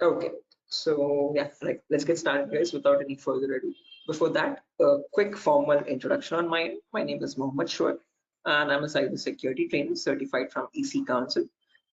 Okay, so yeah, like let's get started, guys, without any further ado. Before that, a quick formal introduction on my end. My name is Mohammed Shoaib, and I'm a cybersecurity trainer certified from EC Council.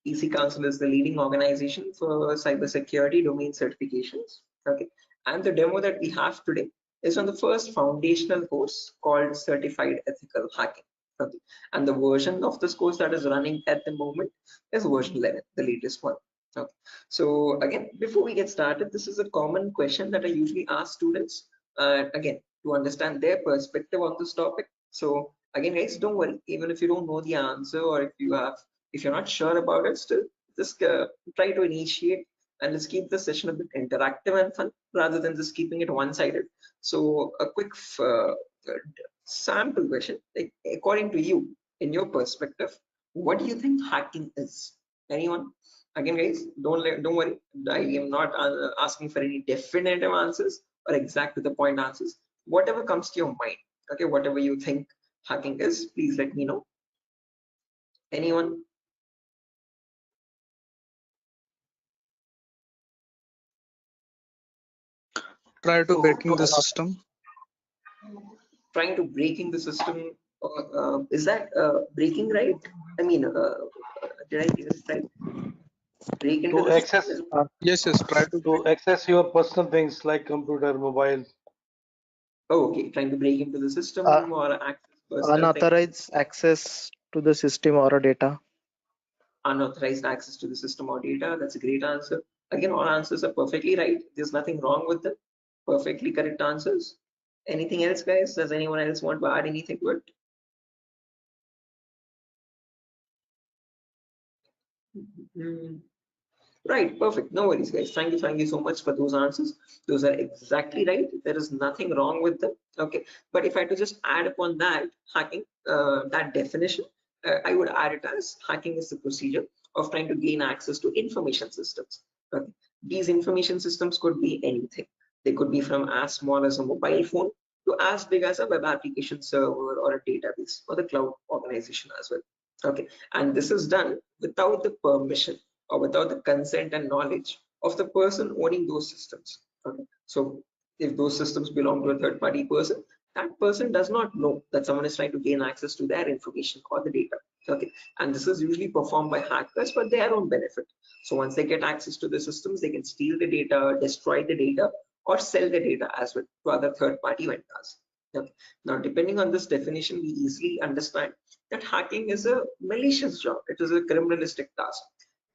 EC Council is the leading organization for cybersecurity domain certifications. Okay, and the demo that we have today is on the first foundational course called Certified Ethical Hacking. Okay, and the version of this course that is running at the moment is version 11, the latest one. Okay. So again, before we get started, this is a common question that I usually ask students, again, to understand their perspective on this topic. So again, guys, don't worry, even if you don't know the answer or if you're not sure about it, still just try to initiate and let's keep the session a bit interactive and fun rather than just keeping it one-sided. So a quick sample question, like according to you, in your perspective, what do you think hacking is? Anyone? Again, guys, don't worry, I am not asking for any definitive answers or exact to the point answers. Whatever comes to your mind, okay, whatever you think hacking is, please let me know. Anyone? Try to breaking the system. Trying to breaking the system, is that breaking, right? I mean, did I get it right? Break into To the system access is, Yes, try to to access your personal things like computer, mobile. oh, okay, trying to break into the Uh, system or access personal things. Unauthorized access to the system or a data. Unauthorized access to the system or data. That's a great answer. Again, all answers are perfectly right. There's nothing wrong with them. Perfectly correct answers. Anything else, guys? Does anyone else want to add anything to it? Right, perfect. No worries, guys. Thank you so much for those answers. Those are exactly right. There is nothing wrong with them. Okay, but if I had to just add upon that hacking, that definition, I would add it as hacking is the procedure of trying to gain access to information systems. Okay, these information systems could be anything. They could be from as small as a mobile phone to as big as a web application server or a database or the cloud organization as well. Okay, and this is done without the permission or without the consent and knowledge of the person owning those systems. Okay, so if those systems belong to a third party person, that person does not know that someone is trying to gain access to their information or the data. Okay, and this is usually performed by hackers for their own benefit. So once they get access to the systems, they can steal the data, destroy the data, or sell the data as well to other third party vendors. Okay. Now, depending on this definition, we easily understand that hacking is a malicious job. It is a criminalistic task.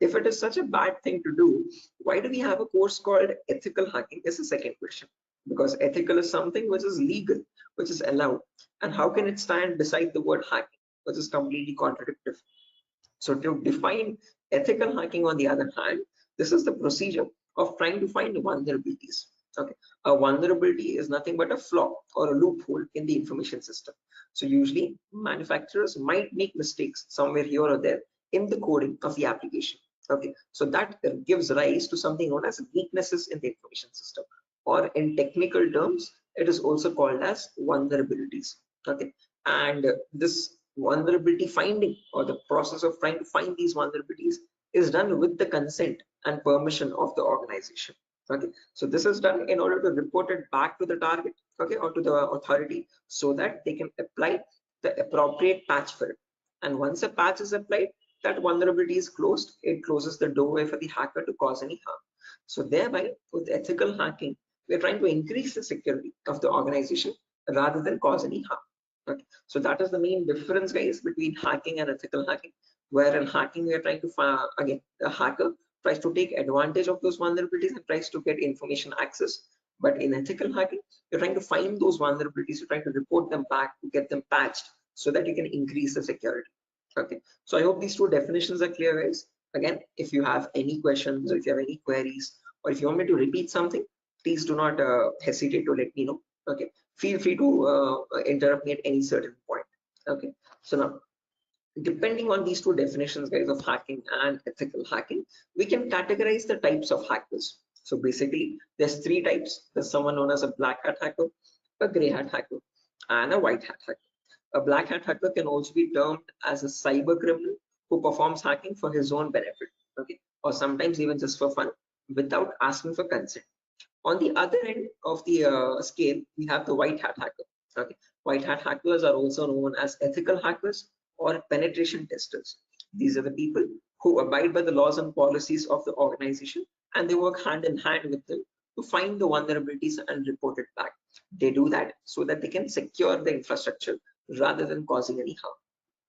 If it is such a bad thing to do, why do we have a course called ethical hacking is the second question. Because ethical is something which is legal, which is allowed. And how can it stand beside the word hacking, which is completely contradictory? So to define ethical hacking, on the other hand, this is the procedure of trying to find vulnerabilities. Okay, a vulnerability is nothing but a flaw or a loophole in the information system. So usually manufacturers might make mistakes somewhere here or there in the coding of the application. Okay, so that gives rise to something known as weaknesses in the information system, or in technical terms, it is also called as vulnerabilities. Okay, and this vulnerability finding or the process of trying to find these vulnerabilities is done with the consent and permission of the organization. Okay, so this is done in order to report it back to the target, okay, or to the authority, so that they can apply the appropriate patch for it. And once a patch is applied, that vulnerability is closed. It closes the doorway for the hacker to cause any harm. So thereby, with ethical hacking, we're trying to increase the security of the organization rather than cause any harm. Okay. So that is the main difference, guys, between hacking and ethical hacking. Where in hacking, we are trying to find, again, the hacker tries to take advantage of those vulnerabilities and tries to get information access. But in ethical hacking, you're trying to find those vulnerabilities, you're trying to report them back to get them patched so that you can increase the security. Okay, so I hope these two definitions are clear, guys. Again, if you have any questions or if you have any queries or if you want me to repeat something, please do not hesitate to let me know. Okay, feel free to interrupt me at any certain point. Okay, so now depending on these two definitions, guys, of hacking and ethical hacking, we can categorize the types of hackers. So basically there's three types. There's someone known as a black hat hacker, a gray hat hacker, and a white hat hacker. A black hat hacker can also be termed as a cyber criminal who performs hacking for his own benefit, okay, or sometimes even just for fun, without asking for consent. On the other end of the scale, we have the white hat hacker. Okay, white hat hackers are also known as ethical hackers or penetration testers. These are the people who abide by the laws and policies of the organization, and they work hand in hand with them to find the vulnerabilities and report it back. They do that so that they can secure the infrastructure rather than causing any harm.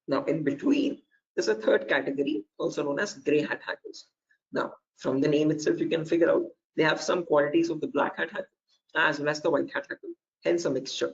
Now, in between, there's a third category, also known as gray hat hackers. Now, from the name itself, you can figure out they have some qualities of the black hat hacker as well as the white hat hacker, hence a mixture.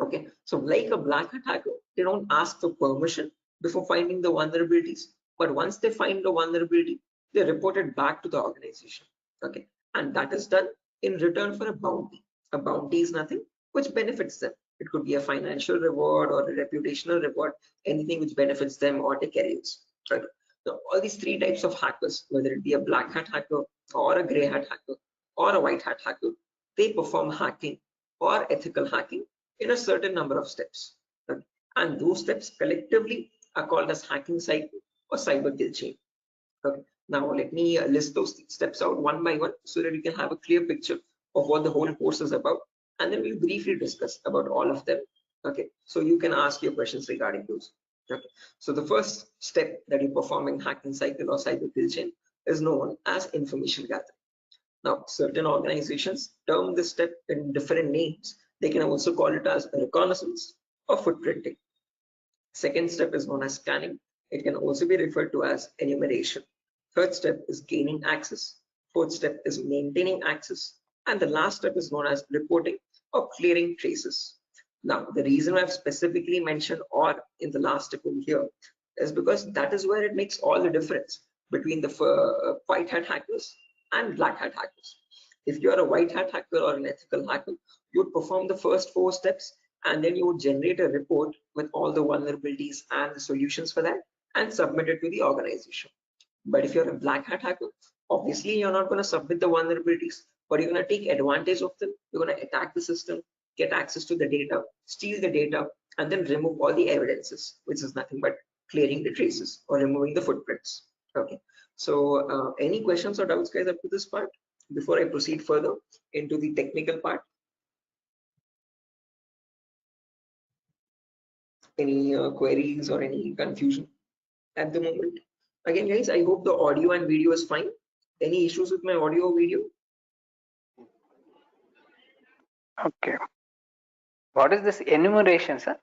Okay, so like a black hat hacker, they don't ask for permission before finding the vulnerabilities, but once they find the vulnerability, they report it back to the organization. Okay, and that is done in return for a bounty. A bounty is nothing which benefits them. It could be a financial reward or a reputational reward, anything which benefits them or their careers. Right. So all these three types of hackers, whether it be a black hat hacker or a gray hat hacker or a white hat hacker, they perform hacking or ethical hacking in a certain number of steps. Okay. And those steps collectively are called as hacking cycle or cyber kill chain. Okay. Now let me list those steps out one by one so that you can have a clear picture of what the whole course is about, and then we'll briefly discuss about all of them. Okay, so you can ask your questions regarding those. Okay, so the first step that you perform in hacking cycle or cyber kill chain is known as information gathering. Now, certain organizations term this step in different names. They can also call it as reconnaissance or footprinting. Second step is known as scanning. It can also be referred to as enumeration. Third step is gaining access. Fourth step is maintaining access. And the last step is known as reporting or clearing traces. Now, the reason I've specifically mentioned "or" in the last step over here is because that is where it makes all the difference between the white hat hackers and black hat hackers. If you're a white hat hacker or an ethical hacker, you would perform the first 4 steps, and then you would generate a report with all the vulnerabilities and the solutions for that and submit it to the organization. But if you're a black hat hacker, obviously you're not going to submit the vulnerabilities, but you're going to take advantage of them. You're going to attack the system, get access to the data, steal the data, and then remove all the evidences, which is nothing but clearing the traces or removing the footprints. Okay, so any questions or doubts, guys, up to this part before I proceed further into the technical part? Any queries or any confusion at the moment? Again, guys, I hope the audio and video is fine. Any issues with my audio or video? Okay. What is this enumeration, sir?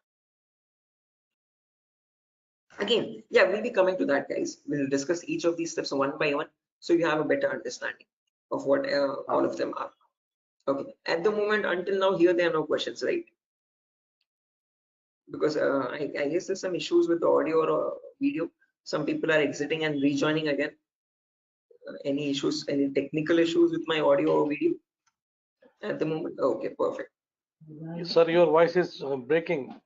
Again, yeah, we'll be coming to that, guys. We'll discuss each of these steps one by one so you have a better understanding of what all of them are. Okay, at the moment, until now, here there are no questions, right? Because I guess there's some issues with the audio or video. Some people are exiting and rejoining again. Any issues, any technical issues with my audio or video at the moment? Okay, perfect. Sir, your voice is breaking.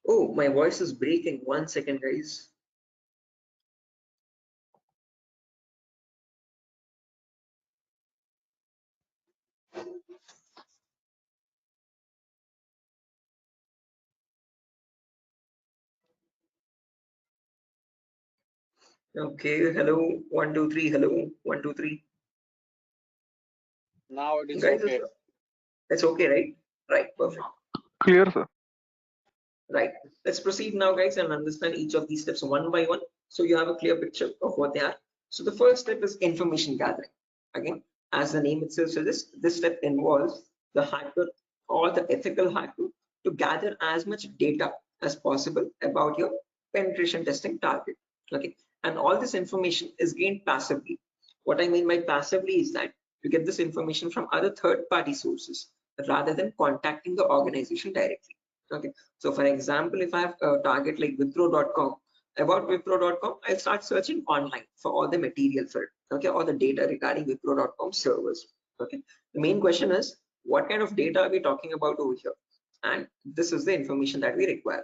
Oh, my voice is breaking. 1 second, guys. Okay, hello, 1 2 3, hello, 1 2 3. Now it is Guys, okay. it's okay, right? Right, perfect. Clear, sir. Right, let's proceed now, guys, and understand each of these steps one by one so you have a clear picture of what they are. So the first step is information gathering. Again, as the name itself suggests, this step involves the hacker or the ethical hacker to gather as much data as possible about your penetration testing target. Okay, and all this information is gained passively. What I mean by passively is that you get this information from other third-party sources rather than contacting the organization directly. Okay, so for example, if I have a target like Wipro.com, about Wipro.com, I'll start searching online for all the material for it, okay, all the data regarding Wipro.com servers. Okay, the main question is, what kind of data are we talking about over here? And this is the information that we require.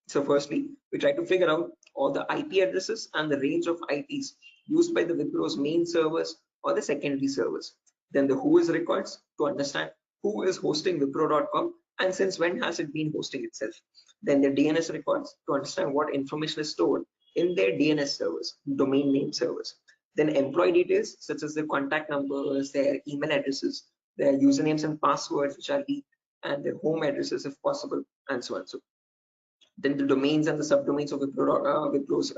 So firstly, we try to figure out all the IP addresses and the range of IPs used by the Wipro's main servers or the secondary servers. Then the who is records to understand who is hosting Wipro.com and since when has it been hosting itself. Then the DNS records to understand what information is stored in their DNS servers, domain name servers. Then employee details such as their contact numbers, their email addresses, their usernames and passwords which are leaked, and their home addresses if possible, and so on. So then the domains and the subdomains of Wipro's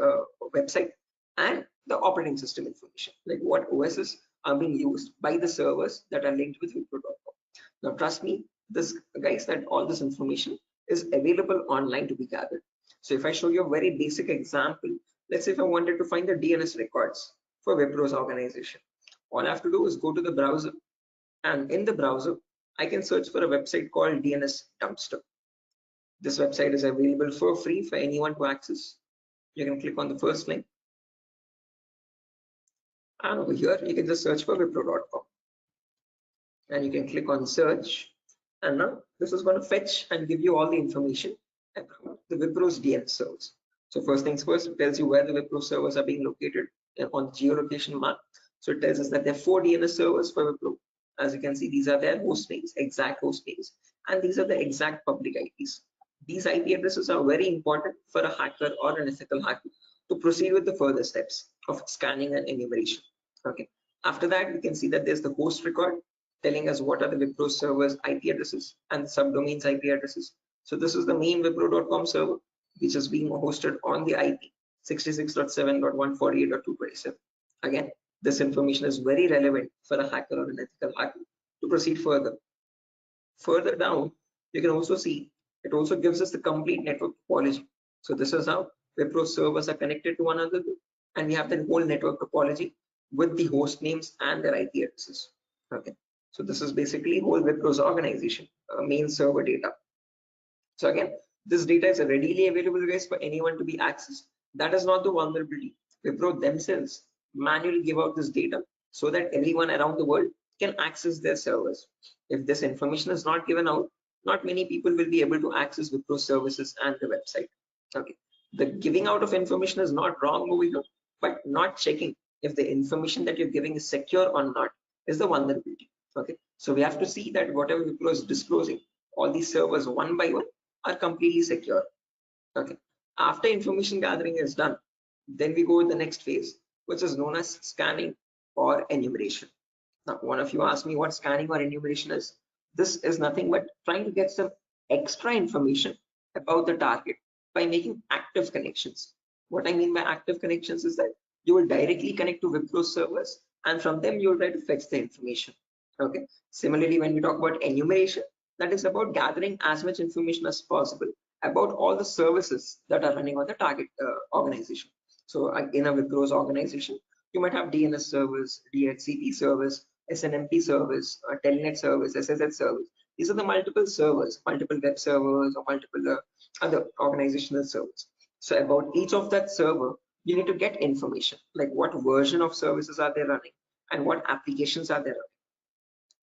website, and the operating system information, like what OSs are being used by the servers that are linked with Wipro.com. Now trust me, this guys, that all this information is available online to be gathered. So if I show you a very basic example, let's say if I wanted to find the DNS records for Wipro's organization, all I have to do is go to the browser, and in the browser I can search for a website called DNS Dumpster. This website is available for free for anyone to access. You can click on the first link, and over here you can just search for Wipro.com, and you can click on search, and now this is going to fetch and give you all the information about the Wipro's DNS servers. So first things first, it tells you where the Wipro servers are being located on geolocation map. So it tells us that there are 4 DNS servers for Wipro. As you can see, these are their host names, exact host names, and these are the exact public IPs. These IP addresses are very important for a hacker or an ethical hacker to proceed with the further steps of scanning and enumeration. Okay. After that, we can see that there's the host record telling us what are the Wipro servers IP addresses and the subdomains IP addresses. So this is the main Wipro.com server, which is being hosted on the IP 66.7.148.227. Again, this information is very relevant for a hacker or an ethical hacker to proceed further. Further down, you can also see it also gives us the complete network topology. So this is how Wipro servers are connected to one another, and we have the whole network topology with the host names and their IP addresses. Okay, so this is basically whole Wipro's organization main server data. So again, this data is readily available, guys, for anyone to be accessed. That is not the vulnerability. Wipro themselves manually give out this data so that everyone around the world can access their servers. If this information is not given out, not many people will be able to access Wipro services and the website. Okay, the giving out of information is not wrong over here, but not checking if the information that you're giving is secure or not is the vulnerability. Okay, so we have to see that whatever Wipro is disclosing, all these servers one by one are completely secure. Okay, after information gathering is done, then we go to the next phase, which is known as scanning or enumeration. Now, one of you asked me what scanning or enumeration is. This is nothing but trying to get some extra information about the target by making active connections. What I mean by active connections is that you will directly connect to Wipro servers, and from them you will try to fetch the information. Okay. Similarly, when we talk about enumeration, that is about gathering as much information as possible about all the services that are running on the target organization. So in a Wipro's organization, you might have DNS servers, DHCP servers, SNMP servers, Telnet servers, SSH servers. These are the multiple servers, multiple web servers, or multiple other organizational servers. So about each of that server, you need to get information, like what version of services are they running and what applications are they running.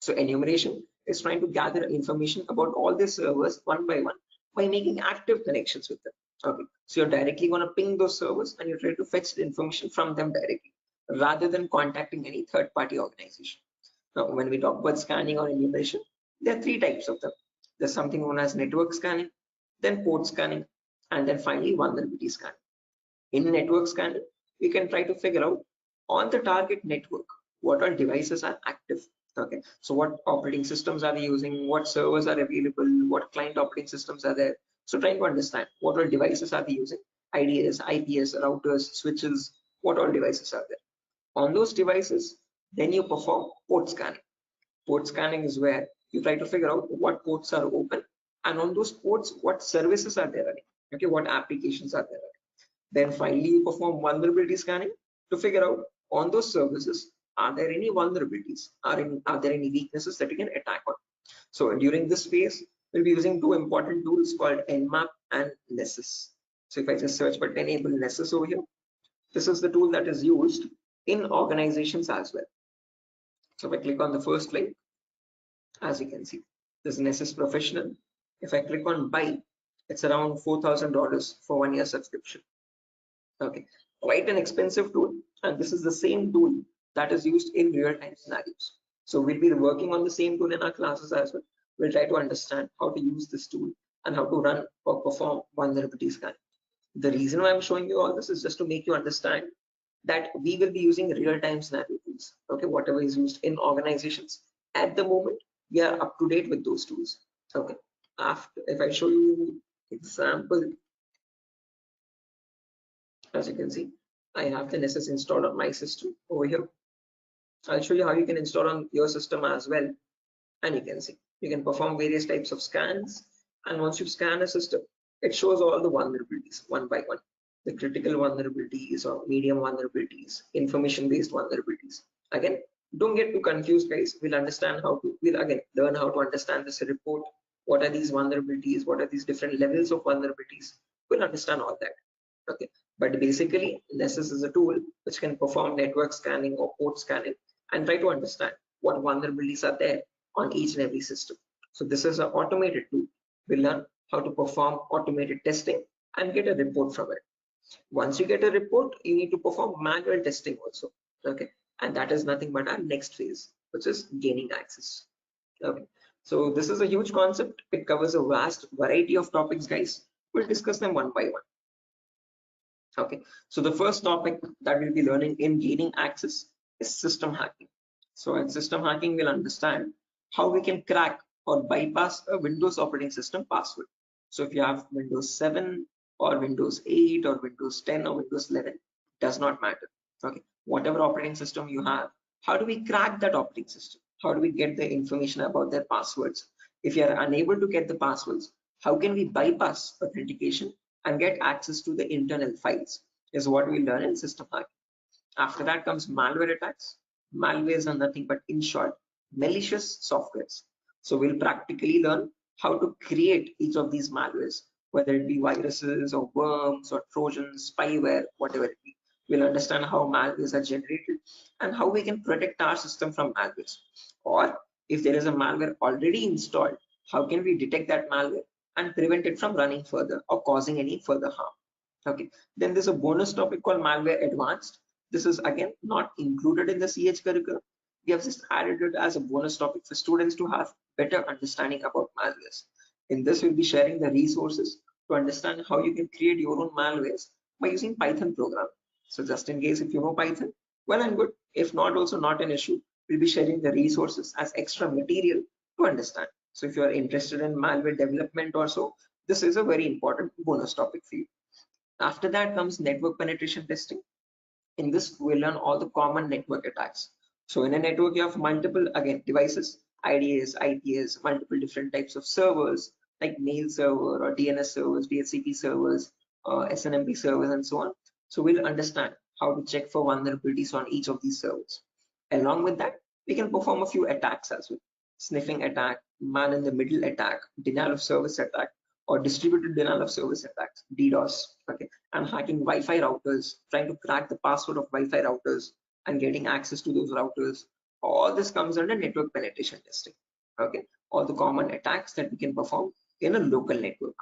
So enumeration is trying to gather information about all the servers one by one by making active connections with them. Okay, so you're directly going to ping those servers and you try to fetch the information from them directly rather than contacting any third-party organization. Now, when we talk about scanning or enumeration, there are 3 types of them. There's something known as network scanning, then port scanning, and then finally vulnerability scanning. In network scanning, we can try to figure out on the target network what all devices are active. Okay, so what operating systems are they using, what servers are available, what client operating systems are there. So trying to understand what all devices are they using, IDS, IPS, routers, switches, what all devices are there. On those devices, then you perform port scanning. Port scanning is where you try to figure out what ports are open, and on those ports, what services are there running. Okay, what applications are there running. Then finally, you perform vulnerability scanning to figure out on those services, are there any vulnerabilities? Are there any weaknesses that you can attack on? So during this phase, we'll be using 2 important tools called Nmap and Nessus. So if I just search for enable Nessus over here, this is the tool that is used in organizations as well. So if I click on the first link, as you can see, this Nessus Professional. If I click on buy, it's around $4,000 for 1 year subscription. Okay, quite an expensive tool, and this is the same tool that is used in real-time scenarios. So we'll be working on the same tool in our classes as well. We'll try to understand how to use this tool and how to run or perform vulnerability scanning. The reason why I'm showing you all this is just to make you understand that we will be using real-time scenario tools. Okay, whatever is used in organizations at the moment, we are up to date with those tools. Okay, after if I show you example, as you can see, I have the Nessus installed on my system over here. I'll show you how you can install on your system as well, and you can see you can perform various types of scans, and once you scan a system, it shows all the vulnerabilities one by one, the critical vulnerabilities or medium vulnerabilities, information based vulnerabilities. Again, don't get too confused, guys. We'll again learn how to understand this report. What are these vulnerabilities? What are these different levels of vulnerabilities? We'll understand all that. Okay, but basically Nessus is a tool which can perform network scanning or port scanning and try to understand what vulnerabilities are there on each and every system. So this is an automated tool. We'll learn how to perform automated testing and get a report from it. Once you get a report, you need to perform manual testing also. Okay, and that is nothing but our next phase, which is gaining access. Okay, so this is a huge concept. It covers a vast variety of topics, guys. We'll discuss them one by one. Okay, so the first topic that we'll be learning in gaining access is system hacking. So in system hacking, we'll understand how we can crack or bypass a Windows operating system password. So if you have Windows 7 or Windows 8 or Windows 10 or Windows 11, does not matter. Okay, whatever operating system you have, how do we crack that operating system? How do we get the information about their passwords? If you are unable to get the passwords, how can we bypass authentication and get access to the internal files is what we learn in system hacking. After that comes malware attacks. Malwares are nothing but, in short, malicious softwares. So we'll practically learn how to create each of these malwares, whether it be viruses or worms or trojans, spyware, whatever it be. We'll understand how malwares are generated and how we can protect our system from malwares. Or if there is a malware already installed, how can we detect that malware and prevent it from running further or causing any further harm. Okay, then there's a bonus topic called malware advanced. This is again not included in the CH curriculum. We have just added it as a bonus topic for students to have better understanding about malwares. In this, we'll be sharing the resources to understand how you can create your own malwares by using Python program. So just in case if you know Python, well and good. If not, also not an issue. We'll be sharing the resources as extra material to understand. So if you are interested in malware development also, this is a very important bonus topic for you. After that comes network penetration testing. In this, we'll learn all the common network attacks. So in a network, you have multiple, again, devices, IDS, IPS, multiple different types of servers, like mail server or DNS servers, DHCP servers, SNMP servers, and so on. So we'll understand how to check for vulnerabilities on each of these servers. Along with that, we can perform a few attacks as well. Sniffing attack, man in the middle attack, denial of service attack, or distributed denial of service attacks, DDoS. Okay, and hacking Wi-Fi routers, trying to crack the password of Wi-Fi routers and getting access to those routers. All this comes under network penetration testing. Okay, all the common attacks that we can perform in a local network.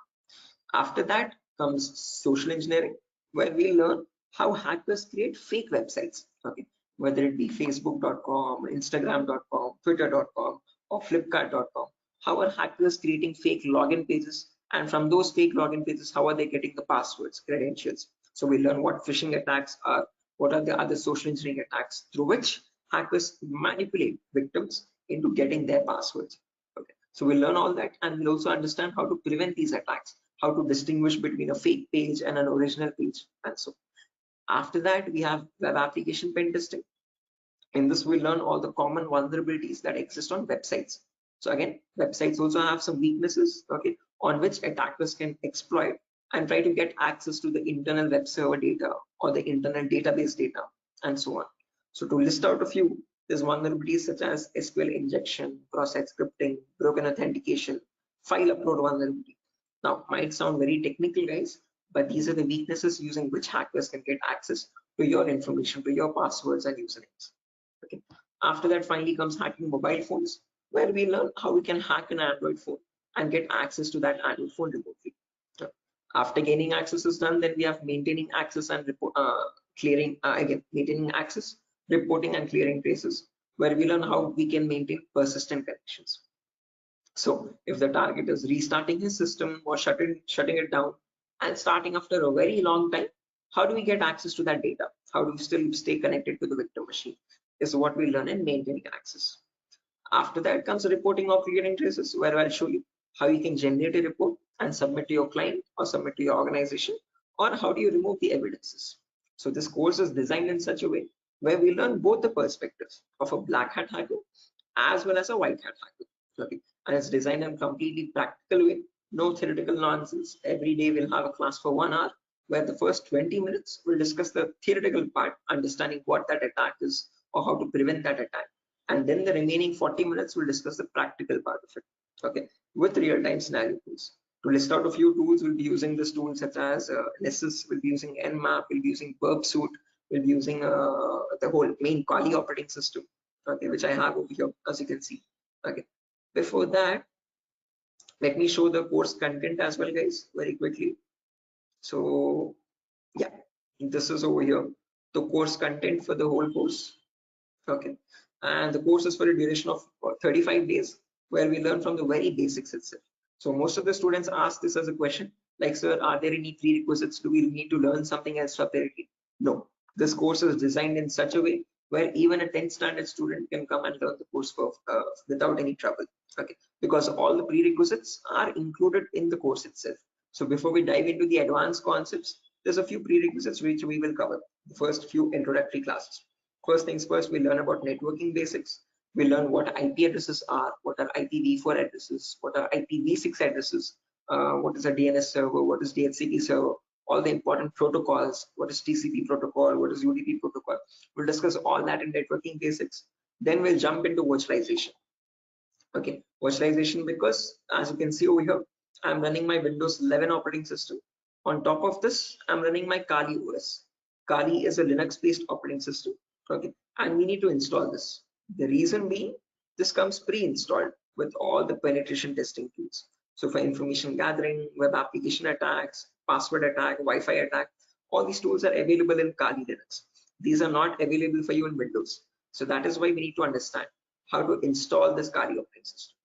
After that comes social engineering, where we learn how hackers create fake websites. Okay, whether it be facebook.com, instagram.com, twitter.com, or flipkart.com. How are hackers creating fake login pages, and from those fake login pages, how are they getting the passwords, credentials? So we learn what phishing attacks are, what are the other social engineering attacks through which hackers manipulate victims into getting their passwords. Okay, so we learn all that, and we'll also understand how to prevent these attacks, how to distinguish between a fake page and an original page, and so. After that, we have web application pen testing. In this, we learn all the common vulnerabilities that exist on websites. So again, websites also have some weaknesses, okay, on which attackers can exploit and try to get access to the internal web server data or the internal database data, and so on. So to list out a few, there's vulnerabilities such as SQL injection, cross-site scripting, broken authentication, file upload vulnerability. Now, might sound very technical, guys, but these are the weaknesses using which hackers can get access to your information, to your passwords and usernames. Okay. After that, finally comes hacking mobile phones, where we learn how we can hack an Android phone and get access to that Android phone remotely. After gaining access is done, then we have maintaining access and maintaining access, reporting and clearing traces, where we learn how we can maintain persistent connections. So if the target is restarting his system or shutting it down and starting after a very long time, How do we get access to that data? How do we still stay connected to the victim machine? Is what we learn in maintaining access. After that comes the reporting of recurring traces, where I'll show you how you can generate a report and submit to your client or submit to your organization, or how do you remove the evidences. So this course is designed in such a way where we learn both the perspectives of a black hat hacker as well as a white hat hacker. Okay. And it's designed in a completely practical way, no theoretical nonsense. Every day we'll have a class for 1 hour where the first 20 minutes we'll discuss the theoretical part, understanding what that attack is or how to prevent that attack. And then the remaining 40 minutes we'll discuss the practical part of it, okay, with real-time scenario tools. To list out a few tools, we'll be using this tool such as Nessus, we'll be using Nmap, we'll be using Burp Suite, we'll be using the whole main Kali operating system, okay, which I have over here, as you can see. Okay. Before that, let me show the course content as well, guys, very quickly. So yeah, this is over here, the course content for the whole course. Okay, and the course is for a duration of 35 days, where we learn from the very basics itself. So most of the students ask this as a question, like, sir, are there any prerequisites? Do we need to learn something else separately? No, this course is designed in such a way where even a 10th standard student can come and learn the course for, without any trouble. Okay, because all the prerequisites are included in the course itself. So before we dive into the advanced concepts, there's a few prerequisites which we will cover. The first few introductory classes. First things first, we learn about networking basics. We learn what IP addresses are, what are IPv4 addresses, what are IPv6 addresses, what is a DNS server, what is DHCP server, all the important protocols, what is TCP protocol, what is UDP protocol. We'll discuss all that in networking basics. Then we'll jump into virtualization. Okay, virtualization, because as you can see over here, I'm running my Windows 11 operating system. On top of this, I'm running my Kali OS. Kali is a Linux-based operating system. Okay, and we need to install this. The reason being, this comes pre-installed with all the penetration testing tools. So for information gathering, web application attacks, password attack, Wi-Fi attack, all these tools are available in Kali Linux. These are not available for you in Windows. So that is why we need to understand how to install this Kali operating system.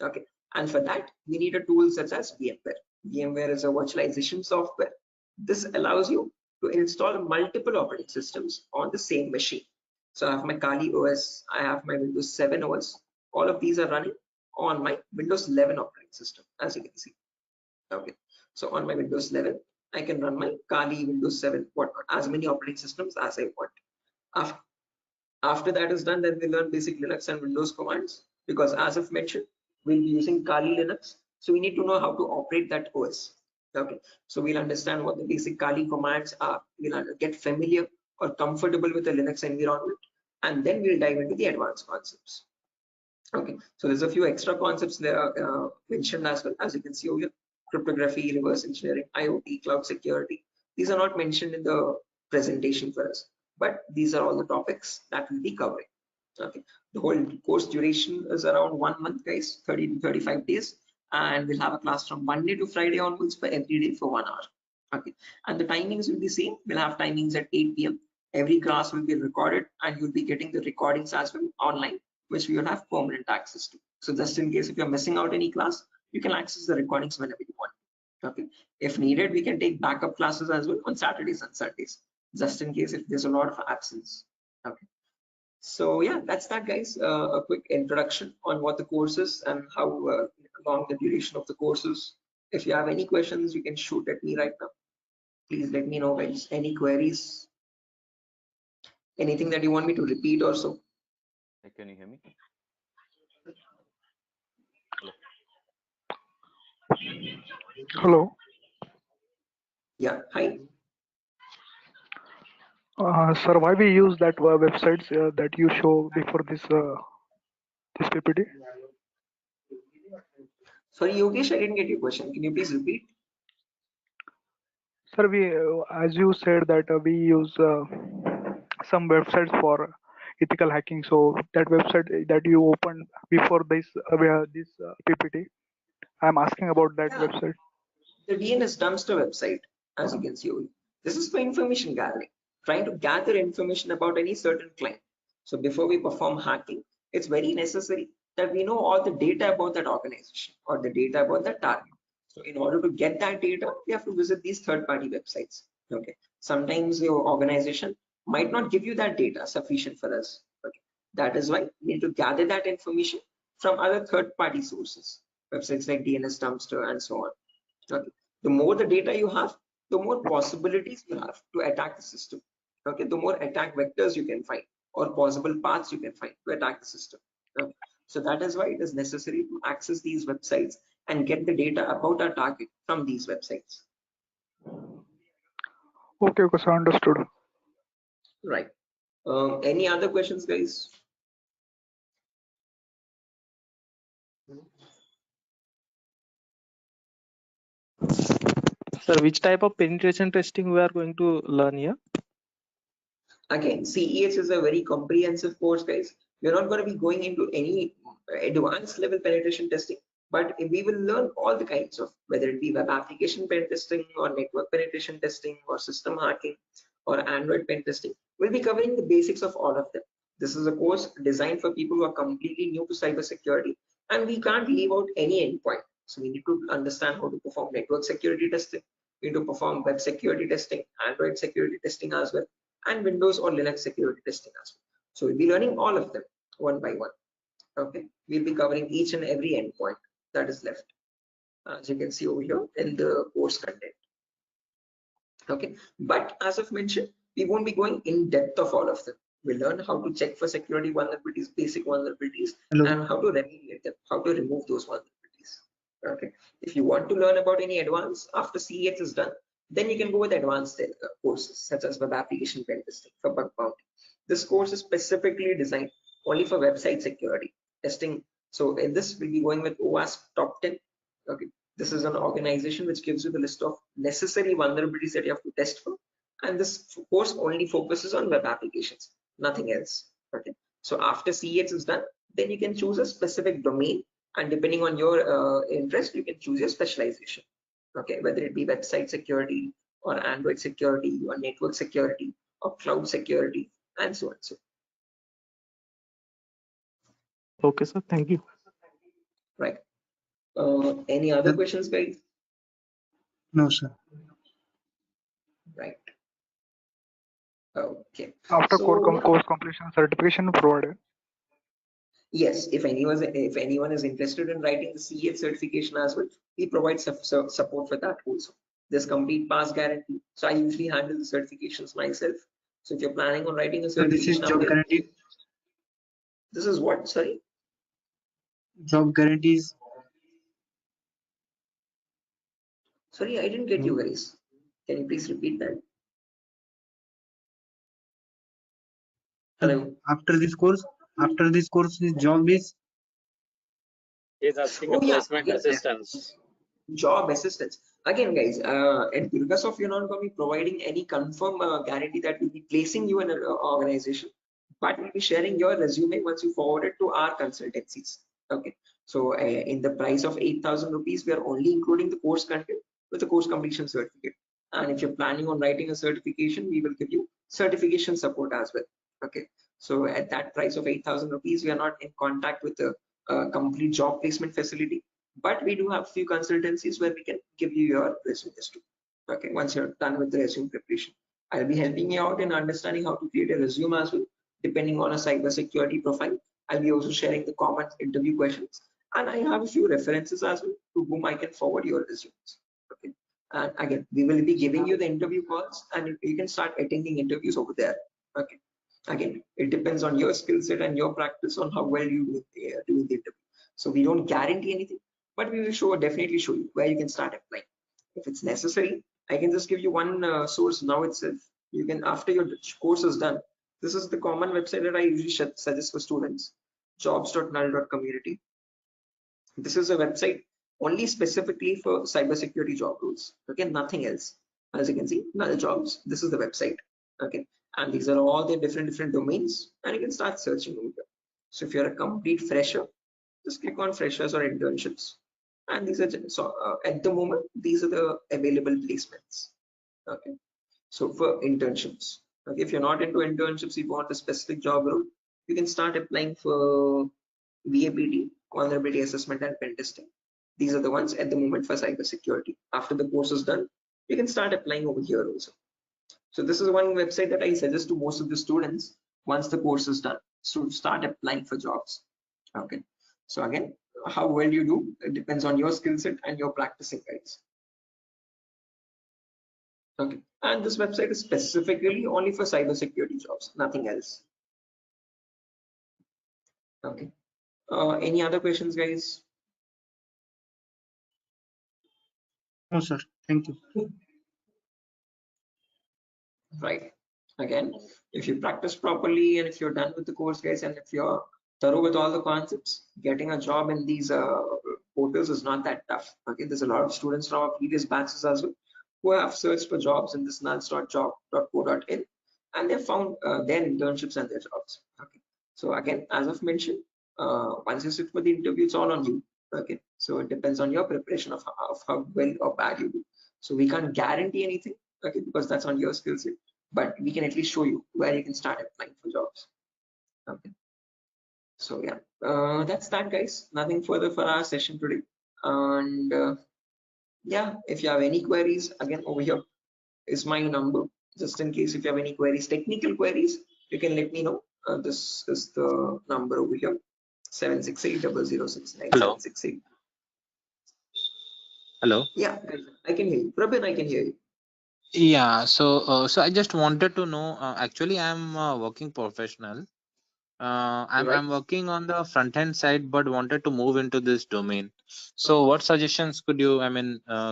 Okay, and for that we need a tool such as VMware. VMware is a virtualization software. This allows you to install multiple operating systems on the same machine. So I have my Kali OS, I have my Windows 7 OS. All of these are running on my Windows 11 operating system, as you can see. Okay, so on my Windows 11, I can run my Kali, Windows 7, whatnot, as many operating systems as I want. After that is done, then we learn basic Linux and Windows commands, because as I've mentioned, we'll be using Kali Linux. So we need to know how to operate that OS. Okay, so we'll understand what the basic Kali commands are. We'll get familiar or comfortable with the Linux environment, and then we'll dive into the advanced concepts. Okay, so there's a few extra concepts there mentioned as well, as you can see over here: cryptography, reverse engineering, IoT, cloud security. These are not mentioned in the presentation for us, but these are all the topics that we'll be covering. Okay, the whole course duration is around 1 month, guys, 30 to 35 days, and we'll have a class from Monday to Friday onwards for every day for 1 hour. Okay, and the timings will be same. We'll have timings at 8 p.m. Every class will be recorded, and you'll be getting the recordings as well online, which we will have permanent access to. So just in case if you're missing out any class, you can access the recordings whenever you want. Okay, if needed, we can take backup classes as well on Saturdays and Sundays, just in case if there's a lot of absence. Okay, so yeah, that's that, guys. A quick introduction on what the course is and how long the duration of the course is. If you have any questions, you can shoot at me right now. Please let me know, guys. Any queries, anything that you want me to repeat or so. Can you hear me? Hello. Yeah, hi. Sir, why we use that websites that you show before this PPT? Sorry, Yogesh, I didn't get your question. Can you please repeat? Sir, we as you said that we use some websites for ethical hacking. So that website that you opened before this PPT, I'm asking about that Yeah. website. The DNS dumpster website, as you can see. This is for information gathering, trying to gather information about any certain client. So before we perform hacking, it's very necessary that we know all the data about that organization or the data about that target. So in order to get that data, we have to visit these third-party websites. Okay, Sometimes your organization might not give you that data sufficient for us. Okay. That is why we need to gather that information from other third-party sources, websites like DNS Dumpster and so on. Okay. The more the data you have, the more possibilities you have to attack the system. Okay. The more attack vectors you can find or possible paths you can find to attack the system. Okay. So that is why it is necessary to access these websites and get the data about our target from these websites. Okay, okay, so understood. Right. Any other questions, guys? Sir, which type of penetration testing we are going to learn here? Again, CEH is a very comprehensive course, guys. We're not going to be going into any advanced level penetration testing, but we will learn all the kinds of, whether it be web application pen testing or network penetration testing or system hacking or Android pen testing. We'll be covering the basics of all of them. This is a course designed for people who are completely new to cybersecurity, and we can't leave out any endpoint. So we need to understand how to perform network security testing. We need to perform web security testing, Android security testing as well, and Windows or Linux security testing as well. So we'll be learning all of them one by one. Okay, we'll be covering each and every endpoint that is left, as you can see over here in the course content. Okay, but as I've mentioned, we won't be going in depth of all of them. We'll learn how to check for security vulnerabilities, basic vulnerabilities, and how to remediate them, how to remove those vulnerabilities. Okay, if you want to learn about any advanced after CEH is done, then you can go with advanced courses such as web application pen testing for bug bounty. This course is specifically designed only for website security testing. So in this, we'll be going with OWASP Top 10. Okay, this is an organization which gives you the list of necessary vulnerabilities that you have to test for, and this course only focuses on web applications, nothing else. Okay, so after CEH is done, then you can choose a specific domain, and depending on your interest, you can choose your specialization. Okay, whether it be website security or Android security or network security or cloud security and so on. So Okay, sir. Thank you. right. Any other questions, guys? No, sir. Right. Okay. After So course completion, certification provided. yes, if anyone is interested in writing the CEH certification as well, we provide support for that also. There's complete pass guarantee. So I usually handle the certifications myself. So if you're planning on writing a So this is certification, job guarantee. this is what? Sorry. Job guarantees. Sorry, I didn't get you guys. Can you please repeat that? Hello. After this course, his job is. He's asking Oh a yeah, placement assistance. job assistance. Again, guys, at Durgasoft, you're not going to be providing any confirm guarantee that we'll be placing you in an organization, but we'll be sharing your resume once you forward it to our consultancies. Okay, so in the price of 8,000 rupees, we are only including the course content with the course completion certificate. And if you're planning on writing a certification, we will give you certification support as well. Okay, so at that price of 8,000 rupees, we are not in contact with the complete job placement facility, but we do have few consultancies where we can give you your resumes too. Okay, once you're done with the resume preparation, I'll be helping you out in understanding how to create a resume as well, depending on a cybersecurity profile. I'll be also sharing the common interview questions, and I have a few references as well to whom I can forward your resumes. Okay, and again, we will be giving you the interview calls, and you can start attending interviews over there. Okay, again, it depends on your skill set and your practice on how well you do the interview. So we don't guarantee anything, but we will definitely show you where you can start applying. If it's necessary, I can just give you one source now itself. You can, after your course is done, this is the common website that I usually suggest for students, jobs.null.community. This is a website only specifically for cybersecurity job roles. Okay, nothing else. As you can see, null jobs. This is the website. Okay, and these are all the different domains, and you can start searching over here. So if you're a complete fresher, just click on freshers or internships, and these are at the moment these are the available placements. Okay, so for internships, okay, if you're not into internships, if you want a specific job role, you can start applying for VAPT, vulnerability assessment and pen testing. These are the ones at the moment for cybersecurity. After the course is done, you can start applying over here also. So this is one website that I suggest to most of the students once the course is done, so start applying for jobs. Okay, so again, how well you do, it depends on your skill set and your practicing, guys. Okay, and this website is specifically only for cybersecurity jobs, nothing else. Okay, any other questions, guys? No, sir. Thank you. Right, again, if you practice properly and if you're done with the course, guys, and if you're thorough with all the concepts, getting a job in these portals is not that tough. Okay, there's a lot of students from our previous batches as well who have searched for jobs in this nuns.job.co.in, and they found their internships and their jobs. Okay, so again, as I've mentioned, once you sit for the interview, it's all on you. Okay, so it depends on your preparation of how well or bad you do. So we can't guarantee anything, okay, because that's on your skill set, but we can at least show you where you can start applying for jobs. Okay, so yeah, that's that, guys. Nothing further for our session today. And yeah, if you have any queries, again, over here is my number, just in case if you have any queries, technical queries, you can let me know. This is the number over here, 7680069 Hello. 768. Hello. Yeah, I can hear you. Prabin, I can hear you. Yeah. So I just wanted to know. Actually, I'm a working professional. Right. I'm working on the front end side, but wanted to move into this domain. So, what suggestions could you,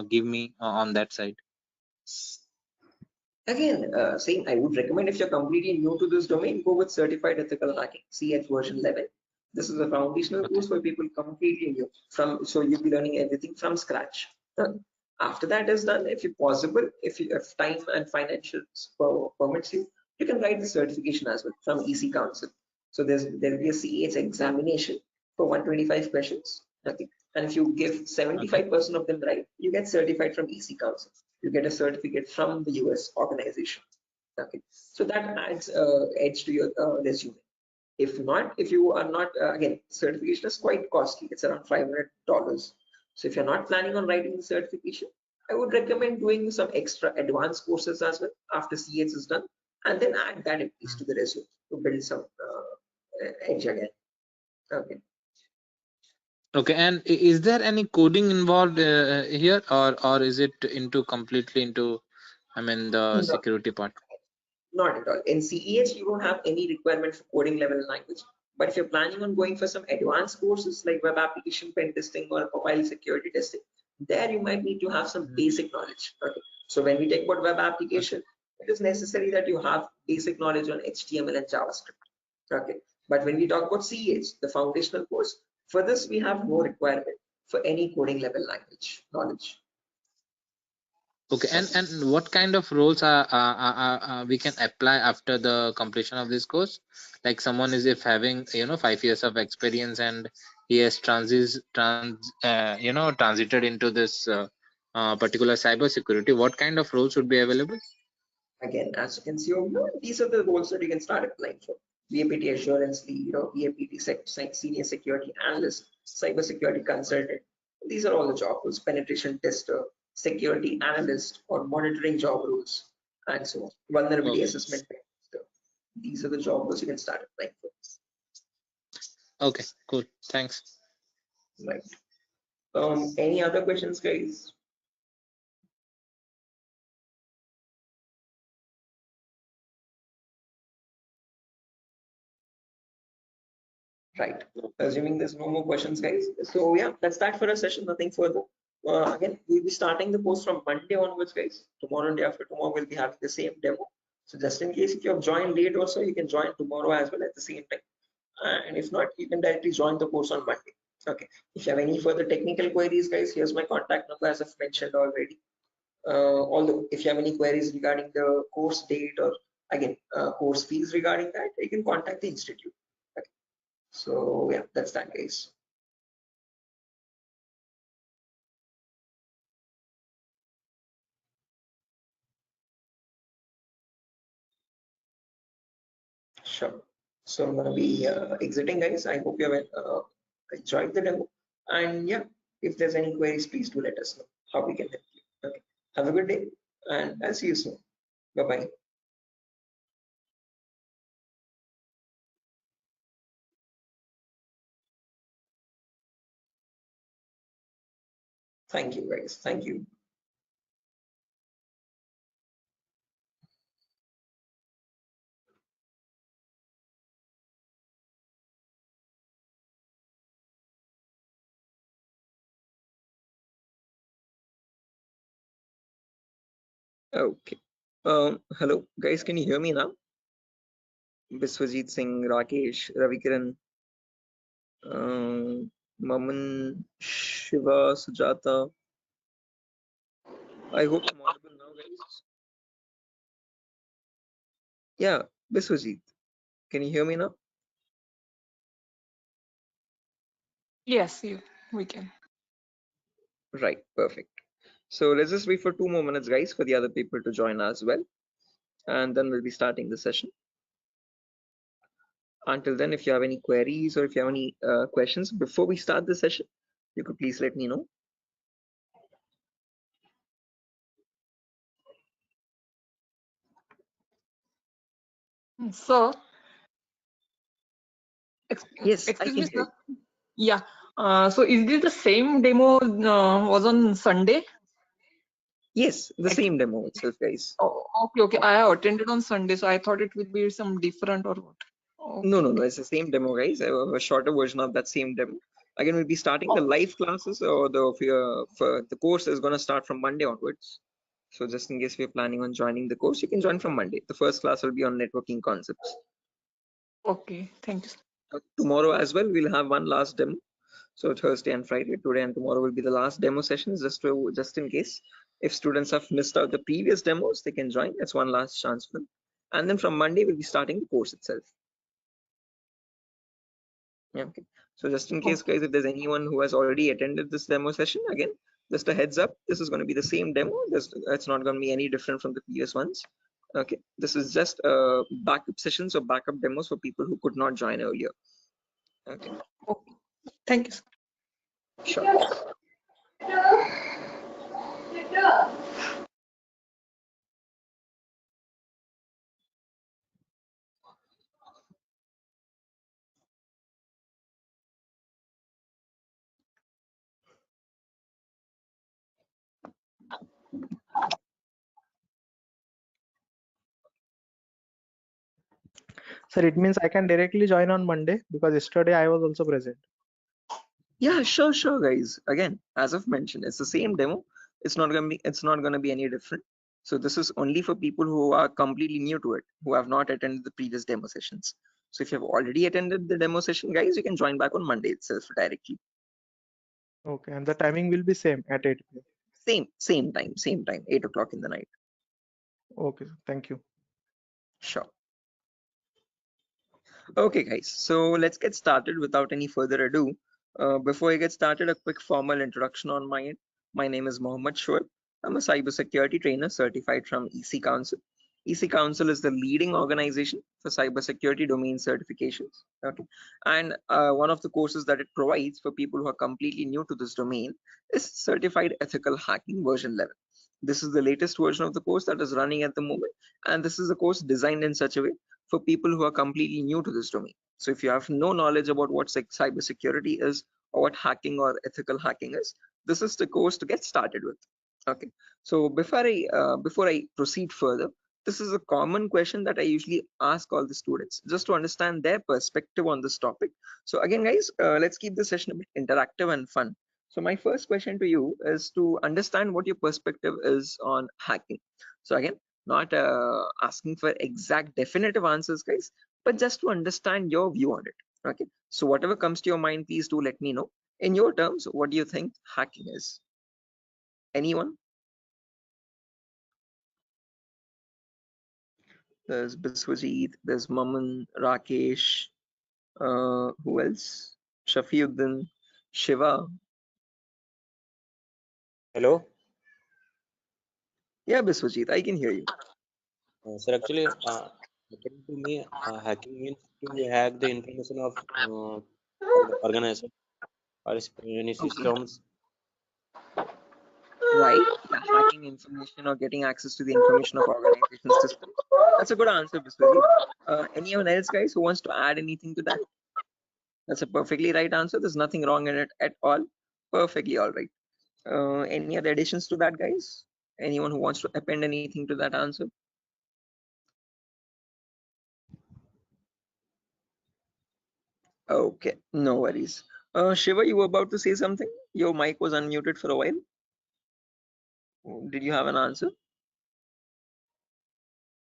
give me on that side? Again, same, I would recommend if you're completely new to this domain, go with Certified Ethical Hacking, CH version 11. This is a foundational Okay. course for people completely new, so you'll be learning everything from scratch. After that is done, if possible, if you have time and financial permits you, you can write the certification as well from EC Council. So there'll be a CH examination for 125 questions. Okay, and if you give 75% of them right, you get certified from EC Council. You get a certificate from the US organization. Okay, so that adds edge to your resume. If not, if you are not, again, certification is quite costly. It's around $500. So if you're not planning on writing the certification, I would recommend doing some extra advanced courses as well after CH is done, and then add that at least to the resume to build some edge again. Okay. Okay. And is there any coding involved here, or is it into completely into, the No, security part? not at all. In CEH, you don't have any requirement for coding level language. But if you're planning on going for some advanced courses like web application pen testing or profile security testing, there you might need to have some basic knowledge. Okay. So when we talk about web application, it is necessary that you have basic knowledge on HTML and JavaScript. Okay. But when we talk about CEH, the foundational course, for this we have no requirement for any coding level language knowledge. Okay. And what kind of roles we can apply after the completion of this course? Like someone is if having 5 years of experience and he has transited into this particular cybersecurity, what kind of roles would be available? Again, as you can see over here, these are the roles that you can start applying for. VAPT assurance lead, VAPT senior security analyst, cybersecurity consultant. These are all the job roles. Penetration tester, security analyst, or monitoring job roles, and so on. Vulnerability Okay. assessment tester. These are the job roles you can start applying for. Okay. Cool. Thanks. Right. Any other questions, guys? Right. Assuming there's no more questions, guys. So yeah, that's that for a session. Nothing further. Again, we'll be starting the course from Monday onwards, guys. Tomorrow and day after tomorrow, we'll be having the same demo. So just in case if you have joined late also, you can join tomorrow as well at the same time. And if not, you can directly join the course on Monday. Okay. If you have any further technical queries, guys, here's my contact number as I've mentioned already. Although if you have any queries regarding the course date or again course fees regarding that, you can contact the institute. Okay. So yeah, that's that, guys. Sure. So I'm gonna be exiting, guys. I hope you have enjoyed the demo. And yeah, if there's any queries, please do let us know how we can help you. Okay. Have a good day, and I'll see you soon. Bye bye. Thank you, guys. Thank you. Okay. Hello, guys. Can you hear me now? Biswajit Singh, Rakesh, Ravikiran, Maman, Shiva, Sujata. I hope I'm audible now, guys. Yeah, Biswajit. Can you hear me now? Yes, we can. Right, perfect. So let's just wait for 2 more minutes, guys, for the other people to join as well. And then we'll be starting the session. Until then, if you have any queries or if you have any questions before we start the session, you could please let me know. So, Yes, I excuse can me, hear sir. you. Yeah. So is this the same demo was on Sunday? Yes, the same demo itself, guys. Oh, okay. I have attended on Sunday, so I thought it would be some different or what. No, Okay. it's the same demo, guys. A shorter version of that same demo. Again, we'll be starting the live classes, or the course is going to start from Monday onwards. So just in case we're planning on joining the course, you can join from Monday. The first class will be on networking concepts. Okay, thank you. Tomorrow as well, we'll have one last demo. So Thursday and Friday, today and tomorrow will be the last demo sessions, just in case if students have missed out the previous demos, they can join. That's one last chance for them. And then from Monday, we'll be starting the course itself. Yeah, okay. So just in case, guys, if there's anyone who has already attended this demo session, again, just a heads up, this is going to be the same demo. It's not going to be any different from the previous ones. Okay, this is just backup sessions or backup demos for people who could not join earlier. Okay. Okay. Thank you, sir. Sure. Sir, it means I can directly join on Monday because yesterday I was also present. Yeah, sure, guys. Again, as I've mentioned, it's the same demo. It's not gonna be any different. So this is only for people who are completely new to it, who have not attended the previous demo sessions. So if you have already attended the demo session, guys, you can join back on Monday itself directly. Okay, and the timing will be same at 8 p.m. Same time, 8 o'clock in the night. Okay, thank you. Sure. Okay, guys, so let's get started without any further ado. Before I get started, a quick formal introduction on my end. My name is Mohammed Shoaib. I'm a cybersecurity trainer certified from EC Council. EC Council is the leading organization for cybersecurity domain certifications. Okay, and one of the courses that it provides for people who are completely new to this domain is Certified Ethical Hacking version 11. This is the latest version of the course that is running at the moment, and this is a course designed in such a way for people who are completely new to this domain. So if you have no knowledge about what cybersecurity is or what hacking or ethical hacking is, this is the course to get started with. Okay. So before I proceed further, this is a common question that I usually ask all the students just to understand their perspective on this topic. So again, guys, let's keep this session a bit interactive and fun. So my first question to you is to understand what your perspective is on hacking. So again, not asking for exact definitive answers, guys, but just to understand your view on it. Okay, so whatever comes to your mind, please do let me know. In your terms, what do you think hacking is? Anyone? There's Biswajit, there's Maman, Rakesh, who else? Shafiuddin, Shiva. Hello. Yeah, Biswajit, I can hear you. Sir, actually, according to me, hacking means to hack the information of organization or any Okay. systems. Right. Yeah, hacking information or getting access to the information of organization systems. That's a good answer, Biswajit. Anyone else, guys, who wants to add anything to that? That's a perfectly right answer. There's nothing wrong in it at all. Perfectly all right. Any other additions to that, guys? Anyone who wants to append anything to that answer? Okay, no worries. Shiva, you were about to say something? Your mic was unmuted for a while. Did you have an answer?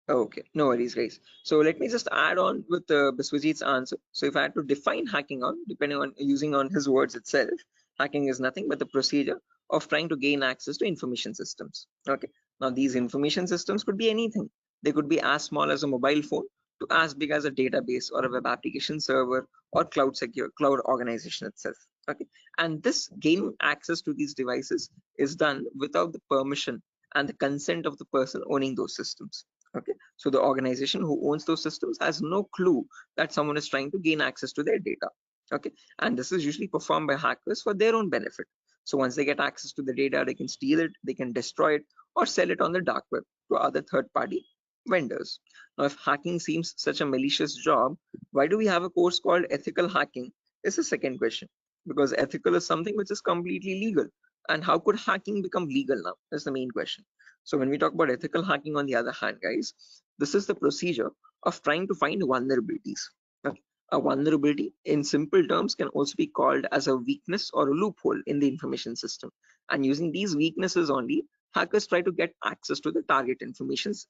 Okay, no worries, guys. So let me just add on with Biswajit's answer. So if I had to define hacking on, depending on using on his words itself, hacking is nothing but the procedure of trying to gain access to information systems. Okay, now these information systems could be anything. They could be as small as a mobile phone to as big as a database or a web application server or cloud organization itself. Okay, and this gaining access to these devices is done without the permission and the consent of the person owning those systems. Okay, so the organization who owns those systems has no clue that someone is trying to gain access to their data. Okay, and this is usually performed by hackers for their own benefit. So once they get access to the data, they can steal it, they can destroy it, or sell it on the dark web to other third-party vendors. Now, if hacking seems such a malicious job, why do we have a course called ethical hacking? Is the second question. Because ethical is something which is completely legal. And how could hacking become legal now? That's the main question. So when we talk about ethical hacking, on the other hand, guys, this is the procedure of trying to find vulnerabilities. Okay. A vulnerability, in simple terms, can also be called as a weakness or a loophole in the information system. And using these weaknesses only, hackers try to get access to the target informations,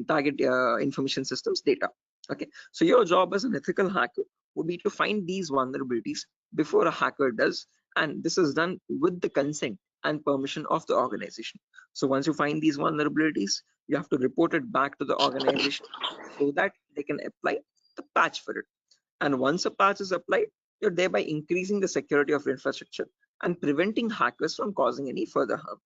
target information systems data. Okay. So your job as an ethical hacker would be to find these vulnerabilities before a hacker does, and this is done with the consent and permission of the organization. So once you find these vulnerabilities, you have to report it back to the organization so that they can apply the patch for it. And once a patch is applied, you're thereby increasing the security of infrastructure and preventing hackers from causing any further harm.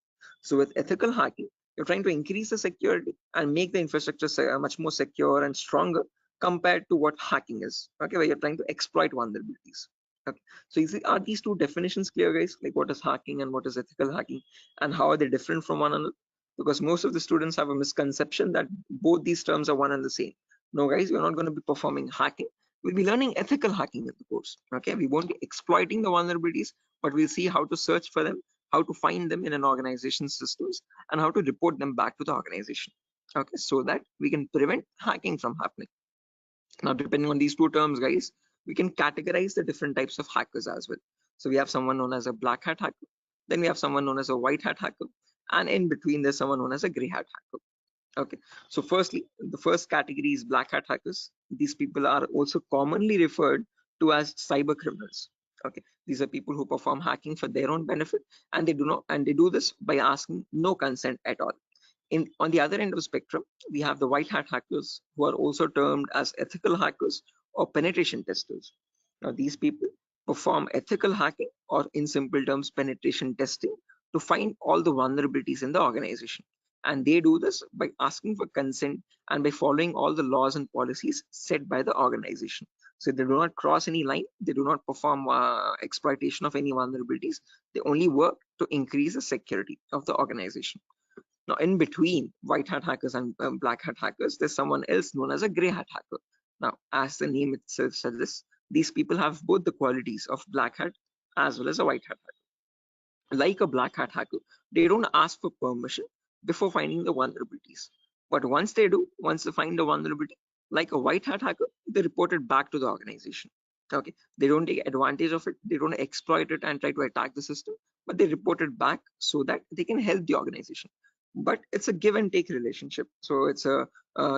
So with ethical hacking, you're trying to increase the security and make the infrastructure much more secure and stronger compared to what hacking is. Okay, where you're trying to exploit vulnerabilities. Okay, so you see, are these two definitions clear, guys? Like what is hacking and what is ethical hacking, and how are they different from one another? Because most of the students have a misconception that both these terms are one and the same. No, guys, we're not going to be performing hacking. We'll be learning ethical hacking in the course. Okay, we won't be exploiting the vulnerabilities, but we'll see how to search for them, how to find them in an organization's systems, and how to report them back to the organization. Okay, so that we can prevent hacking from happening. Now, depending on these two terms, guys, we can categorize the different types of hackers as well. So we have someone known as a black hat hacker, then we have someone known as a white hat hacker, and in between there's someone known as a gray hat hacker. Okay, so firstly, the first category is black hat hackers. These people are also commonly referred to as cyber criminals. Okay, these are people who perform hacking for their own benefit, and they do this by asking no consent at all. On the other end of the spectrum, we have the white hat hackers, who are also termed as ethical hackers or penetration testers. Now, these people perform ethical hacking, or in simple terms, penetration testing, to find all the vulnerabilities in the organization. And they do this by asking for consent and by following all the laws and policies set by the organization. So they do not cross any line, they do not perform exploitation of any vulnerabilities, they only work to increase the security of the organization. Now, in between white hat hackers and black hat hackers, there's someone else known as a gray hat hacker. Now, as the name itself suggests, these people have both the qualities of black hat as well as a white hat hacker. Like a black hat hacker, they don't ask for permission before finding the vulnerabilities. But once they do, once they find the vulnerability, like a white hat hacker, they report it back to the organization. Okay, they don't take advantage of it, they don't exploit it and try to attack the system, but they report it back so that they can help the organization. But it's a give and take relationship, so it's a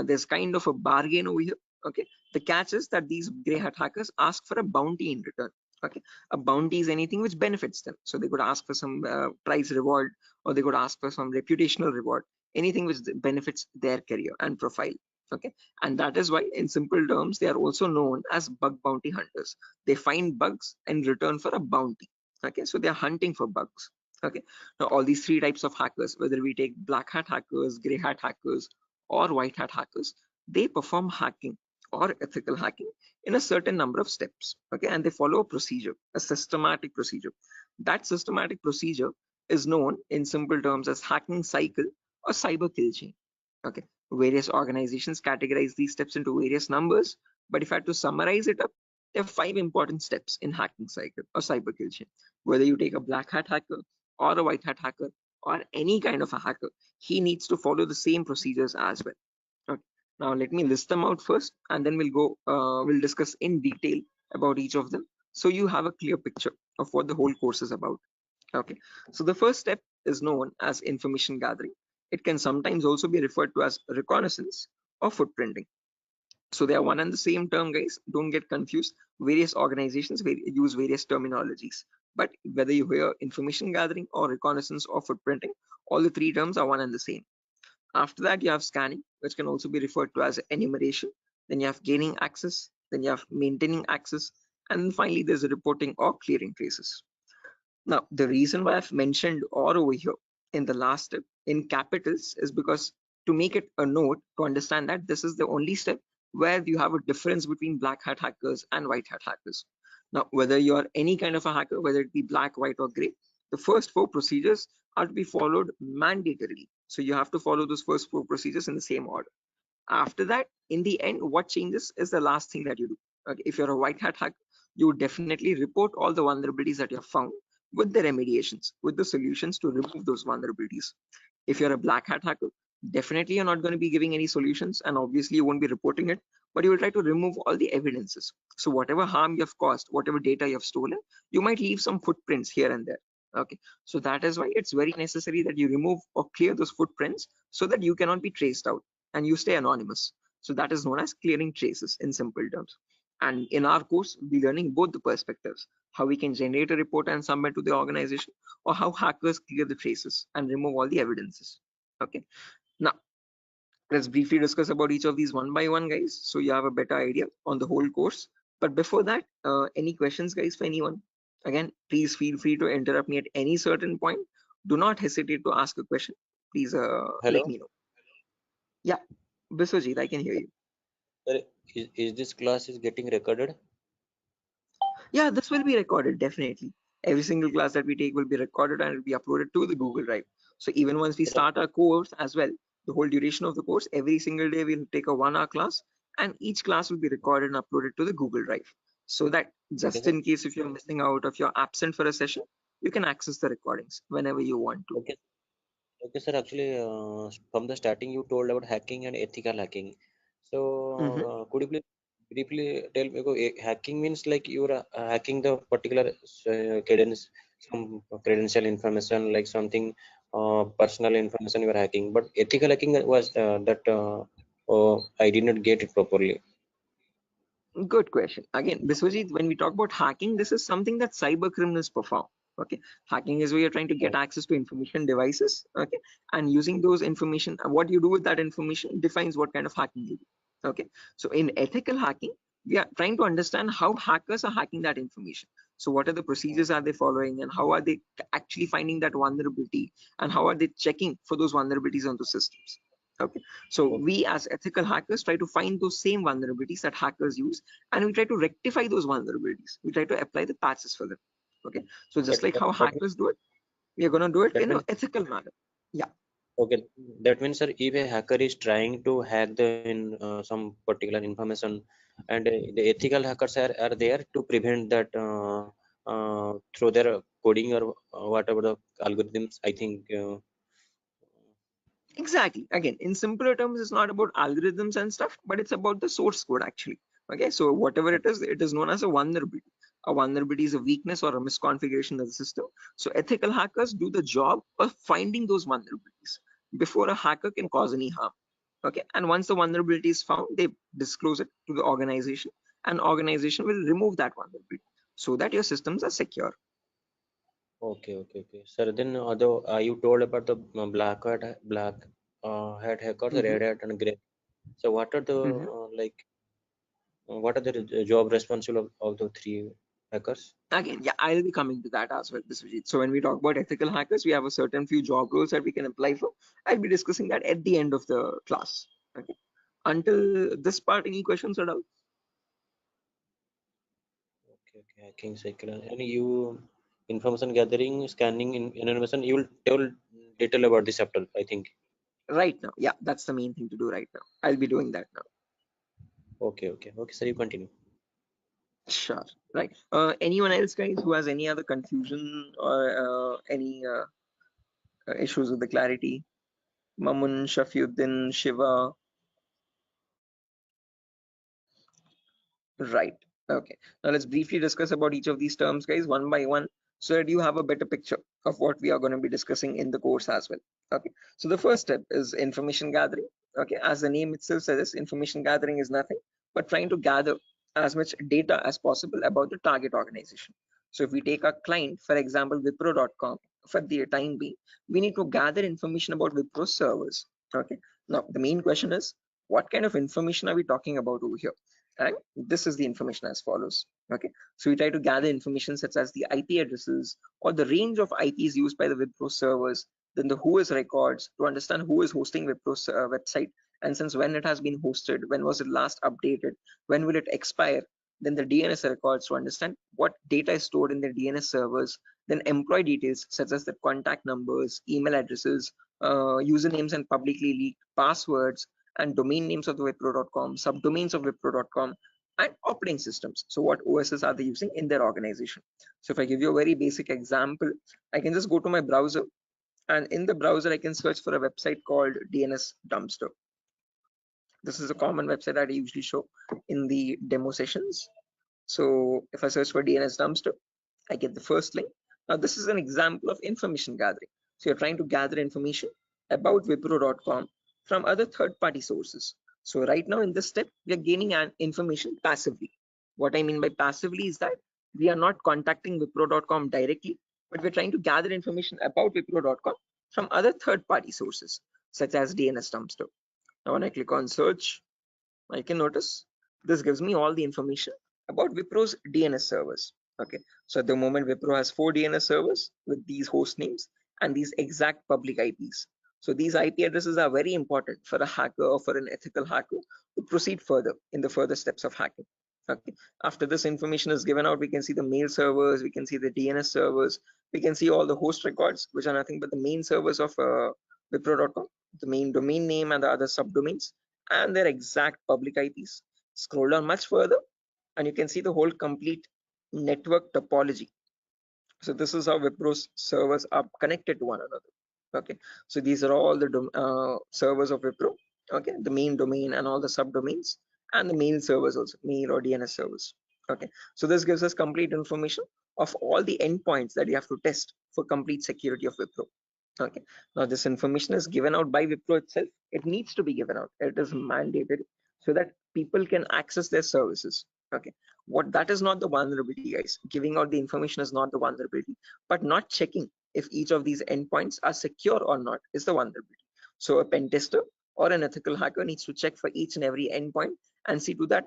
there's kind of a bargain over here. Okay, the catch is that these gray hat hackers ask for a bounty in return. Okay, a bounty is anything which benefits them, so they could ask for some prize reward, or they could ask for some reputational reward, anything which benefits their career and profile. Okay, and that is why, in simple terms, they are also known as bug bounty hunters. They find bugs in return for a bounty. Okay, so they are hunting for bugs. Okay, now all these three types of hackers, whether we take black hat hackers, gray hat hackers, or white hat hackers, they perform hacking or ethical hacking in a certain number of steps. Okay, and they follow a procedure, a systematic procedure. That systematic procedure is known in simple terms as hacking cycle or cyber kill chain. Okay, various organizations categorize these steps into various numbers, but if I had to summarize it up, there are 5 important steps in hacking cycle or cyber kill chain. Whether you take a black hat hacker, or a white hat hacker or any kind of a hacker, he needs to follow the same procedures as well. Okay. Now let me list them out first, and then we'll discuss in detail about each of them, so you have a clear picture of what the whole course is about. Okay. So the first step is known as information gathering. It can sometimes also be referred to as reconnaissance or footprinting. So they are one and the same term, guys. Don't get confused. Various organizations use various terminologies, but whether you hear information gathering or reconnaissance or footprinting, all the three terms are one and the same. After that, you have scanning, which can also be referred to as enumeration. Then you have gaining access. Then you have maintaining access. And then finally, there's a reporting or clearing traces. Now, the reason why I've mentioned or over here in the last step in capitals is because to make it a note to understand that this is the only step where you have a difference between black hat hackers and white hat hackers. Now, whether you are any kind of a hacker, whether it be black, white, or gray, the first four procedures are to be followed mandatorily. So you have to follow those first four procedures in the same order. After that, in the end, what changes is the last thing that you do. Okay, if you're a white hat hacker, you would definitely report all the vulnerabilities that you have found with the remediations, with the solutions to remove those vulnerabilities. If you're a black hat hacker, definitely you're not going to be giving any solutions, and obviously you won't be reporting it, but you will try to remove all the evidences. So whatever harm you have caused, whatever data you have stolen, you might leave some footprints here and there. Okay, so that is why it's very necessary that you remove or clear those footprints so that you cannot be traced out and you stay anonymous. So that is known as clearing traces in simple terms. And in our course, we're learning both the perspectives, how we can generate a report and submit to the organization, or how hackers clear the traces and remove all the evidences. Okay. Now, let's briefly discuss about each of these one by one, guys, so you have a better idea on the whole course. But before that, any questions, guys, for anyone? Again, please feel free to interrupt me at any certain point. Do not hesitate to ask a question. Please let Hello, me know. Yeah, Biswajit, I can hear you. sir. Is this class is getting recorded? Yeah, this will be recorded, definitely. Every single class that we take will be recorded and it will be uploaded to the Google Drive. So even once we start our course as well, the whole duration of the course, every single day we'll take a 1 hour class, and each class will be recorded and uploaded to the Google Drive. So that Okay, just sir. in case if you're missing out, if you're absent for a session, you can access the recordings whenever you want to. Okay. Okay, sir. Actually, from the starting, you told about hacking and ethical hacking. So, Mhm. could you please briefly tell me? Hacking means like you are hacking the particular some credential information, like something personal information you are hacking. But ethical hacking was that I did not get it properly. Good question. Again, Biswajit, when we talk about hacking, this is something that cyber criminals perform. Okay, hacking is where you're trying to get access to information devices. Okay, and using those information, what you do with that information defines what kind of hacking you do. Okay, so in ethical hacking, we are trying to understand how hackers are hacking that information. So what are the procedures are they following, and how are they actually finding that vulnerability, and how are they checking for those vulnerabilities on the systems? Okay, so we as ethical hackers try to find those same vulnerabilities that hackers use, and we try to rectify those vulnerabilities. We try to apply the patches for them. Okay, so Okay, just like how that means hackers do it, we are going to do it that in an means ethical manner. Yeah, okay. That means, sir, if a hacker is trying to hack some particular information, and the ethical hackers are there to prevent that through their coding or whatever the algorithms. I think. exactly. Again, in simpler terms, it's not about algorithms and stuff, but it's about the source code actually. Okay, so whatever it is known as a vulnerability. A vulnerability is a weakness or a misconfiguration of the system. So ethical hackers do the job of finding those vulnerabilities before a hacker can cause any harm. Okay, and once the vulnerability is found, they disclose it to the organization, and organization will remove that vulnerability so that your systems are secure. Okay. Sir, then although you told about the black hat hackers, Mhm, red hat, and gray. So what are the mhm. what are the job responsible of the three hackers? Again, yeah, I'll be coming to that as well, Biswajit. So when we talk about ethical hackers, we have a certain few job roles that we can apply for. I'll be discussing that at the end of the class. Okay. Until this part, any questions at all? Okay, hacking cycle. And you information gathering, scanning, in information. You will tell detail about this chapter, I think. Right now, yeah, that's the main thing to do right now. I'll be doing that now. Okay. Sir, you continue. Sure. Right. Anyone else, guys, who has any other confusion or any issues with the clarity? Mamun, Shafiuddin, Shiva. Right. Okay. Now let's briefly discuss about each of these terms, guys, one by one, so that you have a better picture of what we are going to be discussing in the course as well. Okay. So the first step is information gathering. Okay. As the name itself says, information gathering is nothing but trying to gather as much data as possible about the target organization. So if we take a client, for example, Wipro.com, for the time being, we need to gather information about Wipro servers. Okay. Now the main question is, what kind of information are we talking about over here? And this is the information as follows. Okay, so we try to gather information such as the IP addresses or the range of IPs used by the Wipro servers, then the who is records to understand who is hosting Wipro's website, and since when it has been hosted, when was it last updated, when will it expire, then the DNS records to understand what data is stored in the DNS servers, then employee details such as the contact numbers, email addresses, usernames and publicly leaked passwords, and domain names of the Wipro.com, subdomains of Wipro.com, and operating systems. So what OSs are they using in their organization? So if I give you a very basic example, I can just go to my browser, and in the browser I can search for a website called DNS Dumpster. This is a common website that I usually show in the demo sessions. So if I search for DNS Dumpster, I get the first link. Now this is an example of information gathering. So you're trying to gather information about Wipro.com from other third-party sources. So right now in this step, we are gaining information passively. What I mean by passively is that we are not contacting Wipro.com directly, but we're trying to gather information about Wipro.com from other third-party sources, such as DNS Dumpster. Now when I click on search, I can notice this gives me all the information about Wipro's DNS servers. Okay, so at the moment Wipro has 4 DNS servers with these host names and these exact public IPs. So these IP addresses are very important for a hacker or for an ethical hacker to proceed further in the further steps of hacking. Okay, after this information is given out, we can see the mail servers, we can see the DNS servers, we can see all the host records, which are nothing but the main servers of Wipro.com, the main domain name and the other subdomains, and their exact public IPs. Scroll down much further and you can see the whole complete network topology. So this is how Wipro's servers are connected to one another. Okay, so these are all the servers of Wipro. Okay, the main domain and all the subdomains, and the mail servers also, mail or DNS servers. Okay, so this gives us complete information of all the endpoints that you have to test for complete security of Wipro. Okay, now this information is given out by Wipro itself. It needs to be given out. It is mandated so that people can access their services. Okay, what that is not the vulnerability, guys. Giving out the information is not the vulnerability, but not checking if each of these endpoints are secure or not is the vulnerability. So a pen tester or an ethical hacker needs to check for each and every endpoint and see to that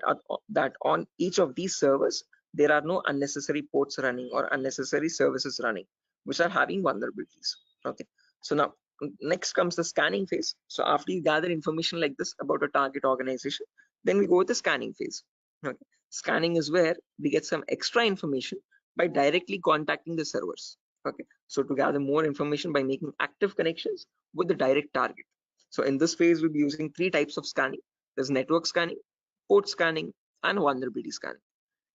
that on each of these servers there are no unnecessary ports running or unnecessary services running which are having vulnerabilities. Okay, so now next comes the scanning phase. So after you gather information like this about a target organization, then we go with the scanning phase. Okay, scanning is where we get some extra information by directly contacting the servers. Okay, so to gather more information by making active connections with the direct target. So in this phase, we'll be using 3 types of scanning. There's network scanning, port scanning, and vulnerability scanning.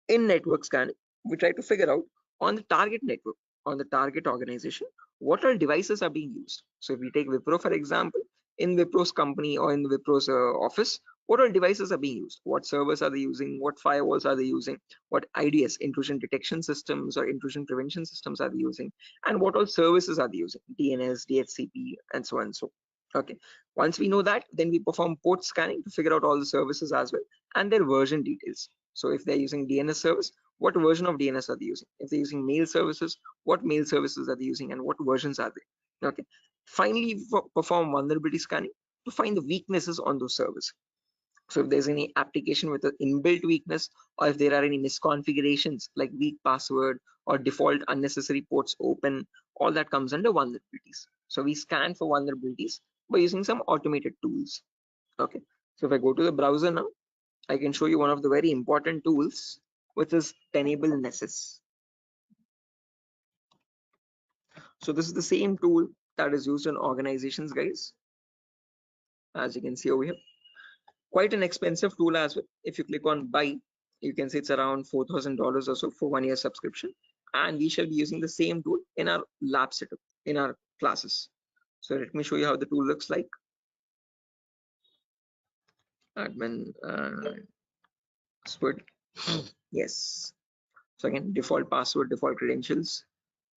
In network scanning, we try to figure out on the target network, on the target organization, what all devices are being used. So if we take Wipro, for example, in Wipro's company or in Wipro's office, what all devices are being used? What servers are they using? What firewalls are they using? What IDS, intrusion detection systems or intrusion prevention systems are they using? And what all services are they using? DNS, DHCP, and so on and so. Okay, once we know that, then we perform port scanning to figure out all the services as well and their version details. So if they're using DNS service, what version of DNS are they using? If they're using mail services, what mail services are they using and what versions are they? Okay. Finally, perform vulnerability scanning to find the weaknesses on those servers. So if there's any application with an inbuilt weakness, or if there are any misconfigurations like weak password or default unnecessary ports open, all that comes under vulnerabilities. So we scan for vulnerabilities by using some automated tools. Okay. So if I go to the browser now, I can show you one of the very important tools, which is Tenable Nessus. So this is the same tool that is used in organizations, guys. As you can see over here, quite an expensive tool as well. If you click on buy, You can say it's around $4,000 or so for 1 year subscription, and we shall be using the same tool in our lab setup in our classes. So let me show you how the tool looks like. Admin password. Yes. So again, default password, default credentials,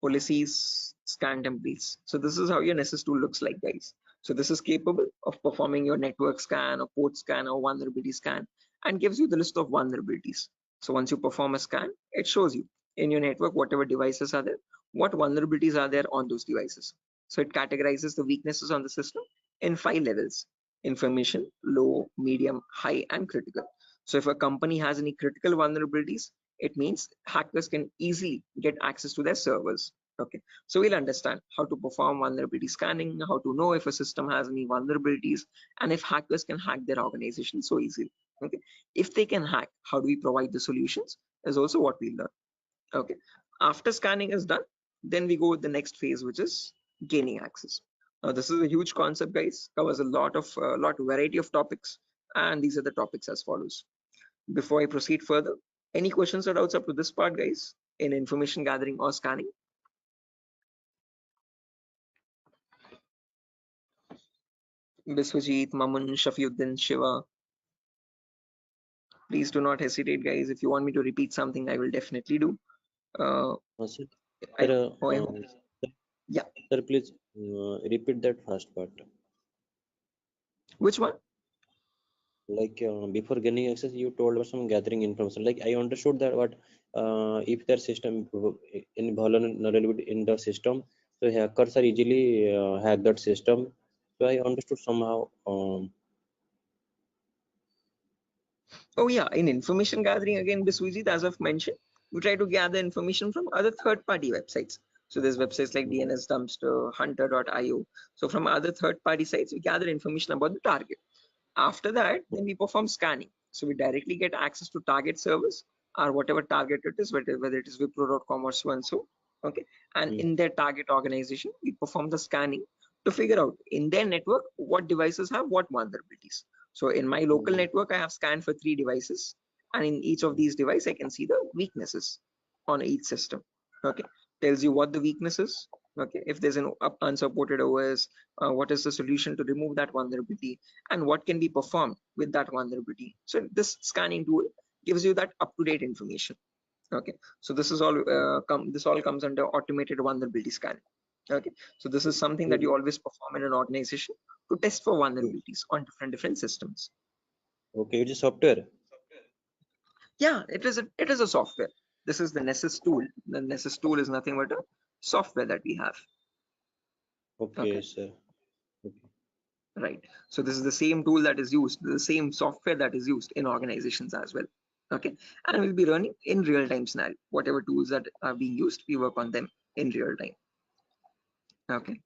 policies, scan templates. So this is how your Nessus tool looks like, guys. So this is capable of performing your network scan or port scan or vulnerability scan, and gives you the list of vulnerabilities. So once you perform a scan, it shows you in your network whatever devices are there, what vulnerabilities are there on those devices. So it categorizes the weaknesses on the system in 5 levels: information, low, medium, high, and critical. So if a company has any critical vulnerabilities, it means hackers can easily get access to their servers. Okay, so we'll understand how to perform vulnerability scanning, how to know if a system has any vulnerabilities, and if hackers can hack their organization so easily. Okay, if they can hack, how do we provide the solutions is also what we learn. Okay, after scanning is done, then we go with the next phase, which is gaining access. Now this is a huge concept, guys, covers a lot of variety of topics, and these are the topics as follows. Before I proceed further, any questions or doubts up to this part, guys, in information gathering or scanning? Biswajit, Mamun, Shafiuddin, Shiva. Please do not hesitate, guys. If you want me to repeat something, I will definitely do. Sir, Yeah. Sir, please repeat that first part. Which one? Like before gaining access, you told us some gathering information. Like I understood that what if their system in vulnerability in the system, so hackers are easily hack that system. So I understood somehow. Oh yeah, in information gathering again, Biswajit, as I've mentioned, we try to gather information from other third-party websites. So there's websites like DNS Dumpster, Hunter.io. So from other third-party sites, we gather information about the target. After that, then we perform scanning. So we directly get access to target servers or whatever target it is, whether it is Wipro.com or so and so. Okay. And in their target organization, we perform the scanning to figure out in their network what devices have what vulnerabilities. So in my local network, I have scanned for 3 devices, and in each of these devices, I can see the weaknesses on each system. Okay. Tells you what the weakness is. Okay. If there's an unsupported OS, what is the solution to remove that vulnerability, and what can be performed with that vulnerability. So this scanning tool gives you that up-to-date information. Okay, so this is all this all comes under automated vulnerability scanning. Okay, so this is something that you always perform in an organization to test for vulnerabilities on different systems. Okay, it's a software. Yeah, it is a software. This is the Nessus tool. The Nessus tool is nothing but a software that we have. Okay, sir. Okay. Right. So this is the same tool that is used, the same software that is used in organizations as well. Okay, and we'll be running in real-time scenario. Whatever tools that are being used, we work on them in real time. Okay.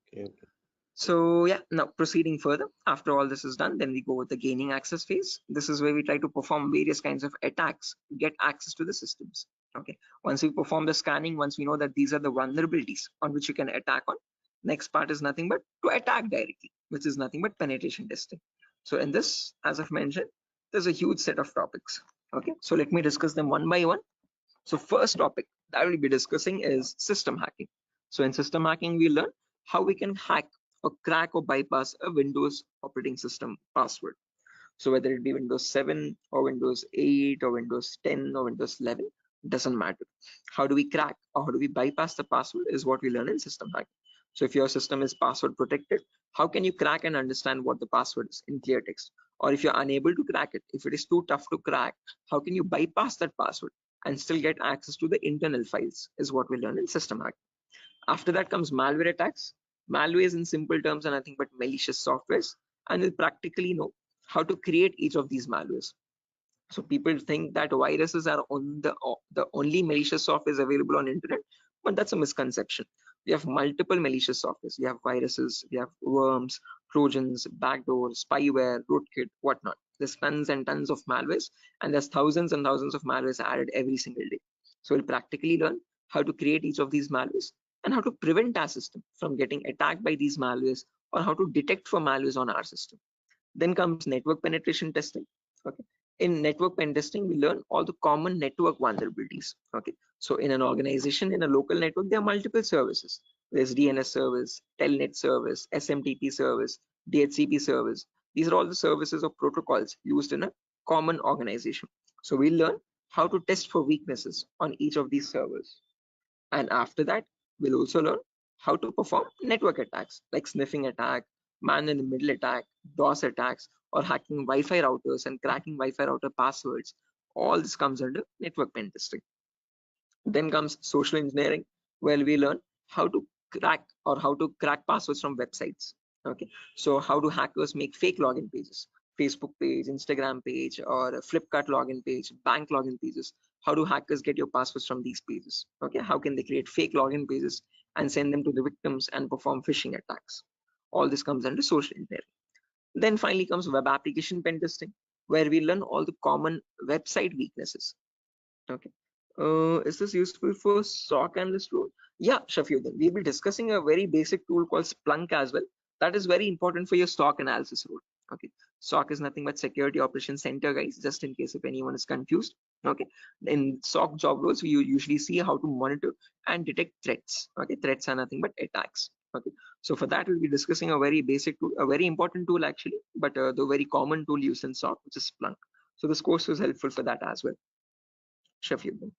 So yeah, now proceeding further, after all this is done, then we go with the gaining access phase. This is where we try to perform various kinds of attacks to get access to the systems. Okay, once we perform the scanning, once we know that these are the vulnerabilities on which you can attack on, next part is nothing but to attack directly, which is nothing but penetration testing. So in this, as I've mentioned, there's a huge set of topics. Okay, so let me discuss them one by one. So first topic that we'll be discussing is system hacking. So in system hacking, we learn how we can hack or crack or bypass a Windows operating system password. So whether it be Windows 7 or Windows 8 or Windows 10 or Windows 11, doesn't matter. How do we crack or how do we bypass the password is what we learn in system hacking. So if your system is password protected, how can you crack and understand what the password is in clear text? Or if you're unable to crack it, if it is too tough to crack, how can you bypass that password and still get access to the internal files is what we learn in system hacking. After that comes malware attacks. Malwares in simple terms are nothing but malicious softwares, and we'll practically know how to create each of these malwares. So people think that viruses are on the only malicious software is available on internet, but that's a misconception. We have multiple malicious softwares. We have viruses, we have worms, trojans, backdoors, spyware, rootkit, whatnot. There's tons and tons of malwares, and there's thousands and thousands of malwares added every single day. So we'll practically learn how to create each of these malwares and how to prevent our system from getting attacked by these malwares, or how to detect for malwares on our system. Then comes network penetration testing. Okay, In network pen testing, we learn all the common network vulnerabilities. Okay, so in an organization, in a local network, there are multiple services. There's DNS service, Telnet service, SMTP service, DHCP service. These are all the services or protocols used in a common organization. So we learn how to test for weaknesses on each of these servers. And after that, we'll also learn how to perform network attacks like sniffing attack, man in the middle attack, DOS attacks, or hacking Wi-Fi routers and cracking Wi-Fi router passwords. All this comes under network pen testing. Then comes social engineering, where we learn how to crack passwords from websites. Okay, so how do hackers make fake login pages, Facebook page, Instagram page, or a Flipkart login page, bank login pages? How do hackers get your passwords from these pages? Okay, how can they create fake login pages and send them to the victims and perform phishing attacks? All this comes under social engineering. Then finally comes web application pen testing, where we learn all the common website weaknesses. Okay. Is this useful for SOC analyst role? Yeah, Shafiuddin. We'll be discussing a very basic tool called Splunk as well. That is very important for your SOC analysis role. Okay. SOC is nothing but Security Operations Center, guys, just in case if anyone is confused. Okay. In SOC job roles, we usually see how to monitor and detect threats. Okay. Threats are nothing but attacks. Okay. So for that, we'll be discussing a very basic tool, a very important tool actually, but the very common tool used in SOC, which is Splunk. So this course was helpful for that as well. Shafiuddin.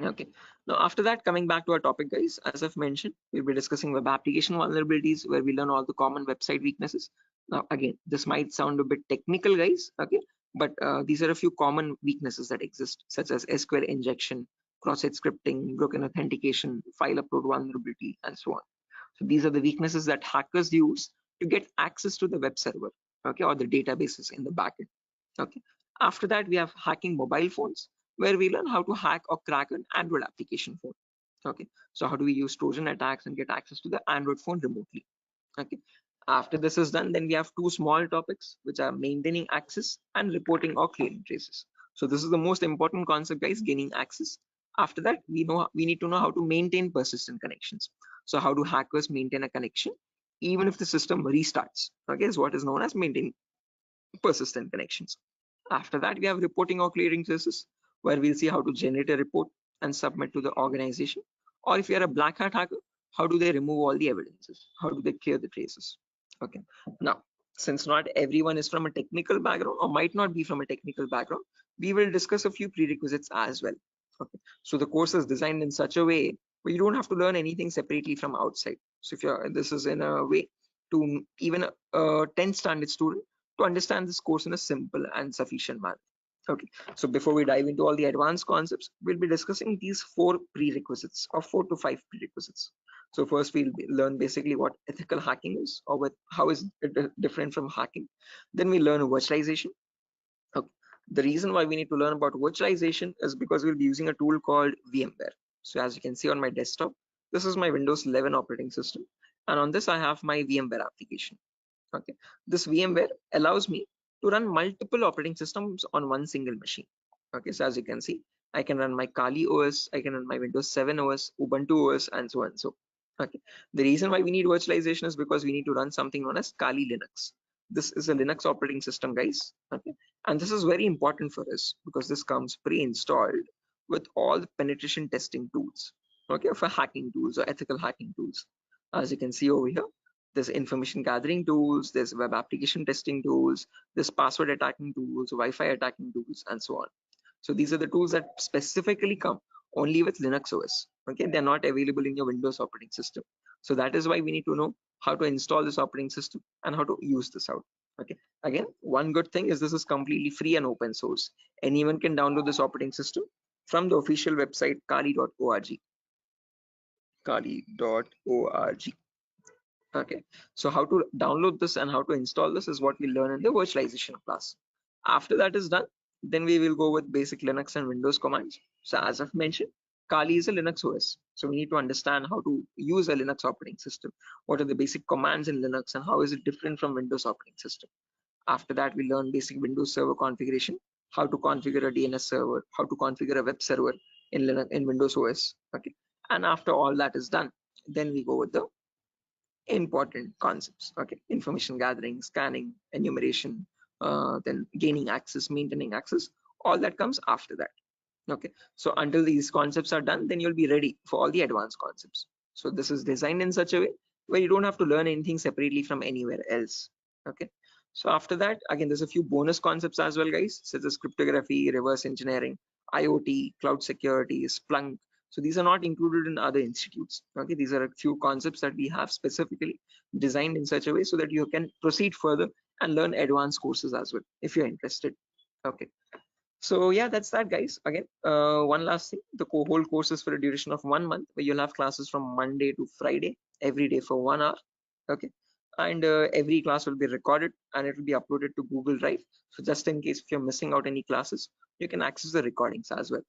Okay, now after that, coming back to our topic, guys, as I've mentioned, we'll be discussing web application vulnerabilities, where we learn all the common website weaknesses. Now again, this might sound a bit technical, guys, okay, but these are a few common weaknesses that exist, such as SQL injection, cross-site scripting, broken authentication, file upload vulnerability, and so on. So these are the weaknesses that hackers use to get access to the web server, okay, or the databases in the backend. Okay, after that, we have hacking mobile phones, where we learn how to hack or crack an Android application phone. Okay, so how do we use Trojan attacks and get access to the Android phone remotely? Okay, after this is done, then we have two small topics, which are maintaining access and reporting or clearing traces. So this is the most important concept, guys, gaining access. After that, we need to know how to maintain persistent connections. So how do hackers maintain a connection even if the system restarts? Okay, is what is known as maintaining persistent connections. After that, we have reporting or clearing traces, where we'll see how to generate a report and submit to the organization. Or if you're a black hat hacker, how do they remove all the evidences? How do they clear the traces? Okay. Now, since not everyone is from a technical background or might not be from a technical background, we will discuss a few prerequisites as well. Okay. So the course is designed in such a way where you don't have to learn anything separately from outside. So if this is in a way to even a 10th standard student to understand this course in a simple and sufficient manner. Okay, so before we dive into all the advanced concepts, we'll be discussing these 4 prerequisites or 4 to 5 prerequisites. So first we'll learn basically what ethical hacking is, or how is it different from hacking. Then we learn virtualization. Okay. The reason why we need to learn about virtualization is because we'll be using a tool called VMware. So as you can see on my desktop, this is my Windows 11 operating system, and on this I have my VMware application. Okay, this VMware allows me to run multiple operating systems on one single machine. Okay, so as you can see, I can run my Kali OS, I can run my Windows 7 OS, Ubuntu OS, and so on. So, okay, the reason why we need virtualization is because we need to run something known as Kali Linux. This is a Linux operating system, guys. Okay, and this is very important for us because this comes pre-installed with all the penetration testing tools. Okay, for hacking tools or ethical hacking tools. As you can see over here, there's information gathering tools, there's web application testing tools, there's password attacking tools, Wi-Fi attacking tools, and so on. So these are the tools that specifically come only with Linux OS. Okay, they're not available in your Windows operating system. So that is why we need to know how to install this operating system and how to use this out. Okay, again, one good thing is this is completely free and open source. Anyone can download this operating system from the official website kali.org. Kali.org. Okay, so how to download this and how to install this is what we learn in the virtualization class. After that is done, then we will go with basic Linux and Windows commands. So as I've mentioned, Kali is a Linux OS. So we need to understand how to use a Linux operating system. What are the basic commands in Linux and how is it different from Windows operating system? After that, we learn basic Windows server configuration, how to configure a DNS server, how to configure a web server in Linux, in Windows OS. Okay, and after all that is done, then we go with the important concepts. Okay, information gathering, scanning, enumeration, then gaining access, maintaining access, all that comes after that. Okay, so until these concepts are done, then you'll be ready for all the advanced concepts. So this is designed in such a way where you don't have to learn anything separately from anywhere else. Okay, so after that, again, there's a few bonus concepts as well, guys, such as cryptography, reverse engineering, IoT, cloud security, Splunk. So these are not included in other institutes. Okay, these are a few concepts that we have specifically designed in such a way so that you can proceed further and learn advanced courses as well if you're interested. Okay, so yeah, that's that, guys. Again, one last thing, the whole course is for a duration of 1 month, where you'll have classes from Monday to Friday every day for 1 hour. Okay, and every class will be recorded and it will be uploaded to Google Drive. So just in case if you're missing out any classes, you can access the recordings as well.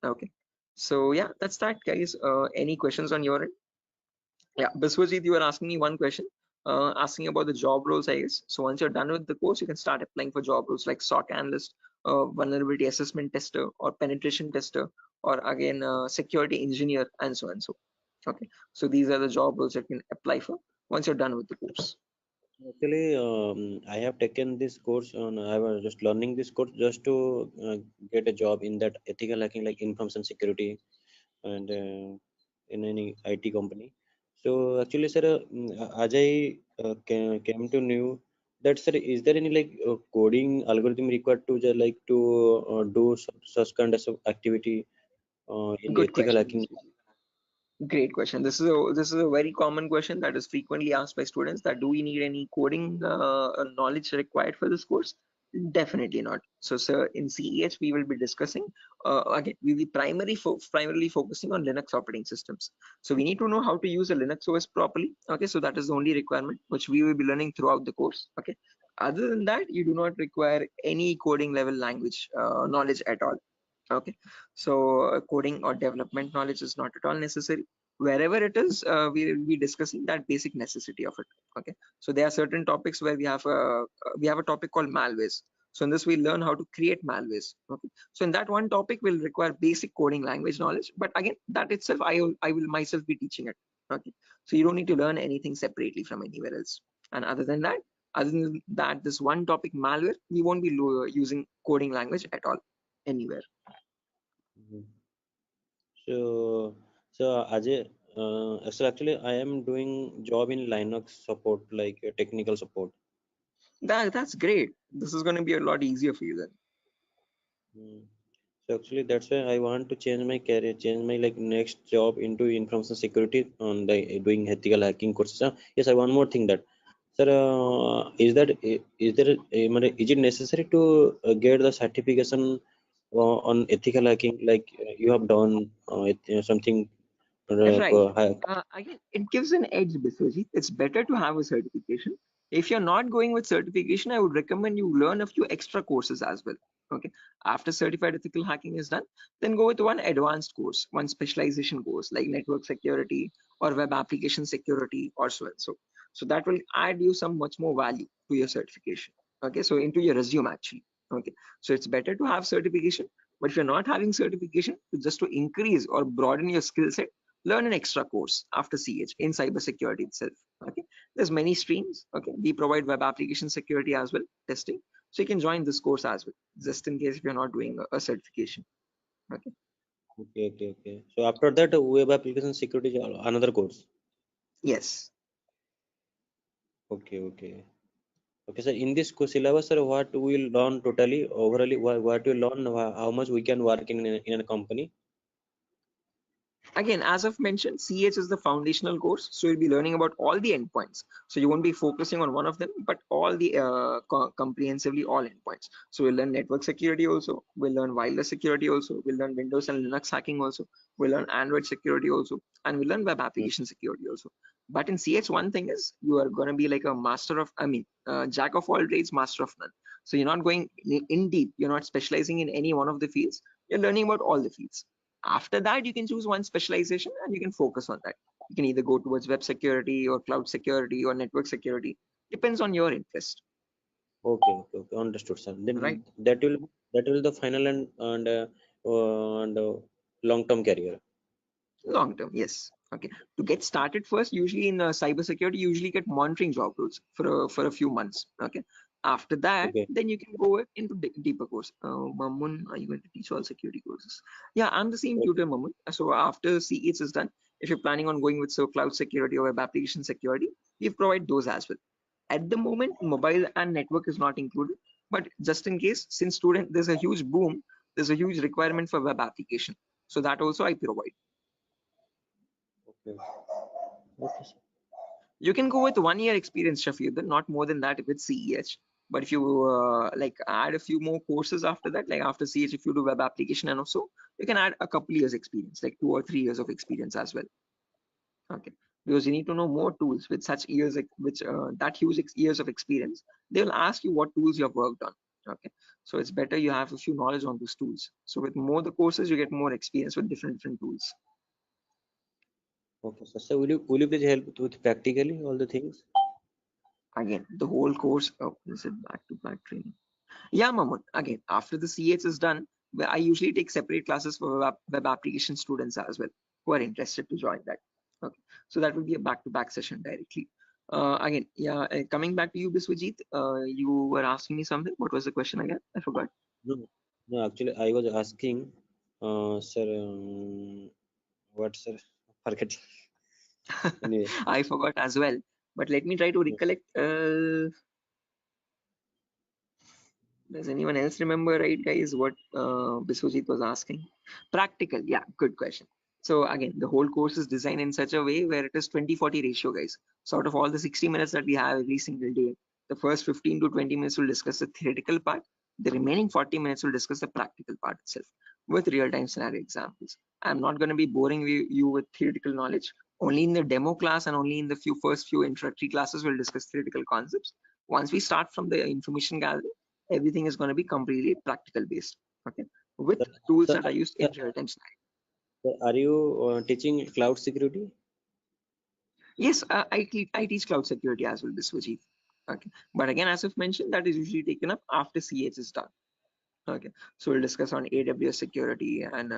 Okay, so yeah, that's that, guys. Any questions on your end? Yeah, Biswajit, you were asking me one question, asking about the job roles, I guess. So once you're done with the course, you can start applying for job roles like SOC analyst, vulnerability assessment tester, or penetration tester, or again, security engineer, and so on. So, okay. So these are the job roles you can apply for once you're done with the course. Actually, I have taken this course on. I was just learning this course just to get a job in that ethical hacking, like information security, and in any IT company. So actually, sir, as I came to know that, sir, is there any like coding algorithm required to just like to do such kind of activity in Good ethical question. hacking? Great question. This is a very common question that is frequently asked by students, that do we need any coding knowledge required for this course? Definitely not. So, sir, in CEH we will be discussing again. We will be primarily focusing on Linux operating systems. So we need to know how to use a Linux OS properly. Okay, so that is the only requirement which we will be learning throughout the course. Okay. Other than that, you do not require any coding level language knowledge at all. Okay, so coding or development knowledge is not at all necessary. Wherever it is, we will be discussing that basic necessity of it. Okay, so there are certain topics where we have a topic called malwares. So in this we learn how to create malwares. Okay, so in that one topic will require basic coding language knowledge, but again, that itself I will myself be teaching it. Okay, so you don't need to learn anything separately from anywhere else. And other than that, this one topic malware, we won't be using coding language at all anywhere. Mhm. So Ajay, so actually I am doing job in Linux support, like technical support. That's great. This is going to be a lot easier for you then. Mm. So actually that's why I want to change my career, change my like next job into information security on the doing ethical hacking courses. Yes, I one more thing that, sir, is it necessary to get the certification on ethical hacking, like you have done something Right. hack? Again, it gives an edge, Biswajit. It's better to have a certification. If you're not going with certification, I would recommend you learn a few extra courses as well. Okay. After certified ethical hacking is done, then go with one advanced course, one specialization course like network security or web application security or so and so. So that will add you some much more value to your certification. Okay. So into your resume actually. Okay. So it's better to have certification, but if you're not having certification, just to increase or broaden your skill set, learn an extra course after CH in cybersecurity itself. Okay, there's many streams. Okay, we provide web application security as well, testing. So you can join this course as well, just in case if you're not doing a certification. Okay. Okay. So after that, web application security is another course. Yes. Okay. Okay, sir. In this syllabus, sir, what we will learn totally, overally, what we learn, how much we can work in a company. Again, as I've mentioned, CH is the foundational course, so you'll be learning about all the endpoints. So you won't be focusing on one of them, but all the comprehensively all endpoints. So we'll learn network security also, we'll learn wireless security also, we'll learn Windows and Linux hacking also, we'll learn Android security also, and we'll learn web application security also. But in CH, one thing is you are going to be like a jack of all trades, master of none. So you're not going in deep, you're not specializing in any one of the fields, you're learning about all the fields. After that, you can choose one specialization and you can focus on that. You can either go towards web security or cloud security or network security. Depends on your interest. Okay. Understood, sir. Right. Then that will the final and long-term career. Long term, yes. Okay. To get started first, usually in cybersecurity, you usually get monitoring job roles for a few months. Okay. After that, Okay. then you can go into deeper course. Mamun, are you going to teach all security courses? Yeah, I'm the same tutor, Mamun. So after CH is done, if you're planning on going with cloud security or web application security, we provide those as well. At the moment, mobile and network is not included, but just in case, since there's a huge boom, there's a huge requirement for web application. So that also I provide. Okay. Okay, sir. You can go with 1 year experience, Shafiq, not more than that with CEH. But if you like add a few more courses after that, like after CH, if you do web application and also, you can add a couple years experience, like 2 or 3 years of experience as well. Okay, because you need to know more tools with such years, that huge years of experience. They will ask you what tools you have worked on. Okay, so it's better you have a few knowledge on those tools. So with more the courses, you get more experience with different tools. Okay, sir. So will you please help with practically all the things? Again, the whole course. Oh, is it back-to-back training? Yeah, Mahmood. Again, after the CH is done, I usually take separate classes for web application students as well who are interested to join that. Okay, so that will be a back-to-back session directly. Again, yeah, coming back to you, Biswajit, you were asking me something. What was the question again? I forgot. No, actually, I was asking, sir, what, sir? Forget. Anyway, I forgot as well. But let me try to recollect. Does anyone else remember, right, guys, what Biswajit was asking? Practical, yeah, good question. So again, the whole course is designed in such a way where it is 20-40 ratio, guys. So out of all the 60 minutes that we have every single day, the first 15 to 20 minutes will discuss the theoretical part. The remaining 40 minutes will discuss the practical part itself with real-time scenario examples. I'm not going to be boring you with theoretical knowledge. Only in the demo class and only in the first few introductory classes we'll discuss theoretical concepts. Once we start from the information gathering, everything is going to be completely practical based. Okay, with tools that are used in real-time scenario. are you teaching cloud security? Yes, I teach cloud security as well, Biswajit. Okay, but again, as I've mentioned, that is usually taken up after CH is done. Okay, so we'll discuss on AWS security and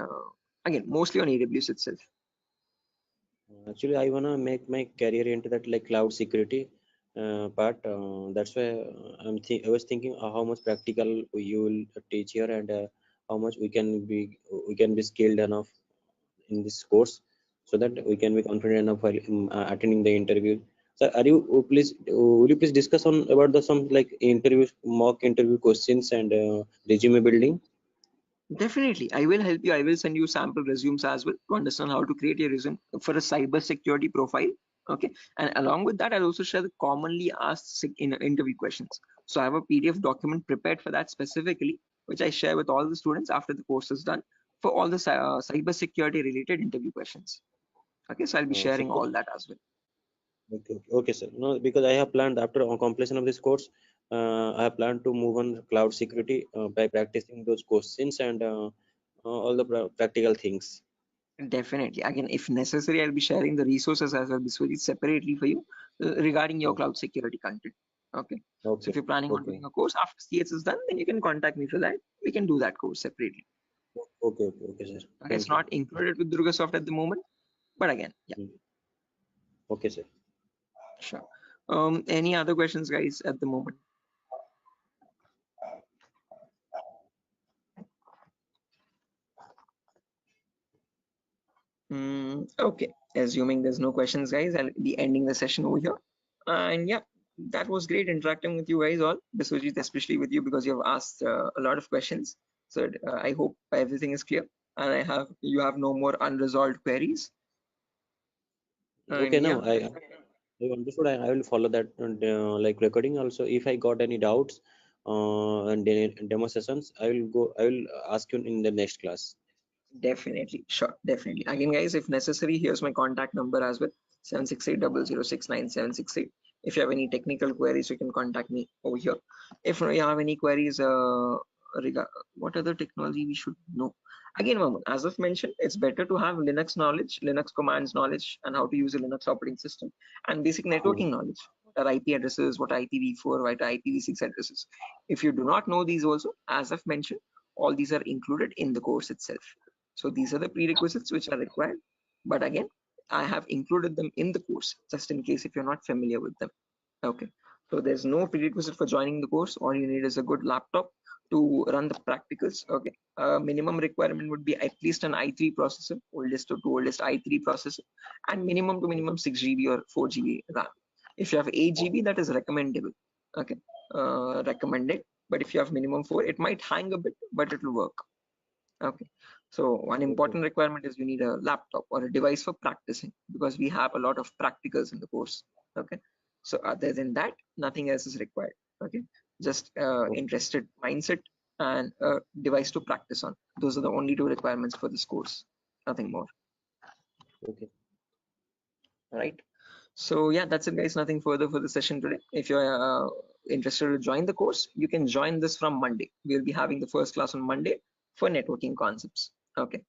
again, mostly on AWS itself. Actually, I wanna make my career into that like cloud security part. That's why I was thinking how much practical you will teach here and how much we can be skilled enough in this course so that we can be confident enough while attending the interview. So, will you please discuss on about some like mock interview questions and resume building? Definitely, I will help you. I will send you sample resumes as well to understand how to create a resume for a cyber security profile. Okay, and along with that, I'll also share the commonly asked in interview questions. So I have a PDF document prepared for that specifically, which I share with all the students after the course is done for all the cyber security related interview questions. Okay, so I'll be sharing all that as well. Okay, sir. No, because I have planned after completion of this course, I have planned to move on cloud security by practicing those questions and all the practical things. Definitely. Again, if necessary, I'll be sharing the resources as well separately for you regarding your cloud security content. Okay. So if you're planning on doing a course after CS is done, then you can contact me for that. We can do that course separately. Okay, sir. Okay, it's not included with Durga Soft at the moment, but again, yeah. Okay, sir. Sure. Any other questions, guys, at the moment? Okay, assuming there's no questions, guys, I'll be ending the session over here. And yeah, that was great interacting with you guys all, Biswajit, especially with you because you have asked a lot of questions. So I hope everything is clear and you have no more unresolved queries. Okay, and now I understood. I will follow that like recording also. If I got any doubts and demo sessions, I will ask you in the next class. Definitely, sure, definitely. Again, guys, if necessary, here's my contact number as well, 76800696768. If you have any technical queries, you can contact me over here. If you have any queries regarding what other technology we should know, again, Maman, as I've mentioned, it's better to have Linux knowledge, Linux commands knowledge, and how to use a Linux operating system, and basic networking knowledge. What are IP addresses, what are IPv4, what are IPv6 addresses. If you do not know these also, as I've mentioned, all these are included in the course itself. So these are the prerequisites which are required. But again, I have included them in the course just in case if you're not familiar with them. Okay. So there's no prerequisite for joining the course. All you need is a good laptop to run the practicals. Okay. Minimum requirement would be at least an i3 processor, oldest to oldest i3 processor, and minimum to minimum 6 GB or 4 GB RAM. If you have 8 GB, that is recommendable. Okay. Recommended. But if you have minimum 4, it might hang a bit, but it will work. Okay. So one important requirement is you need a laptop or a device for practicing, because we have a lot of practicals in the course. Okay. So other than that, nothing else is required. Okay. Just interested mindset and a device to practice on. Those are the only 2 requirements for this course. Nothing more. Okay. All right. So yeah, that's it, guys. Nothing further for the session today. If you're interested to join the course, you can join this from Monday. We'll be having the first class on Monday for networking concepts. Okay.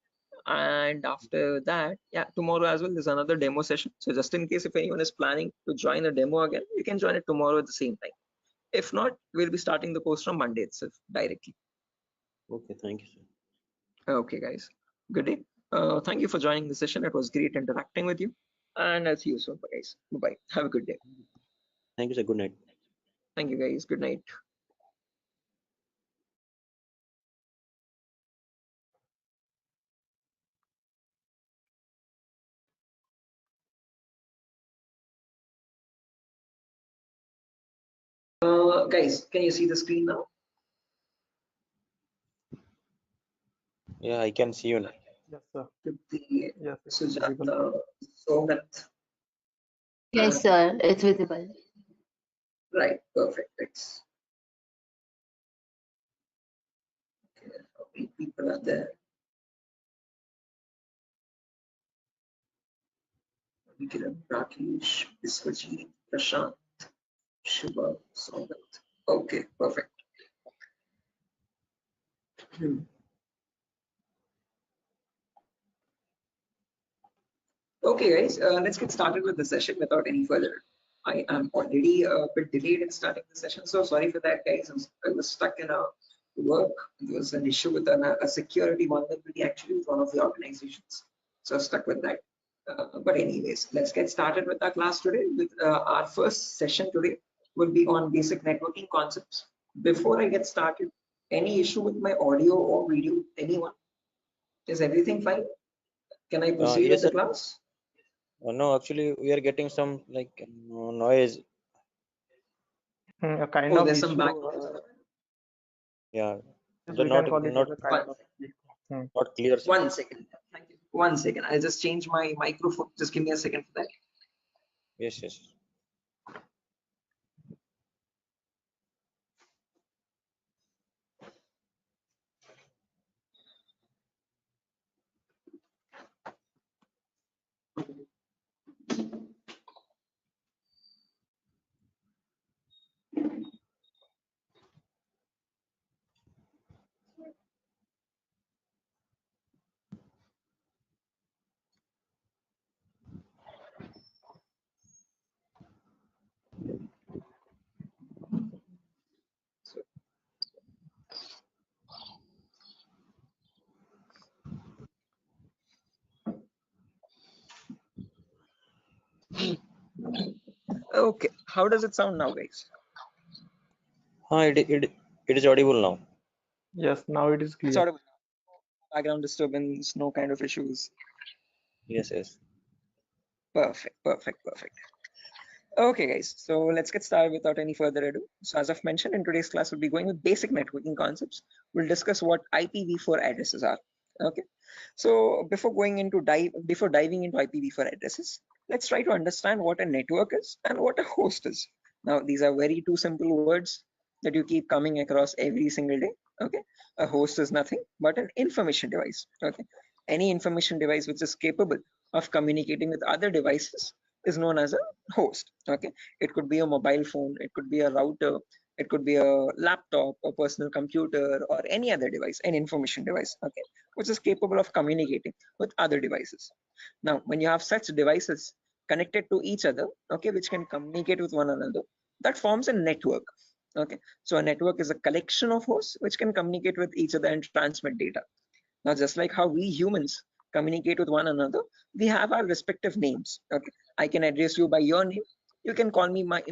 And after that, yeah, tomorrow as well, there's another demo session. So just in case if anyone is planning to join a demo again, you can join it tomorrow at the same time. If not, we'll be starting the course from Monday itself directly. Okay. Thank you, sir. Okay, guys. Good day. Thank you for joining the session. It was great interacting with you. And I'll see you soon, guys. Bye-bye. Have a good day. Thank you, sir. Good night. Thank you, guys. Good night. Guys, can you see the screen now? Yeah, I can see you now. Yes, sir. The Yes, it's Sujata, Somat. Yes, sir, it's visible. Right, perfect. Thanks. Okay, how many people are there? Vikiran, Rakesh, Biswajit, Prashant, Shiva, Somat. Okay, perfect. Okay, guys, let's get started with the session without any further. I am already a bit delayed in starting the session, so sorry for that, guys. I was stuck in a work. There was an issue with a security vulnerability actually with one of the organizations, so I was stuck with that. But anyways, let's get started with our class today. With our first session today will be on basic networking concepts. Before I get started, any issue with my audio or video? Anyone? Is everything fine? Can I proceed with Yes, the sir. class? No, actually, we are getting some like noise. a kind Oh, of there's some issue. background. Yeah, Yes, they're we not can call it not as a kind of. not clear. Sir. 1 second. Thank you. 1 second. I'll just change my microphone. Just give me a second for that. Yes, yes. Okay. How does it sound now, guys? It is audible now. Yes, now it is It's clear. audible. Background disturbance, no kind of issues. Yes, yes. Perfect, perfect, perfect. Okay, guys. So let's get started without any further ado. So as I've mentioned, in today's class, we'll be going with basic networking concepts. We'll discuss what IPv4 addresses are. Okay. So before diving into IPv4 addresses, let's try to understand what a network is and what a host is. Now, these are very two simple words that you keep coming across every single day. Okay. A host is nothing but an information device. Okay. Any information device which is capable of communicating with other devices is known as a host. Okay. It could be a mobile phone, it could be a router, it could be a laptop, a personal computer, or any other device, an information device. Okay, which is capable of communicating with other devices. Now, when you have such devices connected to each other, okay, which can communicate with one another, that forms a network. Okay, so a network is a collection of hosts which can communicate with each other and transmit data. Now, just like how we humans communicate with one another, we have our respective names. Okay, I can address you by your name. You can call me by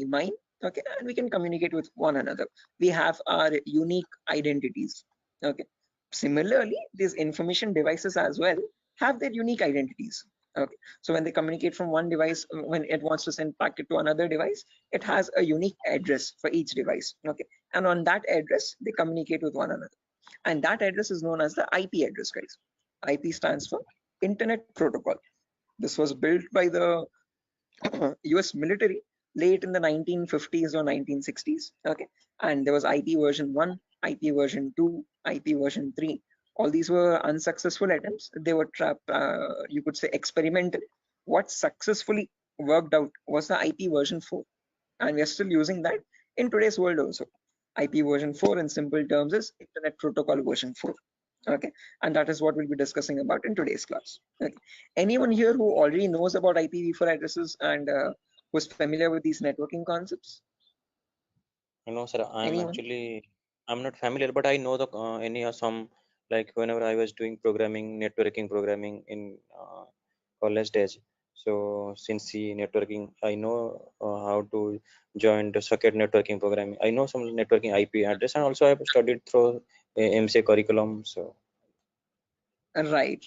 mine, okay, and we can communicate with one another. We have our unique identities, okay. Similarly, these information devices as well have their unique identities, okay. So when they communicate from one device, when it wants to send packet to another device, it has a unique address for each device, okay, and on that address they communicate with one another, and that address is known as the IP address, guys. IP stands for Internet Protocol. This was built by the US military late in the 1950s or 1960s, okay, and there was IP version 1, IP version 2, IP version 3. All these were unsuccessful attempts. They were you could say experimental. What successfully worked out was the IP version 4, and we are still using that in today's world also. IP version 4 in simple terms is Internet Protocol version 4, okay, and that is what we'll be discussing about in today's class, okay. Anyone here who already knows about IPv4 addresses and who's familiar with these networking concepts? No, sir, Anyone? I'm not familiar, but I know the some, like whenever I was doing networking programming in college days. So since the networking, I know how to join the circuit networking programming. I know some networking IP address, and also I've studied through MCA curriculum. So Right.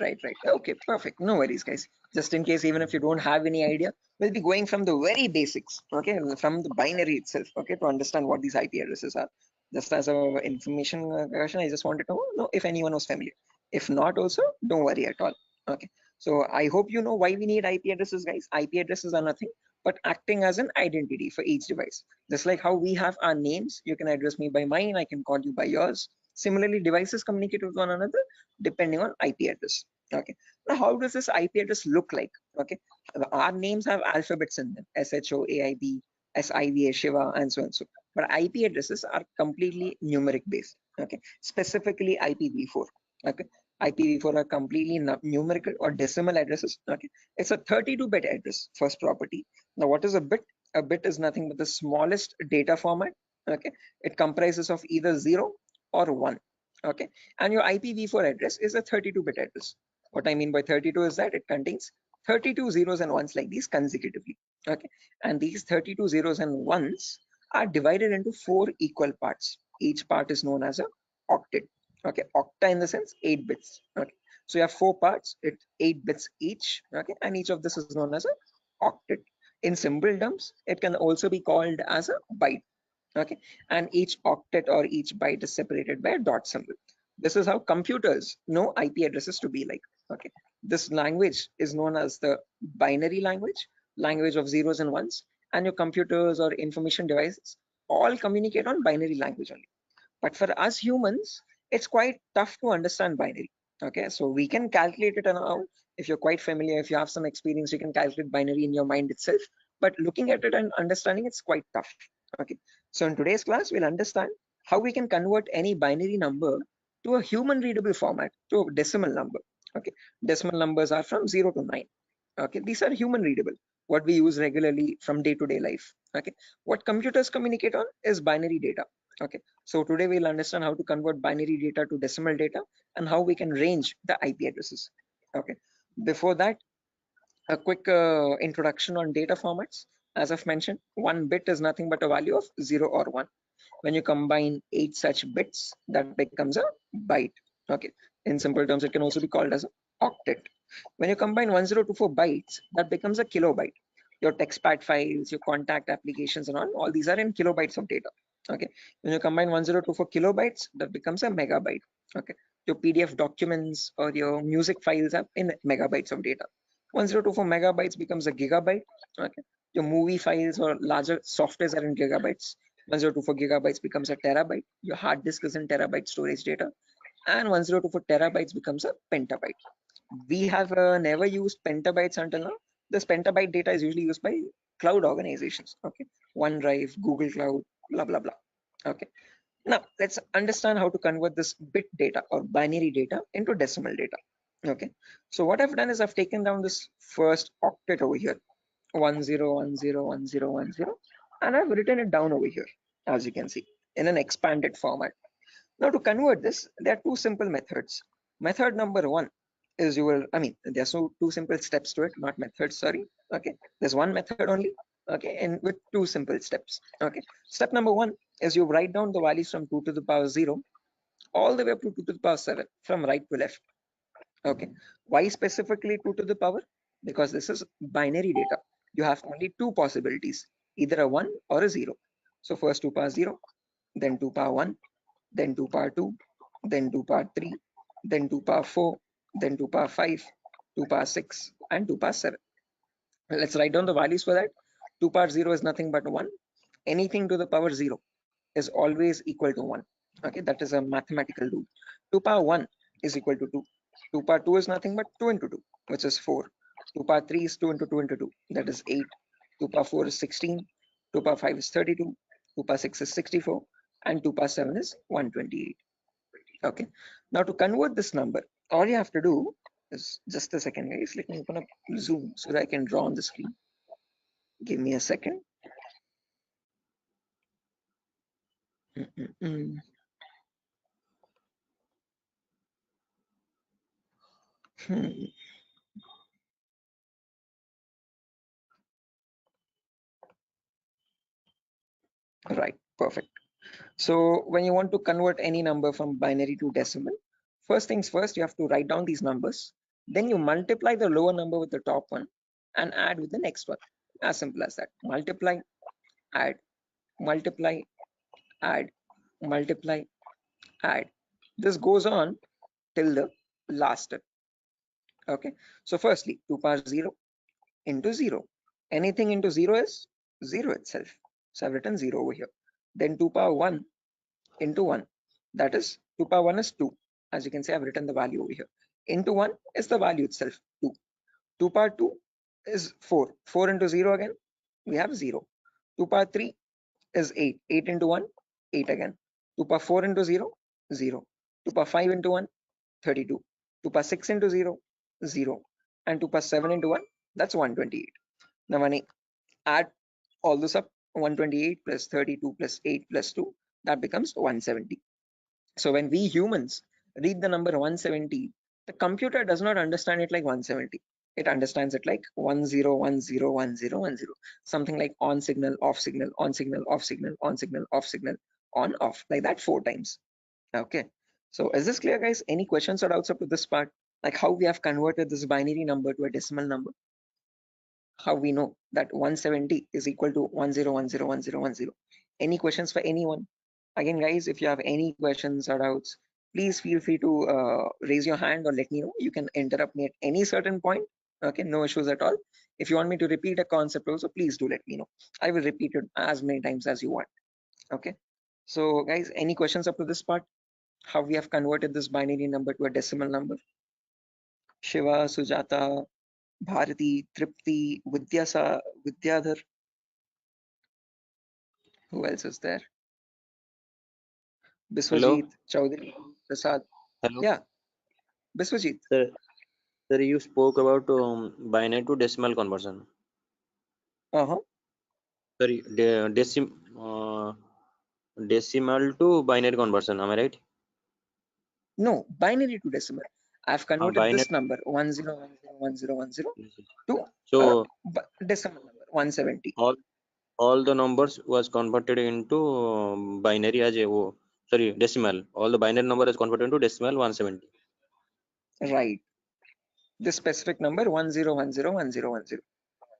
Okay, perfect. No worries, guys. Just in case, even if you don't have any idea, we'll be going from the very basics, okay, from the binary itself, okay, to understand what these IP addresses are. Just as a information question, I just wanted to know if anyone was familiar. If not, also don't worry at all. Okay. So I hope you know why we need IP addresses, guys. IP addresses are nothing but acting as an identity for each device. Just like how we have our names, you can address me by mine, I can call you by yours. Similarly, devices communicate with one another depending on IP address. Okay. Now, how does this IP address look like? Okay. Our names have alphabets in them: SHOAIB, SIVA, Shiva, and so on. So, but IP addresses are completely numeric based. Okay. Specifically IPv4. Okay. IPv4 are completely numerical or decimal addresses. Okay. It's a 32-bit address, first property. Now, what is a bit? A bit is nothing but the smallest data format. Okay. It comprises of either 0 or 1. Okay, and your IPv4 address is a 32-bit address. What I mean by 32 is that it contains 32 zeros and ones like these consecutively. Okay, and these 32 zeros and ones are divided into 4 equal parts. Each part is known as a octet. Okay, octa in the sense 8 bits. Okay, so you have 4 parts, it's 8 bits each. Okay, and each of this is known as a octet. In simple terms, it can also be called as a byte. Okay, and each octet or each byte is separated by a dot symbol. This is how computers know IP addresses to be like. Okay, this language is known as the binary language of zeros and ones, and your computers or information devices all communicate on binary language only. But for us humans, it's quite tough to understand binary. Okay, so we can calculate it now. If you're quite familiar, if you have some experience, you can calculate binary in your mind itself. But looking at it and understanding it's quite tough. Okay, so in today's class, we'll understand how we can convert any binary number to a human readable format, to a decimal number. Okay, decimal numbers are from 0 to 9. Okay, these are human readable, what we use regularly from day-to-day life. Okay, what computers communicate on is binary data. Okay, so today we'll understand how to convert binary data to decimal data and how we can range the IP addresses. Okay, before that, a quick introduction on data formats. As I've mentioned, 1 bit is nothing but a value of 0 or 1. When you combine 8 such bits, that becomes a byte. Okay, in simple terms, it can also be called as an octet. When you combine 1024 bytes, that becomes a kilobyte. Your textpad files, your contact applications, and all these are in kilobytes of data. Okay, when you combine 1024 kilobytes, that becomes a megabyte. Okay, your PDF documents or your music files are in megabytes of data. 1024 megabytes becomes a gigabyte. Okay, your movie files or larger softwares are in gigabytes. 1024 gigabytes becomes a terabyte. Your hard disk is in terabyte storage data, and 1024 terabytes becomes a petabyte. We have never used petabytes until now. This petabyte data is usually used by cloud organizations. Okay, OneDrive, Google Cloud, blah blah blah. Okay, now let's understand how to convert this bit data or binary data into decimal data. Okay, so what I've done is I've taken down this first octet over here, 10101010, and I've written it down over here, as you can see, in an expanded format. Now to convert this, there are 2 simple methods. Method number 1 is there's two simple steps to it, not methods, sorry. Okay, there's one method only. Okay, and with two simple steps. Okay, step number one is you write down the values from 2 to the power 0 all the way up to 2 to the power 7 from right to left. Okay, why specifically 2 to the power? Because this is binary data. You have only two possibilities, either a 1 or a 0. So first 2 power 0, then 2 power 1, then 2 power 2, then 2 power 3, then 2 power 4, then 2 power 5, 2 power 6, and 2 power 7. Let's write down the values for that. 2 power 0 is nothing but 1. Anything to the power 0 is always equal to 1. Okay, that is a mathematical rule. 2 power 1 is equal to 2. 2 power 2 is nothing but 2 into 2, which is 4. 2 power 3 is 2 into 2 into 2, that is 8. 2 power 4 is 16. 2 power 5 is 32. 2 power 6 is 64. And 2 power 7 is 128. Okay, now to convert this number, all you have to do is, just a second guys, let me open up Zoom so that I can draw on the screen. Give me a second. Right, perfect. So when you want to convert any number from binary to decimal, first things first, you have to write down these numbers. Then you multiply the lower number with the top one and add with the next one. As simple as that. Multiply, add, multiply, add, multiply, add. This goes on till the last step. Okay. So firstly, 2 power 0 into 0. Anything into 0 is 0 itself. So I've written 0 over here. Then 2 power 1 into 1. That is 2 power 1 is 2. As you can see, I've written the value over here. Into 1 is the value itself, 2. 2 power 2 is 4. 4 into 0 again, we have 0. 2 power 3 is 8. 8 into 1, 8 again. 2 power 4 into 0, 0. 2 power 5 into 1, 32. 2 power 6 into 0, 0. And 2 power 7 into 1, that's 128. Now when I add all this up, 128 plus 32 plus 8 plus 2, that becomes 170. So when we humans read the number 170, the computer does not understand it like 170. It understands it like 10101010, something like on signal, off signal, on signal, off signal, on signal, off signal, on, off, like that 4 times. Okay. So is this clear, guys? Any questions or doubts up to this part? Like how we have converted this binary number to a decimal number? How we know that 170 is equal to 10101010? Any questions for anyone? Again, guys, if you have any questions or doubts, please feel free to raise your hand or let me know. You can interrupt me at any certain point. Okay, no issues at all. If you want me to repeat a concept also, please do let me know. I will repeat it as many times as you want. Okay. So guys, any questions up to this part? How we have converted this binary number to a decimal number? Shiva, Sujata, Bharati, Tripti, Vidyadhar. Who else is there? Hello. Biswajit, Chaudhary, Prasad. Hello. Yeah, Biswajit. Sir, you spoke about binary to decimal conversion. Sorry, decimal to binary conversion. Am I right? No, binary to decimal. I've converted Binary. this number 10101010 to So decimal number 170. all the numbers was converted into binary as a decimal. All the binary number is converted into decimal 170. Right. This specific number 10101010.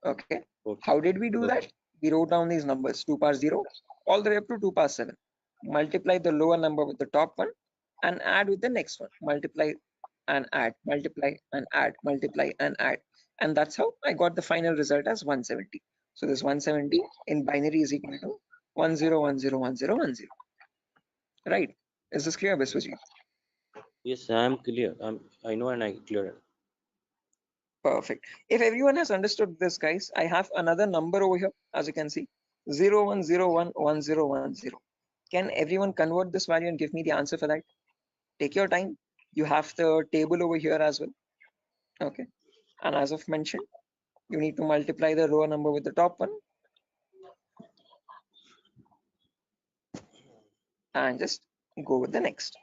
Okay. How did we do that? We wrote down these numbers 2 power 0 all the way up to 2 power 7. Multiply the lower number with the top one and add with the next one. Multiply and add, multiply and add, multiply and add. And that's how I got the final result as 170. So this 170 in binary is equal to 10101010. Right. Is this clear, Biswajit? Yes, I am clear. I know and I clear. Perfect. If everyone has understood this, guys, I have another number over here, as you can see, 01011010. Can everyone convert this value and give me the answer for that? Take your time. You have the table over here as well. Okay. And as I've mentioned, you need to multiply the row number with the top one. And just go with the next.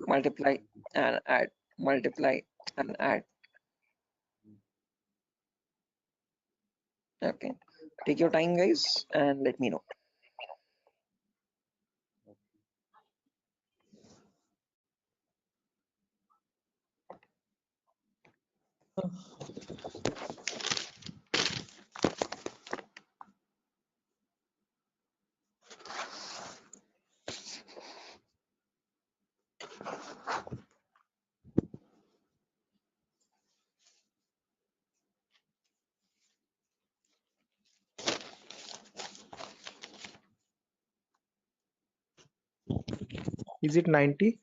Multiply and add, multiply and add. Okay. Take your time, guys, and let me know. Is it 90?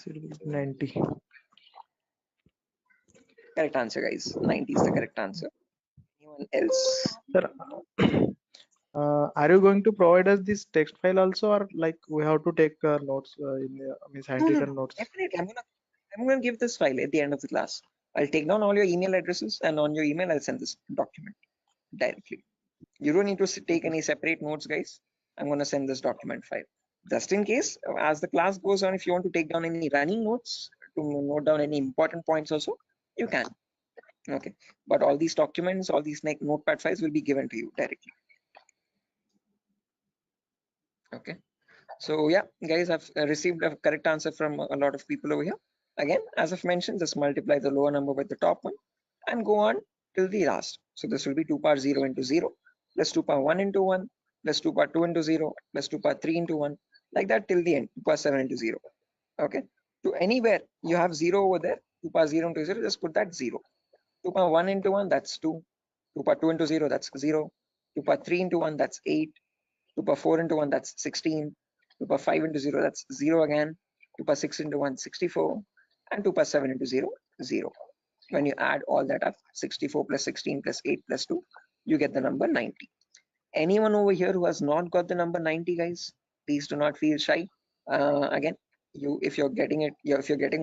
Should be 90. Correct answer, guys. 90 is the correct answer. Anyone else? Sir, are you going to provide us this text file also, or like we have to take notes in means No, handwritten notes? definitely. I'm gonna give this file at the end of the class. I'll take down all your email addresses, and on your email, I'll send this document directly. You don't need to take any separate notes, guys. I'm gonna send this document file. Just in case, as the class goes on, if you want to take down any running notes to note down any important points also, you can. Okay, but all these documents, all these notepad files will be given to you directly. Okay, so yeah, guys, I've received a correct answer from a lot of people over here. Again, as I've mentioned, just multiply the lower number with the top one and go on till the last. So this will be 2 power 0 into 0 plus 2 power 1 into 1 plus 2 power 2 into 0 plus 2 power 3 into 1, like that till the end, 2 power 7 into 0. Okay, to anywhere you have 0 over there, 2 power 0 into 0, just put that 0. 2 power 1 into 1, that's 2. 2 power 2 into 0, that's 0. 2 power 3 into 1, that's 8. 2 power 4 into 1, that's 16. 2 power 5 into 0, that's 0 again. 2 power 6 into 1, 64. And 2 power 7 into 0, 0. When you add all that up, 64 plus 16 plus 8 plus 2, you get the number 90. Anyone over here who has not got the number 90, guys, please do not feel shy. Again, if you're getting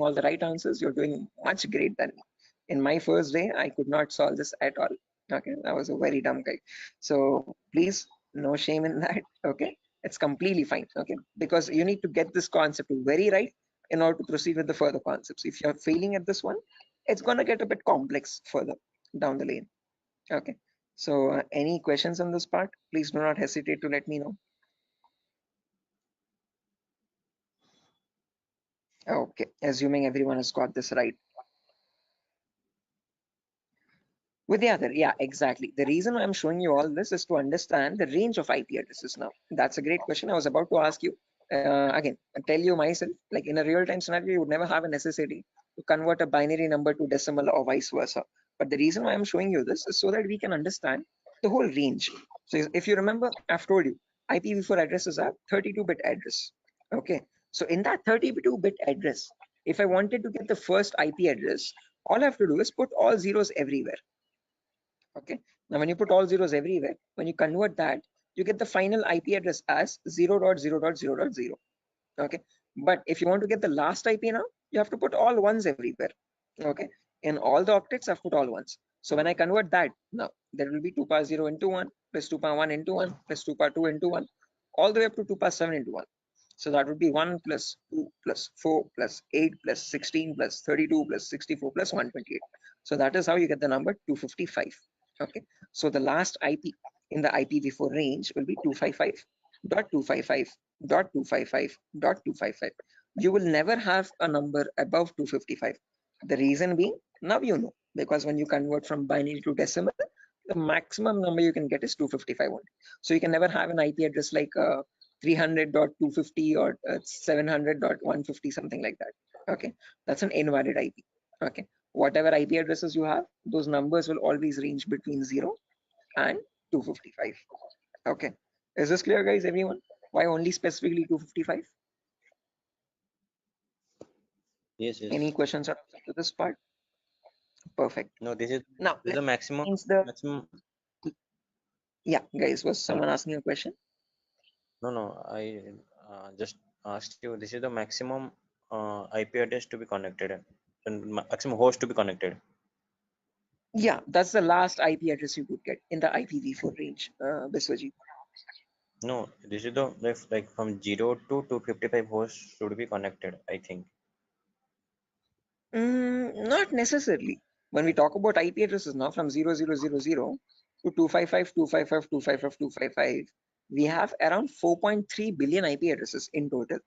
all the right answers, you're doing much great than me. In my first day, I could not solve this at all. Okay, I was a very dumb guy. So please, no shame in that. Okay, it's completely fine. Okay, because you need to get this concept very right in order to proceed with the further concepts. If you're failing at this one, it's gonna get a bit complex further down the lane. Okay, so any questions on this part, please do not hesitate to let me know. Okay, assuming everyone has got this right. With the other, yeah, exactly. The reason I'm showing you all this is to understand the range of IP addresses now. That's a great question. I was about to ask you. Again, I tell you myself, like in a real-time scenario, you would never have a necessity to convert a binary number to decimal or vice versa. But the reason why I'm showing you this is so that we can understand the whole range. So if you remember, I've told you, IPv4 addresses are 32-bit address. Okay, so in that 32-bit address, if I wanted to get the first IP address, all I have to do is put all zeros everywhere. Okay, now when you put all zeros everywhere, when you convert that, you get the final IP address as 0.0.0.0. Okay, but if you want to get the last IP now, you have to put all ones everywhere. Okay, in all the octets, I've put all ones. So when I convert that, now there will be 2 power 0 into 1 plus 2 power 1 into 1 plus 2 power 2 into 1, all the way up to 2 power 7 into 1. So that would be 1 plus 2 plus 4 plus 8 plus 16 plus 32 plus 64 plus 128. So that is how you get the number 255. Okay, so the last IP in the IPv4 range will be 255.255.255.255. You will never have a number above 255. The reason being, now you know, because when you convert from binary to decimal, the maximum number you can get is 255 only. So you can never have an IP address like 300.250 or 700.150, something like that. Okay, that's an invalid IP. Okay, whatever IP addresses you have, those numbers will always range between 0 and 255. Okay, is this clear, guys? Everyone, why only specifically 255? Yes, yes. Any questions up to this part? Perfect. No, this is Now the maximum. Maximum. Yeah, guys, was someone asking a question? No, I just asked you. This is the maximum IP address to be connected, and maximum host to be connected. Yeah, that's the last IP address you could get in the IPv4 range, Biswajit. No, this is the like from 0 to 255 hosts should be connected, I think. Not necessarily. When we talk about IP addresses now from 0000 to 255, 255, 255, 255, we have around 4.3 billion IP addresses in total.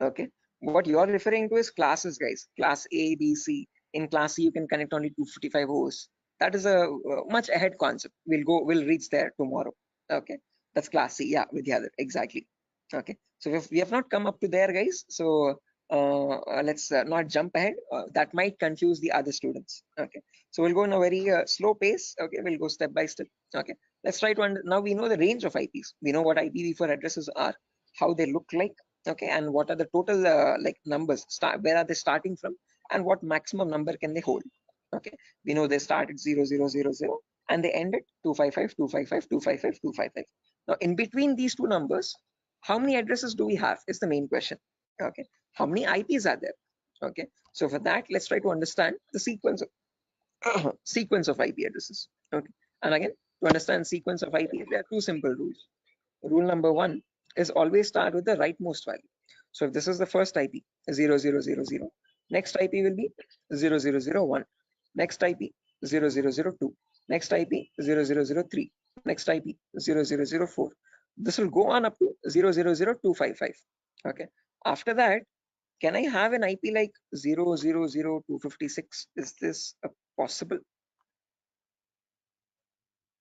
Okay. What you're referring to is classes, guys. Class A, B, C. In class C, you can connect only 255 hosts. That is a much ahead concept. We'll reach there tomorrow. Okay. That's class C. Yeah, Vidyadhar. Exactly. Okay. So we have not come up to there, guys. So let's not jump ahead. That might confuse the other students. Okay. So we'll go in a very slow pace. Okay. We'll go step by step. Okay. Let's try to now we know the range of IPs. We know what IPv4 addresses are, how they look like. Okay, and what are the total like numbers, where are they starting from, and what maximum number can they hold. Okay, we know they start at 0000 and they end at 255, 255, 255, 255. Now in between these two numbers, how many addresses do we have is the main question. Okay, how many IPs are there? Okay, so for that, let's try to understand the sequence of sequence of IP addresses. Okay, and again, to understand sequence of IP, there are two simple rules. Rule number one is always start with the rightmost value. So if this is the first IP, 0000, next IP will be 0001, next IP 0002, next IP 0003, next IP 0004. This will go on up to 000255. Okay. After that, can I have an IP like 000256? Is this possible?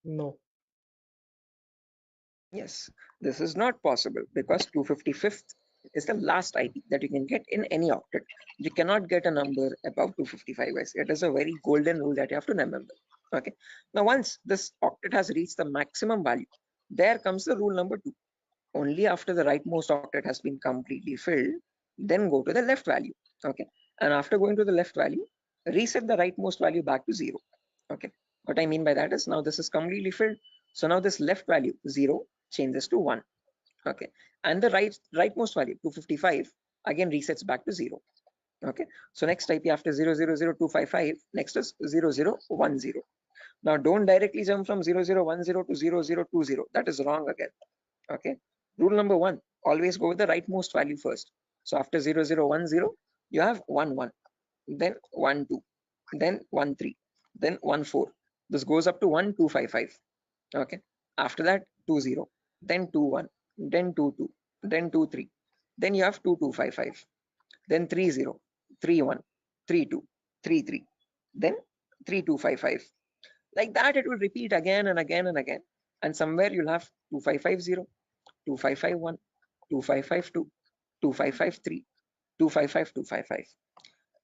No. Yes, this is not possible because 255th is the last IP that you can get in any octet. You cannot get a number above 255, guys. It is a very golden rule that you have to remember. Okay. Now, once this octet has reached the maximum value, there comes the rule number two. Only after the rightmost octet has been completely filled, then go to the left value. Okay. And after going to the left value, reset the rightmost value back to 0. Okay. What I mean by that is now this is completely filled. So now this left value 0 changes to 1. Okay. And the rightmost value 255 again resets back to 0. Okay. So next IP after 000255, next is 0010. Now don't directly jump from 0010 to 0020. That is wrong again. Okay. Rule number one, always go with the rightmost value first. So after 0010, you have 11, then 12, then 13, then 14. This goes up to 1255. Okay. After that, 20, then 21, then 22, then 23. Then you have 2255, then 30, 31, 32, 33, then 3255. Like that, it will repeat again and again and again. And somewhere you'll have 2550, 2551, 2552, 2553, 255, 255.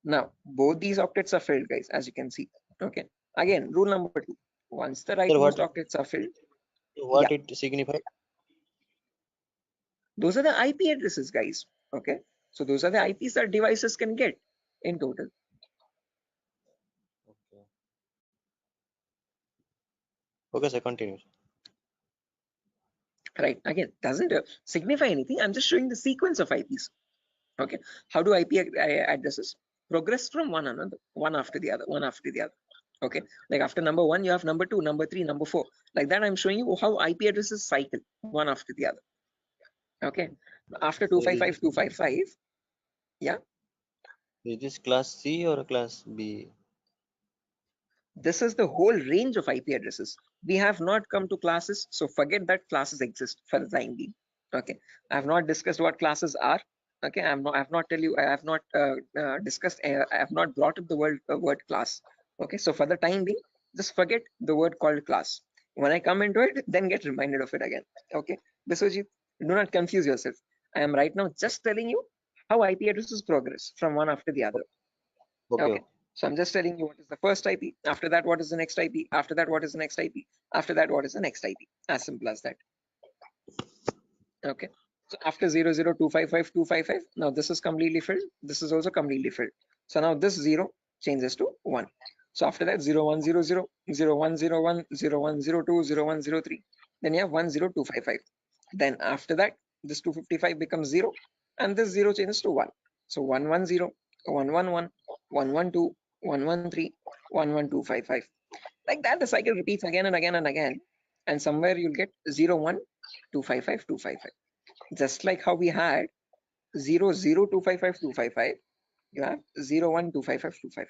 Now, both these octets are filled, guys, as you can see. Okay. Again, rule number two. Once the Sir, rightmost octets are filled, what yeah, it signifies? those are the IP addresses, guys. Okay. So those are the IPs that devices can get in total. Okay. Okay, sir, continue. Right. Again, doesn't signify anything. I'm just showing the sequence of IPs. Okay. How do IP addresses progress from one another, one after the other, one after the other? Okay. Like after number one, you have number two, number three, number four. Like that, I'm showing you how IP addresses cycle one after the other. Okay. After 255, 255. Yeah. Is this class C or class B? This is the whole range of IP addresses. We have not come to classes, so forget that classes exist for the time being. Okay, I have not discussed what classes are. Okay, I have not discussed. I have not brought up the word class. Okay, so for the time being, just forget the word called class. When I come into it, then get reminded of it again. Okay, Biswajit, do not confuse yourself. I am right now just telling you how IP addresses progress from one after the other. Okay. So I'm just telling you what is the first IP. After that, what is the next IP? After that, what is the next IP? After that, what is the next IP? As simple as that. Okay. So after 00255, 255, now this is completely filled. This is also completely filled. So now this 0 changes to 1. So after that, 0100, 0101, 0102, 0103. Then you have 10255. Then after that, this 255 becomes 0 and this 0 changes to 1. So 110, 111, 112, 113, 11255. Like that, the cycle repeats again and again and again. and somewhere you'll get 01255.255. Just like how we had 00255.255, you have 01255.255.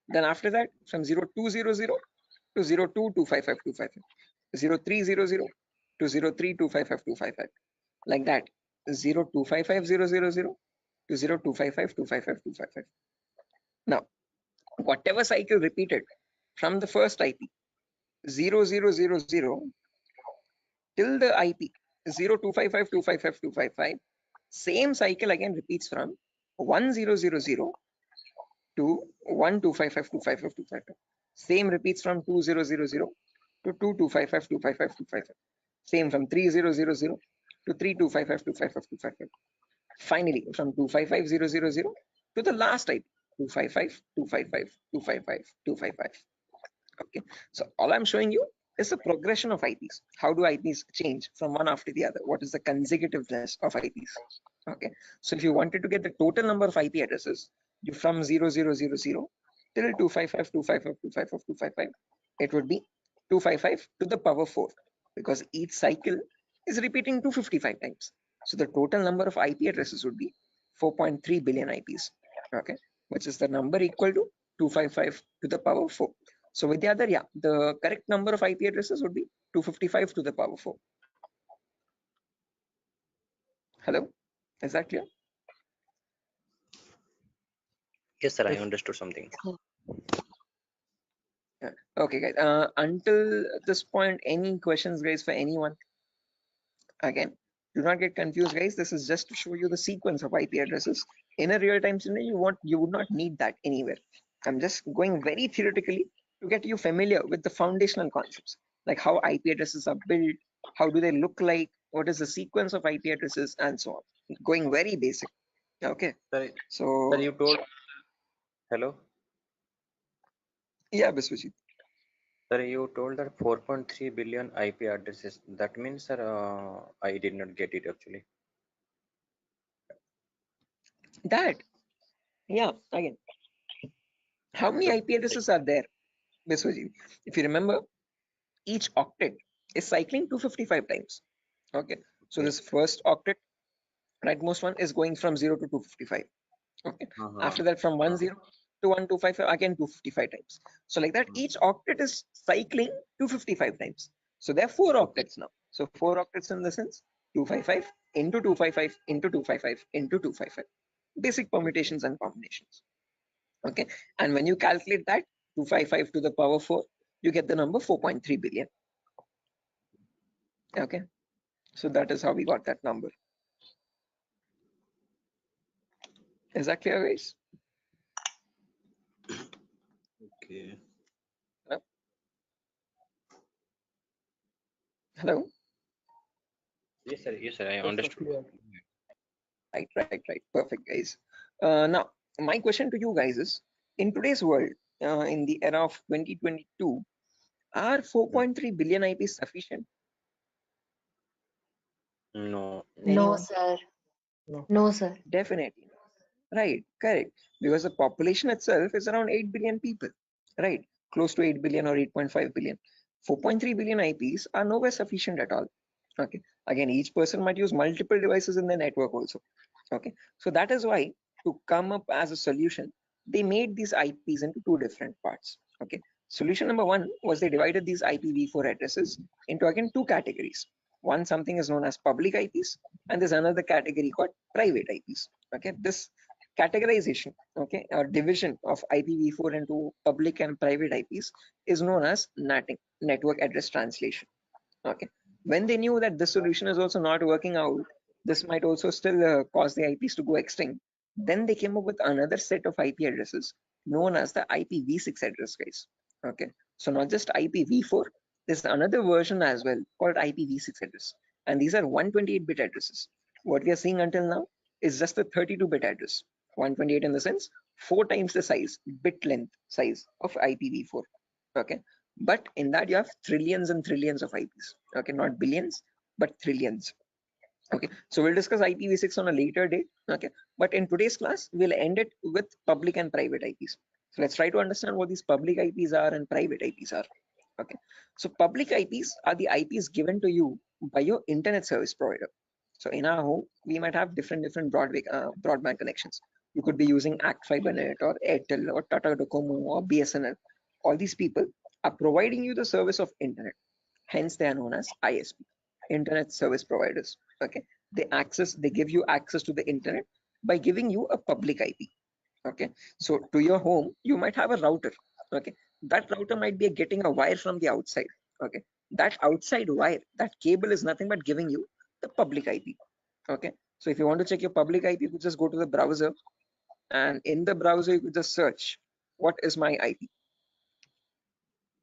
Then after that, from 0200 to 02255255, 0300 to 03255255, like that, 0255000 to 0255255. Now, whatever cycle repeated from the first IP 0000 till the IP 0255255255, same cycle again repeats from 1000 to 12552555. Same repeats from 2000 to 22552555. Same from 3000 to 32552555. Finally, from 255000 to the last IP 255255255. Okay, so all I'm showing you is the progression of IPs. How do IPs change from one after the other? What is the consecutiveness of IPs? Okay, so if you wanted to get the total number of IP addresses, you from 0000 till 255255255, it would be 255 to the power 4, because each cycle is repeating 255 times. So the total number of IP addresses would be 4.3 billion IPs. Okay, which is the number equal to 255 to the power 4. So with the other, yeah, the correct number of IP addresses would be 255 to the power 4. Hello, is that clear? Yes, sir. I understood something. Yeah. Okay, guys. Until this point, any questions, guys, for anyone? Again, do not get confused, guys. This is just to show you the sequence of IP addresses. In a real-time scenario, you would not need that anywhere. I'm just going very theoretically to get you familiar with the foundational concepts, like how IP addresses are built, how do they look like, what is the sequence of IP addresses, and so on. Going very basic. Okay. Sir, So, sir, you told. Hello. Yeah, Biswajit. Sir, you told that 4.3 billion IP addresses. That means, sir, I did not get it actually. That, yeah, again, how many IP addresses are there, Biswajit? If you remember, each octet is cycling 255 times. Okay, so this first octet, rightmost one, is going from 0 to 255. Okay, after that from 10 to 1255, again 255 times. So like that, each octet is cycling 255 times. So there are 4 octets now. So 4 octets in the sense 255 into 255 into 255 into 255. Basic permutations and combinations. Okay, and when you calculate that 255 to the power 4, you get the number 4.3 billion. Okay, so that is how we got that number. Is that clear, guys? Okay. Hello? Hello? Yes, sir. Yes, sir. I understood. Right. Perfect, guys. Now, my question to you guys is, in today's world, in the era of 2022, are 4.3 billion IPs sufficient? No. No, sir. No, sir. Definitely. Right, correct. Because the population itself is around 8 billion people, right? Close to 8 billion or 8.5 billion. 4.3 billion IPs are nowhere sufficient at all. Okay. Again, each person might use multiple devices in the network also. Okay. So that is why, to come up as a solution, they made these IPs into 2 different parts. Okay. Solution number 1 was they divided these IPv4 addresses into again 2 categories. One, something is known as public IPs, and there's another category called private IPs. Okay. This categorization, okay, or division of IPv4 into public and private IPs is known as NATing, network address translation. Okay, when they knew that this solution is also not working out, this might also still cause the IPs to go extinct, then they came up with another set of IP addresses known as the IPv6 address, guys. Okay, so not just IPv4, there's another version as well called IPv6 address, and these are 128-bit addresses. What we are seeing until now is just a 32-bit address. 128 in the sense 4 times the size, bit length size of IPv4. Okay, but in that you have trillions and trillions of IPs. Okay, not billions, but trillions. Okay, so we'll discuss IPv6 on a later date. Okay, but in today's class, we'll end it with public and private IPs. So let's try to understand what these public IPs are and private IPs are. Okay, so public IPs are the IPs given to you by your internet service provider. So in our home, we might have different broadband connections. You could be using Act FiberNet or Airtel or Tata Docomo or BSNL. All these people are providing you the service of internet. Hence, they are known as ISP, internet service providers. Okay, they give you access to the internet by giving you a public IP. Okay, so to your home, you might have a router. Okay, that router might be getting a wire from the outside. Okay, that outside wire, that cable is nothing but giving you the public IP. Okay, so if you want to check your public IP, you could just go to the browser, and in the browser you could just search what is my IP.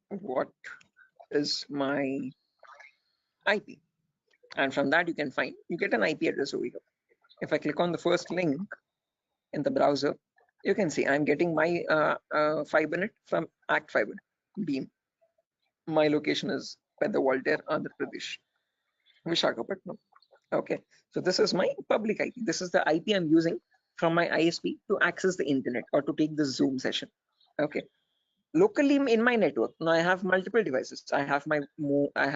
What is my IP? And from that you get an IP address over here. If I click on the first link in the browser, you can see I'm getting my FiberNet from Act Fiber Beam. My location is Pedda Andhra Pradesh, Vishakhapatnam. Okay, so this is my public IP. This is the IP I'm using from my ISP to access the internet or to take the Zoom session. Okay, locally in my network, now I have multiple devices. I have my phone, I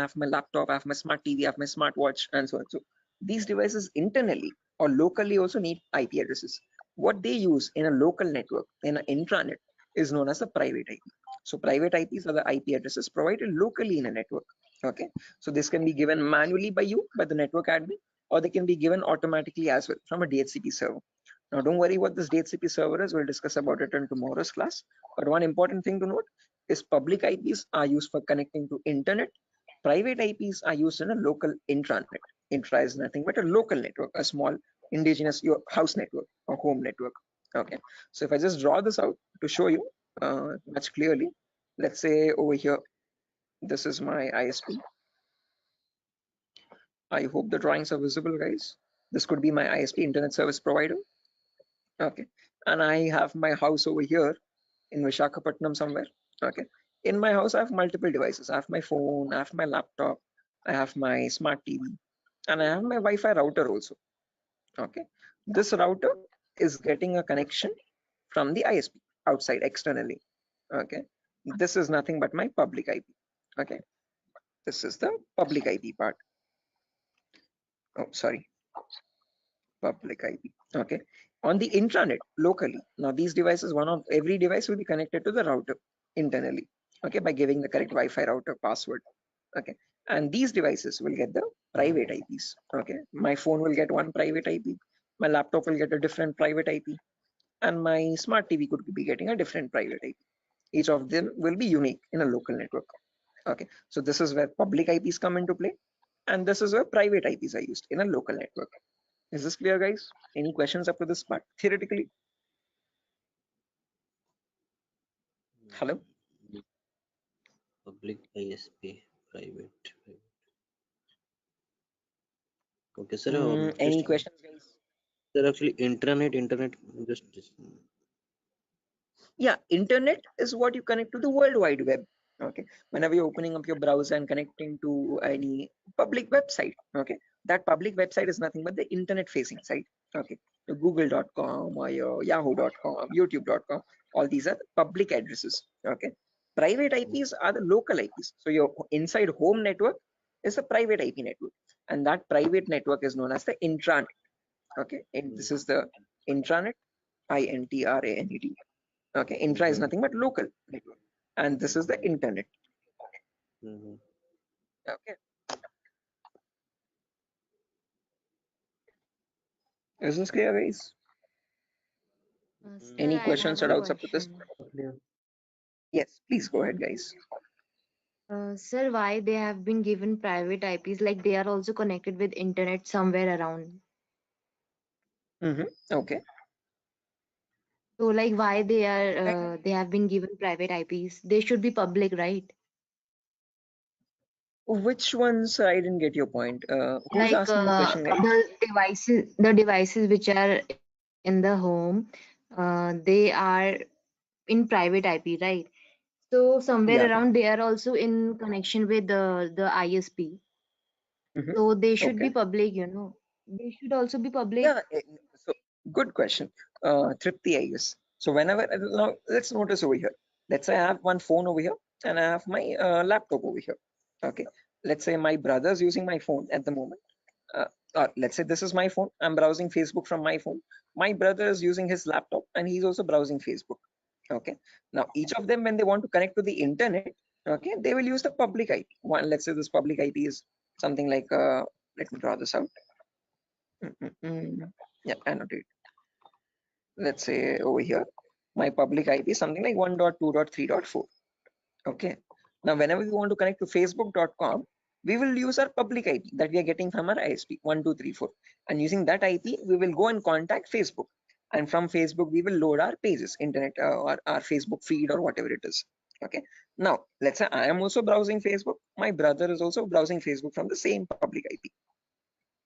have my laptop, I have my smart TV, I have my smartwatch, and so on. So these devices internally or locally also need IP addresses. What they use in a local network, in an intranet, is known as a private IP. So private IPs are the IP addresses provided locally in a network. Okay, so this can be given manually by you, by the network admin, or they can be given automatically as well from a DHCP server. Now, don't worry what this DHCP server is. We'll discuss about it in tomorrow's class. But one important thing to note is public IPs are used for connecting to internet. Private IPs are used in a local intranet. Intra is nothing but a local network, a small indigenous your house network or home network. Okay, so if I just draw this out to show you much clearly, let's say over here, this is my ISP. I hope the drawings are visible, guys. This could be my ISP, internet service provider. Okay, and I have my house over here in Vishakhapatnam somewhere. Okay, in my house I have multiple devices. I have my phone, I have my laptop, I have my smart TV, and I have my Wi-Fi router also. Okay, this router is getting a connection from the ISP outside externally. Okay, this is nothing but my public IP. Okay, this is the public IP part. Oh, sorry, public IP. Okay, on the intranet locally, now these devices, every device will be connected to the router internally. Okay, by giving the correct Wi-Fi router password. Okay, and these devices will get the private IPs. Okay, my phone will get one private IP, my laptop will get a different private IP, and my smart TV could be getting a different private IP. Each of them will be unique in a local network. Okay, so this is where public IPs come into play, and this is where private IPs are used in a local network. Is this clear, guys? Any questions up to this part theoretically? Hello? Public ISP, private. Okay, sir. Any questions, guys? Sir, actually, internet, just Yeah, internet is what you connect to the World Wide Web. Okay, whenever you're opening up your browser and connecting to any public website, okay, that public website is nothing but the internet facing site. Okay, your google.com or your yahoo.com, youtube.com, all these are the public addresses. Okay, private IPs are the local IPs. So your inside home network is a private IP network, and that private network is known as the intranet. Okay, and this is the intranet, INTRANET. Okay, intra is nothing but local network, and this is the internet. Okay, is this clear, guys? Sir, Any I questions have or a doubts up to this? question. Yes, please go ahead, guys. Sir, why they have been given private IPs? Like they are also connected with internet somewhere around. Okay. So, like, why they have been given private IPs? They should be public, right? Which ones? I didn't get your point. Who's Like asking the question, guys? the devices which are in the home, they are in private IP, right? So somewhere Yeah. around they are also in connection with the ISP. So they should be Okay. public, you know. They should also be public. Yeah. So good question, Tripti, I guess. So whenever now let's notice over here. Let's say I have one phone over here and I have my laptop over here. Okay, let's say my brother's using my phone at the moment. Or let's say this is my phone. I'm browsing Facebook from my phone. My brother is using his laptop and he's also browsing Facebook. Okay, now each of them, when they want to connect to the internet, okay, they will use the public IP. One, let's say this public IP is something like, let me draw this out. Yeah, annotate. Let's say over here, my public IP is something like 1.2.3.4. Okay, now whenever we want to connect to facebook.com, we will use our public IP that we are getting from our ISP 1234, and using that IP we will go and contact Facebook, and from Facebook we will load our pages, internet or our Facebook feed or whatever it is. Okay, now let's say I am also browsing Facebook, my brother is also browsing Facebook from the same public IP.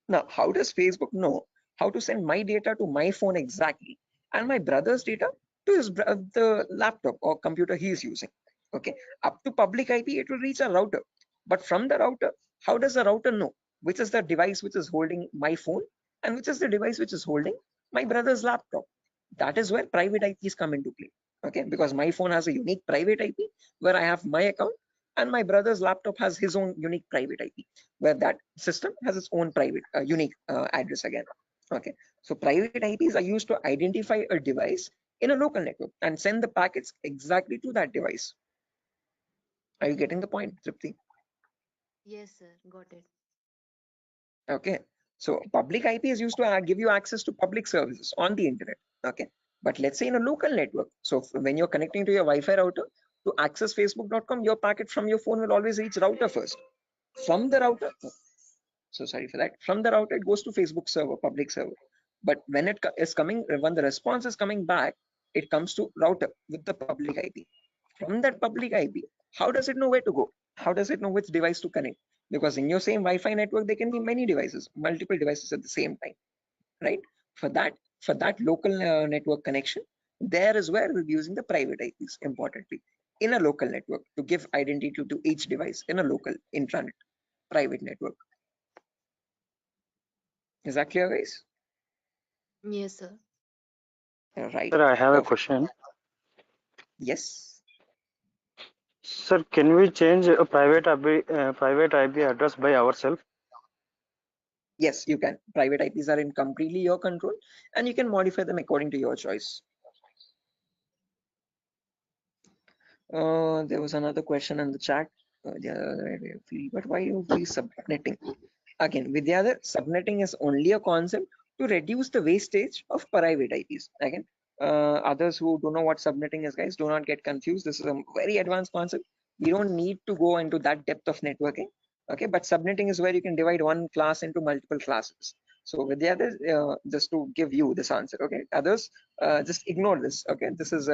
Now how does Facebook know how to send my data to my phone exactly, and my brother's data to his the laptop or computer he is using? Okay, up to public IP it will reach a router, but from the router, how does the router know which is the device which is holding my phone and which is the device which is holding my brother's laptop? That is where private IPs come into play. Okay, because my phone has a unique private IP where I have my account, and my brother's laptop has his own unique private IP where that system has its own private unique address again. Okay, so private IPs are used to identify a device in a local network and send the packets exactly to that device. Are you getting the point, Tripti? Yes, sir. Got it. Okay, so public IP is used to give you access to public services on the internet. Okay, but let's say in a local network, so when you're connecting to your Wi-Fi router to access facebook.com, your packet from your phone will always reach router first. From the router, so sorry for that, from the router it goes to Facebook server, public server, but when it is coming, when the response is coming back, it comes to router with the public IP. From that public IP, how does it know where to go? How does it know which device to connect? Because in your same Wi-Fi network there can be many devices, multiple devices at the same time, right? For that local network connection, there is where we'll be using the private IPs importantly in a local network to give identity to each device in a local intranet private network. Is that clear, guys? Yes, sir. Right. Sir, I have a Perfect. question. Yes. Sir, can we change a private IP address by ourselves? Yes, you can. Private IPs are in completely your control, and you can modify them according to your choice. There was another question in the chat. But why you be subnetting? Again, with the other, subnetting is only a concept to reduce the wastage of private IPs. Again, others who don't know what subnetting is, guys, do not get confused. This is a very advanced concept. We don't need to go into that depth of networking. Okay, but subnetting is where you can divide one class into multiple classes. So with the others, just to give you this answer, okay, others, just ignore this. Okay, this is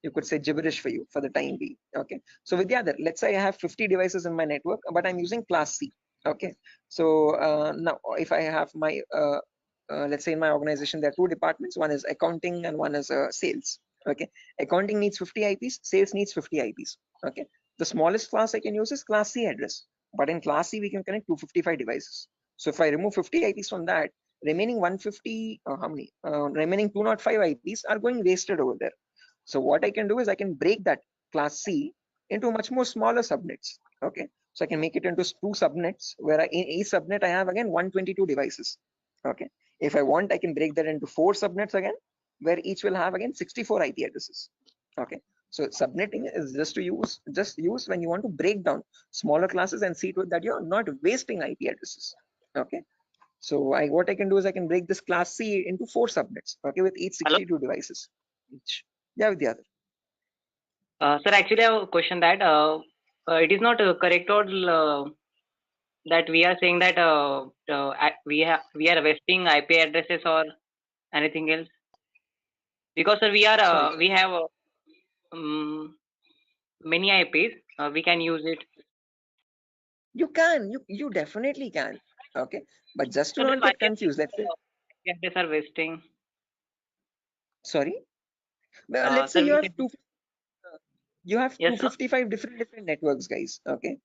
you could say gibberish for you for the time being. Okay, so with the other, let's say I have 50 devices in my network, but I'm using class C. Okay, so now if I have my let's say in my organization there are two departments, one is accounting and one is sales. Okay, accounting needs 50 IPs, sales needs 50 IPs. Okay, the smallest class I can use is class C address, but in class C we can connect 255 devices. So if I remove 50 IPs from that, remaining 150 how many remaining 205 IPs are going wasted over there. So what I can do is I can break that class C into much more smaller subnets. Okay, so I can make it into two subnets where in each subnet I have again 122 devices. Okay, if I want, I can break that into 4 subnets again, where each will have again 64 IP addresses. Okay, so subnetting is just use when you want to break down smaller classes and see to it that you're not wasting IP addresses. Okay, so what I can do is I can break this class C into 4 subnets. Okay, with each 62 devices each. Yeah, with the other. Sir, actually, I have a question that it is not correct or that we are saying that we are wasting IP addresses or anything else, because sir, we have many IPs. We can use it. You can, you definitely can. Okay, but just to So then not why get confused, let's say. IP addresses are wasting? Sorry. Well, let's say Sir, you have yes, 255 different networks, guys. Okay,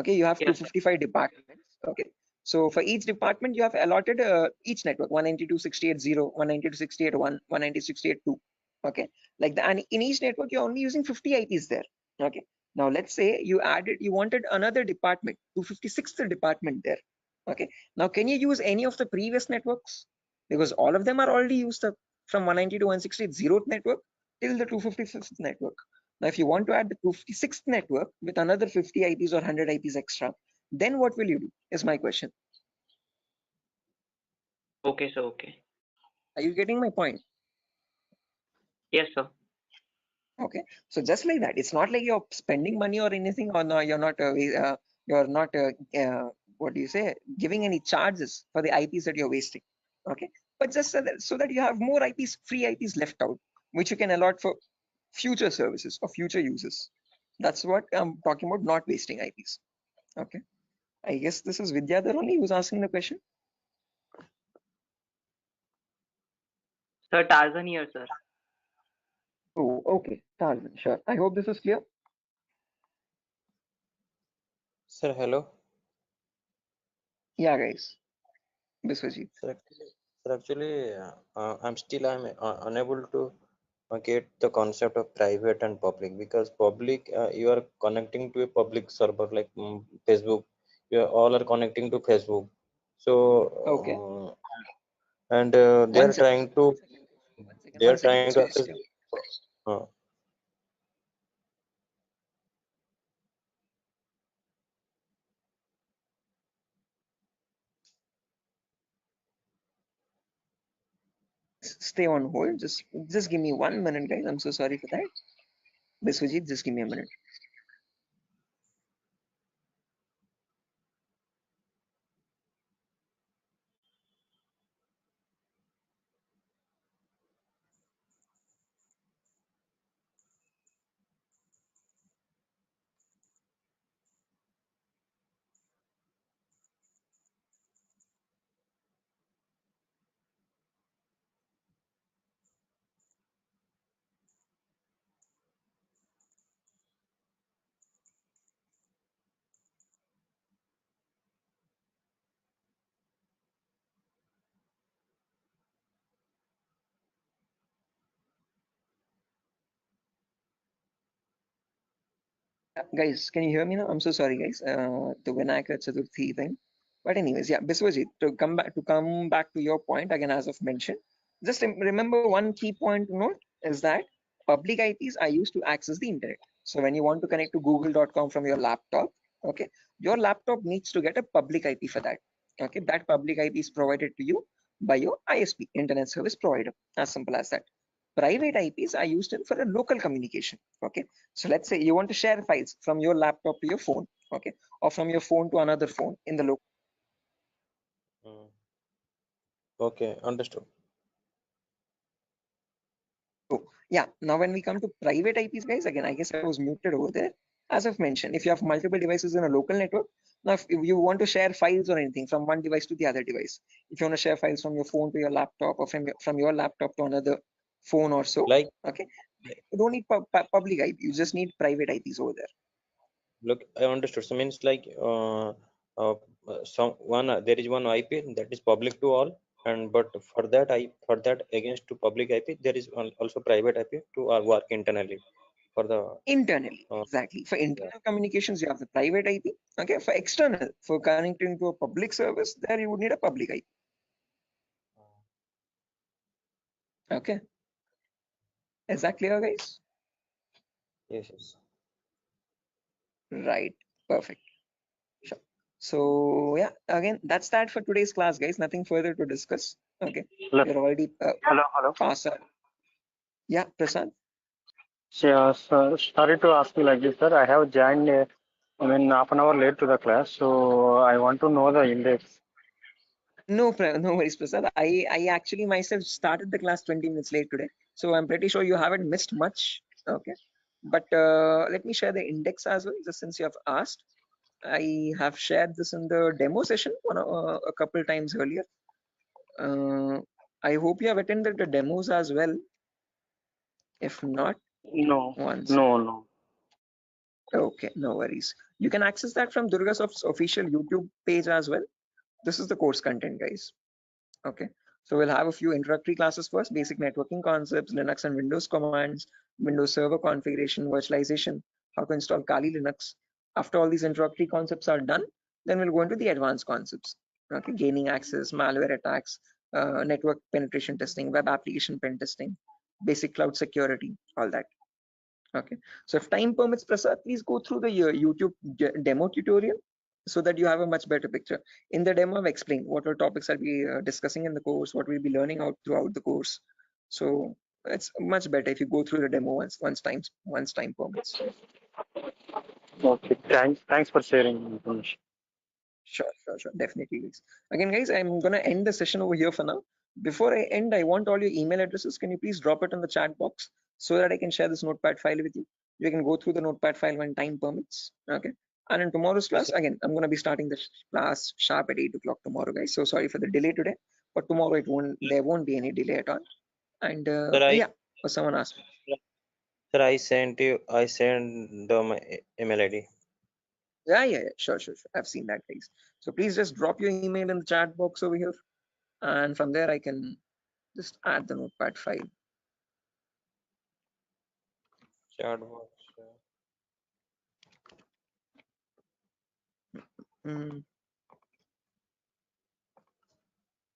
you have yes, 255 departments. Okay, so for each department you have allotted each network 192.168.0, 192.168.1, 192.168.2. Okay, like that, and in each network you're only using 50 IPs there. Okay, Now let's say you wanted another department, 256th department there. Okay. Now can you use any of the previous networks? Because all of them are already used up from 190 to 160, 0th network till the 255th network. Now if you want to add the 256th network with another 50 IPs or 100 IPs extra, then what will you do is my question. Okay, sir. Okay. Are you getting my point? Yes, sir. Okay, so just like that, it's not like you're spending money or anything, or no, you're not what do you say, giving any charges for the IPs that you're wasting. Okay, but just so that you have more IPs, free IPs left out, which you can allot for future services or future uses. That's what I'm talking about, not wasting IPs. Okay, I guess this is Vidyadhar only who's asking the question. Sir, Tarzan here, sir. Oh, okay, Tarzan, sure. I hope this is clear. Sir, hello. Yeah, guys. Biswajit. Sir, actually, I'm unable to get the concept of private and public, because public, you are connecting to a public server like Facebook. You all are connecting to Facebook. So Okay. and they One are second. trying to access. Stay on hold. Just give me 1 minute, guys. I'm so sorry for that. Biswajit, just give me a minute. Guys, can you hear me now? I'm so sorry, guys. The Vinayaka Chaturthi thing. But anyways, yeah, Biswajit, to come back to your point again, as I've mentioned, just remember one key point to note is that public IPs are used to access the internet. So when you want to connect to google.com from your laptop, okay, your laptop needs to get a public IP for that. Okay, that public IP is provided to you by your ISP, Internet Service Provider. As simple as that. Private IPs are used for a local communication. Okay, so let's say you want to share files from your laptop to your phone, okay, or from your phone to another phone in the local. Okay, understood. So yeah, now when we come to private IPs, guys, again, I guess I was muted over there. As I've mentioned, if you have multiple devices in a local network, now if you want to share files or anything from one device to the other device, if you want to share files from your phone to your laptop, or from your laptop to another phone or so, Like, okay, you don't need public IP, you just need private IPs over there. look, I understood. So means like there is one IP that is public to all, and but for that against to public IP, there is also private IP to work internally for the internally. Exactly. For internal communications, you have the private IP. Okay. For external, for connecting to a public service, there you would need a public IP. Okay. Is that clear, guys? Yes. Right. Perfect. Sure. So yeah, again, that's that for today's class, guys. Nothing further to discuss. Okay. We're already Hello. past our... Yeah, Prasad. Yeah, sir, sorry to ask you like this, sir. I have joined, half an hour late to the class, so I want to know the index. No worries, Prasad. I actually myself started the class 20 minutes late today, so I'm pretty sure you haven't missed much. Okay, but let me share the index as well, just since you have asked. I have shared this in the demo session a couple times earlier. I hope you have attended the demos as well. If not, No. Okay, no worries. You can access that from Durgasoft's official YouTube page as well. This is the course content, guys. Okay, so we'll have a few introductory classes first: basic networking concepts, Linux and Windows commands, Windows Server configuration, virtualization, how to install Kali Linux. After all these introductory concepts are done, then we'll go into the advanced concepts. Okay, gaining access, malware attacks, network penetration testing, web application pen testing, basic cloud security, all that. Okay, so if time permits, Prasad, please go through the YouTube demo tutorial so that you have a much better picture. In the demo, I've explained what are topics I'll be discussing in the course, what we'll be learning out throughout the course. So it's much better if you go through the demo once time permits. Okay, thanks for sharing information. Sure, definitely, guys. Again, guys, I'm gonna end the session over here for now. Before I end, I want all your email addresses. Can you please drop it in the chat box so that I can share this notepad file with you? You can go through the notepad file when time permits. Okay. And in tomorrow's class, again, I'm gonna be starting the class sharp at 8 o'clock tomorrow, guys. So sorry for the delay today, but tomorrow there won't be any delay at all. And yeah, someone asked me. Sir, I sent my email ID. Yeah, sure. I've seen that, guys. So please just drop your email in the chat box over here, and from there I can just add the notepad file. Chat box.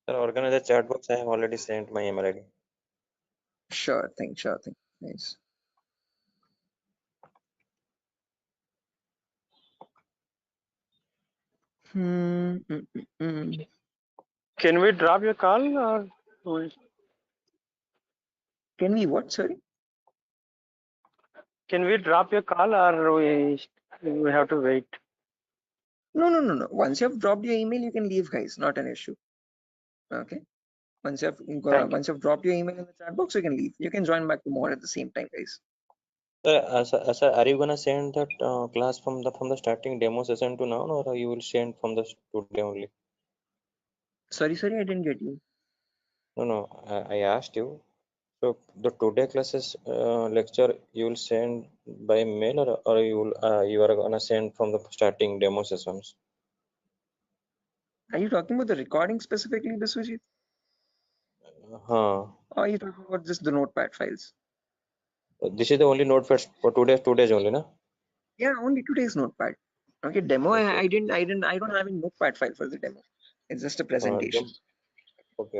Sir, organize the chat box. I have already sent my email ID. Sure thing. Nice. Can we drop your call or can we what? Sorry. Can we drop your call or we have to wait? No. Once you have dropped your email, you can leave, guys. Not an issue. Okay. Once you've dropped your email in the chat box, you can leave. You can join back tomorrow at the same time, guys. Sir, are you gonna send that class from the starting demo session to now, or you will send from the today only? Sorry, I didn't get you. No, I asked you. So the today classes lecture you will send by mail, or you are gonna send from the starting demo sessions? Are you talking about the recording specifically, Biswajit? Or are you talking about just the notepad files? This is the only notepad for today's only, na? Yeah, only today's notepad. Okay, demo. Okay. I don't have a notepad file for the demo. It's just a presentation. Okay.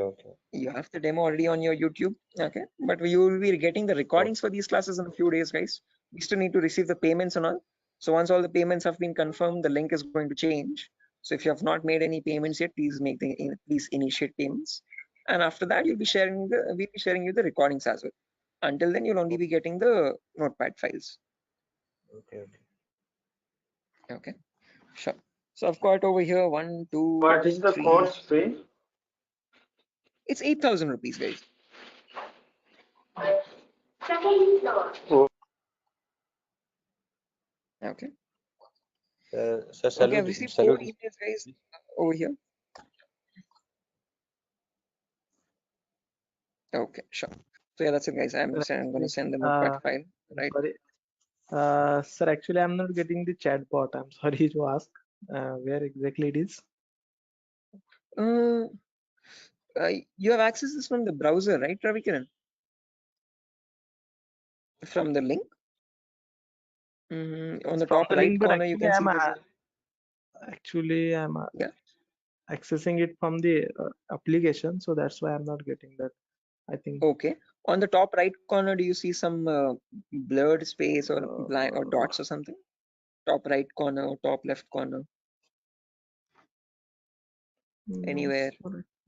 You have the demo already on your YouTube. Okay, but you will be getting the recordings for these classes in a few days, guys. We still need to receive the payments and all. So once all the payments have been confirmed, the link is going to change. So if you have not made any payments yet, please please initiate payments. And after that, we'll be sharing you the recordings as well. Until then, you'll only be getting the notepad files. Okay, sure. So I've got over here 1, 2, What is the 3. course fee? It's 8,000 rupees, guys. Okay. Okay, I've received 4 emails, guys, over here. Okay, sure. So yeah, that's it, guys. I'm going to send the notepad file, right? Sorry. Sir, actually, I'm not getting the chat bot. I'm sorry to ask where exactly it is. You have access this from the browser, right, Ravikiran? From the link? On the top right corner, you can see this. Actually, I'm accessing it from the application, so that's why I'm not getting that. I think. Okay. On the top right corner, do you see some blurred space or blank or dots or something? Top right corner or top left corner? Anywhere?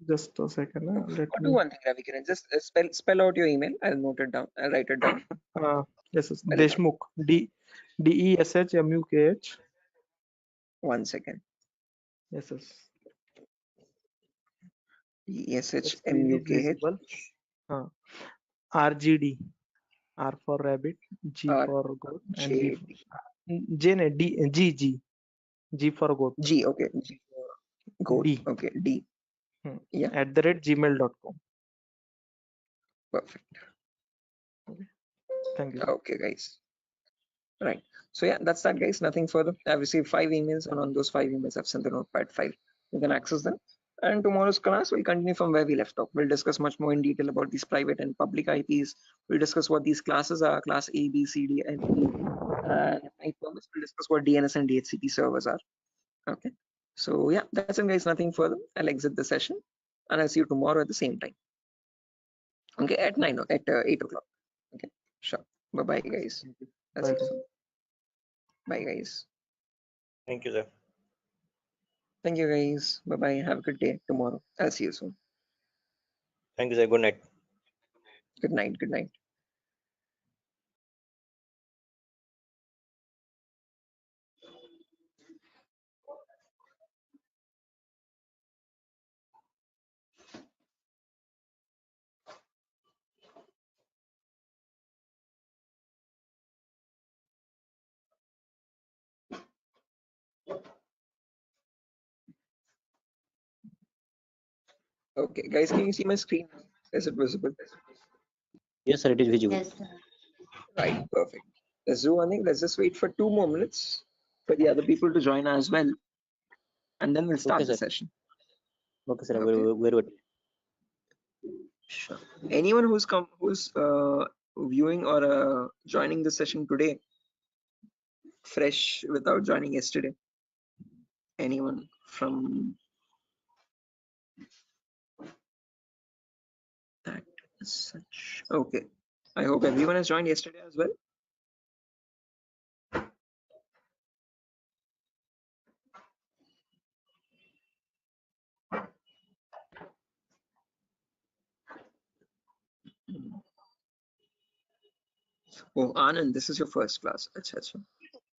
Just a second. Do one thing, Ravikiran. Just spell out your email. I'll note it down. I'll write it down. Yes, Deshmukh. Deshmukh. 1 second. Yes. Deshmukh. RGD. R for rabbit, G for goat, and D for G for goat. G, okay. G for goat. D. Okay, D. Yeah. @gmail.com. Perfect. Okay. Thank you. Okay, guys. Right. So yeah, that's that, guys. Nothing further. I've received 5 emails, and on those 5 emails, I've sent the notepad file. You can access them. And tomorrow's class will continue from where we left off. We'll discuss much more in detail about these private and public IPs. We'll discuss what these classes are, class A, B, C, D, and E. And we'll discuss what DNS and DHCP servers are. Okay. So yeah, that's it, guys. Nothing further. I'll exit the session, and I'll see you tomorrow at the same time. Okay, at 8 o'clock. Okay, sure. Bye bye, guys. That's it. Bye, guys. Thank you, sir. Thank you, guys. Bye bye. Have a good day tomorrow. I'll see you soon. Thank you, sir. Good night. Good night. Good night. Okay, guys, can you see my screen? Is it visible? Yes, sir. It is visible. Yes, sir. Right, perfect. Let's do one thing. Let's just wait for 2 more minutes for the other people to join as well, and then we'll start the session. Okay, sir. Okay. Very good. Sure. Anyone who's viewing or joining the session today, fresh without joining yesterday? Anyone from that as such? Okay. I hope everyone has joined yesterday as well. Oh, Anand, this is your first class. Achha.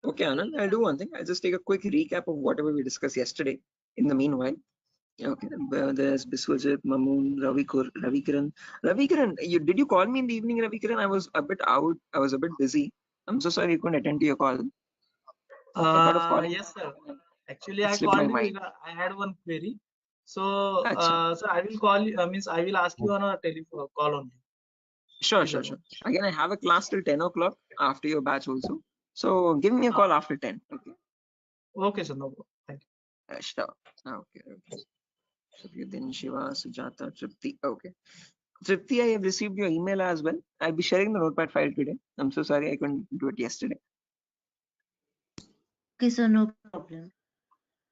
Okay, Anand, I'll do one thing. I'll just take a quick recap of whatever we discussed yesterday. In the meanwhile, okay, there's Biswajit, Mamoon, Ravikiran. Ravikiran, did you call me in the evening, Ravikiran? I was a bit out. I was a bit busy. I'm so sorry you couldn't attend to your call. Yes, sir. Actually, I called you because I had one query. So, sir, I will call you. Means I will ask you on a telephone call only. Sure. Again, I have a class till 10 o'clock after your batch also. So give me a call after 10. Okay. Okay, sir. No problem. Thank you. Sure. Okay. Then Shiva, Sujata, Tripti. Okay. Tripti, I have received your email as well. I'll be sharing the notepad file today. I'm so sorry I couldn't do it yesterday. Okay, so no problem.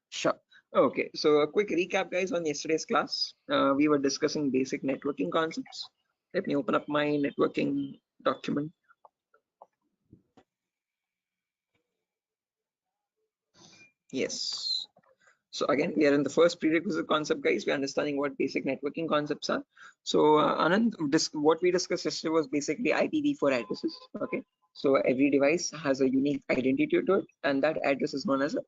Sure. Okay, so a quick recap, guys, on yesterday's class. We were discussing basic networking concepts. Let me open up my networking document. Yes. So again, we are in the first prerequisite concept, guys. We're understanding what basic networking concepts are. So Anand, what we discussed yesterday was basically IPv4 addresses. Okay. So every device has a unique identity to it, and that address is known as a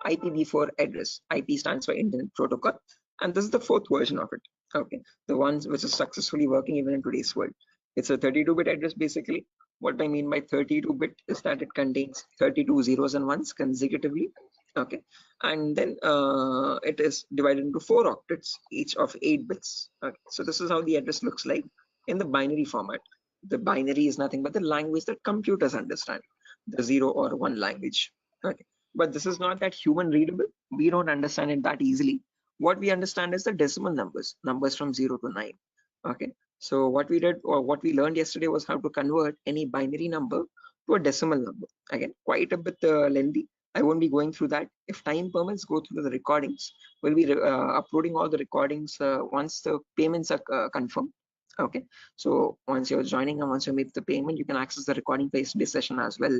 IPv4 address. IP stands for Internet Protocol, and this is the 4th version of it. Okay, the ones which is successfully working even in today's world. It's a 32-bit address basically. What I mean by 32-bit is that it contains 32 zeros and ones consecutively. Okay, and then it is divided into 4 octets, each of 8 bits. Okay, so this is how the address looks like in the binary format. The binary is nothing but the language that computers understand, the 0 or 1 language. Okay, but this is not that human readable. We don't understand it that easily. What we understand is the decimal numbers from 0 to 9. Okay, so what we did or what we learned yesterday was how to convert any binary number to a decimal number. Again, quite a bit lengthy. I won't be going through that. If time permits, go through the recordings. We'll be uploading all the recordings once the payments are confirmed. Okay, so once you're joining and once you make the payment, you can access the recording for yesterday's session as well.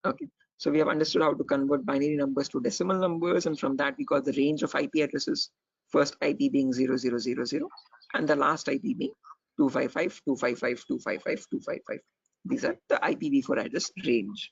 Okay, so we have understood how to convert binary numbers to decimal numbers, and from that we got the range of IP addresses. First IP being 0000, and the last IP being 255.255.255.255. These are the IPv4 address range.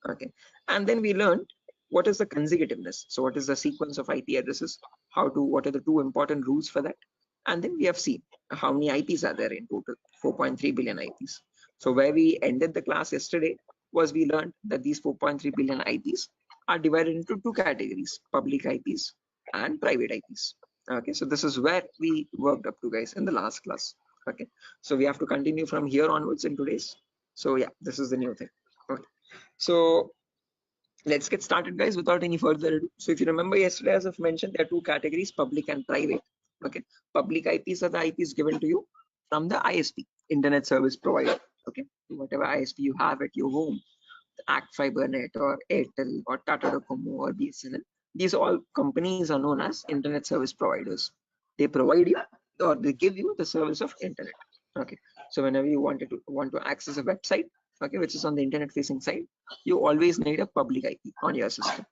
Okay, and then we learned what is the consecutiveness. So what is the sequence of IP addresses? What are the 2 important rules for that? And then we have seen how many IPs are there in total, 4.3 billion IPs. So where we ended the class yesterday was we learned that these 4.3 billion IPs are divided into 2 categories, public IPs and private IPs. Okay, so this is where we worked up to, guys, in the last class. Okay, so we have to continue from here onwards in today's. So yeah, this is the new thing. Okay, so let's get started, guys, without any further ado. So if you remember yesterday, as I've mentioned, there are 2 categories, public and private. Okay, public IPs are the IPs given to you from the ISP, internet service provider. Okay, whatever ISP you have at your home, Act Fibernet or Airtel or Tata Docomo or BSNL, these all companies are known as internet service providers. They provide you or they give you the service of internet. Okay, so whenever you want to access a website, okay, which is on the internet facing side, you always need a public IP on your system.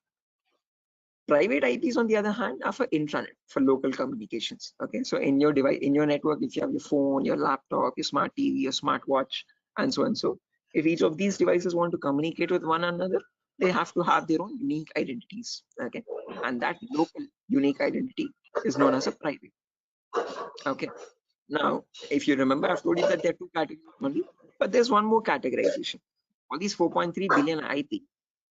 Private IPs, on the other hand, are for intranet, for local communications. Okay, so in your device, in your network, if you have your phone, your laptop, your smart TV, your smartwatch, and so and so, if each of these devices want to communicate with one another, they have to have their own unique identities. Okay, and that local unique identity is known as a private. Okay, now if you remember, I've told you that there are two categories only, but there's one more categorization. All these 4.3 billion IP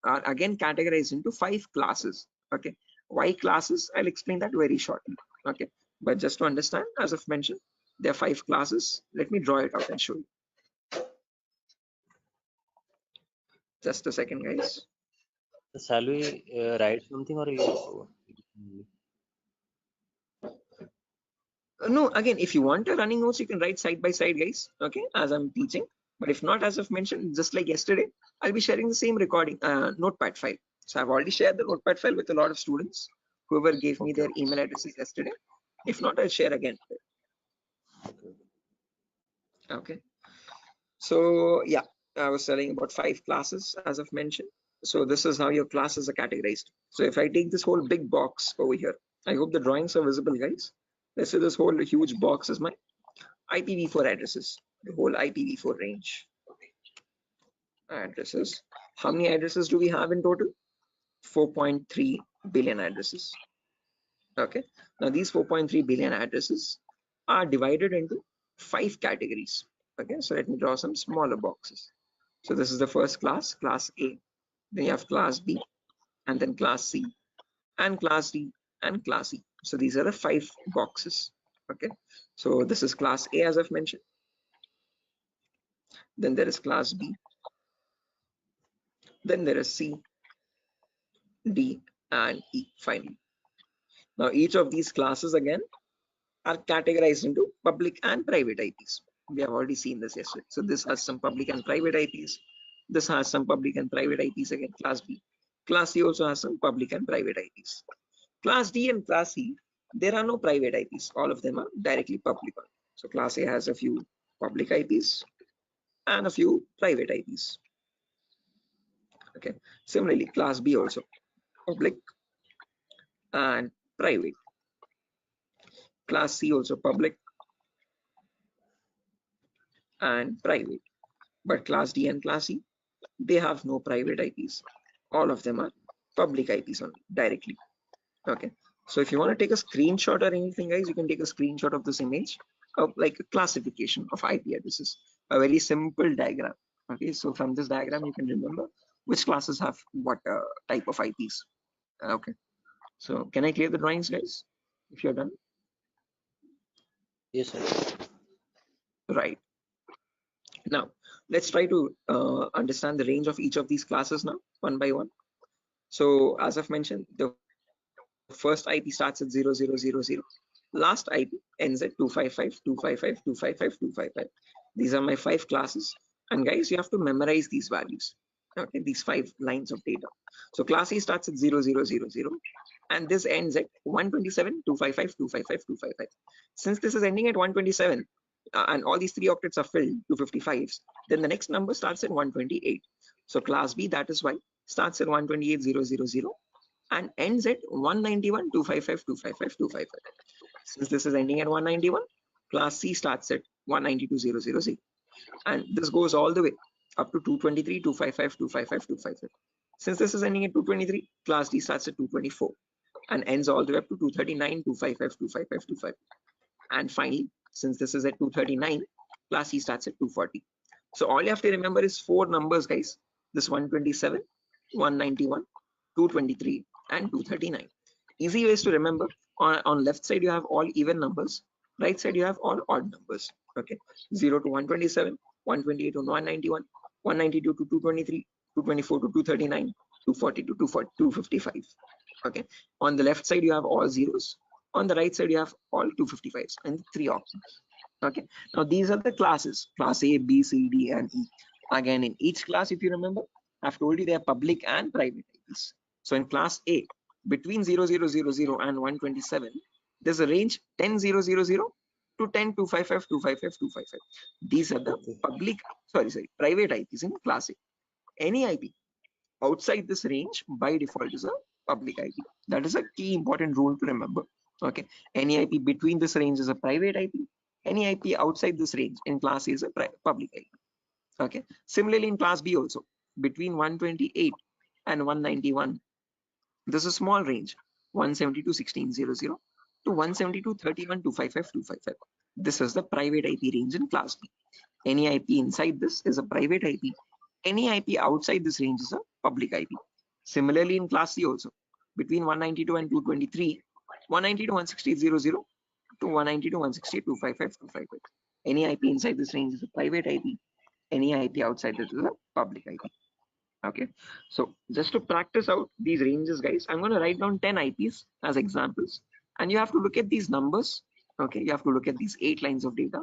are again categorized into 5 classes. Okay, why classes? I'll explain that very shortly. Okay, but just to understand, as I've mentioned, there are 5 classes. Let me draw it out and show you. Just a second, guys. Shall we write something or you? No, again, if you want a running notes, you can write side by side, guys. Okay, as I'm teaching. But if not, as I've mentioned, just like yesterday, I'll be sharing the same recording notepad file. So I've already shared the notepad file with a lot of students, whoever gave me their email addresses yesterday. If not, I'll share again. Okay. So yeah, I was telling about 5 classes, as I've mentioned. So this is how your classes are categorized. So if I take this whole big box over here, I hope the drawings are visible, guys. Let's say this whole huge box is my IPv4 addresses, the whole IPv4 range. Addresses. How many addresses do we have in total? 4.3 billion addresses. Okay. Now these 4.3 billion addresses are divided into 5 categories. Okay. So let me draw some smaller boxes. So this is the first class, class A. Then you have class B, and then class C, and class D, and class E. So these are the 5 boxes. Okay. So this is class A, as I've mentioned. Then there is class B. Then there is C, D, and E finally. Now each of these classes again are categorized into public and private IPs. We have already seen this yesterday. So this has some public and private IPs. This has some public and private IPs again, class B. Class C also has some public and private IPs. Class D and class C, there are no private IPs. All of them are directly public. So class A has a few public IPs and a few private IPs. Okay. Similarly, class B also public and private. Class C also public and private. But class D and class E, they have no private IPs. All of them are public IPs only directly. Okay. So if you want to take a screenshot or anything, guys, you can take a screenshot of this image of like a classification of IP addresses, a very simple diagram. Okay. So from this diagram, you can remember which classes have what type of IPs. Okay. So can I clear the drawings, guys, if you're done? Yes, sir. Right. Now, let's try to understand the range of each of these classes now, one by one. So as I've mentioned, the first IP starts at 0000. Last IP ends at 255, 255, 255, 255. These are my 5 classes. And guys, you have to memorize these values. Okay, these 5 lines of data. So class A starts at 0000 and this ends at 127, 255, 255, 255. Since this is ending at 127 and all these 3 octets are filled, 255s, then the next number starts at 128. So class B, that is why, starts at 128,000 and ends at 191, 255, 255, 255. Since this is ending at 191, class C starts at 192,000. And this goes all the way up to 223, 255, 255, 255. Since this is ending at 223, class D starts at 224 and ends all the way up to 239, 255, 255, 255. And finally, since this is at 239, class C starts at 240. So all you have to remember is 4 numbers, guys. This 127, 191, 223, and 239. Easy ways to remember. On left side, you have all even numbers. Right side, you have all odd numbers. Okay, 0 to 127, 128 to 191, 192 to 223, 224 to 239, 240 to 255. Okay, on the left side, you have all zeros. On the right side, you have all 255s and 3 options. Okay, now these are the classes, class A, B, C, D, and E. Again, in each class, if you remember, I've told you they are public and private IPs. So in class A, between 0000 and 127, there's a range 10000 to 10255 255 255. These are the public, private IPs in class A. Any IP outside this range by default is a public IP. That is a key important rule to remember. Okay, any IP between this range is a private IP. Any IP outside this range in class A is a public IP. Okay, similarly in class B also, between 128 and 191, there's a small range, 172 1600 to 172 31 255 255. This is the private IP range in class B. Any IP inside this is a private IP. Any IP outside this range is a public IP. Similarly in class C also, between 192 and 223, 190 to 160 00 to 190 to 160 255 255. Any IP inside this range is a private IP. Any IP outside this is a public IP. Okay, so just to practice out these ranges, guys, I'm going to write down 10 IPs as examples, and you have to look at these numbers. Okay, you have to look at these 8 lines of data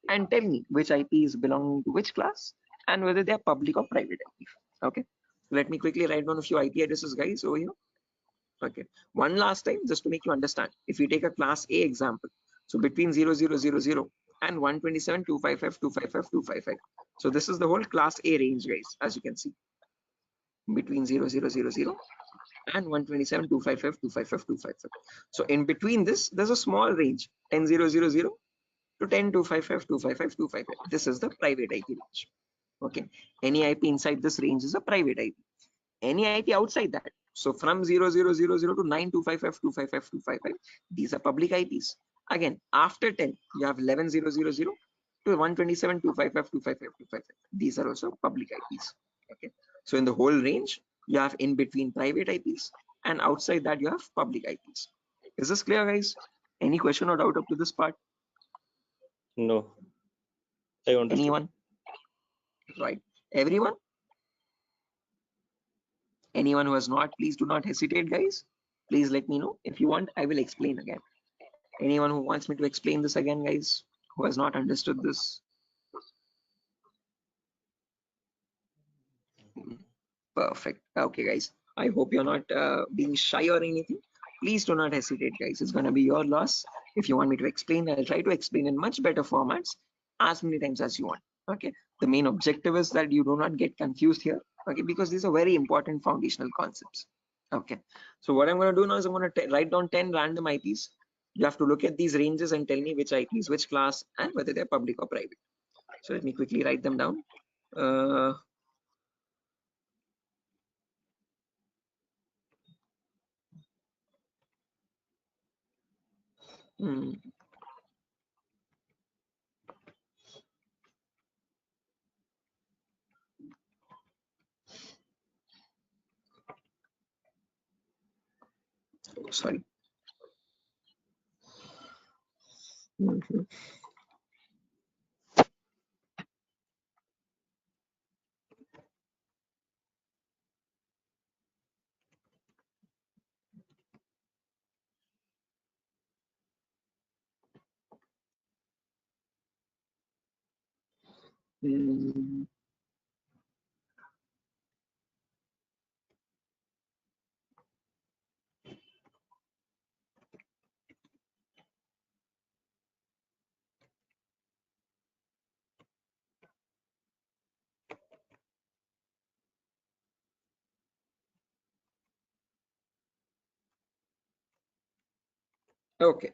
and tell me which IP is belonging to which class and whether they are public or private IP. Okay, let me quickly write down a few IP addresses, guys, over here. Okay, one last time, just to make you understand, if we take a class A example, so between 0000 and 127 255 255 255. So this is the whole class A range, guys, as you can see, between 0000 and 127 255 255 255. So in between this, there's a small range, 10000 to 10255 255 255. This is the private IP range. Okay, any IP inside this range is a private IP. Any IP outside that, so from 0000 to 9255 255 255, these are public IPs. Again, after 10, you have 11000 to 127 255 255 255. These are also public IPs. Okay, so in the whole range, you have in between private IPs, and outside that you have public IPs. Is this clear, guys? Any question or doubt up to this part? No, I understood. Anyone? Right, everyone? Anyone who has not, please do not hesitate, guys. Please let me know. If you want, I will explain again. Anyone who wants me to explain this again, guys, who has not understood this? Perfect. Okay, guys, I hope you're not being shy or anything. Please do not hesitate, guys. It's going to be your loss. If you want me to explain, I'll try to explain in much better formats as many times as you want. Okay, the main objective is that you do not get confused here. Okay, because these are very important foundational concepts. Okay, so what I'm going to do now is I'm going to write down 10 random IPs. You have to look at these ranges and tell me which IPs, which class, and whether they're public or private. So let me quickly write them down. Sorry. Okay,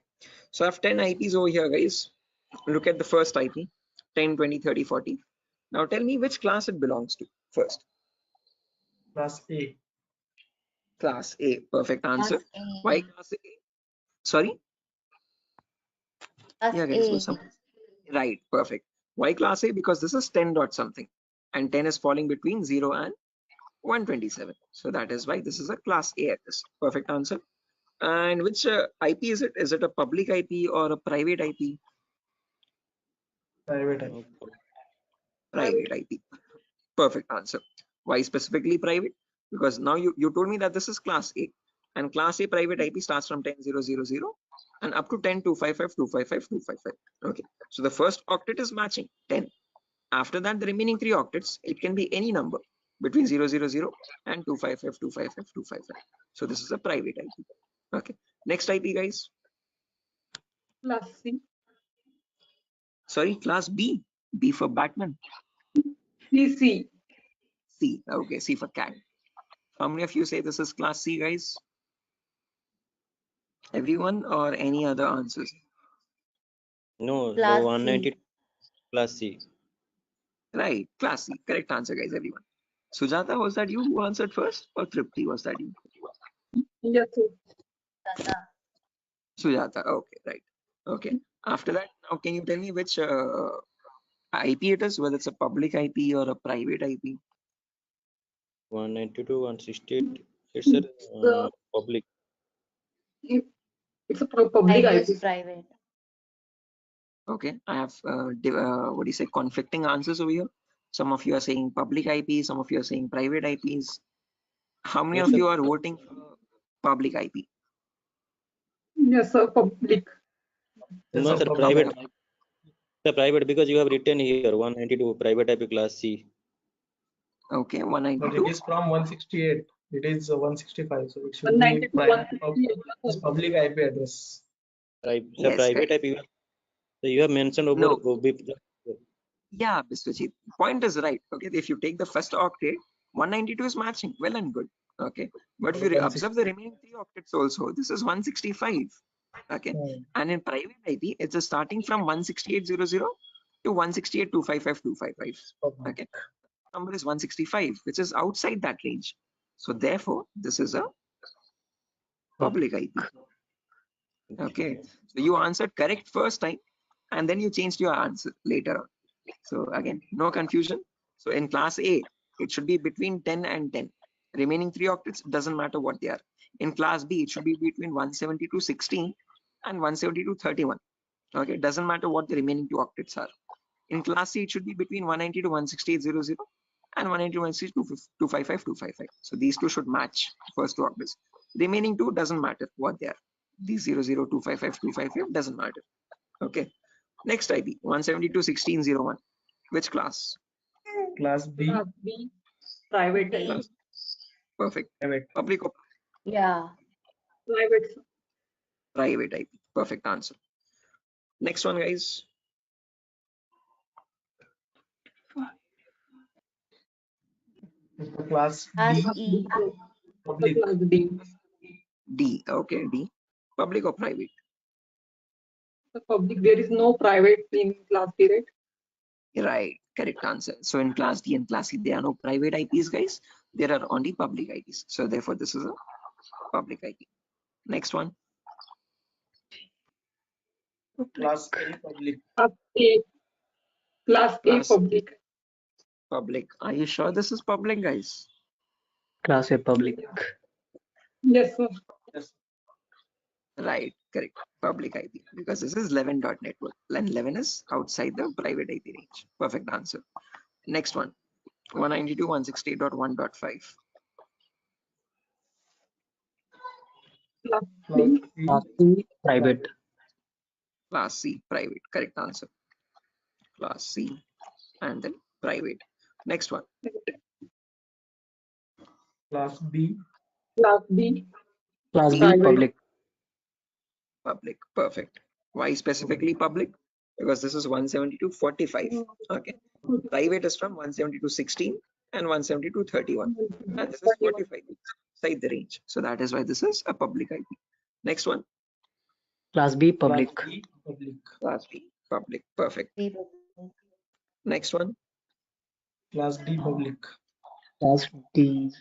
so I have 10 IPs over here, guys. Look at the first IP, 10, 20, 30, 40. Now tell me which class it belongs to first. Class A. Class A, perfect answer. Class A. Why class A? Sorry? Class Yeah, guys, A. right, perfect. Why class A? Because this is 10 dot something, and 10 is falling between 0 and 127. So that is why this is a class A address. Perfect answer. And which IP is it? Is it a public IP or a private IP? Private IP. Private IP. Perfect answer. Why specifically private? Because now you told me that this is class A, and class A private IP starts from 10000 and up to 10, 255, 255, 255. Okay, so the first octet is matching 10. After that, the remaining 3 octets, it can be any number between 000 and 255, 255, 255. So this is a private IP. Okay, next IP, guys. Class C. Sorry, class B. B for Batman. C. C. Okay, C for cat. How many of you say this is class C, guys? Everyone, or any other answers? No, the Class 192 C. class C. Right, class C. Correct answer, guys, everyone. Sujata, was that you who answered first, or Tripti, was that you? Yes, sir. Sujata, okay, right. Okay, after that, now can you tell me which IP it is, whether it's a public IP or a private IP? 192, 168. It's a public. It's a public I IP. guess private. Okay, I have what do you say, conflicting answers over here. Some of you are saying public IP, some of you are saying private IPs. How many Yes, of sir. you are voting for public IP? Yes, sir. Public. No, sir, private. The private, because you have written here 192 private IP class C. Okay, But 192. it is from 168. It is 165. So it should be 192, private 168. public IP address. The Yes, private correct. IP. You have mentioned over No. OB. Yeah, Biswajit, point is right. Okay, if you take the first octet, 192 is matching, well and good. Okay, but if you observe the remaining 3 octets also, this is 165. Okay, and in private IP, it's starting from 16800 to 168.255.255. Okay, number is 165, which is outside that range. So therefore, this is a public IP. Okay, so you answered correct first time, and then you changed your answer later on. So again, no confusion. So in class A, it should be between 10 and 10. Remaining 3 octets, doesn't matter what they are. In class B, it should be between 170 to 16 and 170 to 31. Okay, doesn't matter what the remaining 2 octets are. In class C, it should be between 190 to 168.00 and 190 to 162.255.255. So these two should match first 2 octets. Remaining 2 doesn't matter what they are. These 00.255.255 doesn't matter. Okay. Next IP 172.16.01. Which class? Class B. Class B. Private. B. Perfect. Private. Public or Yeah. Private. private IP? Perfect answer. Next one, guys. Class Class D. E. Public. Class D. D. Okay, D. Public or private? The public. There is no private in class D, right? Right. Correct answer. So in class D and class C, there are no private IPs, guys. There are only public IPs. So therefore, this is a public IP. Next one. Class A public. Class A. Class A Class public. Public. Are you sure this is public, guys? Class A public. Yes, sir. Yes. Right. Correct. Public IP, because this is 11.network and 11 is outside the private IP range. Perfect answer. Next one. 192.168.1.5. Class Class C. C. Class C private. Class C, private. Correct answer. Class C and then private. Next one. Class B. Class B. Class B Private. public. Public. Perfect. Why specifically public? Because this is 172.45. Okay. Private is from 172.16 and 172.31. And this is 45 inside the range. So that is why this is a public IP. Next one. Class B public. Class B public. Class B, public. Perfect. Next one. Class D public. Class D.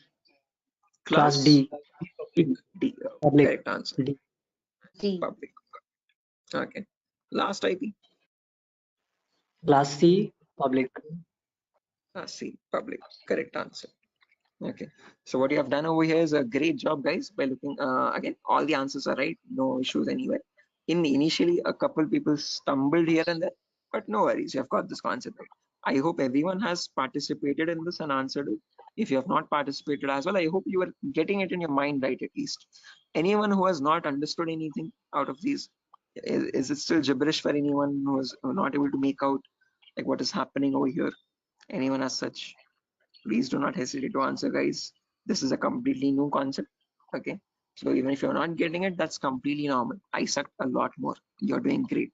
Class D. Public. D. Public. Correct answer. D. Public. Okay. Last IP. Class C public. Class C, public. Correct answer. Okay. So what you have done over here is a great job, guys, by looking again, all the answers are right, no issues anywhere. Initially, a couple people stumbled here and there, but no worries, you have got this concept right. I hope everyone has participated in this and answered it. If you have not participated as well, I hope you are getting it in your mind, right? At least anyone who has not understood anything out of these, is it still gibberish for anyone who is not able to make out like what is happening over here? Anyone as such? Please do not hesitate to answer, guys. This is a completely new concept. Okay, so even if you're not getting it, that's completely normal. I sucked a lot more. You're doing great.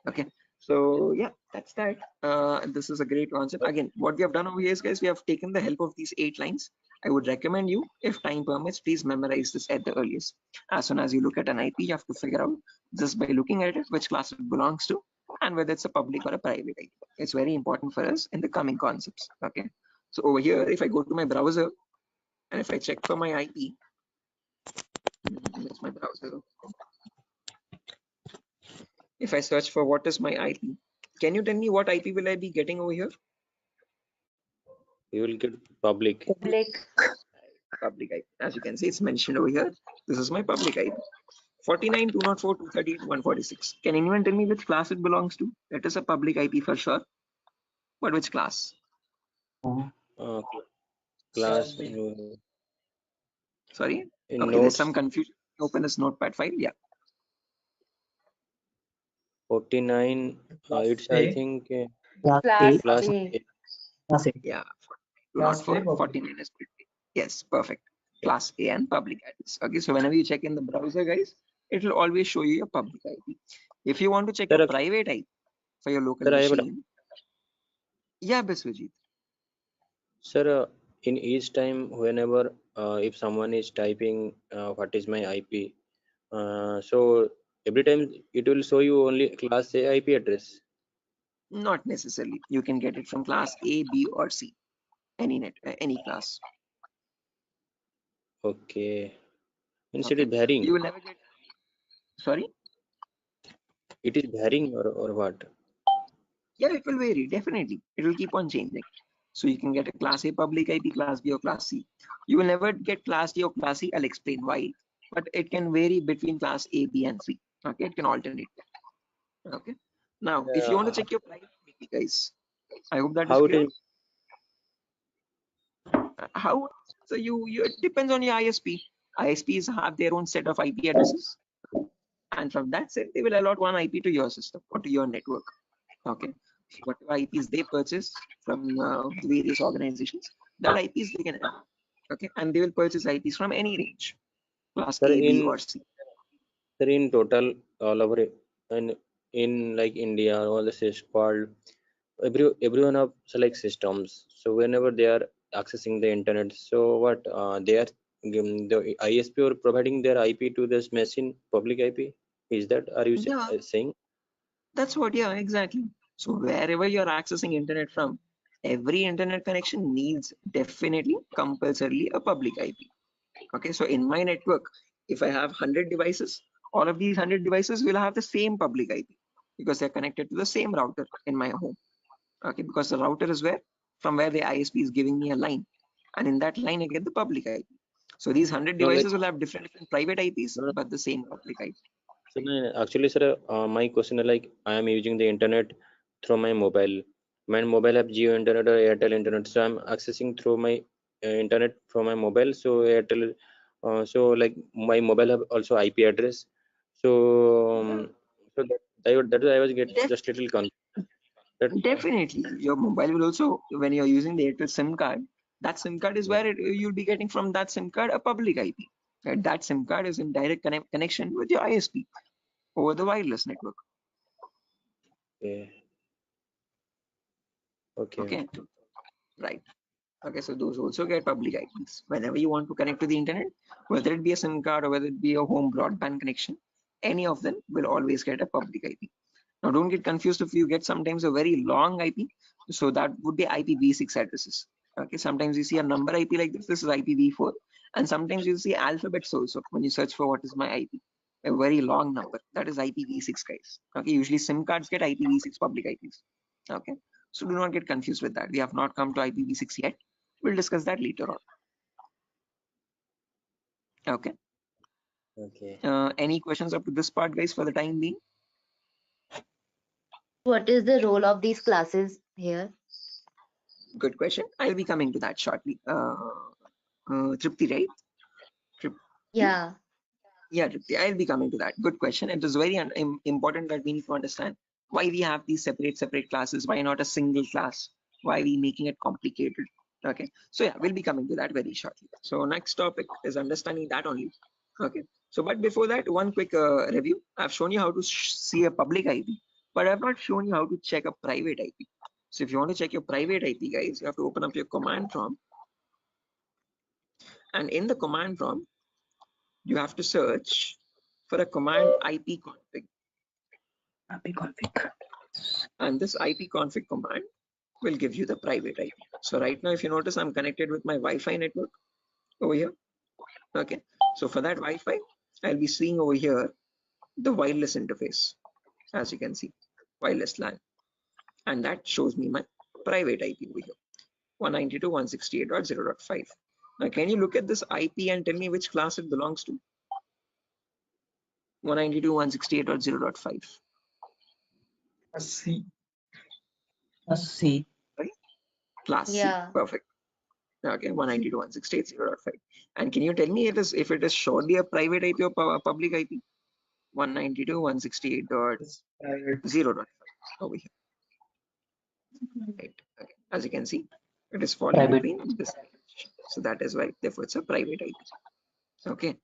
Okay, so yeah, that's that. This is a great concept. Again, what we have done over here is, guys, we have taken the help of these 8 lines. I would recommend you, if time permits, please memorize this at the earliest. As soon as you look at an IP, you have to figure out just by looking at it which class it belongs to and whether it's a public or a private IP. It's very important for us in the coming concepts. Okay, so over here, if I go to my browser and if I check for my IP, that's my browser. If I search for what is my IP, can you tell me what IP will I be getting over here? You will get public. Public IP. As you can see, it's mentioned over here. This is my public IP. 49, 204, 238, 146. Can anyone tell me which class it belongs to? That is a public IP for sure. But which class? Class. Sorry? In Okay, notes. there's some confusion. Open this notepad file. Yeah. 49. It's I think Class A. Yeah. 204, 49 is public. Yes, perfect. Class A and public IPs. Okay, so whenever you check in the browser, guys, it will always show you your public IP. If you want to check a private IP for your local machine, yeah, Biswajit. Sir, in each time, whenever if someone is typing what is my IP, so every time it will show you only class A IP address. Not necessarily. You can get it from class A, B, or C. Any class. Okay. Instead Okay. it varying. You will never get. Sorry. It is varying or what? Yeah, it will vary. Definitely, it will keep on changing. So you can get a class A public IP, class B, or class C. You will never get class D or class C. I'll explain why. But it can vary between class A, B, and C. Okay, it can alternate. Okay. Now, if you want to check your private IP, guys, I hope that is How clear. it is? How? So you it depends on your ISP. ISPs have their own set of IP addresses, and from that set, they will allot one IP to your system or to your network. Okay. So whatever IPs they purchase from various organizations, that IPs they can have. Okay, and they will purchase IPs from any range, class Sir, A, B, or C. Sir, in total, all over and in like India, all this is called everyone have select systems. So whenever they are accessing the internet, so what they are the ISP or providing their IP to this machine, public IP. Is that are you Yeah, saying? that's what. Yeah, exactly. So wherever you're accessing internet from, every internet connection needs definitely compulsorily a public IP. Okay, so in my network, if I have 100 devices, all of these 100 devices will have the same public IP because they're connected to the same router in my home. Okay, because the router is from where the ISP is giving me a line, and in that line I get the public IP. So these 100 No, like devices will have different private IPs, no, but the same public IP. so actually, sir, my question is like I am using the internet through my mobile. My mobile have Geo internet or Airtel internet, so I'm accessing through my internet from my mobile. So Airtel, so like my mobile have also IP address. So so that I was get just little confused. Definitely, your mobile will also, when you're using the Airtel SIM card, that SIM card is where you'll be getting from that SIM card a public IP. Right? That SIM card is in direct connection with your ISP over the wireless network. Okay. Right. Okay, so those also get public IPs. Whenever you want to connect to the internet, whether it be a SIM card or whether it be a home broadband connection, any of them will always get a public IP. Now, don't get confused if you get sometimes a very long IP. So that would be IPv6 addresses. Okay, sometimes you see a number IP like this. This is IPv4, and sometimes you see alphabets also when you search for what is my IP. A very long number that is IPv6, guys. Okay, usually SIM cards get IPv6 public IPs. Okay, so do not get confused with that. We have not come to IPv6 yet. We'll discuss that later on. Okay. Okay. Any questions up to this part, guys, for the time being? What is the role of these classes here? Good question. I'll be coming to that shortly. Tripti, right? Yeah. Yeah, Tripti, I'll be coming to that. Good question. It is very important that we need to understand why we have these separate classes. Why not a single class? Why are we making it complicated? Okay. So yeah, we'll be coming to that very shortly. So next topic is understanding that only. Okay. So, but before that, one quick review. I've shown you how to see a public IP, but I've not shown you how to check a private IP. So if you want to check your private IP, guys, you have to open up your command prompt. And in the command prompt, you have to search for a command ipconfig. And this ipconfig command will give you the private IP. So right now, if you notice, I'm connected with my Wi-Fi network over here. Okay. So for that Wi-Fi, I'll be seeing over here the wireless interface, as you can see, wireless LAN. And that shows me my private IP over here, 192.168.0.5. Now, can you look at this IP and tell me which class it belongs to? 192.168.0.5. C. C. Right? Class Yeah. C. Perfect. Okay, 192.168.0.5. And can you tell me if it is surely a private IP or public IP? 192.168.0.5 over here. Right. Okay. As you can see, it is falling Private. between this. So that is why, therefore, it's a private IP. Okay.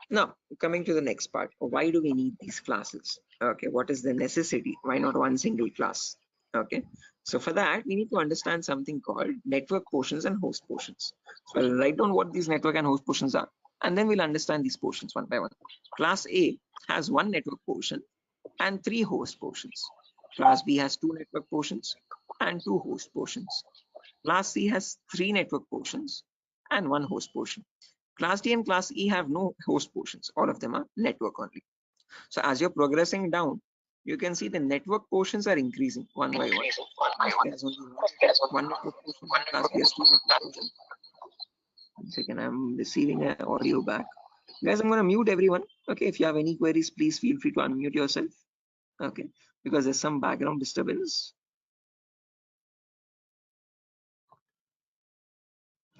Now, coming to the next part, why do we need these classes? Okay, what is the necessity? Why not one single class? Okay, so for that, we need to understand something called network portions and host portions. So I'll write down what these network and host portions are, and then we'll understand these portions one by one. Class A has one network portion and 3 host portions. Class B has 2 network portions and 2 host portions. Class C has 3 network portions and 1 host portion. Class D and Class E have no host portions. All of them are network only. So as you're progressing down, you can see the network portions are increasing one by one. There's only one network portion. Class B has 2 network portions. 1 second, I'm receiving an audio back. Guys, I'm going to mute everyone. Okay, if you have any queries, please feel free to unmute yourself. Okay, because there's some background disturbance.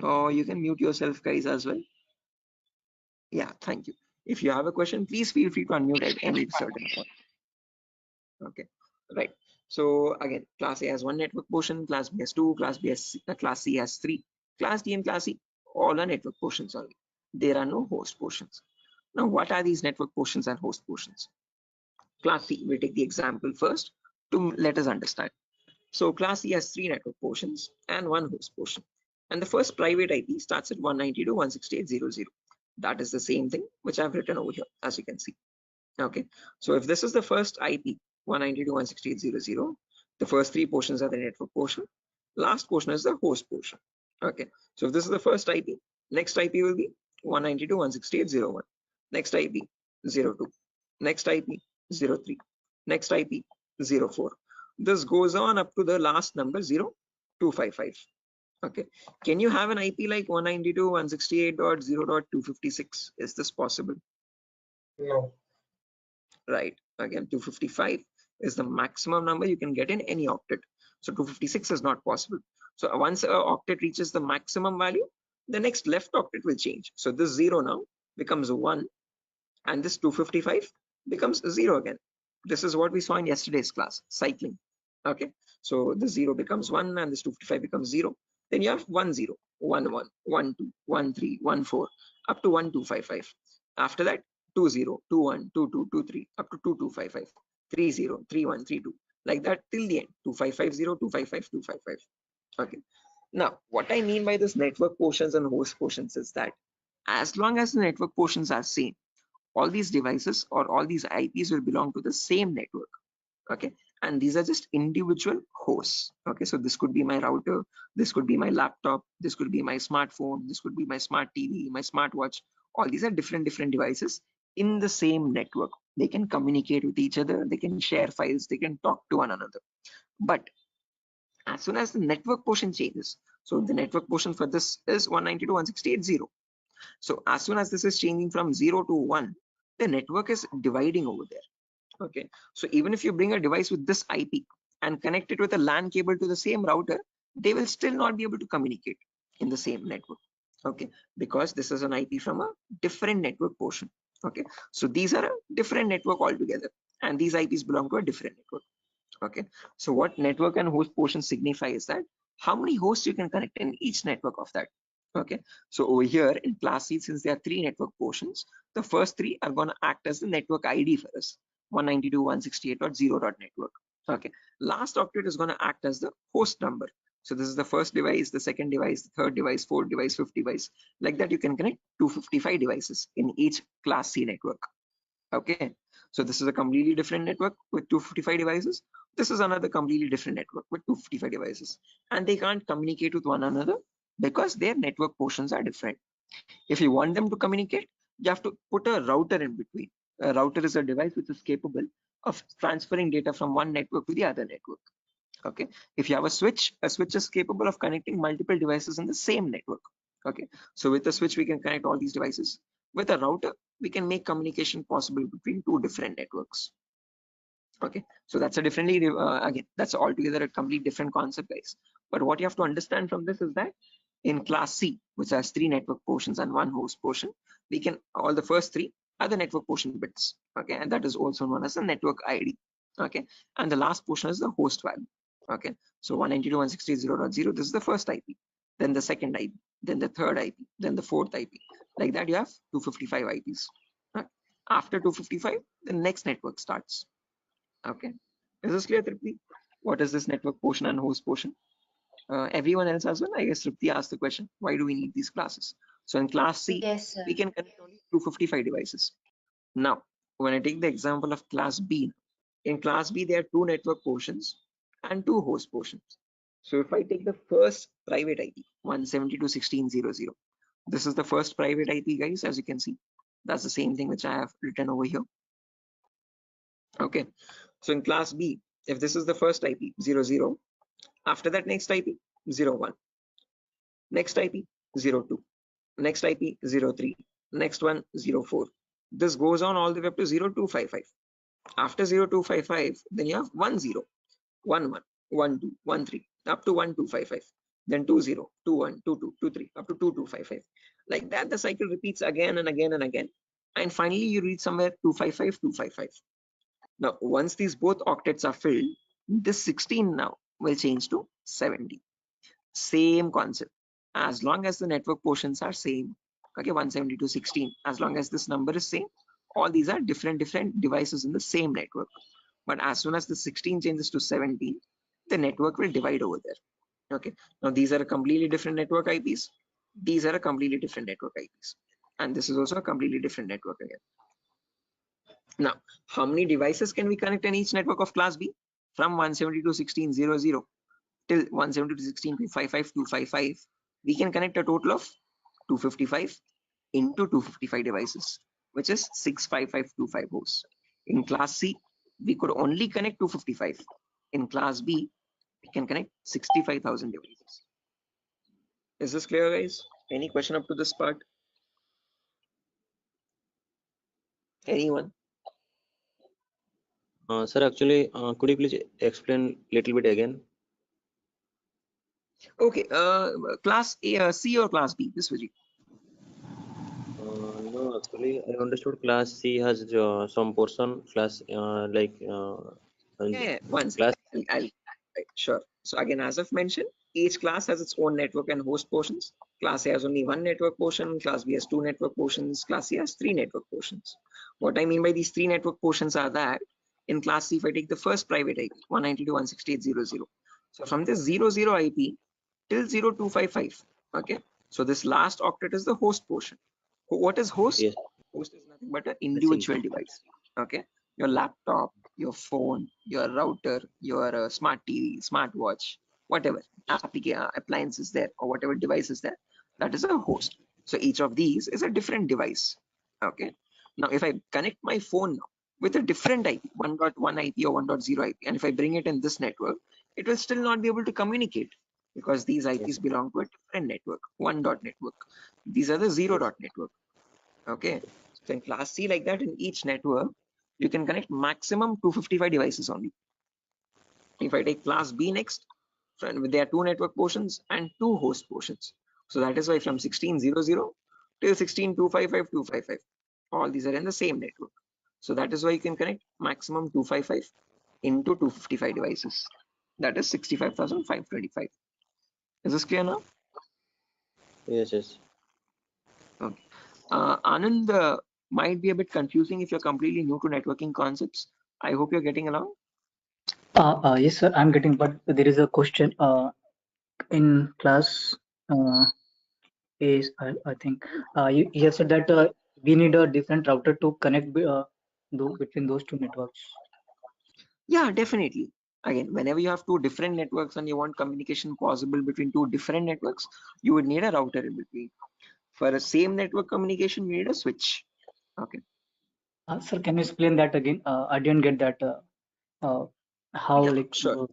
Or you can mute yourself, guys, as well. Yeah, thank you. If you have a question, please feel free to unmute at any certain point. Okay, right. So again, Class A has 1 network portion, Class B has 2, Class C has 3, Class D and Class E all are network portions only. There are no host portions. Now, what are these network portions and host portions? Class C, we'll take the example first to let us understand. So Class C has 3 network portions and 1 host portion. And the first private IP starts at 192.168.0.0. That is the same thing which I've written over here, as you can see. Okay, so if this is the first IP, 192.168.0.0, the first 3 portions are the network portion, last portion is the host portion. Okay, so if this is the first IP, next IP will be 192.168.0.1, next IP 0.2, next IP 0.3, next IP 0.4. This goes on up to the last number 0.255. Okay, can you have an IP like 192.168.0.256? Is this possible? No. Right, again 255 is the maximum number you can get in any octet. So 256 is not possible. So once an octet reaches the maximum value, the next left octet will change. So this 0 now becomes 1 and this 255 becomes 0 again. This is what we saw in yesterday's class, cycling. Okay, so the 0 becomes 1 and this 255 becomes 0. Then you have 1 0, 1 1, 1 2, 1 3, 1 4 up to 1255. After that 2 0, 2 1, 2 2, 2 3 up to 2255, 3 0, 3 1, 3 2, like that till the end, 2550, 255, 255. Okay, now what I mean by this network portions and host portions is that as long as the network portions are same, all these devices or all these IPs will belong to the same network. Okay, and these are just individual hosts. Okay, so this could be my router, this could be my laptop, this could be my smartphone, this could be my smart TV, my smartwatch. All these are different devices in the same network. They can communicate with each other, they can share files, they can talk to one another. But as soon as the network portion changes, so the network portion for this is 192.168.0. So as soon as this is changing from 0 to 1, the network is dividing over there. Okay, so even if you bring a device with this IP and connect it with a LAN cable to the same router, they will still not be able to communicate in the same network. Okay, because this is an IP from a different network portion. Okay, so these are a different network altogether, and these IPs belong to a different network. Okay, so what network and host portion signify is that how many hosts you can connect in each network of that. Okay, so over here in class C, since there are 3 network portions, the first 3 are going to act as the network ID for us, 192.168.0.network. Okay, last octet is going to act as the host number. So this is the first device, the second device, the third device, fourth device, fifth device. Like that, you can connect 255 devices in each class C network. Okay, so this is a completely different network with 255 devices. This is another completely different network with 255 devices, and they can't communicate with one another because their network portions are different. If you want them to communicate, you have to put a router in between. A router is a device which is capable of transferring data from one network to the other network. Okay, if you have a switch is capable of connecting multiple devices in the same network. Okay, so with the switch we can connect all these devices. With a router we can make communication possible between 2 different networks. Okay, so that's a differently again, that's altogether a completely different concept, guys. But what you have to understand from this is that in class C, which has 3 network portions and 1 host portion, we can, all the first 3 are the network portion bits. Okay, and that is also known as the network ID. Okay, and the last portion is the host value. Okay, so 192.168.0.0, this is the first IP, then the second IP, then the third IP, then the fourth IP. Like that, you have 255 IPs. After 255, the next network starts. Okay, is this clear, Tripti? What is this network portion and host portion? Everyone else as well? I guess Tripti asked the question, why do we need these classes? So in class C, Yes, sir. we can connect only 255 devices. Now, when I take the example of class B, in class B, there are 2 network portions and 2 host portions. So if I take the first private IP, 172.16.0.0, this is the first private IP, guys, as you can see. That's the same thing which I have written over here. Okay, so in class B, if this is the first IP, 00, after that next IP, 01, next IP, 02, next IP, 03, next one, 04. This goes on all the way up to 0255. After 0255, then you have 10, 11, 12, 13, up to 1255, then 20, 21, 22, 23, up to 2255. Like that, the cycle repeats again and again and again. And finally, you reach somewhere 255, 255. Now, once these both octets are filled, this 16 now will change to 70. Same concept. As long as the network portions are same, okay, 170 to 16, as long as this number is same, all these are different devices in the same network. But as soon as the 16 changes to 17, the network will divide over there. Okay, now these are a completely different network IPs. These are a completely different network IPs. And this is also a completely different network again. Now, how many devices can we connect in each network of class B? From 172.16.0.0 till 172.16.255.255, we can connect a total of 255 into 255 devices, which is 65525 hosts. In class C, we could only connect 255. In class B, we can connect 65,000 devices. Is this clear, guys? Any question up to this part? Anyone? Sir, actually, could you please explain little bit again? Okay, class A, C or class B, this Vijay? No, actually, I understood class C has some portion, class Yeah, one class. second. Right, sure. So again, as I've mentioned, each class has its own network and host portions. Class A has only 1 network portion, class B has 2 network portions, class C has 3 network portions. What I mean by these 3 network portions are that in class C, if I take the first private IP, 192.168.0.0. So from this 00 IP till 0255, okay? So this last octet is the host portion. What is host? Yes. Host is nothing but an individual device, okay? Your laptop, your phone, your router, your smart TV, smartwatch, whatever appliance is there or whatever device is there, that is a host. So each of these is a different device. Okay. Now, if I connect my phone now with a different IP, 1.1 IP or 1.0 IP, and if I bring it in this network, it will still not be able to communicate because these IPs belong to a different network, 1 dot network. These are the 0 dot network. Okay. So in class C, like that, in each network, you can connect maximum 255 devices only. If I take class B next, there are 2 network portions and 2 host portions. So that is why from 16.00 till 16.255.255, all these are in the same network. So that is why you can connect maximum 255 into 255 devices. That is 65,525. Is this clear now? Yes, yes. Okay. Anand, might be a bit confusing if you're completely new to networking concepts. I hope you're getting along. Yes, sir, I'm getting, but there is a question in class. Is I think you have said that we need a different router to connect between those two networks. Yeah, definitely. Again, whenever you have 2 different networks and you want communication possible between 2 different networks, you would need a router in between. For a same network communication, you need a switch. Okay. Sir, can you explain that again? I didn't get that. How Yeah, like sure.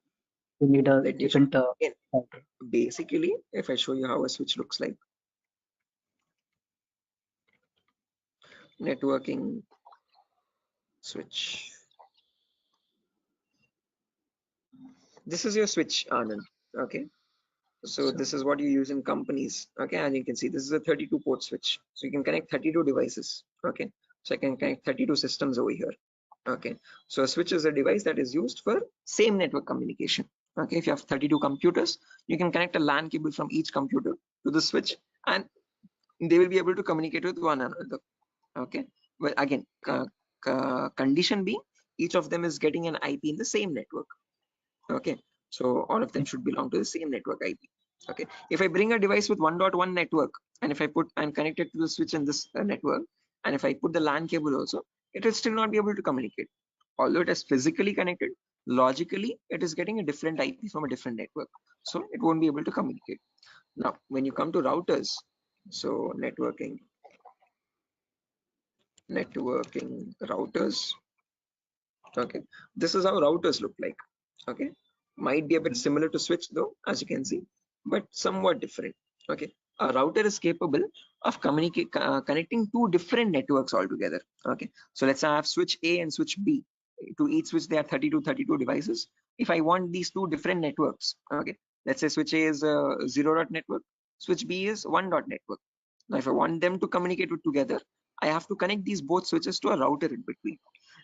we need a Let me show different you. Again, router. basically, if I show you how a switch looks like, networking switch. This is your switch, Anand. Okay. So this is what you use in companies. Okay, and you can see this is a 32 port switch. So you can connect 32 devices. Okay. So I can connect 32 systems over here. Okay. So a switch is a device that is used for same network communication. Okay. If you have 32 computers, you can connect a LAN cable from each computer to the switch, and they will be able to communicate with one another. Okay. Well, again, condition being each of them is getting an IP in the same network. Okay, so all of them should belong to the same network IP. Okay, if I bring a device with 1.1 network, and if I'm connected to the switch in this network, and if I put the LAN cable also, it will still not be able to communicate. Although it is physically connected, logically it is getting a different IP from a different network, so it won't be able to communicate. Now, when you come to routers, so networking routers. Okay, this is how routers look like. Okay, might be a bit similar to switch though, as you can see, but somewhat different. Okay, a router is capable of connecting 2 different networks altogether. Okay, so let's say I have switch A and switch B. To each switch there are 32 devices. If I want these 2 different networks, okay, let's say switch A is a 0 dot network, switch B is 1 dot network. Now if I want them to communicate together, I have to connect these both switches to a router in between,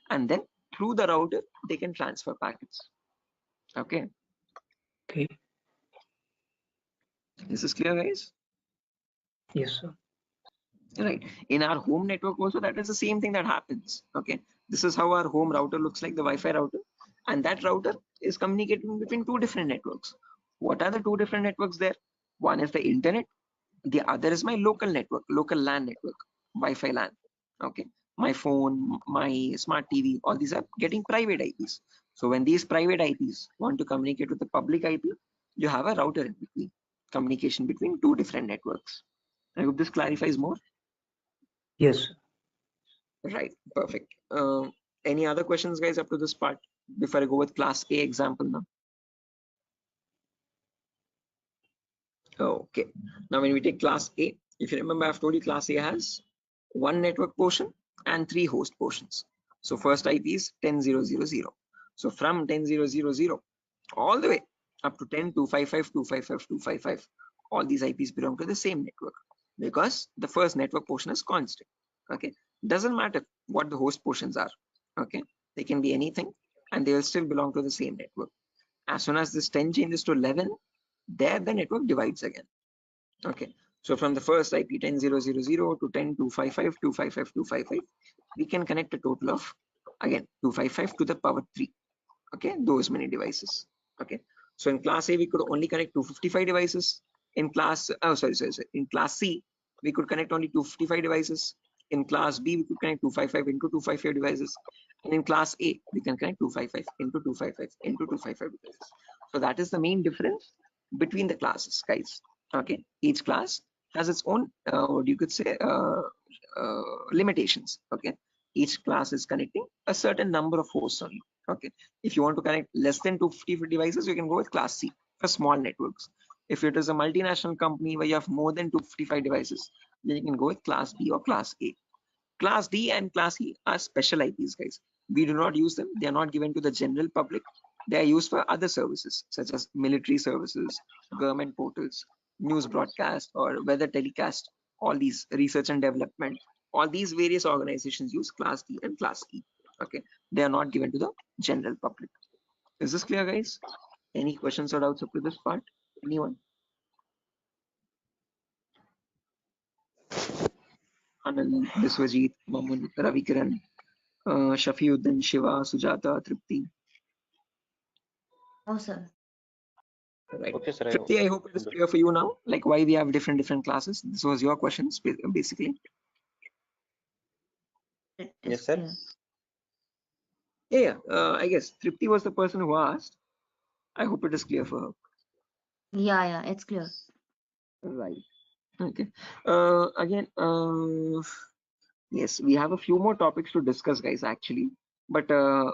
and then through the router they can transfer packets. Okay. Okay. This is clear, guys? Yes, sir. Right. In our home network also, that is the same thing that happens. Okay. This is how our home router looks like, the Wi-Fi router, and that router is communicating between 2 different networks. What are the 2 different networks there? One is the internet, the other is my local network, local LAN network, Wi-Fi LAN. Okay. My phone, my smart TV, all these are getting private IPs. So when these private IPs want to communicate with the public IP, you have a router in between, communication between 2 different networks. I hope this clarifies more. Yes. Right, perfect. Any other questions, guys, up to this part before I go with class A example now? Okay, now when we take class A, if you remember, I've told you class A has 1 network portion and 3 host portions. So first IP is 10.0.0.0. So from 10.0.0.0 all the way up to 10.255.255.255, all these IPs belong to the same network because the first network portion is constant. Okay, doesn't matter what the host portions are. Okay, they can be anything and they will still belong to the same network. As soon as this 10 changes to 11, there the network divides again. Okay, so from the first IP 10.0.0.0 to 10.255.255.255, we can connect a total of, again, 255 to the power 3. Okay, those many devices. Okay, so in class A we could only connect 255 devices. In class in class C we could connect only 255 devices. In class B we could connect 255 into 255 devices, and in class A we can connect 255 into 255 into 255 devices. So that is the main difference between the classes, guys. Okay, each class has its own what you could say limitations. Okay, each class is connecting a certain number of hosts only. Okay, if you want to connect less than 250 devices, you can go with class C for small networks. If it is a multinational company where you have more than 255 devices, then you can go with class B or class A. Class D and class E are special IPs, guys. We do not use them. They are not given to the general public. They are used for other services such as military services, government portals, news broadcast, or weather telecast. All these research and development, all these various organizations use Class D and Class E. Okay, they are not given to the general public. Is this clear, guys? Any questions or doubts up to this part? Anyone? Anand, Biswajit, Mamun, Ravi Kiran, Shafiuddin, Shiva, Sujata, Tripti. No, sir. Right. Okay, sir. Tripti, I hope it is clear for you now, like why we have different classes. This was your question, basically. Yes, sir. Yeah, I guess Tripti was the person who asked. I hope it is clear for her. Yeah, it's clear. Right. Okay. Again, yes, we have a few more topics to discuss, guys, actually. But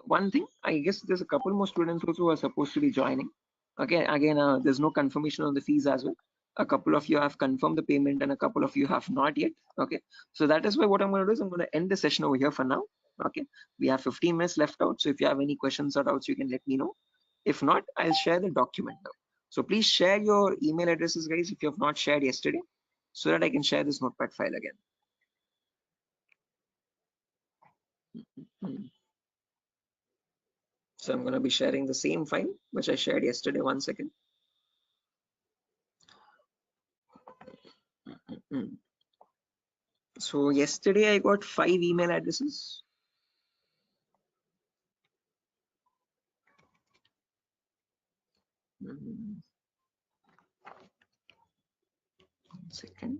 one thing, I guess there's a couple more students also who are supposed to be joining. Okay, again, there's no confirmation on the fees as well. A couple of you have confirmed the payment and a couple of you have not yet. Okay, so that is why what I'm going to do is I'm going to end the session over here for now. Okay, we have 15 minutes left out. So if you have any questions or doubts, you can let me know. If not, I'll share the document now. So please share your email addresses, guys, if you have not shared yesterday, so that I can share this notepad file again. So I'm going to be sharing the same file which I shared yesterday. 1 second. So yesterday I got 5 email addresses. One second.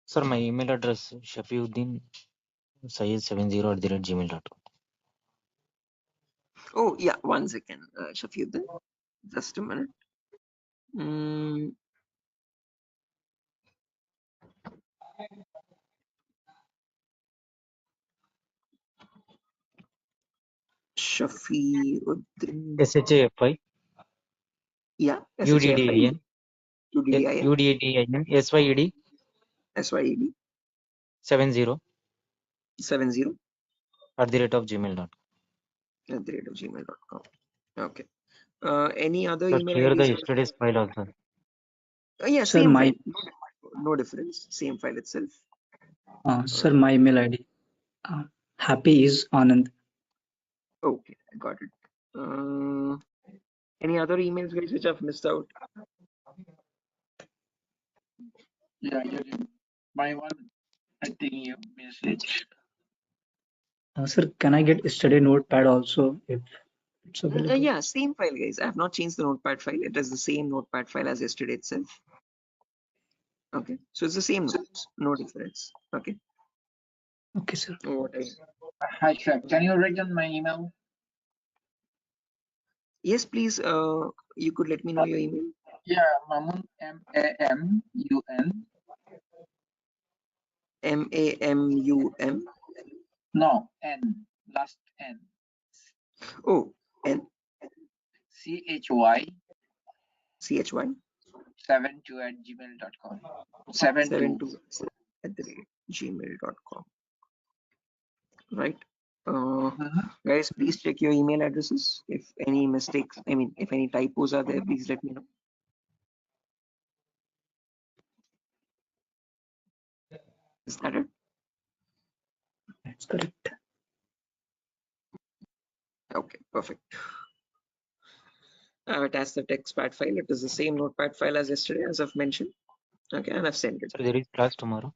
Sir, my email address Shafiuddin Sayed70@gmail.com. Oh yeah, 1 second, Shafiuddin. Just a minute. Shafiuddin. SHAFI. Yeah. UDDIN. UDDIN. UDDIN. SYED. SYED. 70. 70. @gmail.com. @gmail.com. Okay. Any other Sir, email clear the IDs? yesterday's file also. Yeah, Sir, same my file. No difference. Same file itself. sir, my email ID. Happy is Anand. Okay, I got it. Any other emails, guys, which I've missed out? Yeah, my one, I think you message. Sir, can I get yesterday notepad also if it's available? Yeah, same file, guys. I have not changed the notepad file. It is the same notepad file as yesterday itself. Okay, so it's the same notes, no difference. Okay. Okay, sir. Hi, sir. Can you write down my email? Yes, please. You could let me know your email. Yeah, Mamun, MAMUN. MAMUM. No, N. Last N. Oh, N. CHY. 72 @gmail.com. 72. @gmail.com. Right. Guys, please check your email addresses. If any mistakes, if any typos are there, please let me know. Is that it? That's correct. Okay, perfect. I've attached the textpad file. It is the same notepad file as yesterday, as I've mentioned. Okay, and I've sent it. Sir, there is class tomorrow.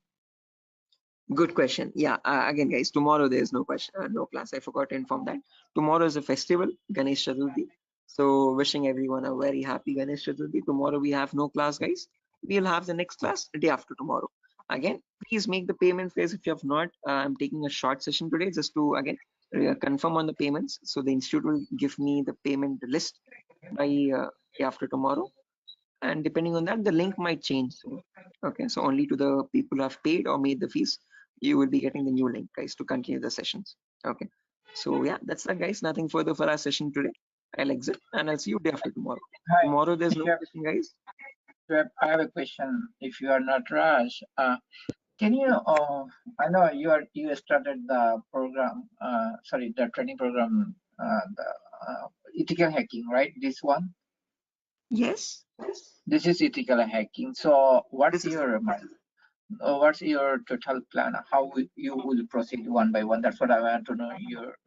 Good question. Yeah, again, guys, tomorrow there is no question, no class. I forgot to inform that. Tomorrow is a festival, Ganesh Chaturthi. So wishing everyone a very happy Ganesh Chaturthi. Tomorrow we have no class, guys. We'll have the next class the day after tomorrow. Again, please make the payments, guys. If you have not, I'm taking a short session today just to again confirm on the payments. So the institute will give me the payment list by day after tomorrow, and depending on that, the link might change soon. Okay, so only to the people who have paid or made the fees, you will be getting the new link, guys, to continue the sessions. Okay, so yeah, that's that, guys. Nothing further for our session today. I'll exit and I'll see you day after tomorrow. Hi. Tomorrow there's no Yeah. session, guys. I have a question. If you are not rushed, Can you? I know you started the program. Sorry, the training program. The ethical hacking, right? This one. Yes. This is ethical hacking. So This is what's your total plan? How you will proceed one by one? That's what I want to know. Your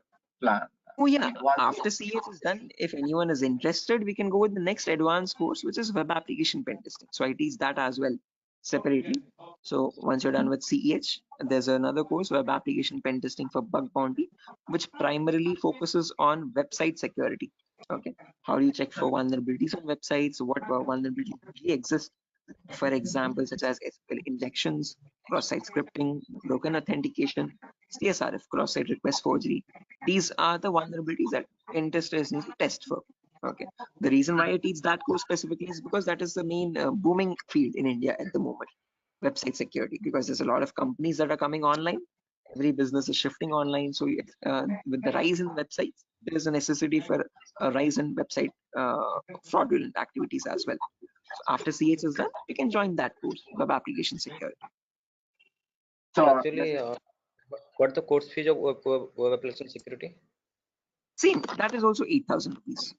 plan. Oh I yeah, mean, once after CH is done, if anyone is interested, we can go with the next advanced course, which is web application pen testing. So I teach that as well separately. So once you're done with CEH, there's another course, web application pen testing for bug bounty, which primarily focuses on website security. Okay, how do you check for vulnerabilities on websites? What vulnerabilities really exist? For example, such as SQL injections, cross-site scripting, broken authentication, CSRF, cross-site request forgery. These are the vulnerabilities that pen testers need to test for. Okay. The reason why I teach that course specifically is because that is the main booming field in India at the moment, website security, because there's a lot of companies that are coming online. Every business is shifting online. So with the rise in websites, there is a necessity for a rise in website fraudulent activities as well. So after CH is done, you can join that course, web application security. So actually, what the course fees of web application security? Same, that is also 8,000 rupees.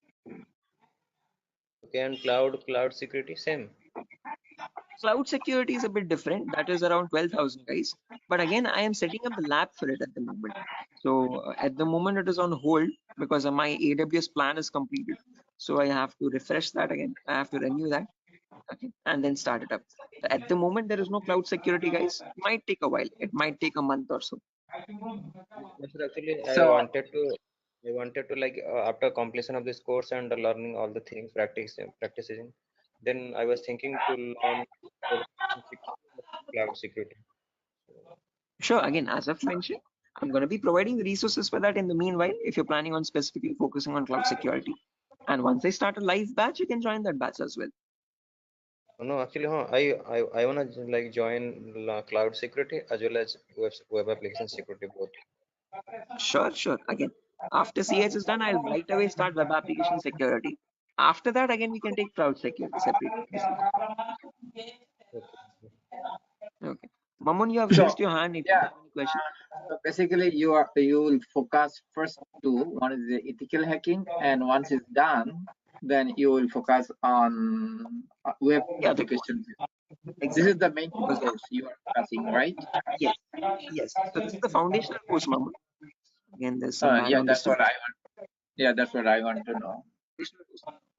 Okay, and cloud security same. Cloud security is a bit different. That is around 12,000 guys. But again, I am setting up the lab for it at the moment. So at the moment it is on hold because my AWS plan is completed. So I have to refresh that again. I have to renew that. Okay, and then start it up. So at the moment, there is no cloud security, guys. It might take a while. It might take a month or so. Yes, sir, actually, So I wanted to like after completion of this course and learning all the things, practicing, then I was thinking to learn cloud security. Sure. Again, as I've mentioned, I'm going to be providing the resources for that in the meanwhile, if you're planning on specifically focusing on cloud security. And once I start a live batch, you can join that batch as well. No, actually, I wanna like join cloud security as well as web application security both. Sure. Again, after CH is done, I'll right away start web application security. After that, again, we can take cloud security separately. Okay. Mamun, you have So raised your hand if you yeah, have any question. so basically you will focus first two. One is the ethical hacking, and once it's done, then you will focus on web application. Exactly. This is the main course you are focusing, right? Yes. So this is the foundational course, Mamun. Again, there's some Yeah, background that's what disturbance. I want. Yeah, that's what I want to know.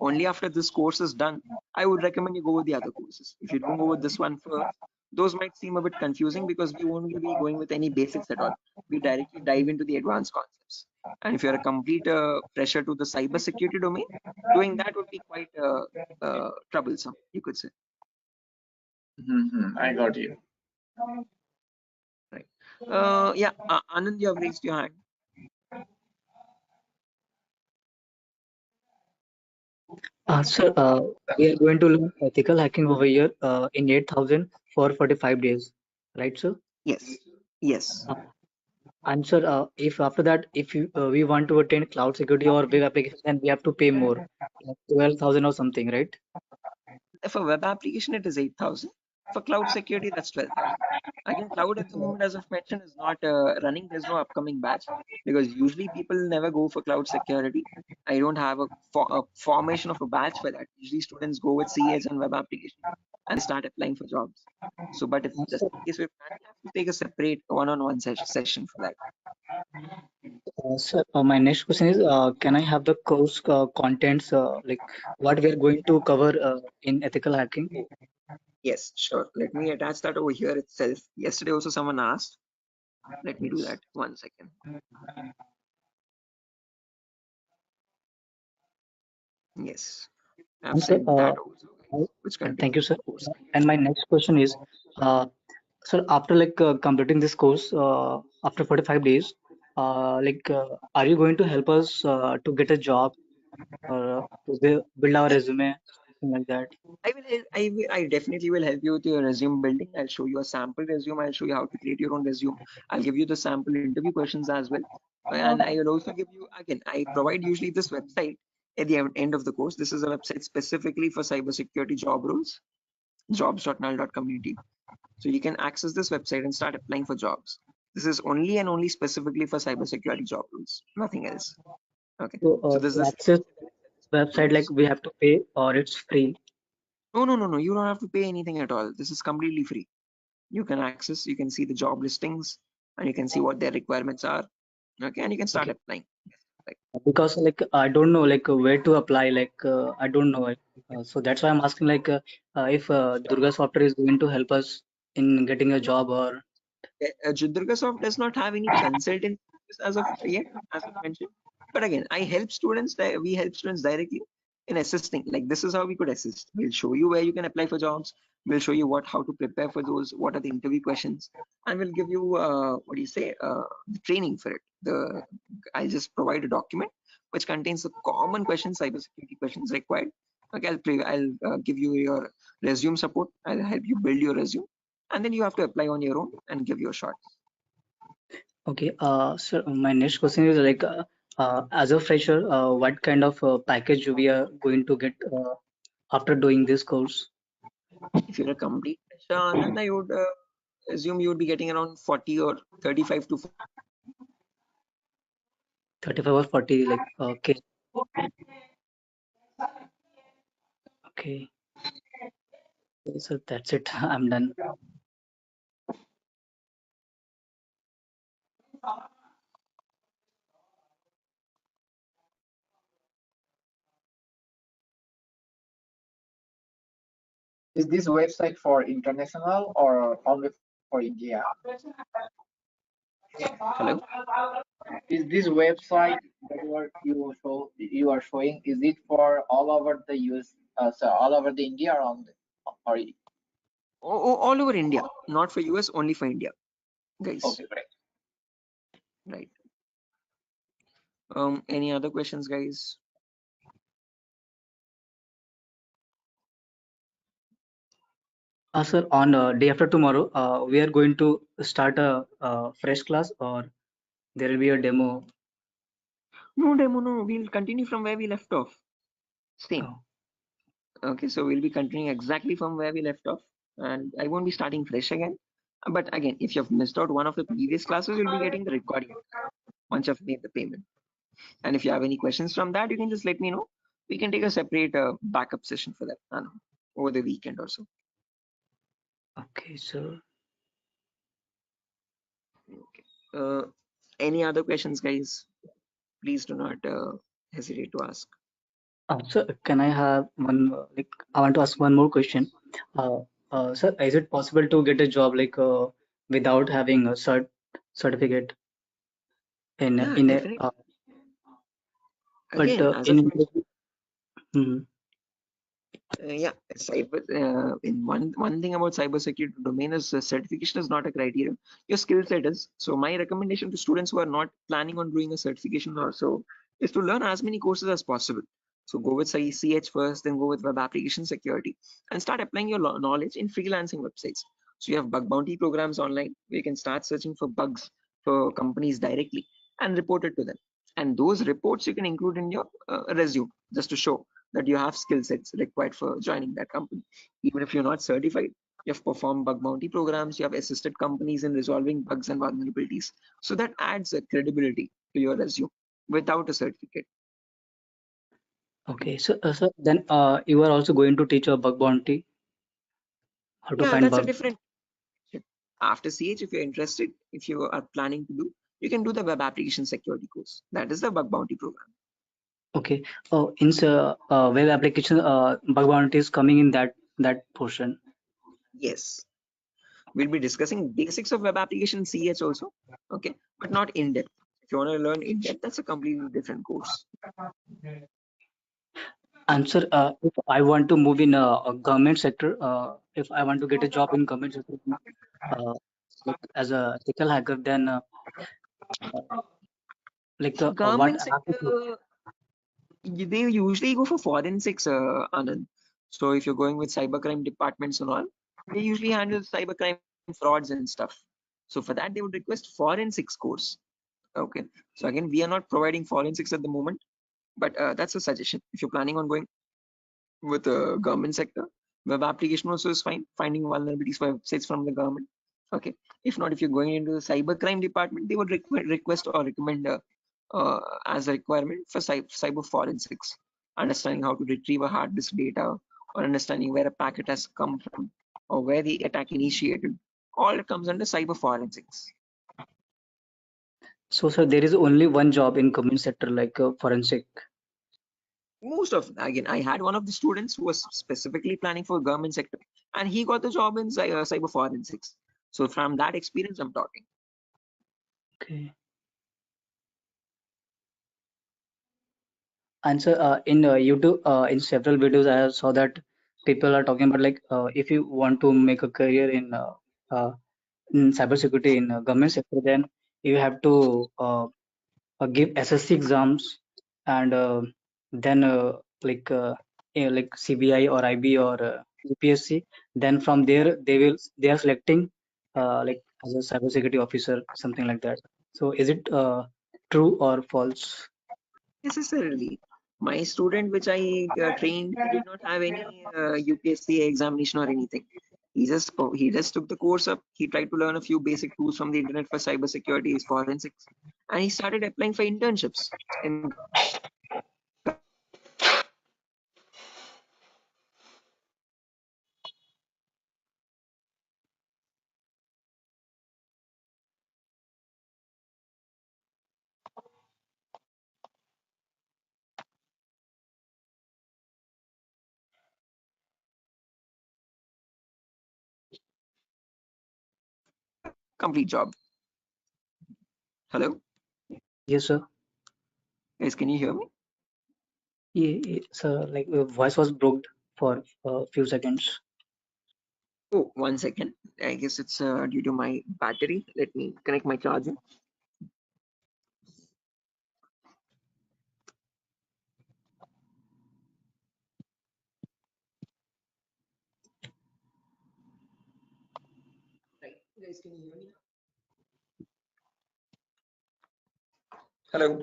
Only after this course is done, I would recommend you go with the other courses. If you don't go with this one first, those might seem a bit confusing because we won't be going with any basics at all. We directly dive into the advanced concepts. And if you're a complete fresher to the cybersecurity domain, doing that would be quite troublesome, you could say. I got you. Right. Yeah, Anand, you have raised your hand. Sir, we are going to learn ethical hacking over here in 8,000 for 45 days, right, sir? Yes. And sir, if after that, if we want to attend cloud security or web application, then we have to pay more, like 12,000 or something, right? For web application, it is 8,000. For cloud security, that's 12,000. Again, cloud at the moment, as I've mentioned, is not running. There's no upcoming batch because usually people never go for cloud security. I don't have a formation of a batch for that. Usually students go with CH and web application and start applying for jobs. So, but if just in case we're planning, I have to take a separate one-on-one session for that. Sir, my next question is, can I have the course contents, like what we are going to cover in ethical hacking? Yes, sure. Let me attach that over here itself. Yesterday also someone asked. Let me do that. 1 second. Yes. I've Sir, sent that also. Which thank you, sir. course. And my next question is, sir, after like completing this course, after 45 days, are you going to help us to get a job or to build our resume, something like that? I definitely will help you with your resume building. I'll show you a sample resume. I'll show you how to create your own resume. I'll give you the sample interview questions as well. And I will also give you, again, I provide usually this website at the end of the course. This is a website specifically for cybersecurity job roles. jobs.null.community. So you can access this website and start applying for jobs. This is only and only specifically for cybersecurity job roles, nothing else. Okay. So this To is access website, like we have to pay or it's free? no. You don't have to pay anything at all. This is completely free. You can access, you can see the job listings, and you can see what their requirements are. Okay, and you can start Okay. applying. Because like I don't know like where to apply, like I don't know it. So that's why I'm asking like if Durga Software is going to help us in getting a job or. Durga Soft does not have any consultant as of yet, as I mentioned. But again, we help students directly in assisting. Like this is how we could assist. We'll show you where you can apply for jobs. We'll show you how to prepare for those, what are the interview questions, and we'll give you the training for it. I'll just provide a document which contains the common questions, cybersecurity questions required. Okay, I'll give you your resume support. I'll help you build your resume, and then you have to apply on your own and give your shot. Okay, so my next question is like, as a fresher, what kind of package we are going to get after doing this course? If you're a complete fresher, then I would assume you would be getting around 40 or 35 to 35 or 40, like, okay. Okay. So that's it. I'm done. Is this website for international or only for India? Hello? Is this website that you are showing, is it for all over the US, so all over the India or all over India, not for US, only for India, guys. Okay, great. Right. Any other questions, guys? Sir, on day after tomorrow, we are going to start a fresh class, or there will be a demo? No demo, no. We'll continue from where we left off. Same. Oh. Okay, so we'll be continuing exactly from where we left off, and I won't be starting fresh again. But again, if you've missed out one of the previous classes, you'll be getting the recording once you've made the payment. And if you have any questions from that, you can just let me know. We can take a separate backup session for that over the weekend or so. Okay, sir. Okay. Any other questions, guys? Please do not hesitate to ask. Sir, can I have one? Like, I want to ask one more question. Sir, is it possible to get a job like without having a certificate in Yeah, in a? definitely. But Again, as in. Yeah, in one thing about cybersecurity domain is certification is not a criteria. Your skill set is. So my recommendation to students who are not planning on doing a certification also is to learn as many courses as possible. So go with CH first, then go with web application security, and start applying your knowledge in freelancing websites. So you have bug bounty programs online where you can start searching for bugs for companies directly and report it to them. And those reports you can include in your resume just to show that you have skill sets required for joining that company. Even if you're not certified, you have performed bug bounty programs, you have assisted companies in resolving bugs and vulnerabilities. So that adds a credibility to your resume without a certificate. Okay, so sir, then you are also going to teach a bug bounty, how to Yeah, find that's a bug. different. After CH, if you're interested, if you are planning to do, you can do the web application security course. That is the bug bounty program. Okay. Oh, in web application, bug bounty is coming in that portion. Yes. We'll be discussing basics of web application CH also. Okay, but not in depth. If you want to learn in depth, that's a completely different course. And sir, if I want to move in a government sector, if I want to get a job in government sector, like as a ethical hacker, then like So what government I have to do? sector, they usually go for forensics, Anand. So if you're going with cybercrime departments and all, they usually handle cybercrime frauds and stuff. So for that, they would request forensics course. Okay. So again, we are not providing forensics at the moment, but that's a suggestion. If you're planning on going with the government sector, Web application also is fine, finding vulnerabilities for websites from the government. Okay, if not, if you're going into the cybercrime department, they would request or recommend as a requirement for cyber forensics, understanding how to retrieve a hard disk data, or understanding where a packet has come from, or where the attack initiated. All comes under cyber forensics. So, sir, there is only one job in government sector like forensic. Most of, again, I had one of the students who was specifically planning for government sector, and he got the job in cyber forensics. So from that experience, I'm talking. Okay. And so in YouTube, in several videos, I saw that people are talking about like if you want to make a career in cybersecurity in government sector, then you have to give SSC exams and then like CBI or IB or UPSC. Then from there they are selecting like as a cybersecurity officer, something like that. So is it true or false? Necessarily, my student which I trained, he did not have any UPSC examination or anything. He just took the course up. He tried to learn a few basic tools from the internet for cybersecurity, forensics, and he started applying for internships in complete job. Hello, Yes, sir. guys, can you hear me? Yeah, sir, like your voice was broke for a few seconds. Oh, 1 second. I guess it's due to my battery. Let me connect my charger. Right, guys, can you hear me? Hello.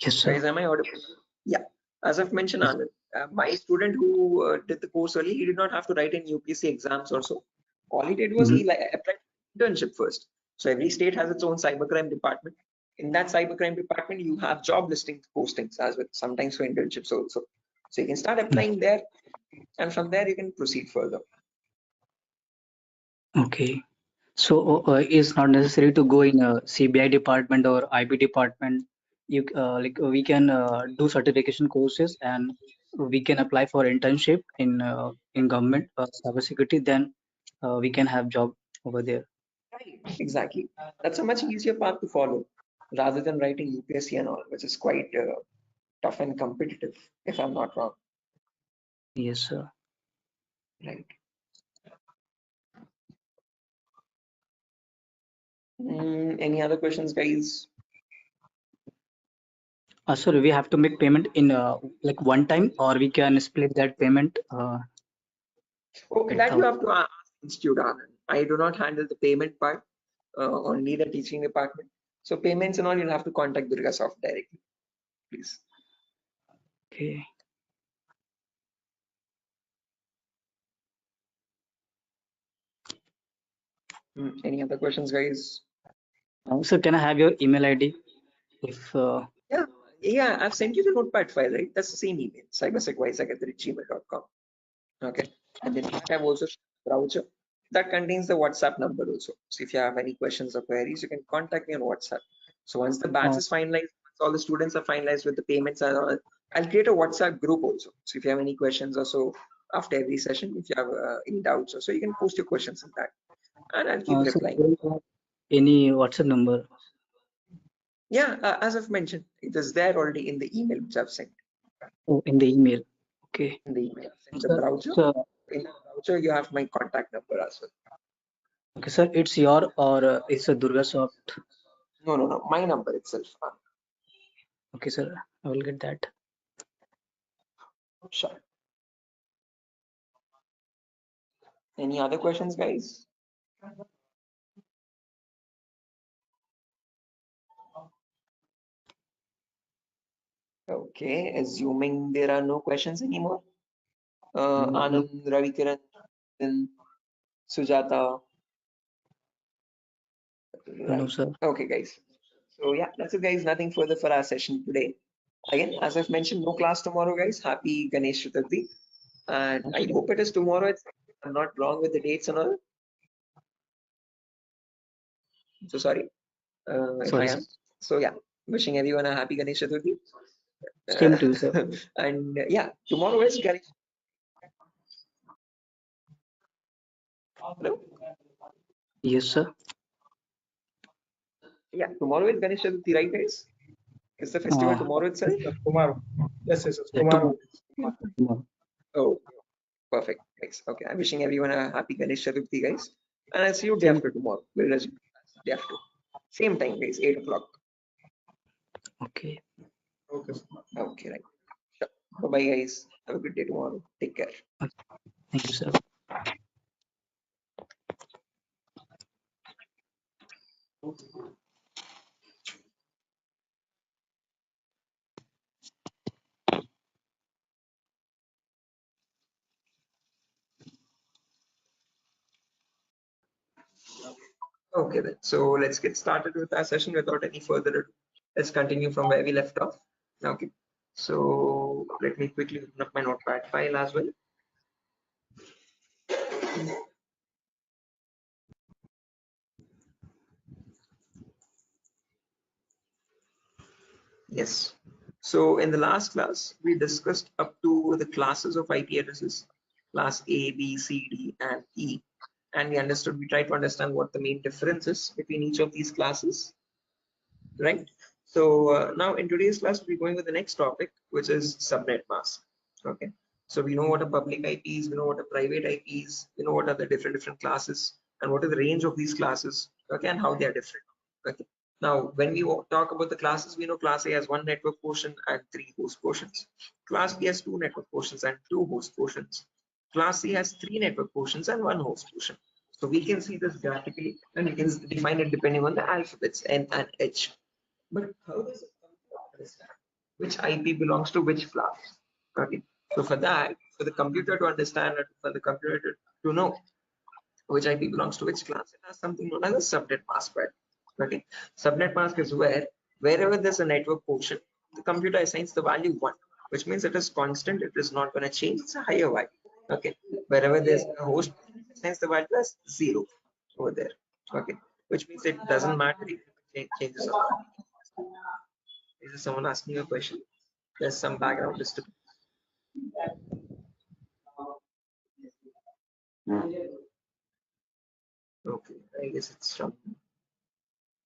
Yes, sir. Guys, am I audible? Yeah. As I've mentioned, Yes. Anand, my student who did the course early, he did not have to write any UPSC exams or so. All he did was he applied internship first. So every state has its own cybercrime department. In that cybercrime department, you have job listing postings as well, sometimes for internships also. So you can start applying there, and from there you can proceed further. Okay. So it's not necessary to go in a CBI department or IB department. You like we can do certification courses and we can apply for internship in government cybersecurity. Then we can have job over there. Right, exactly. That's a much easier path to follow rather than writing UPSC and all, which is quite tough and competitive, if I'm not wrong. Yes, sir. Right. Any other questions, guys? So we have to make payment in like one time, or we can split that payment. Oh, At that you thousand. have to ask Institute, Anand. I do not handle the payment part, only the teaching department. So payments and all, you'll have to contact Durga Soft directly, please. Okay. Any other questions, guys? So can I have your email ID? If Yeah, I've sent you the notepad file, right? That's the same email, cybersecwise@gmail.com. Okay, and then I've also shared a browser that contains the WhatsApp number also. So if you have any questions or queries, you can contact me on WhatsApp. So once the batch is finalized, once all the students are finalized with the payments and all, I'll create a WhatsApp group also. So if you have any questions or so after every session, if you have any doubts or so, you can post your questions in that, and I'll keep so replying. do you have any WhatsApp number? Yeah, as I've mentioned, it is there already in the email which I've sent. Oh, in the email. Okay. In the email, in the Sir, browser. so, In the browser, you have my contact number as well. okay, sir, it's your or it's a Durga Soft. No, my number itself. Okay, sir, I will get that. Sure. Any other questions, guys? Okay, assuming there are no questions anymore. Anand, Ravikiran, then Sujata. No, sir. Okay, guys. So yeah, that's it, guys. Nothing further for our session today. Again, as I've mentioned, no class tomorrow, guys. Happy Ganesh Chaturthi. And I hope it is tomorrow. I'm not wrong with the dates and all. So sorry if I Sorry, sir. am. So yeah, wishing everyone a happy Ganesh Chaturthi. Same to you, sir. And yeah, tomorrow is Ganesh. Hello? Yes, sir. Yeah, tomorrow is Ganesh Chaturthi, right, guys? Is the festival tomorrow itself? Tomorrow. Yes, yes, yes. Yeah, Tomorrow. tomorrow. Oh, perfect. Thanks. Okay, I'm wishing everyone a happy Ganesh Chaturthi, guys. And I'll see you day Same. after tomorrow. We'll resume day after. Same time, guys, 8 o'clock. Okay. Okay. Okay, right. Sure. Bye-bye, guys. Have a good day tomorrow. Take care. Thank you, sir. Okay, then. So let's get started with our session without any further ado. Let's continue from where we left off. Okay. So let me quickly open up my notepad file as well. Yes. So in the last class, we discussed up to the classes of IP addresses, class A, B, C, D, and E. And we tried to understand what the main difference is between each of these classes, right? So now in today's class, we're going with the next topic, which is subnet mask. Okay. So we know what a public IP is, we know what a private IP is, we know what are the different classes and what is the range of these classes, okay, and how they are different. Okay. Now, when we talk about the classes, we know class A has 1 network portion and 3 host portions. Class B has 2 network portions and 2 host portions. Class C has 3 network portions and 1 host portion. So we can see this graphically, and you can define it depending on the alphabets N and H. But how does it understand which IP belongs to which class? Okay. So for that, for the computer to understand it, for the computer to know which IP belongs to which class, it has something known as a subnet mask pattern. Okay. Subnet mask is wherever there's a network portion, the computer assigns the value 1, which means it is constant, it is not going to change, it's a higher value. Okay. Wherever there's a host, it assigns the value as 0 over there. Okay. Which means it doesn't matter if it changes or not. Is someone asking you a question? There's some background disturbance. Okay, I guess it's from.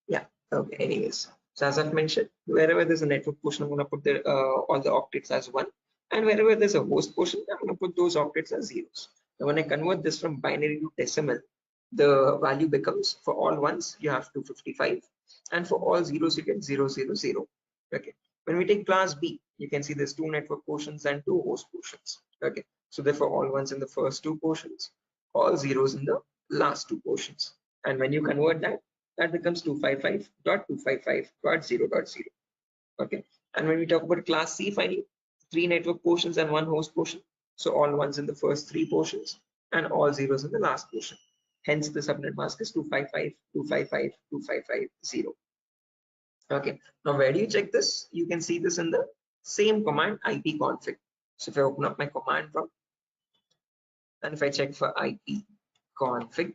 Yeah. Okay. Anyways, so as I've mentioned, wherever there's a network portion, I'm going to put all the octets as 1, and wherever there's a host portion, I'm going to put those octets as 0s. Now, when I convert this from binary to decimal, the value becomes for all 1s you have 255, and for all 0s you get 000. Okay. When we take class B, you can see there's 2 network portions and 2 host portions. Okay. So therefore, all 1s in the first 2 portions, all 0s in the last 2 portions. And when you convert that, that becomes 255.255.0.0. Okay. And when we talk about class C, finally, 3 network portions and 1 host portion. So all 1s in the first 3 portions and all 0s in the last portion. Hence the subnet mask is 255.255.255.0. Okay. Now where do you check this? You can see this in the same command ipconfig. So if I open up my command prompt and if I check for ipconfig,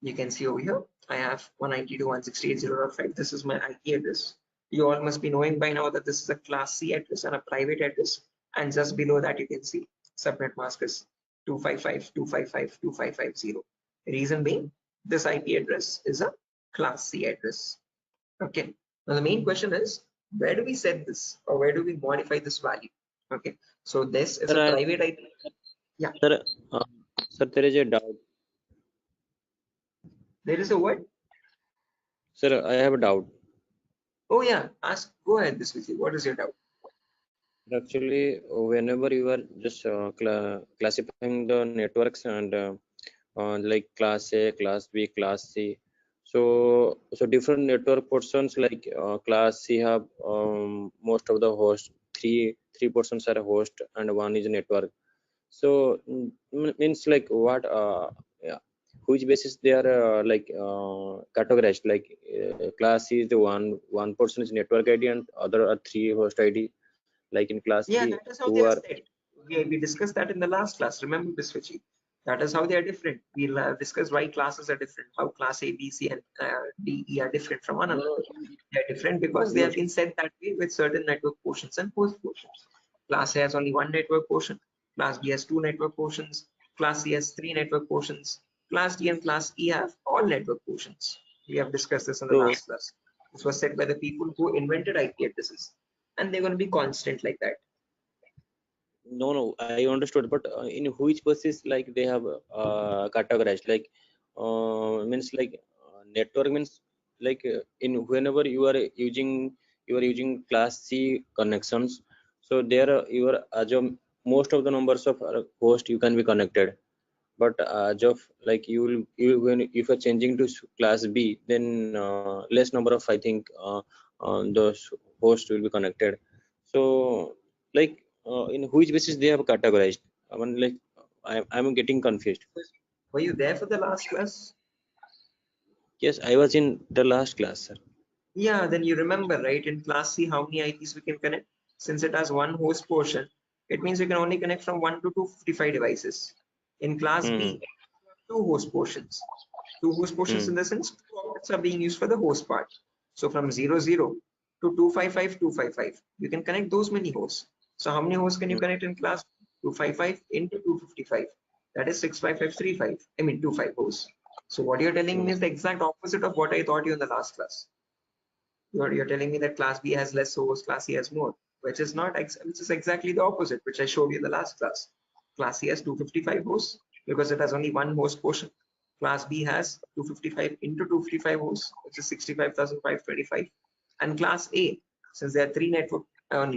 you can see over here I have 192.168.0.5. This is my IP address. You all must be knowing by now that this is a class C address and a private address, and just below that you can see subnet mask is 255.255.255.0. Reason being, this IP address is a class C address. Okay. Now the main question is, where do we set this or where do we modify this value? Okay. So this is a private IP. Yeah. Sir, there is a doubt. There is a what? Sir, I have a doubt. Oh yeah, ask. Go ahead, Biswiti. What is your doubt? Actually, whenever you are just classifying the networks and like class A, class B, class C, so different network portions like class C have most of the host, three portions are a host and 1 is a network. So means like what yeah, which basis they are categorized, like class C is the one person is network ID and other are 3 host ID, like in class Yeah, B that is how 2 they are are. set. We discussed that in the last class. Remember, Biswaji? That is how they are different. We'll discuss why classes are different, how class A, B, C, and D, E are different from one another. They are different because they No, have been set that way with certain network portions and host portions. Class A has only one network portion. Class B has 2 network portions. Class C has 3 network portions. Class D and Class E have all network portions. We have discussed this in the so last class. This was set by the people who invented IP addresses, and they're going to be constant like that. no, I understood, but in which basis like they have categorized, like means like network means like in whenever you are using class C connections, so there you are as of most of the numbers of host you can be connected, but as of like when if you're changing to class B, then less number of I think those hosts will be connected. So like in which basis they have categorized? I mean, like I'm getting confused. Were you there for the last class? Yes, I was in the last class, sir. Yeah, then you remember, right? In class C, how many IPs we can connect? Since it has one host portion, it means we can only connect from 1 to 255 devices. In class Hmm. B, 2 host portions. 2 host portions Hmm. in the sense 2 objects are being used for the host part. So from 00 to 255, 255, you can connect those many hosts. So how many hosts can you Hmm. connect in class? 255 into 255. That is 65535. I mean 25 hosts. So what you're telling Hmm. me is the exact opposite of what I taught you in the last class. You're telling me that class B has less hosts, class C has more, which is not, which is exactly the opposite, which I showed you in the last class. Class C has 255 hosts because it has only one host portion. Class B has 255 into 255 hosts, which is 65,525. And class A, since there are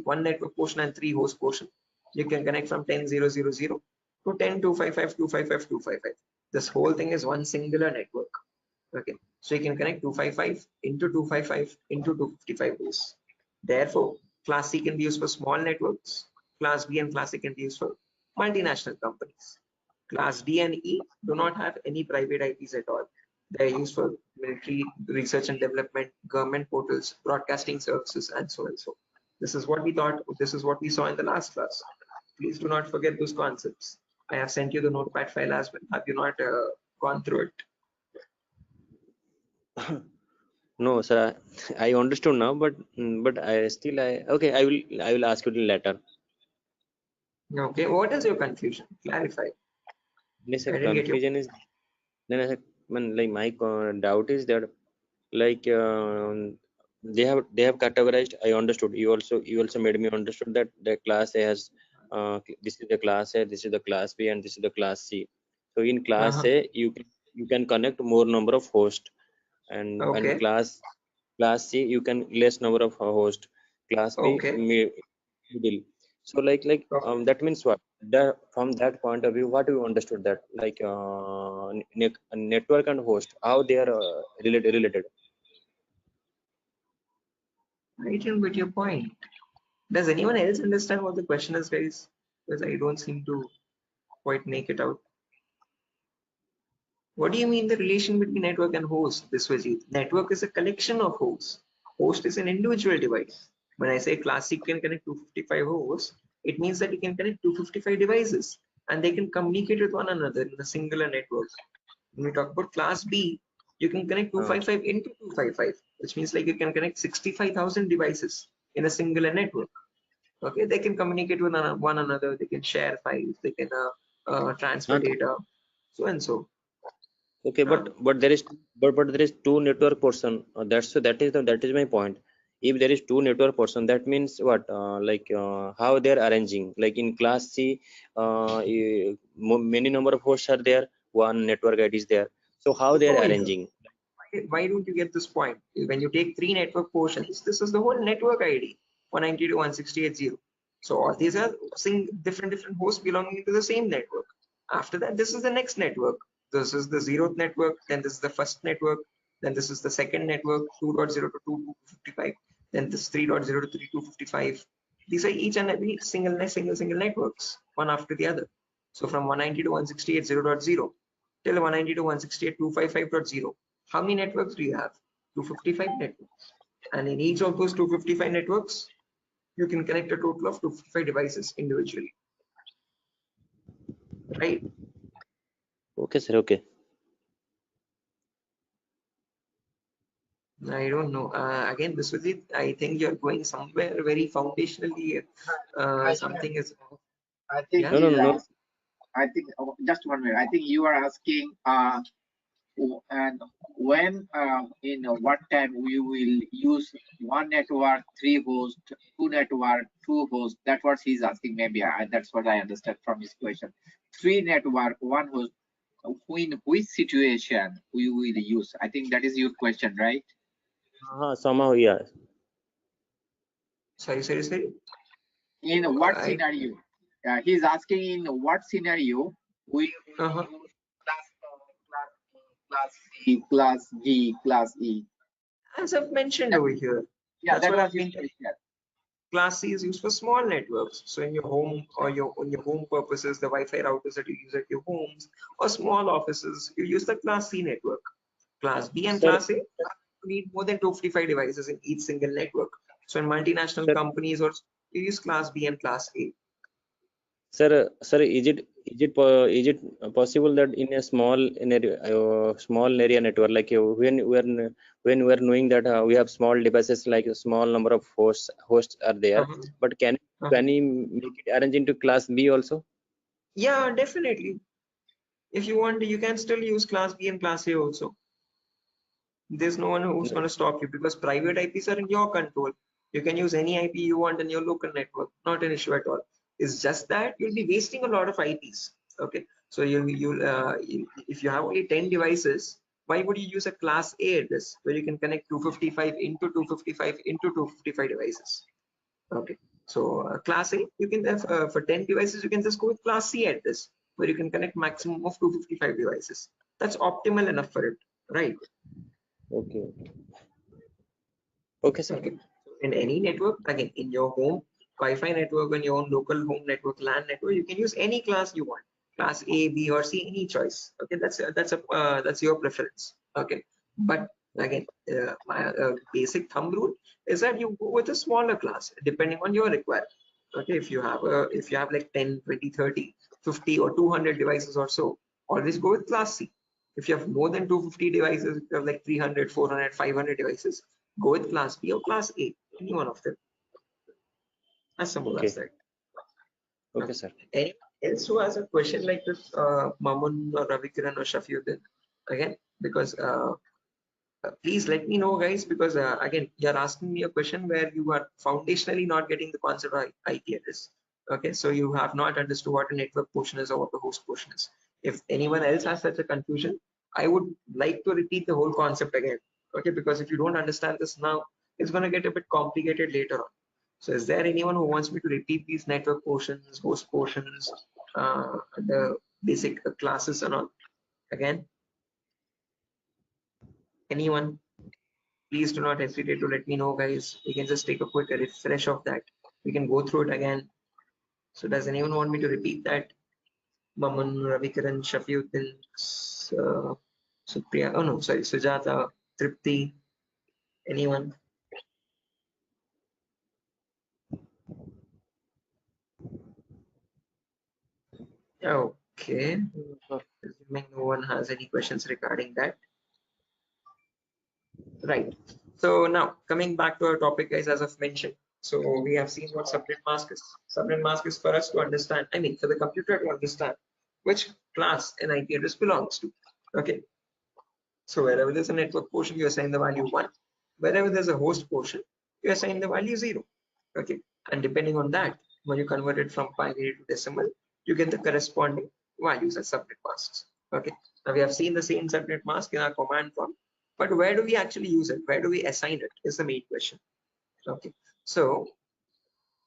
one network portion and 3 host portion, you can connect from 10,000 to 10,255,255,255. This whole thing is one singular network. Okay, so you can connect 255 into 255 into 255 hosts. Therefore, class C can be used for small networks, class B and class C can be used for multinational companies. Class D and E do not have any private IPs at all. They are used for military research and development, government portals, broadcasting services, and so and so. This is what we thought, this is what we saw in the last class. Please do not forget those concepts. I have sent you the notepad file as well. Have you not gone through it? No, sir. I understood now, but I still okay. I will ask you later. Okay, what is your confusion? Clarify. Yes, I a didn't get your. confusion is then like my doubt is that like they have categorized. I understood. You also made me understood that the class A has this is the class A, this is the class B, and this is the class C. So in class A, you can connect more number of hosts, and Okay. class C you can less number of hosts. Class B Okay. middle. So that means what? From that point of view, what do you understood that like network and host, how they are related? I didn't get your point. Does anyone else understand what the question is, guys? Because I don't seem to quite make it out. What do you mean the relation between network and host, Biswajit? Network is a collection of hosts. Host is an individual device. When I say classic can connect 255 hosts, it means that you can connect 255 devices and they can communicate with one another in a singular network. When we talk about class B, you can connect 255 into 255, which means like you can connect 65,000 devices in a singular network. Okay, they can communicate with one another, they can share files, they can transfer data, so and so. Okay, but there is there is two network person. That is my point. If there is two network person, that means what? How they are arranging? Like in class C, many number of hosts are there. One network ID is there. So how they No, are Isa. arranging? Why don't you get this point? When you take 3 network portions, this is the whole network ID, 192.168.0. So all these are different hosts belonging to the same network. After that, this is the next network. This is the 0th network, then this is the first network, then this is the second network, 2.0 to 2.255, then this 3.0 to 3.255. These are each and every single networks, one after the other. So from 190 to 168.0.0 till 190 to 168.255.0. How many networks do you have? 255 networks. And in each of those 255 networks, you can connect a total of 255 devices individually. Right? Okay, sir. Okay. I don't know. Again, Biswajit, I think you're going somewhere very foundationally. Something is. I think Yeah? No. I think just 1 minute. I think you are asking and when in what time we will use one network, 3 hosts, 2 network, 2 hosts. That's what he's asking. Maybe that's what I understand from his question. 3 network, 1 host. In which situation we will use? I think that is your question, right? Somehow, yeah. Sorry. In what scenario? He's asking in what scenario we will use class C, class G, class E. As I've mentioned over here. Yeah, that's what was I've been. Class C is used for small networks. So in your home or on your home purposes, the Wi-Fi routers that you use at your homes or small offices, you use the Class C network. Class B and Class A need more than 255 devices in each single network. So in multinational companies, or you use Class B and Class A. Sir, is it possible that in a small area network, like when we're knowing that we have small devices, like a small number of hosts are there, but can we make it arrange into Class B also? Yeah, definitely. If you want, you can still use Class B and Class A also. There's no one who's going to stop you, because private IPs are in your control. You can use any IP you want in your local network, not an issue at all. It's just that you'll be wasting a lot of IPs. Okay, so if you have only 10 devices, why would you use a Class A address where you can connect 255 into 255 into 255 devices? Okay, so Class A, you can for 10 devices, you can just go with Class C address where you can connect maximum of 255 devices. That's optimal enough for it, right? Okay, sir. Okay. In any network, again, in your home Wi-Fi network, on your own local home network, LAN network, you can use any class you want, Class A, B, or C, any choice. Okay, that's your preference. Okay, but again, my basic thumb rule is that you go with a smaller class depending on your requirement. Okay, if you have like 10, 20, 30, 50, or 200 devices or so, always go with Class C. If you have more than 250 devices, if you have like 300, 400, 500 devices, go with Class B or Class A, any one of them. As simple as that. Okay, sir. Anyone else who has a question like this, Mamun or Ravikiran or Shafiuddin, again, because please let me know, guys, because again, you're asking me a question where you are foundationally not getting the concept of IP address. Okay, so you have not understood what a network portion is or what the host portion is. If anyone else has such a confusion, I would like to repeat the whole concept again. Okay, because if you don't understand this now, it's going to get a bit complicated later on. So is there anyone who wants me to repeat these network portions, host portions, the basic classes and all again? Anyone? Please do not hesitate to let me know, guys. We can just take a quick refresh of that. We can go through it again. So does anyone want me to repeat that? Mamun, Ravikiran, Shafiuddin, Supriya, oh no, sorry, Sujata, Tripti, anyone? Okay, assuming no one has any questions regarding that. Right. So now coming back to our topic, guys, as I've mentioned, so we have seen what subnet mask is. Subnet mask is for us to understand, I mean, for the computer to understand which class an IP address belongs to. Okay. So wherever there's a network portion, you assign the value 1. Wherever there's a host portion, you assign the value 0. Okay. And depending on that, when you convert it from binary to decimal, you get the corresponding values as subnet masks. Okay. Now we have seen the same subnet mask in our command prompt. But where do we actually use it? Where do we assign it is the main question. Okay, so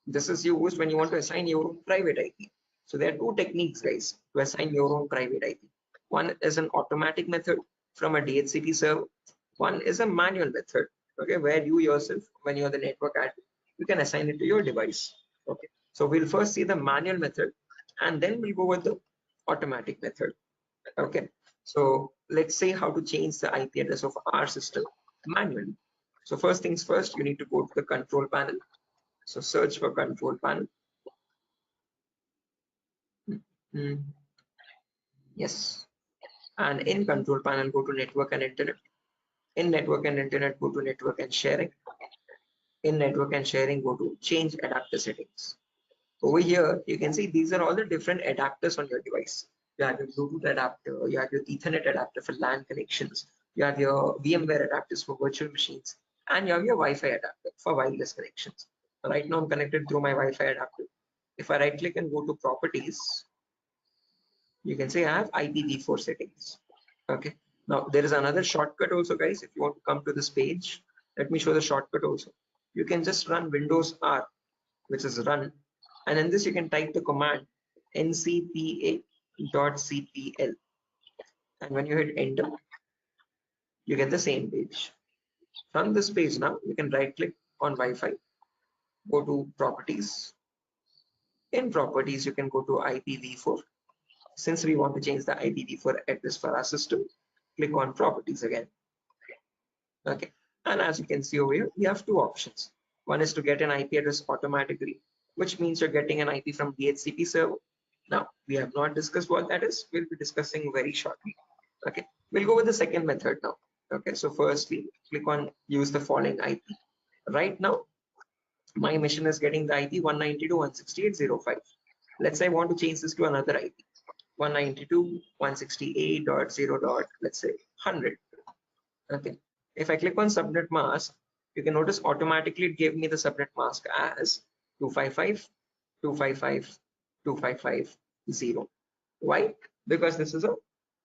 this is used when you want to assign your own private IP. So there are 2 techniques, guys, to assign your own private IP. One is an automatic method from a DHCP server. One is a manual method, okay, where you yourself, when you're the network admin, you can assign it to your device. Okay, so we'll first see the manual method and then we'll go with the automatic method. Okay, so let's say how to change the IP address of our system manually. So first things first, you need to go to the control panel. So search for control panel. Yes, and in control panel, go to network and internet. In network and internet, go to network and sharing. In network and sharing, go to change adapter settings. Over here, you can see these are all the different adapters on your device. You have your Bluetooth adapter, you have your Ethernet adapter for LAN connections, you have your VMware adapters for virtual machines, and you have your Wi-Fi adapter for wireless connections. Right now, I'm connected through my Wi-Fi adapter. If I right click and go to properties, you can say I have IPv4 settings. Okay. Now there is another shortcut also, guys. If you want to come to this page, let me show the shortcut also. You can just run Windows R, which is run, and in this you can type the command ncpa.cpl, and when you hit enter, you get the same page. From this page now, you can right click on Wi-Fi, go to properties. In properties, you can go to IPv4. Since we want to change the IPv4 address for our system, click on properties again. Okay, and as you can see over here, we have two options. One is to get an IP address automatically, which means you're getting an IP from DHCP server. Now, we have not discussed what that is. We'll be discussing very shortly. Okay, we'll go with the second method now. Okay, so firstly, click on use the following IP. Right now, my machine is getting the IP 192.168.0.5. Let's say I want to change this to another IP, 192.168.0. Let's say 100. Okay, if I click on subnet mask, you can notice automatically it gave me the subnet mask as 255.255.255.0. Why? Because this is a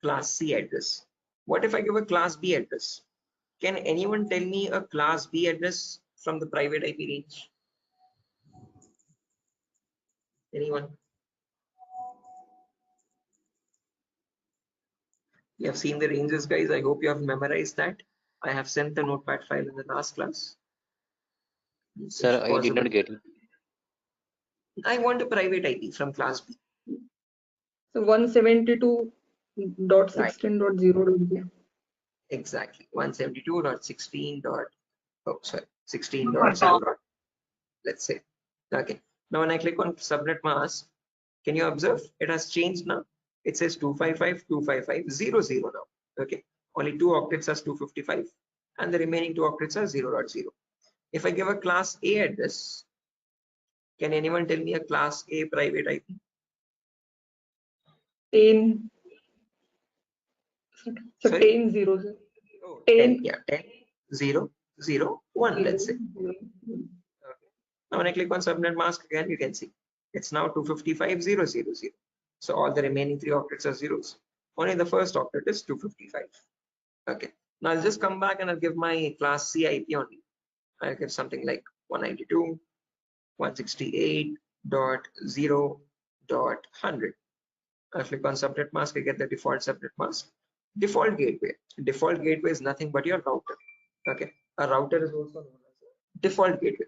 class C address. What if I give a class B address? Can anyone tell me a class B address from the private IP range? Anyone? You have seen the ranges, guys. I hope you have memorized that. I have sent the notepad file in the last class. Sir, I did not get it. I want a private IP from class B. So 172.16.0. Exactly. 172.16. Oh, sorry, 16.0. Let's say. Okay. Now when I click on subnet mask, can you observe it has changed now? It says 255.255.0.0 now. Okay. Only two octets are 255, and the remaining two octets are 0.0. If I give a class A address, can anyone tell me a class A private IP? 10. So Sorry? 10 zeros. Oh, 10. 10, yeah, 10, 0, 0, 1, let's say. Now when I click on subnet mask again, you can see it's now 255.0.0.0. So all the remaining three octets are zeros. Only the first octet is 255. Okay. Now I'll just come back and I'll give my class C IP only. I'll give something like 192.168.0.100. I'll click on subnet mask. I get the default subnet mask. Default gateway. Default gateway is nothing but your router. Okay. A router is also known as a default gateway,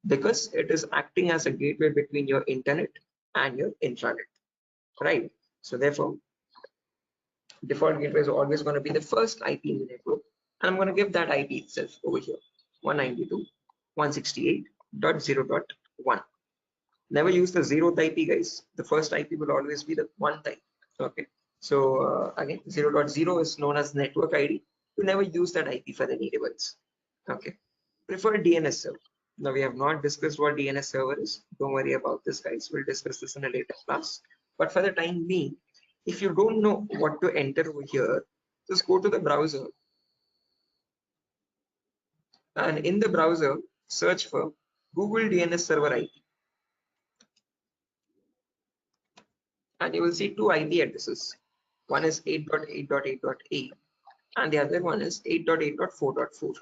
because it is acting as a gateway between your internet and your intranet, right? So therefore, default gateway is always going to be the first IP in the network, and I'm going to give that IP itself over here, 192.168.0.1. Never use the zeroth IP, guys. The first IP will always be the one type. Okay. So again, 0.0 is known as network ID. You never use that IP for any device. Okay. Prefer DNS server. Now we have not discussed what DNS server is. Don't worry about this, guys. We'll discuss this in a later class. But for the time being, if you don't know what to enter over here, just go to the browser, and in the browser, search for Google DNS server IP, and you will see two IP addresses. One is 8.8.8.8, and the other one is 8.8.4.4.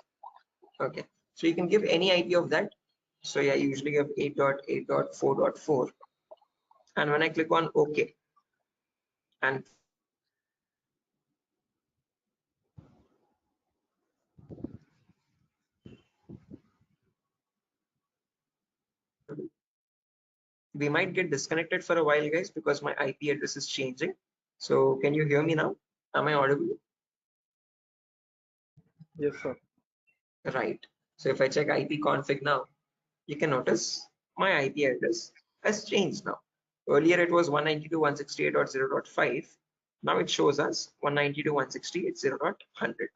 Okay, so you can give any IP of that. So yeah, I usually give 8.8.4.4, and when I click on OK, and We might get disconnected for a while, guys, because my IP address is changing. So can you hear me now? Am I audible? Yes, sir. Right. So if I check IP config now, you can notice my IP address has changed now. Earlier it was 192.168.0.5. Now it shows us 192.168.0.100.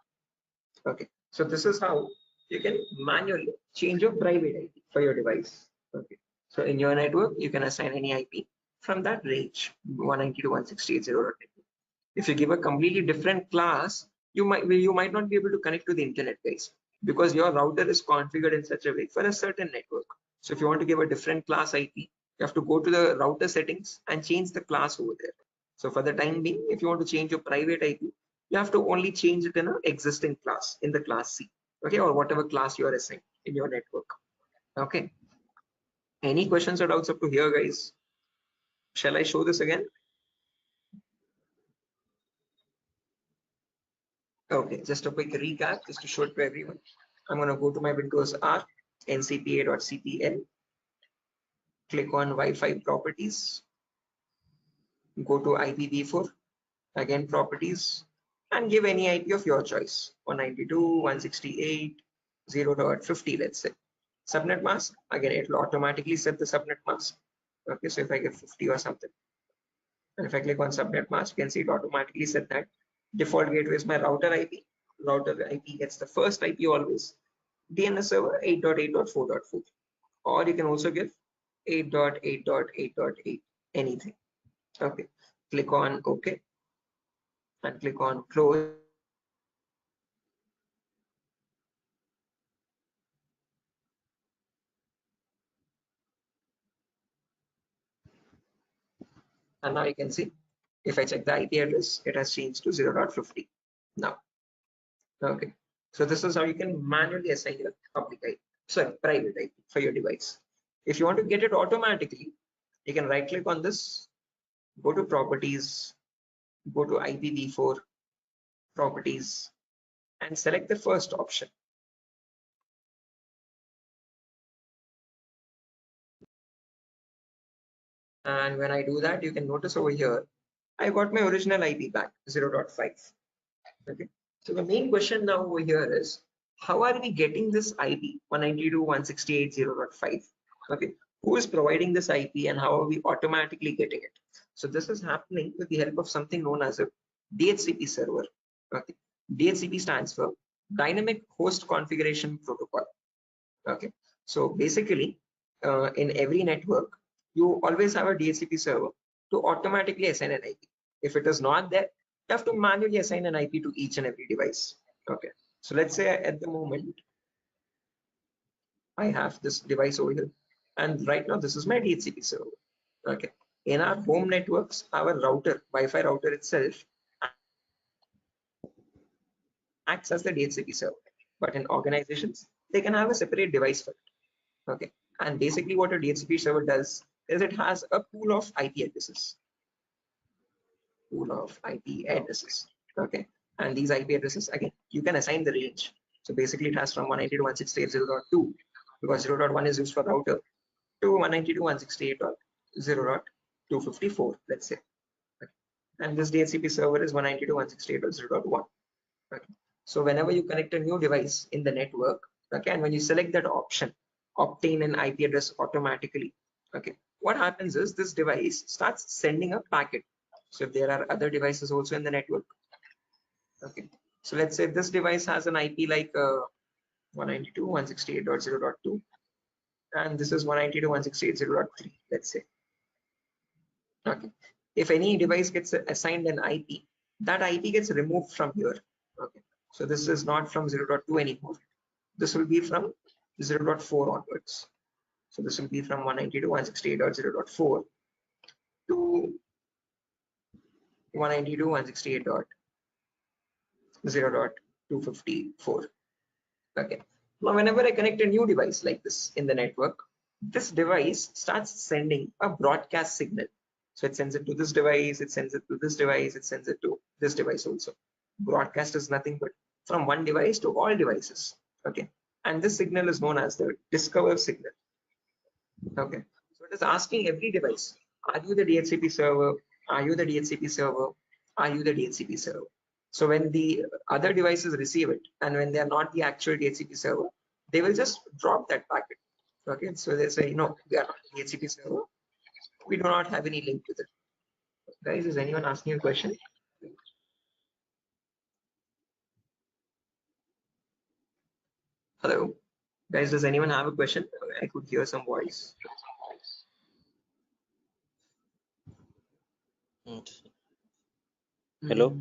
Okay. So this is how you can manually change your private IP for your device. Okay. So in your network, you can assign any IP from that range, 192.168.0.100. If you give a completely different class, you might not be able to connect to the internet, guys, because your router is configured in such a way for a certain network. So if you want to give a different class IP, you have to go to the router settings and change the class over there. So for the time being, if you want to change your private IP, you have to only change it in an existing class, in the class C, okay, or whatever class you are assigned in your network. Okay. Any questions or doubts up to here, guys? Shall I show this again? Okay, just a quick recap, just to show it to everyone. I'm going to go to my Windows R, ncpa.cpl, click on Wi-Fi properties, go to IPv4, again properties, and give any IP of your choice, 192.168.0.50, let's say. Subnet mask, again, it will automatically set the subnet mask. Okay, so if I give 50 or something, and if I click on subnet mask, you can see it automatically set that. Default gateway is my router IP. Router IP gets the first IP always. DNS server 8.8.4.4, or you can also give 8.8.8.8, anything. Okay, click on OK and click on close. And now you can see, if I check the IP address, it has changed to 0.50 now. Okay, so this is how you can manually assign your public IP, sorry, private IP for your device. If you want to get it automatically, you can right click on this, go to properties, go to IPv4 properties, and select the first option. And when I do that, you can notice over here, I got my original IP back, 0.5. Okay. So the main question now over here is, how are we getting this IP 192.168.0.5? Okay. Who is providing this IP and how are we automatically getting it? So this is happening with the help of something known as a DHCP server. Okay. DHCP stands for Dynamic Host Configuration Protocol. Okay. So basically, in every network, you always have a DHCP server to automatically assign an IP. If it is not there, you have to manually assign an IP to each and every device. Okay. So let's say at the moment, I have this device over here, and right now this is my DHCP server. Okay. In our home networks, our router, Wi-Fi router itself, acts as the DHCP server. But in organizations, they can have a separate device for it. Okay. And basically what a DHCP server does is it has a pool of IP addresses. Okay. And these IP addresses, again, you can assign the range. So basically it has from 192.168.0.2, because 0.1 is used for router, to 192.168.0.254, let's say. Okay. And this DHCP server is 192.168.0.1. Okay. So whenever you connect a new device in the network, okay, and when you select that option, obtain an IP address automatically, okay, what happens is this device starts sending a packet. So if there are other devices also in the network, okay, so let's say this device has an IP like 192.168.0.2, and this is 192.168.0.3, let's say. Okay, if any device gets assigned an IP, that IP gets removed from here. Okay, so this is not from 0.2 anymore. This will be from 0.4 onwards. So this will be from 192.168.0.4 to 192.168.0.254. Okay. Now, whenever I connect a new device like this in the network, this device starts sending a broadcast signal. So it sends it to this device, it sends it to this device, it sends it to this device also. Broadcast is nothing but from one device to all devices. Okay. And this signal is known as the discover signal. Okay. So It is asking every device, are you the DHCP server? Are you the DHCP server? Are you the DHCP server? So when the other devices receive it, and when they are not the actual DHCP server, they will just drop that packet. Okay, so they say, no, we are not the DHCP server. We do not have any link to that. Guys, is anyone asking a question? Hello, guys, does anyone have a question? I could hear some voice. Hello.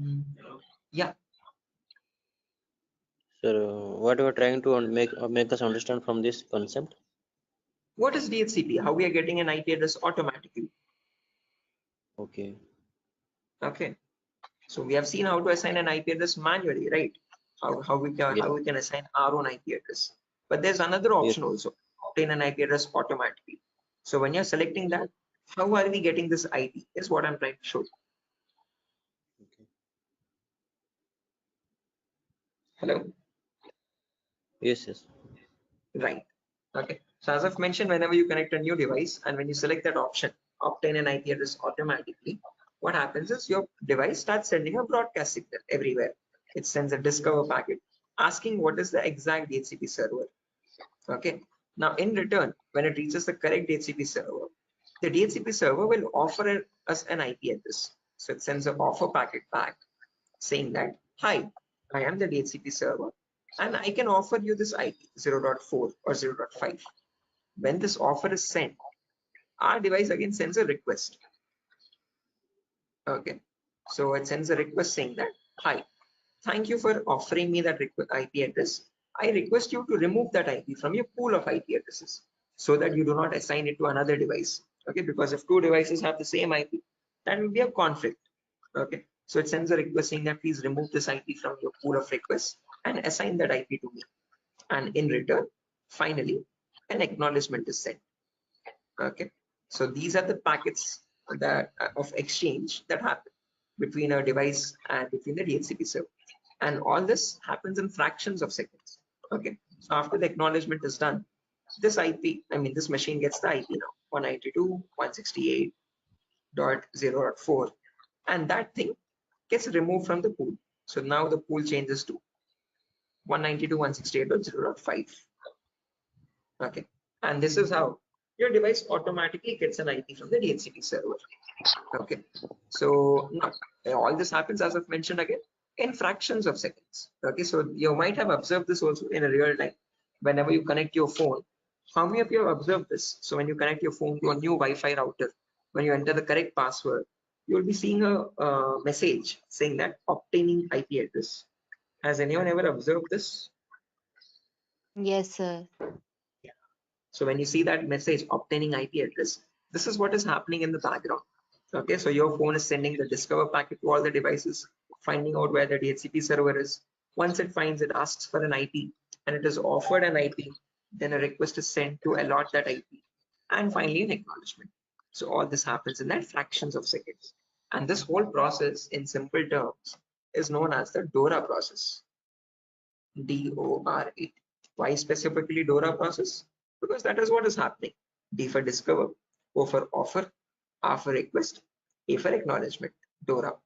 Yeah. So what you are trying to make us understand from this concept? What is DHCP? How we are getting an IP address automatically? Okay. Okay. So we have seen how to assign an IP address manually, right? How we can assign our own IP address. But there's another option also, obtain an IP address automatically. So when you're selecting that, how are we getting this IP? Is what I'm trying to show you. Hello. Yes. Right. Okay. So as I've mentioned, whenever you connect a new device and when you select that option, obtain an IP address automatically, what happens is your device starts sending a broadcast signal everywhere. It sends a discover packet asking what is the exact DHCP server. Okay. Now in return, when it reaches the correct DHCP server, the DHCP server will offer us an IP address. So it sends an offer packet back saying that, hi, I am the DHCP server and I can offer you this IP 0.4 or 0.5. When this offer is sent, our device again sends a request. Okay, so it sends a request saying that, hi, thank you for offering me that IP address. I request you to remove that IP from your pool of IP addresses so that you do not assign it to another device. Okay, because if two devices have the same IP, that will be a conflict. Okay, so it sends a request saying that please remove this IP from your pool of requests and assign that IP to me. And in return, finally, an acknowledgement is sent. Okay, so these are the packets that of exchange that happen between a device and between the DHCP server, and all this happens in fractions of seconds. Okay, so after the acknowledgement is done, this IP, this machine gets the IP now 192.168.0.4, and that thing gets removed from the pool. So now the pool changes to 192.168.0.5. Okay, and this is how your device automatically gets an IP from the DHCP server. Okay, so now all this happens, as I've mentioned again, in fractions of seconds. Okay, so you might have observed this also in a real time. Whenever you connect your phone, how many of you have observed this? So when you connect your phone to a new Wi-Fi router, when you enter the correct password, you'll be seeing a message saying that obtaining IP address. Has anyone ever observed this? Yes, sir. So when you see that message obtaining IP address, this is what is happening in the background. Okay, so your phone is sending the discover packet to all the devices, finding out where the DHCP server is. Once it finds, it asks for an IP and it is offered an IP, then a request is sent to allot that IP, and finally an acknowledgement. So all this happens in that fractions of seconds. And this whole process in simple terms is known as the DORA process. DORA. Why specifically DORA process? Because that is what is happening. D for discover, O for offer, R for request, A for acknowledgement, DORA.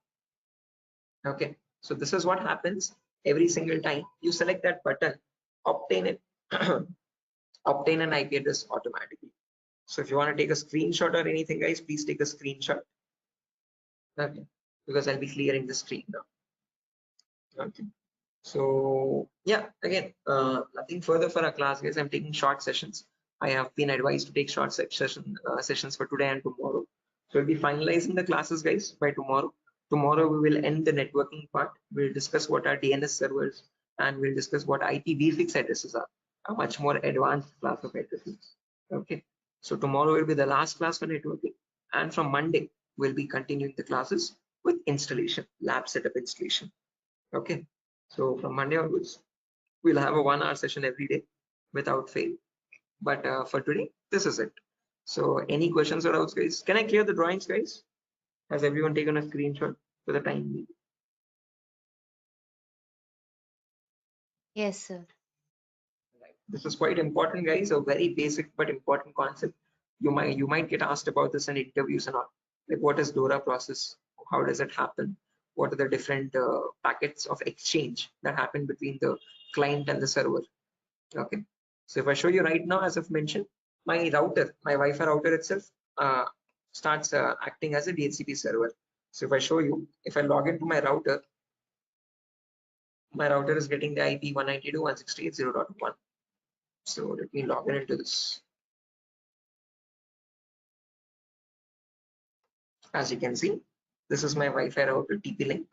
Okay, so this is what happens every single time you select that button, obtain it, obtain an IP address automatically. So if you want to take a screenshot or anything, guys, please take a screenshot. Okay, because I'll be clearing the screen now. Okay. So yeah, again, nothing further for our class, guys. I'm taking short sessions. I have been advised to take short sessions for today and tomorrow. So we'll be finalizing the classes, guys, by tomorrow. Tomorrow we will end the networking part. We'll discuss what are DNS servers and we'll discuss what IPv6 addresses are, a much more advanced class of addresses. Okay. So tomorrow will be the last class for networking, and from Monday we'll be continuing the classes with installation, lab setup installation. Okay. So from Monday onwards, we'll have a 1 hour session every day without fail. But for today, this is it. So any questions or doubts, guys? Can I clear the drawings, guys? Has everyone taken a screenshot for the time being? Yes, sir. This is quite important, guys. A very basic but important concept. You might get asked about this in interviews and all. Like, what is DORA process? How does it happen? What are the different packets of exchange that happen between the client and the server? Okay. So if I show you right now, as I've mentioned, my router, my Wi-Fi router itself starts acting as a DHCP server. So if I show you, if I log into my router is getting the IP 192.168.0.1. So let me log in into this. As you can see, this is my Wi-Fi router TP-Link.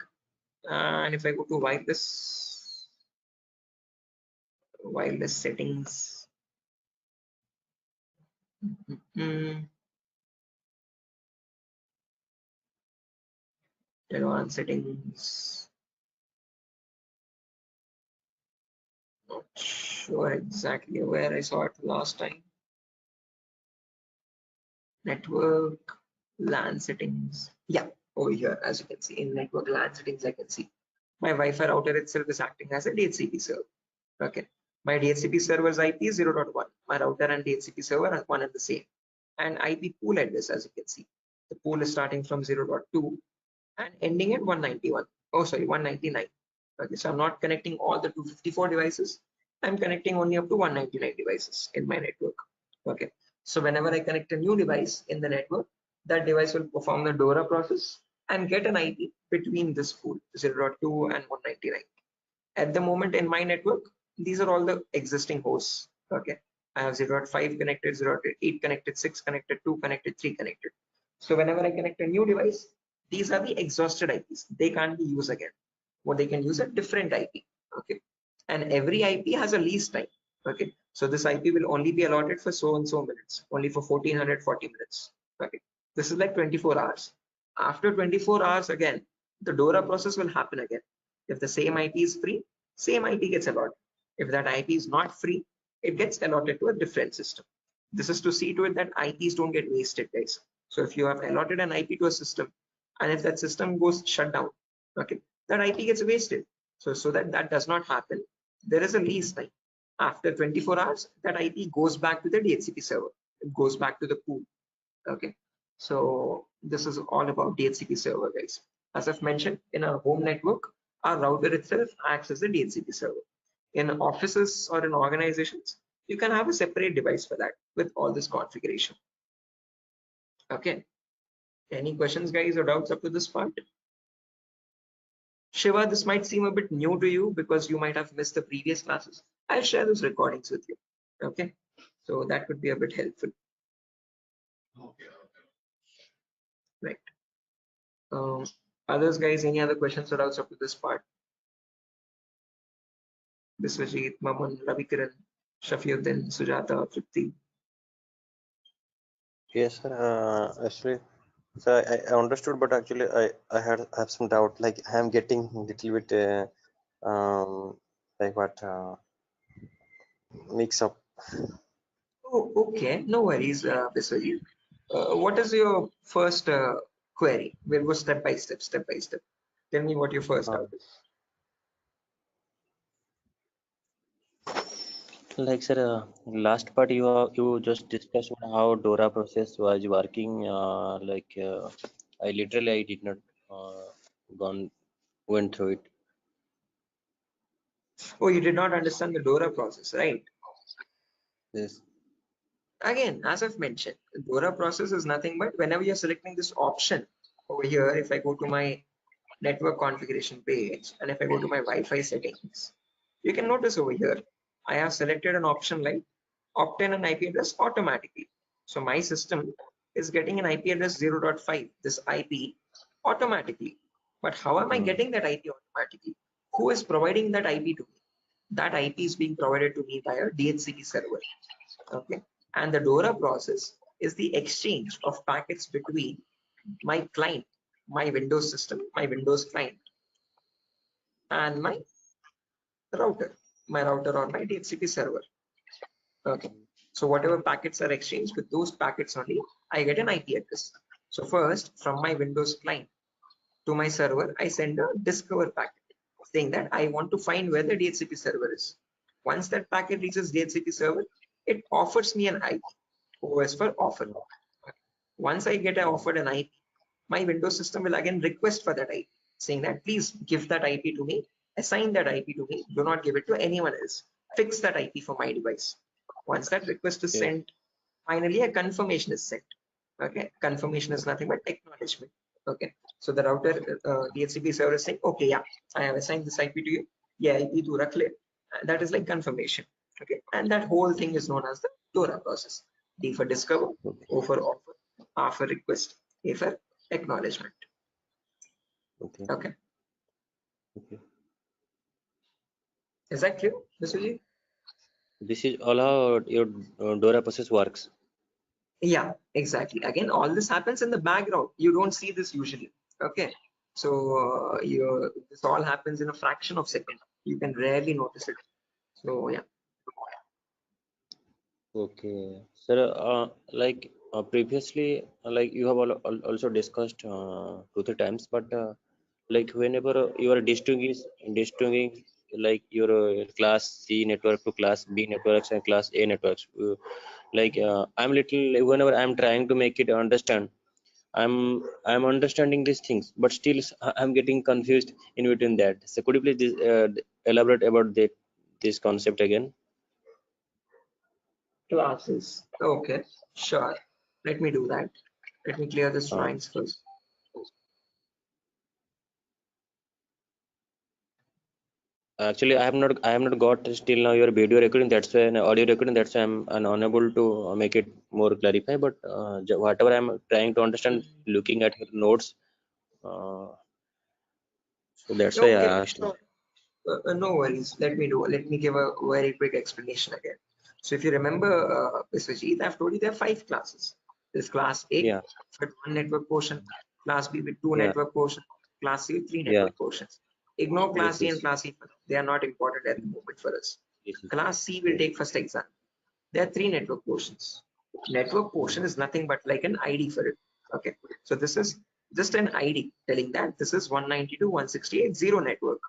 And if I go to wireless settings, advanced settings, not sure exactly where I saw it last time. Network LAN settings, yeah, over here. As you can see, in network LAN settings, I can see my Wi-Fi router itself is acting as a DHCP server. Okay, my DHCP server's IP is 0.1. My router and DHCP server are one and the same. And IP pool address, as you can see, the pool is starting from 0.2 and ending at 191. Oh, sorry, 199. Okay, so I'm not connecting all the 254 devices. I'm connecting only up to 199 devices in my network. Okay, so whenever I connect a new device in the network, that device will perform the DORA process and get an IP between this pool 0.2 and 199. At the moment in my network, these are all the existing hosts. Okay, I have 0.5 connected, 0.8 connected, 6 connected, 2 connected, 3 connected. So whenever I connect a new device, these are the exhausted IPs. They can't be used again. What they can use a different IP. Okay, and every IP has a lease time. Okay, so this IP will only be allotted for so and so minutes, only for 1440 minutes. Okay, this is like 24 hours. After 24 hours, again, the DORA process will happen again. If the same IP is free, same IP gets allotted. If that IP is not free, it gets allotted to a different system. This is to see to it that IPs don't get wasted, guys. So if you have allotted an IP to a system, and if that system goes shut down, okay, that IP gets wasted. So that does not happen, there is a lease time. After 24 hours, that IP goes back to the DHCP server. It goes back to the pool. Okay, so this is all about DHCP server, guys. As I've mentioned, in our home network, our router itself acts as a DHCP server. In offices or in organizations, you can have a separate device for that with all this configuration. Okay, any questions, guys, or doubts up to this part? Shiva, this might seem a bit new to you because you might have missed the previous classes. I'll share those recordings with you. Okay, so that could be a bit helpful. Right. Others, guys, any other questions or doubts up to this part? Biswajit, Maman, Ravikiran, Shafiuddin, Sujata, Tripti. Yes, sir. Actually, so I understood, but actually I have some doubt. Like I'm getting a little bit like what mix up. Oh, okay, no worries, Biswajit. What is your first query? We'll go step by step, step by step. Tell me what your first doubt is. Like sir, last part you just discussed on how DORA process was working. I did not went through it. Oh, you did not understand the DORA process, right? Yes. Again, as I've mentioned, the DORA process is nothing but whenever you're selecting this option over here, if I go to my network configuration page and if I go to my Wi-Fi settings, you can notice over here, I have selected an option like obtain an IP address automatically. So my system is getting an IP address 0.5, this IP automatically. But how am I getting that IP automatically? Who is providing that IP to me? That IP is being provided to me by a DHCP server. Okay, and the DORA process is the exchange of packets between my client, my Windows system, my Windows client, and my router or my DHCP server. Okay, so whatever packets are exchanged, with those packets only I get an IP address. So first, from my Windows client to my server, I send a discover packet saying that I want to find where the DHCP server is. Once that packet reaches DHCP server, it offers me an IP. O is for offer. Once I get offered an IP, my Windows system will again request for that IP, saying that please give that IP to me, assign that IP to me, do not give it to anyone else. Fix that IP for my device. Once that request is sent, finally a confirmation is sent. Okay, confirmation is nothing but acknowledgement. Okay, so the router DHCP server is saying, okay, yeah, I have assigned this IP to you. Yeah, IP to rakh le. That is like confirmation. Okay, and that whole thing is known as the DORA process. D for discover, O for offer, R for request, A for acknowledgement. Okay. Okay. Okay. Is that clear, Mr. Ji? This is all how your DORA process works. Yeah, exactly. Again, all this happens in the background. You don't see this usually. Okay. So this all happens in a fraction of a second. You can rarely notice it. So yeah. Okay, sir. Previously, like you have also discussed 2-3 times, but like whenever you are distinguishing like your class C network to class B networks and class A networks, I'm little whenever I'm trying to make it understand, I'm understanding these things, but still I'm getting confused in between that. So could you please elaborate about this concept again? Classes. Okay, sure. Let me do that. Let me clear this lines first. Actually, I have not got still now your video recording. That's why an audio recording. That's why I'm unable to make it more clarify. But whatever I'm trying to understand, looking at your notes, so that's why I Okay, asked. sure. No worries. Let me give a very quick explanation again. So if you remember, Biswajit, I've told you there are 5 classes. There's class A Yeah. with 1 network portion, class B with 2 Yeah. network portion, class C with 3 Yeah. network portions. Ignore class Yes. C and Yes. class E. They are not important at the moment for us. Yes. Yes. Class C will take first exam. There are 3 network portions. Network portion is nothing but like an ID for it. Okay. So this is just an ID telling that this is 192.168.0 network.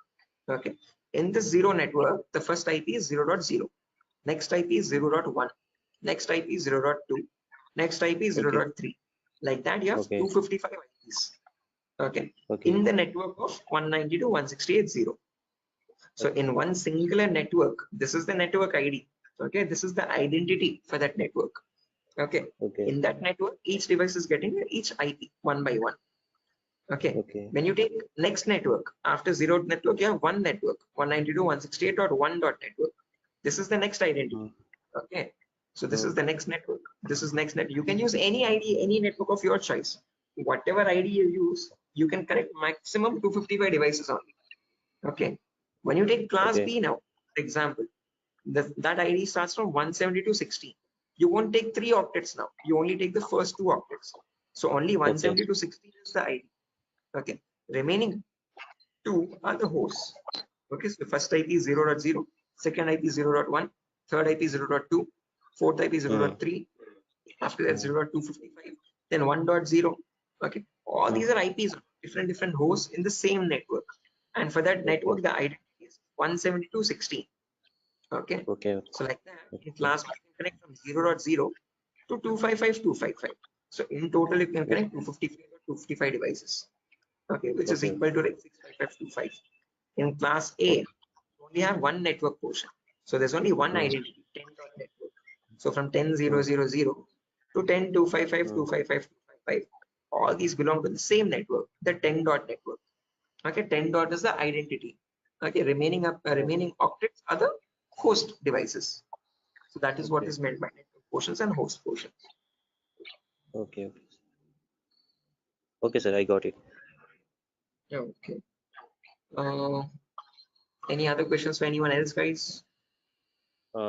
Okay. In this 0 network, the first IP is 0.0. Next IP is 0.1. Next IP is 0.2. Next IP is 0.3. Like that, you have 255 IPs. Okay. In the network of 192.168.0. So in one singular network, this is the network ID. Okay. This is the identity for that network. Okay. In that network, each device is getting each IP one by one. Okay. When you take next network, after 0 network, you have one network, 192.168.1 network. This is the next identity. Okay. So this is the next network. This is next net. You can use any ID, any network of your choice. Whatever ID you use, you can connect maximum 255 devices only. Okay. When you take class B now, for example, that ID starts from 172.16. You won't take 3 octets now. You only take the first 2 octets. So only 172.16 is the ID. Okay. Remaining 2 are the hosts. Okay. So first IP is 0.0, second IP is 0.1, third IP is 0.2, fourth IP is 0.3. After that 0.255, then 1.0. Okay. All these are IPs, different hosts in the same network. And for that network, the identity is 172.16. Okay. So like that, in class we can connect from 0.0 to 255.255. So in total, you can connect 255 devices. Okay, which is equal to like 65525. In class A, you only have one network portion. So there's only one identity, 10 dot network. So from 10.0.0.0 to 10.255.255.255, all these belong to the same network, the 10 dot network. Okay, 10 dot is the identity. Okay, remaining octets are the host devices. So that is what is meant by network portions and host portions. Okay. Okay, sir, I got it. Okay. Any other questions for anyone else, guys?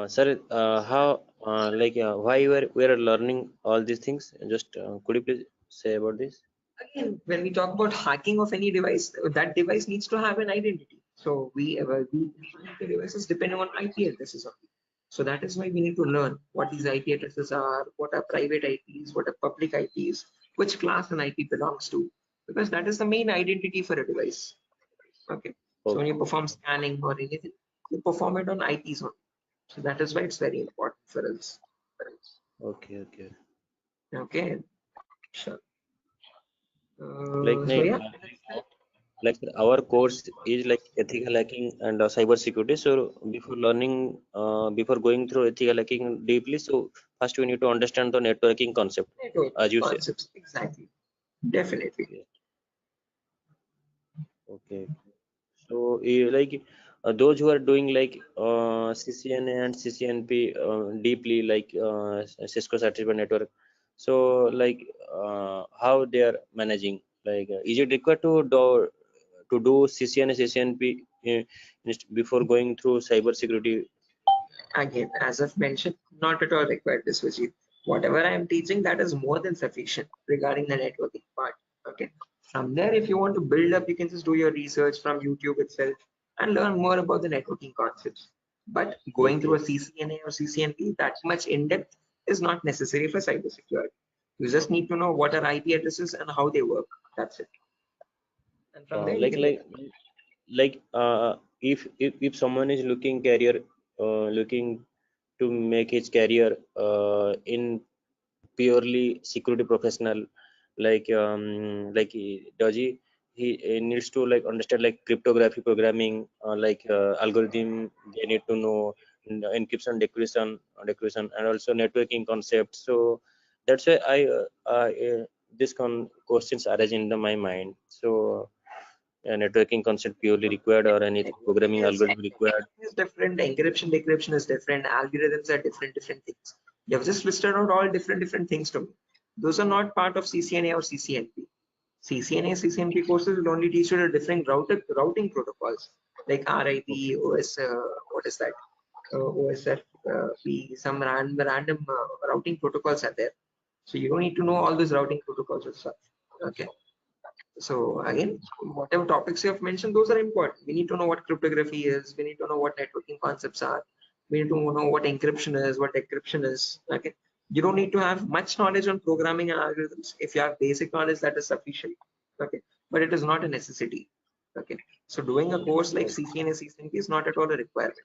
Sir, how why we are learning all these things? Just could you please say about this? Again, when we talk about hacking of any device, that device needs to have an identity. So we define the devices depending on IP addresses only. So that is why we need to learn what these IP addresses are, what are private IPs, what are public IPs, which class an IP belongs to, because that is the main identity for a device. Okay. So when you perform scanning or anything, you perform it on IPs only. So that is why it's very important for us. Okay. Okay, sure. Like, So yeah, like our course is like ethical hacking and cyber security. So before learning, before going through ethical hacking deeply, so first we need to understand the networking concept, network as you said. concepts, exactly, definitely. Yes. Okay. So like those who are doing like CCNA and CCNP deeply, like Cisco Certified Network. So like how they are managing? Like is it required to do CCNA CCNP before going through cyber security? Again, as I've mentioned, not at all required, this Vijay. Whatever I am teaching, that is more than sufficient regarding the networking part. Okay. From there, if you want to build up, you can just do your research from YouTube itself and learn more about the networking concepts. But going through Okay. a CCNA or CCNP that much in depth is not necessary for cybersecurity. You just need to know what are IP addresses and how they work. That's it. And from there, you Like can learn. if someone is looking career looking to make his career in purely security professional, does he needs to like understand like cryptography programming, algorithm they need to know, encryption decryption and also networking concepts. So that's why this questions arise in my mind. So networking concept purely required or anything programming Yes, algorithm required? encryption is different, encryption, decryption is different, algorithms are different things. You have just listed out all different things to me. Those are not part of CCNA or CCNP. CCNA, CCNP courses will only teach you the different routing protocols like RIP, OS, what is that? OSF, some random routing protocols are there. So you don't need to know all those routing protocols and stuff. Okay. So again, whatever topics you have mentioned, those are important. We need to know what cryptography is. We need to know what networking concepts are. We need to know what encryption is, what decryption is. Okay. You don't need to have much knowledge on programming and algorithms. If you have basic knowledge, that is sufficient. Okay. But it is not a necessity. Okay. So doing a course like CCNA, CCNP is not at all a requirement.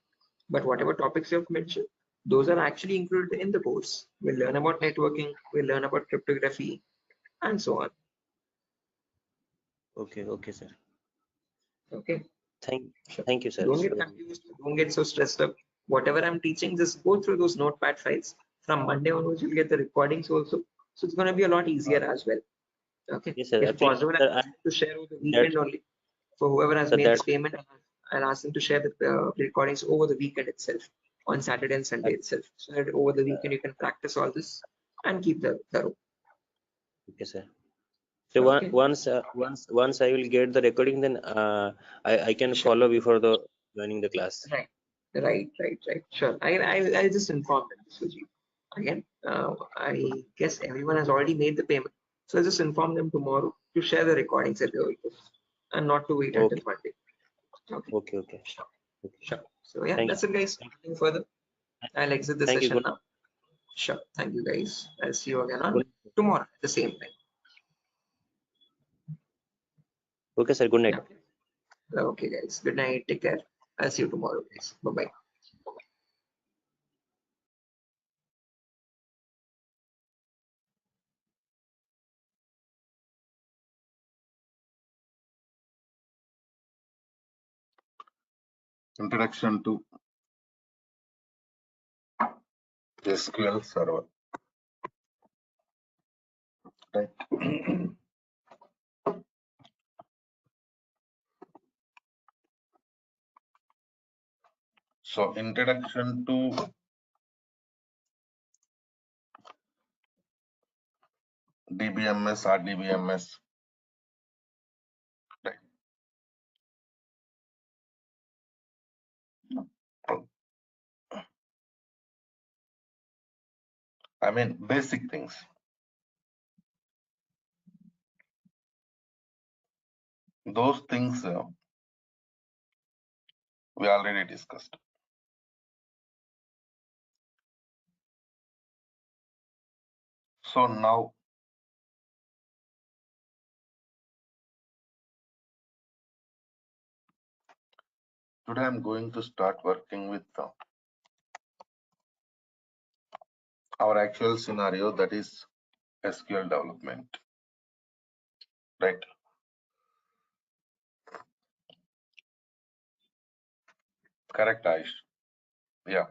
But whatever topics you have mentioned, those are actually included in the course. We'll learn about networking, we'll learn about cryptography, and so on. Okay, sir. Okay. Thank Sure. thank you, sir. Don't get So confused. Don't get so stressed up. Whatever I'm teaching, just go through those notepad files. From Monday onwards, you'll get the recordings also. So it's going to be a lot easier as well. Okay. yes, sir. If Actually, possible, sir, I'll ask you to share over the that's weekend only. For whoever has made the that's payment, I'll ask them to share the recordings over the weekend itself, on Saturday and Sunday itself. So that over the weekend, you can practice all this and keep the thorough. okay, sir. So Okay. once I will get the recording, then I can Sure. follow before the joining the class. Right. Sure. I'll just inform them, Suji. Again, I guess everyone has already made the payment. So I'll just inform them tomorrow to share the recordings at the earliest and not to wait until Okay, Monday. okay. Sure. So yeah, Thank that's it, guys. Nothing further. I'll exit the thank you. session Good. now. Sure. Thank you, guys. I'll see you again on Good. tomorrow at the same time. Okay, sir. Good night. Yeah. Okay, guys. Good night. Take care. I'll see you tomorrow, guys. Bye-bye. Introduction to SQL Server. Right. So introduction to DBMS, RDBMS. Right. I mean, basic things. Those things we already discussed. So now today I'm going to start working with our actual scenario, that is SQL development, right? Correct, Aish? Yeah.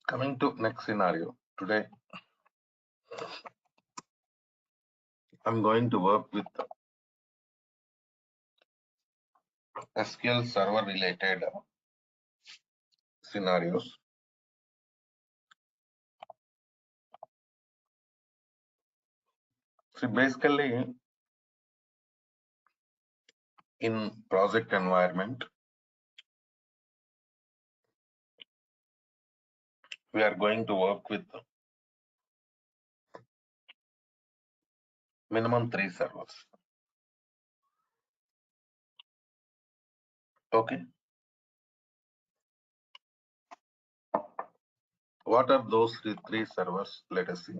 Coming to next scenario, today I'm going to work with SQL server related scenarios. See, basically in project environment, we are going to work with minimum 3 servers. Okay. What are those three servers? Let us see.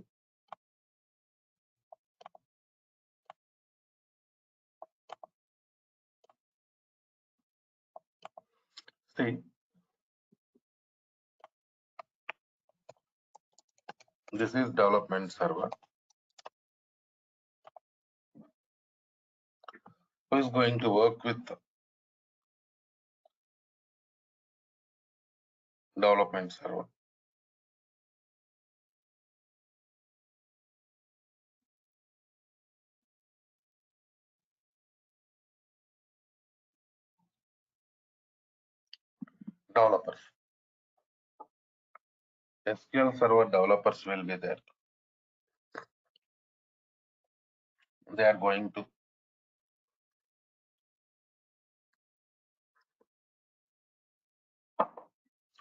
See, this is development server. Who is going to work with development server? Developers. SQL server developers will be there. They are going to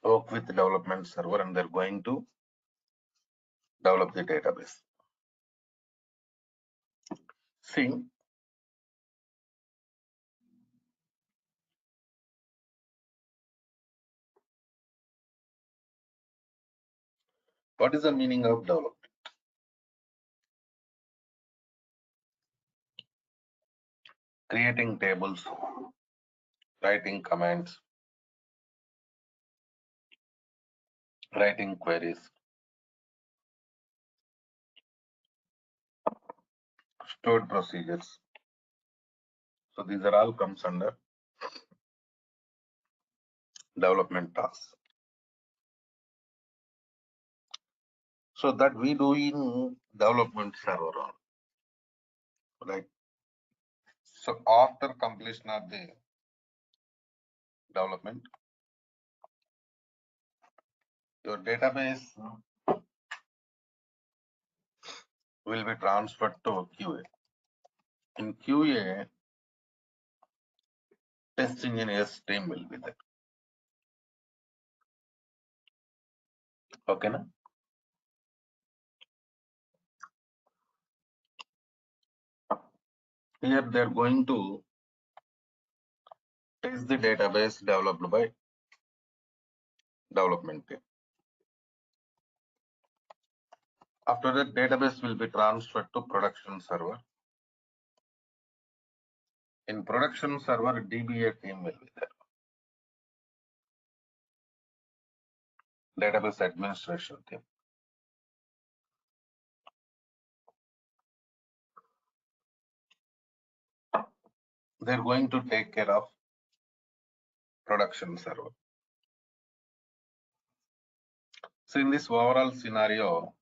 work with development server and they're going to develop the database. See, what is the meaning of development? Creating tables, writing commands, writing queries, stored procedures. So these are all comes under development tasks. So that we do in development server, right? So after completion of the development, your database will be transferred to QA. In QA, test engineers team will be there. Okay, na? Here they are going to test the database developed by development team. After that, database will be transferred to production server. In production server, DBA team will be there. Database administration team. They're going to take care of production server. So in this overall scenario,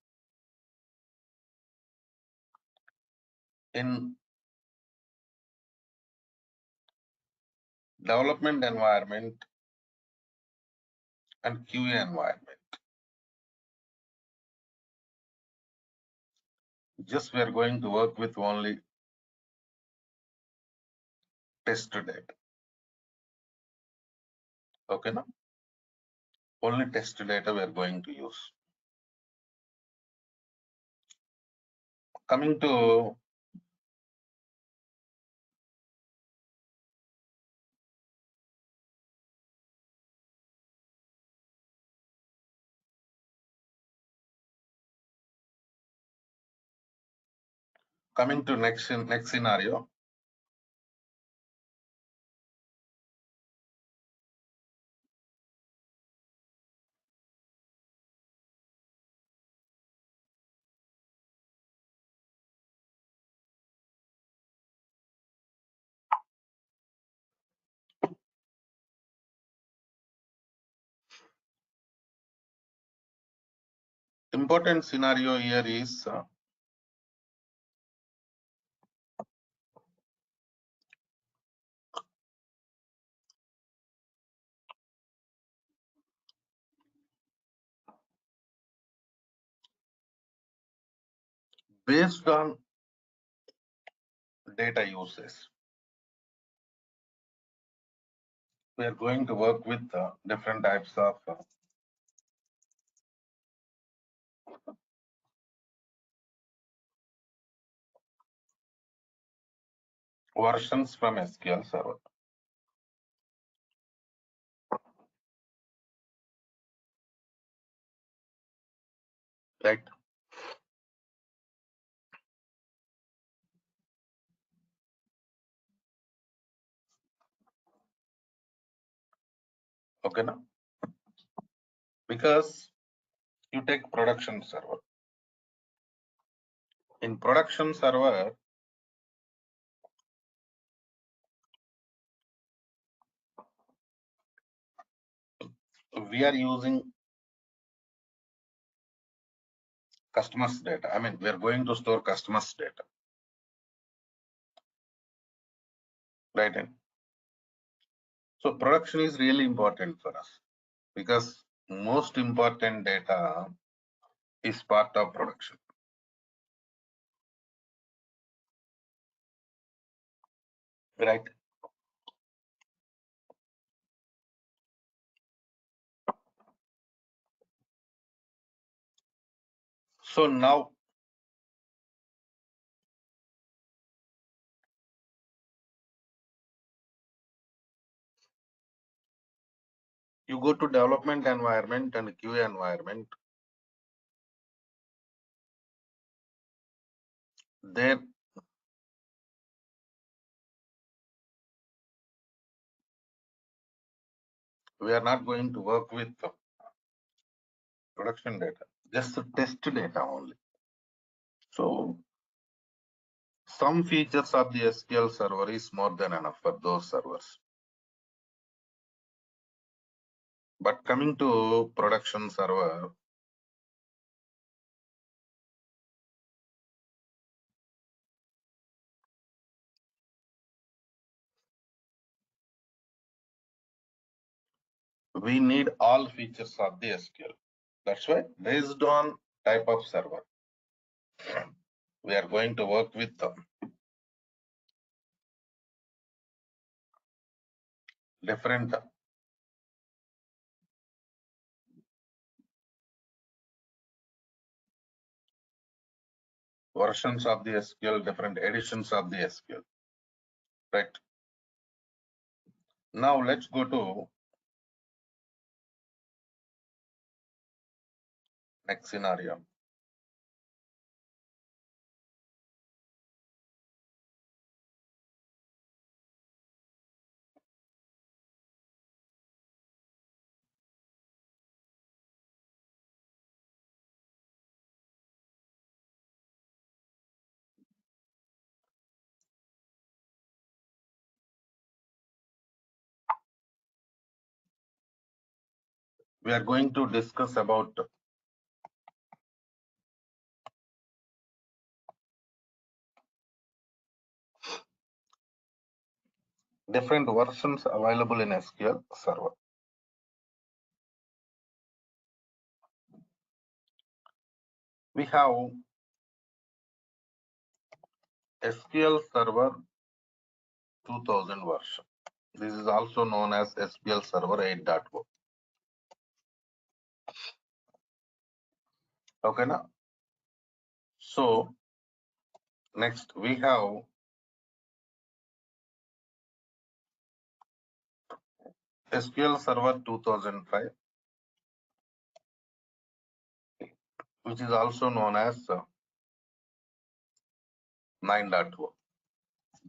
in development environment and QA environment, just we are going to work with only test data. Okay, now only test data we are going to use. Coming to Coming to next scenario. Important scenario here is based on data uses. We are going to work with different types of versions from SQL Server. Right. Okay, now because you take production server. In production server, we are using customers data. I mean, we are going to store customers data. Right. In. So production is really important for us because most important data is part of production. Right. So now you go to development environment and QA environment. There we are not going to work with production data, just the test data only. So some features of the SQL server is more than enough for those servers. But coming to production server, we need all features of the SQL. That's why based on type of server, we are going to work with different versions of the SQL, different editions of the SQL. Right. Now let's go to next scenario. We are going to discuss about different versions available in SQL Server. We have SQL Server 2000 version. This is also known as SQL Server 8.0. Okay, now. So next we have SQL Server 2005, which is also known as 9.0.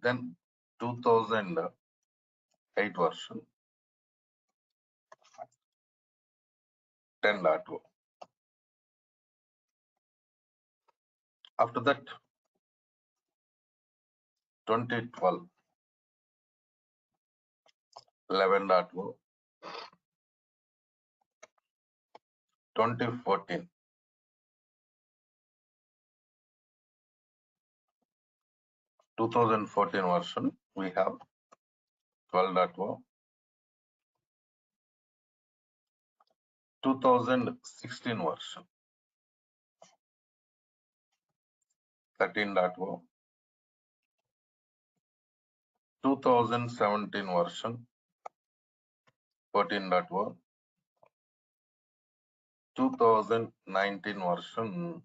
Then 2008 version 10.0. After that 2012 11.0. 2014 version we have 12.0. 2016 version 13.0. 2017 version 14.0. 2019 version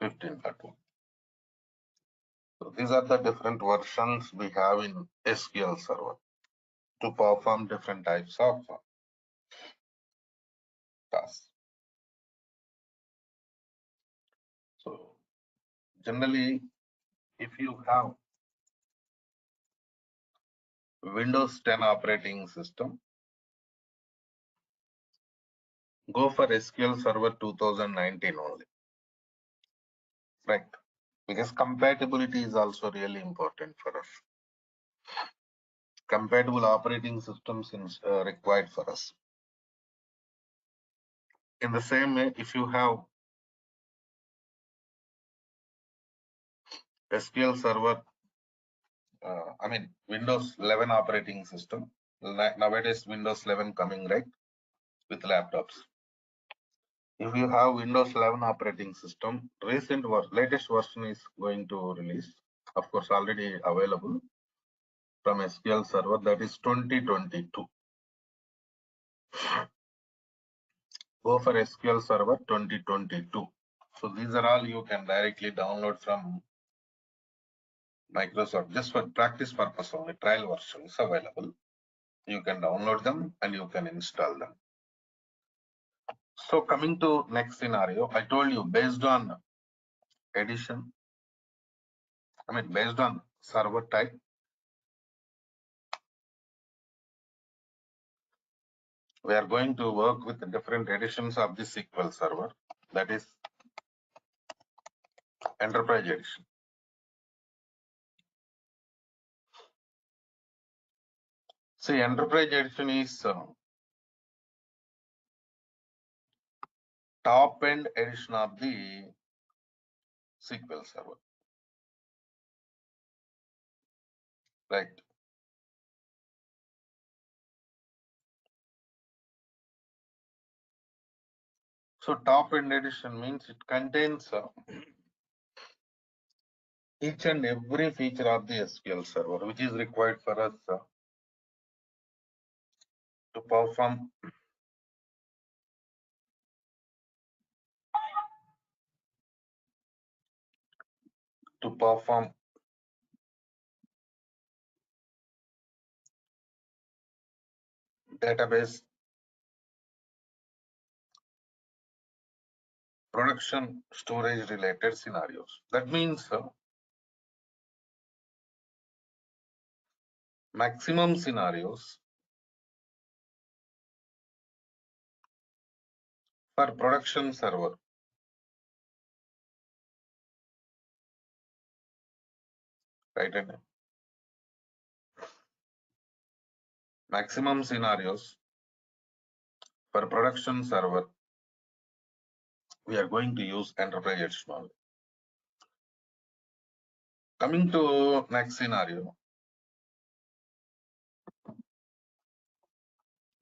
15.1. So these are the different versions we have in SQL Server to perform different types of tasks. So generally, if you have Windows 10 operating system, go for SQL Server 2019 only, right? Because compatibility is also really important for us. Compatible operating systems is required for us. In the same way, if you have SQL Server, Windows 11 operating system, nowadays Windows 11 coming, right, with laptops. If you have Windows 11 operating system, latest version is going to release, of course already available from SQL Server, that is 2022. Go for SQL Server 2022. So these are all you can directly download from Microsoft, just for practice purpose only. Trial version is available. You can download them and you can install them. So coming to next scenario, I told you based on edition, based on server type, we are going to work with the different editions of the SQL Server, that is Enterprise Edition. See, Enterprise Edition is top end edition of the SQL Server, right? So top end edition means it contains each and every feature of the SQL Server, which is required for us to perform database production storage related scenarios. That means maximum scenarios for production server, right? And maximum scenarios for production server, we are going to use Enterprise Edition only. Coming to next scenario,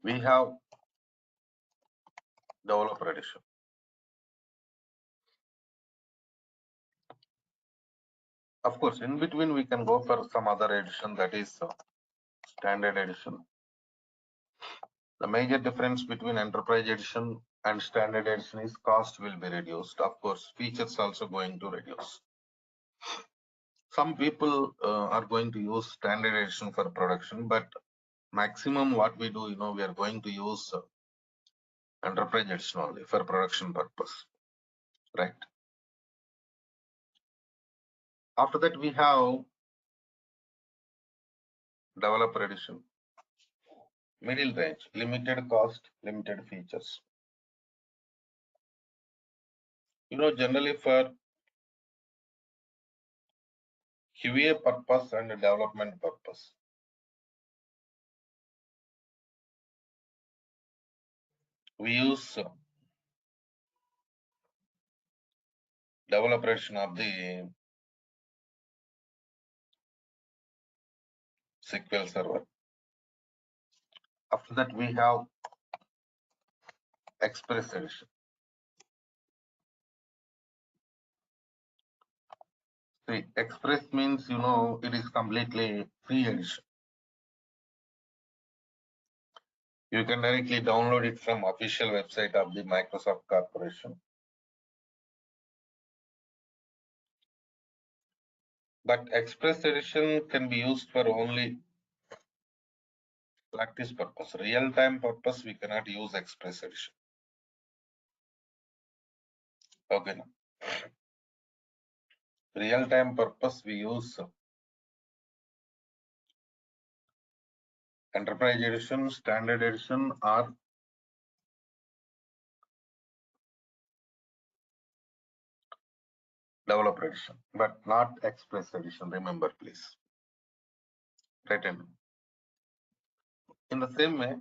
we have Developer Edition. Of course, in between we can go for some other edition, that is Standard Edition. The major difference between Enterprise Edition and Standard Edition is cost will be reduced. Of course, features also going to reduce. Some people are going to use Standard Edition for production, but maximum what we do, we are going to use Enterprise Edition only for production purpose, right? After that, we have developer edition. Middle range, limited cost, limited features. Generally for QA purpose and development purpose, we use developer edition of the SQL Server. After that, we have Express edition. See, Express means, it is completely free edition. You can directly download it from official website of the Microsoft Corporation. But Express edition can be used for only practice purpose. Real-time purpose, we cannot use Express edition. Okay. Real-time purpose, we use Enterprise edition, Standard edition, or Developer edition, but not Express edition. Remember, please. Right. In the same way,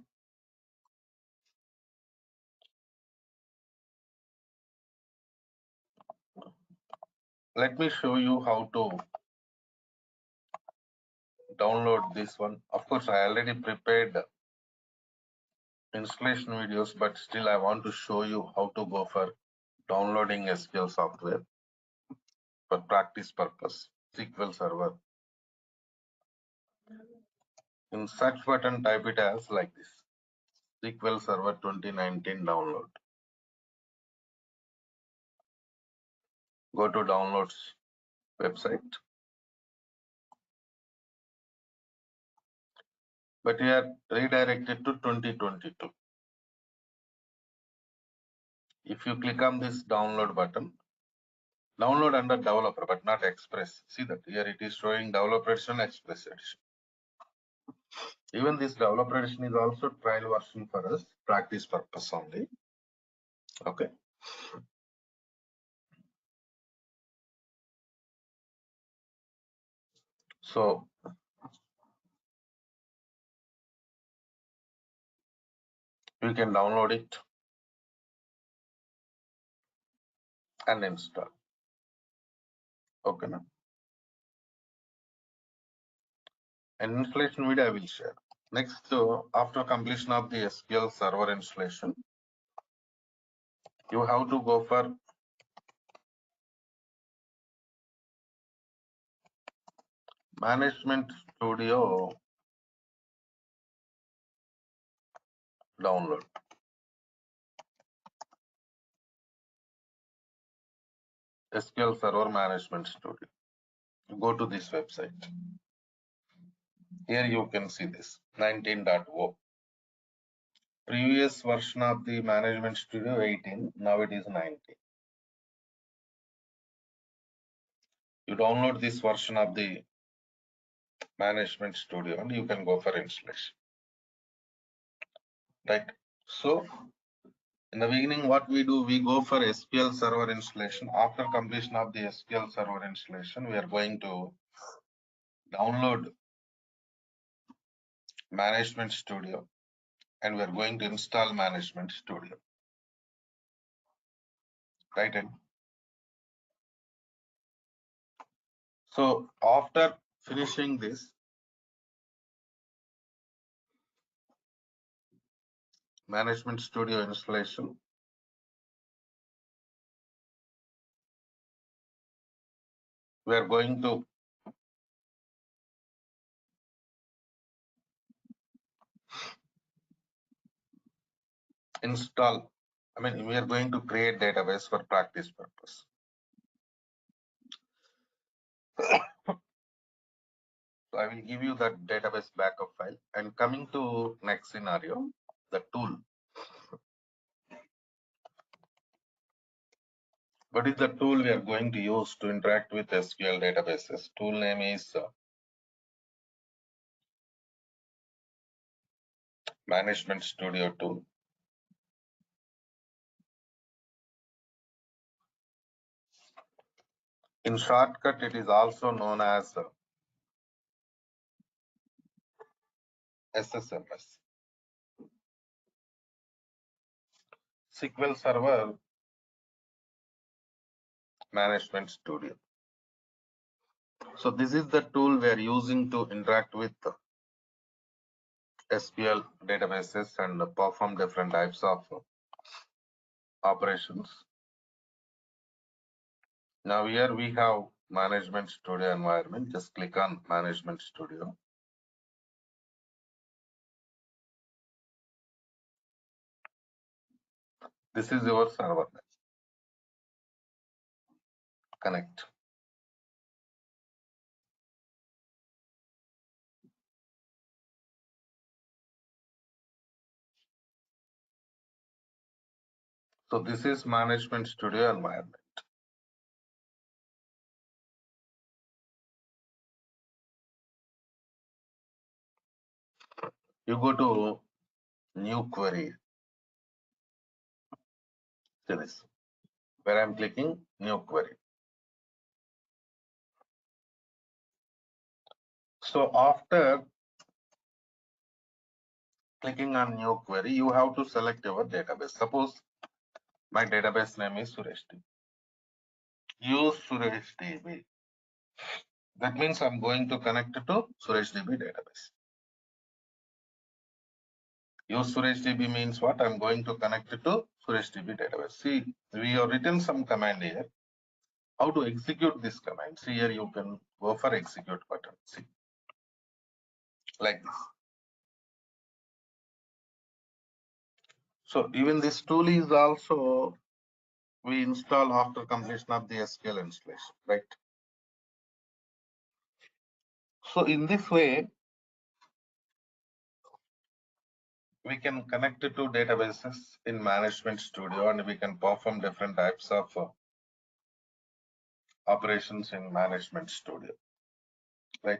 let me show you how to download this one. Of course, I already prepared installation videos, but still I want to show you how to go for downloading SQL software for practice purpose. SQL Server. In search button, type it as like this: SQL Server 2019 download. Go to downloads website. But we are redirected to 2022. If you click on this download button, download under developer, but not Express. See that here it is showing developer edition, Express edition. Even this developer edition is also trial version for us, practice purpose only. Okay. So you can download it and install. Okay. Now, an installation video I will share. Next, after completion of the SQL Server installation, you have to go for Management Studio download. SQL Server Management Studio. Go to this website. Here you can see this 19.0. Previous version of the Management Studio 18, now it is 19. You download this version of the Management Studio and you can go for installation. Right. So in the beginning, what we do, we go for SQL Server installation. After completion of the SQL Server installation, we are going to download Management Studio and we are going to install Management Studio. Right. And so after finishing this, Management Studio installation, we are going to install, we are going to create database for practice purpose. So I will give you that database backup file. And coming to next scenario, the tool. What is the tool we are going to use to interact with SQL databases? Tool name is Management Studio tool. In shortcut, it is also known as SSMS. SQL Server Management Studio. So this is the tool we are using to interact with SQL databases and perform different types of operations. Now here we have Management Studio environment. Just click on Management Studio. This is your server. Connect. So this is Management Studio environment. You go to New Query. See this, where I'm clicking New Query. So after clicking on New Query, you have to select your database. Suppose my database name is Suresh DB. Use Suresh DB. That means I'm going to connect to Suresh DB database. Use Suresh DB means what? I'm going to connect to Suresh DB database. See, we have written some command here. How to execute this command? See here, you can go for execute button. See, like this. So even this tool is also we install after completion of the SQL installation, right? So in this way, we can connect it to databases in Management Studio, and we can perform different types of operations in Management Studio, right?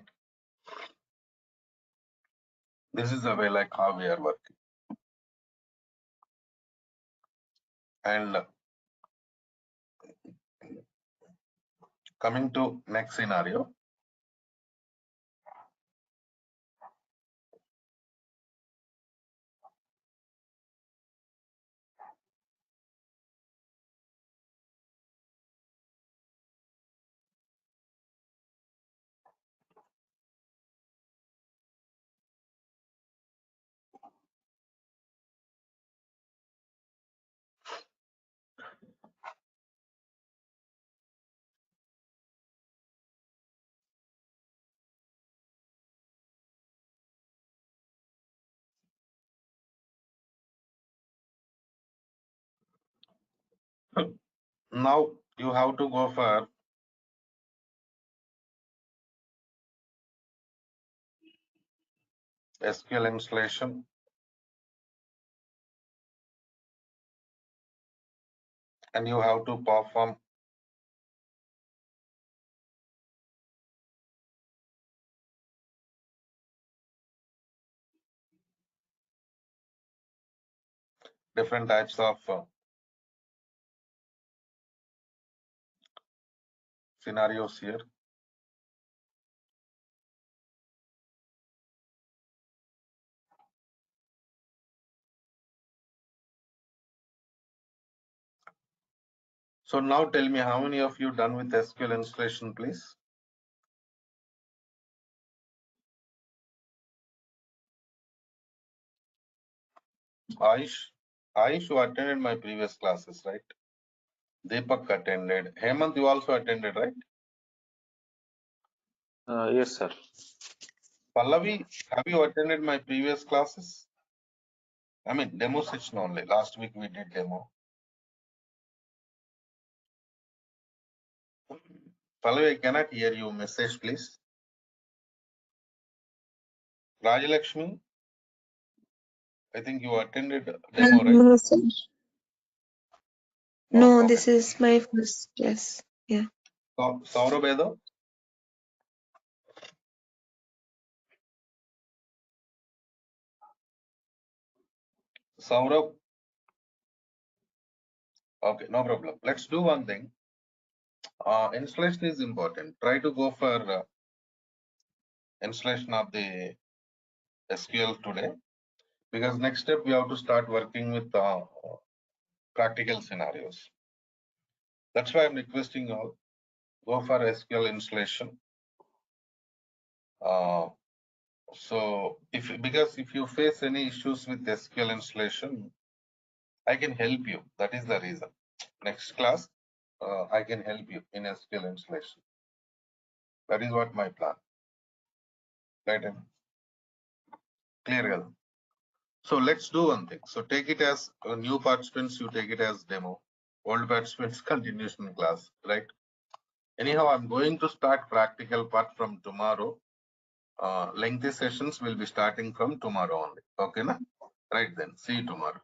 This is the way like how we are working. And coming to next scenario. Now you have to go for SQL installation. And you have to perform different types of scenarios here. So now tell me how many of you done with SQL installation, please? Aish, you attended my previous classes, right? Deepak attended. Hemant, you also attended, right? Yes, sir. Pallavi, have you attended my previous classes? I mean, demo section only. Last week we did demo. Pallavi, I cannot hear you. Message, please. Rajalakshmi, I think you attended demo, right? No, sir. No, Okay. this is my first class. Yeah. So, Saurabh, Saurabh. Okay, no problem. Let's do one thing. Installation is important. Try to go for installation of the SQL today, because next step we have to start working with practical scenarios. That's why I'm requesting you all go for SQL installation. So because if you face any issues with SQL installation, I can help you. That is the reason. Next class, I can help you in SQL installation. That is what my plan. Right? Clear, girl? So let's do one thing. So take it as new participants, you take it as demo. Old participants continuation class, right? Anyhow, I'm going to start practical part from tomorrow. Lengthy sessions will be starting from tomorrow only. Okay, na? Right then. See you tomorrow.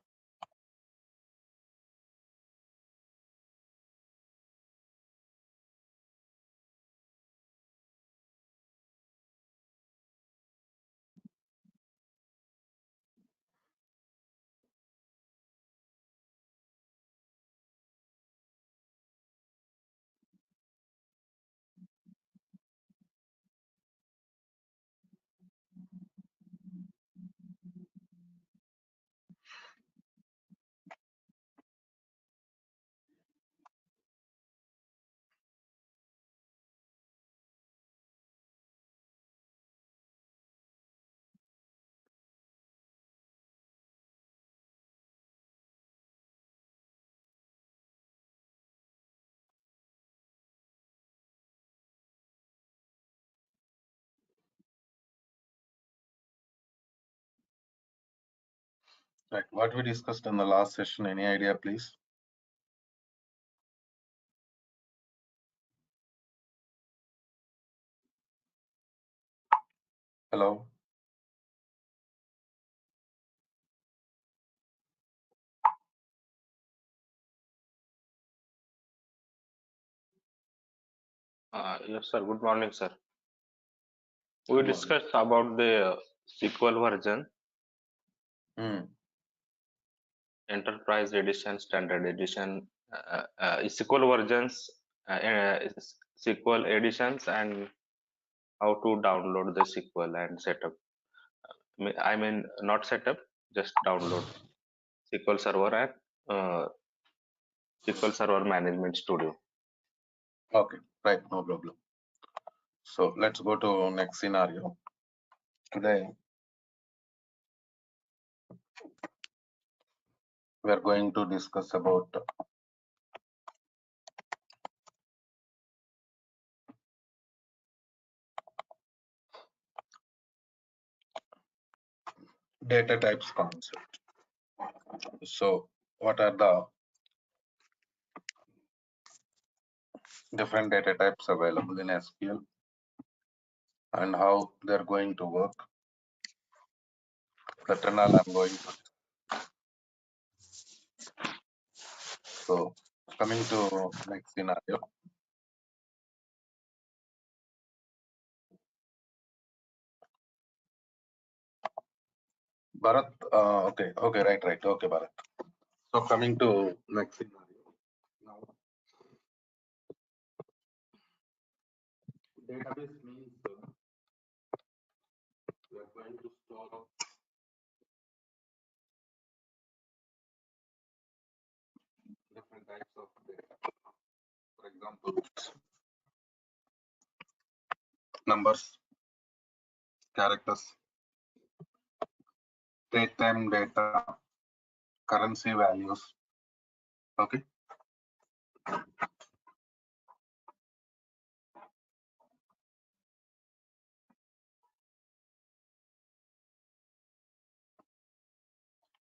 Right. What we discussed in the last session, any idea, please? Hello. Yes, sir. Good morning, sir. We Good morning. discussed about the SQL version, Enterprise Edition, Standard Edition, SQL versions, SQL editions, and how to download the SQL and setup. I mean, not setup, just download SQL Server and SQL Server Management Studio. Okay, right, no problem. So let's go to next scenario. Today, we are going to discuss about data types concept. So what are the different data types available in SQL and how they're going to work? That and all I'm going to. So coming to next scenario. Bharat, okay, right, okay, Bharat. So coming to next scenario. Now, database means we are going to store different types of data. For example, numbers, characters, date time data, currency values. Okay.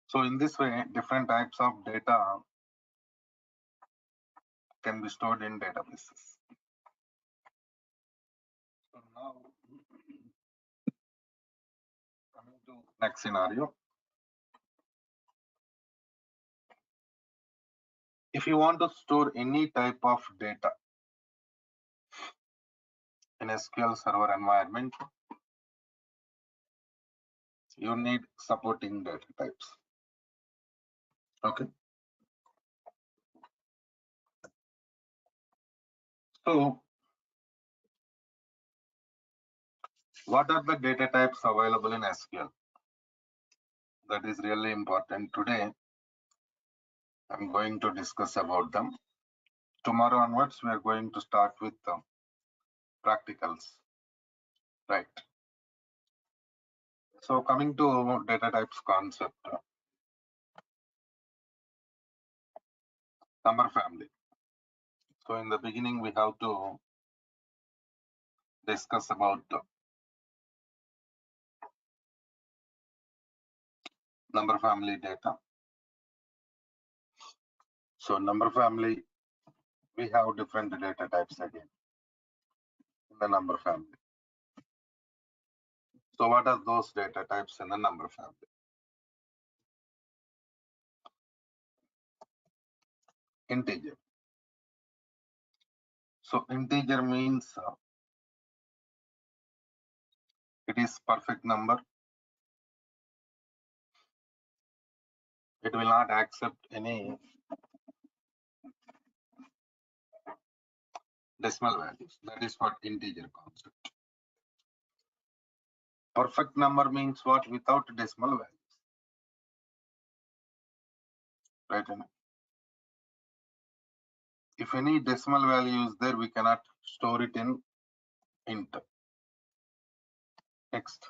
So in this way, different types of data can be stored in databases. So now, coming to next scenario. If you want to store any type of data in SQL Server environment, you need supporting data types. Okay. So, what are the data types available in SQL? That is really important. Today, I'm going to discuss about them. Tomorrow onwards, we are going to start with practicals. Right. So, coming to data types concept, number family. So, in the beginning, we have to discuss about number family data. So, number family, we have different data types again in the number family. So, what are those data types in the number family? Integer. So, integer means it is perfect number. It will not accept any decimal values. That is what integer concept. Perfect number means what? Without decimal values. Right? If any decimal value is there, we cannot store it in int. Next,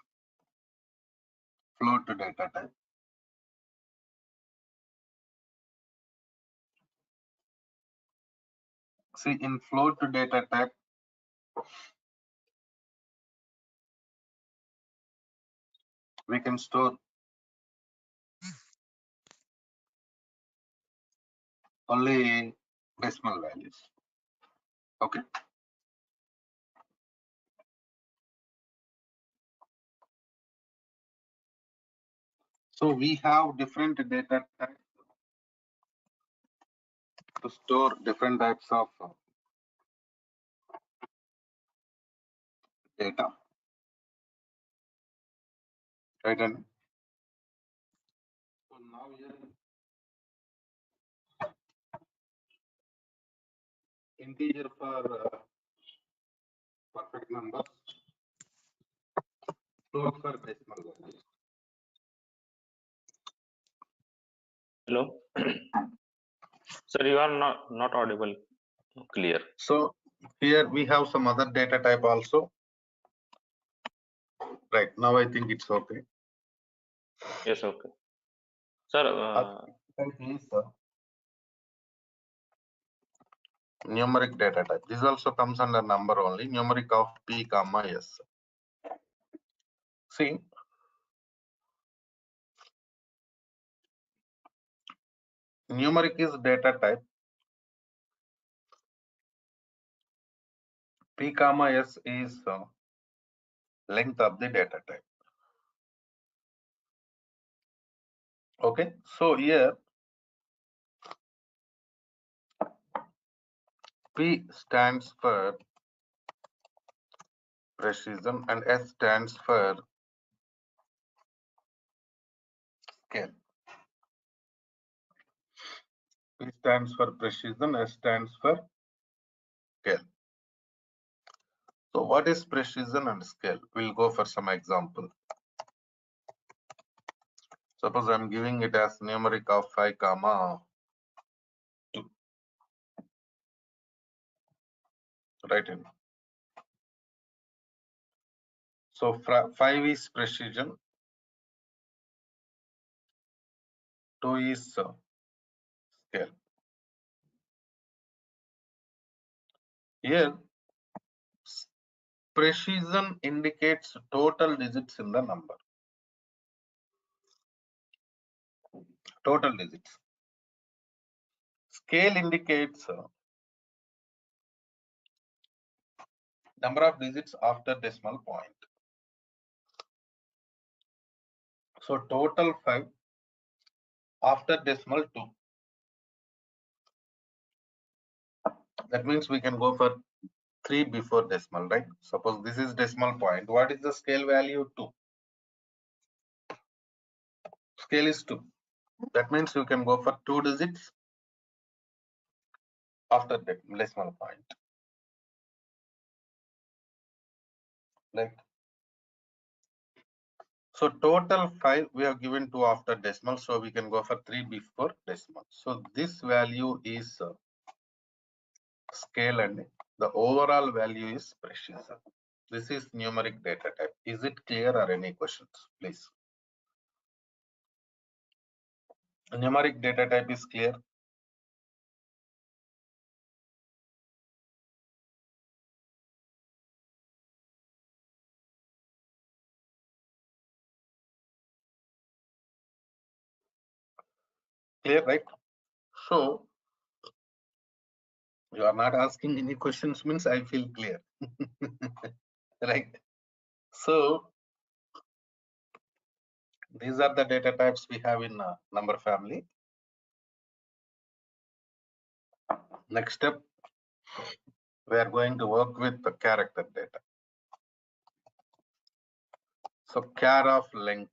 float data type. See, in float data type, we can store only decimal values. Okay. So we have different data types to store different types of data. Right? And so now here, integer for perfect numbers, float for decimal values. Hello. Sir, you are not audible clear. So here we have some other data type also. Right, now I think it's okay. Yes, okay. Sir, Numeric data type. This also comes under number only, numeric of p comma s. See, numeric is data type. P comma s is length of the data type. Okay, so here P stands for precision and S stands for scale. P stands for precision, S stands for scale. So what is precision and scale? We'll go for some example. Suppose I'm giving it as numeric of 5 comma 2. Right in. So 5 is precision, 2 is scale. Here, precision indicates total digits in the number. Total digits. Scale indicates number of digits after decimal point. So total 5 after decimal 2. That means we can go for 3 before decimal, right? Suppose this is decimal point. What is the scale value? 2. Scale is 2. That means you can go for 2 digits after the decimal point. Like, so total 5 we have given 2 after decimal, so we can go for 3 before decimal. So this value is scale and the overall value is precision. This is numeric data type. Is it clear or any questions, please? Numeric data type is clear. Clear, right? So you are not asking any questions means I feel clear. Right? So these are the data types we have in number family. Next step, we are going to work with the character data. So char of length.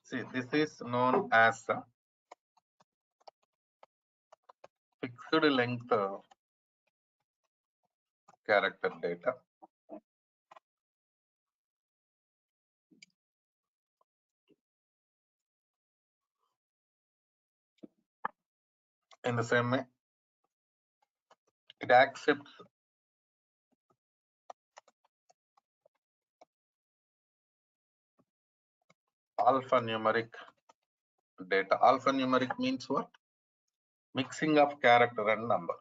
See, this is known as fixed length character data. In the same way, it accepts alphanumeric data. Alphanumeric means what? Mixing of character and number.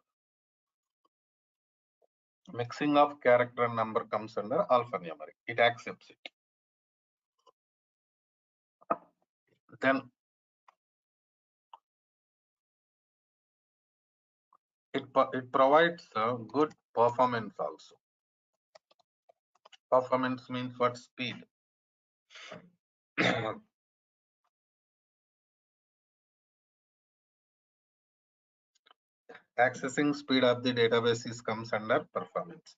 Mixing of character and number comes under alphanumeric. It accepts it. Then it provides a good performance also. Performance means what? Speed. Accessing speed of the databases comes under performance.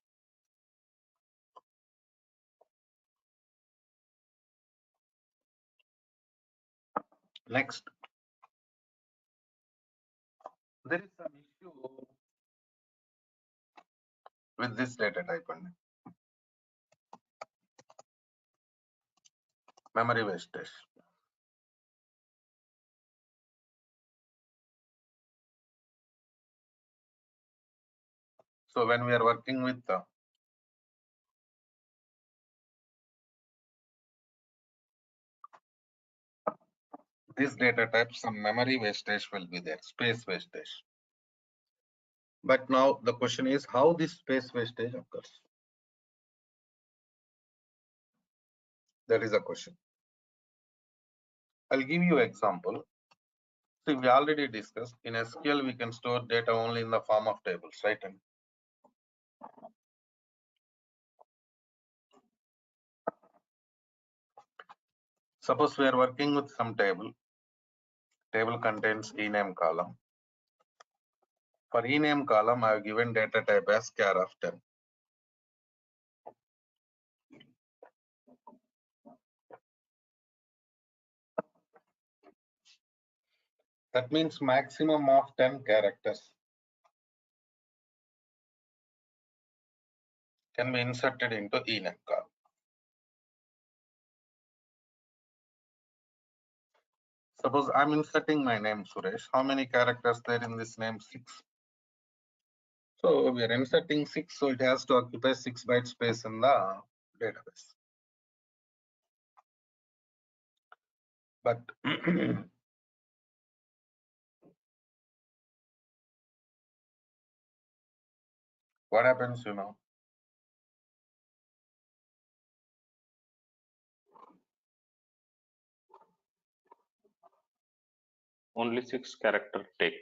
Next, there is some issue with this data type only. Memory wastage. So when we are working with this data type, some memory wastage will be there, space wastage. But now the question is how this space wastage occurs. That is a question. I'll give you an example. See, we already discussed in SQL we can store data only in the form of tables, right? And suppose we are working with some table. Table contains ename column. For ename column, I have given data type as char of 10. That means maximum of 10 characters can be inserted into ename column. Suppose I'm inserting my name Suresh. How many characters there in this name? 6. So we are inserting 6, so it has to occupy 6 byte space in the database. But what happens, you know? Only 6 character take.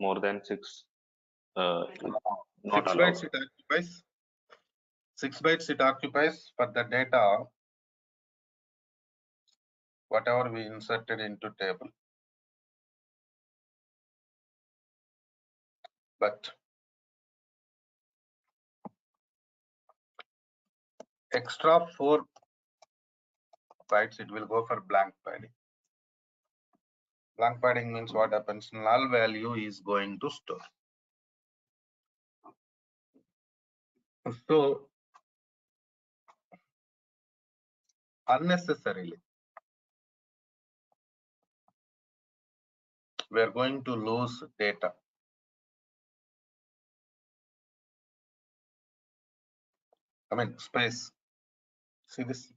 More than 6 not 6 allowed. bytes it occupies. 6 bytes it occupies for the data whatever we inserted into table. but extra 4 bytes, it will go for blank padding. Blank padding means what happens? Null value is going to store. So unnecessarily, we are going to lose data. I mean space. See this?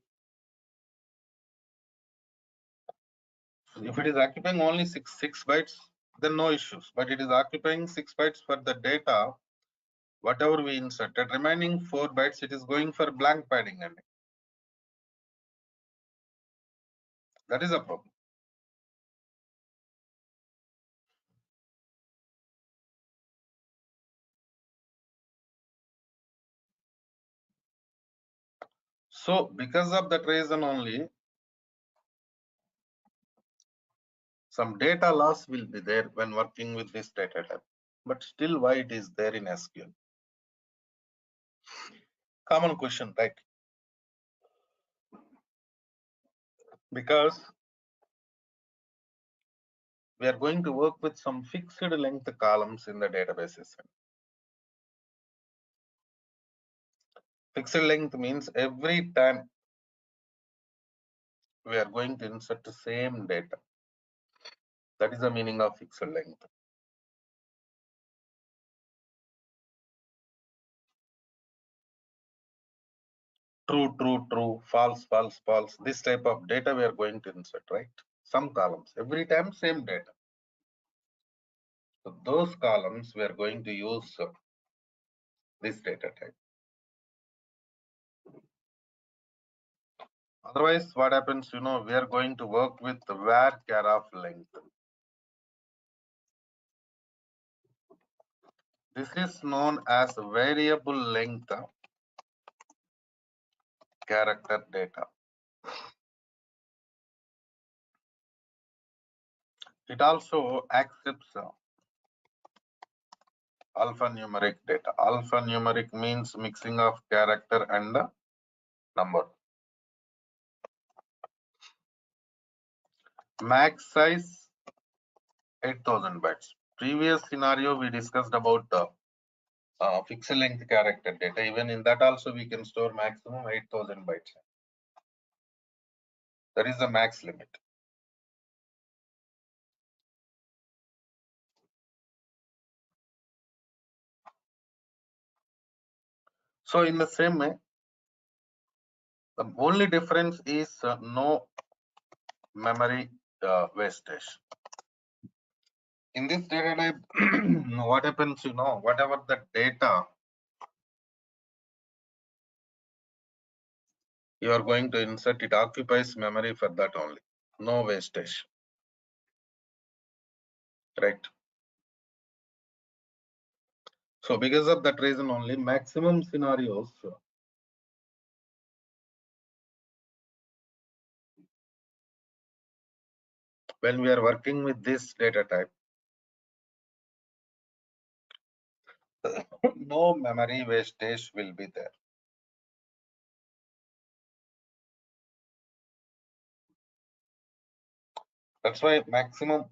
If it is occupying only six bytes, then no issues. But it is occupying 6 bytes for the data, whatever we inserted. Remaining 4 bytes, it is going for blank padding, and that is a problem. So because of that reason only, some data loss will be there when working with this data type. But still, why it is there in SQL? Common question, right? Because we are going to work with some fixed length columns in the databases. Fixed length means every time we are going to insert the same data. That is the meaning of fixed length. True, true, true, false, false, false. This type of data we are going to insert, right? Some columns, every time same data. So those columns we are going to use this data type. Otherwise, what happens, we are going to work with var of length. This is known as variable length character data. It also accepts alphanumeric data. Alphanumeric means mixing of character and number. Max size 8000 bytes. Previous scenario we discussed about fixed length character data. Even in that also we can store maximum 8000 bytes. That is the max limit. So in the same way, the only difference is no memory wastage. In this data type, what happens, whatever the data you are going to insert, it occupies memory for that only. No wastage. Right. So because of that reason only, maximum scenarios when we are working with this data type, no memory wastage will be there. That's why maximum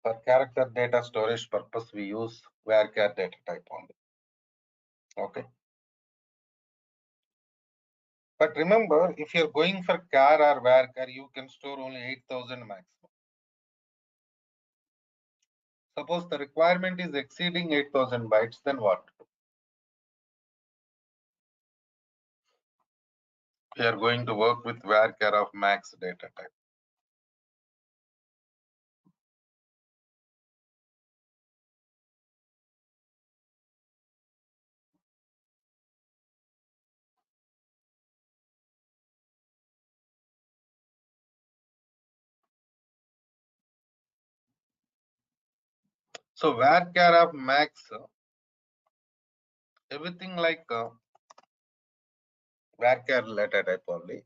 for character data storage purpose we use varchar data type only. Okay. But remember, if you're going for char or varchar, you can store only 8000 maximum. Suppose the requirement is exceeding 8000 bytes, then what? We are going to work with varchar of max data type. So varchar of max, everything like varchar data type only.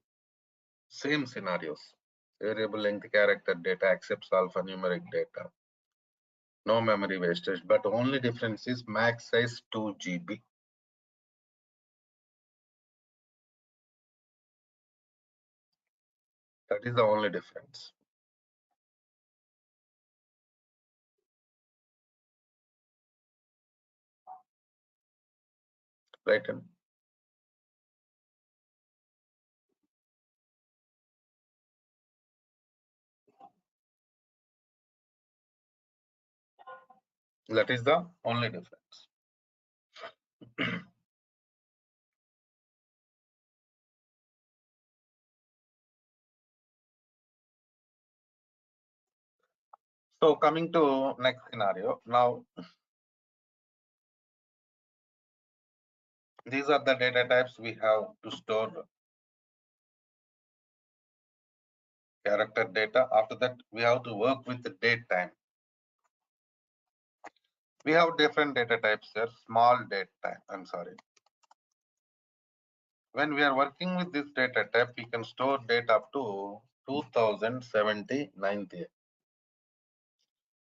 Same scenarios. Variable length character data accepts alphanumeric data. no memory wastage, but only difference is max size 2 GB. That is the only difference. Right? That is the only difference. So coming to next scenario. Now, these are the data types we have to store character data. After that, we have to work with the date time. We have different data types here. Small date time. I'm sorry. When we are working with this data type, we can store data up to 2079th year.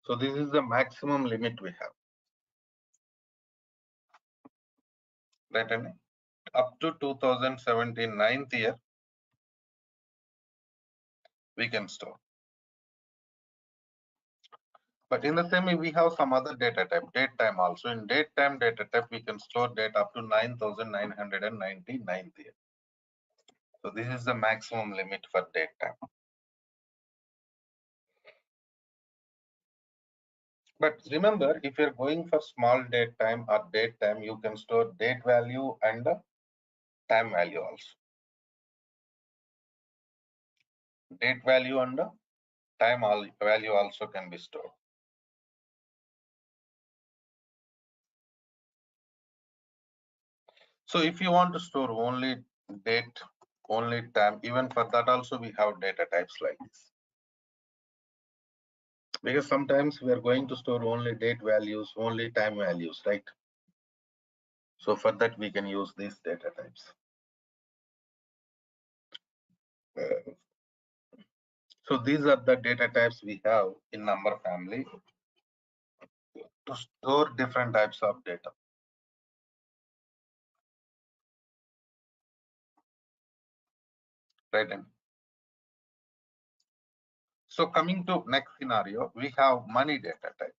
So this is the maximum limit we have. Right? And up to 2079th year, we can store. But in the same way, we have some other data type, date time also. In date time data type, we can store data up to 9999th year. So this is the maximum limit for date time. But remember, if you're going for small date time or date time, you can store date value and time value also. Date value and time value also can be stored. So if you want to store only date, only time, even for that also we have data types like this. Because sometimes we are going to store only date values, only time values, right? So for that we can use these data types. So these are the data types we have in number family to store different types of data. Right? So coming to next scenario, we have money data type.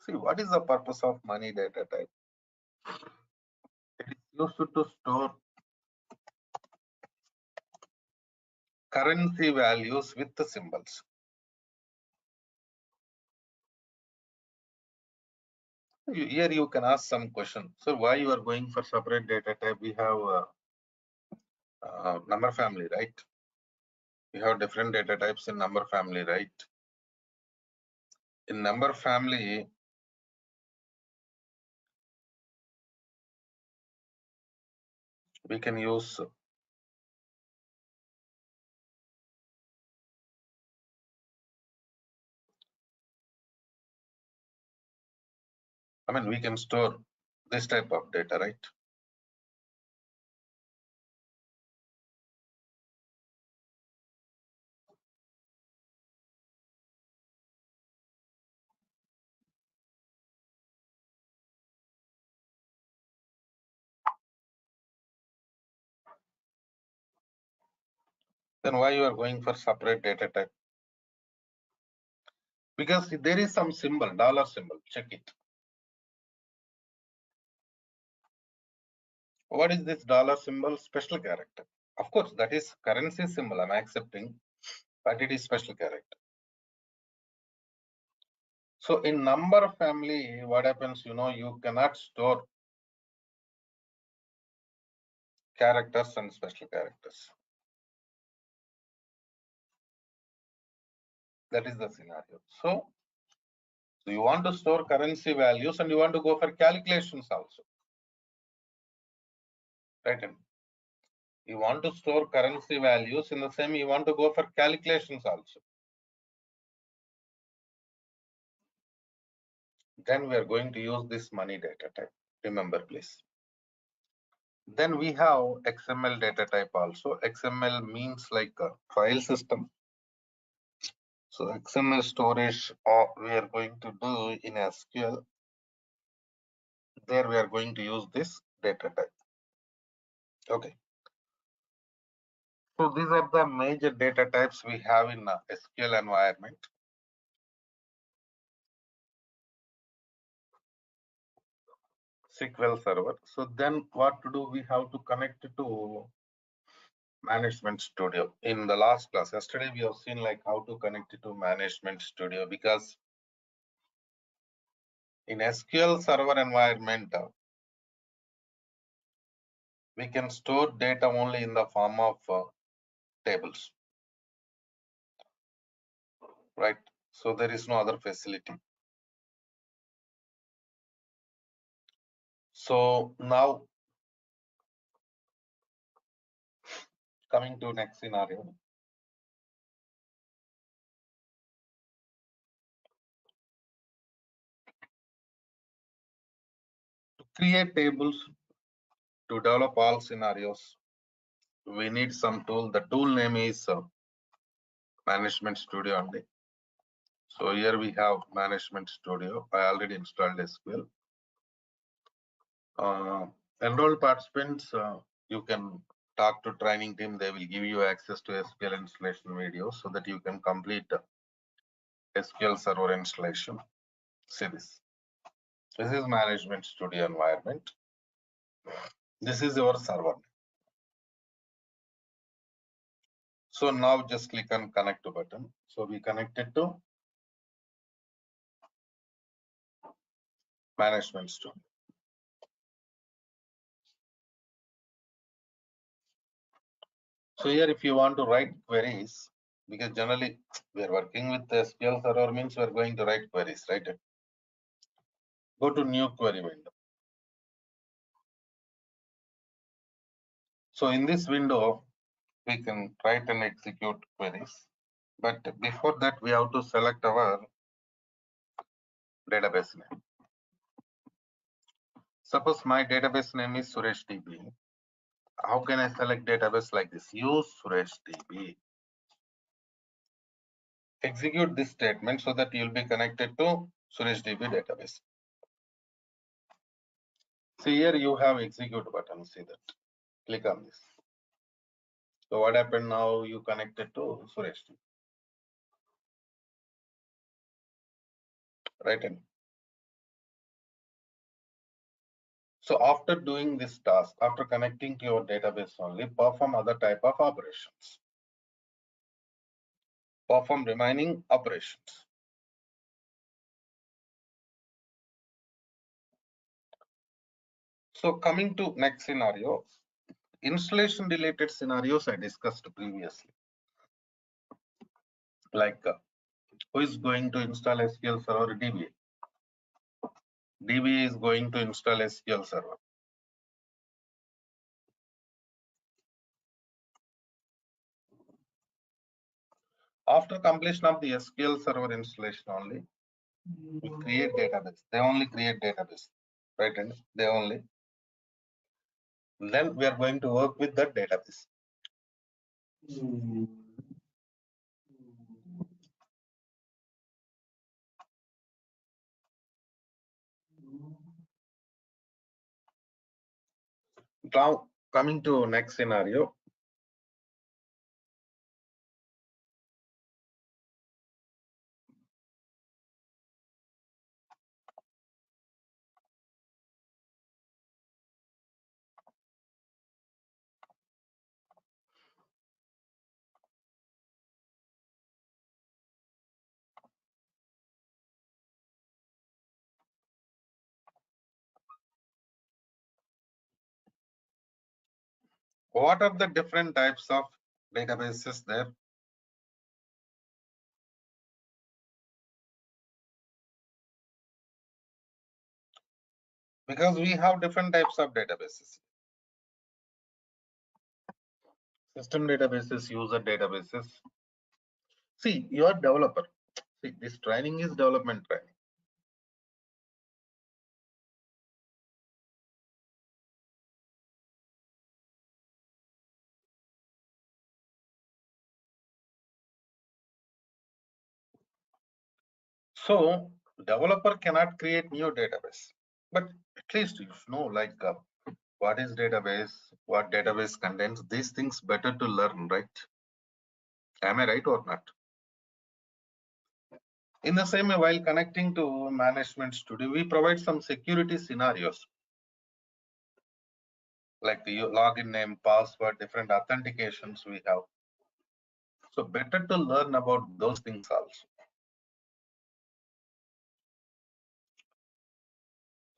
See, what is the purpose of money data type? It is used to store currency values with the symbols. Here you can ask some question. So why you are going for separate data type? We have number family, right? We have different data types in number family, right? In number family, we can use we can store this type of data, right? Then why you are going for separate data type? Because there is some symbol, dollar symbol, check it. What is this dollar symbol? Special character. Of course, that is currency symbol, I'm accepting, but it is special character. So in number family, what happens, you cannot store characters and special characters. That is the scenario. So you want to store currency values and you want to go for calculations also. Right? You want to store currency values in the same, you want to go for calculations also. Then we are going to use this money data type. Remember, please. Then we have XML data type also. XML means like a file system. So XML storage we are going to do in SQL, there we are going to use this data type. Okay. So these are the major data types we have in SQL environment. SQL Server. So then what to do? We have to connect to Management Studio. In the last class, yesterday, we have seen like how to connect it to Management Studio, because in SQL Server environment, we can store data only in the form of tables, right? So there is no other facility. So now coming to next scenario. To create tables, to develop all scenarios, we need some tool. The tool name is Management Studio only. So here we have Management Studio. I already installed SQL. Enrolled participants, you can talk to training team. They will give you access to SQL installation videos so that you can complete SQL Server installation. See this. This is Management Studio environment. This is your server. So now just click on connect to button. So we connected to Management Studio. So here, if you want to write queries, because generally we are working with SQL Server, means we are going to write queries, right? Go to new query window. So in this window, we can write and execute queries. But before that, we have to select our database name. Suppose my database name is Suresh DB. How can I select database like this? Use Suresh DB. Execute this statement so that you'll be connected to Suresh DB database. See here, you have execute button. See that. Click on this. So what happened now? You connected to Suresh DB. Right in. So after doing this task, after connecting to your database only, perform other type of operations. Perform remaining operations. So coming to next scenario, installation related scenarios I discussed previously. Like who is going to install SQL Server? DBA. DBA is going to install SQL Server. After completion of the SQL Server installation only, we create database. They only create database, right? And they only. Then we are going to work with the database. Now coming to next scenario. What are the different types of databases there? Because we have different types of databases. System databases, user databases. See, you are developer. See, this training is development training. So Developer cannot create new database, but at least you know like what is database, what database contains. These things better to learn, right? Am I right or not? In the same way, while connecting to management studio, we provide some security scenarios like the login name, password, different authentications we have. So better to learn about those things also.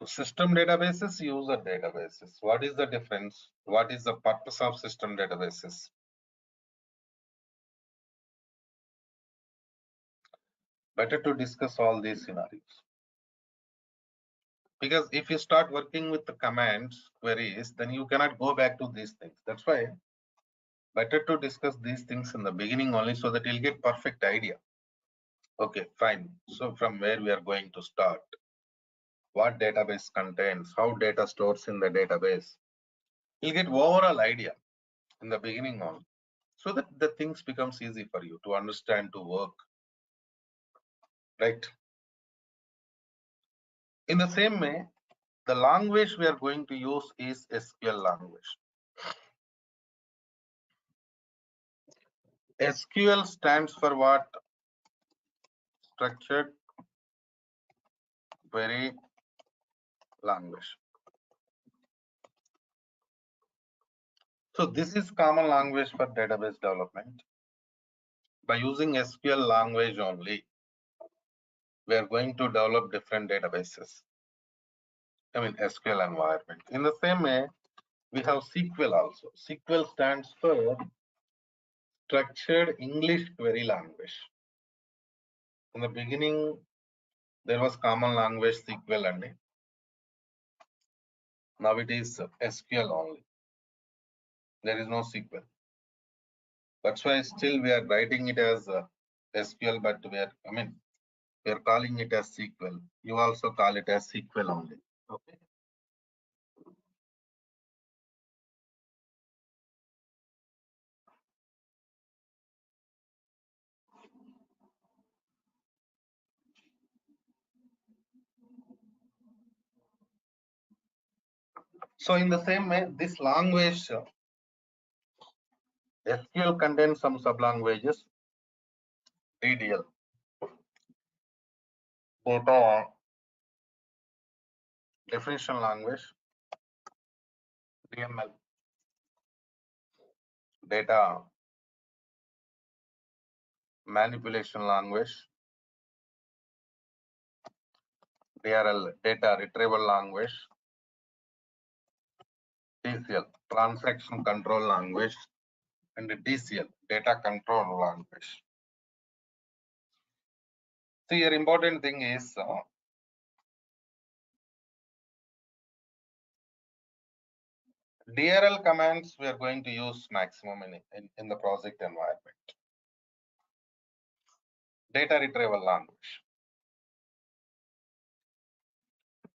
So system databases, user databases. What is the difference? What is the purpose of system databases? Better to discuss all these scenarios. Because if you start working with the commands, queries, then you cannot go back to these things. That's why better to discuss these things in the beginning only so that you'll get perfect idea. Okay, fine. So from where we are going to start? What database contains? How data stores in the database? You'll get overall idea in the beginning only, so that the things becomes easy for you to understand, to work, right? In the same way, the language we are going to use is SQL language. SQL stands for what? Structured Query Language. So this is common language for database development. By using SQL language only, we are going to develop different databases. I mean SQL environment. In the same way, we have SQL also. SQL stands for Structured English Query Language. In the beginning, there was common language SQL only. Now it is SQL only. There is no SQL. That's why still we are writing it as SQL, but we are calling it as SQL. You also call it as SQL only. Okay. So in the same way, this language SQL contains some sublanguages. DDL, data definition language. DML, data manipulation language. DRL, data retrieval language. TCL, transaction control language. And DCL, data control language. So your important thing is DRL commands we are going to use maximum in the project environment. Data retrieval language.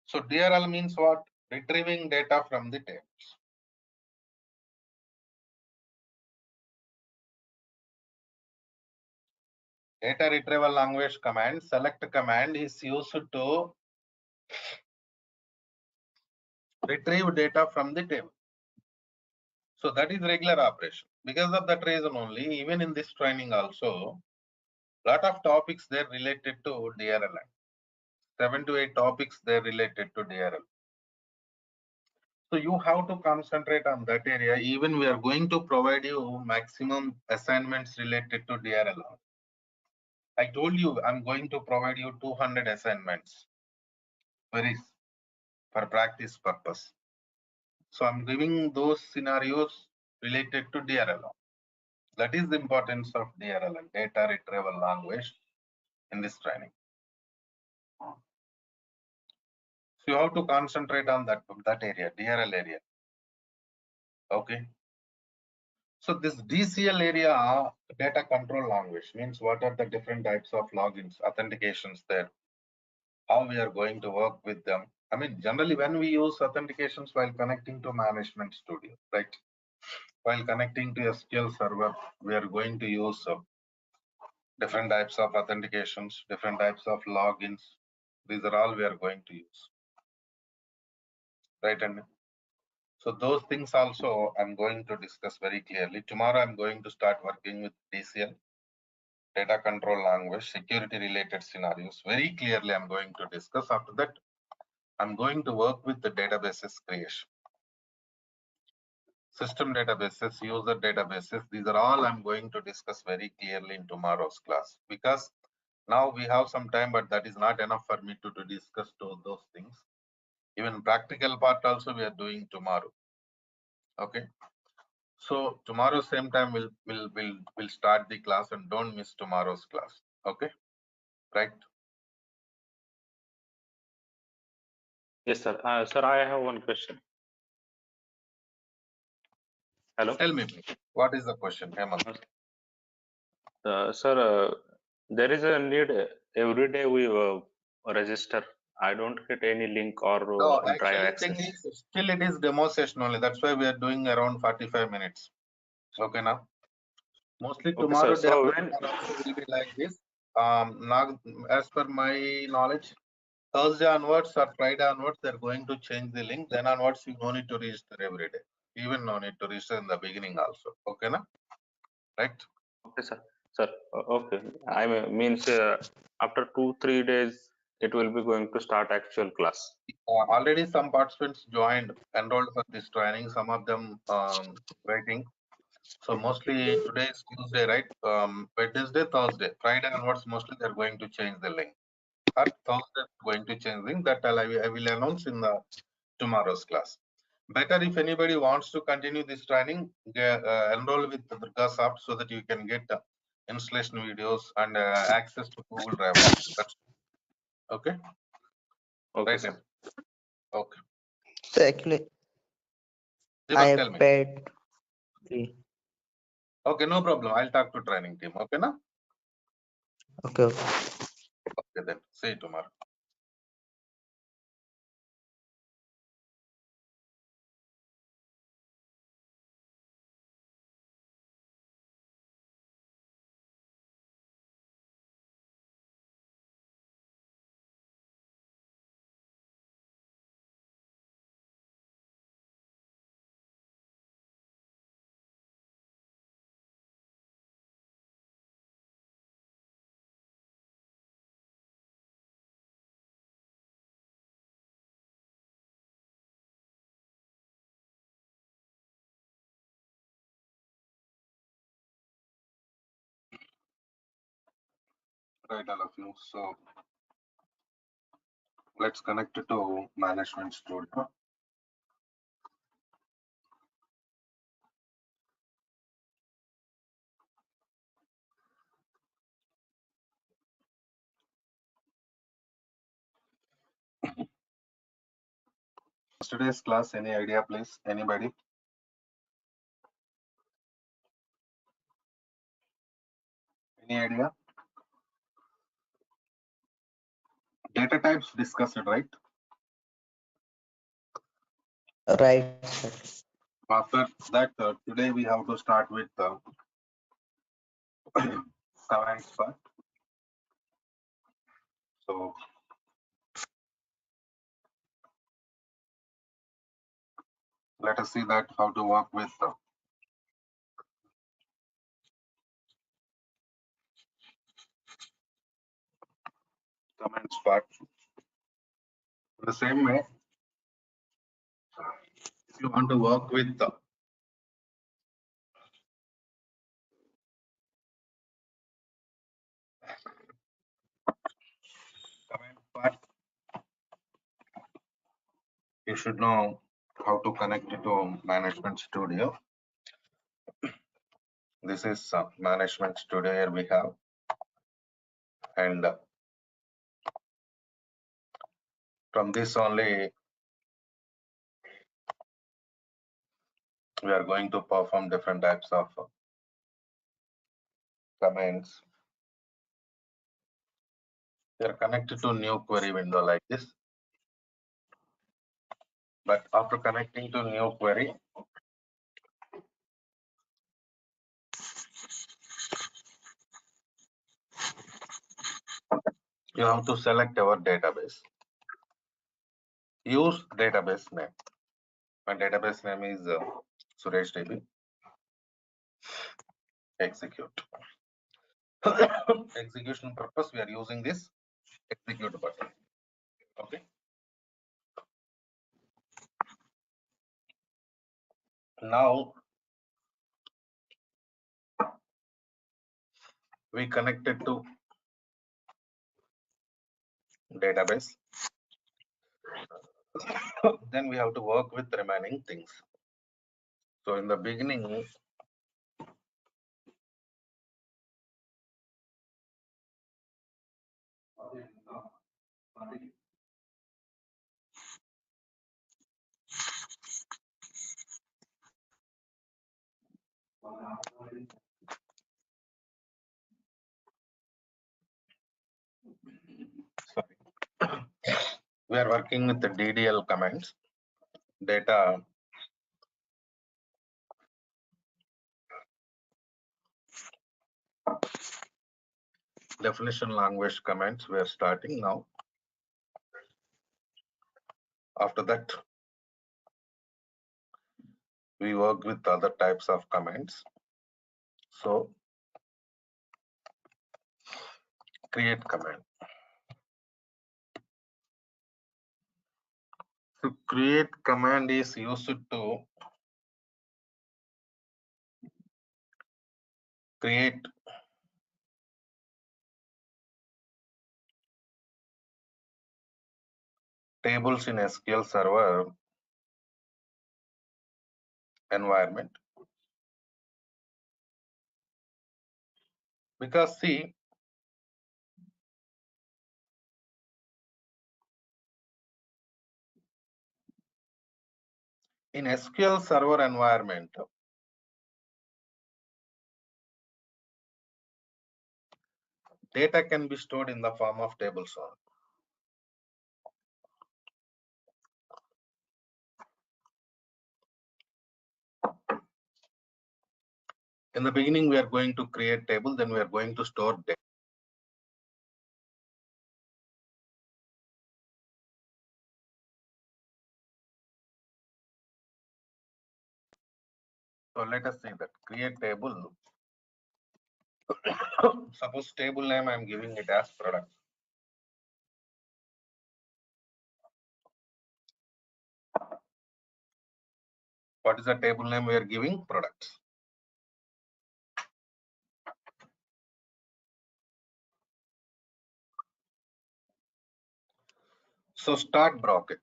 So DRL means what? Retrieving data from the tables. Data retrieval language command, select command is used to retrieve data from the table. So that is regular operation. Because of that reason only, even in this training also, lot of topics there related to DRL. 7 to 8 topics there related to DRL. So you have to concentrate on that area. Even we are going to provide you maximum assignments related to DRL. I told you I'm going to provide you 200 assignments queries for practice purpose. So I'm giving those scenarios related to DRL. That is the importance of DRL, data retrieval language, in this training. So you have to concentrate on that area, DRL area. Okay. So this DCL area, data control language, means what are the different types of logins, authentications there, how we are going to work with them. I mean, generally when we use authentications while connecting to management studio, right? While connecting to SQL server, we are going to use different types of authentications, different types of logins, These are all we are going to use. Right, and so those things also I'm going to discuss very clearly. Tomorrow I'm going to start working with DCL, data control language, security related scenarios. Very clearly I'm going to discuss. After that, I'm going to work with the databases creation. System databases, user databases, these are all I'm going to discuss very clearly in tomorrow's class, because now we have some time, but that is not enough for me to discuss those things. Even practical part also we are doing tomorrow. Okay. So tomorrow same time we'll start the class, and don't miss tomorrow's class. Okay. Right. Yes, sir. Sir, I have one question. Hello. Tell me, what is the question, Hemant? Sir, there is a need every day we register. I don't get any link or No, drive actually thing access. is still it is demo session only. That's why we are doing around 45 minutes. Okay now. Mostly Okay, sir. tomorrow day So after when tomorrow also will be like this. Now, as per my knowledge, Thursday onwards or Friday onwards, they're going to change the link. Then onwards, you no need to register every day. Even no need to register in the beginning also. Okay, na? Right? okay, sir. Sir, okay. I means after 2-3 days, it will be going to start actual class. Already some participants joined, enrolled for this training. Some of them waiting. So mostly today is Tuesday, right? Wednesday, Thursday, Friday onwards, mostly they're going to change the link. Or Thursday going to change link. That I will announce in the tomorrow's class. Better if anybody wants to continue this training, enroll with the Durga Soft so that you can get installation videos and access to Google Drive also. That's okay. Okay, Right. sir. Okay. So actually, Deepak, I tell me. paid free. Okay, no problem. I'll talk to training team. Okay, na? Okay. Okay, then. See you tomorrow. Right, all of you. So let's connect it to Management Studio. Today's class, any idea, please? Anybody? Any idea? Data types discussed, right? Right. After that, today we have to start with commands part. So let us see that how to work with commands part. In the same way, if you want to work with command part, you should know how to connect it to Management Studio. This is Management Studio. Here we have, and from this only we are going to perform different types of commands. They are connected to new query window like this. But after connecting to new query, you have to select our database. Use database name. My database name is Suresh DB. Execute. Execution purpose, we are using this execute button. Okay. Now we connected to database. Then we have to work with remaining things. So in the beginning, we are working with the DDL commands, data definition language commands. We are starting now. After that, we work with other types of commands. So create command. So create command is used to create tables in SQL Server environment. Because see, in SQL Server environment, data can be stored in the form of tables only. In the beginning, we are going to create table, then we are going to store data. So let us see that create table. Suppose table name I am giving it as product. What is the table name we are giving? Products. So start bracket.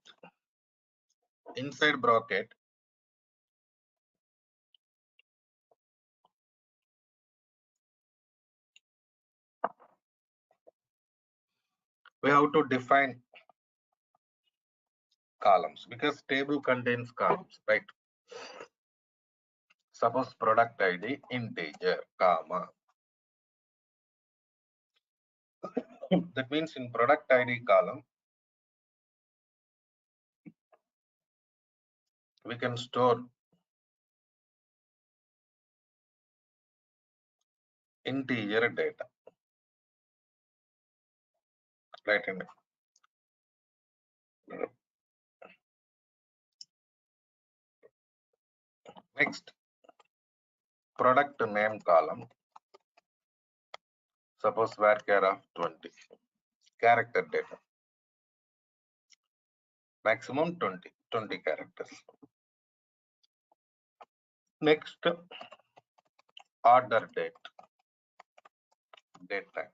Inside bracket, we have to define columns because table contains columns, right? Suppose product ID integer, comma. That means in product ID column, we can store integer data, right? Next, product name column. Suppose varchar of 20, character data. Maximum 20 characters. Next, order date, date time.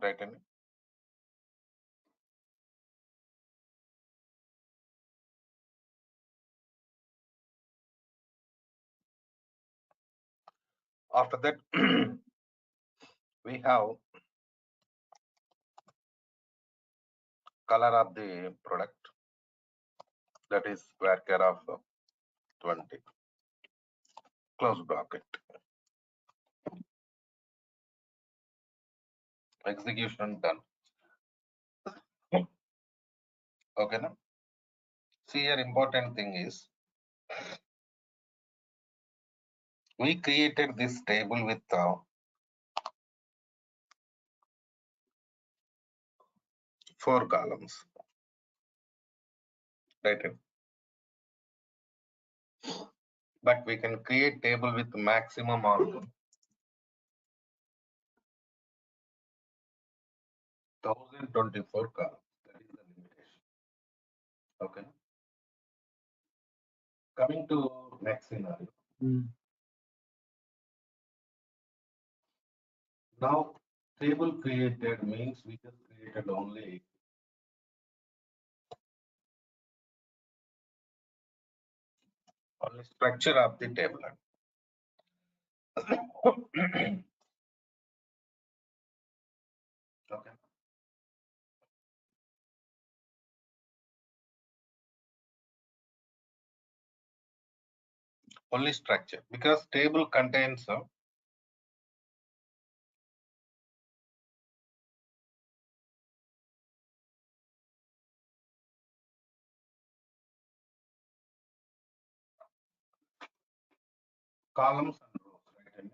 Right? After that, we have color of the product, that is varchar of 20. Close bracket. Execution done. Okay, now see, here important thing is we created this table with 4 columns, right? But we can create table with maximum of 1024 columns. That is the limitation. Okay. Coming to next scenario. Now, table created means we just created only structure of the table. Okay. Only structure, because table contains columns and rows, right?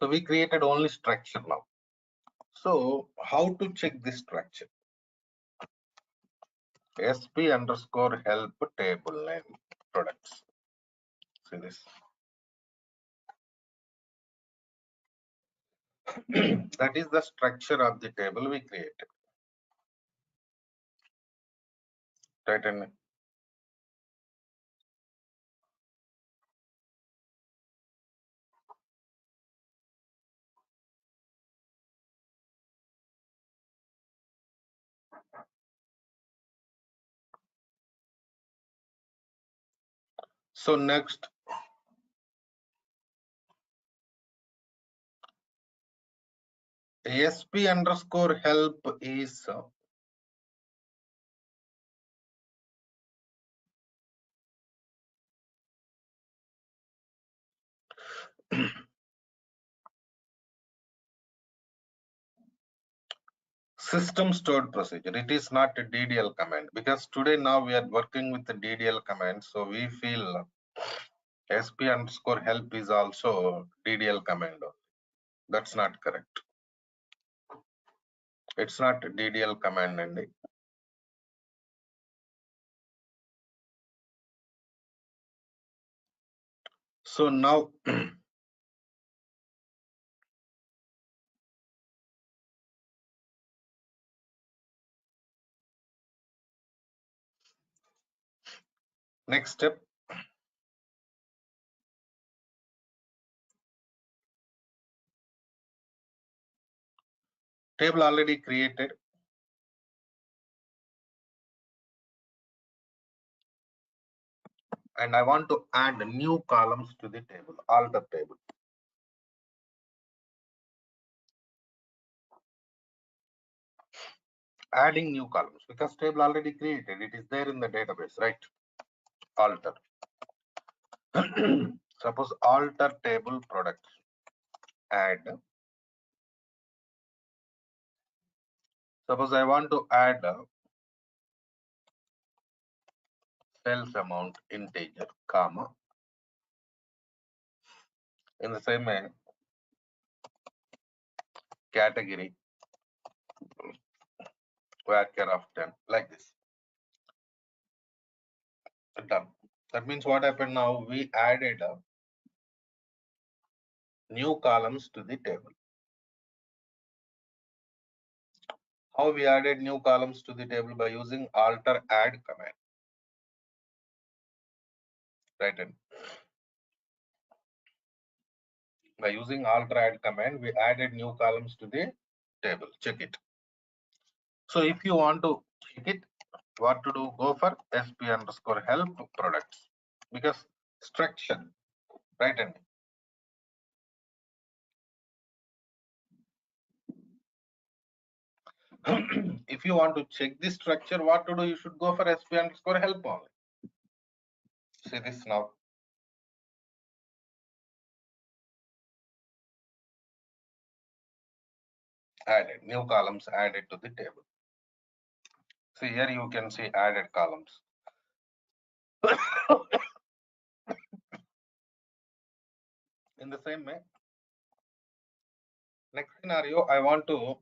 So we created only structure now. So how to check this structure? SP underscore help table name products. See this. That is the structure of the table we created. Right? And so next, SP underscore help is system stored procedure. It is not a DDL command, because today now we are working with the DDL command. So we feel SP underscore help is also DDL command. That's not correct. It's not a DDL command. And so now next step, table already created. And I want to add new columns to the table, alter table. Adding new columns, because table already created, it is there in the database, right? Alter. Suppose alter table products. Add. Suppose I want to add sales amount integer, comma. In the same way, category varchar of 10, like this. Done. That means what happened now? We added new columns to the table. How we added new columns to the table? By using alter add command. Right. And by using alter add command, we added new columns to the table. Check it. So if you want to check it, what to do? Go for SP underscore help products, because structure, right? And if you want to check this structure, what to do? You should go for SP underscore help only. See this now. Added new columns added to the table. See here you can see added columns. In the same way, next scenario, I want to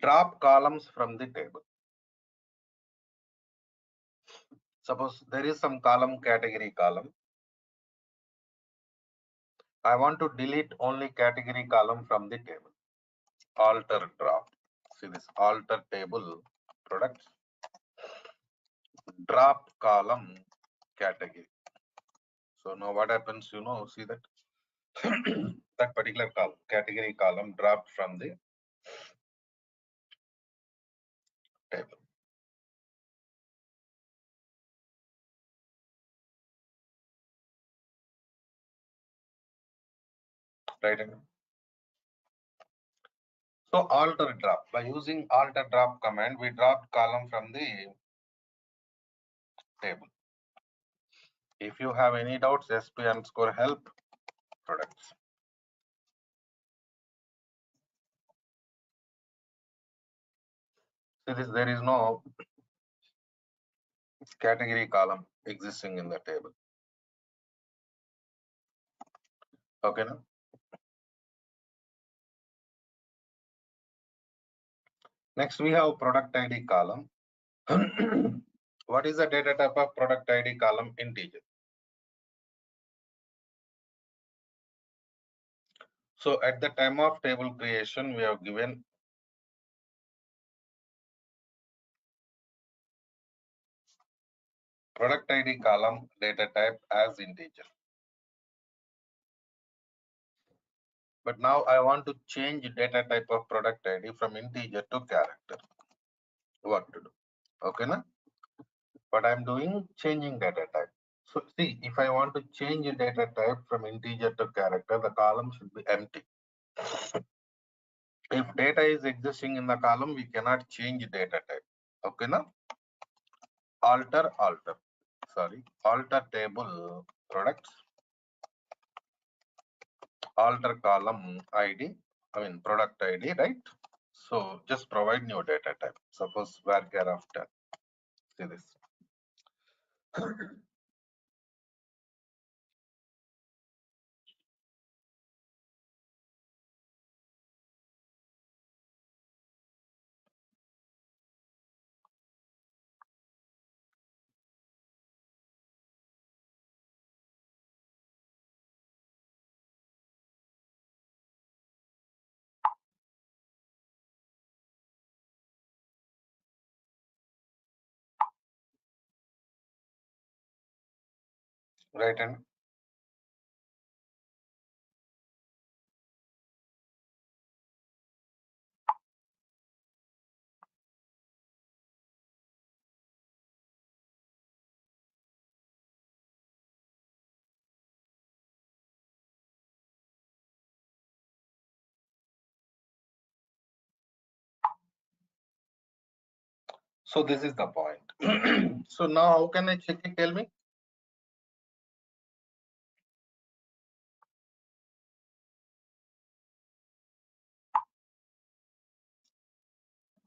drop columns from the table. Suppose there is some column, category column. I want to delete only category column from the table. Alter drop. See this alter table products. Drop column category. So now what happens, see that that particular column, category column dropped from the table. Right? So alter drop. By using alter drop command, we dropped column from the table. If you have any doubts, sp_help products. See this, there is no category column existing in the table. Okay, now? Next we have product ID column. What is the data type of product ID column? Integer. So at the time of table creation, we have given product ID column data type as integer. But now I want to change data type of product ID from integer to character. What to do? Okay, na? But I'm doing changing data type. So see, if I want to change a data type from integer to character, the column should be empty. If data is existing in the column, we cannot change data type. Okay, na? Alter table products, alter column ID, product ID, right? So just provide new data type. Suppose varchar of 10. See this. Right hand. So this is the point. So now how can I check it? Tell me.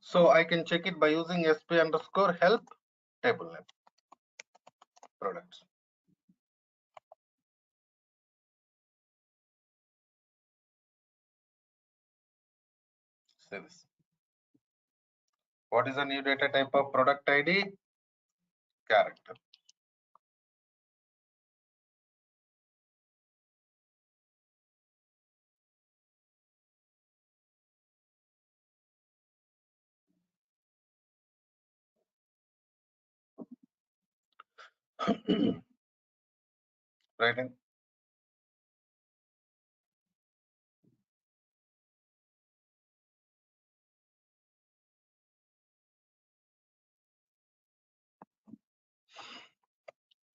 So I can check it by using sp_help table name products. See this. What is the new data type of product ID? Character. Right hand.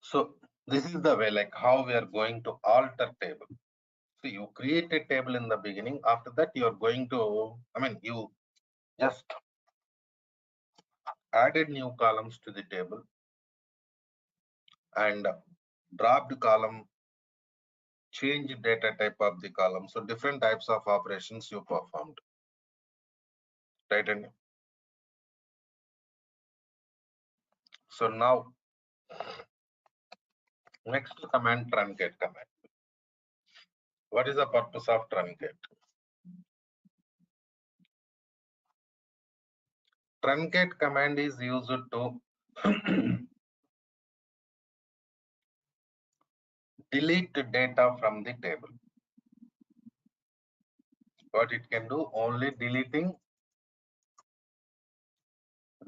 So this is the way, like how we are going to alter table. So you create a table in the beginning. After that, you are going to, you just added new columns to the table and dropped column change data type of the column. So different types of operations you performed. Right? And so now next command, truncate command. What is the purpose of truncate? Truncate command is used to delete data from the table. What it can do? Only deleting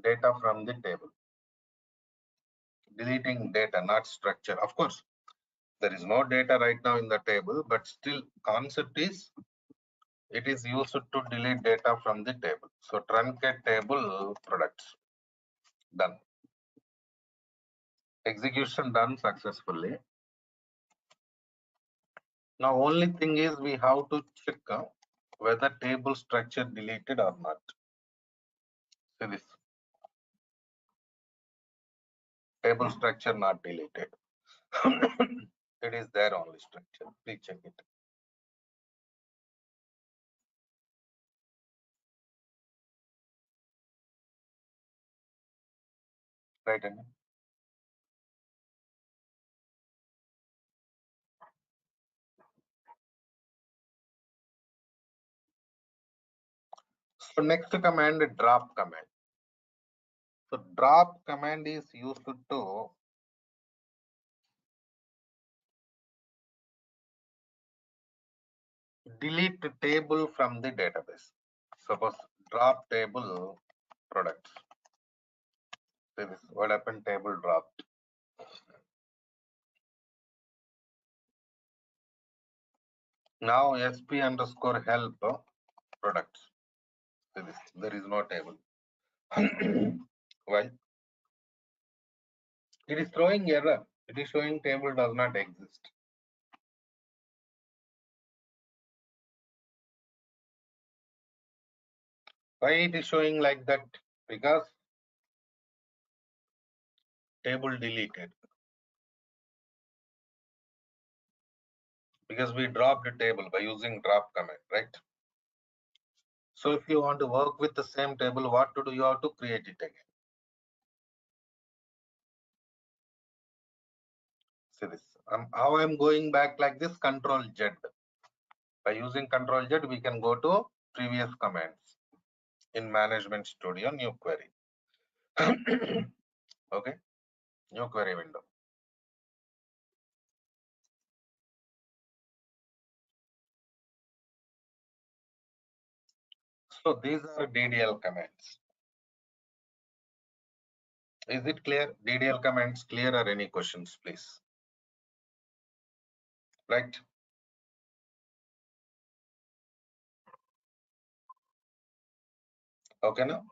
data from the table. Deleting data, not structure. Of course, there is no data right now in the table, but still concept is it is used to delete data from the table. So truncate table products done. Execution done successfully. Now only thing is we have to check whether table structure deleted or not. So this table structure not deleted. It is there only structure. Please check it. Right, Anna? So next command, drop command. So drop command is used to delete the table from the database. Suppose drop table products. So this what happened, table dropped. Now sp underscore help products. So this, there is no table. Why? It is throwing error. It is showing table does not exist. Why it is showing like that? Because table deleted. Because we dropped the table by using drop command, right? So if you want to work with the same table, what to do? You have to create it again. See this. How I'm going back like this, Control Z. By using Control Z, we can go to previous commands in Management Studio, new query. Okay, new query window. So these are DDL commands. Is it clear? DDL commands clear, or any questions, please? Right. Okay, now.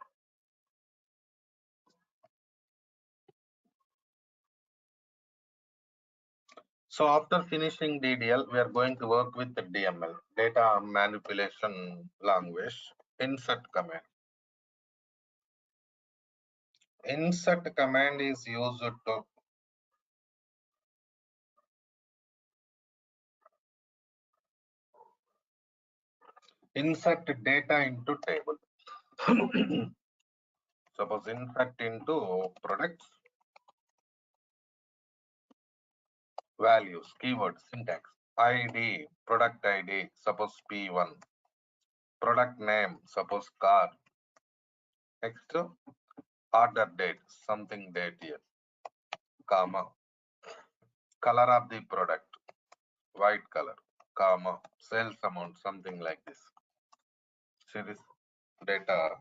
So after finishing DDL, we are going to work with the DML, data manipulation language, insert command. Insert command is used to insert data into table. Suppose insert into products, values, keyword, syntax, ID, product ID, suppose P1, product name, suppose car. Next, order date, something date here, comma, color of the product, white color, comma, sales amount, something like this. See this data.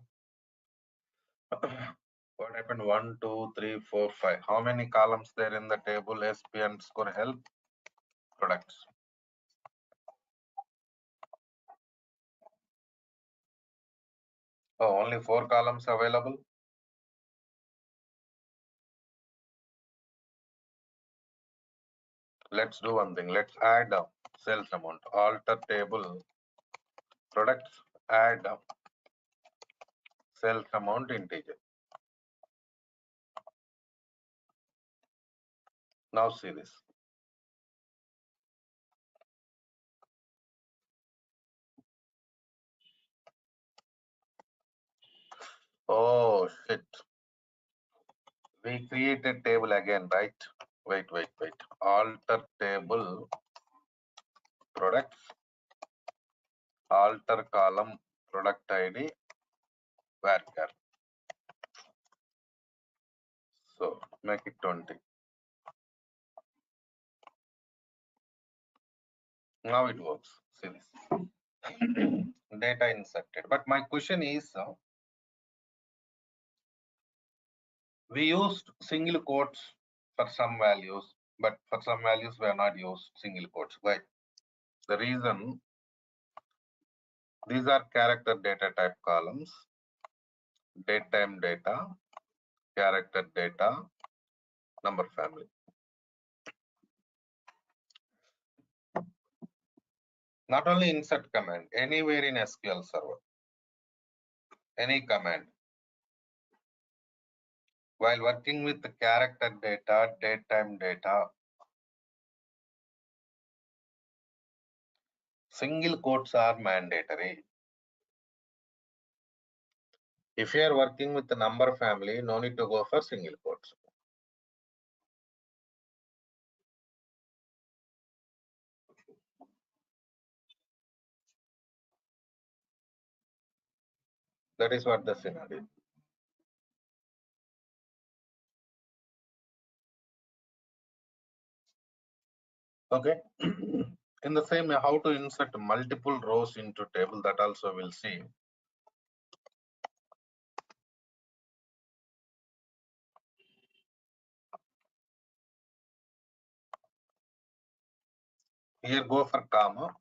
What happened? 1, 2, 3, 4, 5. How many columns there in the table? SP underscore help products. Oh, only 4 columns available. Let's do one thing. Let's add sales amount. Alter table products. Add sales amount integer. Now see this. Oh shit. We created table again, right? Wait. Alter table products, alter column product ID, varchar. So make it 20. Now it works. See this. Data inserted. But my question is, we used single quotes for some values, but for some values we are not used single quotes. Why? The reason, these are character data type columns, date time data, character data, number family. Not only insert command, anywhere in SQL Server, any command. While working with the character data, date time data, single quotes are mandatory. If you are working with the number family, no need to go for single quotes. That is what the scenario. Okay. In the same way, how to insert multiple rows into table, that also we'll see. Here go for comma,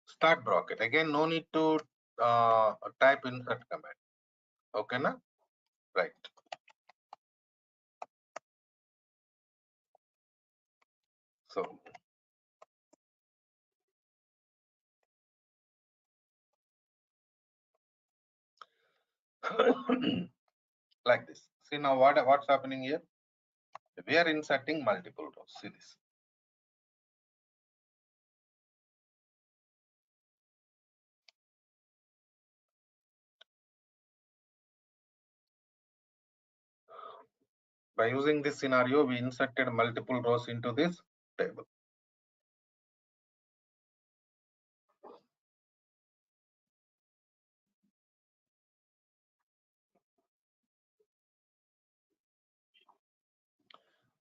start bracket. Again, no need to type insert command. Okay, na? Right. So like this. See now what's happening here? We are inserting multiple rows. See this. By using this scenario, we inserted multiple rows into this table.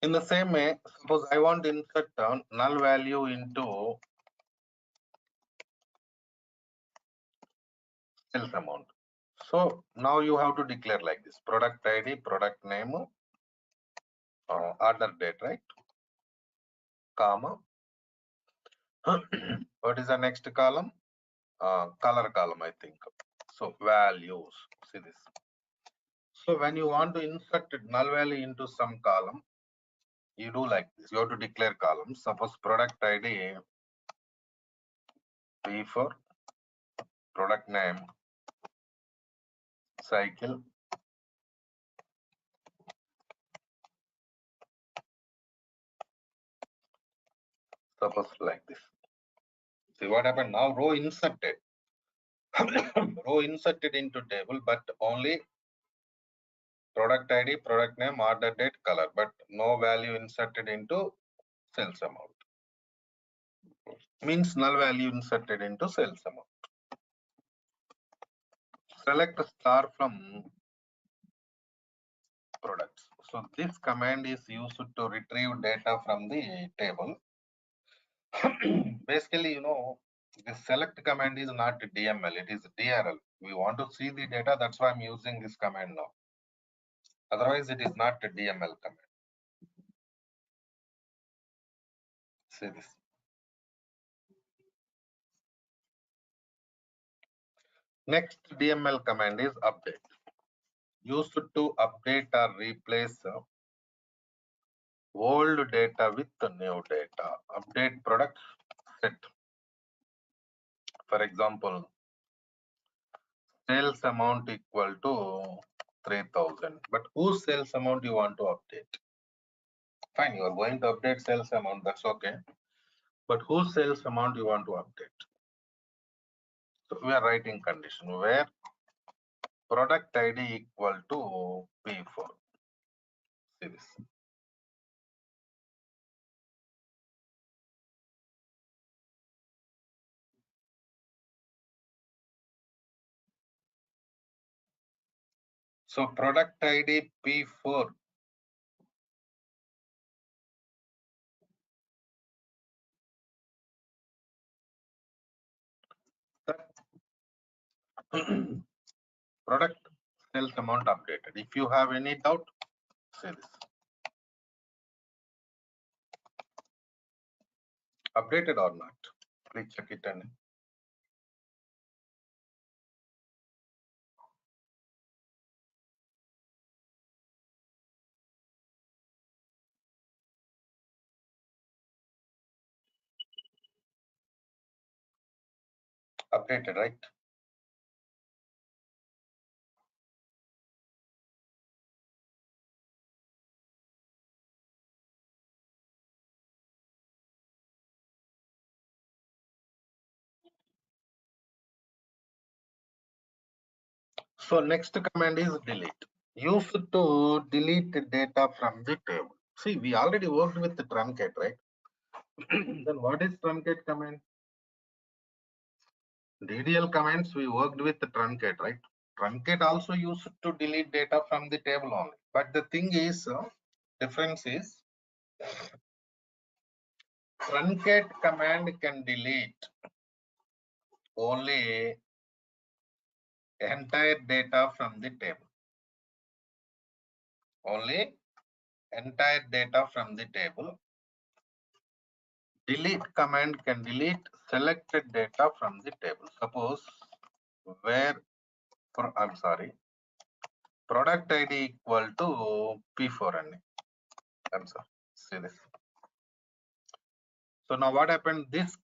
In the same way, suppose I want to insert null value into sales amount. So now you have to declare like this: product ID, product name, order date, right? Comma. What is the next column? Color column, I think. So values. See this. So when you want to insert null value into some column, you do like this. You have to declare columns. Suppose product ID P for product name cycle. Suppose like this. See what happened now? Row inserted. Row inserted into table, but only product ID, product name, order date, color, but no value inserted into sales amount. Means null value inserted into sales amount. Select star from products. So this command is used to retrieve data from the table. Basically, you know, the select command is not DML, it is DRL. We want to see the data, that's why I'm using this command now. Otherwise, it is not a DML command. See this. Next DML command is update. Used to update or replace old data with new data. Update product set. For example, sales amount equal to 3000. But whose sales amount you want to update? Fine, you are going to update sales amount, that's okay. But whose sales amount you want to update? So we are writing condition where product ID equal to P4. See this. So product ID P4 product sales amount updated. If you have any doubt, say this. Updated or not? Please check it and updated, right? So next command is delete. Use to delete the data from the table. See, we already worked with the truncate, right? Then what is truncate command? DDL commands we worked with the truncate, right? Truncate also used to delete data from the table only. But the thing is, difference is truncate command can delete only entire data from the table. Only entire data from the table. Delete command can delete selected data from the table. Suppose where, I'm sorry, product ID equal to P4 and I'm sorry, see this. So now what happened? This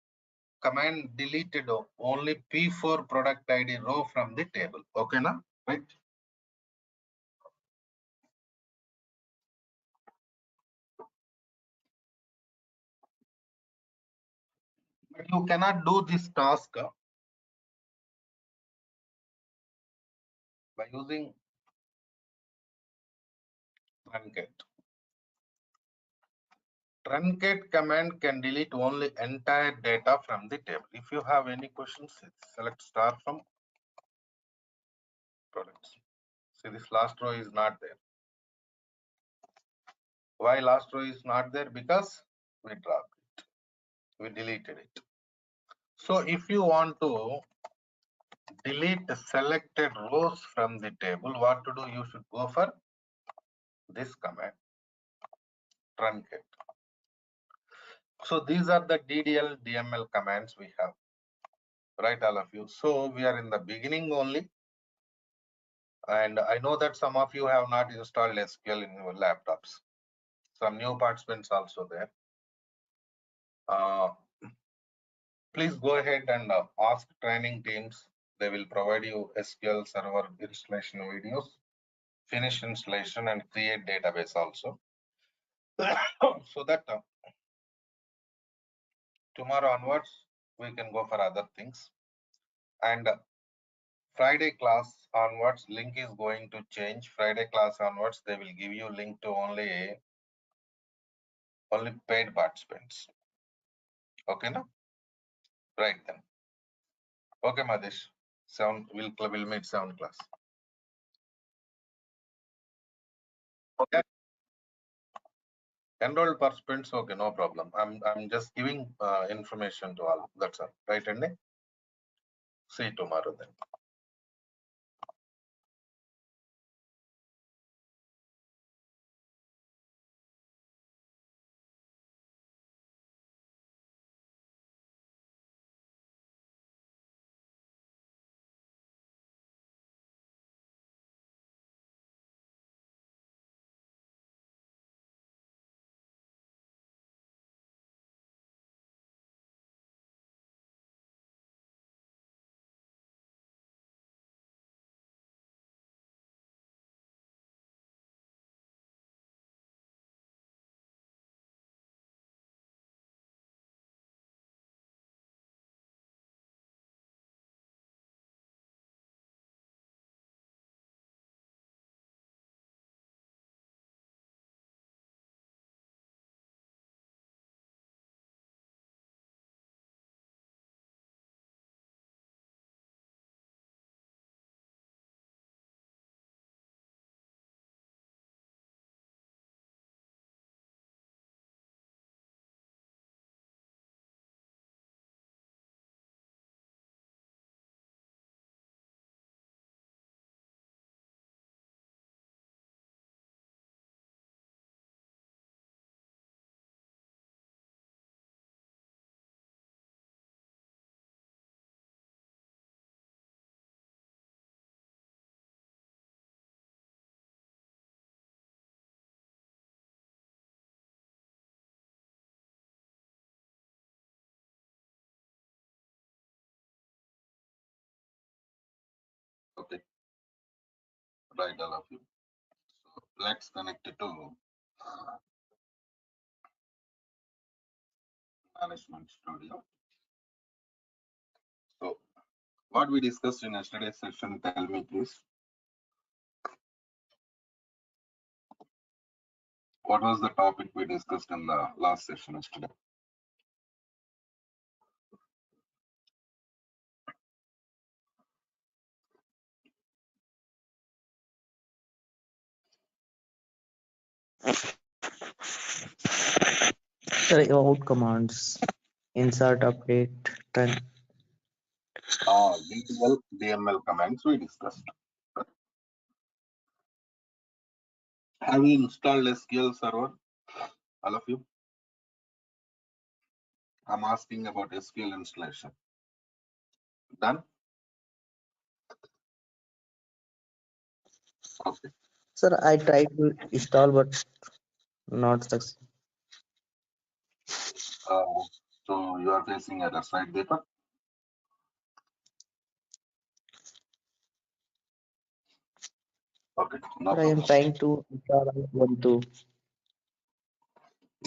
command deleted only P4 product ID row from the table. Okay, now, right? But you cannot do this task by using truncate. Truncate command can delete only entire data from the table. If you have any questions, select star from products. See, this last row is not there. Why last row is not there? Because we dropped it. We deleted it. So if you want to delete the selected rows from the table, what to do? You should go for this command, truncate. So these are the DDL, DML commands we have, right, all of you. So we are in the beginning only. And I know that some of you have not installed SQL in your laptops. Some new participants also there. Please go ahead and ask training teams. They will provide you SQL Server installation videos, finish installation and create database also. So that tomorrow onwards, we can go for other things. And Friday class onwards, link is going to change. Friday class onwards, they will give you link to only paid participants. Okay, no? Right then. Okay, Madesh. We'll meet 7 class. Okay. Enrolled participants, okay, no problem. I'm just giving information to all. That's all. Right, Andy? See you tomorrow then. Right, all of you. So let's connect it to Management Studio. So what we discussed in yesterday's session, tell me please. What was the topic we discussed in the last session yesterday? Sorry, out commands. Insert, update, run. DTL, DML commands we discussed. Have you installed SQL Server? All of you? I'm asking about SQL installation. Done? Okay. Sir, I tried to install but not success. So you are facing errors, right, Deepak? Okay, no Sir, I am problem. trying to install Ubuntu.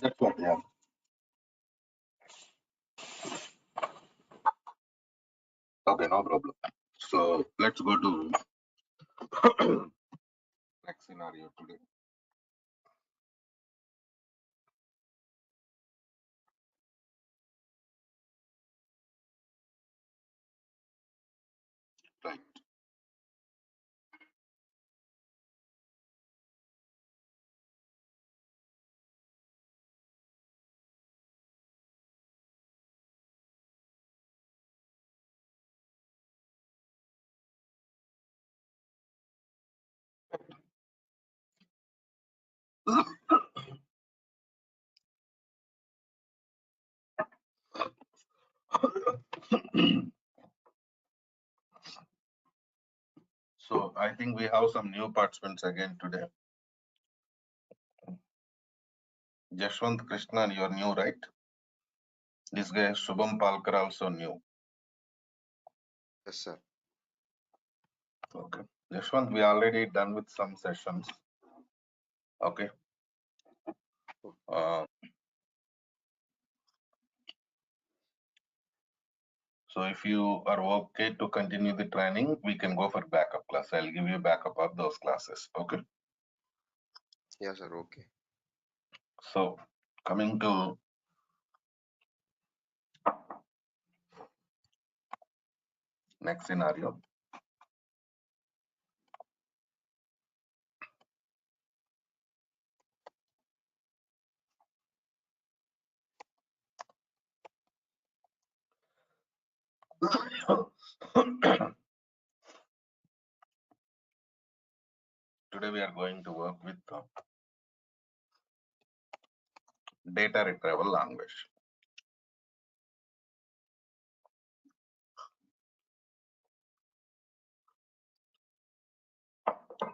That's what, yeah. Okay, no problem. So let's go to next scenario today. Right. So I think we have some new participants again today. Jashwant Krishnan, you're new, right? This guy Shubham Palkar also new. Yes, sir. Okay. Jashwant, we already done with some sessions. Okay. So if you are okay to continue the training, we can go for backup class. I'll give you backup of those classes. Okay. Yes, sir. Okay. So coming to next scenario. Today we are going to work with data retrieval language.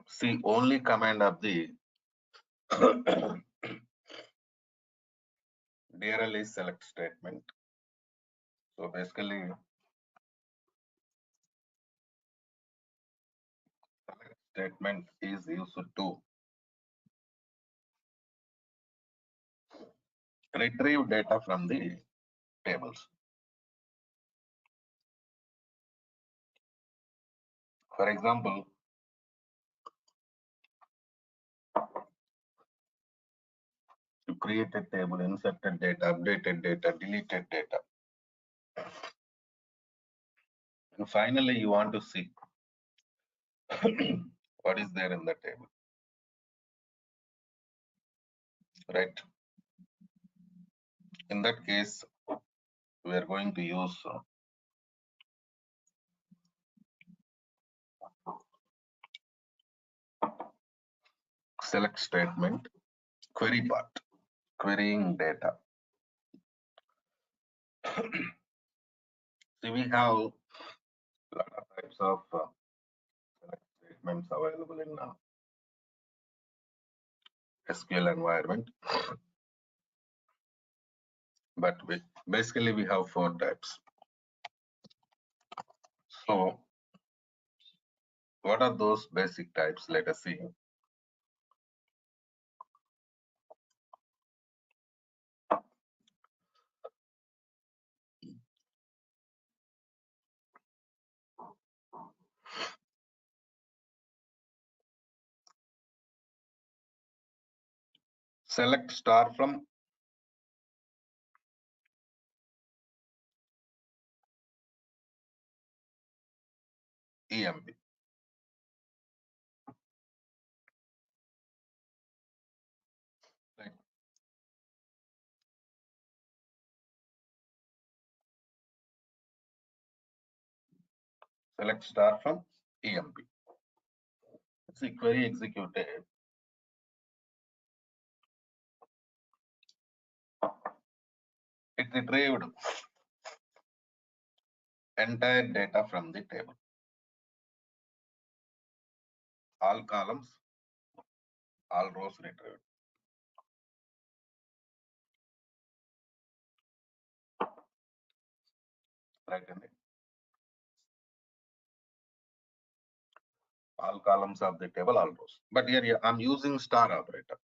See, only command of the DRL is select statement. So basically, select statement is used to retrieve data from the tables. For example, you create a table, inserted data, updated data, deleted data. And finally, you want to see what is there in the table, right? In that case, we are going to use select statement, query part, querying data. See, we have a lot of types of select statements available in SQL environment, but basically we have 4 types. So What are those basic types? Let us see. Select star from EMP. Right. Select star from EMP. See, query executed. It retrieved entire data from the table. All columns, all rows retrieved. Right. All columns of the table, all rows. But here I'm using star operator.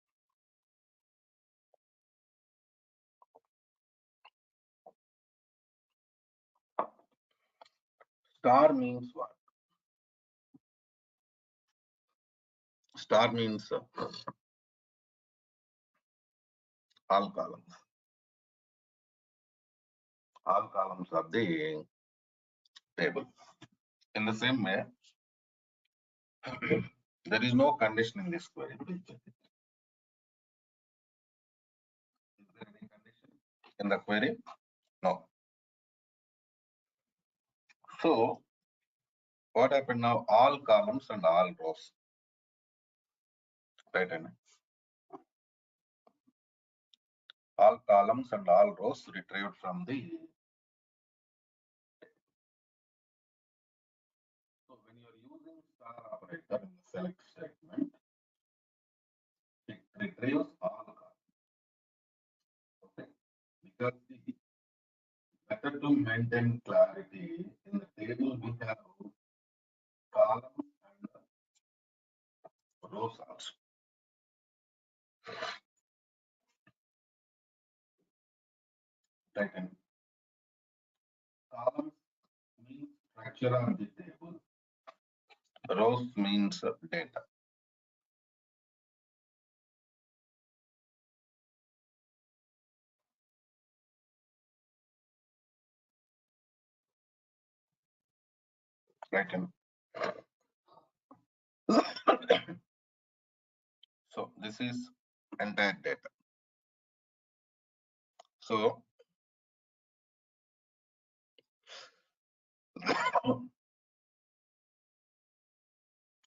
Star means what? Star means all columns. All columns of the table. In the same way, there is no condition in this query. Is there any condition in the query? No. So what happened now? All columns and all rows. Right. All columns and all rows retrieved from the. So when you are using star operator in the select statement, it retrieves all columns. Okay. Because better to maintain clarity in the table, we have columns and rows also. Right. Columns means structure of the table. Rows means data. Right. So this is entire data. So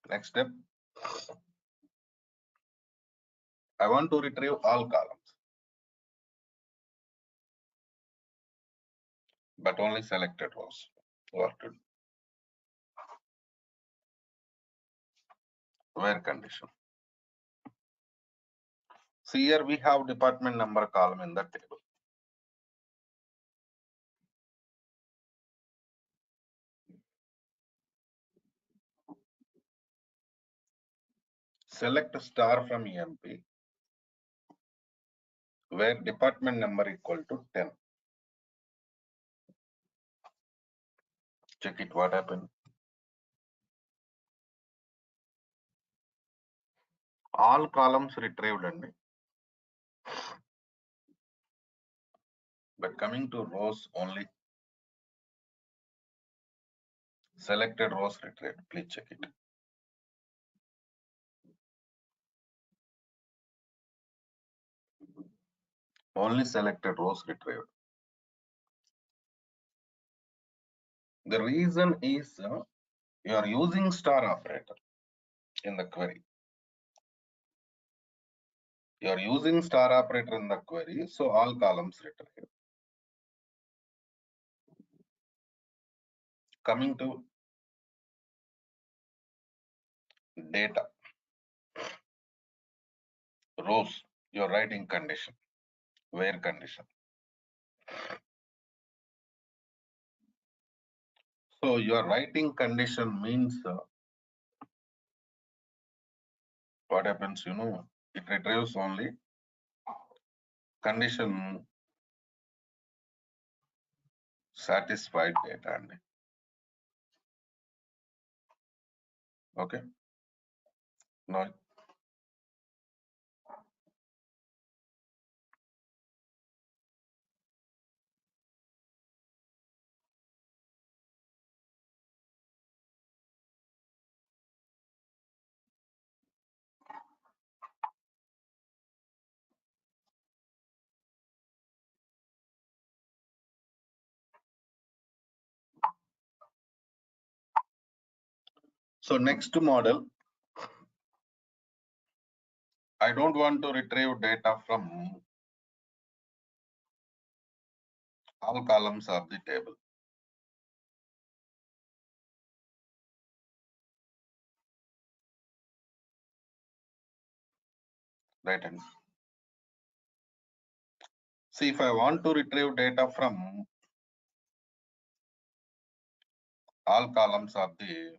next step, I want to retrieve all columns, but only selected rows. What to do? Where condition? See, here we have department number column in the table. Select star from EMP where department number equal to 10. Check it, what happened. All columns retrieved only. But coming to rows only. Selected rows retrieved. Please check it. Only selected rows retrieved. The reason is you are using star operator in the query. You are using star operator in the query, so all columns retrieved. Coming to data, rows, you are writing condition, where condition. So your writing condition means what happens, you know, it retrieves only condition satisfied data. And okay, now so next model, I don't want to retrieve data from all columns of the table. Right hand. See, if I want to retrieve data from all columns of the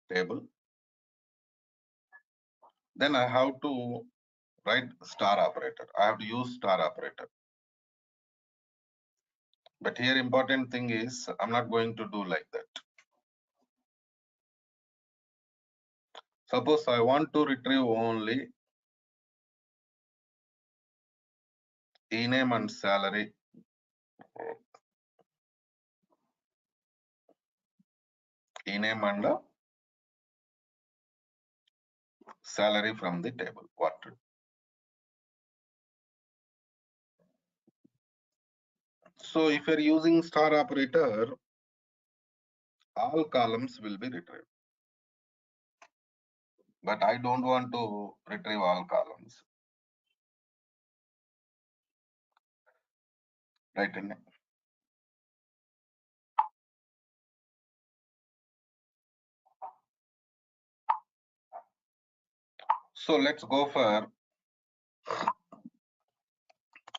table, then I have to write star operator. I have to use star operator. But here important thing is I'm not going to do like that. Suppose I want to retrieve only e-name and salary. E-name and salary from the table. What to do? So if you're using star operator, all columns will be retrieved. But I don't want to retrieve all columns. Right? So let's go for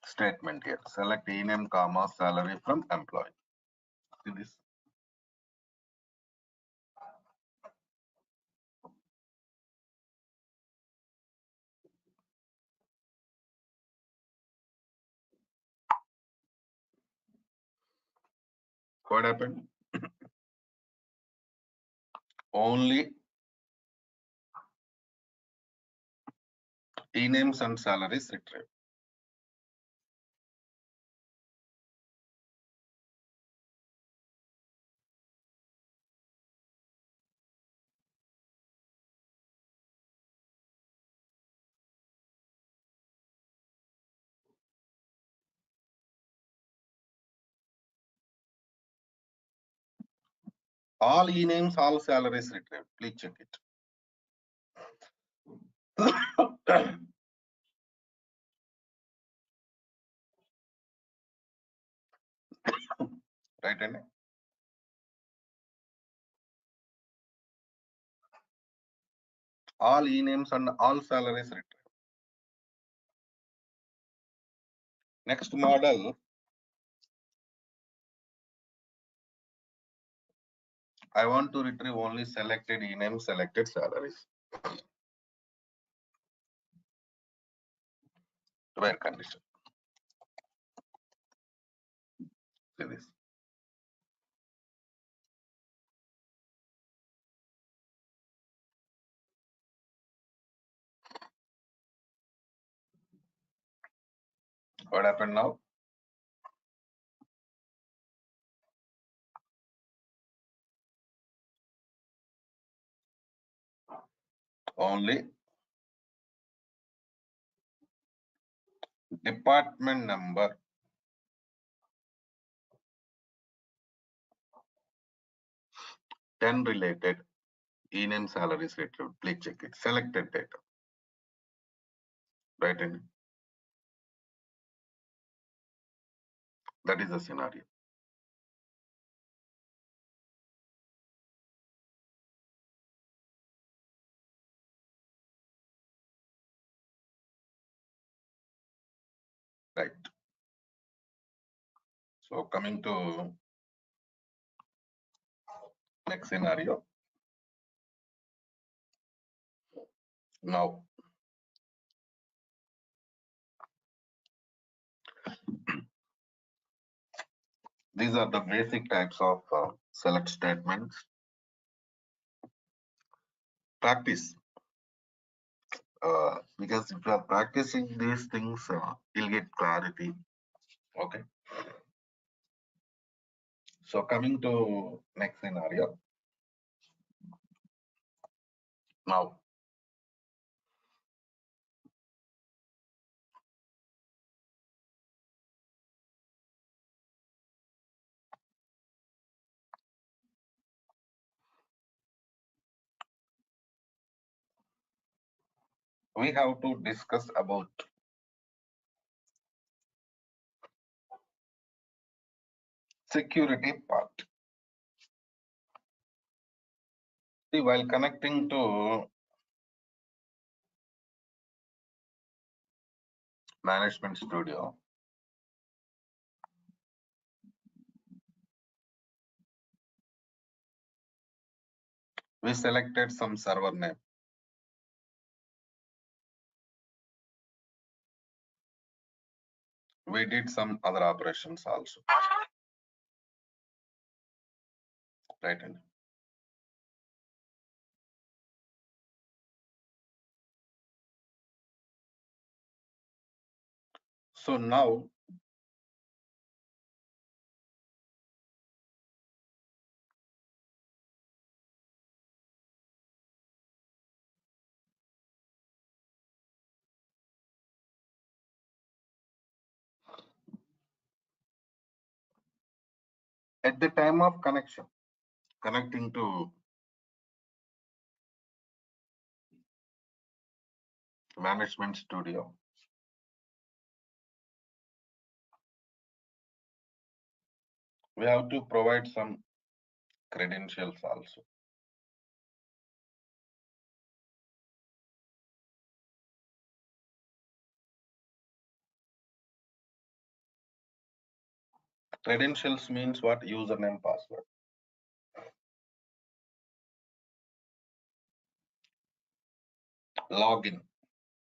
statement here. Select e-name comma salary from employee. See this? What happened? Only e-names and salaries retrieved. All e-names, all salaries retrieved. Please check it. Right, and all e-names and all salaries retrieved. Next model, I want to retrieve only selected e-names, selected salaries. Where condition? See this. What happened now? Only department number, ten related e-name salaries retrieved. Please check it. Selected data. Right, and that is the scenario. Right. So coming to next scenario. Now, these are the basic types of select statements. Practice. Because if you are practicing these things, you'll get clarity. Okay. So coming to next scenario. Now, we have to discuss about security part. See, while connecting to Management Studio, we selected some server name. We did some other operations also. Right. So now, at the time of connecting to Management Studio, we have to provide some credentials also. Credentials means what? Username, password. Login.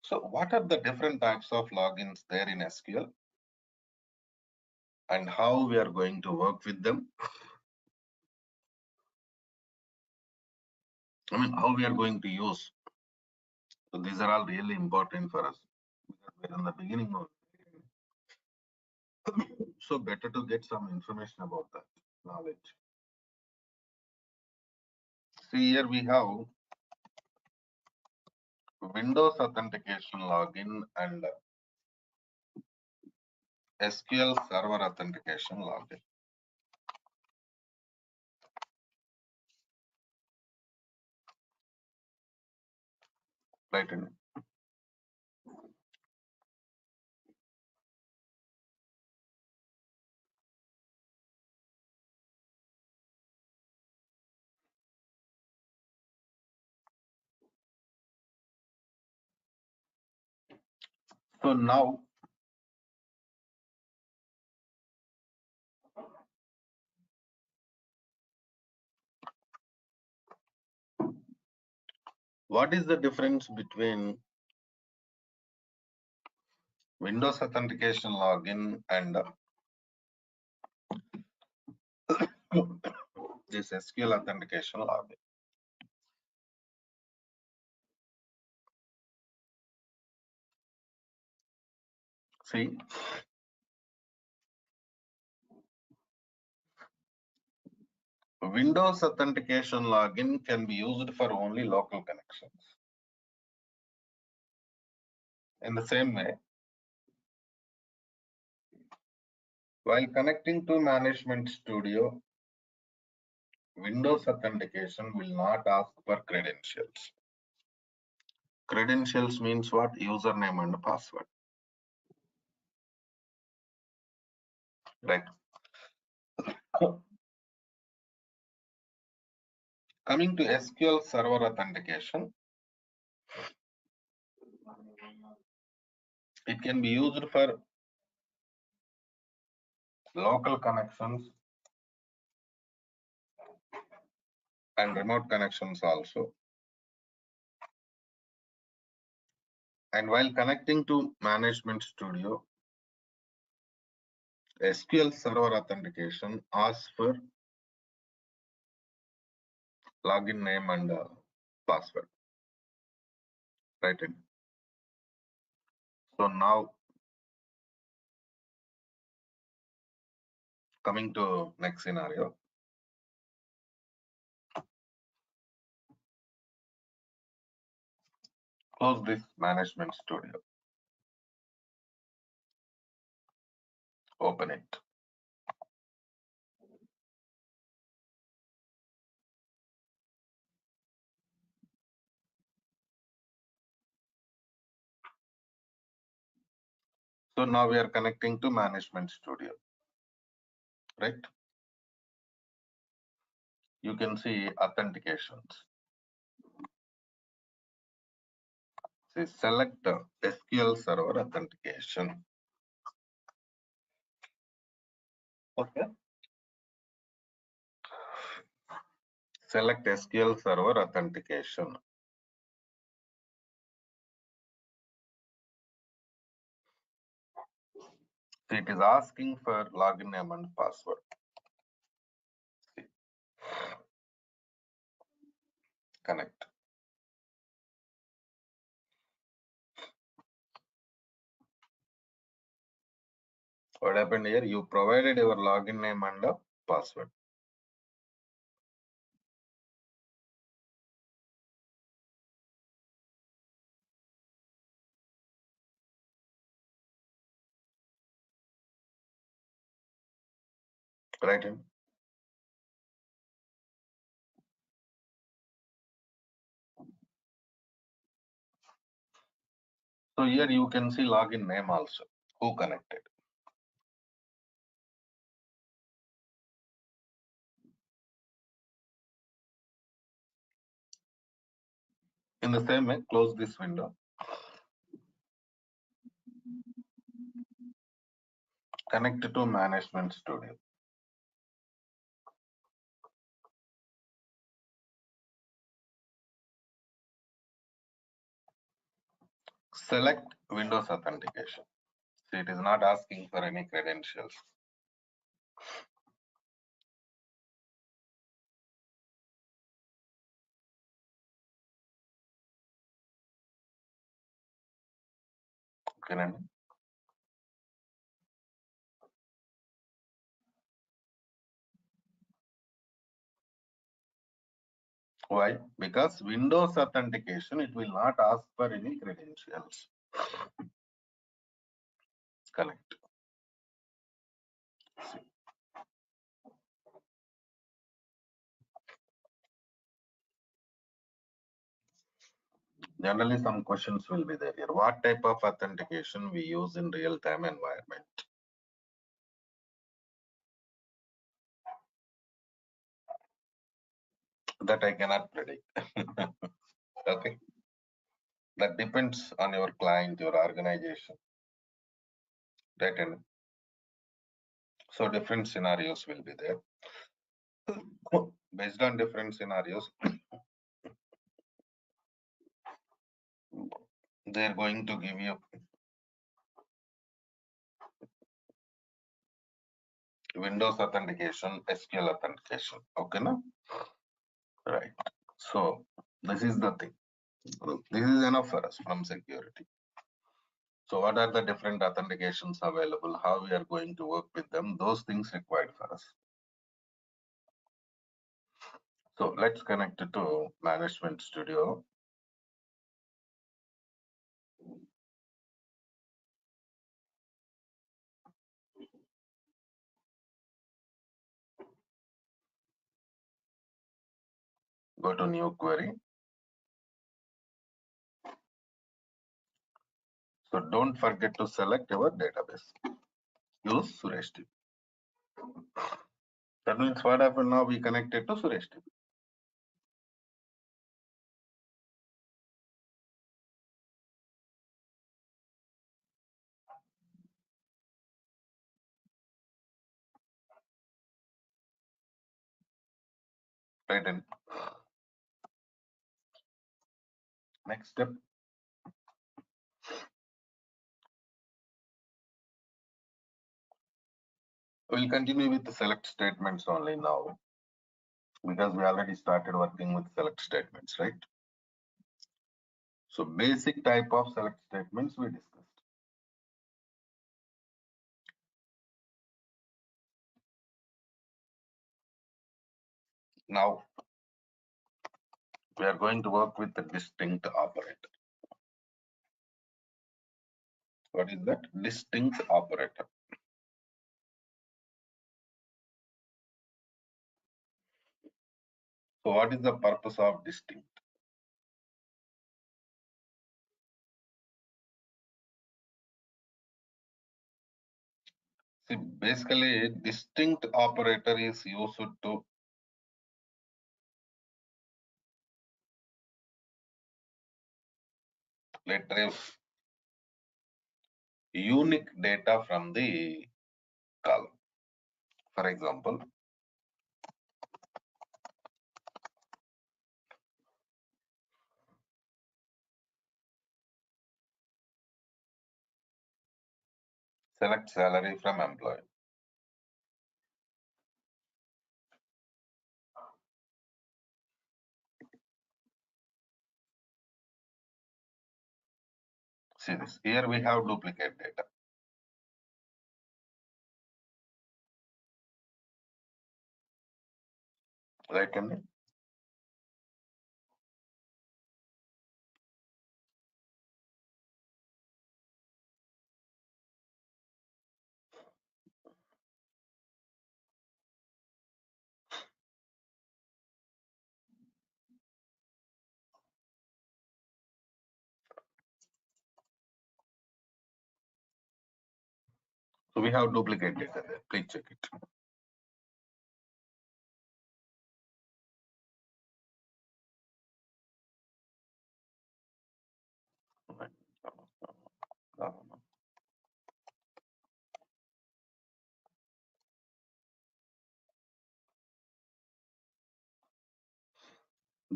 So what are the different types of logins there in SQL and how we are going to work with them? I mean, how we are going to use. So these are all really important for us because we're in the beginning of so better to get some information about that knowledge. See, here we have Windows authentication login and SQL Server authentication login. Right. So now, what is the difference between Windows authentication login and this SQL authentication login? See, Windows authentication login can be used for only local connections. In the same way, while connecting to Management Studio, Windows authentication will not ask for credentials. Credentials means what? Username and password. Right. Coming to SQL Server authentication, it can be used for local connections and remote connections also. And while connecting to Management Studio, SQL Server authentication asks for login name and password. Right. So now coming to next scenario. Close this Management Studio. Open it. So now we are connecting to Management Studio, right? You can see authentications. See, select SQL Server authentication. Okay. Select SQL Server authentication. So it is asking for login name and password. See. Connect. What happened here? You provided your login name and password. Right. So here you can see login name also. Who connected? In the same way, close this window. Connect to Management Studio. Select Windows Authentication. See, it is not asking for any credentials. Okay, Nandi? Why? Because Windows authentication, it will not ask for any credentials. Connect. Generally, some questions will be there here. What type of authentication we use in real-time environment? That I cannot predict. Okay. That depends on your client, your organization. Right. And so different scenarios will be there. Based on different scenarios, they're going to give you Windows authentication, SQL authentication. Okay, no? Right. So this is the thing. This is enough for us from security. So what are the different authentications available? How we are going to work with them? Those things required for us. So let's connect it to Management Studio. Go to new query. So don't forget to select your database. Use Suresh DB. That means what happened now? We connected to Suresh DB. Right. And next step. We'll continue with the select statements only now, because we already started working with select statements, right? So basic type of select statements we discussed. Now we are going to work with the distinct operator. What is that? Distinct operator. So what is the purpose of distinct? See, basically distinct operator is used to retrieve unique data from the column. For example, select salary from employee. See this, here we have duplicate data. Right, Andy? So we have duplicate data there. Please check it.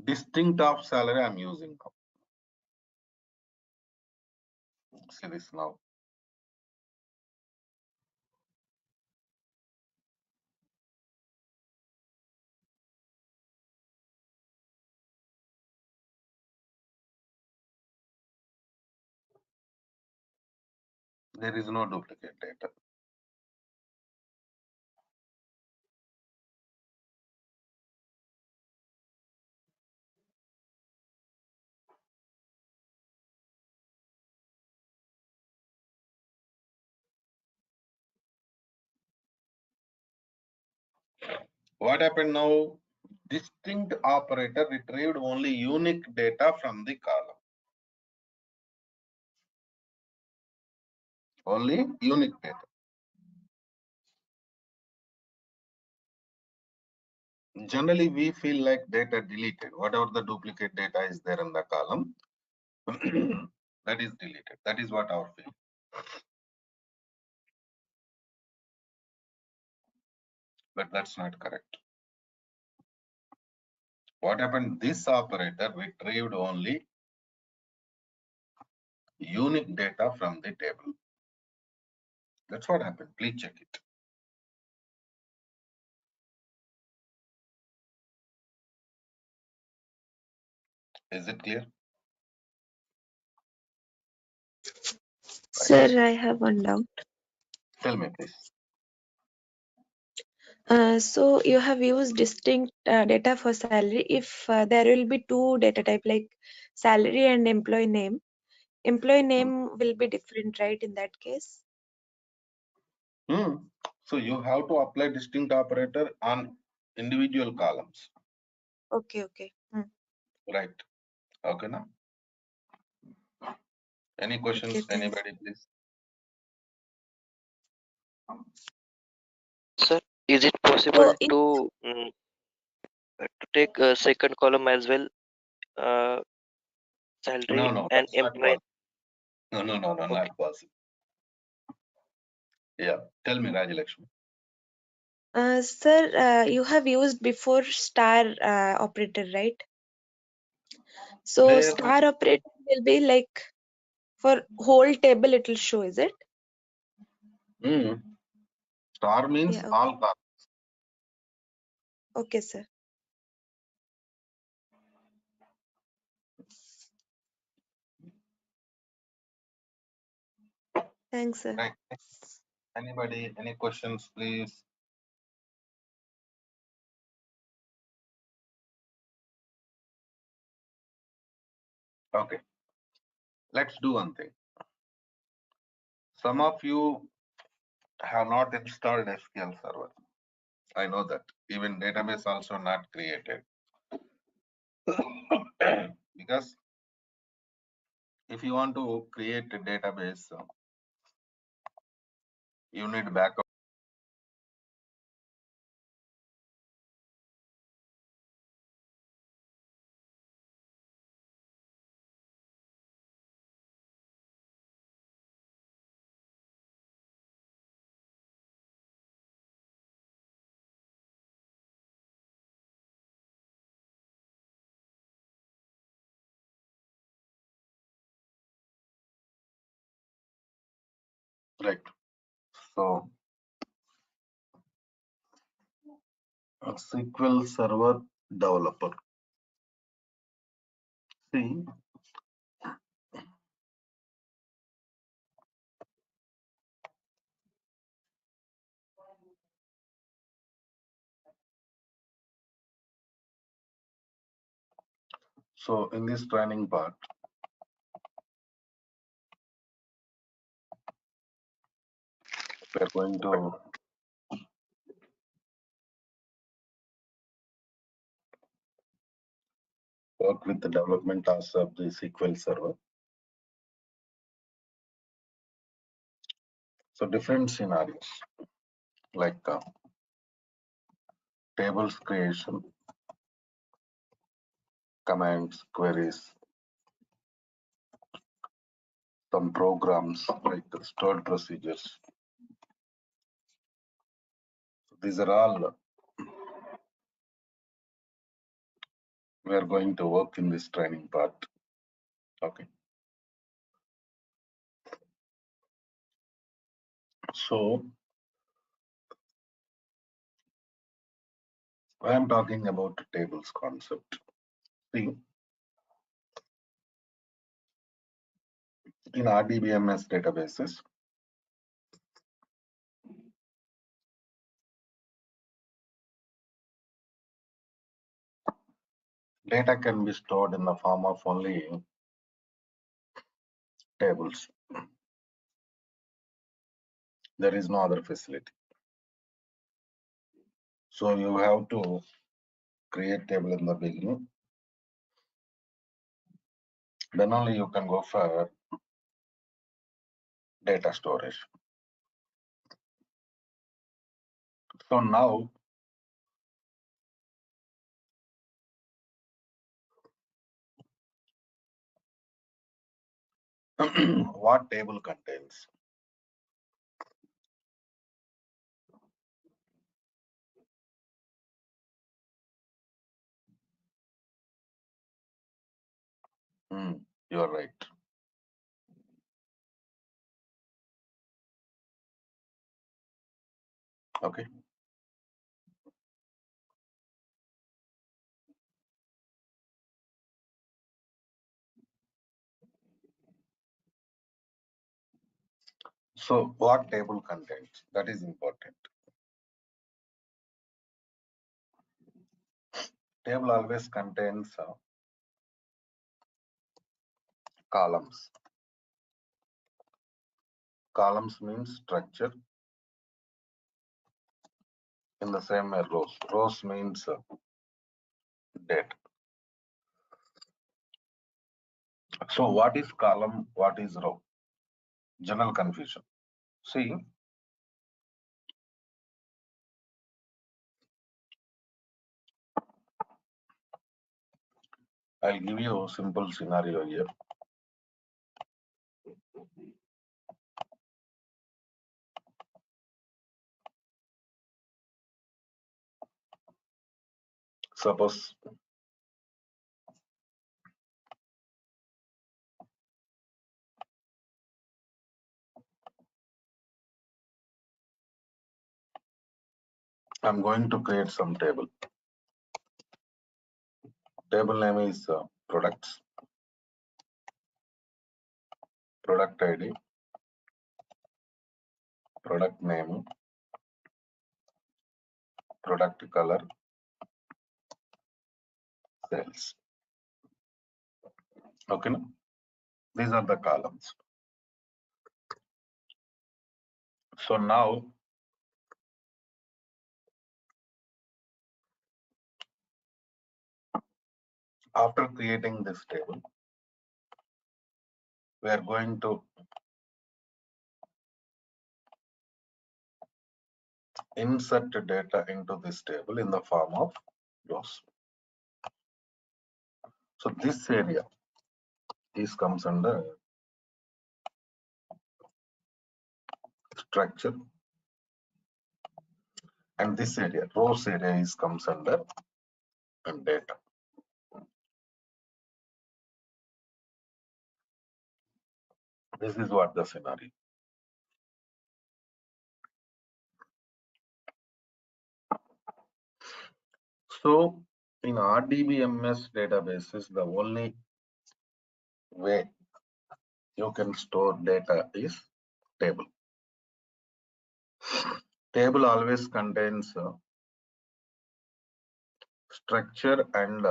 Distinct of salary I'm using now. See this now. There is no duplicate data. What happened now? Distinct operator retrieved only unique data from the column. Only unique data. Generally, we feel like data deleted. Whatever the duplicate data is there in the column, that is deleted. That is what our feeling. But that's not correct. What happened? This operator retrieved only unique data from the table. That's what happened. Please check it. Is it clear? Sir, I have one doubt. Tell me, please. So you have used distinct data for salary. If there will be two data type like salary and employee name will be different, right? In that case. So you have to apply distinct operator on individual columns. Okay. Right. Okay, now. Any questions? Okay, thanks. Anybody, please? Sir, is it possible So to take a second column as well, salary No, and that's not employee? possible. No, Okay. not possible. Yeah, tell me, Rajalakshmi. Sir, you have used before star operator, right? So Where? star operator will be like for whole table it will show, is it? Star means Yeah. all columns. Okay, sir. Thanks, sir. Right. Anybody, any questions, please? Okay, let's do one thing. Some of you have not installed SQL Server. I know that. Even database also not created. Because if you want to create a database, you need backup. Right. So a SQL Server developer. See, so in this training part, we are going to work with the development tasks of the SQL Server. So different scenarios like tables creation, commands, queries, some programs like stored procedures. So these are all we are going to work in this training part. Okay. So I am talking about tables concept. See, in RDBMS databases, data can be stored in the form of only tables. There is no other facility. So you have to create table in the beginning. Then only you can go for data storage. So now what table contains? You are right. Okay. So what table contains? That is important. Table always contains columns. Columns means structure. In the same way, rows. Rows means date. So what is column? What is row? General confusion. See, I'll give you a simple scenario here. Suppose I'm going to create some table. Table name is products, product ID, product name, product color, sales. Okay, no? These are the columns. So now after creating this table, we are going to insert data into this table in the form of rows. So this area comes under structure, and this area, rows area, comes under data. This is what the scenario. So in RDBMS databases, the only way you can store data is table. Table always contains structure and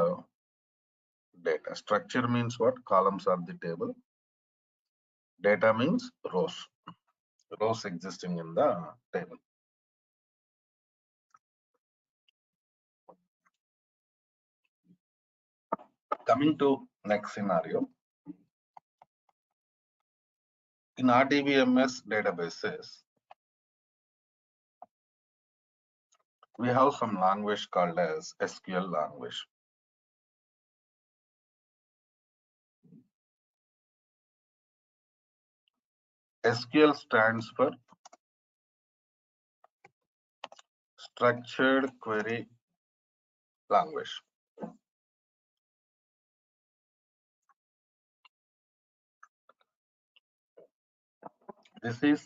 data. Structure means what? Columns are the table. Data means rows. Rows existing in the table. Coming to next scenario. In RDBMS databases, we have some language called as SQL language. SQL stands for Structured Query Language. This is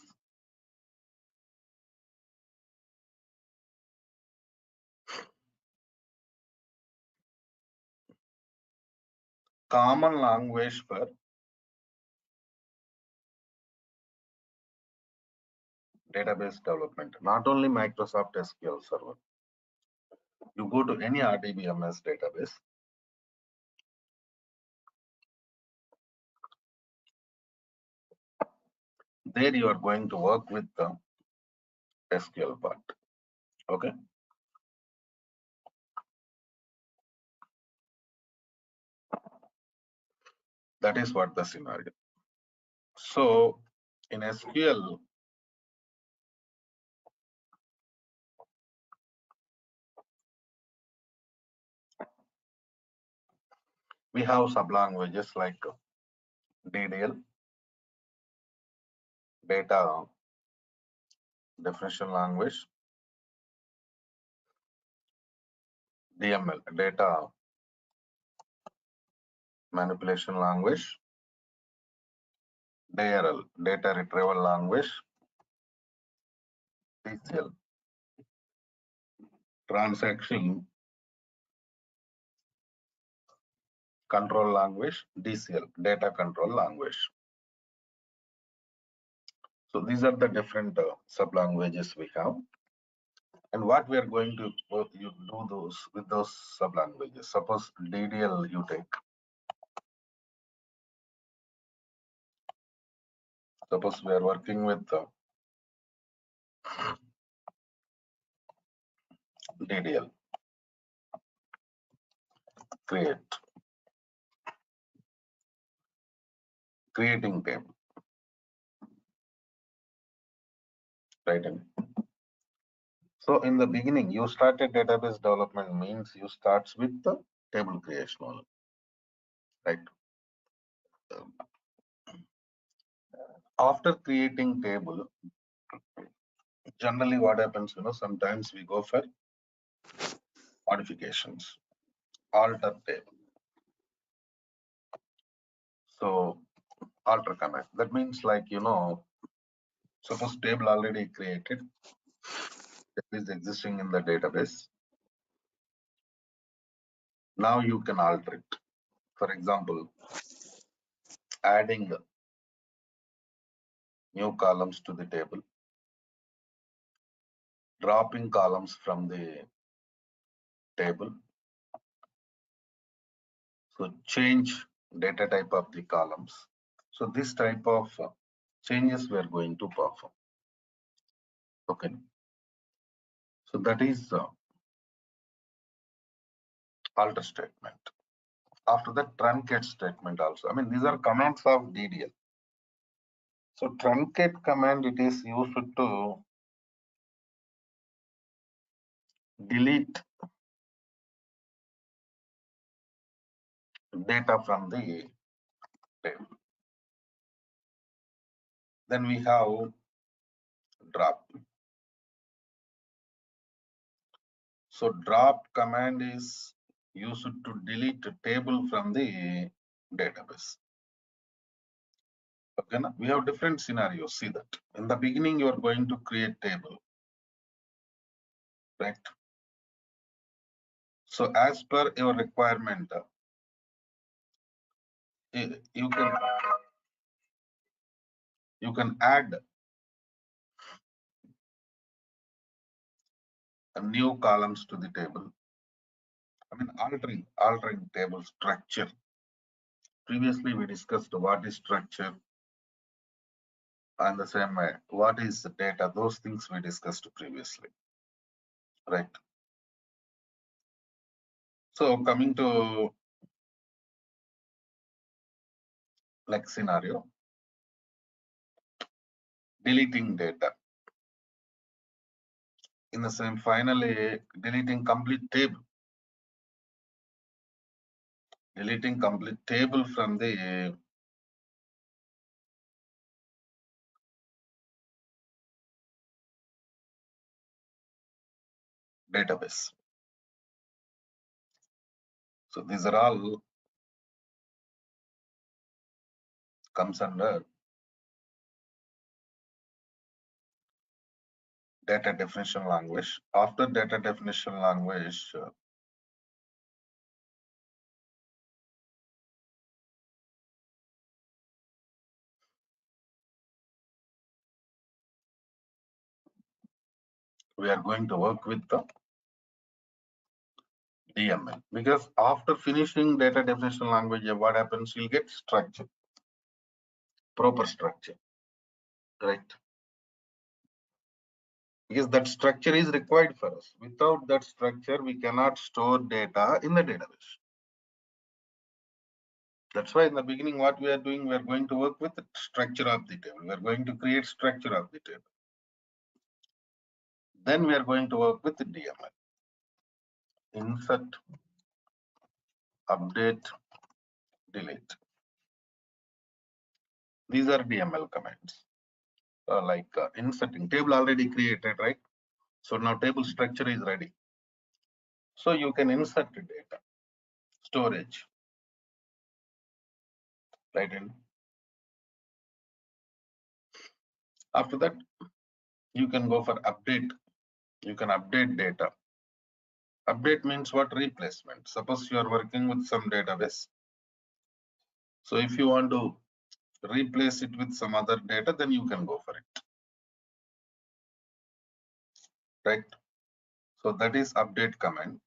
common language for database development, not only Microsoft SQL Server. You go to any RDBMS database, there you are going to work with the SQL part. Okay. That is what the scenario. So in SQL, we have sublanguages like DDL, data definition language, DML, data manipulation language, DRL, data retrieval language, TCL, transaction control language, DCL, data control language. So these are the different sublanguages we have. And what we are going to you do those with those sublanguages. Suppose DDL you take. Suppose we are working with DDL. Creating table. Right. So in the beginning, you started database development means you start with the table creation only. Right. After creating table, generally what happens, sometimes we go for modifications, alter table. So alter command, that means like, suppose table already created, that is existing in the database. Now you can alter it. For example, adding new columns to the table, dropping columns from the table. So change data type of the columns. So this type of changes we are going to perform. Okay. So that is alter statement. After that, truncate statement also. I mean, these are commands of DDL. So truncate command, it is used to delete data from the table. Then we have drop. So drop command is used to delete a table from the database. Okay, now we have different scenarios. See that in the beginning you are going to create table, right? So as per your requirement, you can add a new columns to the table. I mean altering table structure. Previously we discussed what is structure, and the same way what is the data. Those things we discussed previously, right? So coming to like scenario, deleting data. In the same, finally deleting complete table. Deleting complete table from the database. So these are all comes under data definition language. After data definition language, we are going to work with the DML, because after finishing data definition language, what happens? You'll get structure, proper structure, right? Because that structure is required for us. Without that structure, we cannot store data in the database. That's why in the beginning, what we are doing, we are going to work with the structure of the table. We are going to create structure of the table. Then we are going to work with the DML. Insert, update, delete. These are DML commands. Like inserting table already created, right? So now table structure is ready. So you can insert the data, storage, right in. After that, you can go for update. You can update data. Update means what? Replacement. Suppose you are working with some database. So if you want to replace it with some other data, then you can go for it, right? So that is update command.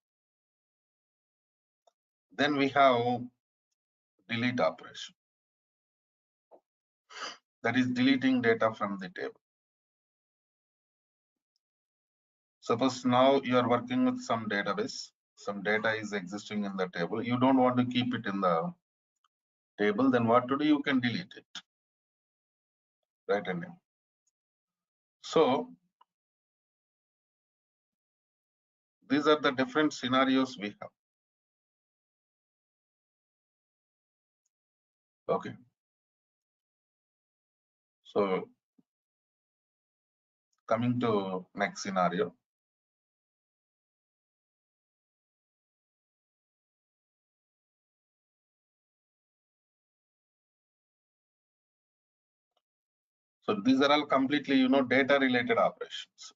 Then we have delete operation. That is deleting data from the table. Suppose now you are working with some database, some data is existing in the table. You don't want to keep it in the table, then what to do? You can delete it, right? And so these are the different scenarios we have. Okay. So coming to next scenario. So these are all completely, data related operations.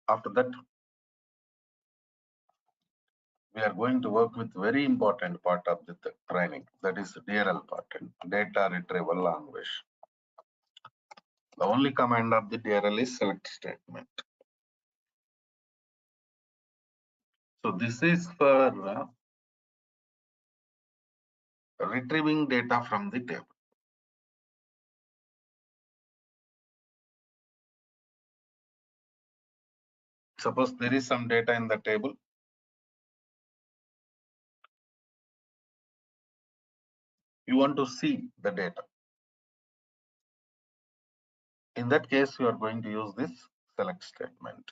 After that, we are going to work with very important part of the training, that is DRL part, data retrieval language. The only command of the DRL is select statement. So this is for retrieving data from the table. Suppose there is some data in the table. You want to see the data. In that case, you are going to use this select statement.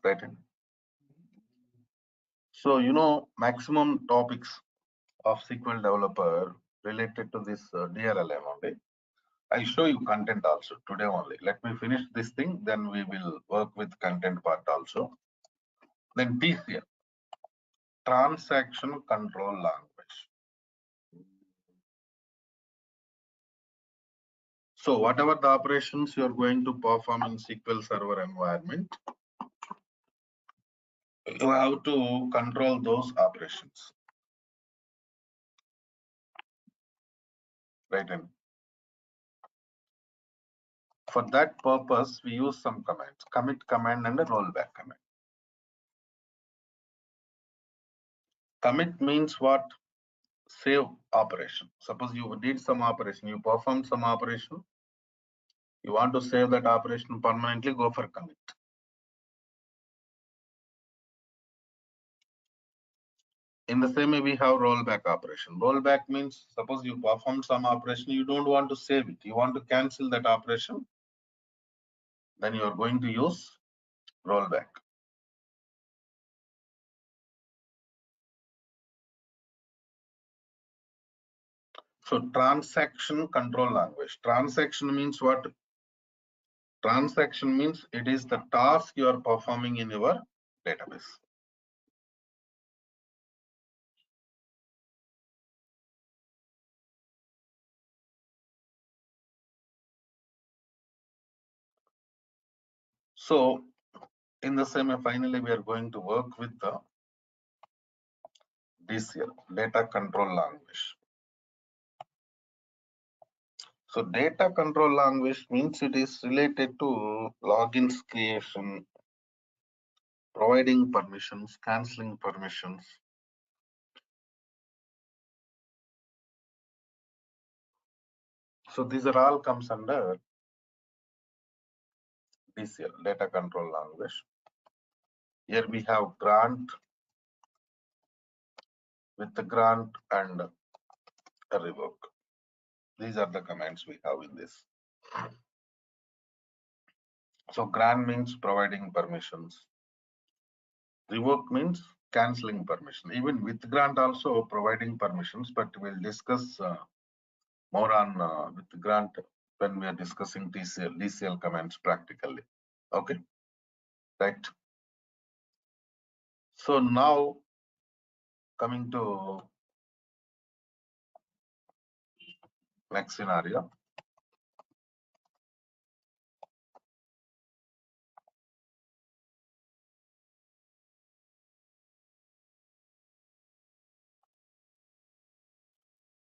Right. So, you know, maximum topics of SQL developer related to this DRLM only. I'll show you content also today only. Let me finish this thing, then we will work with content part also. Then TCL, transaction control language. So whatever the operations you are going to perform in SQL Server environment, you have to control those operations. Right. And for that purpose, we use some commands, commit command and a rollback command. Commit means what? Save operation. Suppose you did some operation, you performed some operation, you want to save that operation permanently, go for commit. In the same way, we have rollback operation. Rollback means suppose you performed some operation, you don't want to save it, you want to cancel that operation, then you are going to use rollback. So transaction control language. Transaction means what? Transaction means it is the task you are performing in your database. So in the same way, finally, we are going to work with the DCL, data control language. So data control language means it is related to logins creation, providing permissions, canceling permissions. So these are all comes under DCL, data control language. Here we have grant, with the grant and a revoke. These are the commands we have in this. So grant means providing permissions. Revoke means canceling permission. Even with grant also providing permissions, but we'll discuss more on with grant when we are discussing DCL commands practically. Okay, right. So now coming to next scenario.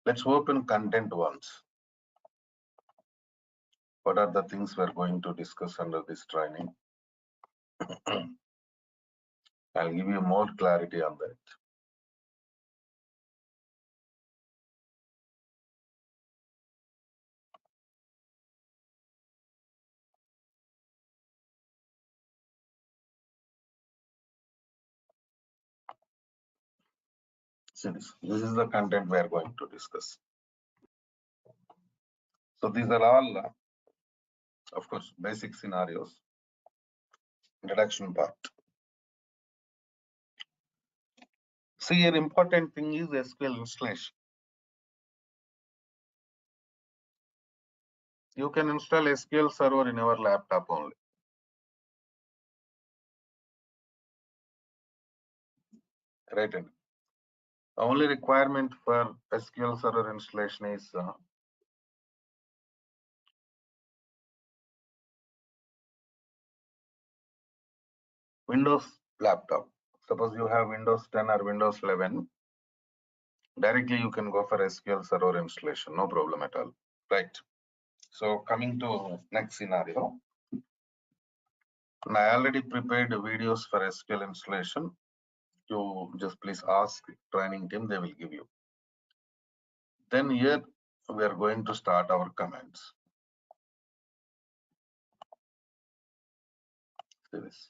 Let's open content once. What are the things we're going to discuss under this training? I'll give you more clarity on that. See this is the content we are going to discuss. So these are all, of course, basic scenarios. Introduction part. See, an important thing is SQL installation. You can install SQL Server in your laptop only. Right. The only requirement for SQL Server installation is Windows laptop. Suppose you have Windows 10 or Windows 11, directly you can go for SQL Server installation, no problem at all, right? So coming to next scenario, and I already prepared videos for SQL installation. You just please ask training team, they will give you. Then here we are going to start our commands. See this.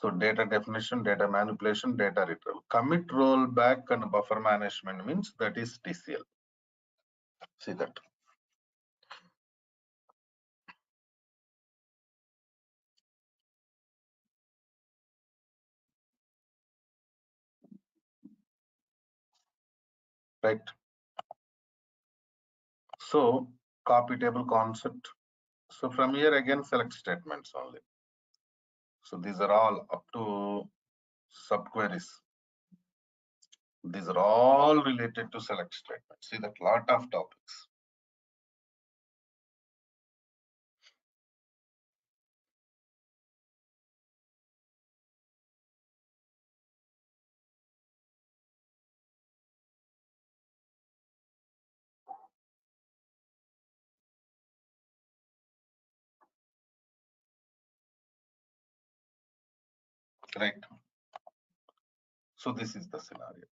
So data definition, data manipulation, data retrieval. Commit, rollback, and buffer management means that is TCL. See that. Right. So copy table concept. So from here again select statements only. So these are all up to subqueries. These are all related to select statements. See that lot of topics. Right. So this is the scenario.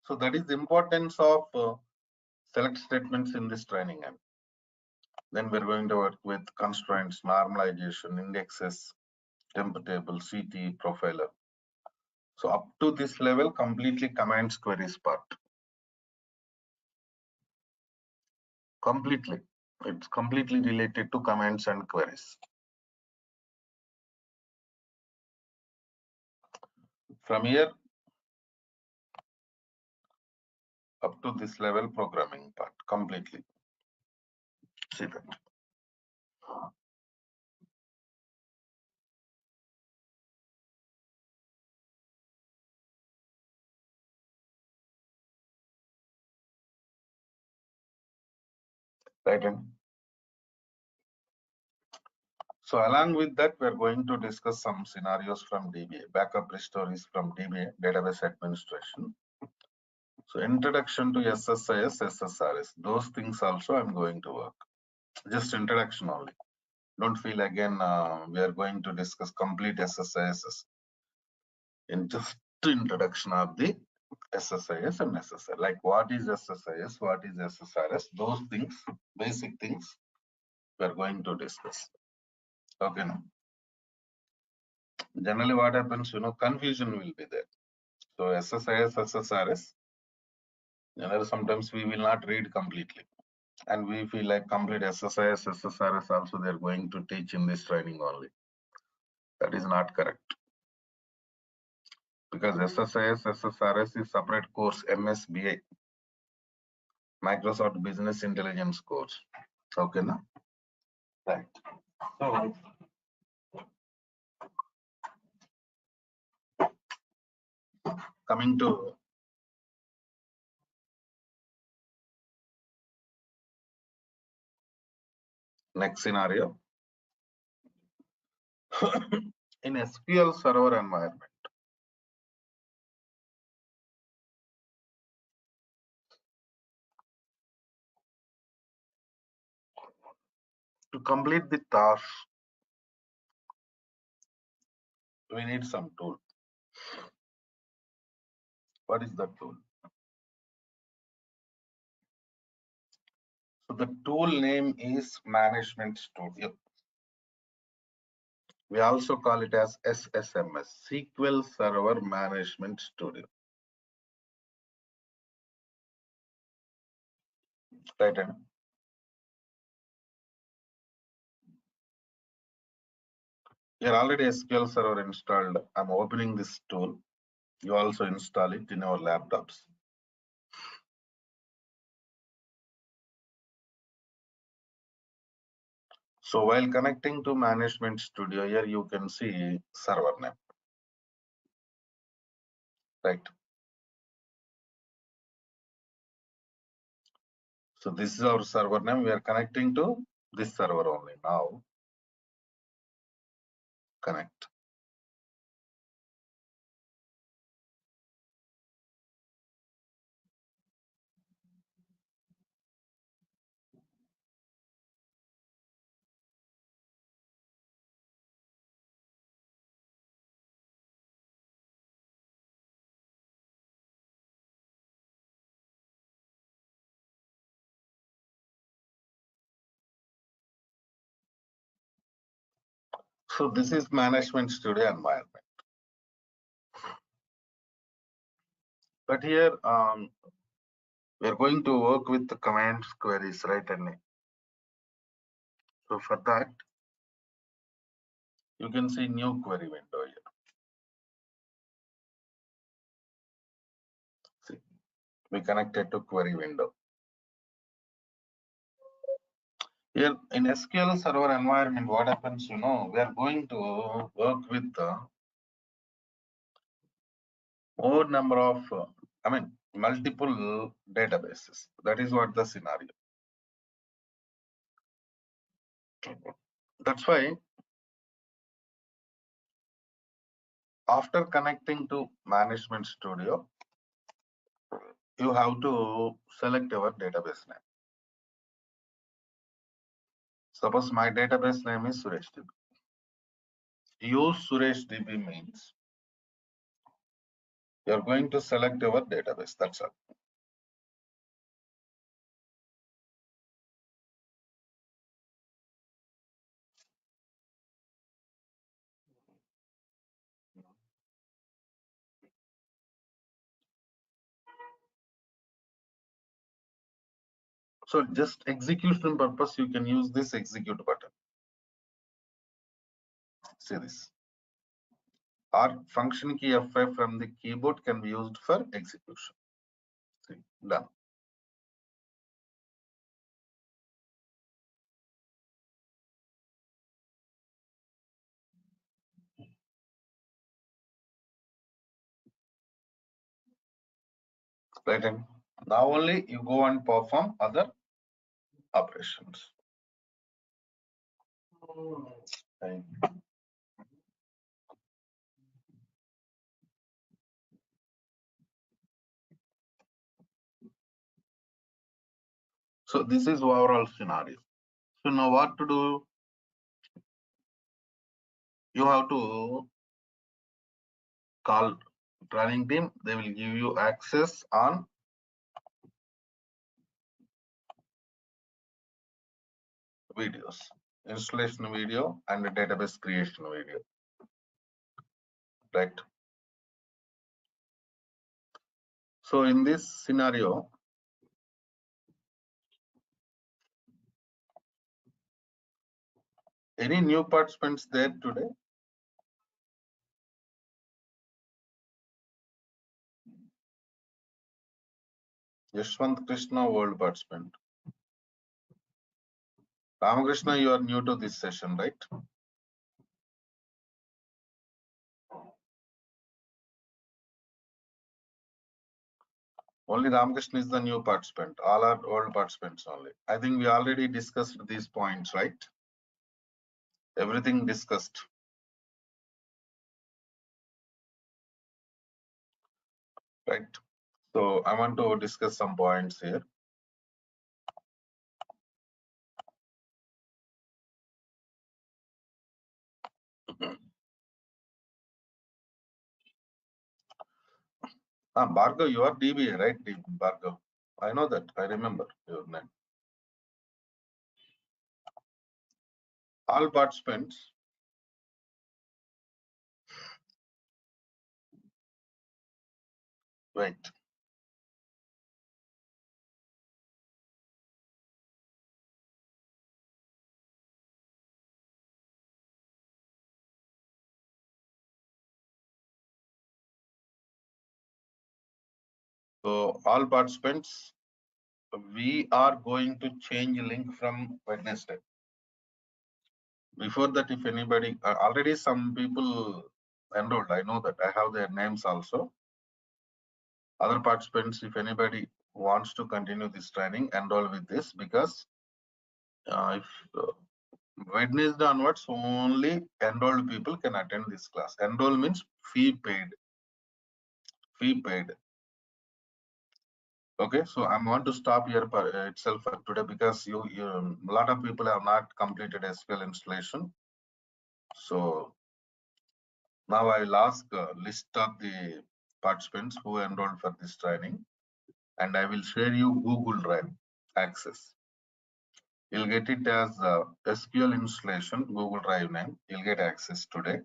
So that is the importance of select statements in this training. And then we're going to work with constraints, normalization, indexes, temp table, CT, profiler. So up to this level, completely commands queries part. Completely. It's completely related to commands and queries. From here, up to this level, programming part, completely. See that. Right. So along with that, we're going to discuss some scenarios from DBA, backup restores from DBA, database administration. So introduction to SSIS, SSRS, those things also I'm going to work. Just introduction only. Don't feel again we are going to discuss complete SSIS in just introduction of the SSIS and SSR. Like what is SSIS, what is SSRS, those things, basic things we are going to discuss. Okay. Now, generally what happens, confusion will be there. So SSIS, SSRS, sometimes we will not read completely. And we feel like complete SSIS, SSRS also they are going to teach in this training only. That is not correct. Because SSIS, SSRS is separate course, MSBA, Microsoft Business Intelligence course. Okay, now? Right. So, coming to next scenario. In SQL Server environment, to complete the task, we need some tool. What is that tool? So the tool name is Management Studio. We also call it as SSMS, SQL Server Management Studio. Right. Here already SQL Server installed. I'm opening this tool. You also install it in our laptops. So while connecting to Management Studio, here you can see server name. Right. So this is our server name. We are connecting to this server only. Now connect. So this is management studio environment. But here we are going to work with the commands queries, right? And so for that, you can see new query window here. See, we connected to query window. Here in SQL Server environment, what happens, we are going to work with more number of, multiple databases. That is what the scenario. That's why after connecting to Management Studio, you have to select your database name. Suppose my database name is SureshDB. Use SureshDB means you are going to select your database. That's all. So just execution purpose, you can use this execute button. See this. Or function key F5 from the keyboard can be used for execution. See, done. Right, and now only you go and perform other operations. Right. So this is overall scenario. So now what to do? You have to call running team. They will give you access on videos, installation video and database creation video. Right. So in this scenario, any new participants there today? Yashwant Krishna, world participant. Ramakrishna, you are new to this session, right? Only Ramakrishna is the new participant. All are old participants only. I think we already discussed these points, right? Everything discussed. Right. So I want to discuss some points here. Bhargav, you are DBA, right? Bhargav. I know that. I remember your name. All participants. Wait. So all participants, we are going to change link from Wednesday. Before that, if anybody, already some people enrolled, I know that. I have their names also. Other participants, if anybody wants to continue this training, enroll with this, because If Wednesday onwards, only enrolled people can attend this class. Enroll means fee paid. Fee paid. Okay, so I want to stop here itself for today because a lot of people have not completed SQL installation. So now I will ask a list of the participants who enrolled for this training, and I will share you Google Drive access. You'll get it as SQL installation, Google Drive name. You'll get access today.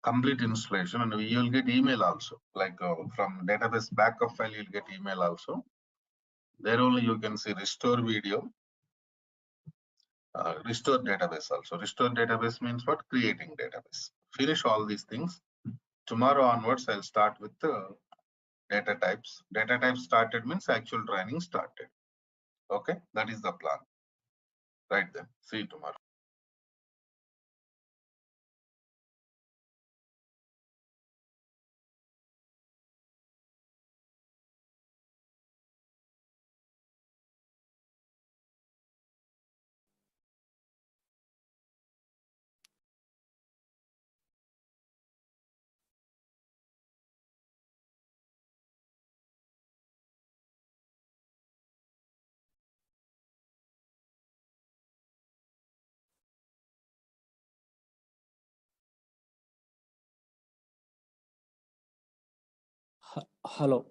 Complete installation, and you'll get email also. Like from database backup file, you'll get email also. There only you can see restore video, restore database also. Restore database means what? Creating database. Finish all these things. Tomorrow onwards, I'll start with the data types. Data types started means actual training started. Okay, that is the plan. Right then. See you tomorrow. Hello.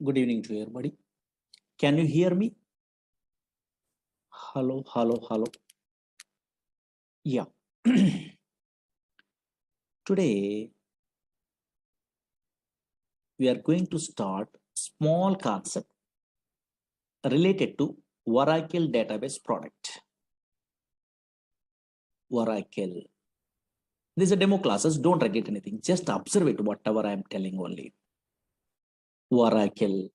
Good evening to everybody. Can you hear me? Hello, hello, hello. Yeah. Today, we are going to start small concept related to Oracle database product. Oracle. These are demo classes. Don't forget anything. Just observe it, whatever I am telling only. Oracle.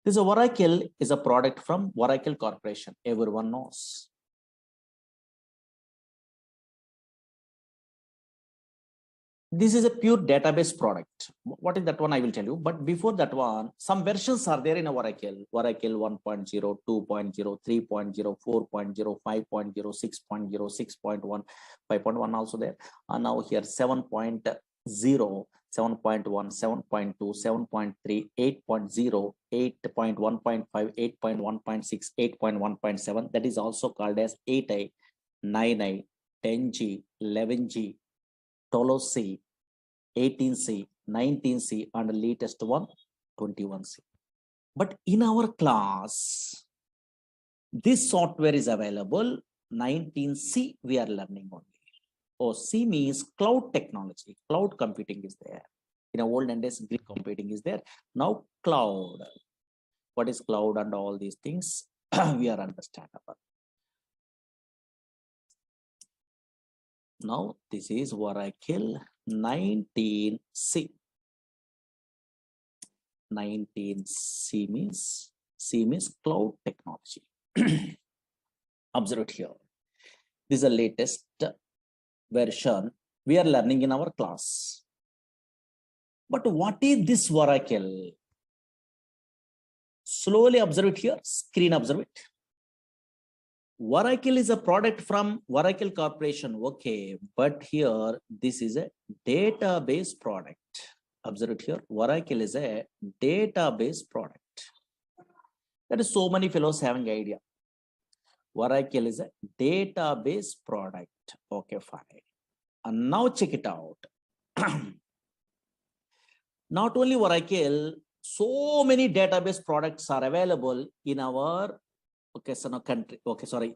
This Oracle is a product from Oracle Corporation. Everyone knows. This is a pure database product. What is that one? I will tell you. But before that one, some versions are there in Oracle. Oracle 1.0, 2.0, 3.0, 4.0, 5.0, 6.0, 6.1, 5.1 also there. And now here 7.0, 7.1, 7.2, 7.3, 8.0, 8.1.5, 8.1.6, 8.1.7. That is also called as 8i, 9i, 10G, 11G, 12C, 18C, 19C, and the latest one, 21C. But in our class, this software is available, 19C we are learning only. Oh, C means cloud technology, cloud computing is there. In our olden days, Greek computing is there. Now cloud. What is cloud and all these things, we are understandable. Now this is Oracle 19C. 19C means cloud technology. Observe it here. This is the latest version we are learning in our class. But what is this Oracle? Slowly observe it here. Screen observe it. Oracle is a product from Oracle Corporation. Okay, but here this is a database product. Observe it here. Oracle is a database product. That is so many fellows having idea. Oracle is a database product. Okay, fine. And now check it out. Not only Oracle, so many database products are available in our country. Okay, sorry.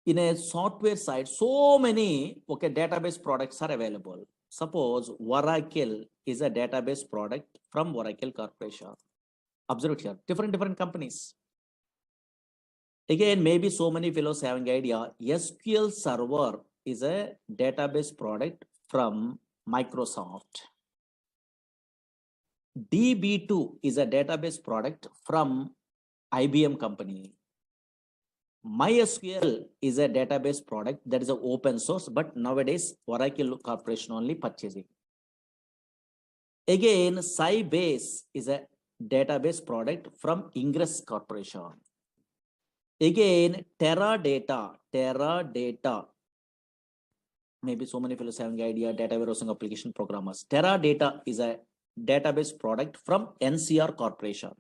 In a software side, so many database products are available. Suppose Oracle is a database product from Oracle Corporation. Observe it here. Different companies. Again, maybe so many fellows having idea. SQL Server is a database product from Microsoft. DB2 is a database product from IBM company. MySQL is a database product that is an open source, but nowadays Oracle Corporation only purchasing. Again, Sybase is a database product from Ingress Corporation. Again, Teradata, maybe so many fellows having idea, data warehousing application programmers. Teradata is a database product from NCR Corporation.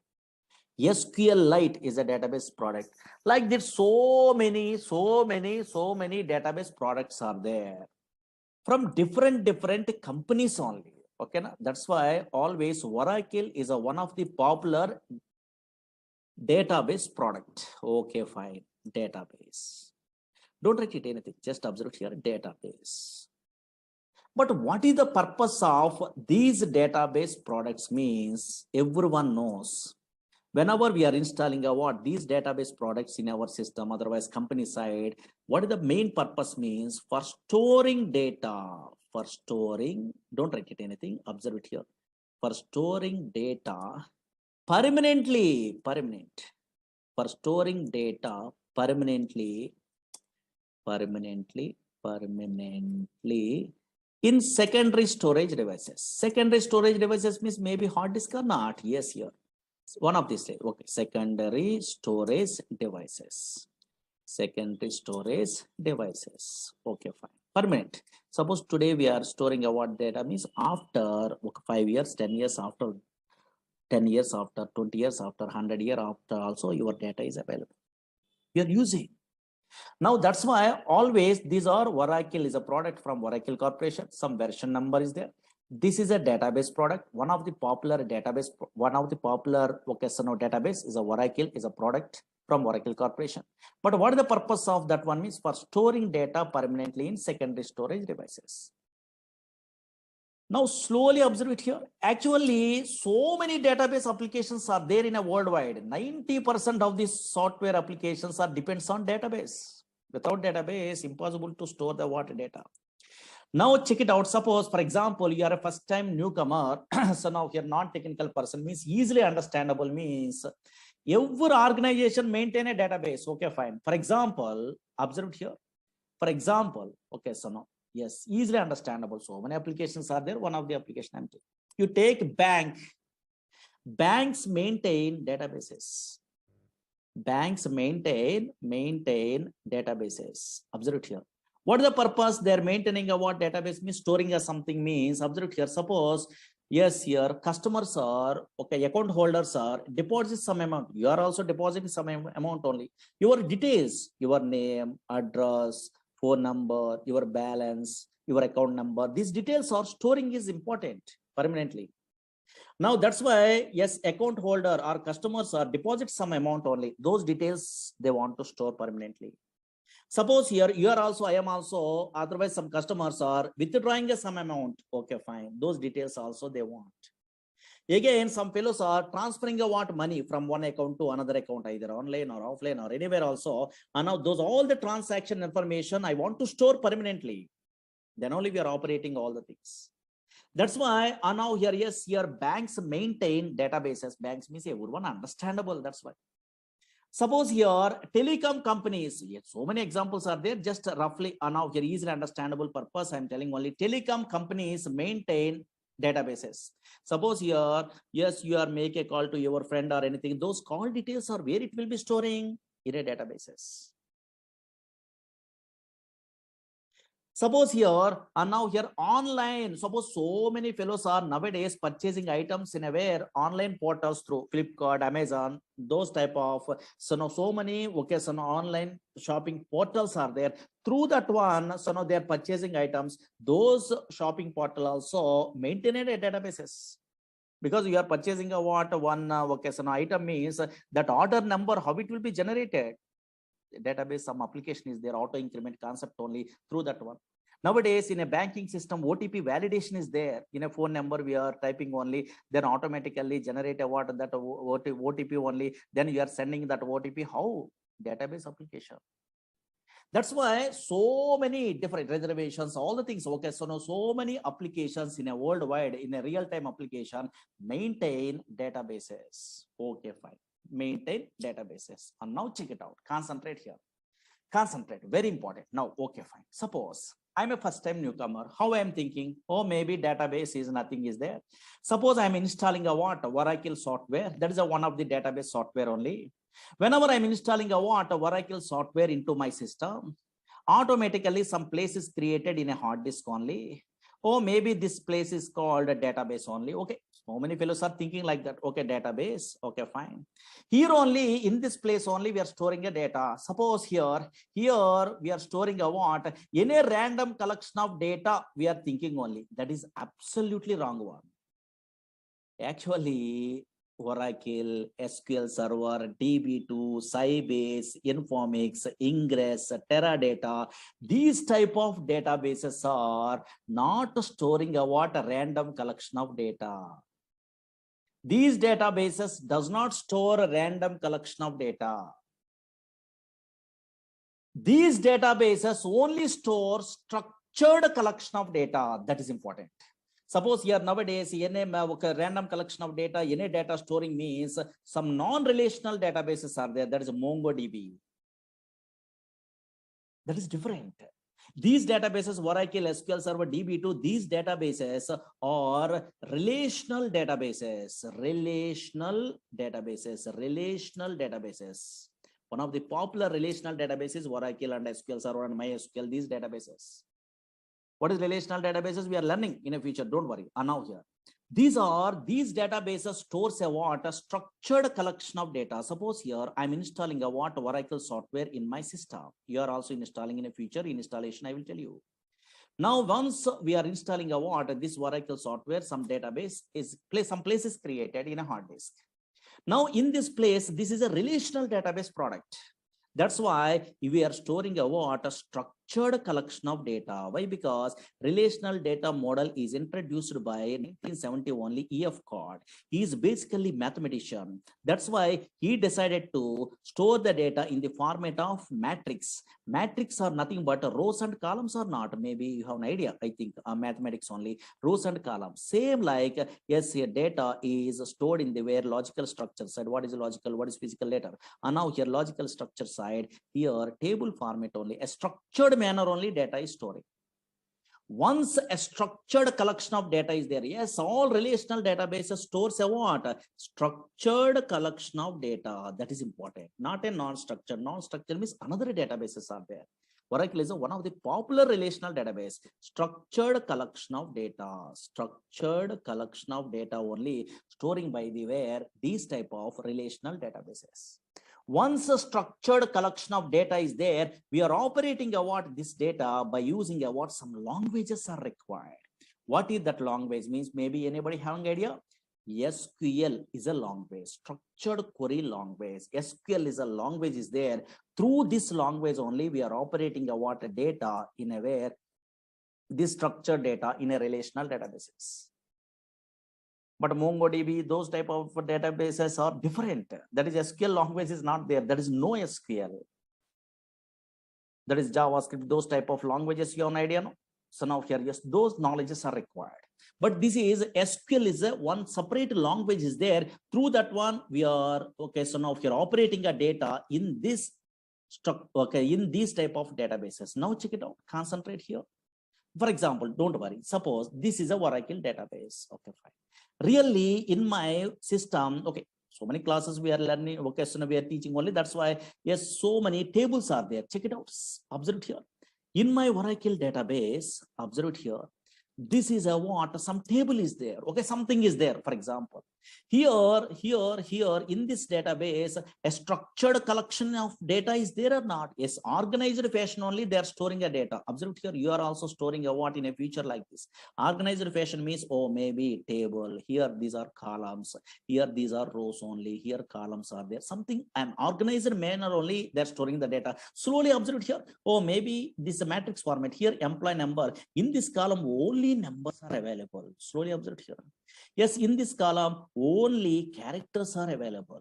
SQLite is a database product. Like there's so many database products are there from different companies only. Okay, that's why always Oracle is one of the popular database product. Okay, fine, database. Don't write it anything, just observe here, database. But what is the purpose of these database products means everyone knows. Whenever we are installing these database products in our system, otherwise company side, what is the main purpose means? For storing data, for storing, don't write it anything, observe it here. For storing data permanently, for storing data permanently in secondary storage devices. Secondary storage devices means maybe hard disk or not. Yes, here. One of these. Okay, secondary storage devices. Secondary storage devices. Okay, fine. Permanent. Suppose today we are storing data means after 5 years, 10 years after, 10 years after, 20 years after, 100 years after also your data is available. You are using. Now that's why always these are Oracle is a product from Oracle Corporation. Some version number is there. This is a database product. One of the popular database vocational database is a Oracle is a product from Oracle Corporation. But what is the purpose of that one means? For storing data permanently in secondary storage devices. Now slowly observe it here. Actually, so many database applications are there in a worldwide. 90% of these software applications are depends on database. Without database, impossible to store the water data. Now check it out. Suppose, for example, you are a first-time newcomer. So now you're non-technical person means easily understandable means every organization maintain a database. Okay, fine. For example, observe it here. For example, okay, so now. Yes, easily understandable. So many applications are there. One of the application I'm taking. You take bank. Banks maintain databases. Banks maintain databases. Observe it here. What is the purpose? They're maintaining database means storing something means. Observe it here. Suppose yes, here customers are account holders are deposit some amount. You are also depositing some amount only. Your details, your name, address, phone number, your balance, your account number. These details are storing is important permanently. Now that's why yes, account holder or customers are deposit some amount only. Those details they want to store permanently. Suppose here you are also, I am also, otherwise some customers are withdrawing some amount. Okay, fine. Those details also they want. Again, some fellows are transferring money from one account to another account, either online or offline or anywhere also. And now those all the transaction information I want to store permanently. Then only we are operating all the things. That's why now here, yes, here banks maintain databases. Banks means everyone understandable. That's why. Suppose here telecom companies, yes, so many examples are there, just roughly now here easily understandable purpose. I'm telling only telecom companies maintain databases. Suppose here, yes, you are make a call to your friend or anything. Those call details are where it will be storing in a databases. Suppose here and now here online. Suppose so many fellows are nowadays purchasing items in a where online portals through Flipkart, Amazon, those type of so many online shopping portals are there. Through that one, so now they are purchasing items. Those shopping portal also maintain a databases. Because you are purchasing one item means that order number, how it will be generated. Database, some application is there, auto increment concept only through that one. Nowadays in a banking system, OTP validation is there. In a phone number we are typing only, then automatically generate that OTP only, then you are sending that OTP. How? Database application. That's why so many different reservations, all the things. Okay, so now so many applications in a worldwide, in a real-time application, maintain databases. Okay, fine. Maintain databases. And now check it out. Concentrate here. Concentrate. Very important. Now, okay, fine. Suppose I'm a first time newcomer. How I'm thinking? Oh, maybe database is nothing is there. Suppose I'm installing a what? Oracle software. That is a one of the database software only. Whenever I'm installing a what? Oracle software into my system, automatically some place is created in a hard disk only. Oh, maybe this place is called a database only. Okay, so many fellows are thinking like that. Okay, database. Okay, fine. Here only, in this place only, we are storing a data. Suppose here we are storing a what? In a random collection of data, we are thinking only. That is absolutely wrong one. Actually, Oracle, SQL Server, DB2, Sybase, Informix, Ingress, Teradata, these type of databases are not storing a what? A random collection of data. These databases does not store a random collection of data. These databases only store structured collection of data. That is important. Suppose here nowadays, any random collection of data, any data storing means some non-relational databases are there. That is MongoDB. That is different. These databases, Oracle, SQL Server, DB2, these databases are relational databases. Relational databases. One of the popular relational databases, Oracle and SQL Server and MySQL, these databases. What is relational databases? We are learning in a future. Don't worry. Now here. These databases stores a what? A structured collection of data. Suppose here I'm installing a what? Oracle software in my system. You are also installing in a future installation. I will tell you. Now, once we are installing a what? This Oracle software, some database is some place is created in a hard disk. Now, in this place, this is a relational database product. That's why we are storing a what? A structured collection of data. Why? Because relational data model is introduced by 1970 only E.F. Card. He is basically mathematician. That's why he decided to store the data in the format of matrix. Matrix are nothing but rows and columns or not. Maybe you have an idea. I think mathematics only rows and columns. Same like yes, here data is stored in the where logical structure side. What is logical? What is physical later? And now here logical structure side, here table format only, a structured manner only data is storing. Once a structured collection of data is there, yes, all relational databases stores a what? A structured collection of data. That is important, not a non-structured. Non-structured means another databases are there. Oracle is one of the popular relational database. Structured collection of data. Structured collection of data only storing by the where these type of relational databases. Once a structured collection of data is there, we are operating what this data by using what some languages are required. What is that language? Means maybe anybody having idea? SQL is a language, structured query language. SQL is a language is there. Through this language only, we are operating what data in a where this structured data in a relational databases. But MongoDB, those type of databases are different. That is SQL language is not there. There is no SQL. That is JavaScript, those type of languages, you have an idea, no? So now here, yes, those knowledges are required. But this is SQL is a one separate language is there. Through that one, we are, okay, so now here operating a data in this, in these type of databases. Now check it out, concentrate here. For example, don't worry, suppose this is a Oracle database. Okay, fine. Really in my system, okay, so many classes we are learning, okay, so now we are teaching only. That's why, yes, so many tables are there. Check it out, observe it here. In my Oracle database, observe it here. This is a what? Some table is there. Okay, something is there. For example, here in this database, a structured collection of data is there or not? Yes, organized fashion only they are storing a data. Observe here, you are also storing a what in a future like this. Organized fashion means, oh, maybe table. Here these are columns. Here these are rows only. Here columns are there. Something an organized manner only they are storing the data. Slowly observe here. Oh, maybe this is a matrix format. Here employee number. In this column only numbers are available. Slowly observe here. Yes, in this column only characters are available.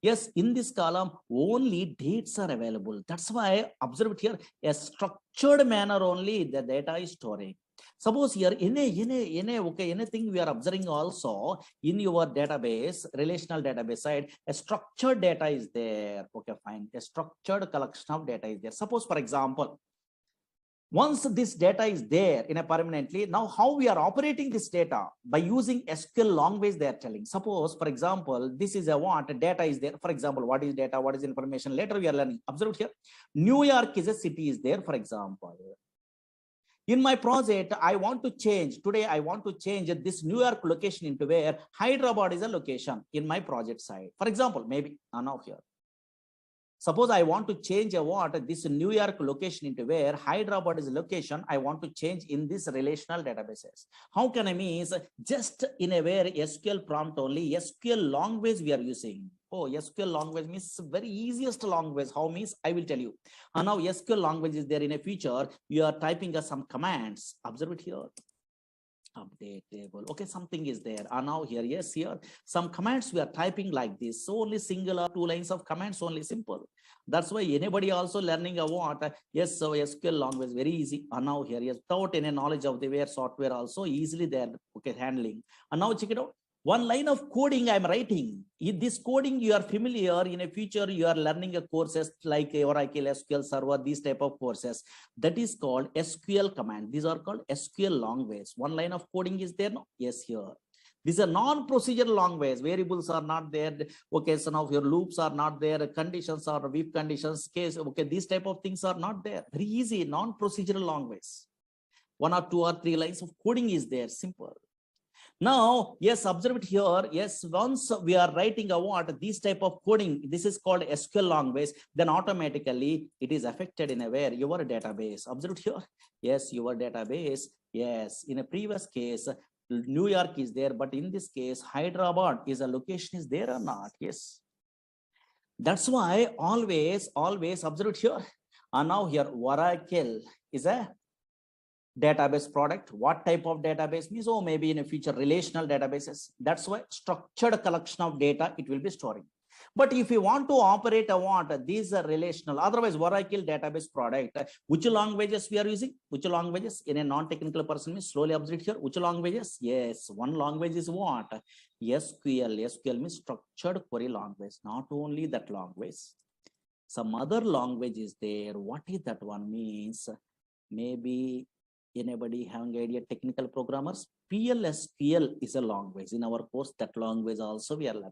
Yes, in this column only dates are available. That's why observe here a structured manner only the data is storing. Suppose here anything we are observing also in your database, relational database side, a structured data is there. Okay, fine. A structured collection of data is there. Suppose, for example, Once this data is there in a permanently, now how we are operating this data by using SQL language they are telling. Suppose, for example, this is a what data is there. For example, what is data, what is information? Later we are learning. Observe here. New York is a city is there, for example. In my project, I want to change, today I want to change this New York location into where Hyderabad is a location in my project side. For example, maybe now here. Suppose I want to change this New York location into where Hyderabad is a location, I want to change in this relational databases. How can I means just in a where SQL prompt only, SQL language we are using. Oh, SQL language means very easiest language. How means I will tell you. And now SQL language is there in a feature. You are typing some commands. Observe it here. Update table. Okay, something is there. And now here, yes, here some commands we are typing like this. So only single or 2 lines of commands, only simple. That's why anybody also learning a what? Yes, so SQL language very easy. And now here, yes, without any knowledge of the where software also easily there. Okay, handling. And now check it out. One line of coding I'm writing. In this coding you are familiar. In a future you are learning a courses like Oracle, SQL Server, these type of courses. That is called SQL command. These are called SQL language. One line of coding is there. No? Yes, here. These are non-procedural language. Variables are not there. Okay, so now your loops are not there. Conditions are if conditions case. Okay, these type of things are not there. Very easy, non-procedural language. 1 or 2 or 3 lines of coding is there. Simple. Now, yes, observe it here. Yes, once we are writing this type of coding, this is called SQL language, then automatically it is affected in a where your database. Observe it here. Yes, your database. Yes, in a previous case, New York is there, but in this case, Hyderabad is a location is there or not? Yes. That's why always observe it here. And now here, Oracle is a database product. What type of database means? Oh, maybe in a future relational databases. That's why structured collection of data it will be storing. But if you want to operate these are relational, otherwise Oracle database product, which languages we are using? Which languages? In a non-technical person means slowly observe here. Which languages? Yes, one language is what? SQL. SQL means structured query language. Not only that language, some other language is there. What is that one means? Maybe anybody having idea? Technical programmers. PLSQL is a language. In our course, that language also we are learning.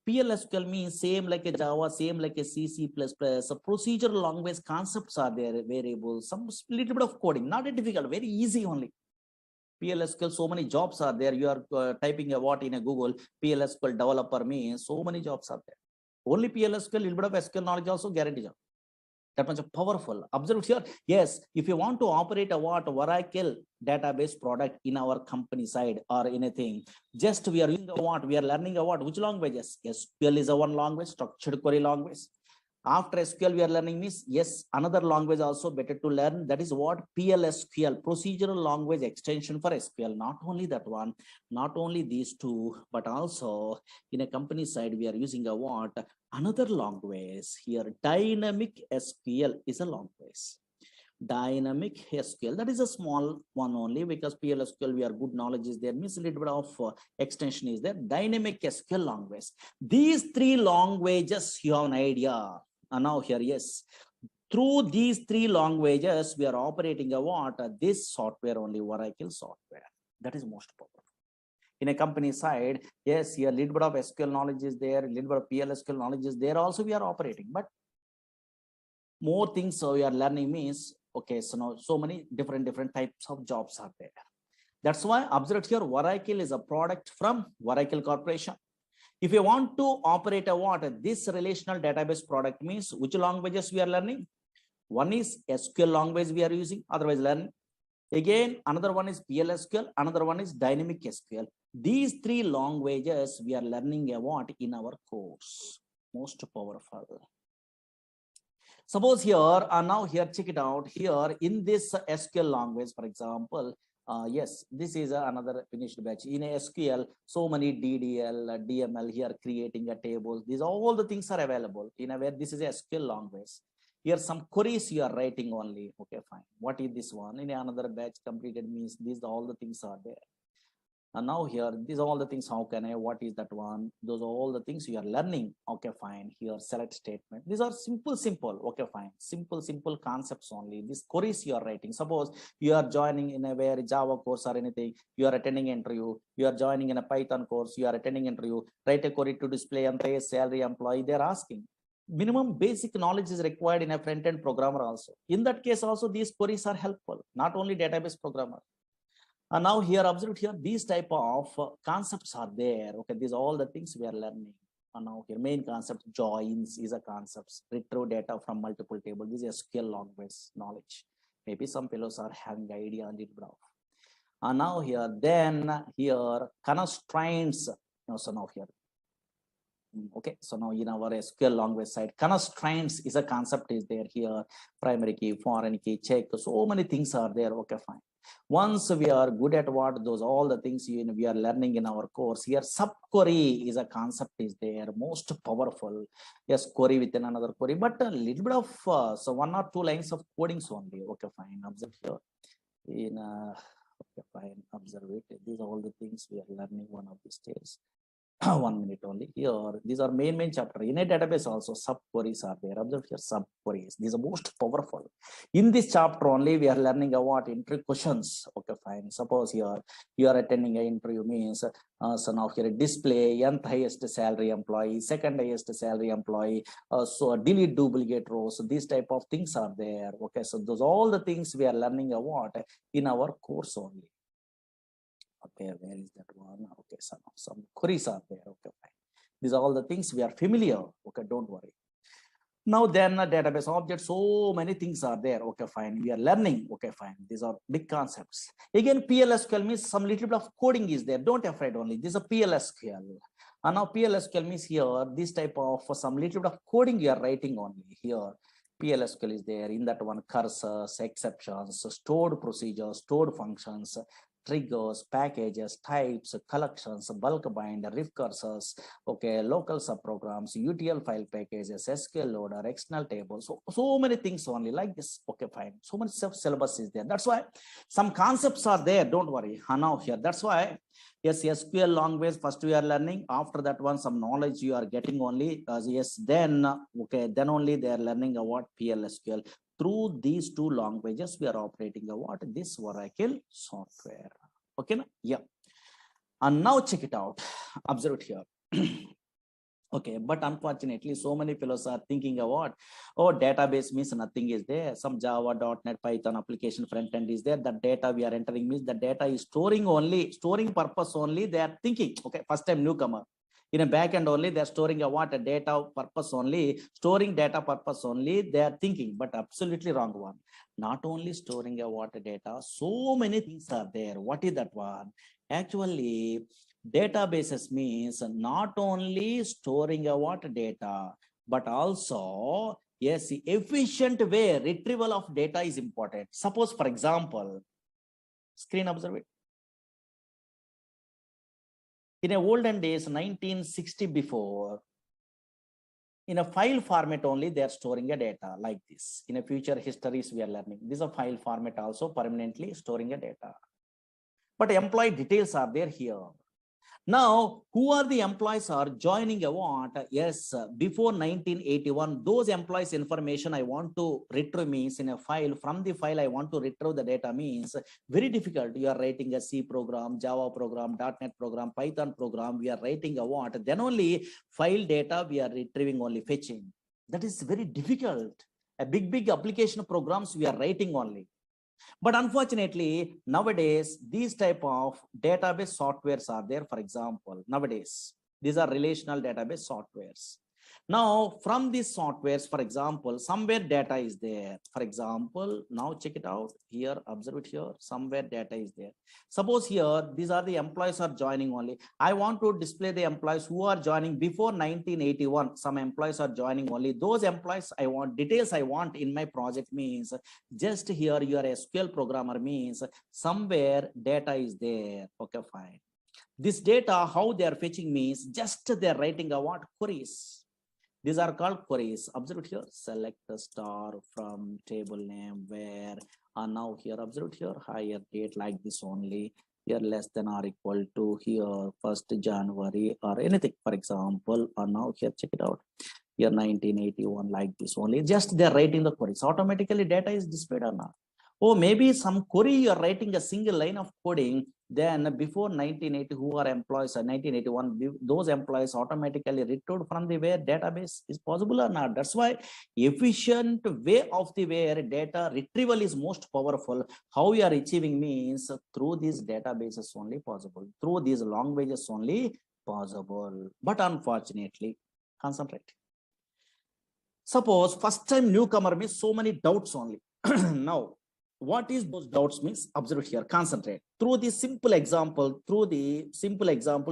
PLSQL means same like a Java, same like a C, C++. So procedural language concepts are there, variables, some little bit of coding, not a difficult, very easy only. PLSQL, so many jobs are there. You are typing a what in a Google, PLSQL developer means so many jobs are there. Only PLSQL, little bit of SQL knowledge also guarantee job. That much powerful. Observe here. Yes, if you want to operate a Oracle database product in our company side or anything, just we are using we are learning which languages? SQL is a one language, structured query language. After SQL we are learning means yes, another language also better to learn. That is what? PLSQL, procedural language extension for SQL. Not only that one, not only these two, but also in a company side we are using another language here. Dynamic SQL is a language. Dynamic SQL, that is a small one only, because PLSQL we are good knowledge is there, means a little bit of extension is there. Dynamic SQL language. These three languages you have an idea. And now here, yes, through these three languages we are operating this software only, Oracle software. That is most powerful. In a company side, yes, here little bit of SQL knowledge is there, little bit of PLSQL knowledge is there also we are operating, but more things so we are learning means okay, so now so many different types of jobs are there. That's why observe here, Oracle is a product from Oracle Corporation. If you want to operate this relational database product means which languages we are learning? One is SQL language we are using, otherwise learning. Again, another one is PLSQL, another one is Dynamic SQL. These three languages we are learning in our course. Most powerful. Suppose here, now here, check it out. Here in this SQL language, for example, yes, this is another finished batch. In a SQL, so many DDL, DML here creating a table. These all the things are available in a way. This is a SQL language. Here some queries you are writing only. Okay, fine. What is this one? In another batch completed means these all the things are there. And now here, these are all the things. How can I, what is that one? Those are all the things you are learning. Okay, fine. Here, select statement. These are simple. Okay, fine. Simple concepts only. These queries you are writing. Suppose you are joining in a where Java course or anything, you are attending interview, you are joining in a Python course, you are attending interview, write a query to display employee salary employee, they are asking. Minimum basic knowledge is required in a front-end programmer also. In that case also, these queries are helpful, not only database programmer. And now here, observe here, these type of concepts are there. Okay, these are all the things we are learning. And now here, main concept, joins is a concept, retrieve data from multiple tables. This is a SQL language knowledge. Maybe some fellows are having idea on it. And now here, then here, constraints. So now here, okay, so now in our SQL language side, constraints is a concept is there here. Primary key, foreign key, check. So many things are there. Okay, fine. Once we are good at what those all the things we are learning in our course here, subquery is a concept is there, most powerful. Yes, query within another query, but a little bit of so 1 or 2 lines of codings only. Okay, fine. Observe here. In okay, fine. Observe it. These are all the things we are learning one of these days. 1 minute only here. These are main chapter. In a database also, subqueries are there. Observe here, subqueries. These are most powerful. In this chapter only, we are learning about interview questions. Okay, fine. Suppose here you are attending an interview means so now here display nth highest salary employee, second highest salary employee. So delete duplicate rows. So these type of things are there. Okay, so those all the things we are learning about in our course only. Okay, where is that one? Okay, some queries are there. Okay, fine. These are all the things we are familiar. Okay, don't worry. Now then, database object, so many things are there. Okay, fine. We are learning. Okay, fine. These are big concepts. Again, PLSQL means some little bit of coding is there. Don't afraid only. This is a PLSQL. And now PLSQL means here, this type of some little bit of coding you are writing only here. PLSQL is there. In that one, cursors, exceptions, stored procedures, stored functions, triggers, packages, types, collections, bulk bind, riff cursors, okay, local subprograms, UTL file packages, SQL loader, external tables, so many things only like this. Okay, fine. So much syllabus is there. That's why some concepts are there. Don't worry. Now here, that's why yes, SQL language first we are learning. After that one, some knowledge you are getting only. Yes, then okay, then only they are learning about PLSQL. Through these 2 languages, we are operating what this Oracle software. Okay, na? Yeah. And now check it out. Observe it here. Okay, but unfortunately, so many fellows are thinking about, oh, database means nothing is there. Some Java, .NET, Python application front end is there. The data we are entering means the data is storing purpose only. They are thinking, okay, first time newcomer. In a backend only, they are storing a data purpose only, storing data purpose only. They are thinking, but absolutely wrong one. Not only storing a data, so many things are there. What is that one? Actually, databases means not only storing a data, but also yes, efficient way retrieval of data is important. Suppose, for example, screen observe it. In a olden days, 1960 before, in a file format only, they are storing a data like this. In a future histories, we are learning. This is a file format also permanently storing a data. But employee details are there here. Now, who are the employees are joining a what? Yes, before 1981, those employees information I want to retrieve means in a file. From the file I want to retrieve the data means very difficult. You are writing a C program, Java program, .NET program, Python program. We are writing a what? Then only file data we are retrieving only fetching. That is very difficult. A big application programs we are writing only. But unfortunately, nowadays, these type of database softwares are there. For example, nowadays, these are relational database softwares. Now, from these softwares, for example, somewhere data is there. For example, now check it out here, observe it here, somewhere data is there. Suppose here, these are the employees are joining only. I want to display the employees who are joining before 1981. Some employees are joining only. Those employees I want, details I want in my project means just here you are a SQL programmer means somewhere data is there. Okay, fine. This data, how they are fetching means just they are writing about queries. These are called queries. Observe it here. Select the star from table name where now here observe it here higher date like this only. here less than or equal to here 1st January or anything, for example, or now here check it out. Here 1981 like this only, just they're writing the queries. Automatically data is displayed or not. Oh, maybe some query you're writing a single line of coding, then before 1980 who are employees or 1981, those employees automatically retrieved from the where database is possible or not. That's why efficient way of the where data retrieval is most powerful. How we are achieving means through these databases only possible, through these languages only possible. But unfortunately, concentrate. Suppose first time newcomer means so many doubts only. Now, what is those doubts means? Observe here, concentrate. Through the simple example,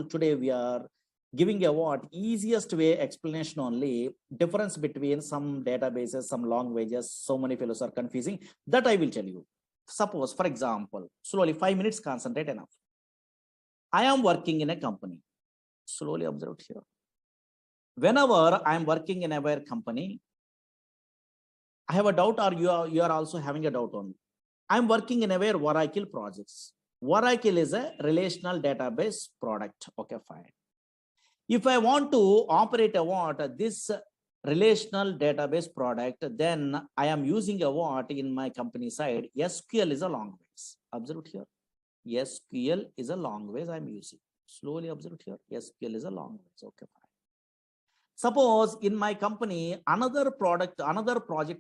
today we are giving a what easiest way explanation only, difference between some databases, some languages, so many fellows are confusing, that I will tell you. Suppose, for example, slowly 5 minutes, concentrate enough. I am working in a company. Slowly observe here. Whenever I am working in a company, I have a doubt, or you are also having a doubt on. I'm working in a Oracle projects. Oracle is a relational database product. Okay, fine. If I want to operate this relational database product, then I am using a what in my company side. SQL is a language. Observe here. SQL is a language I'm using. Slowly observe here. SQL is a language. Okay, fine. Suppose in my company, another project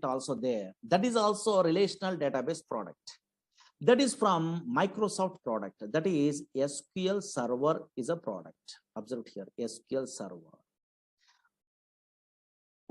also there. That is also a relational database product. That is from Microsoft product. That is SQL Server is a product. Observe here, SQL Server.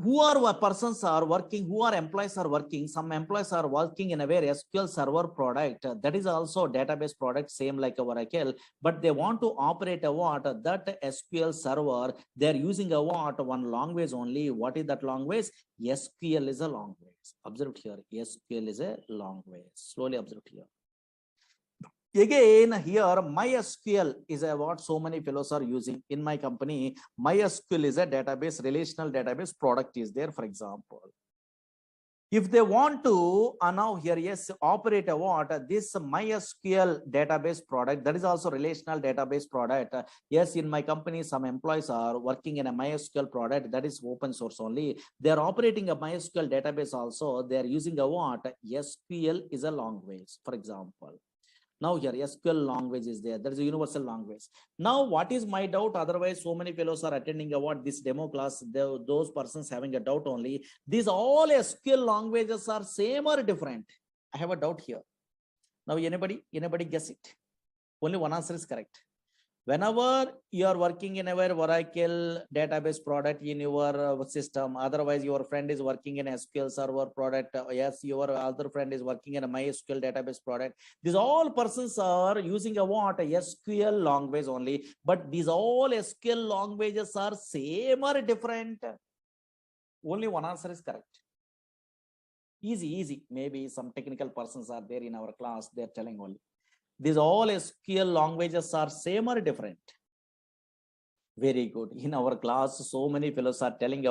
Who are persons are working, who are employees are working, some employees are working in a very SQL Server product. That is also database product, same like Oracle, but they want to operate that SQL Server. They're using one language only. What is that language? SQL is a language. Observe here, SQL is a language. Slowly observe here. Again, here MySQL is what so many fellows are using in my company. MySQL is a database, relational database product is there, for example. If they want to now here, yes, operate this MySQL database product, that is also relational database product. Yes, in my company, some employees are working in a MySQL product that is open source only. They are operating a MySQL database also. They are using SQL is a language, for example. Now here SQL language is there. That is a universal language. Now what is my doubt? Otherwise, so many fellows are attending this demo class. Those persons having a doubt only. These all SQL languages are same or different? I have a doubt here. Now anybody guess it? Only one answer is correct. Whenever you are working in a Oracle database product in your system, otherwise your friend is working in a SQL Server product, yes, your other friend is working in a MySQL database product. These all persons are using a SQL language only, but these all SQL languages are same or different? Only one answer is correct. Easy. Maybe some technical persons are there in our class, they're telling only. These all SQL languages are same or different? Very good. In our class, so many fellows are telling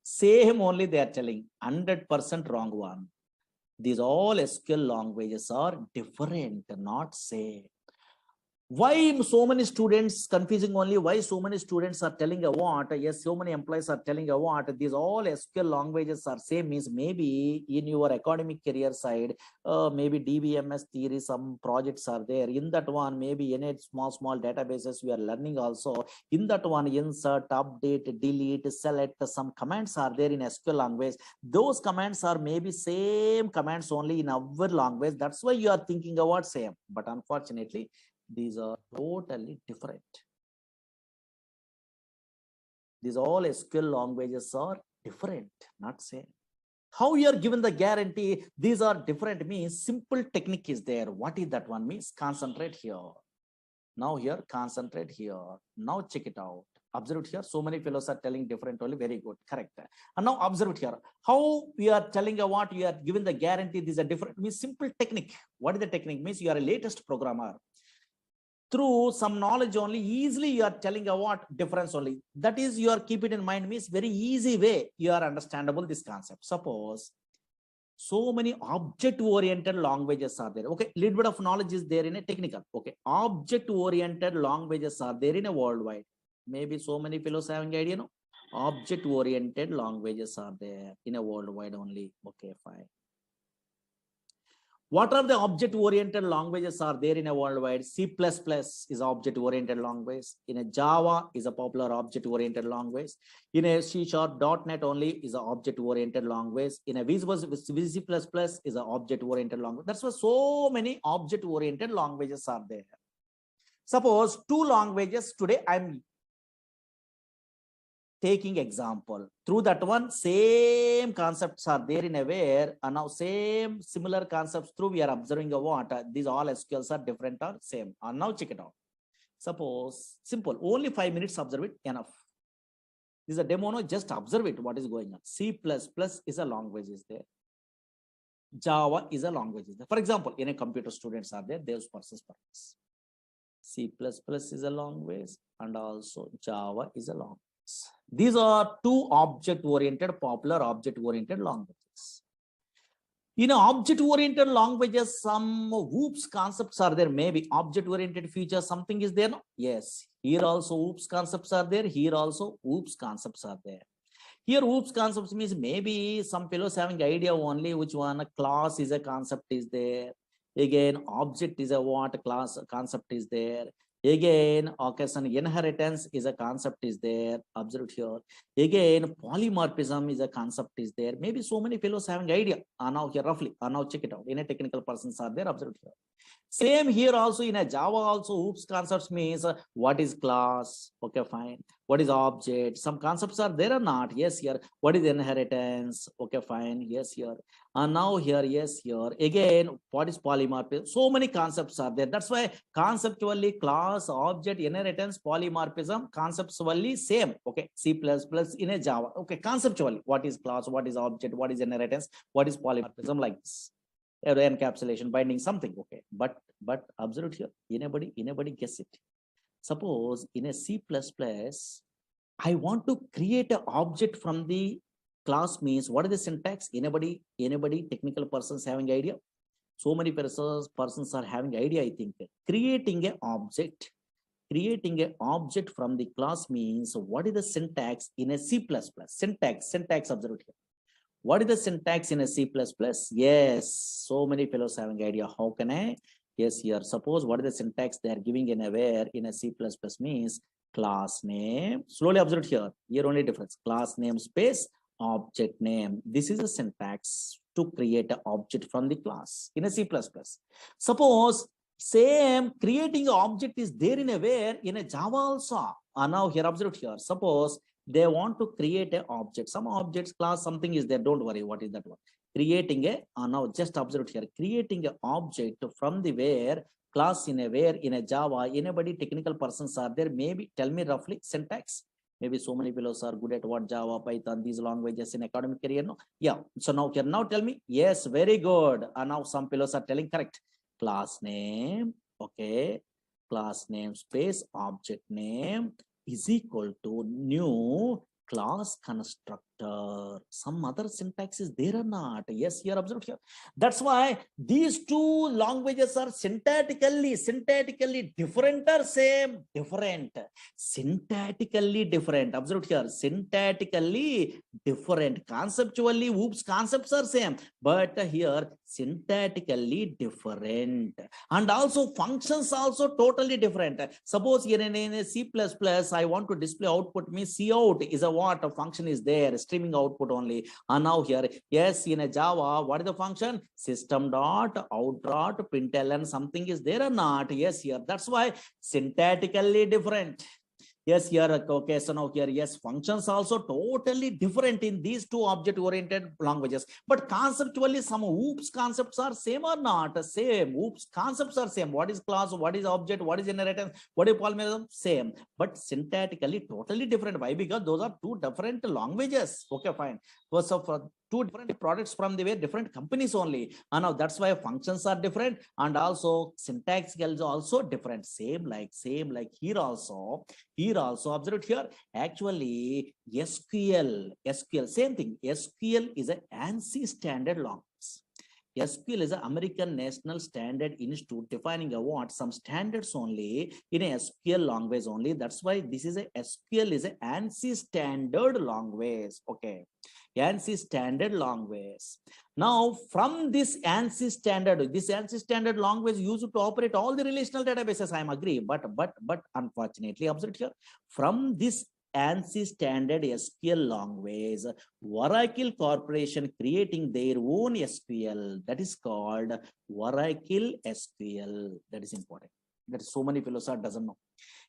same only they are telling. 100% wrong one. These all SQL languages are different, not same. Why so many students confusing only? Why so many students are telling yes, so many employees are telling these all SQL languages are same, means maybe in your academic career side, maybe DBMS theory, some projects are there. In that one, maybe in small databases we are learning also. In that one, insert, update, delete, select, some commands are there in SQL language. Those commands are maybe same commands only in our language. That's why you are thinking same. But unfortunately, these are totally different. These all SQL languages are different, not same. How you are given the guarantee these are different means simple technique is there. What is that one means? Concentrate here. Now here, concentrate here. Now check it out. Observe here. So many fellows are telling different only. Very good. Correct. And now observe here. How we are telling what you are given the guarantee these are different means simple technique. What is the technique? Means you are a latest programmer. Through some knowledge only, easily you are telling difference only. That is, you are keep it in mind means very easy way you are understandable this concept. Suppose So many object-oriented languages are there. Okay, little bit of knowledge is there in a technical. Okay, object-oriented languages are there in a worldwide. Maybe so many fellows having idea, no? Object-oriented languages are there in a worldwide only. Okay, fine. What are the object-oriented languages are there in a worldwide? C++ is object-oriented language. In a Java is a popular object-oriented language. In a C# .NET only is an object-oriented language. In a VC++ is an object-oriented language. That's why so many object-oriented languages are there. Suppose two languages today I'm taking example. Through that one, same concepts are there in a where, and now same similar concepts through we are observing a what these all SQLs are different or same. And now check it out. Suppose simple, only 5 minutes observe it enough. This is a demo, no, just observe it what is going on. C++ is a language is there. Java is a language is there. For example, in a computer students are there, those persons. C++ is a language and also Java is a language. These are two object-oriented, popular object-oriented languages. In object-oriented languages, some OOPS concepts are there. Maybe object-oriented feature, something is there. No? Yes. Here also OOPS concepts are there. Here also OOPS concepts are there. Here OOPS concepts means maybe some fellows having idea only which one a class is a concept is there. Again, object is a what class concept is there. Again, occasion inheritance is a concept is there. Observe here. Again, polymorphism is a concept is there. Maybe so many fellows having idea. Now here roughly. Now check it out. In a technical persons are there. Observe here. Same here also in a Java also OOPS concepts means what is class? Okay, fine. What is object? Some concepts are there or not? Yes, here. What is inheritance? Okay, fine. Yes, here. And now here, yes, here. Again, what is polymorphism? So many concepts are there. That's why conceptually class, object, inheritance, polymorphism, conceptually same. Okay, C++ in a Java. Okay, conceptually, what is class, what is object, what is inheritance, what is polymorphism, like this. Encapsulation, binding, something. Okay, but observe here. Anybody guess it? Suppose in a C++, I want to create an object from the class means what is the syntax? Anybody technical persons having idea? So many persons are having idea. I think creating an object from the class means what is the syntax in a C++? Syntax observe here. What is the syntax in a C++? Yes, so many fellows having idea. How can I? Yes, here. Suppose what is the syntax they are giving in a where in a C++ means class name. Slowly observe here. Here only difference. Class name space object name. This is a syntax to create an object from the class in a C++. Suppose same creating an object is there in a where in a Java also. Now here observe here. Suppose they want to create an object. Some objects class something is there. Don't worry. What is that one? Creating a now just observe here. Creating an object from the where class in a where in a Java. Anybody technical persons are there? Maybe tell me roughly syntax. Maybe so many fellows are good at what Java, Python, these languages in academic career. No, yeah. So now here now tell me. Yes, very good. And now some fellows are telling correct. Class name. Okay. Class name space object name is equal to new class constructor. Some other syntax is there or not? Yes, here observe here. That's why these two languages are syntactically different or same? Different. Syntactically different. Observe here. Syntactically different. Conceptually, OOPS concepts are same, but here syntactically different. And also functions also totally different. Suppose here in a C++, I want to display output means cout is a what a function is there, streaming output only. And now here, yes, in a Java, what is the function? System.out.println something is there or not? Yes, here. That's why syntactically different. Yes, here, okay, so now here, yes, functions also totally different in these two object-oriented languages. But conceptually, some OOPS concepts are same or not? Same. OOPS concepts are same. What is class? What is object? What is inheritance? What is polymorphism? Same. But syntactically totally different. Why? Because those are two different languages. Okay, fine. First of all, two different products from the different companies only. And now that's why functions are different, and also syntax is also different. Same like here also observe here. Actually, SQL, same thing. SQL is an ANSI standard language. SQL is an American National Standard Institute defining what some standards only in a SQL language only. That's why this is a SQL is an ANSI standard language. Okay, ANSI standard language. Now from this ANSI standard language used to operate all the relational databases. I am agree, but unfortunately, observe here, from this ANSI standard SQL language, Oracle Corporation creating their own SQL, that is called Oracle SQL. That is important. That is so many fellows are doesn't know.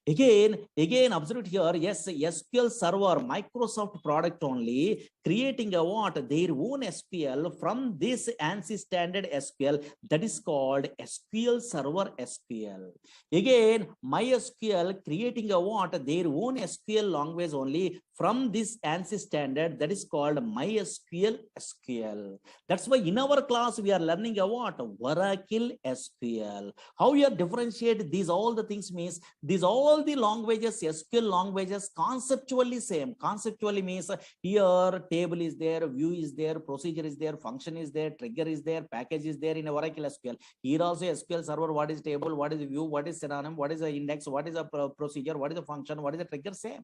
Again, observe here, yes, SQL Server, Microsoft product only, creating a what? Their own SQL from this ANSI standard SQL, that is called SQL Server SQL. Again, MySQL creating a what? Their own SQL language only from this ANSI standard, that is called MySQL SQL. That's why in our class we are learning a what? Oracle SQL. How you differentiate these all the things means these all the languages, SQL languages, conceptually same. Conceptually means here table is there, view is there, procedure is there, function is there, trigger is there, package is there in Oracle SQL. Here also SQL Server, what is table, what is view, what is synonym, what is the index, what is a procedure, what is a function, what is a trigger, same.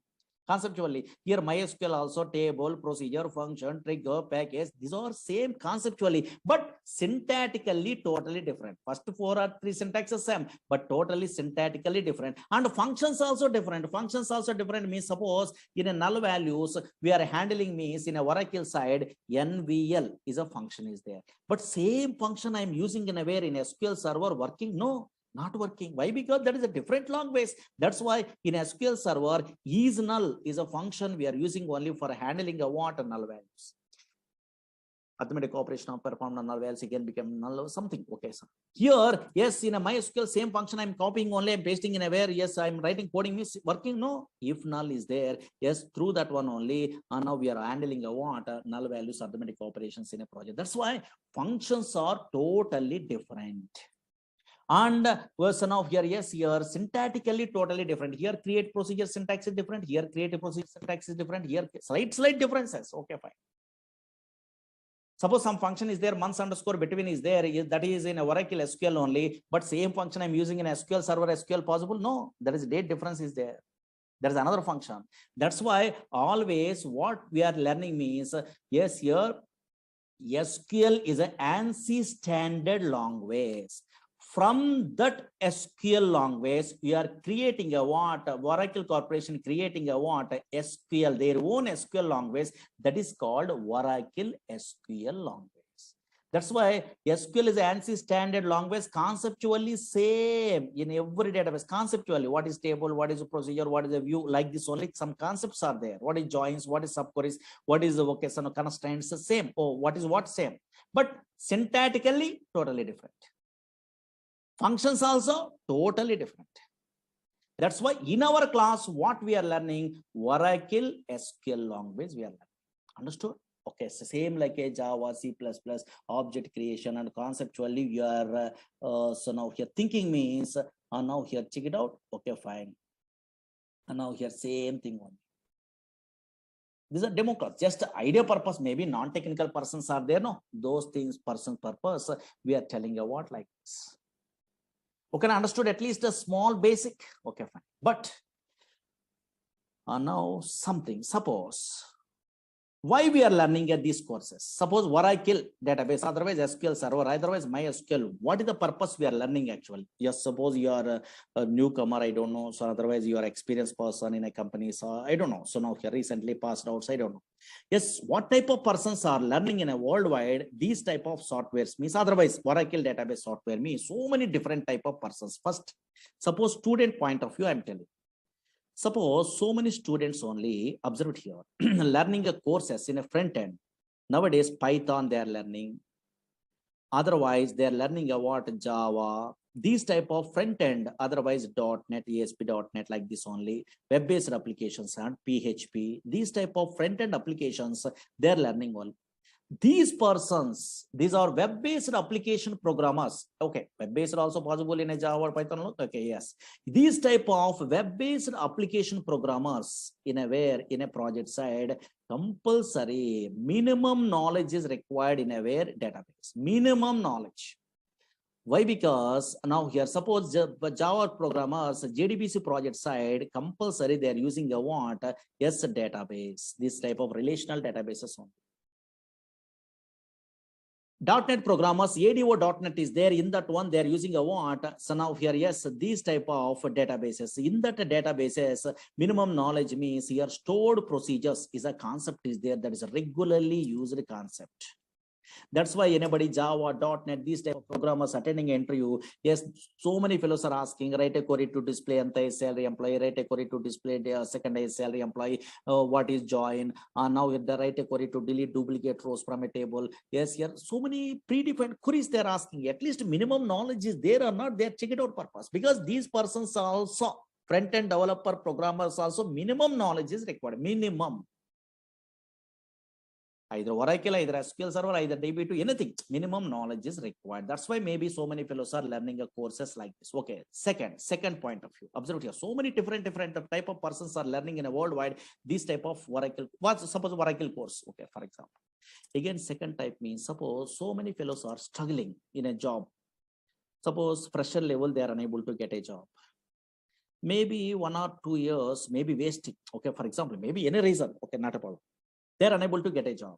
Conceptually, here MySQL also table, procedure, function, trigger, package, these are same conceptually, but syntactically totally different. First 4 or 3 syntaxes same, but totally syntactically different. And functions also different. Functions also different means suppose in a null values we are handling means in a Oracle side, NVL is a function is there. But same function I am using in a where in SQL Server working? No. Not working. Why? Because that is a different language. That's why in SQL Server, is null is a function we are using only for handling a what? Null values. Arithmetic operation of performed null values again become null or something. Okay, so here, yes, in a MySQL same function I'm copying only, I'm pasting in a where, yes, I'm writing coding means working. No, if null is there, yes, through that one only, and now we are handling a what? Null values arithmetic operations in a project. That's why functions are totally different. And version of here, yes, here syntactically totally different. Here create procedure syntax is different. Here create a procedure syntax is different. Here slight differences. Okay, fine. Suppose some function is there, months underscore between is there, that is in a Oracle SQL only, but same function I'm using in SQL Server SQL possible? No, there is date difference is there. There is another function. That's why always what we are learning means, yes, here SQL is an ANSI standard language. From that SQL language, we are creating a what? Oracle Corporation creating a what? SQL, their own SQL language, that is called Oracle SQL language. That's why SQL is an ANSI standard language, conceptually same in every database. Conceptually, what is table, what is a procedure, what is a view, like this only some concepts are there. What is joins, what is subqueries, what is the vocational constraints, the same. Oh, what is what? Same. But syntactically, totally different. Functions also totally different. That's why in our class, what we are learning, Oracle SQL language we are learning. Understood? Okay, so same like a Java, C++, object creation, and conceptually you are, so now here thinking means, now here check it out. Okay, fine. And now here same thing only. These are demo class, just idea purpose, maybe non-technical persons are there, no? Those things, person purpose, we are telling you what like this. Okay, I understood at least a small basic. Okay, fine. But now something, suppose, why we are learning at these courses? Suppose Oracle database, otherwise SQL Server, otherwise MySQL. What is the purpose we are learning actually? Yes, suppose you are a newcomer, I don't know. So otherwise you are experienced person in a company, so I don't know. So now here recently passed out, so I don't know. Yes, what type of persons are learning in a worldwide these type of softwares means? Otherwise Oracle database software means so many different type of persons. First, suppose student point of view, I'm telling. Suppose so many students only, observe here, learning a courses in a front end. Nowadays, Python they are learning. Otherwise, they are learning about Java, these type of front end, otherwise .NET, ASP.NET like this only, web-based applications and PHP, these type of front end applications, they are learning all. These persons, these are web-based application programmers. Okay, web-based also possible in a Java or Python. Okay, yes. These type of web-based application programmers in a project side, compulsory minimum knowledge is required in a database. Minimum knowledge. Why? Because now here, suppose Java programmers, JDBC project side, compulsory they are using a what? Yes, database. This type of relational databases only. .NET programmers, ADO.NET is there. In that one, they are using a what? So now here, yes, these type of databases. In that databases, minimum knowledge means here stored procedures is a concept is there that is a regularly used concept. That's why anybody Java, .NET, these type of programmers attending an interview, yes, so many fellows are asking, write a query to display salary employee, write a query to display the second salary employee, what is join, now the write a query to delete duplicate rows from a table. Yes, here so many predefined queries they're asking. At least minimum knowledge is there or not, they're check it out purpose, because these persons are also front-end developer programmers also minimum knowledge is required, minimum. Either Oracle, either SQL Server, either DB2, anything, minimum knowledge is required. That's why maybe so many fellows are learning courses like this. Okay, second point of view. Observe here, so many different type of persons are learning in a worldwide this type of Oracle. Suppose Oracle course, okay, for example. Again, second type means suppose so many fellows are struggling in a job. Suppose fresher level, they are unable to get a job. Maybe 1 or 2 years, maybe wasting. Okay, for example, maybe any reason. Okay, not a problem. They're unable to get a job.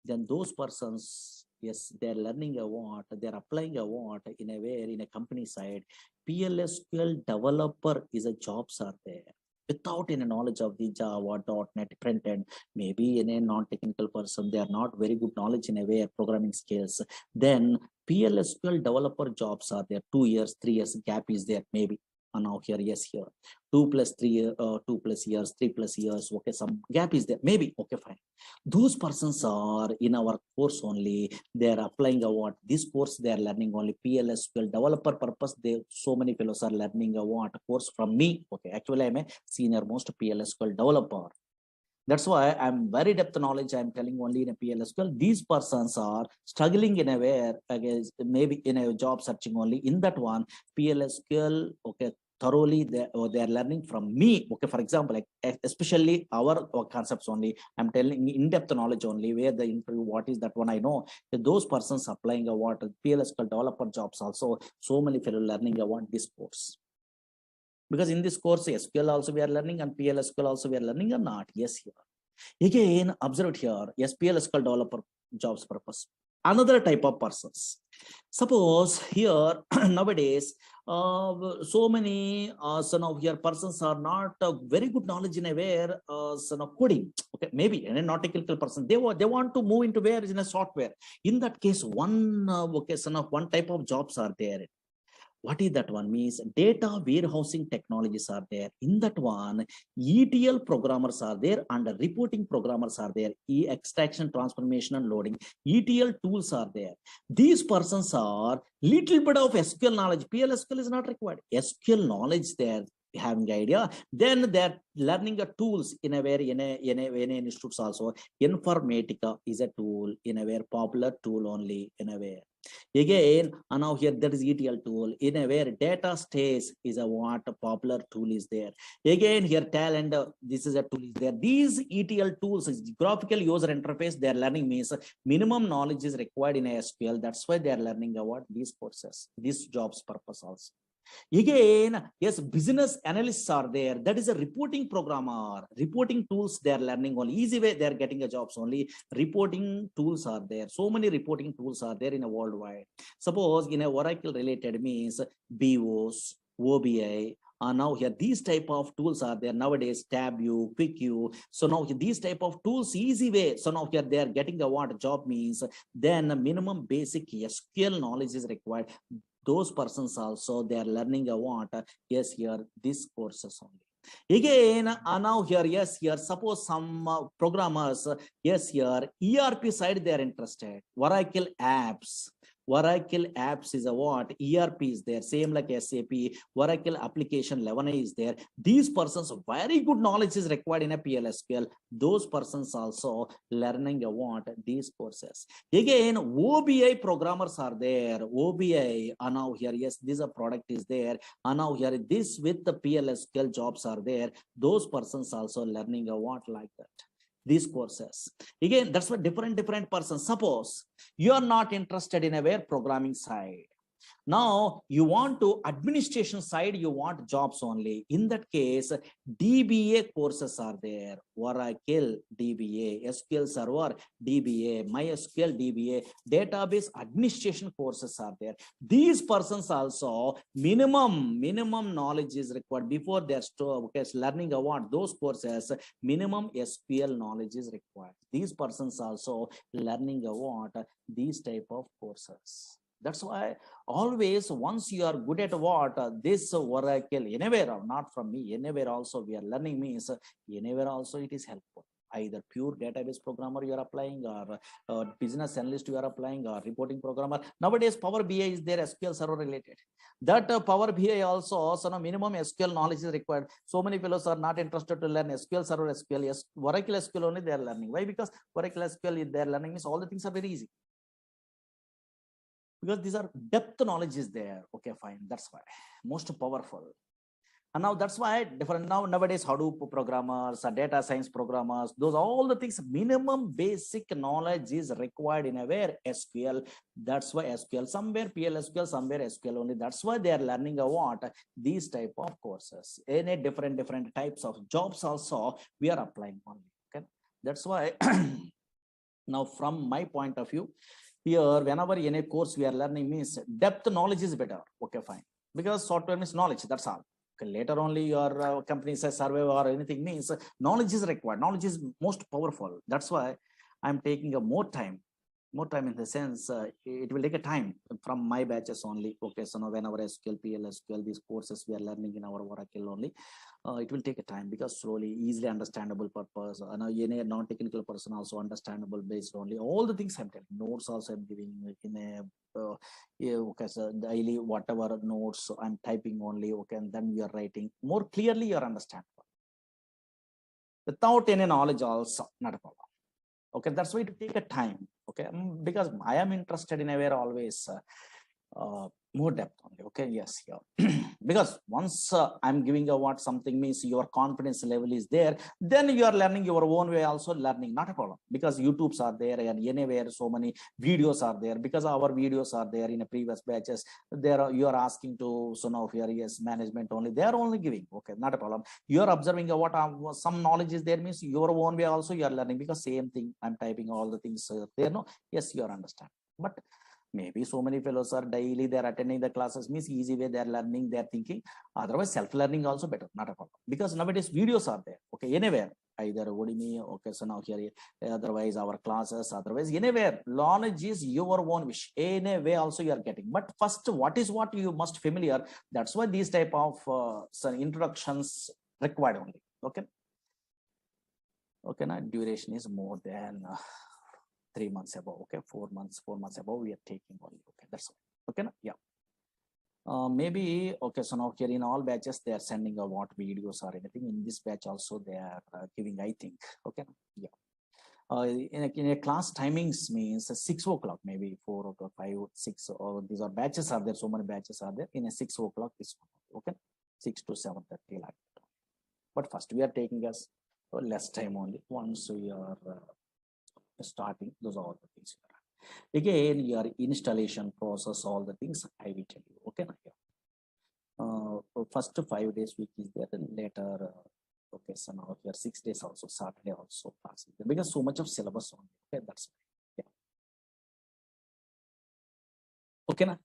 Then those persons, yes, they're learning a what, they're applying a what in a way in a company side. PLSQL developer is a jobs are there. Without any knowledge of the Java, .NET, front end, maybe in a non-technical person, they are not very good knowledge in a way of programming skills. Then PLSQL developer jobs are there. 2 years, 3 years gap is there maybe. And now here, yes, here 2 plus 3 2 plus years, 3 plus years. Okay, some gap is there, maybe. Okay, fine. Those persons are in our course only. They are applying a what? This course they are learning only PLSQL developer purpose. They so many fellows are learning a what course from me. Okay, actually I'm a senior most PLSQL developer. That's why I'm very depth knowledge. I'm telling only in a PLSQL. These persons are struggling in a way, maybe in a job searching only. In that one, PLSQL, okay, thoroughly they are learning from me. Okay, for example, like especially our concepts only. I'm telling in-depth knowledge only. Where the interview, what is that one I know. Those persons applying a what PLSQL developer jobs also. So many fellow learning a what this course. Because in this course, SQL also we are learning and PLSQL also we are learning or not? Yes, here. Again, observe here, yes, PLSQL developer jobs purpose. Another type of persons. Suppose here, nowadays, so many son of here persons are not very good knowledge in a where son of coding. Okay, maybe and a not technical person. They want to move into where is in a software. In that case, one okay, son of one type of jobs are there. What is that one means? Data warehousing technologies are there. In that one, ETL programmers are there and reporting programmers are there. Extraction, transformation and loading. ETL tools are there. These persons are little bit of SQL knowledge. PLSQL is not required. SQL knowledge there. Having idea, then they're learning the tools in a very in institutes also. Informatica is a tool in a very popular tool only in a way. Again, and now here there is ETL tool in a where data stays is a what a popular tool is there. Again here talent, this is a tool is there. These ETL tools is graphical user interface. They are learning means minimum knowledge is required in SQL. That's why they are learning about these courses, these jobs purpose also. Again, yes, business analysts are there. That is a reporting programmer. Reporting tools they are learning only. Easy way they are getting a jobs only. Reporting tools are there. So many reporting tools are there in a worldwide. Suppose in a Oracle related means BOS, OBI. Now here these type of tools are there nowadays. TabView, QuickView. So now these type of tools easy way. So now here they are getting a what job means. Then a minimum basic SQL knowledge is required. Those persons also they are learning a what? Yes, here these courses only. Again, now here, yes, here suppose some programmers, yes, here ERP side they are interested. Oracle apps. Oracle apps is a what? ERP is there, same like SAP. Oracle application 11a is there. These persons, very good knowledge is required in a PLSQL. Those persons also learning a what? These courses. Again, OBI programmers are there. OBI, now here, yes, this a product is there. Now here, this with the PLSQL jobs are there. Those persons also learning a what like that. These courses. Again, that's what different persons. Suppose you are not interested in a web programming side. Now you want to administration side, you want jobs only. In that case, DBA courses are there. Oracle DBA, SQL Server DBA, MySQL DBA, database administration courses are there. These persons also minimum knowledge is required before they are learning about those courses. Minimum SQL knowledge is required. These persons also learning about these type of courses. That's why always once you are good at what this Oracle, anywhere, not from me, anywhere also we are learning means anywhere also it is helpful. Either pure database programmer you are applying, or business analyst you are applying, or reporting programmer. Nowadays Power BI is there, SQL Server related. That Power BI also, so no minimum SQL knowledge is required. So many fellows are not interested to learn SQL Server, SQL, yes, Oracle SQL only they are learning. Why? Because Oracle SQL they are learning means all the things are very easy. Because these are depth knowledge is there. Okay, fine. That's why most powerful. And now that's why different nowadays Hadoop programmers, data science programmers, those all the things, minimum basic knowledge is required in a where SQL. That's why SQL, somewhere PLSQL, somewhere SQL only. That's why they are learning a what? These type of courses. Any different types of jobs also we are applying only. Okay, that's why now from my point of view, here whenever in a course we are learning means depth knowledge is better. Okay, fine, because software means knowledge, that's all. Okay, later only your company says survey or anything means knowledge is required. Knowledge is most powerful. That's why I'm taking a more time in the sense it will take a time from my batches only. Okay, so now whenever SQL, PLSQL, these courses we are learning in our Oracle only, it will take a time because slowly, easily understandable purpose. Any non-technical person also understandable based only. All the things I'm telling, notes also I'm giving in a okay, so daily whatever notes I'm typing only. Okay, and then we are writing more clearly. You are understandable without any knowledge also, not a problem. Okay, that's why it take a time. Okay, because I am interested in a way always more depth only. Okay, yes, yeah. Because once I'm giving a what something means your confidence level is there, then you are learning your own way also learning, not a problem. Because YouTubes are there and anywhere so many videos are there. Because our videos are there in a previous batches. There you are asking to, so now here yes management only, they are only giving. Okay, not a problem. You are observing what some knowledge is there means your own way also you are learning, because same thing I'm typing all the things there. No, yes, you are understanding. But maybe so many fellows are daily they're attending the classes means easy way they're learning, they're thinking. Otherwise self-learning also better, not a problem. Because nowadays videos are there. Okay, anywhere, either Udemy, okay, so now here, otherwise our classes, otherwise anywhere, knowledge is your own wish. Anyway also you are getting. But first, what you must familiar. That's why these type of introductions required only. Okay. Okay, now duration is more than 3 months above. Okay, 4 months above we are taking only. Okay, that's all. Okay, yeah. Maybe okay, so now here in all batches they are sending a what videos or anything. In this batch also they are giving, I think. Okay, yeah. In a class timings means 6 o'clock, maybe 4 o'clock, 5, 6, or these are batches are there. So many batches are there. In a 6 o'clock this one. Okay, 6 to 7:30 like that. But first we are taking us less time only. Once we are starting, those are all the things. Again, your installation process, all the things I will tell you. Okay, first 5 days week is there, and later okay, so now here 6 days also, Saturday also class is there, because so much of syllabus only. Okay, that's yeah. Okay, na?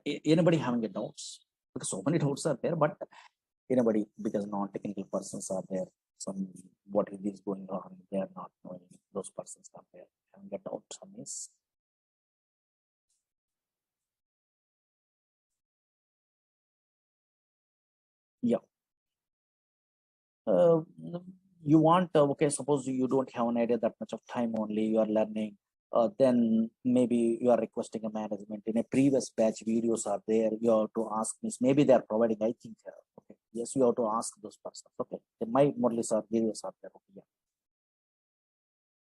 Anybody having a doubts? Because so many doubts are there, but anybody, because non-technical persons are there, some what is going on, they are not knowing, those persons are there and get out on this. Yeah. You want okay, suppose you don't have an idea that much of time only, you are learning then maybe you are requesting a management. In a previous batch, videos are there. You have to ask me. Maybe they are providing. I think. Okay. Yes, you have to ask those persons. Okay. My Murlis are videos are there. Okay. Yeah.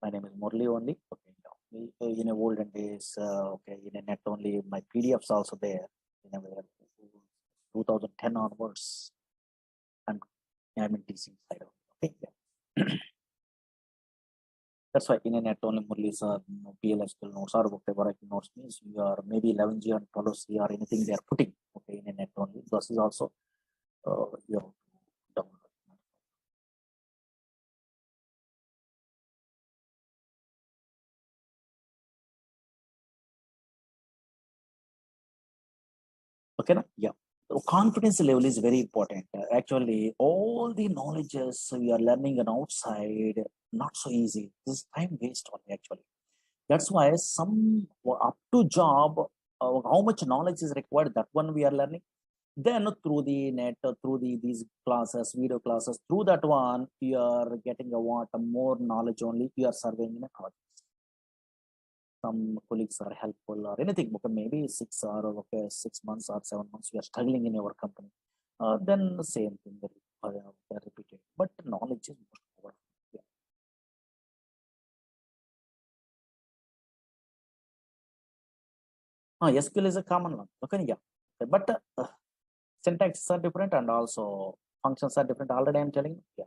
My name is Murli only. Okay. Yeah. In a olden days, okay, in a net only, my PDFs also there. In a 2010 onwards, I'm in teaching side. Okay. Yeah. That's why in a net only Murlis or PLSQL notes or whatever notes means you are maybe 11G and 12C or anything they are putting. Okay, in a net only. This is also you have to download. Okay, yeah. So confidence level is very important. Actually, all the knowledges we are learning on outside, not so easy. This is time waste only actually. That's why some up to job, how much knowledge is required, that one we are learning. Then through the net, through these classes, video classes, through that one, you are getting a what more knowledge only. You are surveying in a college. Some colleagues are helpful or anything. Okay, maybe 6 or 6 months or 7 months you are struggling in your company. Then the same thing repeated. But knowledge is most powerful. Yeah. SQL is a common one. Okay, yeah. But syntaxes are different and also functions are different. Already I'm telling you. Yeah.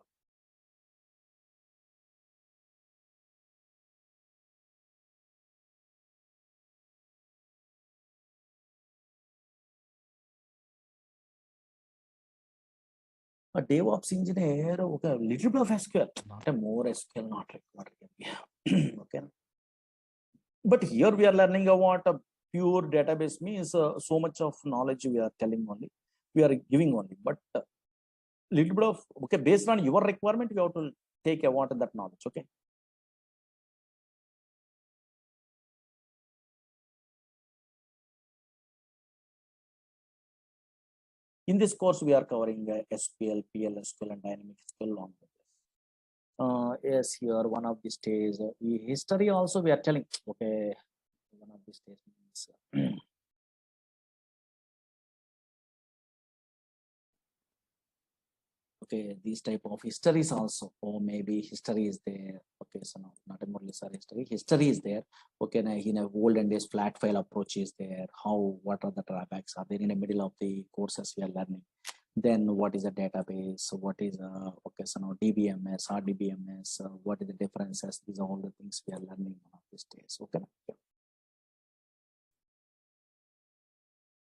A DevOps engineer, okay, a little bit of SQL, not a more SQL, not required. Yeah. Okay. But here we are learning about a pure database means so much of knowledge we are telling only, we are giving only. But little bit of okay, based on your requirement, you have to take a what that knowledge. Okay. In this course, we are covering SQL, PLSQL, and dynamic SQL long. Yes, here one of these days, history also we are telling. Okay, one of these days means. Okay, these type of histories also, or maybe history is there. Okay, so no, not a more history. History is there. Okay, now in a olden days flat file approach is there. How, what are the drawbacks are there in the middle of the courses we are learning? Then what is a database? What is okay, so now DBMS, RDBMS, what is the differences? These are all the things we are learning on these days. Okay. Yeah.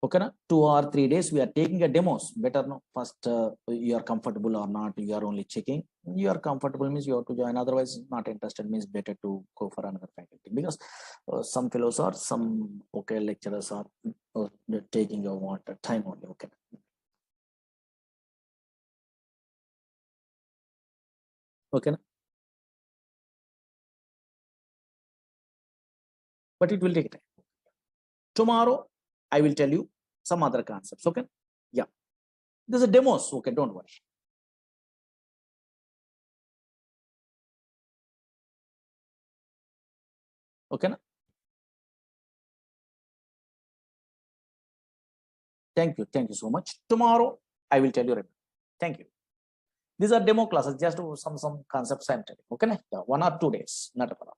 Okay, 2 or 3 days we are taking a demos. Better no, first you are comfortable or not, you are only checking. You are comfortable means you have to join, otherwise not interested means better to go for another faculty, because some fellows or some okay lecturers are taking a what time only. Okay. Okay. But it will take time. Tomorrow I will tell you some other concepts. Okay. Yeah. There's a demos. Okay, don't worry. Okay. Thank you. Thank you so much. Tomorrow I will tell you. Thank you. These are demo classes, just some concepts I'm telling. Okay, yeah, 1 or 2 days, not a problem.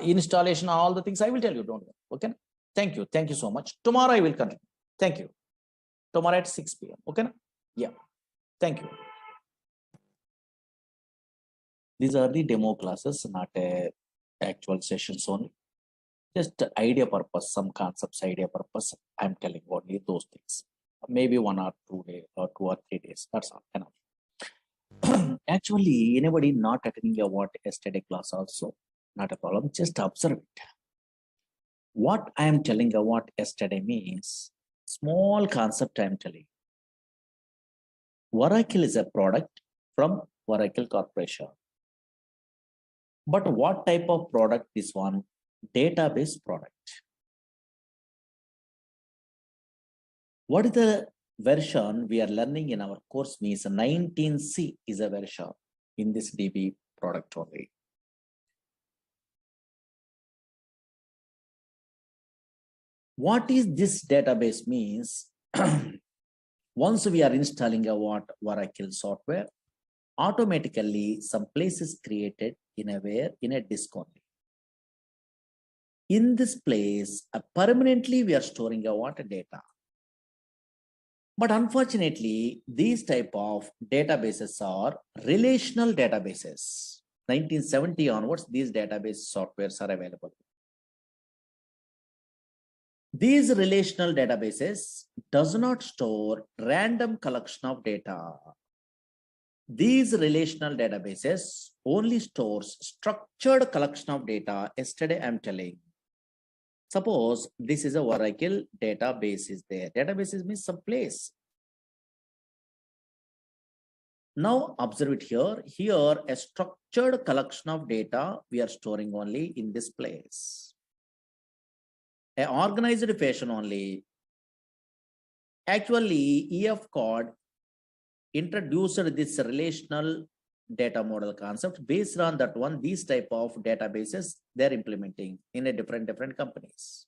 Installation, all the things I will tell you. Don't worry. Okay. Thank you. Thank you so much. Tomorrow I will continue. Thank you. Tomorrow at 6 p.m. Okay. Yeah. Thank you. These are the demo classes, not actual sessions only. Just idea purpose, some concepts, idea purpose. I'm telling only those things. Maybe 1 or 2 days or 2 or 3 days. That's all enough. Actually, anybody not attending a what yesterday class also, not a problem. Just observe it. What I am telling you what yesterday means, small concept I am telling. Oracle is a product from Oracle Corporation. But what type of product is one? Database product. What is the version we are learning in our course means 19C is a version in this DB product only. What is this database means? Once we are installing a Oracle software, automatically some place is created in a disk only. In this place, permanently we are storing a data. But unfortunately, these type of databases are relational databases. 1970 onwards, these database softwares are available. These relational databases does not store random collection of data. These relational databases only stores structured collection of data. Yesterday I'm telling. Suppose this is a Oracle database is there. Databases means some place. Now observe it here. Here a structured collection of data we are storing only in this place. An organized fashion only. Actually, EF code introduced this relational data model concept. Based on that one, these type of databases they're implementing in a different companies.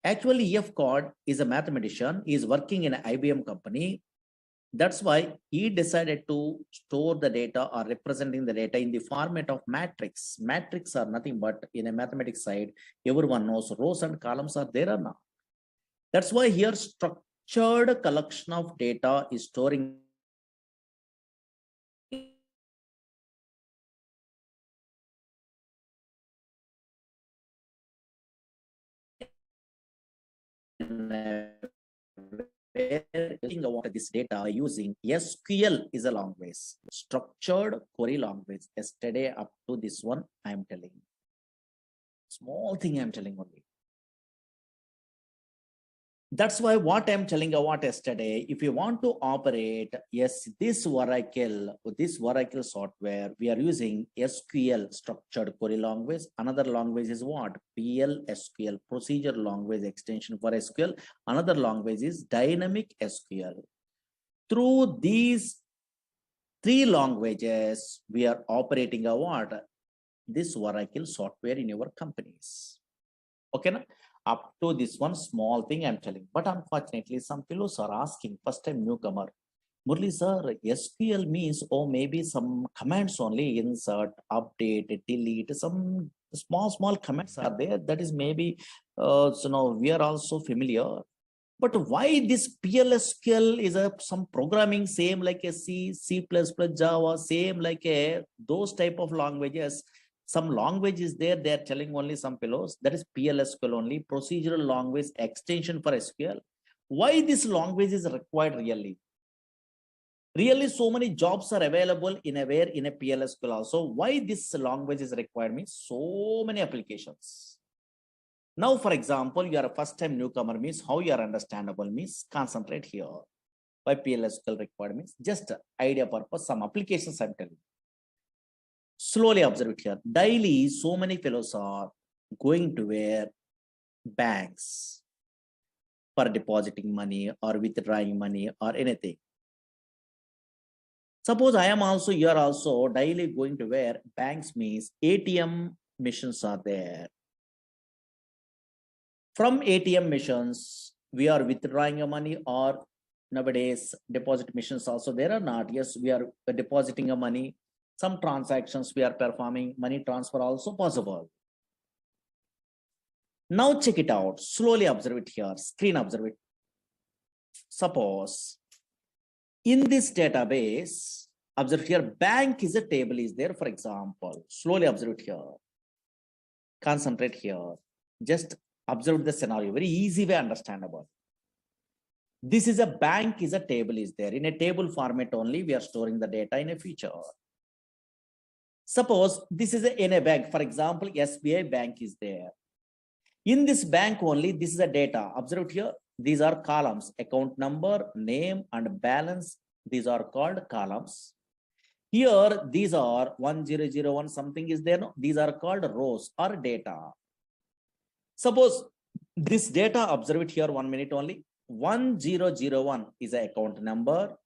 Actually, EF code is a mathematician. He is working in an IBM company. That's why he decided to store the data or representing the data in the format of matrix. Matrix are nothing but in a mathematics side, everyone knows rows and columns are there or not. That's why here structured collection of data is storing this data using SQL is a language, structured query language. Yesterday up to this one, I am telling. Small thing I'm telling only. That's why what I'm telling about yesterday, if you want to operate, yes, this Oracle software, we are using SQL, structured query language. Another language is what? PLSQL, procedure language extension for SQL. Another language is dynamic SQL. Through these three languages, we are operating a what? This Oracle software in your companies. Okay, na? Up to this one small thing I'm telling, but unfortunately some fellows are asking, first time newcomer, Murli sir, SQL means, oh, maybe some commands only, insert, update, delete, some small commands are there. That is maybe, we are also familiar. But why this PLSQL is some programming same like a C, C++, Java, same like those type of languages. Some language is there, they are telling only some fellows, that is PLSQL only, procedural language extension for SQL. Why this language is required really? Really so many jobs are available in a PLSQL also. Why this language is required means so many applications. Now, for example, you are a first time newcomer means how you are understandable means concentrate here. Why PLSQL required means just idea purpose, some applications I'm telling. Slowly observe it here. Daily, so many fellows are going to where banks for depositing money or withdrawing money or anything. Suppose I am also, you are also daily going to where banks means ATM machines are there. From ATM machines, we are withdrawing your money, or nowadays deposit machines also there or not. Yes, we are depositing a money. Some transactions we are performing, money transfer also possible. Now check it out. Slowly observe it here. Screen observe it. Suppose in this database, observe here, bank is a table is there, for example. Slowly observe it here. Concentrate here. Just observe the scenario. Very easy way understandable. This is a bank is a table is there. In a table format only, we are storing the data in a feature. Suppose this is in a bank, for example, SBI bank is there. In this bank only, this is a data. Observe here, these are columns, account number, name, and balance. These are called columns. Here, these are 1001, something is there. No? These are called rows or data. Suppose this data, observe it here 1 minute only. 1001 is an account number.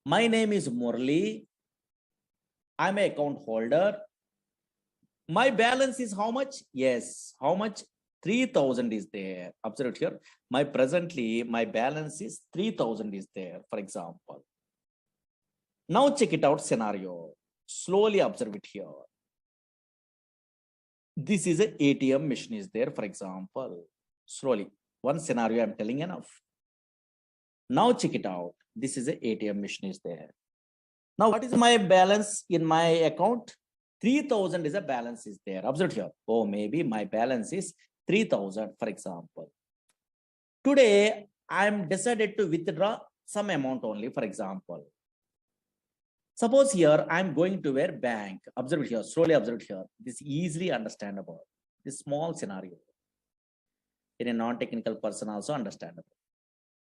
My name is Murli. I'm an account holder. My balance is how much? Yes, how much? 3,000 is there. Observe it here. Presently, my balance is 3,000 is there, for example. Now check it out scenario. Slowly observe it here. This is an ATM machine is there, for example. Slowly. One scenario I'm telling enough. Now check it out. This is an ATM machine is there. Now what is my balance in my account? 3,000 is a balance is there. Observe here. Oh, maybe my balance is 3,000, for example. Today, I'm decided to withdraw some amount only, for example. Suppose here, I'm going to where bank. Observe it here, slowly observe it here. This is easily understandable. This small scenario. In a non-technical person also understandable.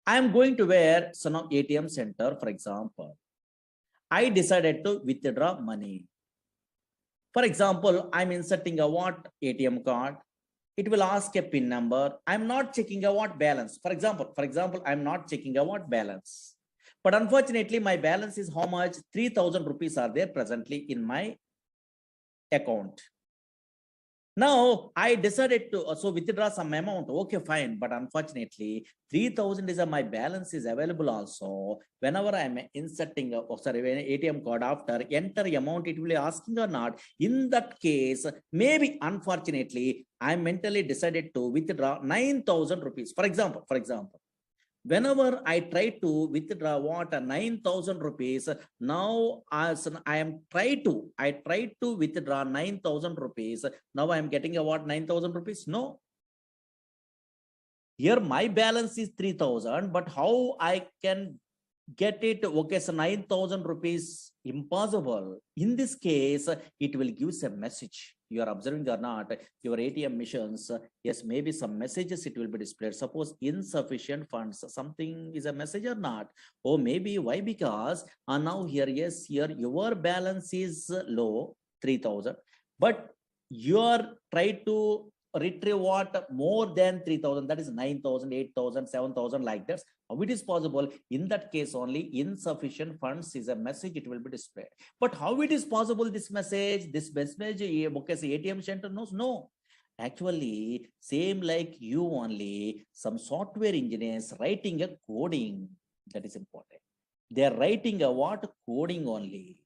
I'm going to where some ATM center, for example. I decided to withdraw money. For example, I'm inserting a what ATM card. It will ask a PIN number. I'm not checking a what balance. For example, I'm not checking a what balance. But unfortunately, my balance is how much? 3,000 rupees are there presently in my account. Now I decided to also withdraw some amount. Okay, fine. But unfortunately, 3,000 is my balance is available also. Whenever I'm inserting when ATM card after enter amount, it will be asking or not. In that case, maybe unfortunately, I mentally decided to withdraw 9,000 rupees. For example, whenever I try to withdraw what 9,000 rupees, now as I try to withdraw 9,000 rupees. Now I am getting a what 9,000 rupees? No. Here my balance is 3,000, but how I can get it? Okay, so 9,000 rupees impossible. In this case, it will give a message. You are observing or not, your ATM machines, yes, maybe some messages it will be displayed. Suppose insufficient funds, something is a message or not. Or maybe why? Because now here, yes, here your balance is low, 3,000, but you are trying to retrieve what more than 3,000, that is 9,000, 8,000, 7,000 like that. How it is possible? In that case only insufficient funds is a message, it will be displayed. But how it is possible this message okay, say ATM center knows? No. Actually, same like you only, some software engineers writing a coding, that is important. They are writing a what? Coding only.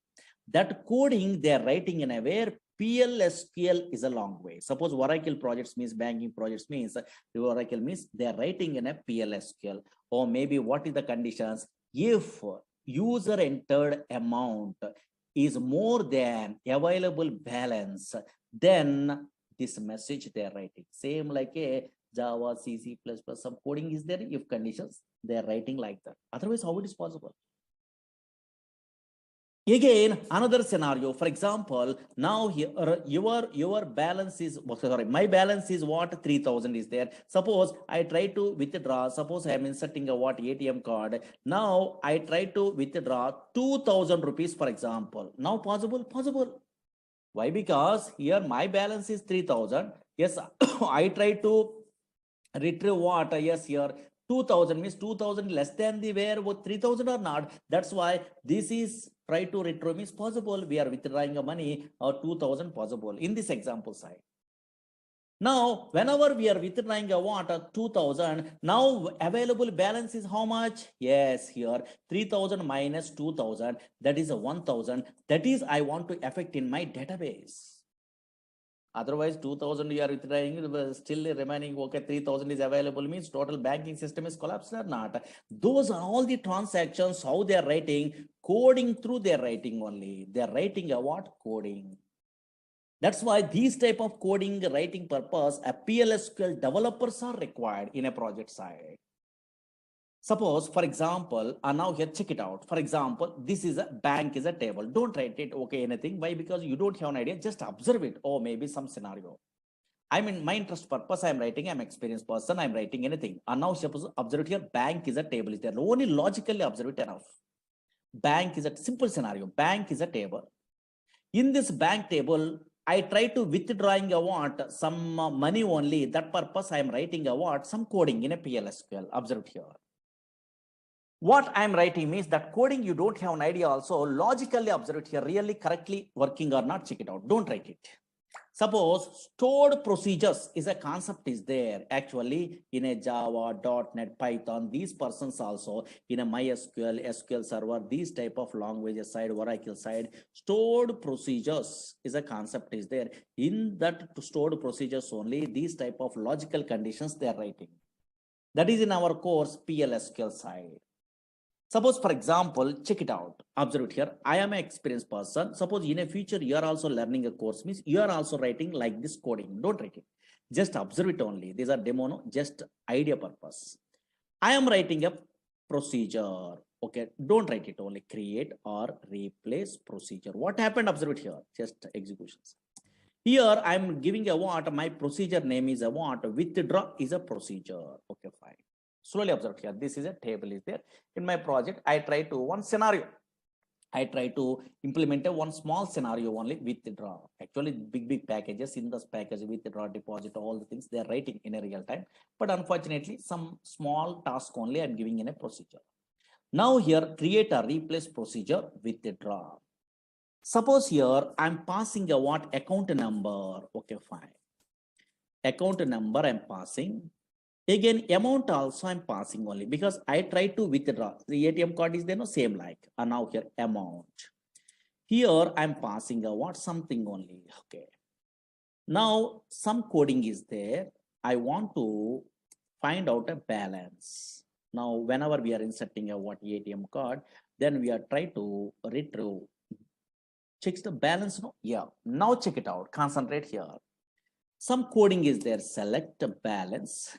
That coding they are writing in a where PLSQL is a long way. Suppose Oracle projects means banking projects means Oracle means they are writing in a PLSQL. Or maybe what is the conditions? If user entered amount is more than available balance, then this message they are writing. Same like a Java, C, C++, some coding is there. If conditions, they are writing like that. Otherwise, how it is possible? Again, another scenario. For example, now here your balance is my balance is what 3,000 is there. Suppose I try to withdraw. Suppose I am inserting a what ATM card. Now I try to withdraw 2,000 rupees, for example. Now possible? Why? Because here my balance is 3,000. Yes, I try to retrieve what? Yes, here 2,000 means 2,000 less than the where 3,000 or not. That's why this is try to retrieve means possible. We are withdrawing a money or 2,000 possible in this example side. Now, whenever we are withdrawing a what 2,000, now available balance is how much? Yes, here 3,000 minus 2,000, that is a 1,000. That is I want to affect in my database. Otherwise, 2,000 you are withdrawing, still remaining, okay, 3,000 is available means total banking system is collapsed or not. Those are all the transactions, how they are writing, coding through their writing only. They are writing a what? Coding. That's why these type of coding writing purpose, a PLSQL developers are required in a project side. Suppose, for example, now here check it out. For example, this is a bank is a table. Don't write it, okay, anything. Why? Because you don't have an idea. Just observe it. Or maybe some scenario. I'm in my interest purpose. I'm writing. I'm experienced person. I'm writing anything. And now suppose observe it here. Bank is a table. Is there? Only logically observe it enough. Bank is a simple scenario. Bank is a table. In this bank table, I try to withdrawing a what? Some money only. That purpose I am writing a what? Some coding in a PLSQL. Observe here. What I'm writing means that coding you don't have an idea also. Logically observe it here. Really correctly working or not. Check it out. Don't write it. Suppose stored procedures is a concept is there actually in a Java, .NET, Python. These persons also in a MySQL, SQL Server, these type of languages side, Oracle side, stored procedures is a concept is there. In that stored procedures only, these type of logical conditions they are writing. That is in our course PLSQL side. Suppose, for example, check it out. Observe it here. I am an experienced person. Suppose in a future, you are also learning a course, means you are also writing like this coding. Don't write it. Just observe it only. These are demo, no? Just idea purpose. I am writing a procedure. Okay, don't write it only. Create or replace procedure. What happened? Observe it here. Just executions. Here, I am giving a what? My procedure name is a what? Withdraw is a procedure. Okay, fine. Slowly observe here. This is a table is there. In my project, I try to one scenario. I try to implement a one small scenario only withdraw. Actually, big packages in this package withdraw, deposit, all the things they are writing in a real time. But unfortunately, some small task only I'm giving in a procedure. Now here, create a replace procedure withdraw. Suppose here I'm passing a what account number. Okay, fine. Account number I'm passing. Again, amount also I'm passing only because I try to withdraw. The ATM card is there, no same like. And now here amount. Here I'm passing a what something only. Okay. Now some coding is there. I want to find out a balance. Now whenever we are inserting a what ATM card, then we are trying to retrieve. Checks the balance. No, yeah. Now check it out. Concentrate here. Some coding is there. Select a balance.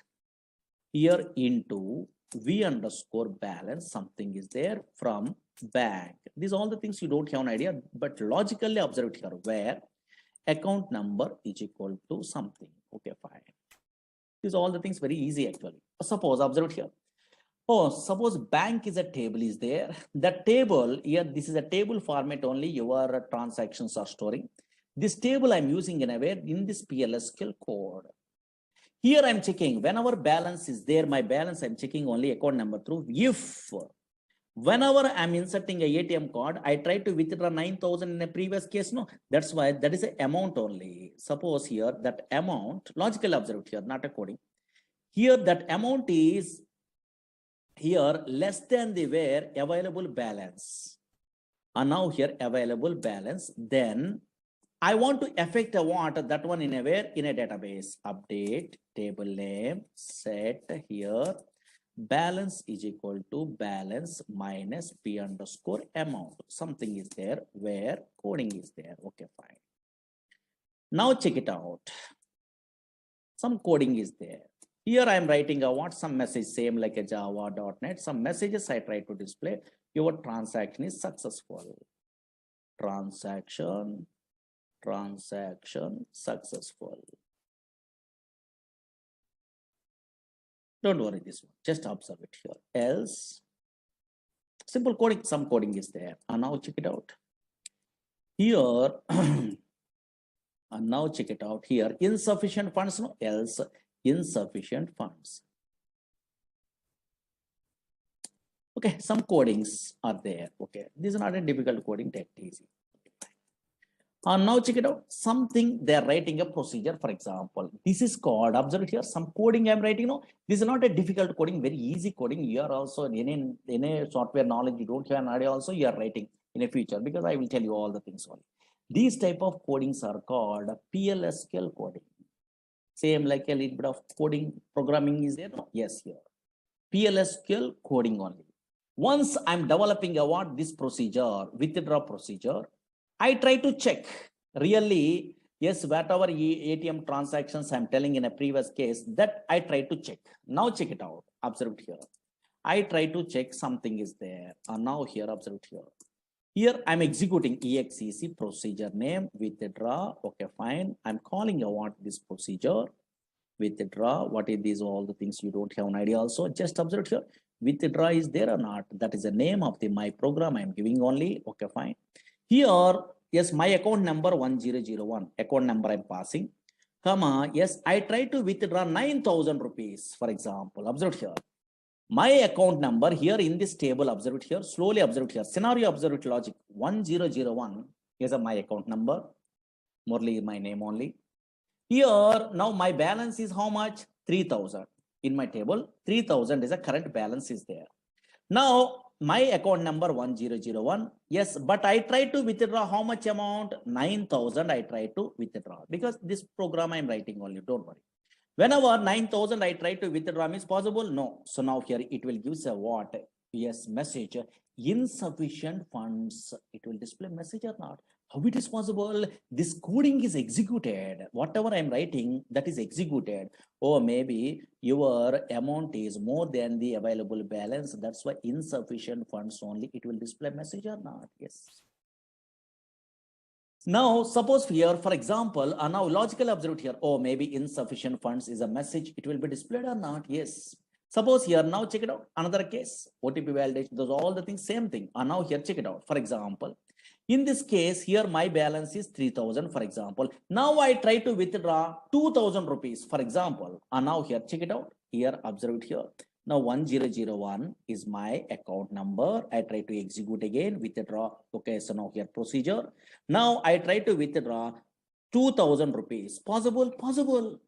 Here into V underscore balance, something is there from bank. These are all the things you don't have an idea, but logically observe it here where account number is equal to something. Okay, fine. These are all the things very easy actually. Suppose observe it here. Oh, suppose bank is a table is there. That table here, this is a table format only your transactions are storing. This table I'm using in a way in this PLSQL code. Here I'm checking whenever balance is there, my balance I'm checking only account number through. If whenever I'm inserting a ATM card, I try to withdraw 9,000 in a previous case. No, that's why that is an amount only. Suppose here that amount, logically observed here, not a coding. Here that amount is here less than the where available balance. And now here available balance, then I want to affect a what that one in a where in a database. Update table name, set here balance is equal to balance minus P underscore amount. Something is there where coding is there. Okay, fine. Now check it out. Some coding is there. Here I am writing a what some message same like a Java.NET. Some messages I try to display. Your transaction is successful. Transaction successful. Don't worry this one, just observe it here. Else, simple coding, some coding is there. And now check it out. Here, and now check it out here. Insufficient funds, no, else insufficient funds. Okay, some codings are there. Okay, this is not a difficult coding, take it easy. And now check it out. Something they're writing a procedure, for example. This is called, observe it here, some coding I'm writing. No, this is not a difficult coding, very easy coding. You are also in a software knowledge, you don't have an idea also, you are writing in a future because I will tell you all the things only. These type of codings are called PLSQL coding. Same like a little bit of coding programming is there. No? Yes, here. PLSQL coding only. Once I'm developing a what this procedure, withdraw procedure, I try to check really, yes, whatever ATM transactions I'm telling in a previous case that I try to check. Now check it out. Observe it here. I try to check something is there. And now here, observe it here. Here I'm executing exec procedure name withdraw. Okay, fine. I'm calling a what this procedure withdraw. What is these all the things you don't have an idea also. Just observe it here. Withdraw is there or not? That is the name of my program I'm giving only. Okay, fine. Here, yes, my account number 1001, account number I'm passing, comma, yes, I try to withdraw 9,000 rupees, for example. Observe here. My account number here in this table, observe it here, slowly observe it here. Scenario, observe it logic. 1001 is my account number. Morley is my name only. Here, now my balance is how much? 3,000. In my table, 3,000 is a current balance is there. Now, my account number 1001, yes, but I try to withdraw how much amount? 9,000 I try to withdraw because this program I'm writing only, don't worry. Whenever 9,000 I try to withdraw is possible? No. So now here it will give a what? Yes, message, insufficient funds. It will display message or not. How it is possible? This coding is executed. Whatever I'm writing, that is executed. Or maybe your amount is more than the available balance. That's why insufficient funds only. It will display message or not. Yes. Now, suppose here, for example, now logical observed here. Oh, maybe insufficient funds is a message. It will be displayed or not? Yes. Suppose here, now check it out. Another case, OTP validation, those all the things, same thing. And now here, check it out. For example, in this case, here my balance is 3,000, for example. Now I try to withdraw 2,000 rupees, for example. And now here, check it out. Here, observe it here. Now 1001 is my account number. I try to execute again, withdraw. Okay, so now here procedure. Now I try to withdraw 2,000 rupees. Possible? Possible.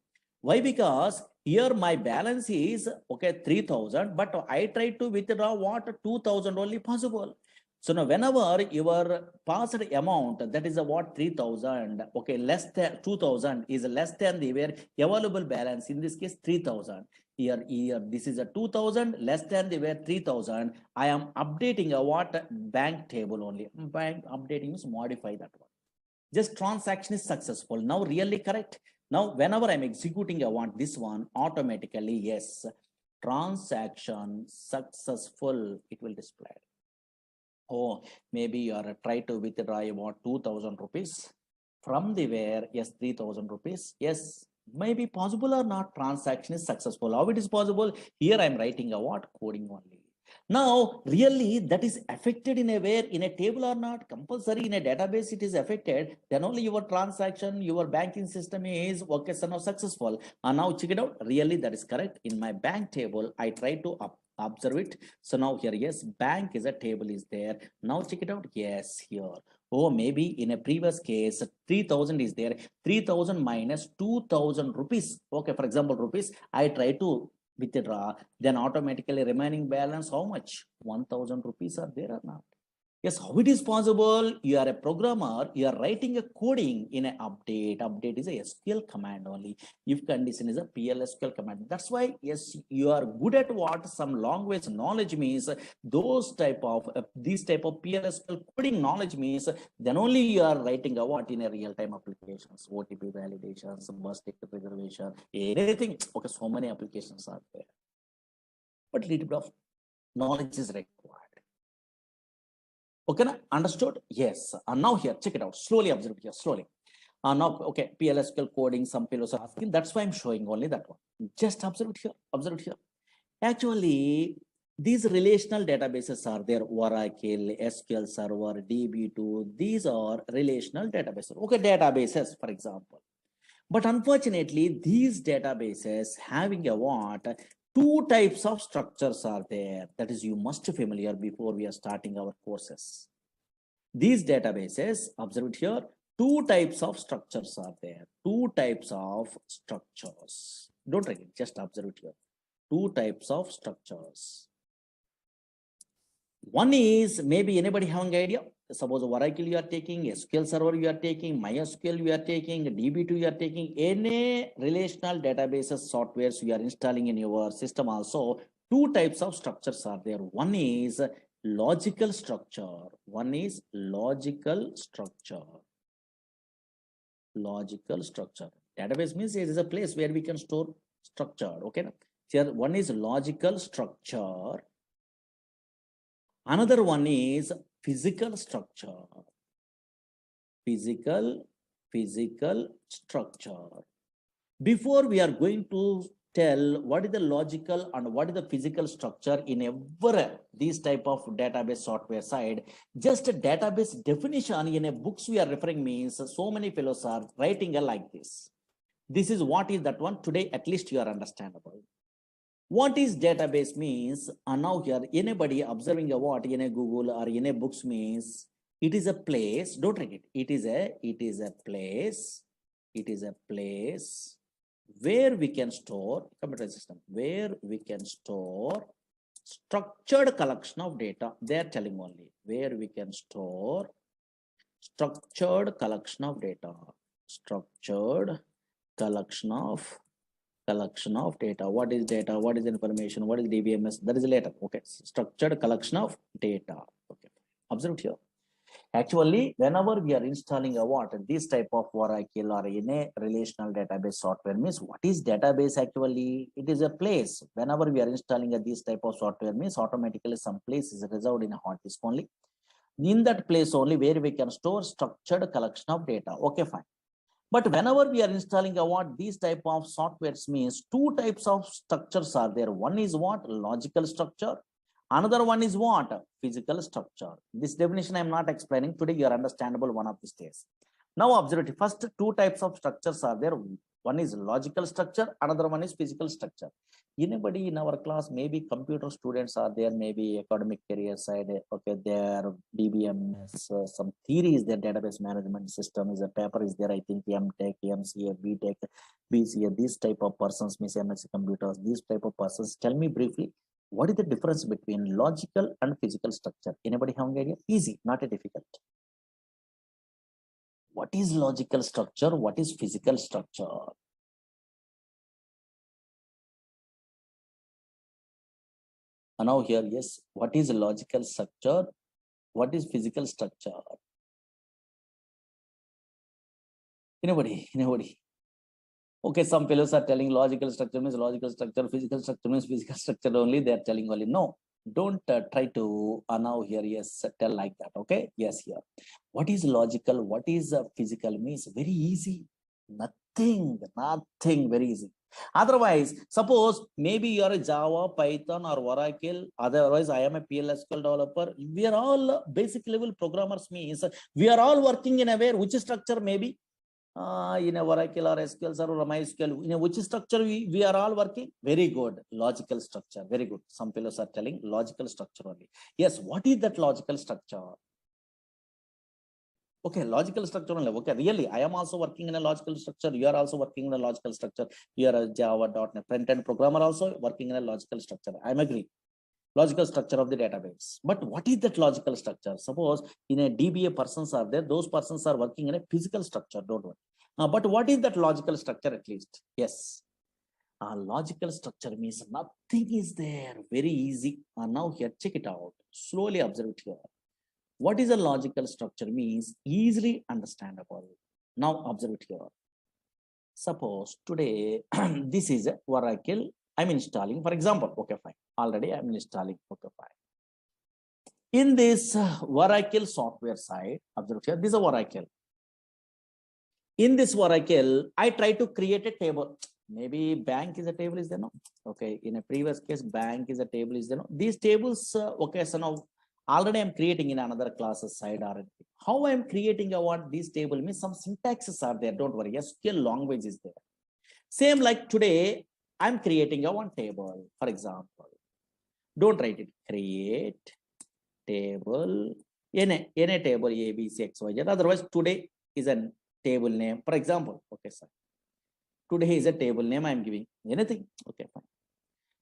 Why? Because here my balance is okay 3,000, but I try to withdraw what? 2,000 only possible. So now whenever your passed amount, that is a what? 3,000, okay, less than 2,000 is less than the available balance, in this case 3,000. Here, this is a 2,000 less than the 3,000. I am updating a what? Bank table only. Bank updating is modify that one. Just transaction is successful. Now really correct. Now whenever I'm executing, I want this one automatically, yes, transaction successful, it will display. Oh, maybe you are trying to withdraw about 2,000 rupees from the where, yes, 3,000 rupees. Yes, maybe possible or not, transaction is successful. How it is possible? Here I'm writing a what? Coding only. Now, really that is affected in a where, in a table or not? Compulsory in a database it is affected. Then only your transaction, your banking system is okay, so now successful. And now check it out. Really that is correct. In my bank table, I try to observe it. So now here, yes, bank is a table is there. Now check it out. Yes, here. Oh, maybe in a previous case, 3,000 is there. 3,000 minus 2,000 rupees. Okay, for example, rupees, I try to withdraw, then automatically remaining balance, how much? 1,000 rupees are there or not? Yes, how it is possible? You are a programmer, you are writing a coding in an update. Update is a SQL command only. If condition is a PLSQL command. That's why, yes, you are good at what? Some language knowledge means those type of, this type of PLSQL coding knowledge means then only you are writing a what in a real-time applications, OTP validations, bus ticket reservation, anything. Okay, so many applications are there. But a little bit of knowledge is required. Okay, understood? Yes. And now here, check it out. Slowly observe here, slowly. Now, okay, PLSQL coding, some fellows are asking. That's why I'm showing only that one. Just observe it here, observe it here. Actually, these relational databases are there. Oracle, SQL Server, DB2. These are relational databases. Okay, databases, for example. But unfortunately, these databases having a what? Two types of structures are there. That is, you must be familiar before we are starting our courses. These databases, observe it here, two types of structures are there. Two types of structures. Don't forget, just observe it here. Two types of structures. One is, maybe anybody having idea? Suppose Oracle you are taking, SQL Server you are taking, MySQL you are taking, DB2 you are taking, any relational databases softwares you are installing in your system also, two types of structures are there. One is logical structure. One is logical structure. Logical structure. Database means it is a place where we can store structure. Okay. Here one is logical structure. Another one is physical structure. Physical structure. Before we are going to tell what is the logical and what is the physical structure in every these type of database software side, just a database definition in a books we are referring means so many fellows are writing like this. This is what is that one. Today at least you are understandable. What is database means, and now here anybody observing a what in a Google or in a books means it is a place. Don't forget it is a place It is a place where we can store, computer system, where we can store structured collection of data. They are telling only where we can store structured collection of data. Structured collection of data. What is data? What is information? What is DBMS? That is later. Okay. Structured collection of data. Okay. Observe here. Actually, whenever we are installing a this type of Oracle or in a relational database software, means what is database actually? It is a place. Whenever we are installing this type of software, means automatically some place is reserved in a hard disk only. In that place only where we can store structured collection of data. Okay, fine. But whenever we are installing these type of softwares, means two types of structures are there. One is what? Logical structure. Another one is what? Physical structure. This definition I am not explaining today. You are understandable one of these days. Now observe it. First two types of structures are there. One is logical structure. Another one is physical structure. Anybody in our class, maybe computer students are there, maybe academic career side. Okay, there DBMS, some theory is there. Database management system is a paper is there. I think MTech, MCA, BTech, BCA. These type of persons, Miss MSc computers. These type of persons. Tell me briefly. What is the difference between logical and physical structure? Anybody have an idea? Easy, not a difficult. What is logical structure? What is physical structure? And now here, yes. What is logical structure? What is physical structure? Anybody? Anybody? Okay, some fellows are telling logical structure means logical structure, physical structure means physical structure only. They are telling only. No, don't try to now here, yes, tell like that. Okay, yes, here. What is logical? What is physical means very easy. Nothing, very easy. Otherwise, suppose maybe you are a Java, Python, or Oracle. Otherwise, I am a PLSQL developer. We are all basic level programmers. Means we are all working in a way which structure maybe. In a Oracle or SQL Server or MySQL, in a which structure we are all working? Very good. Logical structure. Very good. Some fellows are telling logical structure only. Yes, what is that logical structure? Okay, logical structure only. Okay, really, I am also working in a logical structure. You are also working in a logical structure. You are a Java.NET front-end programmer also working in a logical structure. I am agree. Logical structure of the database. But what is that logical structure? Suppose in a DBA persons are there, those persons are working in a physical structure, don't worry. But what is that logical structure at least? Yes. Logical structure means nothing is there. Very easy. Now here, check it out. Slowly observe it here. What is a logical structure means easily understandable. Now observe it here. Suppose today, this is a Oracle. I'm installing, for example, okay, fine. Already I'm installing, okay, fine. In this Oracle software side, observe here, this is a Oracle. In this Oracle, I try to create a table. Maybe bank is a table, is there no? Okay, in a previous case, bank is a table, is there no? These tables, okay, so now already I'm creating in another classes side already. How I'm creating this table means some syntaxes are there, don't worry. SQL language is there. Same like today, I'm creating one table, for example. Don't write it. Create table in a table A, B, C, X, Y, Z. Otherwise, today is a table name, for example. Okay, sir. Today is a table name I'm giving. Anything? Okay, fine.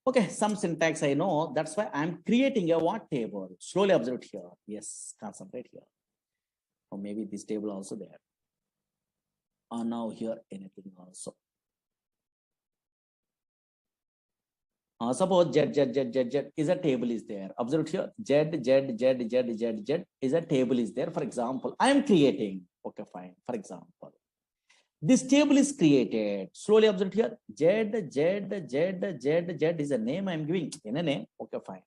Okay, some syntax I know. That's why I'm creating a what table. Slowly observe it here. Yes, concentrate here. Or maybe this table also there. Now here anything also. Suppose Z is a table is there. Observe here. Z is a table is there. For example, I am creating. Okay, fine. For example, this table is created. Slowly observe here. Z is a name I am giving. In a name. Okay, fine.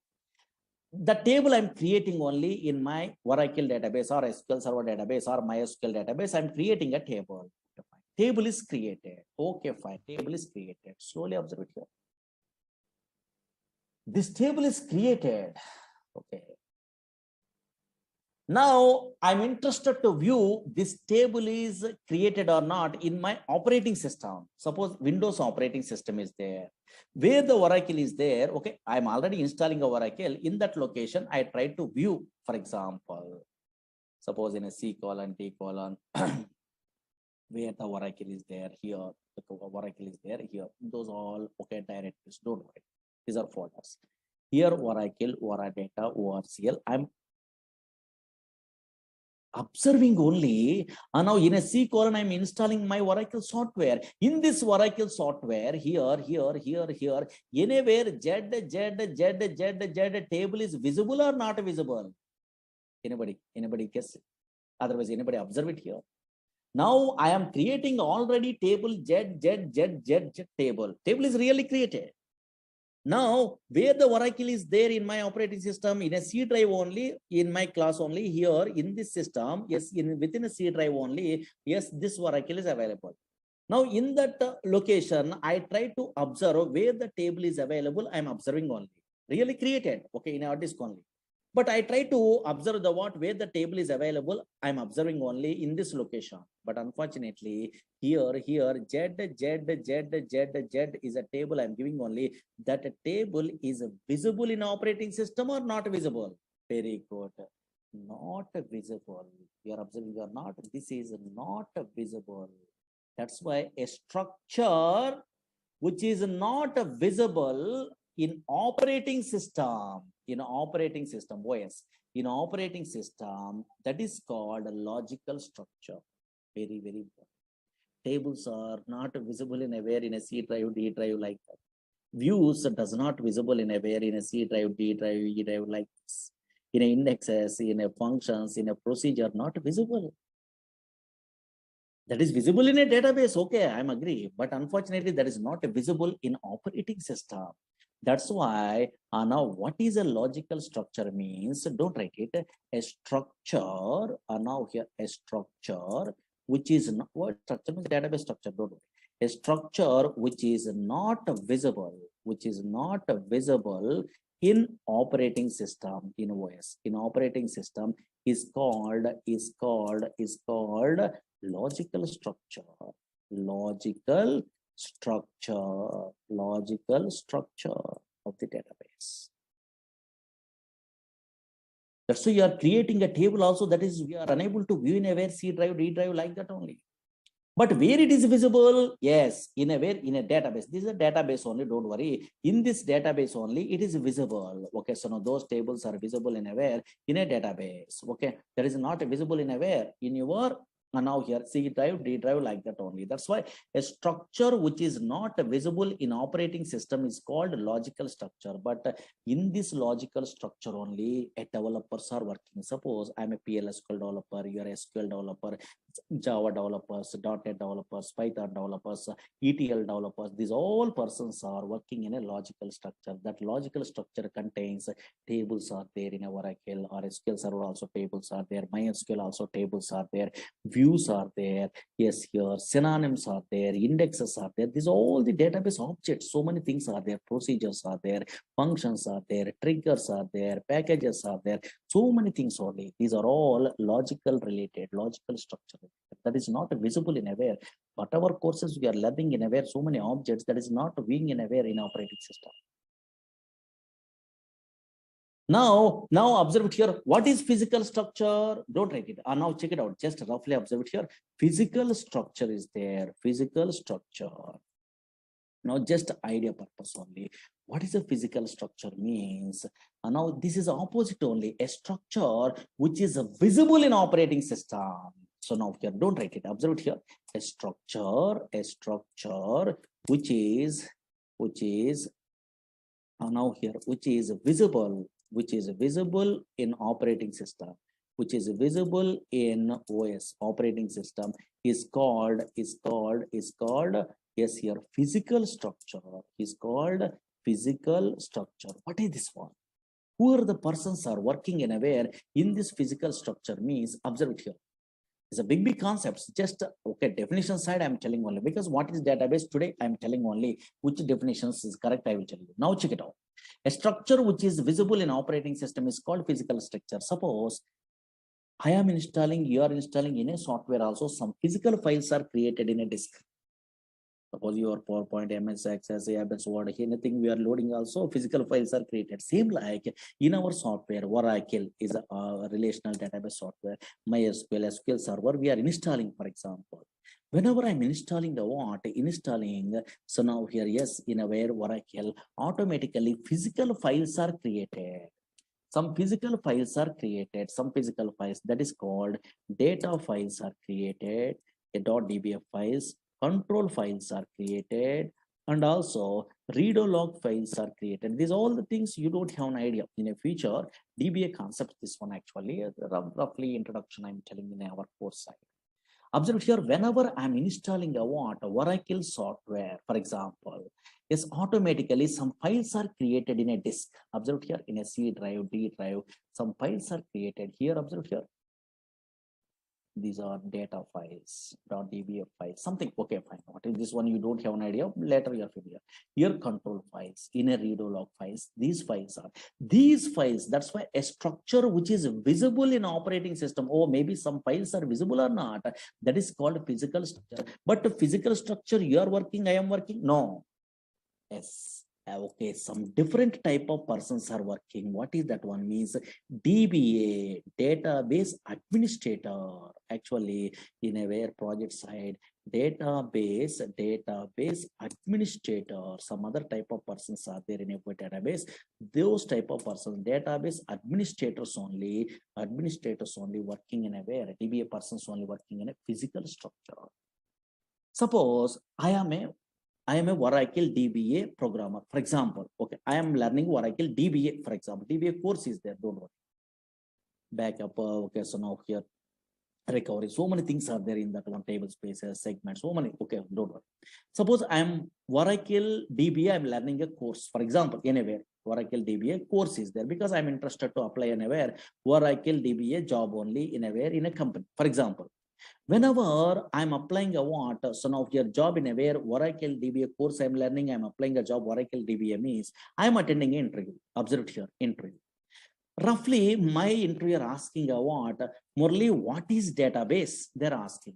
The table I'm creating only in my Oracle database or SQL Server database or MySQL database. I'm creating a table. Okay, fine. Table is created. Okay, fine. Table is created. Slowly observe it here. This table is created. Okay. Now I'm interested to view this table is created or not in my operating system. Suppose Windows operating system is there. Where the Oracle is there, okay, I'm already installing a Oracle. In that location, I try to view, for example, suppose in a C:, D:, where the Oracle is there, here, the Oracle is there, here. Those all okay directories, don't worry. These are folders. Here Oracle, Oradata, ORCL. I'm observing only, and now in a C colon, I'm installing my Oracle software. In this Oracle software, here, anywhere Z table is visible or not visible? Anybody guess it? Otherwise, anybody observe it here? Now I am creating already table Z table. Table is really created. Now, where the Oracle is there in my operating system, in a C drive only, in my class only, here in this system, yes, within a C drive only, yes, this Oracle is available. Now, in that location, I try to observe where the table is available. I'm observing only, really created, okay, in our disk only. But I try to observe the where the table is available. I'm observing only in this location. But unfortunately, here, Z is a table I'm giving only. That table is visible in operating system or not visible? Very good. Not visible. You are observing or not? This is not visible. That's why a structure which is not visible in operating system, OS, in operating system, that is called a logical structure. Very, very important. Tables are not visible in anywhere in a C drive, D drive like that. Views does not visible in anywhere in a C drive, D drive, E drive like this. In a indexes, in a functions, in a procedure, not visible. That is visible in a database, okay, I'm agree. But unfortunately, that is not visible in operating system. That's why now what is a logical structure means, don't write it, a structure, now here a structure, which is not, what structure means database structure, don't worry. A structure which is not visible, in operating system, in OS, in operating system is called logical structure, logical structure of the database. That's why you are creating a table also, that is we are unable to view in a where C drive, D drive like that only. But where it is visible, yes, in a database. This is a database only, don't worry. In this database only, it is visible. Okay, so now those tables are visible in a database. Okay, that is not visible in a in your now here C drive, D drive like that only. That's why a structure which is not visible in operating system is called logical structure. But in this logical structure only, developers are working. Suppose I'm a PLSQL developer, you are a SQL developer, Java developers, .NET developers, Python developers, ETL developers. These all persons are working in a logical structure. That logical structure contains tables are there in a Oracle or SQL Server also tables are there. MySQL also tables are there. Views are there. Yes, here synonyms are there. Indexes are there. These are all the database objects. So many things are there. Procedures are there. Functions are there. Triggers are there. Packages are there. So many things only. These are all logical related, logical structure. That is not visible in aware. Whatever courses we are learning in aware, so many objects that is not being in aware in operating system. Now observe it here. What is physical structure? Don't write it. Now check it out. Just roughly observe it here. Physical structure is there. Physical structure. Now just idea purpose only. What is a physical structure means? Now this is opposite only. A structure which is visible in operating system. So now here, don't write it. Observe it here. A structure which is now here, which is visible in operating system, which is visible in OS operating system is called yes here physical structure is called physical structure. What is this one? Who are the persons are working in aware in this physical structure means? Observe it here. It's a big concepts. Just okay, definition side I'm telling only, because what is database today I'm telling only which definitions is correct I will tell you. Now check it out. A structure which is visible in operating system is called physical structure. Suppose I am installing, you are installing in a software also, some physical files are created in a disk. Suppose your PowerPoint, MS Access, ABS, Word, anything we are loading also, physical files are created. Same like in our software, Oracle is a relational database software. MySQL, SQL Server, we are installing, for example. Whenever I'm installing the what, so now here, yes, in our Oracle, automatically physical files are created. Some physical files are created, some physical files that is called data files are created, a .dbf files, control files are created, and also read log files are created. These all the things you don't have an idea. In a future, DBA concept, this one actually, roughly introduction I'm telling in our course side. Observe here, whenever I'm installing a Oracle software, for example, yes, automatically some files are created in a disk. Observe here in a C drive, D drive, some files are created here. Observe here. These are data files, .dbf files, something. Okay, fine. What is this one? You don't have an idea. Later you're familiar. Here control files, in a read log files. These files are these files. That's why a structure which is visible in operating system. Or maybe some files are visible or not. That is called physical structure. But the physical structure you are working, I am working. No. Yes. Okay, some different type of persons are working. What is that one? Means DBA, database administrator. Actually, in a where project side, database administrator. Some other type of persons are there in a database. Those type of persons, database administrators only working in a where DBA persons only working in a physical structure. Suppose I am a Oracle DBA programmer, for example. Okay, I am learning Oracle DBA, for example. DBA course is there, don't worry. Backup, okay, so now here, recovery, so many things are there in that one, table spaces, segments, so many, okay, don't worry. Suppose I am Oracle DBA, I'm learning a course, for example, anywhere, Oracle DBA course is there because I'm interested to apply anywhere, Oracle DBA job only anywhere in a company, for example. Whenever I'm applying a so now your job in a where Oracle DBA course I'm learning, I'm applying a job Oracle DBA means I'm attending an interview. Observe here, interview. Roughly, my interviewer asking a Murli, what is database? They're asking.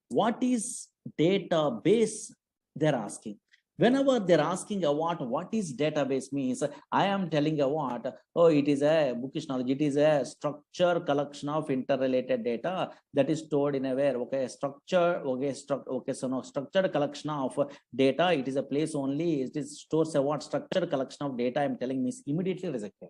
What is database? They're asking. Whenever they're asking a what is database means, I am telling a oh, it is a bookish knowledge. It is a structure collection of interrelated data that is stored in a where, okay, structure, okay, so no, structured collection of data. It is a place only, it is stores a structured collection of data. I'm telling means immediately rejected.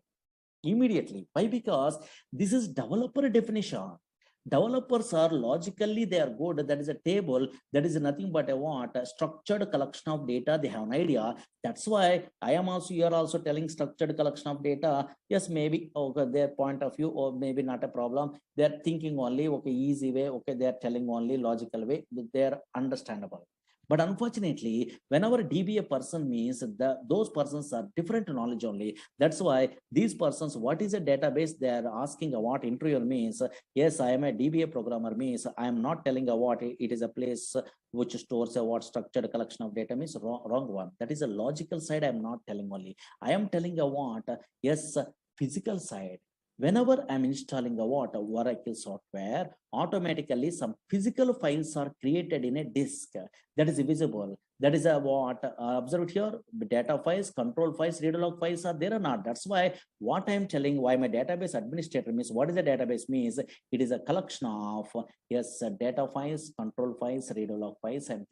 Immediately. Why? Because this is developer definition. Developers are logically they are good. That is a table. That is nothing but a structured collection of data. They have an idea. That's why I am also, you are also telling structured collection of data. Yes, maybe okay, their point of view, or maybe not a problem. They are thinking only okay, easy way. Okay, they are telling only logical way. They are understandable. But unfortunately, whenever DBA person means those persons are different knowledge only. That's why these persons, what is a database? They are asking what interviewer means. Yes, I am a DBA programmer means I am not telling what it is a place which stores a structured collection of data means wrong one. That is a logical side. I am not telling only. I am telling yes, physical side. Whenever I'm installing a Oracle software, automatically some physical files are created in a disk that is visible. That is a observe here, data files, control files, read log files are there or not. That's why what I'm telling, why my database administrator means, what is a database means? It is a collection of yes, data files, control files, read log files, and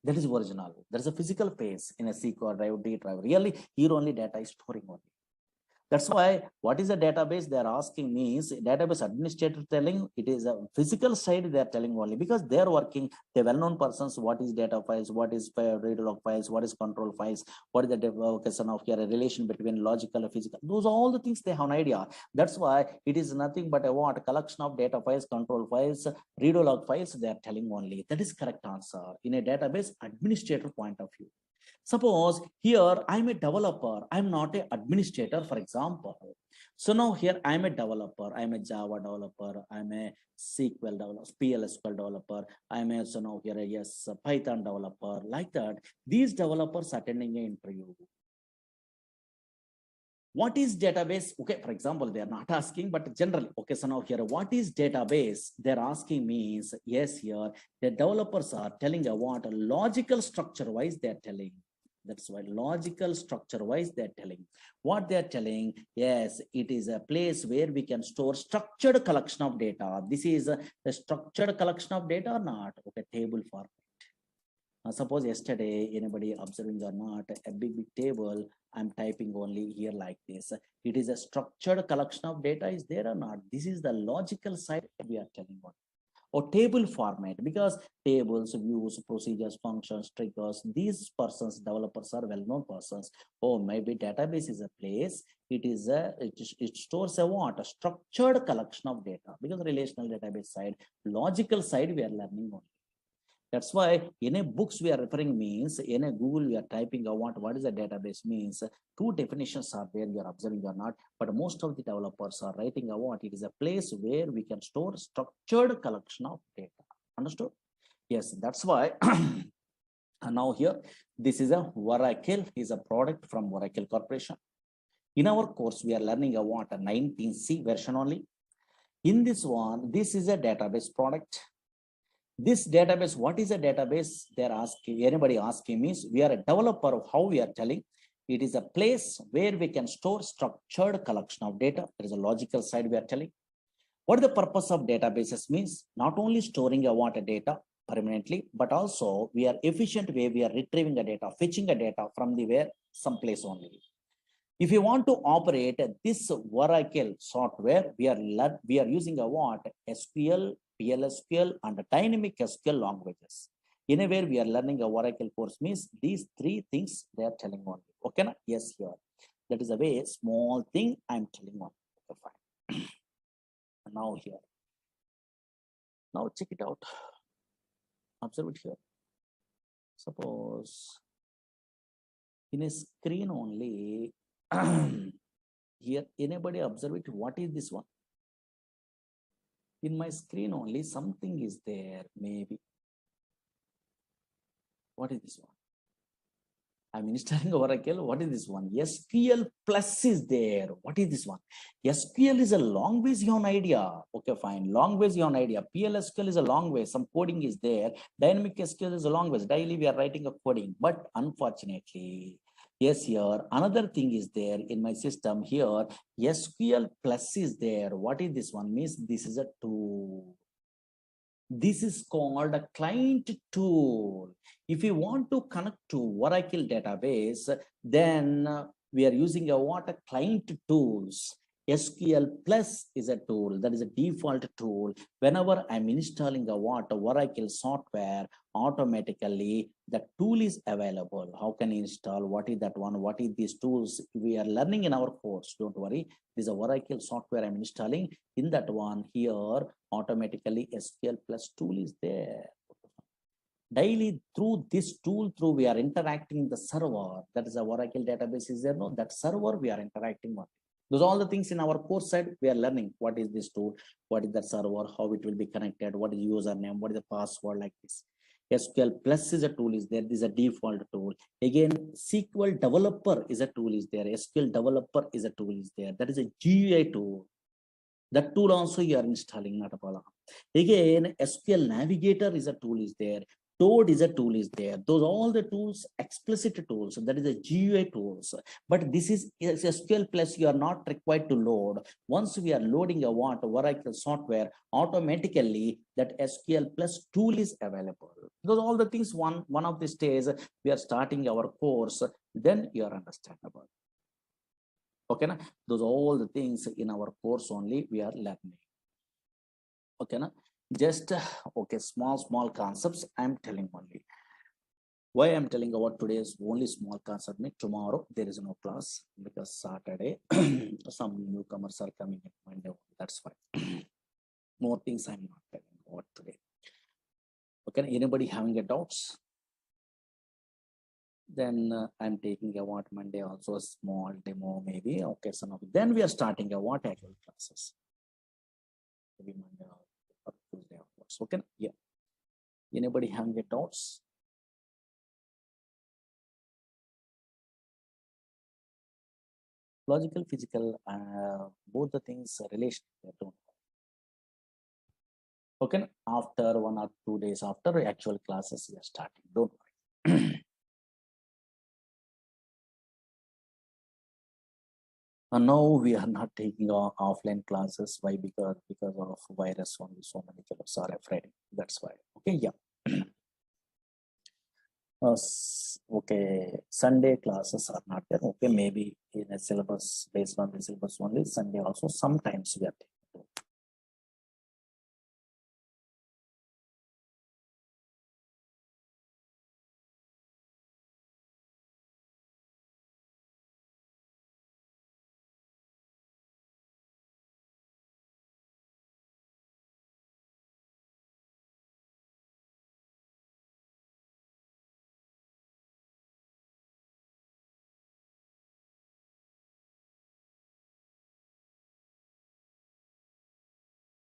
that is original. There's a physical phase in a SQL drive, D drive. Really, here only data is storing only. That's why what is a database they're asking means database administrator telling it is a physical side they're telling only because they're working, the well-known persons, what is data files, what is read log files, what is control files, what is the devocation of here, a relation between logical and physical. Those are all the things they have an idea. That's why it is nothing but a collection of data files, control files, read log files they're telling only. That is correct answer in a database administrator point of view. Suppose here I'm a developer, I'm not an administrator, for example. So now here I'm a developer, I'm a Java developer, I'm a SQL developer, PLSQL developer, I'm a so now here yes, Python developer, like that. These developers attending an interview. What is database? Okay, for example, they are not asking, but generally, okay, so now here, what is database? They're asking means, yes, here, the developers are telling what logical structure wise they're telling. That's why logical structure wise they're telling. What they're telling, yes, it is a place where we can store structured collection of data. This is a structured collection of data or not? Okay, table format. Suppose yesterday, anybody observing or not, a big table, I'm typing only here like this. It is a structured collection of data, is there or not? This is the logical side we are telling about. Or table format, because tables, views, procedures, functions, triggers, these persons, developers are well-known persons. Oh, maybe database is a place, it stores a what? A structured collection of data, because relational database side, logical side we are learning only. That's why in a books we are referring means, in a Google we are typing what is a database means. Two definitions are there, you are observing or not, but most of the developers are writing what it is a place where we can store structured collection of data. Understood? Yes, that's why now here, this is a Oracle, is a product from Oracle Corporation. In our course, we are learning what a 19C version only. In this one, this is a database product. This database, what is a database? They're asking, anybody asking means we are a developer of how we are telling. It is a place where we can store structured collection of data. There is a logical side we are telling. What the purpose of databases means? Not only storing a data permanently, but also we are efficient way we are retrieving the data, fetching the data from the where some place only. If you want to operate this Oracle software, we are using a SQL, PLSQL, and dynamic SQL languages. Anywhere we are learning a Oracle course means these three things they are telling only. Okay, na? Yes, here. That is a way small thing I'm telling on. Okay, fine. Now here. Now check it out. Observe it here. Suppose in a screen only. Here, anybody observe it? What is this one? In my screen only, something is there, maybe. What is this one? I'm installing Oracle. What is this one? SQL Plus is there. What is this one? SQL is a long ways you have an idea. Okay, fine. Long ways you have an idea. PLSQL is a long way. Some coding is there. Dynamic SQL is a long ways. Daily we are writing a coding. But unfortunately, yes, here another thing is there in my system here. SQL Plus is there. What is this one? Means this is a tool. This is called a client tool. If you want to connect to Oracle database, then we are using a client tools. SQL Plus is a tool, that is a default tool. Whenever I'm installing a Oracle software, automatically the tool is available. How can you install? What is that one? What is these tools? We are learning in our course. Don't worry. This is a Oracle software I'm installing. In that one here, automatically SQL Plus tool is there. Daily through this tool, we are interacting the server. That is a Oracle database is there. No, that server we are interacting with. Those are all the things in our course side we are learning. What is this tool? What is that server? How it will be connected? What is username? What is the password like this? SQL Plus is a tool is there. This is a default tool. Again, SQL Developer is a tool is there. SQL Developer is a tool is there. That is a GUI tool. That tool also you are installing, not a problem. Again, SQL Navigator is a tool is there. Toad is a tool is there. Those all the tools, explicit tools. That is a GUI tools. But this is SQL Plus. You are not required to load. Once we are loading a Oracle software, automatically that SQL Plus tool is available. Those all the things. One of these days we are starting our course. Then you are understandable. Okay, na? Those all the things in our course only we are learning. Okay, na? Just okay, small concepts I'm telling only. Why I'm telling about today's only small concept? Tomorrow there is no class because Saturday some newcomers are coming at Monday. That's why. More things I'm not telling about today. Okay, anybody having a doubts? Then I'm taking a Monday also a small demo maybe. Okay, some of then we are starting a actual classes. Maybe Monday or Tuesday afterwards. Okay, yeah. Anybody having a doubts? Logical, physical, both the things relation. Okay, after 1 or 2 days after actual classes, we are starting. Don't worry. And now we are not taking offline classes. Why? Because of virus only. So many fellows are afraid. That's why. Okay, yeah. Okay, Sunday classes are not there. Okay, maybe in a syllabus, based on the syllabus only, Sunday also sometimes we are taking.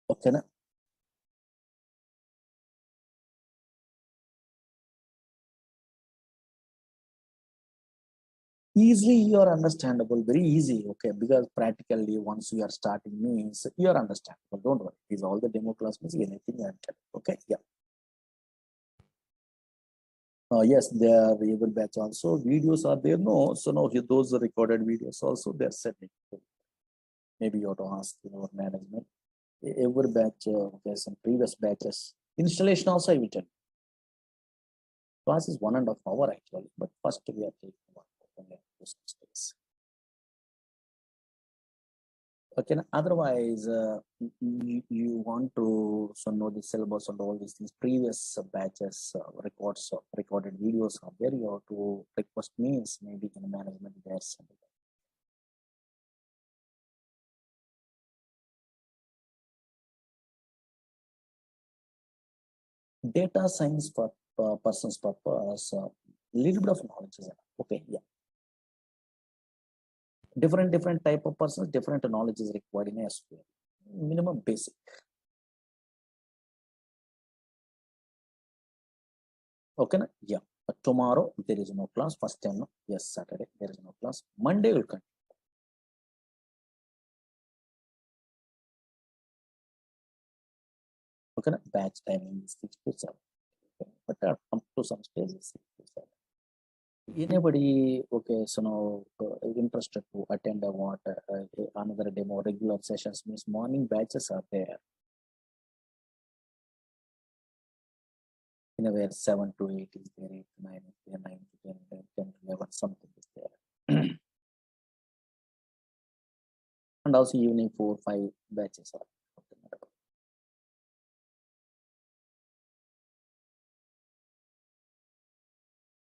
Okay, na? Easily you are understandable, very easy. Okay, because practically once you are starting means you are understandable. Don't worry. These all the demo class means anything I tell. Okay, yeah. Yes, there are able batch also. Videos are there. No, so now those are recorded videos also they're sending. Maybe you have to ask your management. Every batch, okay, some previous batches. Installation also I will tell. Class is 1.5 hours actually, but first we are taking 1 hour. Okay, otherwise you want to know the syllabus and all these things. Previous batches records recorded videos are there. You have to request means maybe in management there. Data science for person's purpose, little bit of knowledge is enough. Okay, yeah. Different type of persons, different knowledge is required in SQL. Minimum basic. Okay, na? Yeah. But tomorrow there is no class. First time, no? Yes, Saturday there is no class. Monday will continue. Okay, na? Batch timing is 6 to 7. Okay. But up to some stages 6 to 7. Anybody, okay, so now interested to attend another demo regular sessions means morning batches are there. In a way 7 to 8 is there, 8 to 9 is there, 9 to 10, 10 to 11, something is there. And also evening 4, 5 batches are.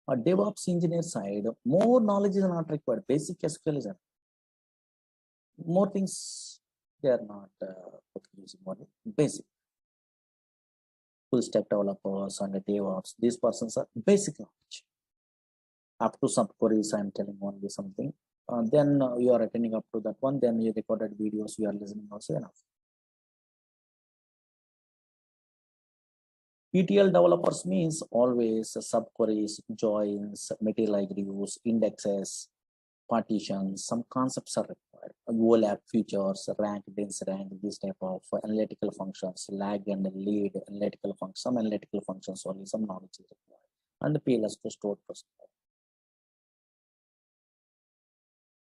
DevOps engineer side, more knowledge is not required. Basic SQL is enough. More things they are not using more basic. Full stack developers and DevOps, these persons are basic knowledge. Up to some queries, I'm telling only something. Then you are attending up to that one. Then you recorded videos, you are listening also enough. ETL developers means always subqueries, joins, material reviews, indexes, partitions, some concepts are required. OLAP features, rank, dense rank, this type of analytical functions, lag and lead analytical functions, some analytical functions only, some knowledge is required. And the PLS to stored procedure.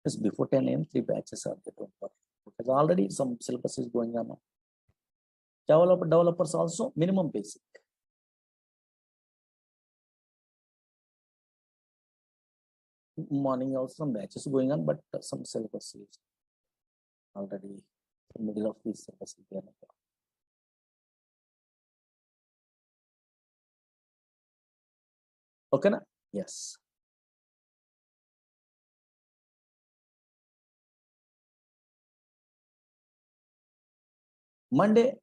Yes, before 10 AM, 3 batches are there. Don't worry. Because already some syllabus is going on. Developers also minimum basic. Morning also some batches going on, but some syllabus is already in the middle of this syllabus. Okay, na? Yes. Monday,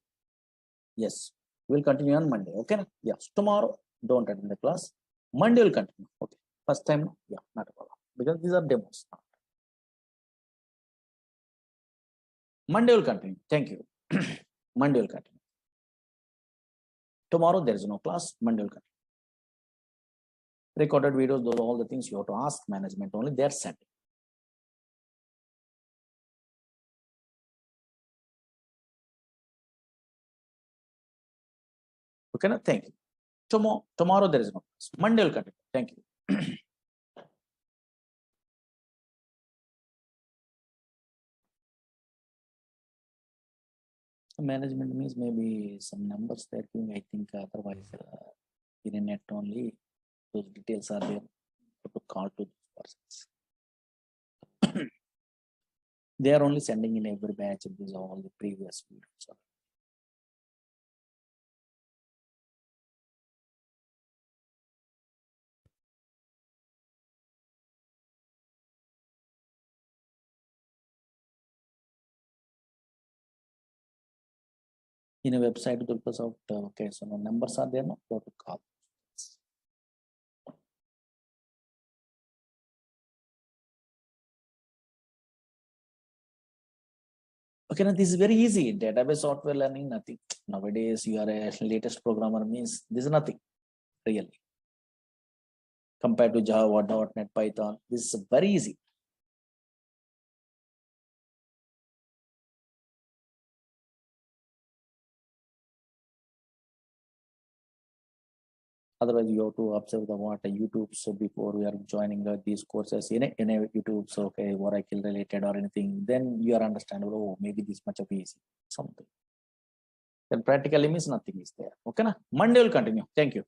yes, we'll continue on Monday. Okay, na? Yes. Tomorrow, don't attend the class. Monday will continue. Okay. First time, yeah, not a problem. Because these are demos. Monday will continue. Thank you. Monday will continue. Tomorrow there is no class. Monday will continue. Recorded videos, those are all the things you have to ask management only. They are sent. Okay, now thank you. Tomorrow there is no class. Monday will continue. Thank you. Management means maybe some numbers they're giving, I think. Otherwise, in a net only, those details are there to call to those persons. They are only sending in every batch of these all the previous videos. In a website, okay, so no numbers are there, no, go to call. Okay, now this is very easy. Database software learning, nothing. Nowadays, you are a latest programmer means this is nothing, really. Compared to Java, .NET, Python, this is very easy. Otherwise, you have to observe the what YouTube. So before we are joining these courses in a YouTube, so okay, Oracle related or anything, then you are understandable. Oh, maybe this much of easy something. Then practically means nothing is there. Okay, na? Monday will continue. Thank you.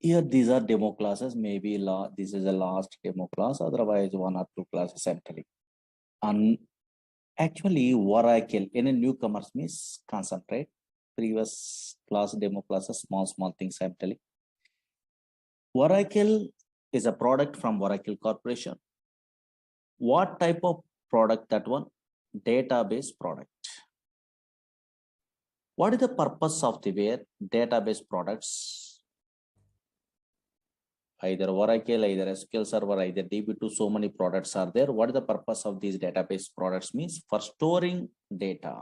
Here, these are demo classes. Maybe this is the last demo class. Otherwise, 1 or 2 classes I'm telling. And actually, Oracle in a newcomers means concentrate. Previous class demo classes, small things I'm telling. Oracle is a product from Oracle Corporation. What type of product that one? Database product. What is the purpose of the database products? Either Oracle, either SQL Server, either DB2, so many products are there. What is the purpose of these database products means? For storing data.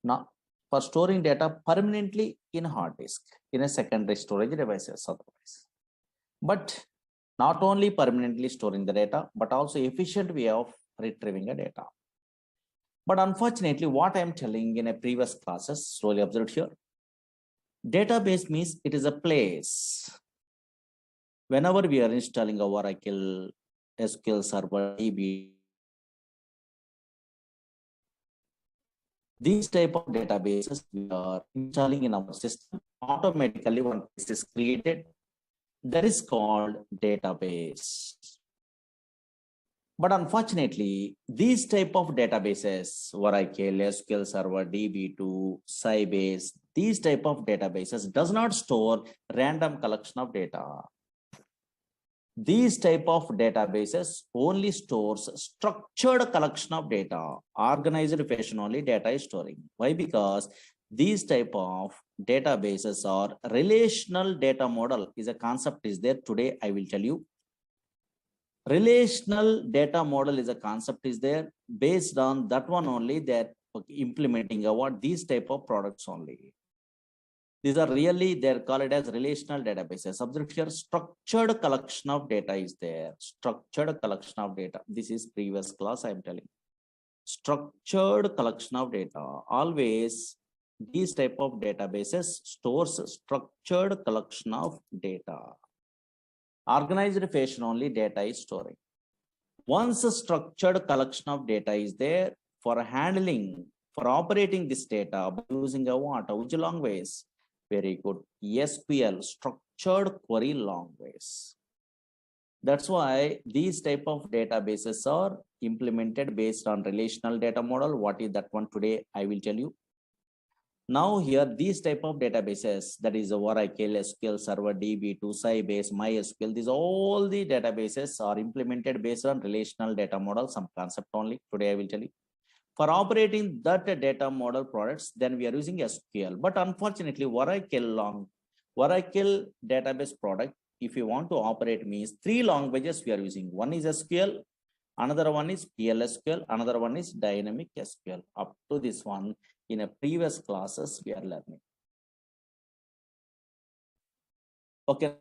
Now, for storing data permanently in hard disk, in a secondary storage devices otherwise. But not only permanently storing the data, but also efficient way of retrieving the data. But unfortunately, what I'm telling in a previous classes, slowly observed here, database means it is a place. Whenever we are installing a Oracle, SQL Server, DB, these type of databases we are installing in our system, automatically one place is created. That is called database. But unfortunately, these type of databases, Oracle, SQL Server, DB2, Sybase, these type of databases does not store random collection of data. These type of databases only stores structured collection of data, organized fashion only data is storing. Why? Because these type of databases are relational data model is a concept is there. Today I will tell you. Relational data model is a concept is there. Based on that one only, they're implementing what these type of products only. These are really, they're called as relational databases. Observe here, structured collection of data is there. Structured collection of data. This is previous class I'm telling. Structured collection of data. Always these type of databases stores structured collection of data. Organized fashion only data is storing. Once a structured collection of data is there, for handling, for operating this data by using a what? Which language? Very good. SQL, structured query language. That's why these type of databases are implemented based on relational data model. What is that one today? I will tell you. Now here, these type of databases, that is Oracle, SQL Server, DB2, Sybase, MySQL, these all the databases are implemented based on relational data model, some concept only. Today I will tell you. For operating that data model products, then we are using SQL. But unfortunately, Oracle database product, if you want to operate means 3 languages we are using. One is SQL, another one is PLSQL, another one is dynamic SQL. Up to this one, in a previous classes we are learning. Okay.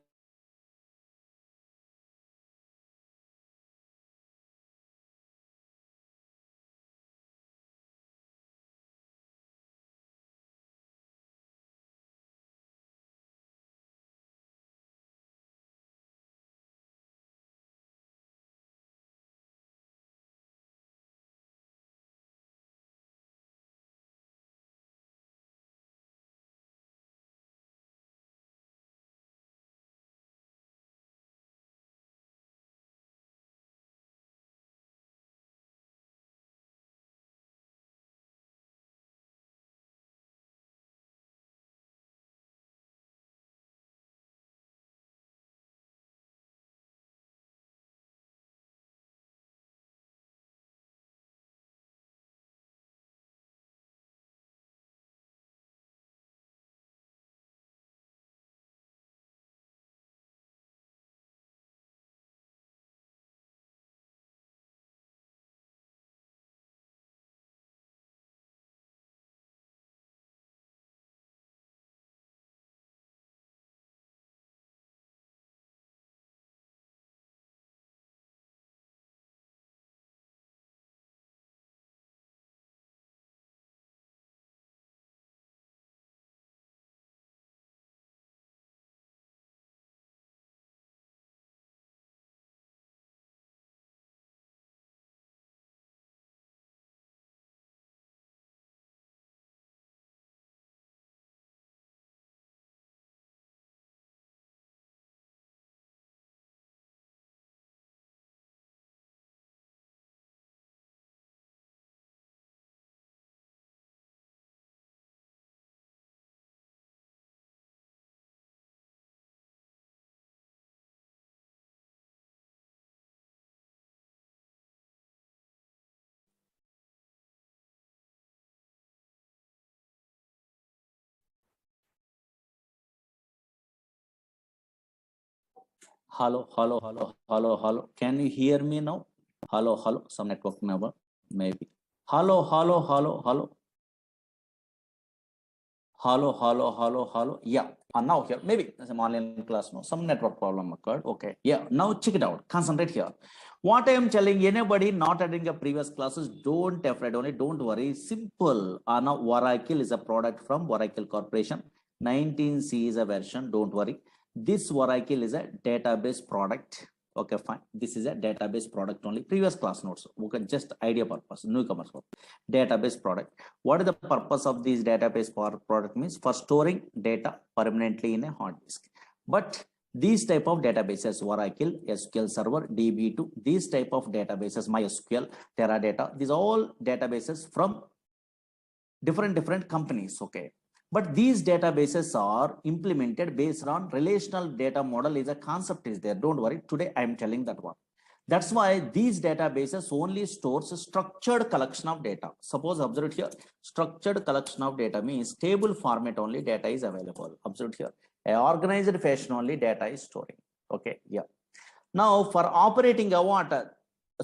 Hello, hello, hello, hello, hello. Can you hear me now? Hello, hello. Some network number, maybe. Hello, hello, hello, hello. Hello, hello, hello, hello. Yeah. Now here, maybe some online class, no, some network problem occurred. Okay. Yeah. Now check it out. Concentrate here. What I am telling anybody not attending a previous classes, don't afraid only, don't worry. Simple. Now Oracle is a product from Oracle Corporation. 19C is a version. Don't worry. This Oracle is a database product. Okay, fine. This is a database product only. Previous class notes. Okay, just idea purpose. Newcomers. Database product. What is the purpose of this database product? Means for storing data permanently in a hard disk. But these type of databases, Oracle, SQL Server, DB2, these type of databases, MySQL, Teradata, these are all databases from different companies. Okay. But these databases are implemented based on relational data model is a concept is there. Don't worry. Today I am telling that one. That's why these databases only stores a structured collection of data. Suppose observe it here. Structured collection of data means table format only data is available. Observe it here. A organized fashion only data is storing. Okay. Yeah. Now for operating a water.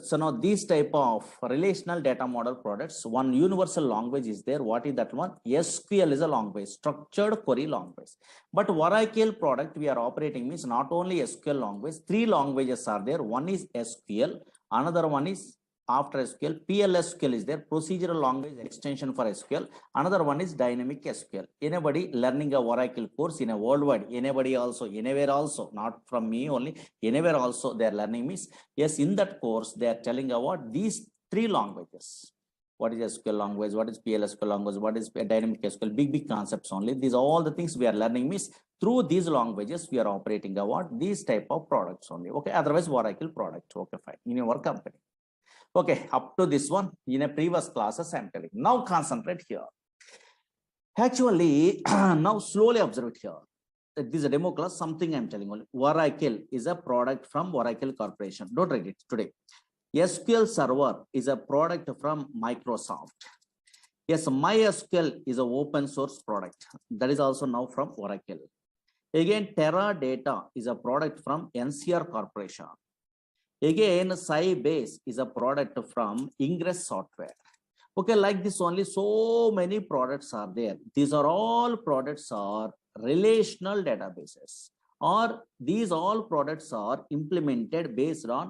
So now these type of relational data model products, one universal language is there. What is that one? SQL is a language, structured query language. But Oracle product we are operating means not only SQL language, three languages are there. One is SQL, another one is after SQL, PLSQL is there, procedural language extension for SQL. Another one is dynamic SQL. Anybody learning a Oracle course in a worldwide, anybody also, anywhere also, not from me only, anywhere also they are learning means, yes, in that course they are telling about these three languages. What is SQL language? What is PLSQL language? What is dynamic SQL? Big concepts only. These are all the things we are learning means through these languages we are operating about these type of products only. Okay, otherwise Oracle product. Okay, fine. In your company. Okay, up to this one in a previous classes I'm telling. Now concentrate here. Actually, now slowly observe it here. This is a demo class, something I'm telling only. Oracle is a product from Oracle Corporation. Don't read it today. SQL Server is a product from Microsoft. Yes, MySQL is an open source product. That is also now from Oracle. Again, Teradata is a product from NCR Corporation. Again, Sybase is a product from Ingress Software. Okay, like this only so many products are there. These are all products are relational databases or these all products are implemented based on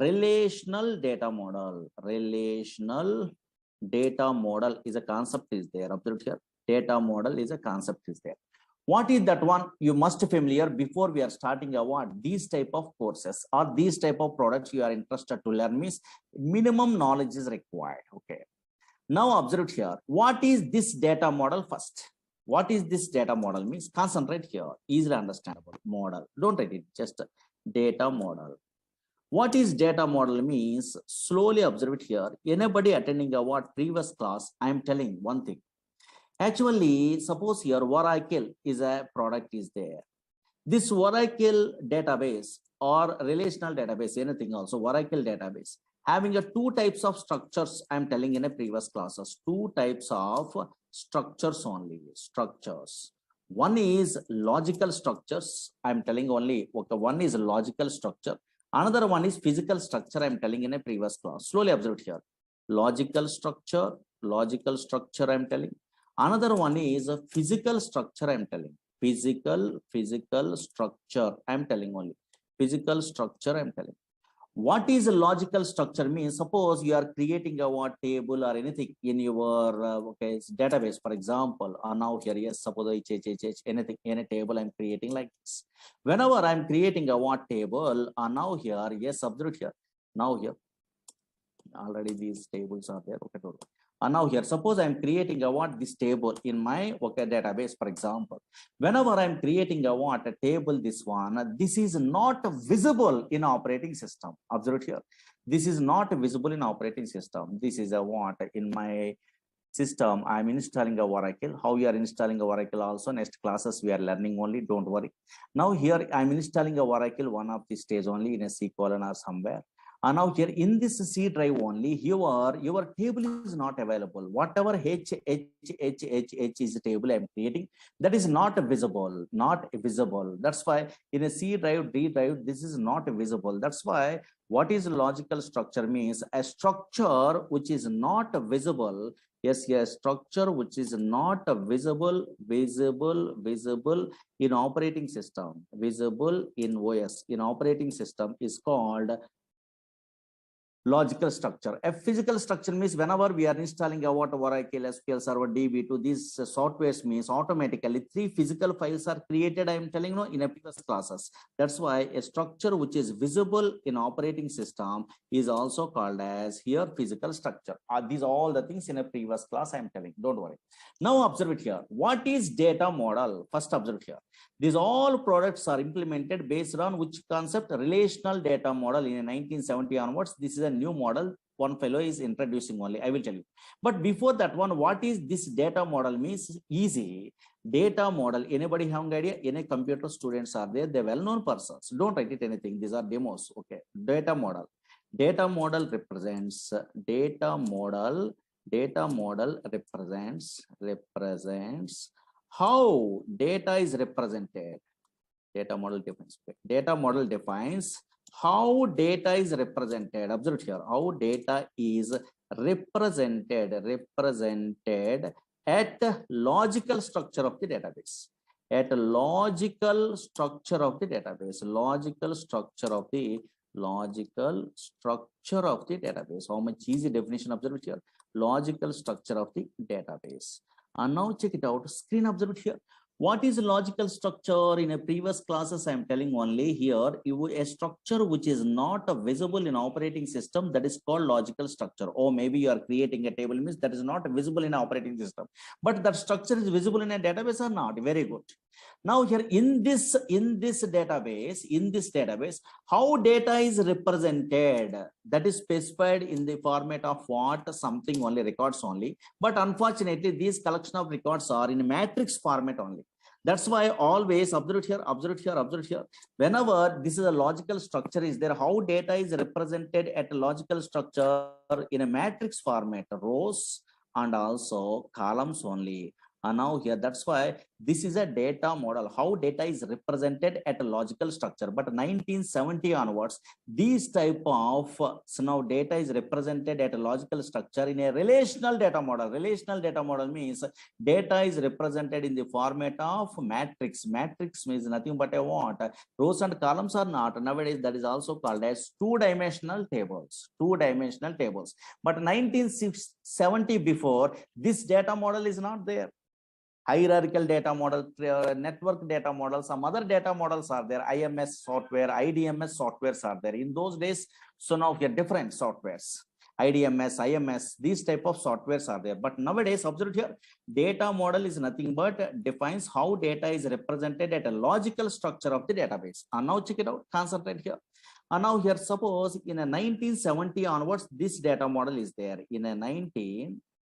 relational data model. Relational data model is a concept is there. Observe here. Data model is a concept is there. What is that one? You must familiar before we are starting what these type of courses or these type of products you are interested to learn means minimum knowledge is required. Okay. Now observe here. What is this data model first? What is this data model means? Concentrate here. Easily understandable model. Don't write it. Just data model. What is data model means? Slowly observe it here. Anybody attending a what previous class? I am telling one thing. Actually, suppose here Oracle is a product is there. This Oracle database or relational database, anything also, Oracle database, having a two types of structures, I'm telling in a previous classes, two types of structures only, structures. One is logical structures, I'm telling only, okay, one is logical structure. Another one is physical structure, I'm telling in a previous class. Slowly observe here. Logical structure, I'm telling. Another one is a physical structure, I'm telling. Physical structure, I'm telling only. Physical structure, I'm telling. What is a logical structure means? Suppose you are creating a what table or anything in your okay, database, for example, now here, yes, suppose anything, any table I'm creating like this. Whenever I'm creating a what table, now here, yes, observe here. Now here, already these tables are there. Okay, now here, suppose I'm creating a what this table in my okay database, for example. Whenever I'm creating a what a table, this one, this is not visible in operating system. Observe here. This is not visible in operating system. This is a what in my system. I'm installing a Oracle. How you are installing a Oracle also next classes we are learning only. Don't worry. Now here I'm installing a Oracle one of the stage only in a C colon or somewhere. And now here in this C drive only, your table is not available. Whatever H is the table I'm creating, that is not visible, That's why in a C drive, D drive, this is not visible. That's why what is logical structure means a structure which is not visible. Yes, structure which is not visible in operating system, visible in OS, in operating system is called logical structure. A physical structure means whenever we are installing a what Oracle, SQL Server, DB2, these softwares means automatically 3 physical files are created. I am telling you in a previous classes. That's why a structure which is visible in operating system is also called as here physical structure. These are all the things in a previous class I am telling. Don't worry. Now observe it here. What is data model? First observe here. These all products are implemented based on which concept? Relational data model in 1970 onwards. This is a new model. One fellow is introducing only. I will tell you. But before that one, what is this data model means? Easy. Data model. Anybody have an idea? Any computer students are there? They're well-known persons. Don't write it anything. These are demos. Okay. Data model. Data model represents how data is represented. Data model defines how data is represented. Observe here how data is represented at logical structure of the database. Logical structure of the database. How much easy definition? Observe here. Logical structure of the database. And now check it out. Screen observe here. What is logical structure? In a previous classes, I am telling only here, a structure which is not visible in operating system, that is called logical structure. Or maybe you are creating a table means that is not visible in operating system, but that structure is visible in a database or not. Very good. Now here in this database, how data is represented, that is specified in the format of what? Something only, records only. But unfortunately, these collection of records are in matrix format only. That's why always observe here. Whenever this is a logical structure is there, how data is represented at a logical structure in a matrix format, rows and also columns only. And now here, that's why This is a data model, how data is represented at a logical structure. But 1970 onwards, these type of so now data is represented at a logical structure in a relational data model. Relational data model means data is represented in the format of matrix. Matrix means nothing but a what? Rows and columns are not. Nowadays, that is also called as two-dimensional tables. Two-dimensional tables. But 1970 before, this data model is not there. Hierarchical data model, network data model, some other data models are there. IMS software, IDMS softwares are there. In those days, so now we have different softwares. IDMS, IMS, these type of softwares are there. But nowadays, observe here, data model is nothing but defines how data is represented at a logical structure of the database. And now check it out, concentrate here. And now here, suppose in a 1970 onwards, this data model is there. In a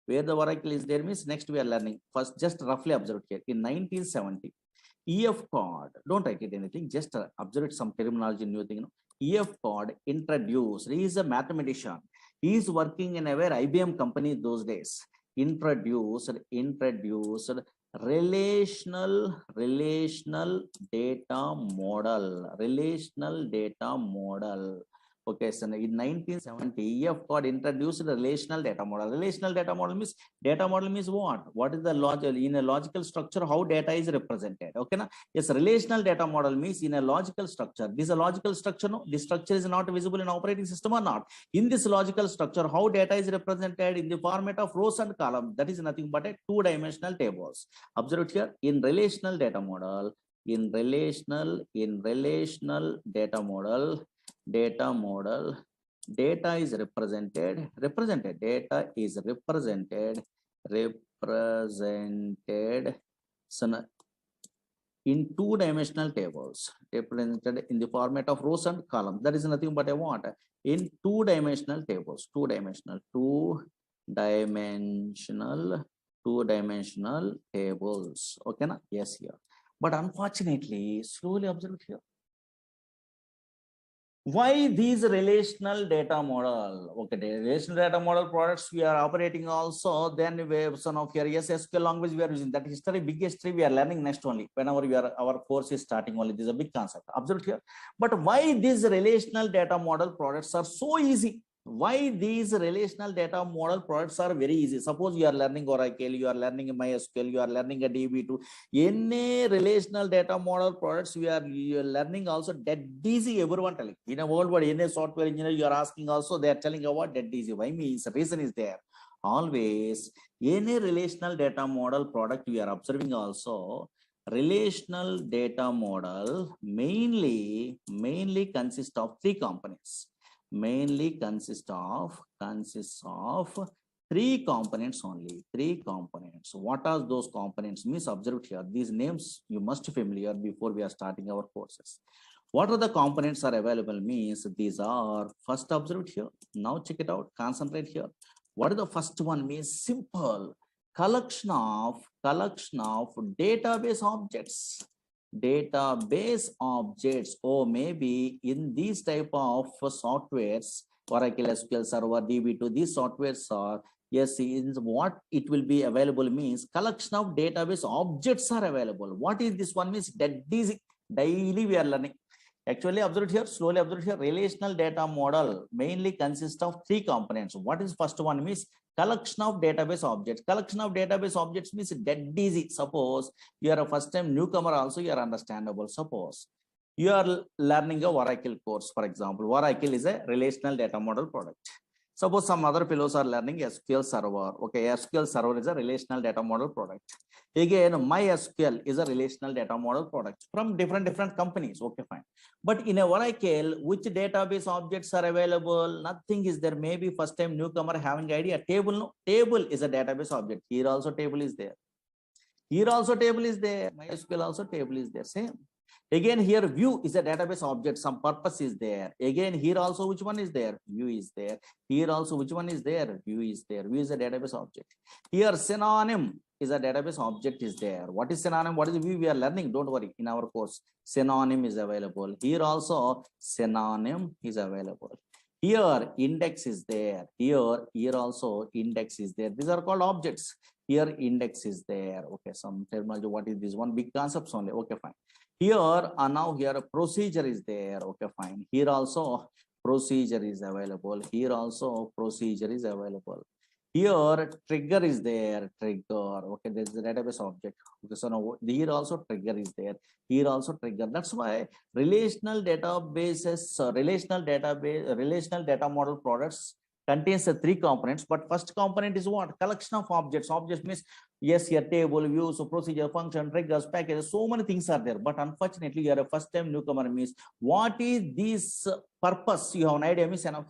where the Oracle is there means next we are learning. First, just roughly observe here. In 1970, EF code, don't write it anything, just observe some terminology, new thing. EF code introduced, he is a mathematician. He is working in a very IBM company those days. Introduced relational data model. Okay, so in 1970, EF code introduced a relational data model. Relational data model means what? What is the logic in a logical structure? How data is represented? Okay, na? Yes, relational data model means in a logical structure. This is a logical structure. No, this structure is not visible in operating system or not. In this logical structure, how data is represented in the format of rows and columns. That is nothing but a two-dimensional tables. Observe here in relational data model. In relational data model. Data is represented so in two-dimensional tables, represented in the format of rows and columns. That is nothing but a what? In two-dimensional tables, two-dimensional tables. Okay, na? Yes, here. But unfortunately, slowly observe here. Why these relational data model? Okay, the relational data model products we are operating also. Then we have some of here SQL language we are using. That history, big history we are learning next only. Whenever we are our course is starting only, this is a big concept. Observe here. But why these relational data model products are so easy? Why these relational data model products are very easy? Suppose you are learning Oracle, you are learning MySQL, you are learning a DB2. Any relational data model products you are learning also that easy. Everyone telling in a world where any software engineer you are asking also they are telling you what that easy. Why means the reason is there. Always any relational data model product we are observing also. Relational data model mainly consists of three components. Mainly consists of three components only. Three components. What are those components? Means observe here. These names you must be familiar before we are starting our courses. What are the components are available? Means these are first observed here. Now check it out. Concentrate here. What is the first one? Means simple collection of database objects. Database objects, or maybe in these type of softwares, Oracle SQL Server, DB2, these softwares are, yes, in what it will be available means collection of database objects are available. What is this one means? That is daily we are learning. Actually, observe here, slowly observe here, relational data model mainly consists of three components. What is first one means? Collection of database objects. Collection of database objects means dead easy. Suppose you are a first time newcomer also, you are understandable. Suppose you are learning a Oracle course, for example. Oracle is a relational data model product. Suppose some other fellows are learning SQL Server. Okay, SQL Server is a relational data model product. Again, MySQL is a relational data model product from different companies. Okay, fine. But in a Oracle, which database objects are available? Nothing is there. Maybe first time newcomer having idea. Table, no? Table is a database object. Here also table is there. Here also table is there. MySQL also table is there. Same. Again, here view is a database object. Some purpose is there. Again, here also which one is there? View is there. Here also which one is there? View is there. View is a database object. Here synonym is a database object is there. What is synonym? What is view? We are learning. Don't worry. In our course, synonym is available. Here also synonym is available. Here index is there. Here also index is there. These are called objects. Here index is there. Okay, some terminology. What is this one? Big concepts only. Okay, fine. Here now here a procedure is there. Okay, fine. Here also procedure is available. Here also procedure is available. Here trigger is there. Trigger. Okay, there's the database object. Okay, so now here also trigger is there. Here also trigger. That's why relational databases, relational data model products contains the three components, but first component is what? Collection of objects. Objects means, yes, your table, views, procedure, function, triggers, packages, so many things are there. But unfortunately, you are a first time newcomer means, what is this purpose? You have an idea, means enough.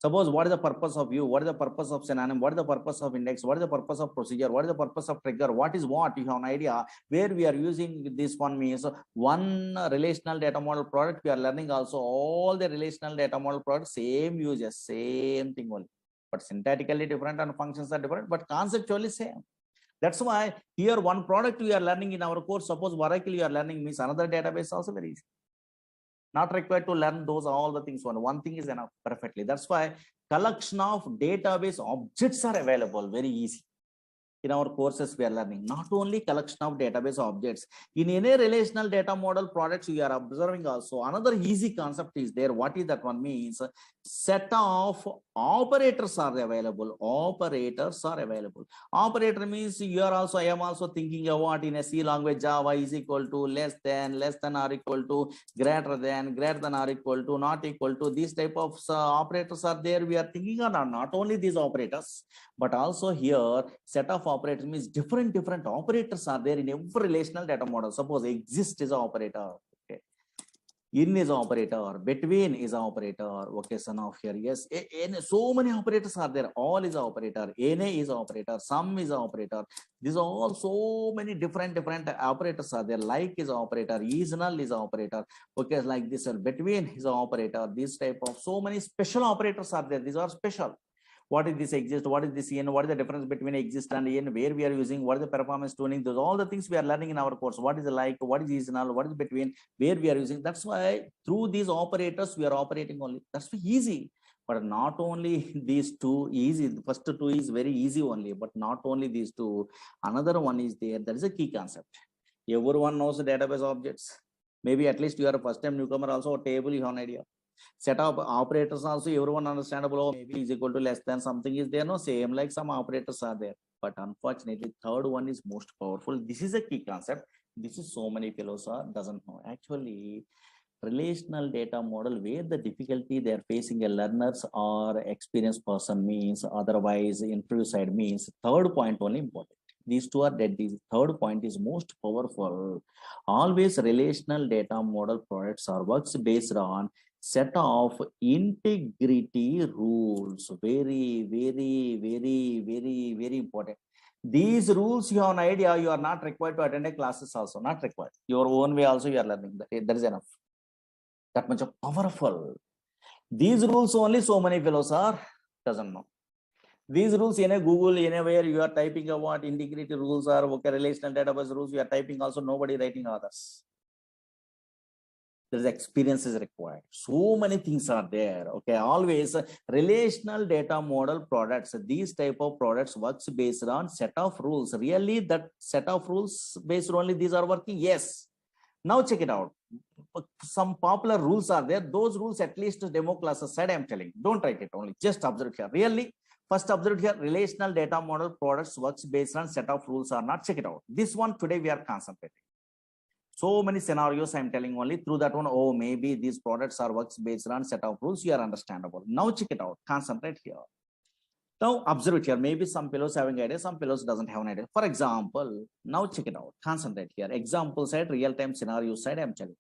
Suppose what is the purpose of view? What is the purpose of synonym? What is the purpose of index? What is the purpose of procedure? What is the purpose of trigger? What is what? You have an idea where we are using this one means one relational data model product. We are learning also all the relational data model products, same uses, same thing only. But syntactically different and functions are different, but conceptually same. That's why here one product we are learning in our course. Suppose Oracle you are learning means another database also very easy. Not required to learn those all the things. One thing is enough perfectly. That's why collection of database objects are available very easy. In our courses we are learning not only collection of database objects. In any relational data model products we are observing also another easy concept is there. What is that one means? Set of operators are available. Operators are available. Operator means you are also, I am also thinking of what in a C language Java is equal to less than or equal to greater than or equal to not equal to. These type of operators are there. We are thinking of not only these operators, but also here set of operators means different operators are there in every relational data model. Suppose exist is an operator. Okay. In is an operator, between is an operator. Okay, so now here, yes, so many operators are there. All is an operator, NA is an operator, sum is an operator. These are all so many different operators are there. Like is an operator, is null is an operator. Okay, like this, between is an operator. This type of so many special operators are there. These are special. What is this exist? What is this in? What is the difference between exist and in? Where we are using? What is the performance tuning? Those all the things we are learning in our course. What is the like? What is seasonal? What is between? Where we are using? That's why through these operators we are operating only. That's easy. But not only these two easy. The first two is very easy only. But not only these two. Another one is there. That is a key concept. Everyone knows the database objects. Maybe at least you are a first time newcomer. Also a table you have an idea. Set of operators also everyone understandable. Oh, maybe is equal to less than something is there. No, same like some operators are there. But unfortunately, third one is most powerful. This is a key concept. This is so many fellows are doesn't know. Actually, relational data model where the difficulty they are facing a learners or experienced person means otherwise interview side means third point only important. These two are dead. The third point is most powerful. Always relational data model products are works based on set of integrity rules. Very important. These rules you have an idea. You are not required to attend a classes also. Not required. Your own way also you are learning. That is enough. That much powerful. These rules only so many fellows are doesn't know. These rules in a Google, anywhere you are typing of what integrity rules are, okay, relational database rules, you are typing also nobody writing others. There is experience is required. So many things are there. Okay, always relational data model products. These type of products works based on set of rules. Really, that set of rules based only these are working. Yes. Now check it out. Some popular rules are there. Those rules at least demo classes side I am telling. Don't write it only. Just observe here. Really. First observe here, relational data model products works based on set of rules or not. Check it out. This one today we are concentrating. So many scenarios I'm telling only through that one. Oh, maybe these products are works based on set of rules. You are understandable. Now check it out. Concentrate here. Now observe it here. Maybe some fellows having idea, some fellows doesn't have an idea. For example, now check it out. Concentrate here. Example side, real-time scenario side I'm telling.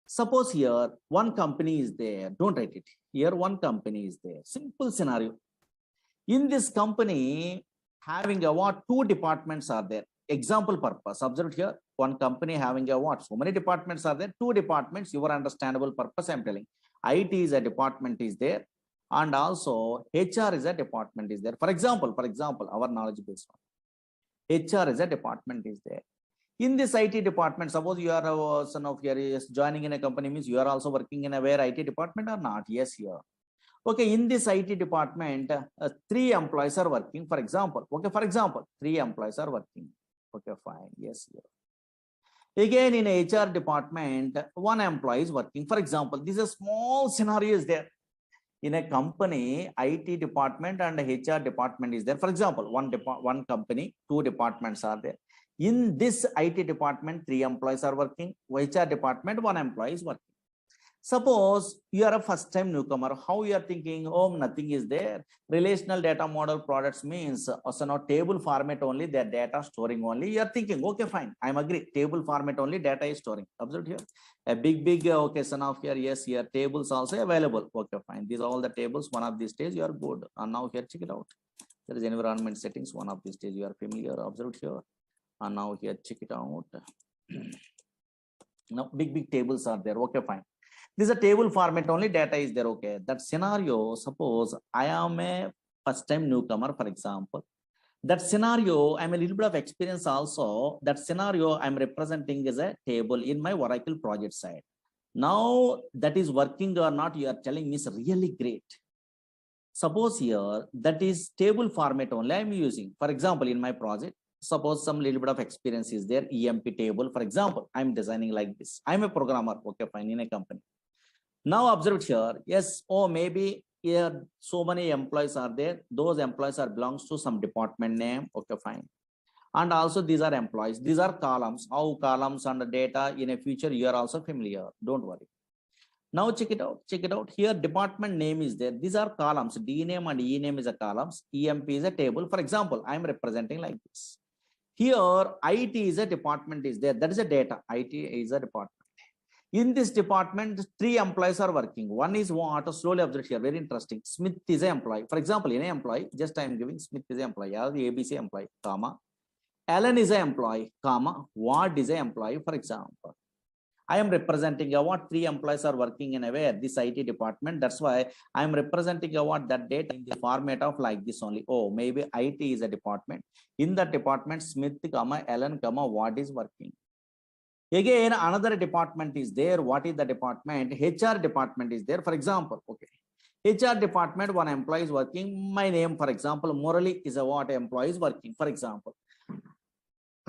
Suppose here one company is there. Don't write it. Here one company is there. Simple scenario. In this company, having a what? Two departments are there. Example purpose. Observe here. One company having a what? So many departments are there. Two departments. Your understandable purpose. I'm telling. IT is a department is there, and also HR is a department is there. For example, our knowledge base one. HR is a department is there. In this IT department, suppose you are a son of your joining in a company means you are also working in a where IT department or not? Yes, here. Okay, in this IT department, 3 employees are working, for example. Okay, for example, 3 employees are working. Okay, fine. Yes. Again, in HR department, 1 employee is working. For example, this is a small scenario is there. In a company, IT department and HR department is there. For example, one company, 2 departments are there. In this IT department, 3 employees are working. HR department, 1 employee is working. Suppose you are a first time newcomer, how you are thinking, oh, nothing is there. Relational data model products means also not table format only, their data storing only. You are thinking, okay, fine, I'm agree. Table format only, data is storing. Observe here. A big okay, son of here, yes, here tables also available. Okay, fine. These are all the tables. One of these days you are good. And now here, check it out. There is environment settings. One of these days you are familiar. Observe here. And now here, check it out. Now big tables are there. Okay, fine. This is a table format only, data is there. Okay, that scenario, suppose I am a first time newcomer, for example. That scenario, I'm a little bit of experience also. That scenario I'm representing as a table in my Oracle project side. Now that is working or not, you are telling me is really great. Suppose here that is table format only I'm using. For example, in my project, suppose some little bit of experience is there, EMP table. For example, I'm designing like this. I'm a programmer, okay, fine, in a company. Now observe here, yes, oh, maybe here so many employees are there. Those employees are belongs to some department name, okay, fine. And also these are employees, these are columns, how columns and the data in a future you are also familiar, don't worry. Now check it out, here department name is there. These are columns, D name and E name is a columns, EMP is a table. For example, I'm representing like this. Here IT is a department is there, that is a data, IT is a department. In this department, 3 employees are working. One is what? Slowly observe here. Very interesting. Smith is an employee. For example, in an employee, just I am giving Smith is an employee, or the ABC employee, comma. Allen is an employee, comma. Ward is an employee, for example. I am representing what 3 employees are working in a way at this IT department. That's why I am representing what that data in the format of like this only. Oh, maybe IT is a department. In that department, Smith, comma, Allen, comma, Ward is working. Again, another department is there. What is the department? HR department is there. For example, okay, HR department, 1 employee is working. My name, for example, Murali is a what employee is working. For example,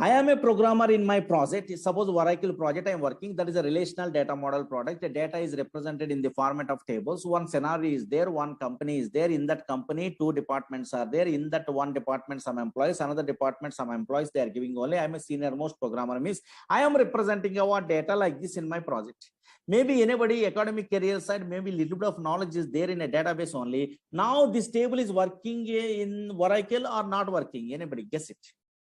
I am a programmer in my project. Suppose Oracle project I am working, that is a relational data model product. The data is represented in the format of tables. One scenario is there, one company is there. In that company, 2 departments are there. In that one department, some employees, another department, some employees, they are giving only. I am a senior most programmer, means I am representing what data like this in my project. Maybe anybody academic career side, maybe little bit of knowledge is there in a database only. Now this table is working in Oracle or not working? Anybody guess it?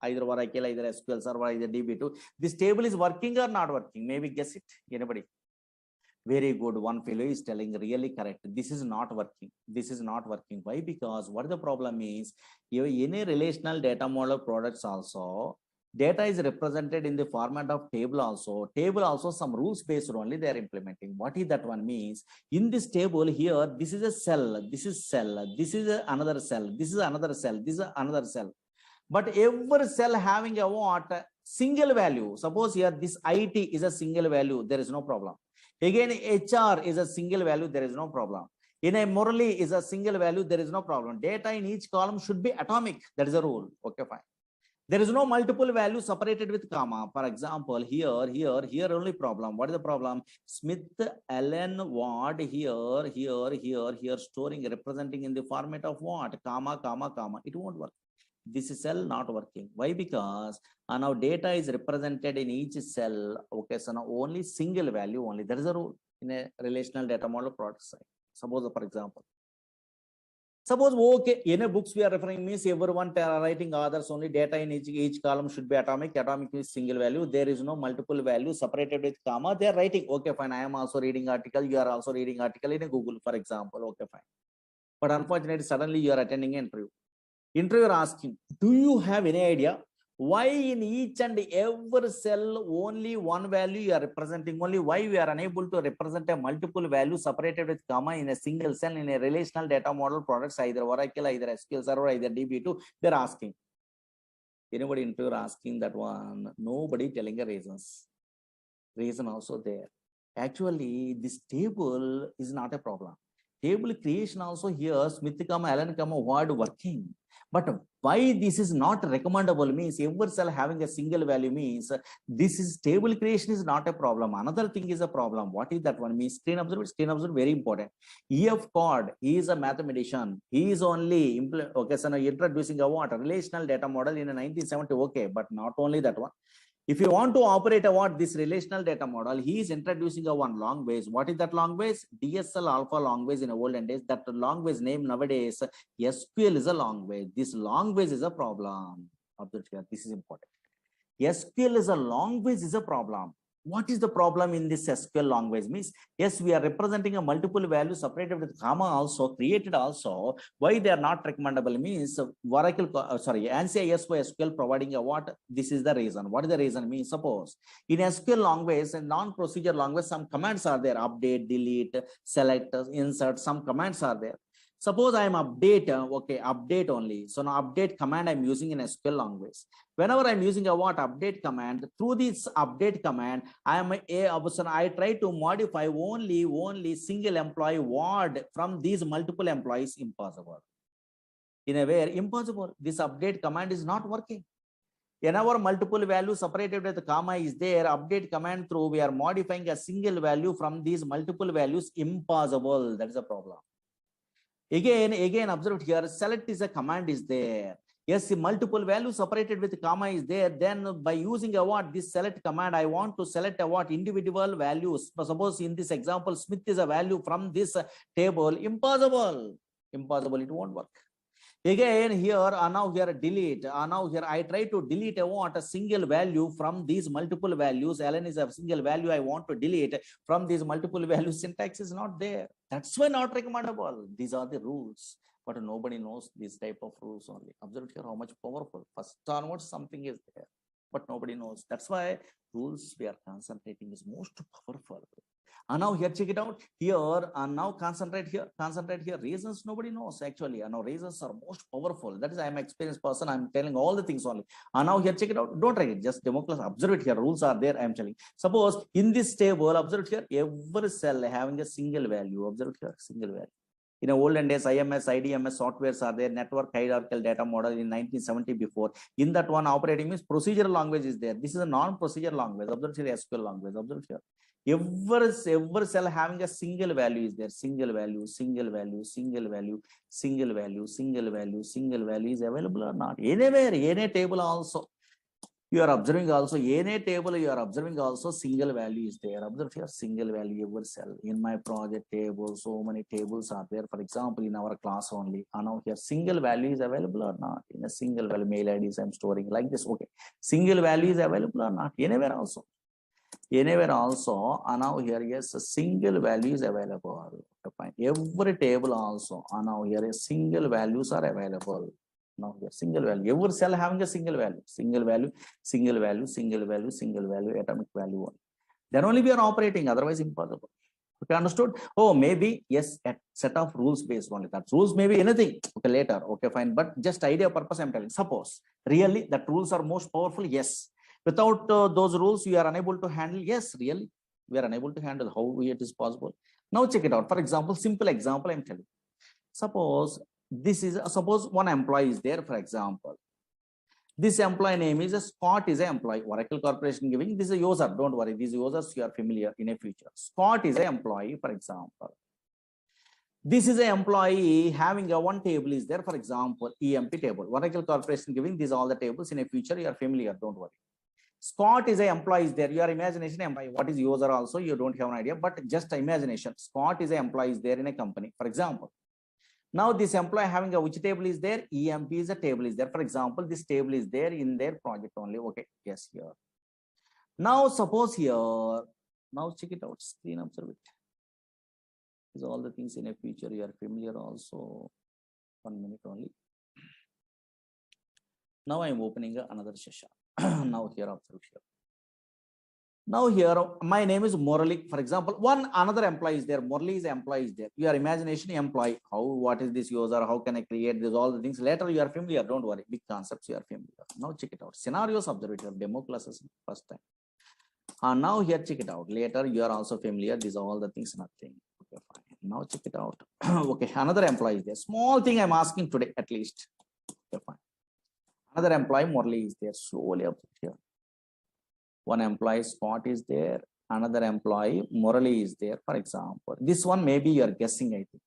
Either Oracle, either SQL Server, either DB2. This table is working or not working? Maybe guess it. Anybody? Very good. One fellow is telling really correct. This is not working. This is not working. Why? Because what the problem is, any relational data model products also, data is represented in the format of table also. Table also some rules based only they are implementing. What is that one means? In this table here, this is a cell, this is cell, this is another cell, this is another cell, this is another cell. But every cell having a what? Single value. Suppose here this IT is a single value, there is no problem. Again, HR is a single value, there is no problem. In a Murali is a single value, there is no problem. Data in each column should be atomic. That is a rule. Okay, fine. There is no multiple value separated with comma. For example, here only problem. What is the problem? Smith, Allen, Ward, here, storing, representing in the format of what? Comma, comma, comma. It won't work. This cell not working. Why? Because now data is represented in each cell. Okay, so now only single value only. There is a rule in a relational data model product side. Suppose, for example, suppose okay, in a books we are referring means everyone writing others only data in each column should be atomic. Atomic is single value. There is no multiple value separated with comma. They are writing. Okay, fine. I am also reading article. You are also reading article in a Google, for example. Okay, fine. But unfortunately, suddenly you are attending an interview. Interviewer asking, do you have any idea why in each and every cell only one value you are representing only? Why we are unable to represent a multiple value separated with comma in a single cell in a relational data model products, either Oracle, either SQL Server, either DB2? They're asking. Anybody interviewer asking that one? Nobody telling the reasons. Reason also there. Actually, this table is not a problem. Table creation also here, Smith, Allen, word working. But why this is not recommendable means every cell having a single value means this is table creation is not a problem. Another thing is a problem. What is that one means? Screen observer very important. EF Cord, he is a mathematician. He is only introducing a what? A relational data model in 1970. Okay, but not only that one. If you want to operate this relational data model, he is introducing a one language. What is that language? DSL alpha language in the olden days. That language name nowadays, SQL is a language. This language is a problem. Observe here, this is important. SQL is a language is a problem. What is the problem in this SQL language? Means, yes, we are representing a multiple value separated with comma also, created also. Why they are not recommendable means Oracle, ANSI SQL providing a what? This is the reason. What is the reason? Means suppose in SQL language and non-procedure language, some commands are there: update, delete, select, insert. Some commands are there. Suppose I am update, update only. So now update command I'm using in SQL language. Whenever I'm using a what update command, through this update command, I try to modify only single employee word from these multiple employees. Impossible. In a way, impossible. This update command is not working. Whenever multiple values separated with the comma is there, update command through, we are modifying a single value from these multiple values. Impossible. That is a problem. Again, observe here, select is a command is there. Yes, the multiple values separated with comma is there. Then by using a what? This select command, I want to select a what? Individual values. Suppose in this example, Smith is a value from this table. Impossible. Impossible. It won't work. Again, here, now here delete. Now here I try to delete a single value from these multiple values. Alan is a single value I want to delete from these multiple values. Syntax is not there. That's why not recommendable. These are the rules. But nobody knows this type of rules only. Observe here how much powerful. First onwards something is there, but nobody knows. That's why rules we are concentrating is most powerful. And now here, check it out here, and now concentrate here, reasons nobody knows actually. And now reasons are most powerful. That is, I am an experienced person, I'm telling all the things only. And now here, check it out, don't write it, just demo class, observe it here, rules are there, I am telling. Suppose in this table, observe here, every cell having a single value, observe here, single value. In the olden days, IMS, IDMS softwares are there, network hierarchical data model in 1970 before. In that one, operating means procedural language is there. This is a non-procedural language. Observe here, SQL language. Observe here. Every cell having a single value is there. Single value, single value, single value, single value, single value, single value is available or not. Anywhere, any table also. You are observing also any table, you are observing also single value is there. Observe here, single value every cell. In my project table, so many tables are there. For example, in our class only. And now here, single value is available or not? In a single value, mail IDs I'm storing like this. Okay. Single value is available or not? Anywhere also. Anywhere also. And now here, yes, a single value is available. Every table also. And now here, single values are available. Now here, single value. Every cell having a single value, single value, single value, single value, single value, atomic value. Then only we are operating, otherwise impossible. Okay, understood? Oh, maybe yes, a set of rules based only. That rules may be anything. Okay, later. Okay, fine. But just idea purpose, I'm telling. Suppose really that rules are most powerful. Yes. Without those rules, you are unable to handle. Yes, really, we are unable to handle. How it is possible? Now check it out. For example, simple example, I'm telling. Suppose this is suppose one employee is there, for example. This employee name is Scott is an employee. Oracle Corporation giving this is a user. Don't worry, these users you are familiar in a future. Scott is an employee, for example. This is an employee having a one table is there, for example, EMP table. Oracle Corporation giving these all the tables in a future you are familiar. Don't worry. Scott is an employee is there. Your imagination employee. What is user also? You don't have an idea, but just imagination. Scott is an employee is there in a company, for example. Now this employee having a which table is there? EMP is a table is there. For example, this table is there in their project only. Okay, yes, here. Now suppose here, now check it out, screen observe it. These all the things in a future you are familiar also. 1 minute only. Now I am opening another session. Now here observe here. Now here, my name is Morali. For example, another employee is there. Morali is employee is there. Your imagination employee. What is this user? How can I create this? All the things. Later you are familiar. Don't worry. Big concepts you are familiar. Now check it out. Scenarios observe it. Demo classes first time. And now here check it out. Later you are also familiar. These are all the things. Nothing. Okay, fine. now check it out. Okay, another employee is there. Small thing I'm asking today, at least. Okay, fine. Another employee, Morley, is there. Slowly up here. One employee, Scott, is there. Another employee, Morley, is there. For example, this one maybe you are guessing, I think.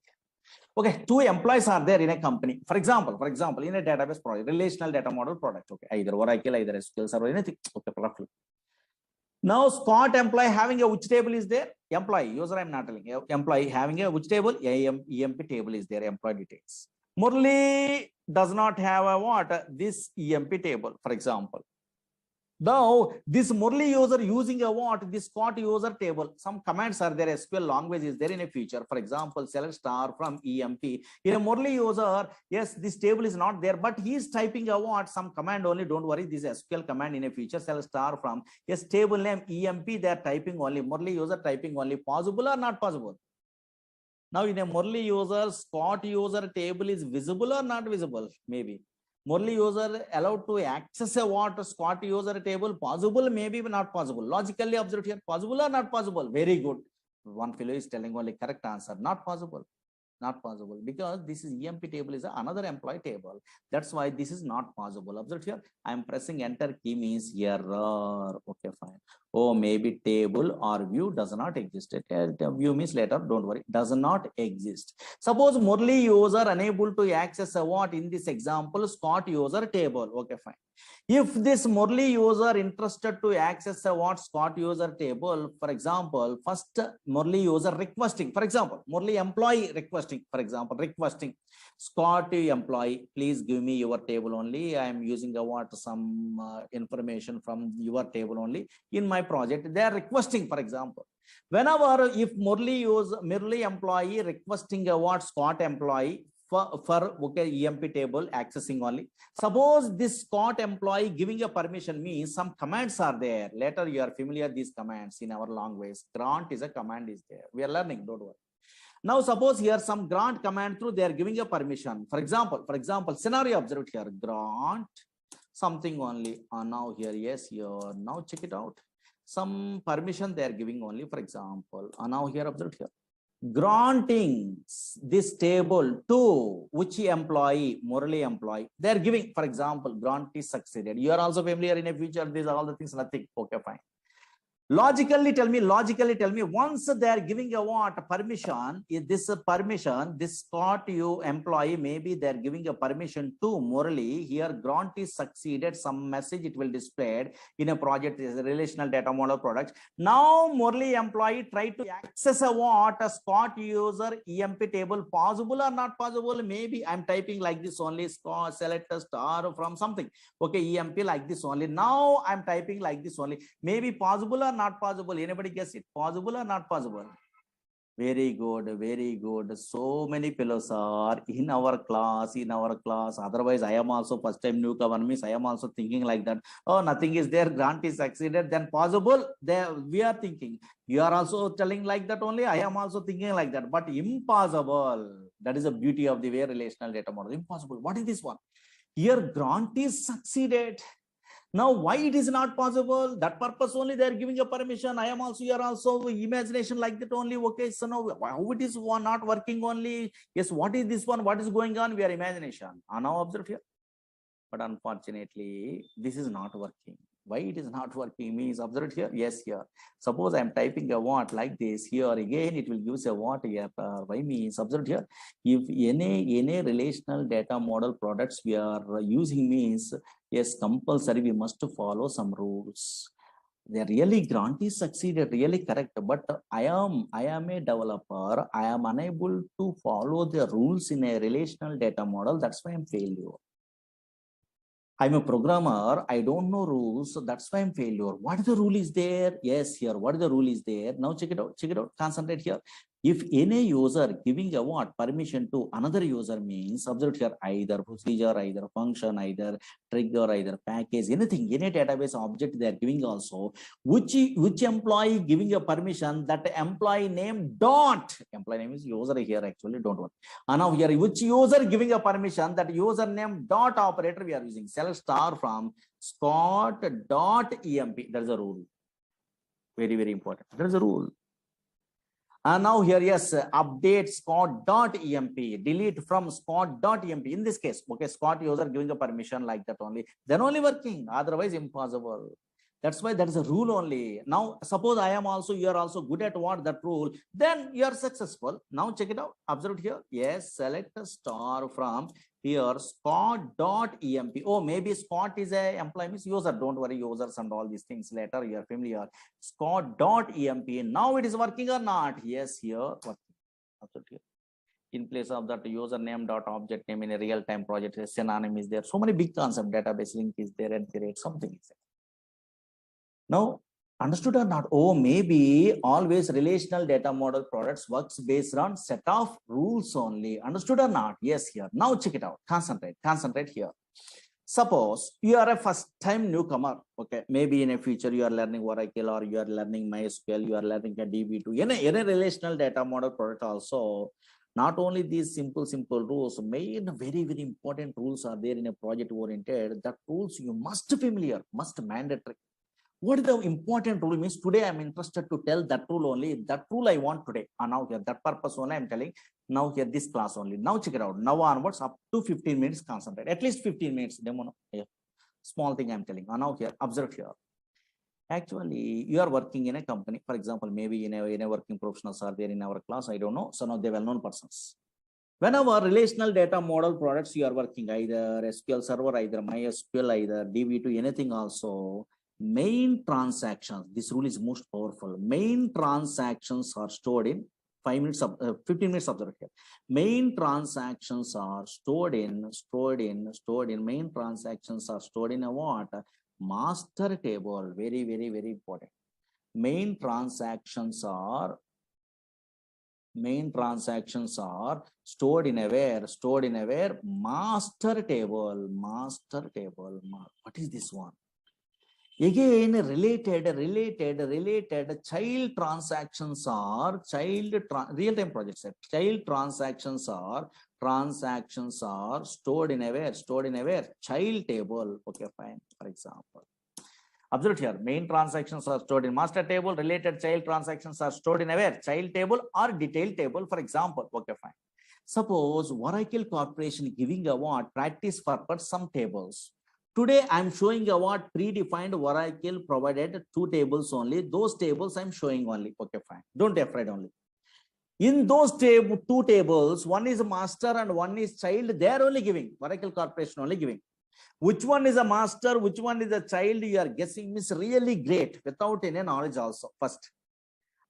Okay, two employees are there in a company. For example, in a database project, relational data model product. Okay, either Oracle, either SQL Server, anything. Okay, roughly. Now, Scott employee having a which table is there? Employee, user I'm not telling. Employee having a which table? EMP table is there, employee details. Murli does not have a what? This EMP table, for example. Now, this Murli user using a what? This Scott user table. Some commands are there, SQL language is there in a feature. For example, select star from EMP. In a Murli user, yes, this table is not there, but he is typing a what? Some command only, don't worry, this SQL command in a feature, select star from, yes, table name EMP, they are typing only, Murli user typing only. Possible or not possible? Now, in a Murli user, Scott user table is visible or not visible? Maybe. Murli user allowed to access a what? Scott user table? Possible, maybe not possible. Logically observed here, possible or not possible? Very good. One fellow is telling only correct answer. Not possible. Not possible, because this is EMP table is another employee table. That's why this is not possible. Observe here, I am pressing enter key means error. Okay, fine. Oh, maybe table or view does not exist. View means later, don't worry, does not exist. Suppose Murli user unable to access a what in this example, Scott user table. Okay, fine. If this Murli user interested to access a what Scott user table, for example, first Murli user requesting, for example, Murli employee requesting, for example, requesting Scott employee, please give me your table only. I am using a what some information from your table only in my project. They are requesting, for example. Whenever if Murli employee requesting a what Scott employee for okay EMP table accessing only. Suppose this Scott employee giving a permission means some commands are there. Later you are familiar these commands in our language. Grant is a command is there. We are learning, don't worry. Now suppose here some grant command through they are giving a permission. For example, scenario observed here, grant something only. Now here, yes, here. Now check it out. Some permission they are giving only, for example. Now here observed here. Granting this table to which employee, Murli employee, they are giving, for example, grant is succeeded. You are also familiar in a future, these are all the things, nothing. Okay, fine. Logically tell me, once they are giving a what permission, this permission, this Scott you employee, maybe they are giving a permission to Murali. Here grant is succeeded, some message it will displayed in a project is a relational data model product. Now Murali employee try to access a what a Scott user EMP table. Possible or not possible? Maybe I'm typing like this only, Scott select a star from something. Okay, EMP like this only. Now I'm typing like this only. Maybe possible or not possible? Anybody guess it? Possible or not possible? Very good, very good. So many fellows are in our class, Otherwise, I am also first time newcomer means I am also thinking like that. Oh, nothing is there. Grant is succeeded. Then possible. There we are thinking. You are also telling like that only. I am also thinking like that. But impossible. That is the beauty of the way relational data model. Impossible. What is this one? Here grant is succeeded. Now, why it is not possible? That purpose only they are giving a permission. I am also here also imagination like that only. Okay, so now how it is one not working only? Yes, what is this one? What is going on? We are imagination. Now observe here. But unfortunately, this is not working. Why it is not working means observe here. Yes, here. Suppose I am typing a what like this. Here again, it will give a what here. Why means observe here. If any relational data model products we are using means yes, compulsory we must follow some rules. They really grant is succeeded, really correct. But I am a developer. I am unable to follow the rules in a relational data model. That's why I'm failure. I'm a programmer, I don't know rules, so that's why I'm failure. What is the rule is there? Yes, here, what is the rule is there? Now check it out, concentrate here. If any user giving a what permission to another user means, observe here, either procedure, either function, either trigger, either package, anything, any database object they are giving also, which employee giving a permission, that employee name dot, employee name is user here actually, don't worry. And now here, which user giving a permission, that username dot operator we are using, select star from Scott dot EMP, there is a rule. Very, very important. There is a rule. And now here, yes, update scott.emp, delete from scott.emp. In this case, okay, Scott user giving a permission like that only, then only working, otherwise impossible. That's why that is a rule only. Now, suppose I am also, you are also good at what that rule, then you are successful. Now check it out, observe it here. Yes, select a star from here, scott.emp. Oh, maybe Scott is a employee, means user. Don't worry, users and all these things later you are familiar. Scott.emp. Now it is working or not? Yes, here working. Observe here. In place of that username dot object name in a real-time project, a synonym is there. So many big concept, database link is there, and there something is there. Now, understood or not? Oh, maybe always relational data model products works based on set of rules only. Understood or not? Yes, here. Now check it out. Concentrate here. Suppose you are a first-time newcomer. Okay, maybe in a future you are learning Oracle or you are learning MySQL, you are learning a DB2. Any relational data model product also. Not only these simple rules, main very important rules are there in a project oriented. That rules you must familiar, must mandatory. What is the important rule? Means today I'm interested to tell that rule only. That rule I want today. And now here, that purpose only I'm telling. Now here, this class only. Now check it out. Now onwards, up to 15 minutes concentrate. At least 15 minutes demo. Here. Small thing I'm telling. And now here, observe here. Actually, you are working in a company. For example, maybe in a working professionals are there in our class. I don't know. So now they well-known persons. Whenever relational data model products you are working, either SQL Server, either MySQL, either DB2, anything also. Main transactions, this rule is most powerful. Main transactions are stored in 15 minutes observe here. Main transactions are stored in main transactions are stored in a what? Master table. Very important. Main transactions are stored in a where? Stored in a where? Master table. What is this one? Again, related child transactions are real-time projects. Child transactions are stored in a where? Child table. Okay, fine. For example, observe here. Main transactions are stored in master table. Related child transactions are stored in a where? Child table or detail table. For example, okay, fine. Suppose Oracle Corporation giving a what? Practice purpose some tables. Today, I'm showing a what predefined Oracle provided 2 tables only. Those tables I'm showing only. Okay, fine. Don't be afraid only. In those 2 tables, one is master and one is child. They are only giving. Oracle Corporation only giving. Which one is a master? Which one is a child? You are guessing is really great without any knowledge also. First.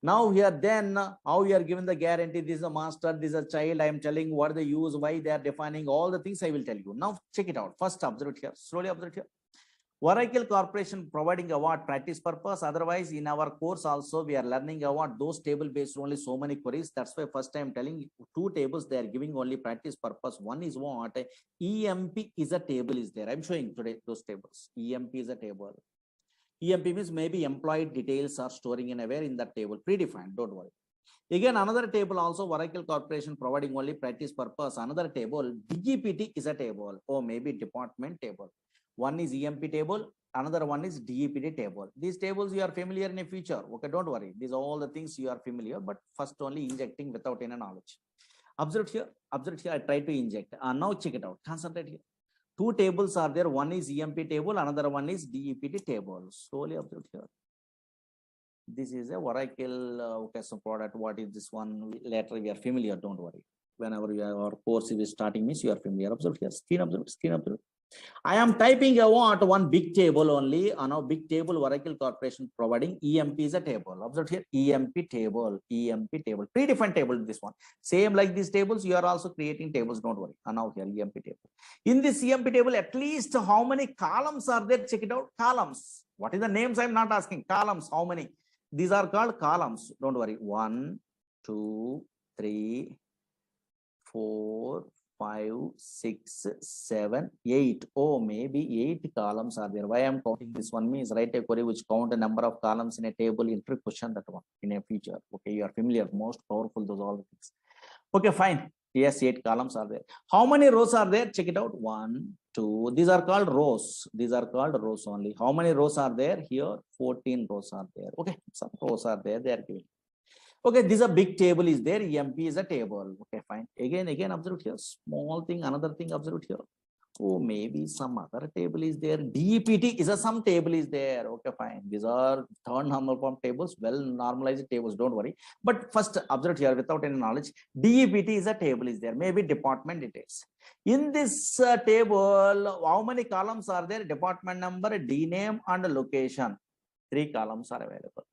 Now here then how we are given the guarantee, this is a master, this is a child. I am telling what they use, why they are defining, all the things I will tell you. Now check it out. First observe it here, slowly observe it here. Oracle Corporation providing a what? Practice purpose. Otherwise in our course also we are learning a what? Those table based only so many queries. That's why first I am telling 2 tables they are giving only practice purpose. One is what? EMP is a table is there. I'm showing today those tables. EMP is a table. EMP means maybe employee details are storing in a where in that table, predefined, don't worry. Again, another table also Oracle Corporation providing only practice purpose. Another table, DGPT is a table, or maybe department table. One is EMP table, another one is DGPT table. These tables you are familiar in the future. Okay, don't worry. These are all the things you are familiar, but first only injecting without any knowledge. Observe here, I try to inject. Now check it out, concentrate here. 2 tables are there. One is EMP table, another one is DEPT table. Slowly observe here. This is a Oracle custom product. What is this one? Later we are familiar. Don't worry. Whenever our course is starting, means you are familiar. Observe here. Screen observe. I am typing a what? One big table only. Now big table Oracle Corporation providing EMP is a table. Observe here. EMP table. Predefined table. This one. Same like these tables. You are also creating tables. Don't worry. Now here EMP table. In this EMP table, at least how many columns are there? Check it out. Columns. What is the names? I'm not asking. Columns. How many? These are called columns. Don't worry. 1, 2, 3, 4, 5, 6, 7, 8. Oh, maybe 8 columns are there. Why I'm counting this one means write a query which count a number of columns in a table, enter question that one in a feature. Okay, you are familiar, most powerful, those all the things. Okay, fine. Yes, 8 columns are there. How many rows are there? Check it out. 1, 2. These are called rows. These are called rows only. How many rows are there? Here, 14 rows are there. Okay, some rows are there. They are giving. Okay, this is a big table is there. EMP is a table. Okay, fine. Again, observe here. Small thing, another thing, observe here. Oh, maybe some other table is there. DEPT is a some table is there. Okay, fine. These are third normal form tables, well normalized tables. Don't worry. But first, observe here without any knowledge. DEPT is a table is there. Maybe department details. In this table, how many columns are there? Department number, D name, and location. 3 columns are available.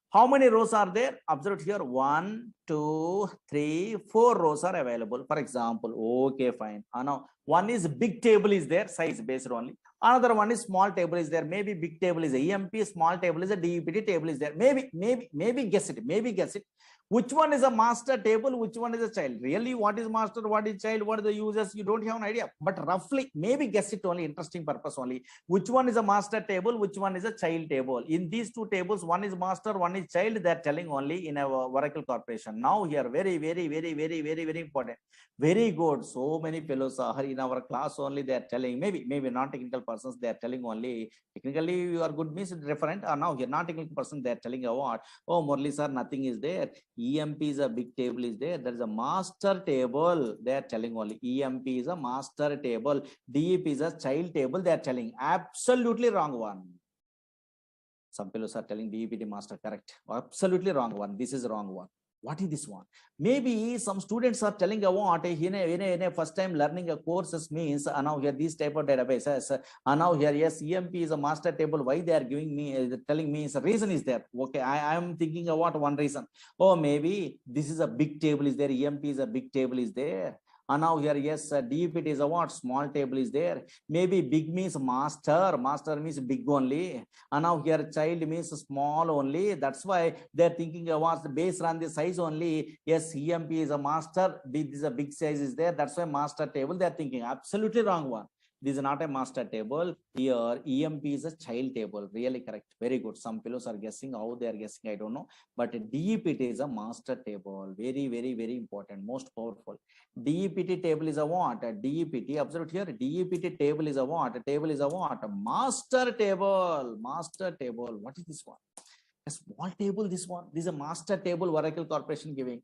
How many rows are there? Observe here. 1, 2, 3, 4 rows are available. For example, okay, fine. Now, one is big table is there, size based only. Another one is small table is there. Maybe big table is a EMP, small table is a DEPT table is there. Maybe guess it. Maybe guess it. Which one is a master table? Which one is a child? Really, what is master? What is child? What are the users? You don't have an idea. But roughly, maybe guess it only. Interesting purpose only. Which one is a master table? Which one is a child table? In these two tables, one is master, one is child. They are telling only in a Oracle Corporation. Now here, very important. Very good. So many fellows are in our class only. They are telling. Maybe not technical persons. They are telling only. Technically, you are good means referent. Now here, not technical person. They are telling what? Oh, Murli sir, nothing is there. EMP is a big table is there. There is a master table. They are telling only. EMP is a master table. DEP is a child table. They are telling. Absolutely wrong one. Some fellows are telling DEPT master, correct. Absolutely wrong one. This is wrong one. What is this one? Maybe some students are telling what in a first time learning a courses means now here these type of databases now here yes EMP is a master table. Why they are giving me telling me is a reason is there. Okay, I am thinking about one reason. Oh, maybe this is a big table is there. EMP is a big table is there. And now here, yes, DEPT is a what? Small table is there. Maybe big means master. Master means big only. And now here child means small only. That's why they're thinking about based on the size only. Yes, EMP is a master. This is a big size is there. That's why master table they're thinking. Absolutely wrong one. This is not a master table. Here, EMP is a child table. Really correct. Very good. Some fellows are guessing. How they are guessing, I don't know. But DEPT is a master table. Very important. Most powerful. DEPT table is a what? DEPT. Observe here. DEPT table is a what? Table is a what? Master table. Master table. What is this one? A small table. This one. This is a master table. Oracle Corporation giving.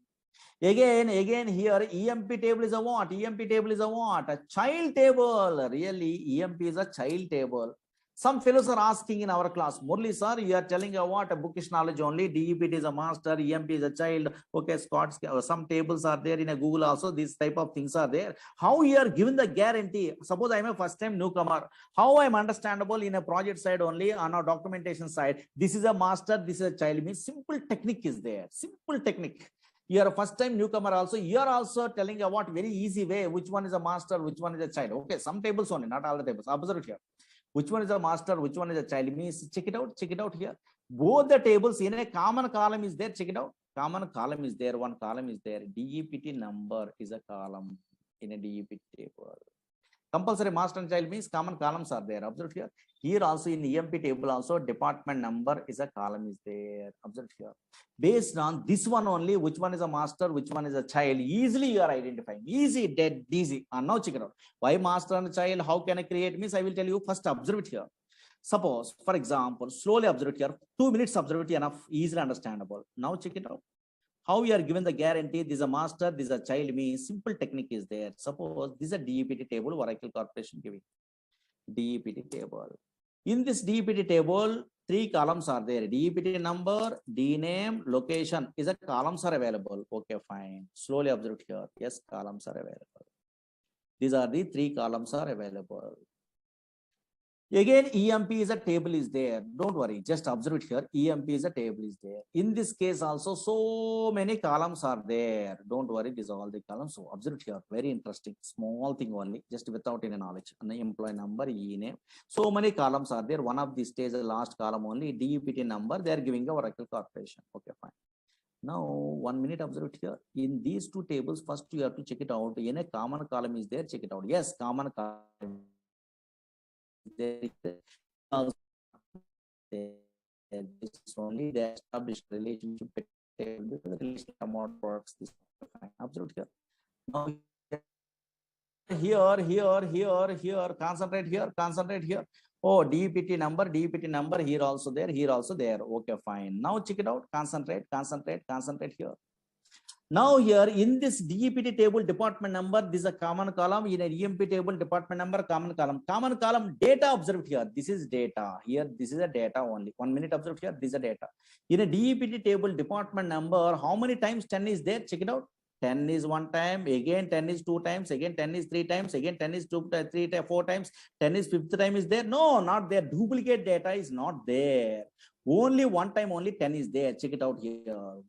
Again here EMP table is a what? EMP table is a what? A child table. Really, EMP is a child table. Some fellows are asking in our class, Murli sir, you are telling what? A bookish knowledge only. DEPT is a master, EMP is a child. Okay, Scott's some tables are there in a Google also. These type of things are there. How you are given the guarantee? Suppose I am a first time newcomer. How I am understandable in a project side only on our documentation side? This is a master, this is a child. Means simple technique is there. Simple technique. You are a first time newcomer also. You are also telling about very easy way. Which one is a master? Which one is a child? Okay, some tables only, not all the tables. Observe it here. Which one is a master? Which one is a child? Means check it out. Check it out here. Both the tables in a common column is there. Check it out. Common column is there. One column is there. DEPT number is a column in a DEPT table. Compulsory master and child means common columns are there. Observe here. Here also in EMP table also department number is a column is there. Observe here. Based on this one only, which one is a master, which one is a child, easily you are identifying. Easy, dead, easy. And now check it out. Why master and child? How can I create? Means I will tell you first observe it here. Suppose, for example, slowly observe it here. 2 minutes observe it enough, easily understandable. Now check it out. How we are given the guarantee, this is a master, this is a child, means simple technique is there. Suppose this is a DEPT table, Oracle Corporation giving. DEPT table. In this DEPT table, 3 columns are there. DEPT number, D name, location is a columns are available. Okay, fine. Slowly observe here. Yes, columns are available. These are the 3 columns are available. Again, EMP is a table is there. Don't worry, just observe it here. EMP is a table is there. In this case also, so many columns are there. Don't worry, these are all the columns. So observe it here. Very interesting. Small thing only, just without any knowledge. An employee number, E name. So many columns are there. One of these stays the last column only. DEPT number, they are giving a Oracle Corporation. Okay, fine. Now, 1 minute observe it here. In these 2 tables, first you have to check it out. In a common column is there, check it out. Yes, common column. There also this only the established relationship between the relationship amount works. This observe here. Now here, concentrate here. Oh, DPT number here also there, here also there. Okay, fine. Now check it out. Concentrate here. Now here in this DEPT table department number, this is a common column. In a EMP table department number, common column. Common column data observed here. This is data. Here, this is a data only. 1 minute observed here. This is a data. In a DEPT table department number, how many times 10 is there? Check it out. 10 is 1 time, again 10 is 2 times, again 10 is 3 times, again 10 is 4 times, 10 is 5th time is there. No, not there. Duplicate data is not there. Only 1 time only 10 is there. Check it out here.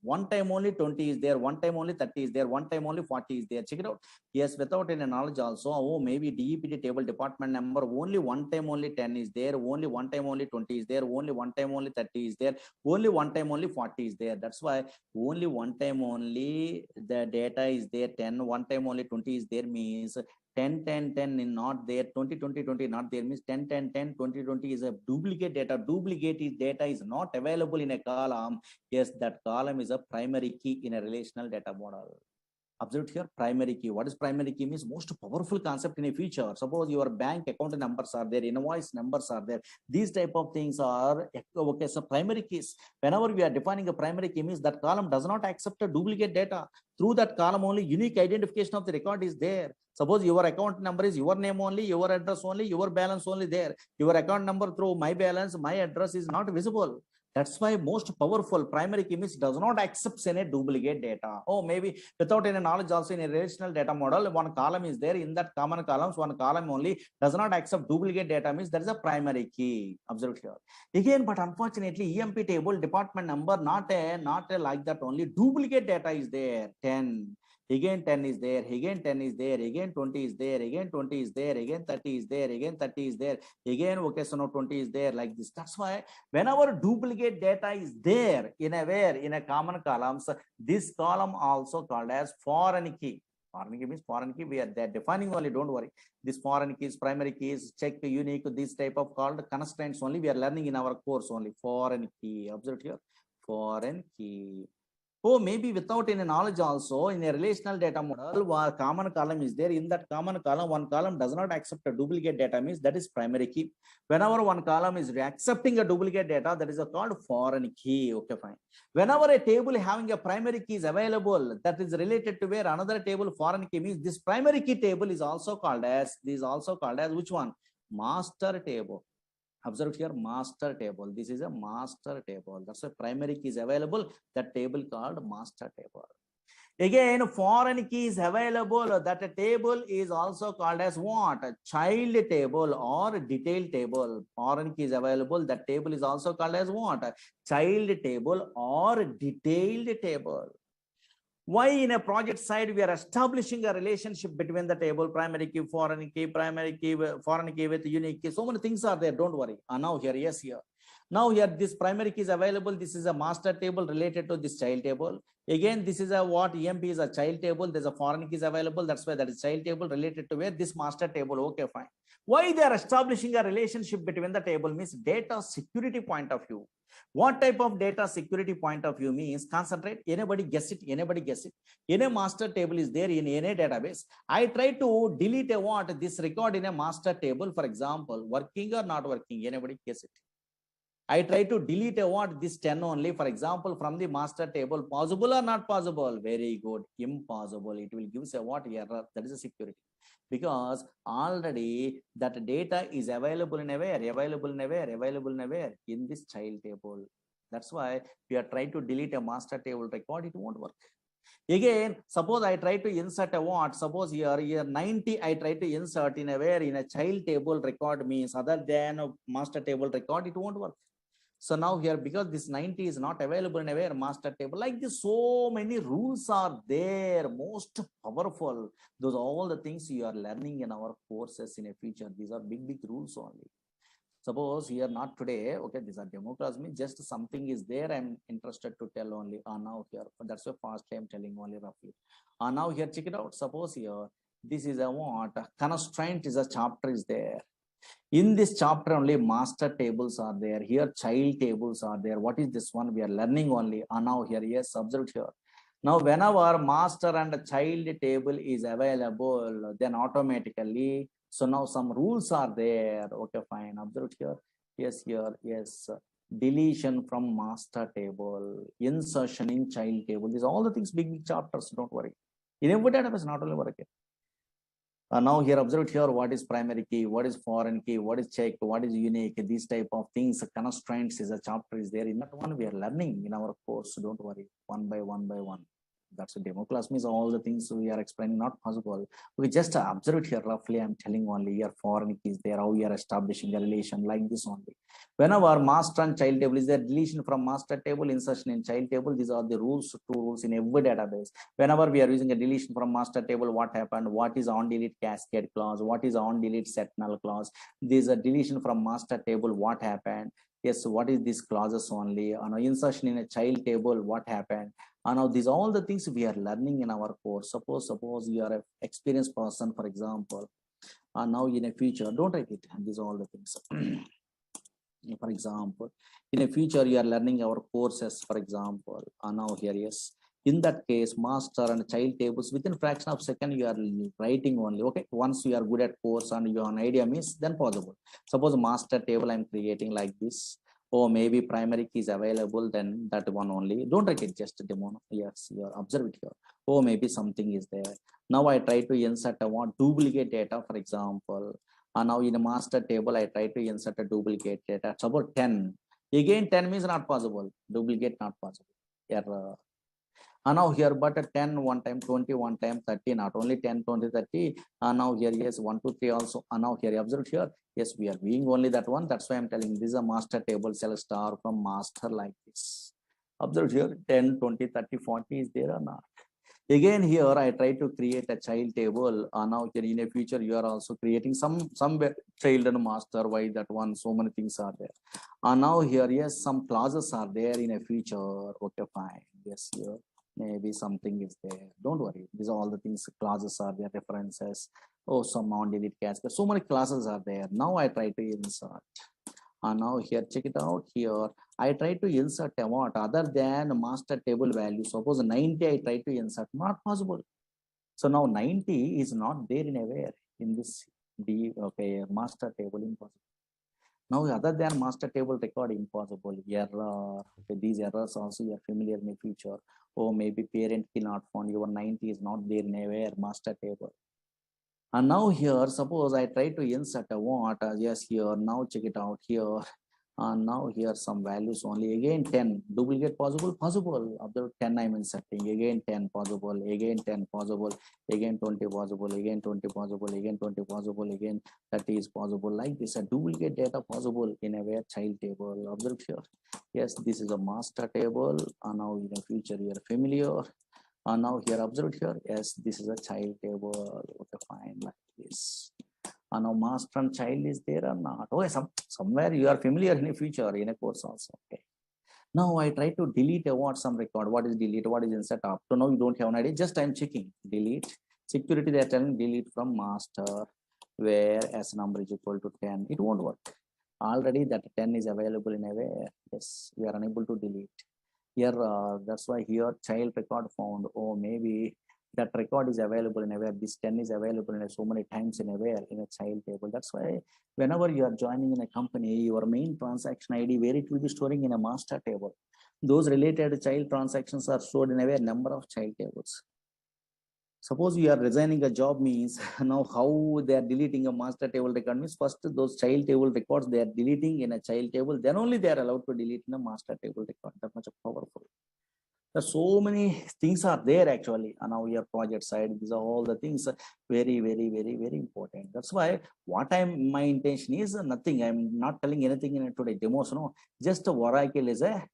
1 time only 20 is there. 1 time only 30 is there. 1 time only 40 is there. Check it out. Yes, without any knowledge also. Oh, maybe DEPT table department number only 1 time only 10 is there. Only 1 time only 20 is there. Only 1 time only 30 is there. Only 1 time only 40 is there. That's why only 1 time only the data is there. 10. 1 time only 20 is there means 10 10 10 is not there. 20 20 20 not there means 10 10 10 20 20 is a duplicate data. Duplicate data is not available in a column. Yes, that column is a primary key in a relational data model. Observe here, primary key. What is primary key means? Most powerful concept in a future. Suppose your bank account numbers are there, invoice numbers are there. These type of things are okay. So primary keys. Whenever we are defining a primary key means that column does not accept a duplicate data. Through that column only unique identification of the record is there. Suppose your account number is your name only, your address only, your balance only there. Your account number through my balance, my address is not visible. That's why most powerful primary key means does not accept any duplicate data. Oh, maybe without any knowledge also in a relational data model, one column is there. In that common columns, one column only does not accept duplicate data means there is a primary key. Observe here. Again, but unfortunately, EMP table department number not a like that only. Duplicate data is there. 10. Again 10 is there, again 10 is there, again 20 is there, again 20 is there, again 30 is there, again 30 is there, again okay, so now 20 is there, like this. That's why whenever duplicate data is there in a common columns, this column also called as foreign key. Foreign key means foreign key. We are there defining only, don't worry. This foreign keys, primary keys, check, unique, this type of called constraints only we are learning in our course only. Foreign key. Observe here. Foreign key. Oh, maybe without any knowledge also in a relational data model, common column is there. In that common column, one column does not accept a duplicate data means that is primary key. Whenever one column is accepting a duplicate data, that is called foreign key. Okay, fine. Whenever a table having a primary key is available, that is related to where another table foreign key means this primary key table is also called as which one? Master table. Observe here, master table. This is a master table. That's why primary key is available. That table called master table. Again, foreign key is available. That table is also called as what? A child table or detailed table. Foreign key is available. That table is also called as what? A child table or detailed table. Why in a project side we are establishing a relationship between the table, primary key, foreign key, primary key, foreign key with unique key. So many things are there, don't worry. Now here, yes, here. Now here this primary key is available. This is a master table related to this child table. Again, this is a what EMP is a child table. There's a foreign keys available. That's why that is child table related to where this master table. Okay, fine. Why they are establishing a relationship between the table means data security point of view. What type of data security point of view means? Concentrate. Anybody guess it? Anybody guess it? In a master table is there in any database. I try to delete a what? This record in a master table, for example, working or not working. Anybody guess it? I try to delete a what? This 10 only, for example, from the master table. Possible or not possible? Very good. Impossible. It will give us a what error? That is a security. Because already that data is available in this child table. That's why we are trying to delete a master table record. It won't work. Again, suppose I try to insert a what? Suppose here 90 I try to insert in a child table record means other than a master table record, it won't work. So now here, because this 90 is not available in a master table, like this, so many rules are there, most powerful. Those are all the things you are learning in our courses in a future. These are big rules only. Suppose here, not today, okay, these are demo class, means just something is there, I'm interested to tell only. Now here, that's why fast I'm telling only roughly. Now here, check it out. Suppose here, this is a what? Constraint is a chapter is there. In this chapter only master tables are there. Here child tables are there. What is this one? We are learning only. Now here, yes, observe here. Now whenever master and child table is available, then automatically So now some rules are there. Okay, fine. Observe here. Yes, here. Yes. Deletion from master table, insertion in child table. These are all the things, big chapters. Don't worry. In every database, not only Oracle. Now here, observe here, what is primary key, what is foreign key, what is checked, what is unique, these type of things, constraints is a chapter is there. In that one, we are learning in our course. Don't worry, one by one. That's a demo class, means all the things we are explaining not possible. We just observe it here roughly. I'm telling only here foreign keys there, how we are establishing a relation like this only. Whenever master and child table is there, deletion from master table, insertion in child table. These are the rules, two rules in every database. Whenever we are using a deletion from master table, what happened? What is on delete cascade clause? What is on delete set null clause? These are deletion from master table. What happened? Yes, what is these clauses only? Insertion in a child table. What happened? Now these all the things we are learning in our course. Suppose you are an experienced person, for example. Now in a future, don't write it. These are all the things. For example, in a future you are learning our courses, for example. Now here, yes. In that case, master and child tables within fraction of second you are writing only. Okay, once you are good at course and you have an idea means then possible. Suppose master table I'm creating like this. Or maybe primary key is available, then that one only. Don't write it, just demo. Yes, you are observe it here. Or maybe something is there. Now I try to insert a duplicate data, for example. And now in a master table, I try to insert a duplicate data. Suppose 10. Again, 10 means not possible. Duplicate not possible. Error. And now here, but 10 one time, 20 one time, 30, not only 10, 20, 30. And now here, yes, 1, 2, 3 also. And now here, observe here. Yes, we are viewing only that one. That's why I'm telling this is a master table, select star from master like this. Observe here, 10, 20, 30, 40 is there or not? Again here, I try to create a child table. Now here in a future, you are also creating some child and master. Why that one? So many things are there. Now here, yes, some clauses are there in a future. Okay, fine. Yes, here maybe something is there. Don't worry. These are all the things. Clauses are there. References. Oh, some on delete cascade. So many classes are there. Now I try to insert. Now here, check it out here. I try to insert a what other than master table value. Suppose 90 I try to insert, not possible. So now 90 is not there in a where in this master table, impossible. Now other than master table record, impossible. Error. Okay, these errors also you are familiar in the future. Or maybe parent key not found. Your 90 is not there in a where master table. And now here, suppose I try to insert a what? Yes, here. Now check it out here. And now here some values only. Again 10. Duplicate possible? Possible. After 10 I'm inserting. Again 10 possible. Again 10 possible. Again 20 possible. Again 20 possible. Again 20 possible. Again 30 is possible. Like this, a duplicate data possible in a where child table. Observe here. Yes, this is a master table. And now in the future you are familiar. And now here, observe here. Yes, this is a child table. Okay, fine, like this. And now master and child is there or not? Okay, somewhere you are familiar in the future in a course also. Okay. Now I try to delete some record. What is delete? What is insert? Up to now you don't have an idea. Just I'm checking. Delete. Security they are telling delete from master where s number is equal to 10. It won't work. Already that 10 is available in a where. Yes, we are unable to delete. Here, that's why here child record found. Oh, maybe that record is available in a where. This 10 is available in a so many times in a where in a child table. That's why whenever you are joining in a company, your main transaction ID where it will be storing in a master table. Those related child transactions are stored in a where number of child tables. Suppose you are resigning a job means now how they are deleting a master table record means first those child table records they are deleting in a child table, then only they are allowed to delete in a master table record. That much powerful. There's so many things are there actually on our project side. These are all the things very, very, very, very important. That's why my intention is nothing. I'm not telling anything in today demos. No, just Oracle is a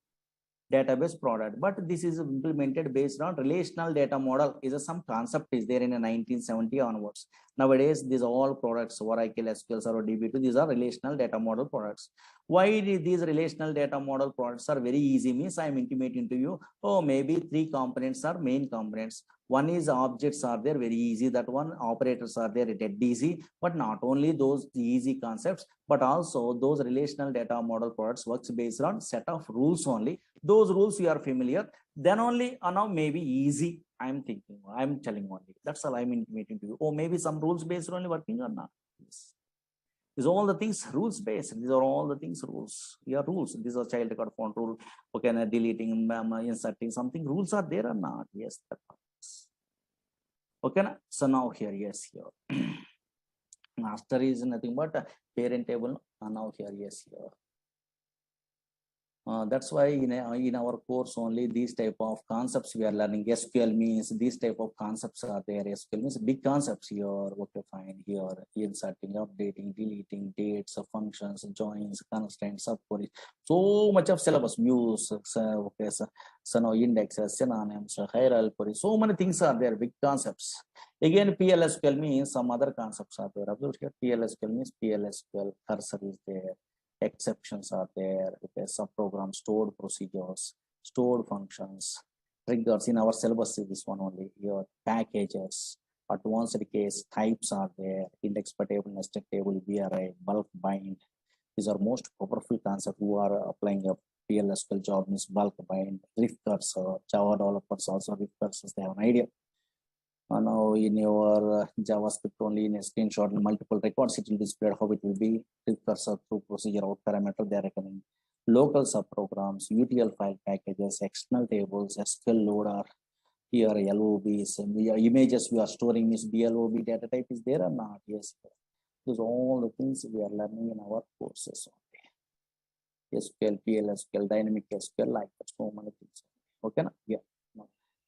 database product, but this is implemented based on relational data model. Is some concept is there in a 1970 onwards. Nowadays these all products, Oracle, SQL Server, DB2, these are relational data model products. Why these relational data model products are very easy means I'm intimating to you. Oh, maybe 3 components are main components. One is objects are there, very easy. That one operators are there, dead easy. But not only those easy concepts, but also those relational data model products works based on set of rules only. Those rules you are familiar. Then only now maybe easy. I'm thinking, I'm telling only. That's all I'm intimating to you. Or maybe some rules based only working or not. These are all the things rules based. These are all the things rules. Yeah, rules. These are child record font rule. Okay, deleting, inserting something. Rules are there or not? Yes. Okay. So now here, yes, here. Master is nothing but a parent table. And now here, yes, here. That's why in our course only these type of concepts we are learning. SQL means these type of concepts are there. SQL means big concepts here. Okay, fine. Here, inserting, updating, deleting, dates, functions, joins, constraints, subqueries. So much of syllabus, views, okay, so now indexes, synonyms, hierarchy. So many things are there. Big concepts. Again, PLSQL means some other concepts are there. Observe here. PLSQL means PLSQL cursor is there. Exceptions are there. Okay, subprogram, stored procedures, stored functions, triggers. In our syllabus is this one only. Your packages, advanced case types are there. Index per table, nested table, VRI, bulk bind. These are most powerful concepts who are applying a PLSQL job means bulk bind, riff cursor. Java developers also riff cursors. They have an idea. Now in your JavaScript only in a screenshot multiple records it will display how it will be cursor through procedure out parameter they are recommending. Local subprograms, UTL file packages, external tables, SQL loader, here LOBs, and images we are storing is BLOB data type is there or not? Yes. Those are all the things we are learning in our courses. SQL, PLSQL, dynamic SQL, like that, so many things. Okay, yeah.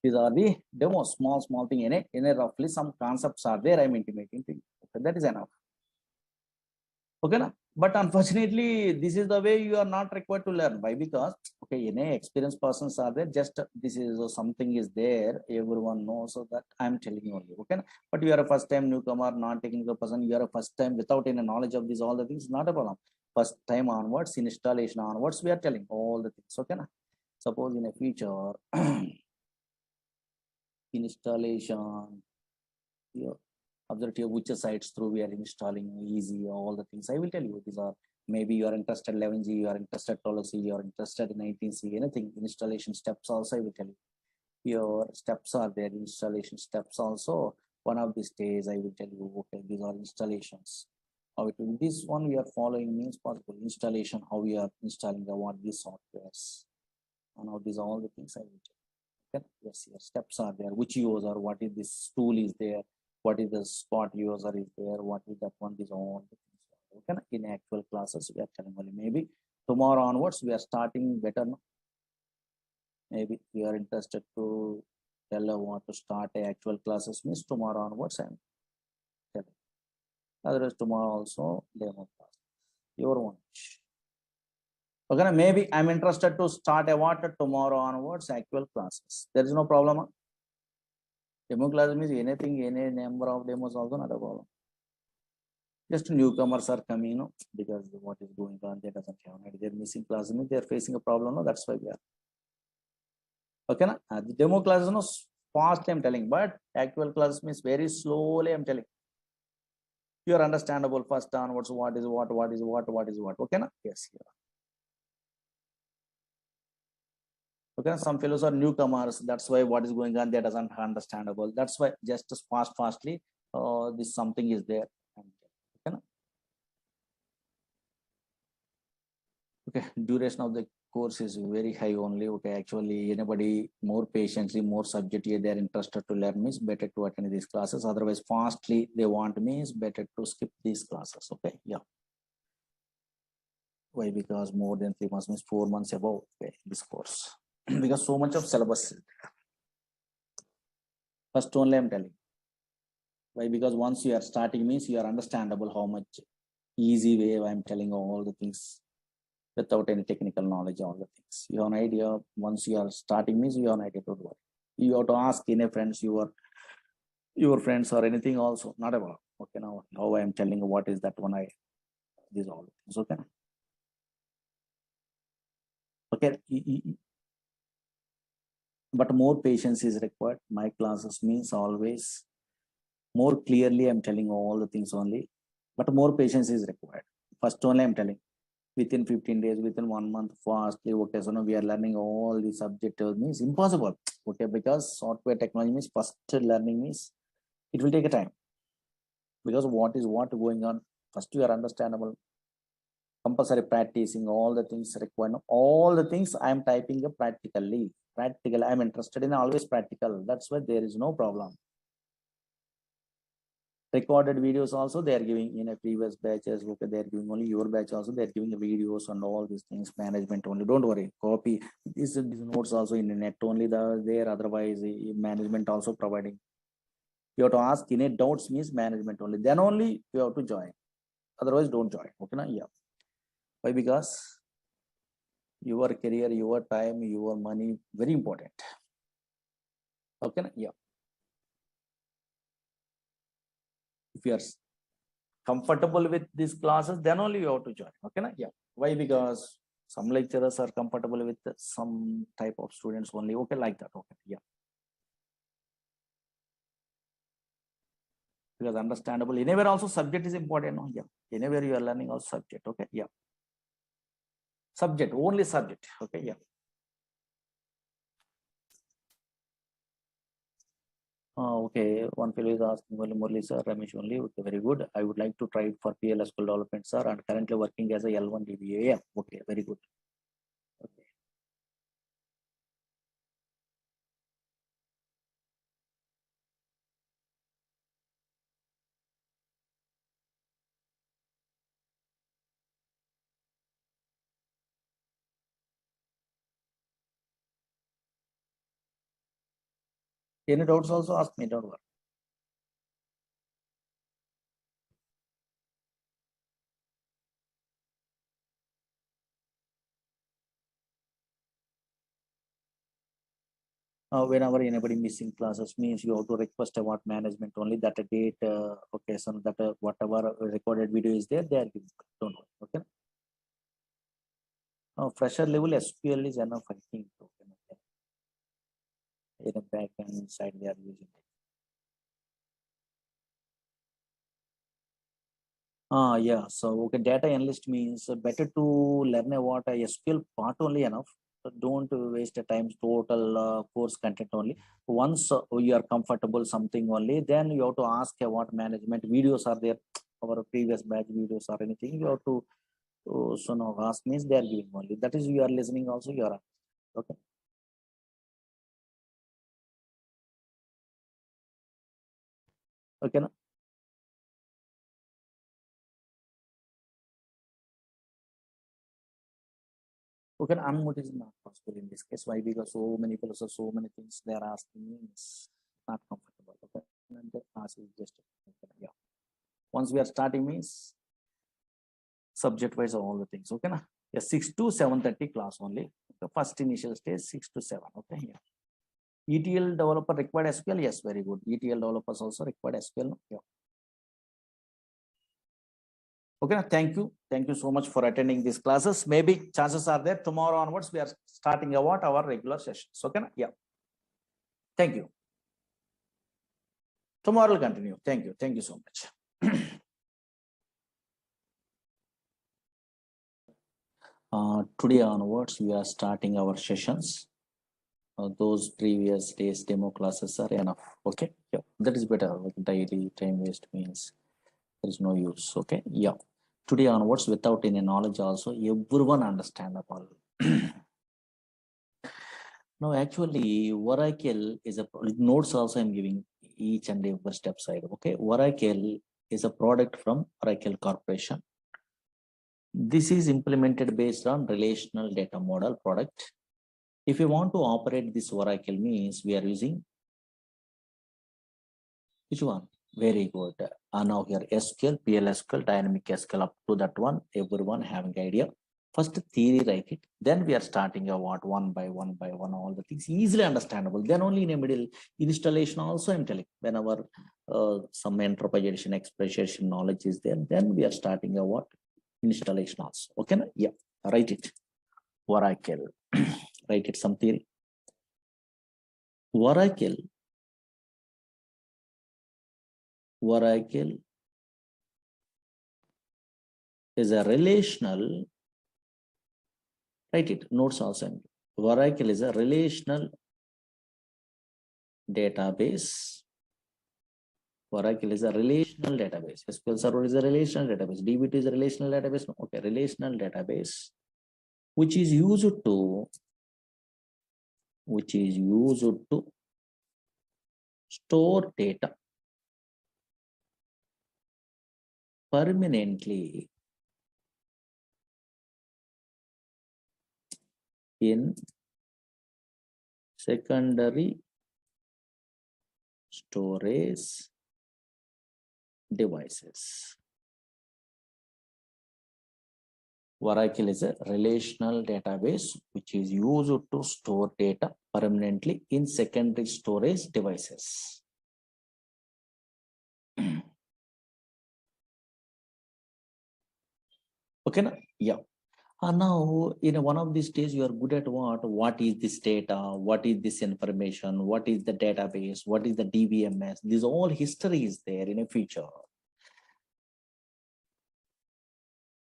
These are the demos, small thing in a roughly some concepts are there. I'm intimating to you. Okay, that is enough. Okay, na? But unfortunately, this is the way you are not required to learn. Why? Because okay, experienced persons are there. Just this is something is there. Everyone knows, so that I'm telling you only. Okay, na? But you are a first time newcomer, non-technical person. You are a first time without any knowledge of these all the things. Not a problem. First time onwards, installation onwards, we are telling all the things. Okay, na? Suppose in a future. Installation here, observe here which sites through we are installing easy, all the things I will tell you. These are maybe you are interested 11G, you are interested 12C, you are interested in 19C, anything. Installation steps also I will tell you. Your steps are there, installation steps also. One of these days I will tell you, okay, these are installations. How it will, this one we are following means possible installation, how we are installing the what these softwares, and how these are all the things I will tell you. Okay. Yes, your steps are there. Which user, what is this tool is there, what is the spot user is there, what is that one, is all the things. Okay. In actual classes, we are telling only maybe tomorrow onwards we are starting better. No? Maybe we are interested to tell what to start a actual classes means tomorrow onwards I'm telling. Otherwise tomorrow also demo class. Your one. Okay, maybe I'm interested to start a water tomorrow onwards actual classes. There is no problem. Demo class means anything, any number of demos also not a problem. Just newcomers are coming, because what is going on, they doesn't have an idea. They're missing class, they're facing a problem. No, that's why we are. Okay, na? The demo class is no fast, I'm telling, but actual class means very slowly, I'm telling. You are understandable first onwards, what is what is what is what. Okay, na? Yes, yeah. Okay, some fellows are newcomers. That's why what is going on there doesn't understandable. That's why just fastly, this something is there. Okay, okay, duration of the course is very high only. Okay, actually, anybody more patiently, more subject they are interested to learn means better to attend these classes. Otherwise, fastly they want means better to skip these classes. Okay, yeah. Why? Because more than 3 months means 4 months above this course. Because so much of syllabus. First only I'm telling. Why? Because once you are starting means you are understandable how much easy way I'm telling all the things without any technical knowledge, all the things. You have an idea. Once you are starting means you have an idea to do it. You have to ask any friends, your friends or anything also, not about. Okay, now how I am telling you what is that one these all things. Okay. Okay. But more patience is required. My classes means always more clearly I'm telling all the things only, but more patience is required. First only I'm telling within 15 days, within 1 month, fastly. Okay, so now we are learning all the subject means impossible. Okay, because software technology means first learning means it will take a time, because what is what going on First you are understandable, compulsory practicing, all the things required, all the things I am typing up practically. Practical, I am interested in always practical. That's why there is no problem. Recorded videos also they are giving in a previous batches. Okay, they are giving only your batch also. They are giving the videos and all these things. Management only. Don't worry. Copy these notes also in the net only. There otherwise management also providing. You have to ask any doubts means management only. Then only you have to join. Otherwise don't join. Okay, na? Yeah. Why? Because your career, your time, your money very important. Okay, na? Yeah. If you are comfortable with these classes, then only you have to join. Okay, na? Yeah. Why? Because some lecturers are comfortable with some type of students only. Okay, like that. Okay, yeah. Because understandable. Anywhere also subject is important. No? Yeah. Anywhere you are learning also subject. Okay, yeah. Subject, only subject. Okay, yeah. Okay, one fellow is asking only Murli sir, Ramesh only. Okay, very good. I would like to try it for PLSQL development, sir, and currently working as a L1 DBA. Yeah, okay, very good. Okay. Any doubts also ask me, don't worry. Whenever anybody missing classes means you have to request about management only that a date, okay, so that whatever recorded video is there, they are giving. Don't worry, okay. Fresher level SQL is enough, I think. Okay. In the back end side, they are using it. Yeah. So okay, data analyst means better to learn about a SQL part only enough. So don't waste the time total course content only. Once you are comfortable something only, then you have to ask about management. Videos are there, our previous batch videos or anything. You have to so now ask means they are giving only. That is you are listening also. You are okay. Okay. No? Okay, unmute is not possible in this case. Why? Because so many people, so many things they are asking me is not comfortable. Okay, and the class is just okay, yeah. Once we are starting means subject wise all the things. Okay, na? Yeah, 6 to 7:30 class only. The first initial stage 6 to 7. Okay, yeah. ETL developer required SQL. Yes, very good. ETL developers also required SQL. No? Yeah. Okay, thank you. Thank you so much for attending these classes. Maybe chances are there tomorrow onwards we are starting about our regular sessions. Okay, yeah. Thank you. Tomorrow will continue. Thank you. Thank you so much. Today onwards we are starting our sessions. Those previous days demo classes are enough. Okay, yeah, that is better. Daily time waste means there is no use. Okay, yeah. Today onwards, without any knowledge also, everyone understandable. No, actually, Oracle is a notes also I'm giving each and every step side. Okay, Oracle is a product from Oracle Corporation. This is implemented based on relational data model product. If you want to operate this Oracle means we are using which one? Very good. Now here SQL, PLSQL, dynamic SQL up to that one, everyone having idea. First theory write it, then we are starting about one by one, all the things easily understandable. Then only in a middle installation also I'm telling whenever some enterprise edition, expression knowledge is there, then we are starting about installation also. Okay, yeah, write it. Oracle, write it some theory. Oracle is a relational, write it, notes also. Oracle is a relational database Oracle is a relational database. SQL Server is a relational database. DB2 is a relational database. Okay, relational database, which is used to store data permanently in secondary storage devices. Oracle is a relational database which is used to store data permanently in secondary storage devices. Okay, yeah. Now, in one of these days, you are good at what? What is this data? What is this information? What is the database? What is the DBMS? These all history is there in a future.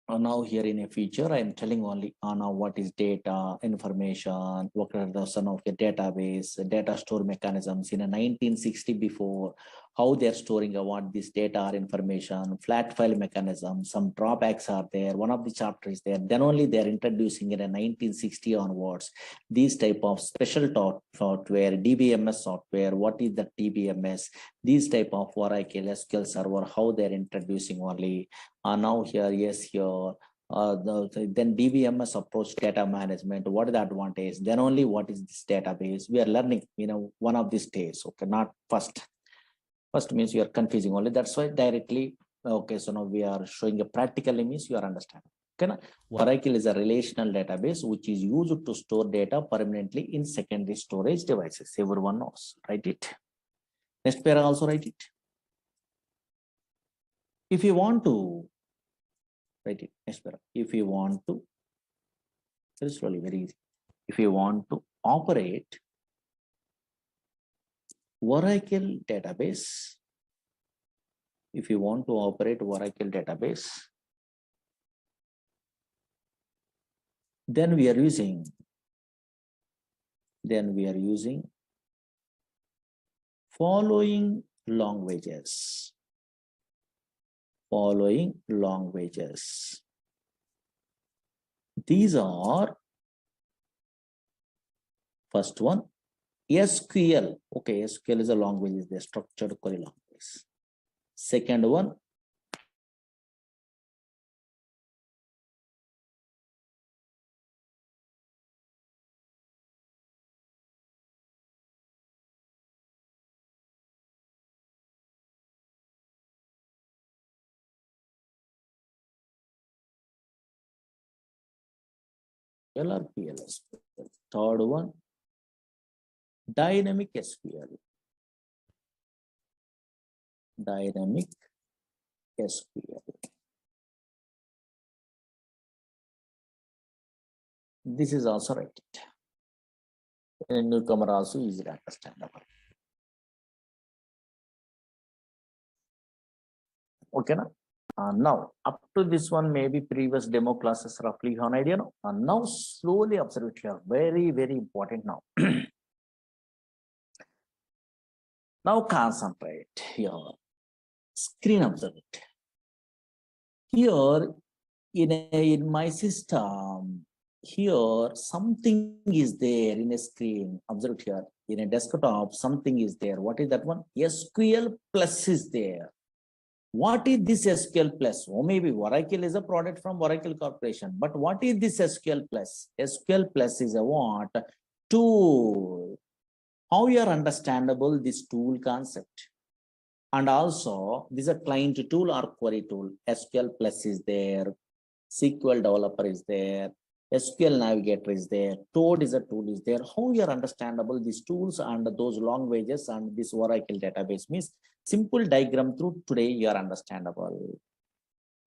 Now here in a feature, I am telling only now what is data, information, what are the son of a database, data store mechanisms in a 1960 before, how they are storing what this data or information, flat file mechanism, some drawbacks are there. One of the chapters there. Then only they are introducing in a 1960 onwards these type of special software, DBMS software. What is the DBMS? These type of Oracle SQL Server, how they are introducing only. Now here, yes, here. Then DBMS approach data management. What is the advantage? Then only what is this database? We are learning, one of these days. Okay, not first. First means you are confusing only. That's why directly. Okay, so now we are showing a practically means you are understanding. Okay, Oracle is a relational database which is used to store data permanently in secondary storage devices. Everyone knows. Write it. Next pair also write it. If you want to write it, if you want to, very slowly, very easy. If you want to operate Oracle database, then we are using following languages. These are, first one, SQL. Okay, SQL is a language, is the structured query language. Second one, LRPL. Third one, dynamic SQL. This is also right. And newcomer also easily understandable. Okay, now up to this one, maybe previous demo classes roughly an idea. No? Now slowly observe it here. Very, very important now. Now concentrate here. Screen observe it. Here in my system, here something is there in a screen. Observe it here. In a desktop, something is there. What is that one? SQL Plus is there. What is this SQL Plus? Oh, maybe Oracle is a product from Oracle Corporation. But what is this SQL Plus? SQL Plus is a what? Tool. How you are understandable this tool concept? And also, this is a client tool or query tool. SQL Plus is there. SQL Developer is there. SQL Navigator is there. Toad is a tool is there. How you are understandable these tools and those languages and this Oracle database means simple diagram through today you are understandable.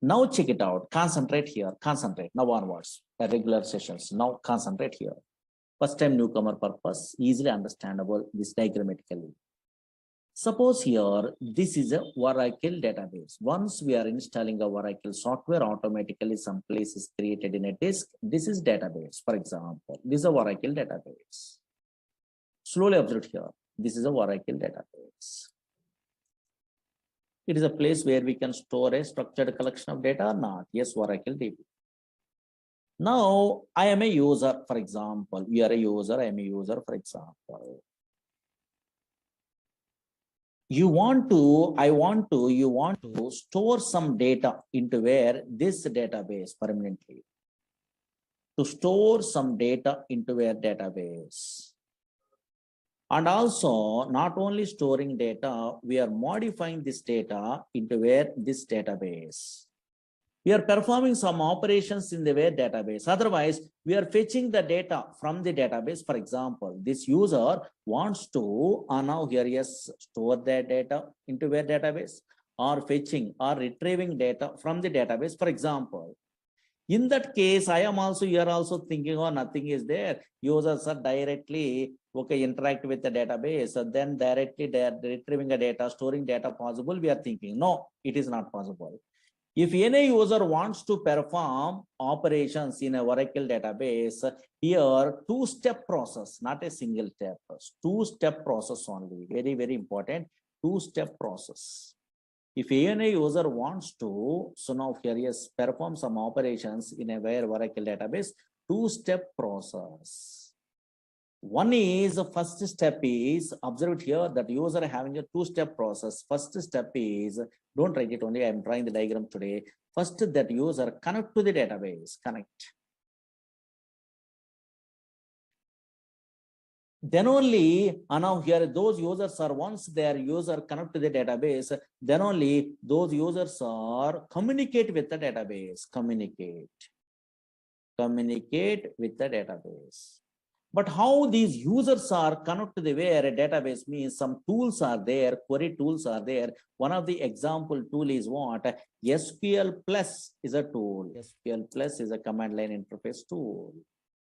Now check it out. Concentrate here. Concentrate. Now onwards. Regular sessions. Now concentrate here. First time newcomer purpose. Easily understandable this diagrammatically. Suppose here, this is a Oracle database. Once we are installing a Oracle software, automatically some place is created in a disk. This is database, for example. This is a Oracle database. Slowly observe here. This is a Oracle database. It is a place where we can store a structured collection of data or not. Yes, Oracle DB. Now, I am a user, for example. You are a user, I am a user, for example. You want to store some data into where this database permanently. To store some data into a database. And also, not only storing data, we are modifying this data into where this database. We are performing some operations in the where database. Otherwise, we are fetching the data from the database. For example, this user wants to now here yes, store their data into where database, or fetching or retrieving data from the database. For example, in that case, you are also thinking, oh, nothing is there. Users are directly interact with the database. So then directly they are retrieving the data, storing data possible. We are thinking, no, it is not possible. If any user wants to perform operations in a Oracle database, here two-step process, not a single step, two-step process only. Very, very important, two-step process. If any user wants to, so now here is perform some operations in a where Oracle database, two-step process. One is the first step is observed here that user having a two-step process. First step is, don't write it only, I am drawing the diagram today. First that user connect to the database, connect. Then only, now here those users are, once their user connect to the database, then only those users are communicate with the database, communicate with the database. But how these users are connected to the where a database means some tools are there, query tools are there. One of the example tool is what? SQL Plus is a tool. SQL Plus is a command line interface tool.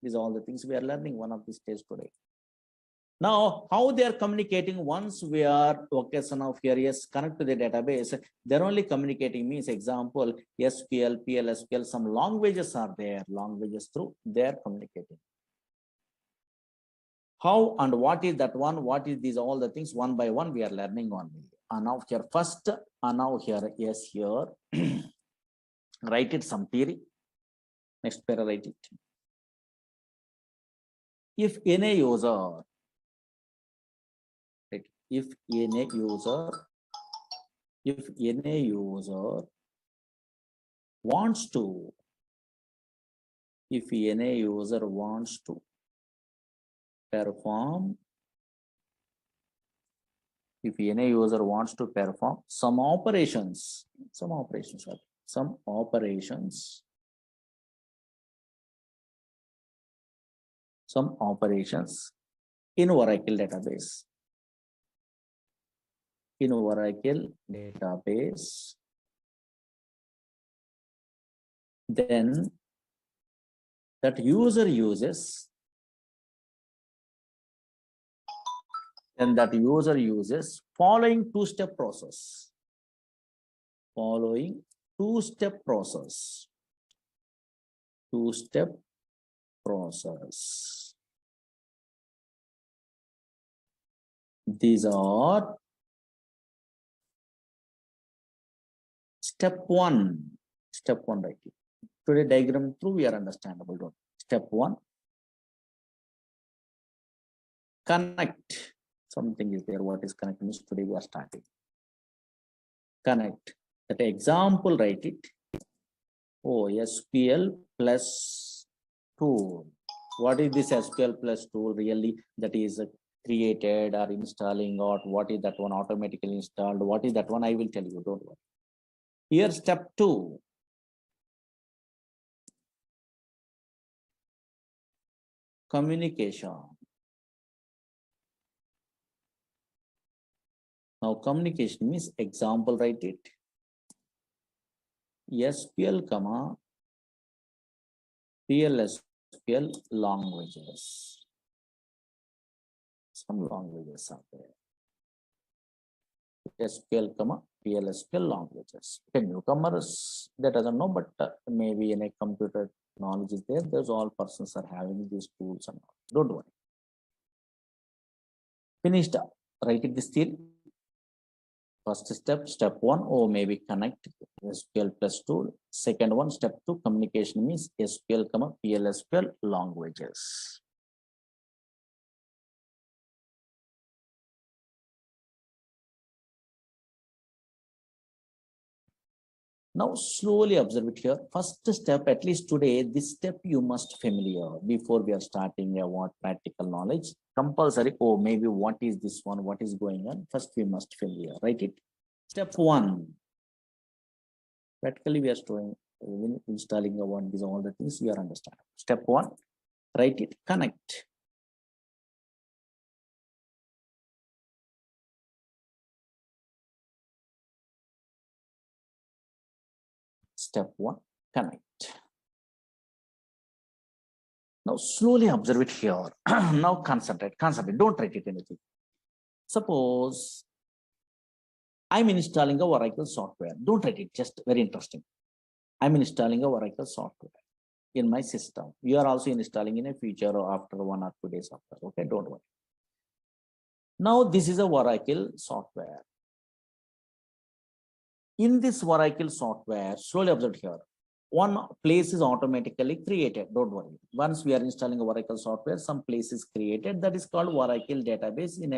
These are all the things we are learning one of these days today. Now, how they are communicating once we are, okay, so now here is connect to the database, they're only communicating means example, SQL, PLSQL, some languages are there, languages through, they're communicating. How and what is that one? What is these all the things one by one we are learning only. And now here first, and now here, yes, here, write it some theory. Next para write it. If any user, if any user wants to, perform, if any user wants to perform some operations in Oracle database. Then that user uses, following two-step process. These are step one, right? Today diagram through we are understandable. Don't. Step one, connect. Something is there. What is connect means today we are starting. Connect. That example, write it. Oh, SQL plus tool. What is this SQL plus tool really? That is created or installing, or what is that one automatically installed? What is that one? I will tell you. Don't worry. Here, step two. Communication. Now, communication means example, write it. SQL, PLSQL languages. Some languages are there. SQL, PLSQL languages. Okay, newcomers, that doesn't know, but maybe in a computer knowledge is there. There's all persons are having these tools and all. Don't worry. Finished up. Write it this theory. First step, step 1, oh, maybe connect SQL plus tool. Second one, step 2, communication means SQL, PLSQL languages. Now slowly observe it here. First step, at least today, this step you must familiar before we are starting what practical knowledge. Compulsory, oh, maybe what is this one, what is going on? First we must familiar, write it. Step 1. Practically we are installing one, these are all the things we are understanding. Step 1, write it, connect. Step 1, connect. Now slowly observe it here. Now concentrate, don't write it anything. Suppose I'm installing a Oracle software. Don't write it, just very interesting. I'm installing a Oracle software in my system. You are also installing in a future or after 1 or 2 days after. Okay, don't worry. Now this is a Oracle software. In this Oracle software, slowly observe here. One place is automatically created. Don't worry. Once we are installing a Oracle software, some place is created that is called Oracle database in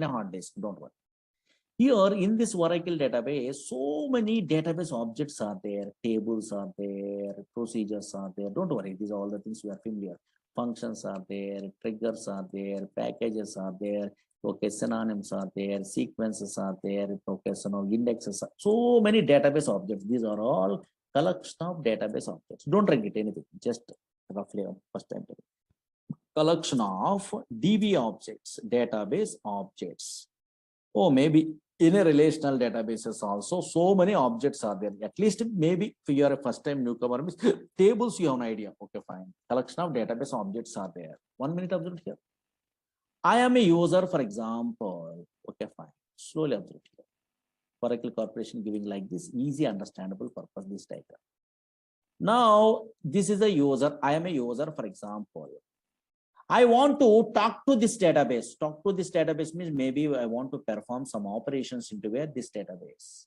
a hard disk. Don't worry. Here in this Oracle database, so many database objects are there, tables are there, procedures are there. Don't worry, these are all the things we are familiar. Functions are there, triggers are there, packages are there, okay, synonyms are there, sequences are there, okay, so indexes are, so many database objects. These are all collection of database objects. Don't write it anything, just roughly first time. Collection of DB objects, database objects. Oh, maybe in a relational databases also, so many objects are there. At least maybe if you are a first time newcomer, tables you have an idea. Okay, fine. Collection of database objects are there. 1 minute observe here. I am a user, for example. Okay, fine. Slowly observe here. Oracle Corporation giving like this, easy understandable purpose, this diagram. Now, this is a user. I am a user, for example. I want to talk to this database. Talk to this database means maybe I want to perform some operations into this database.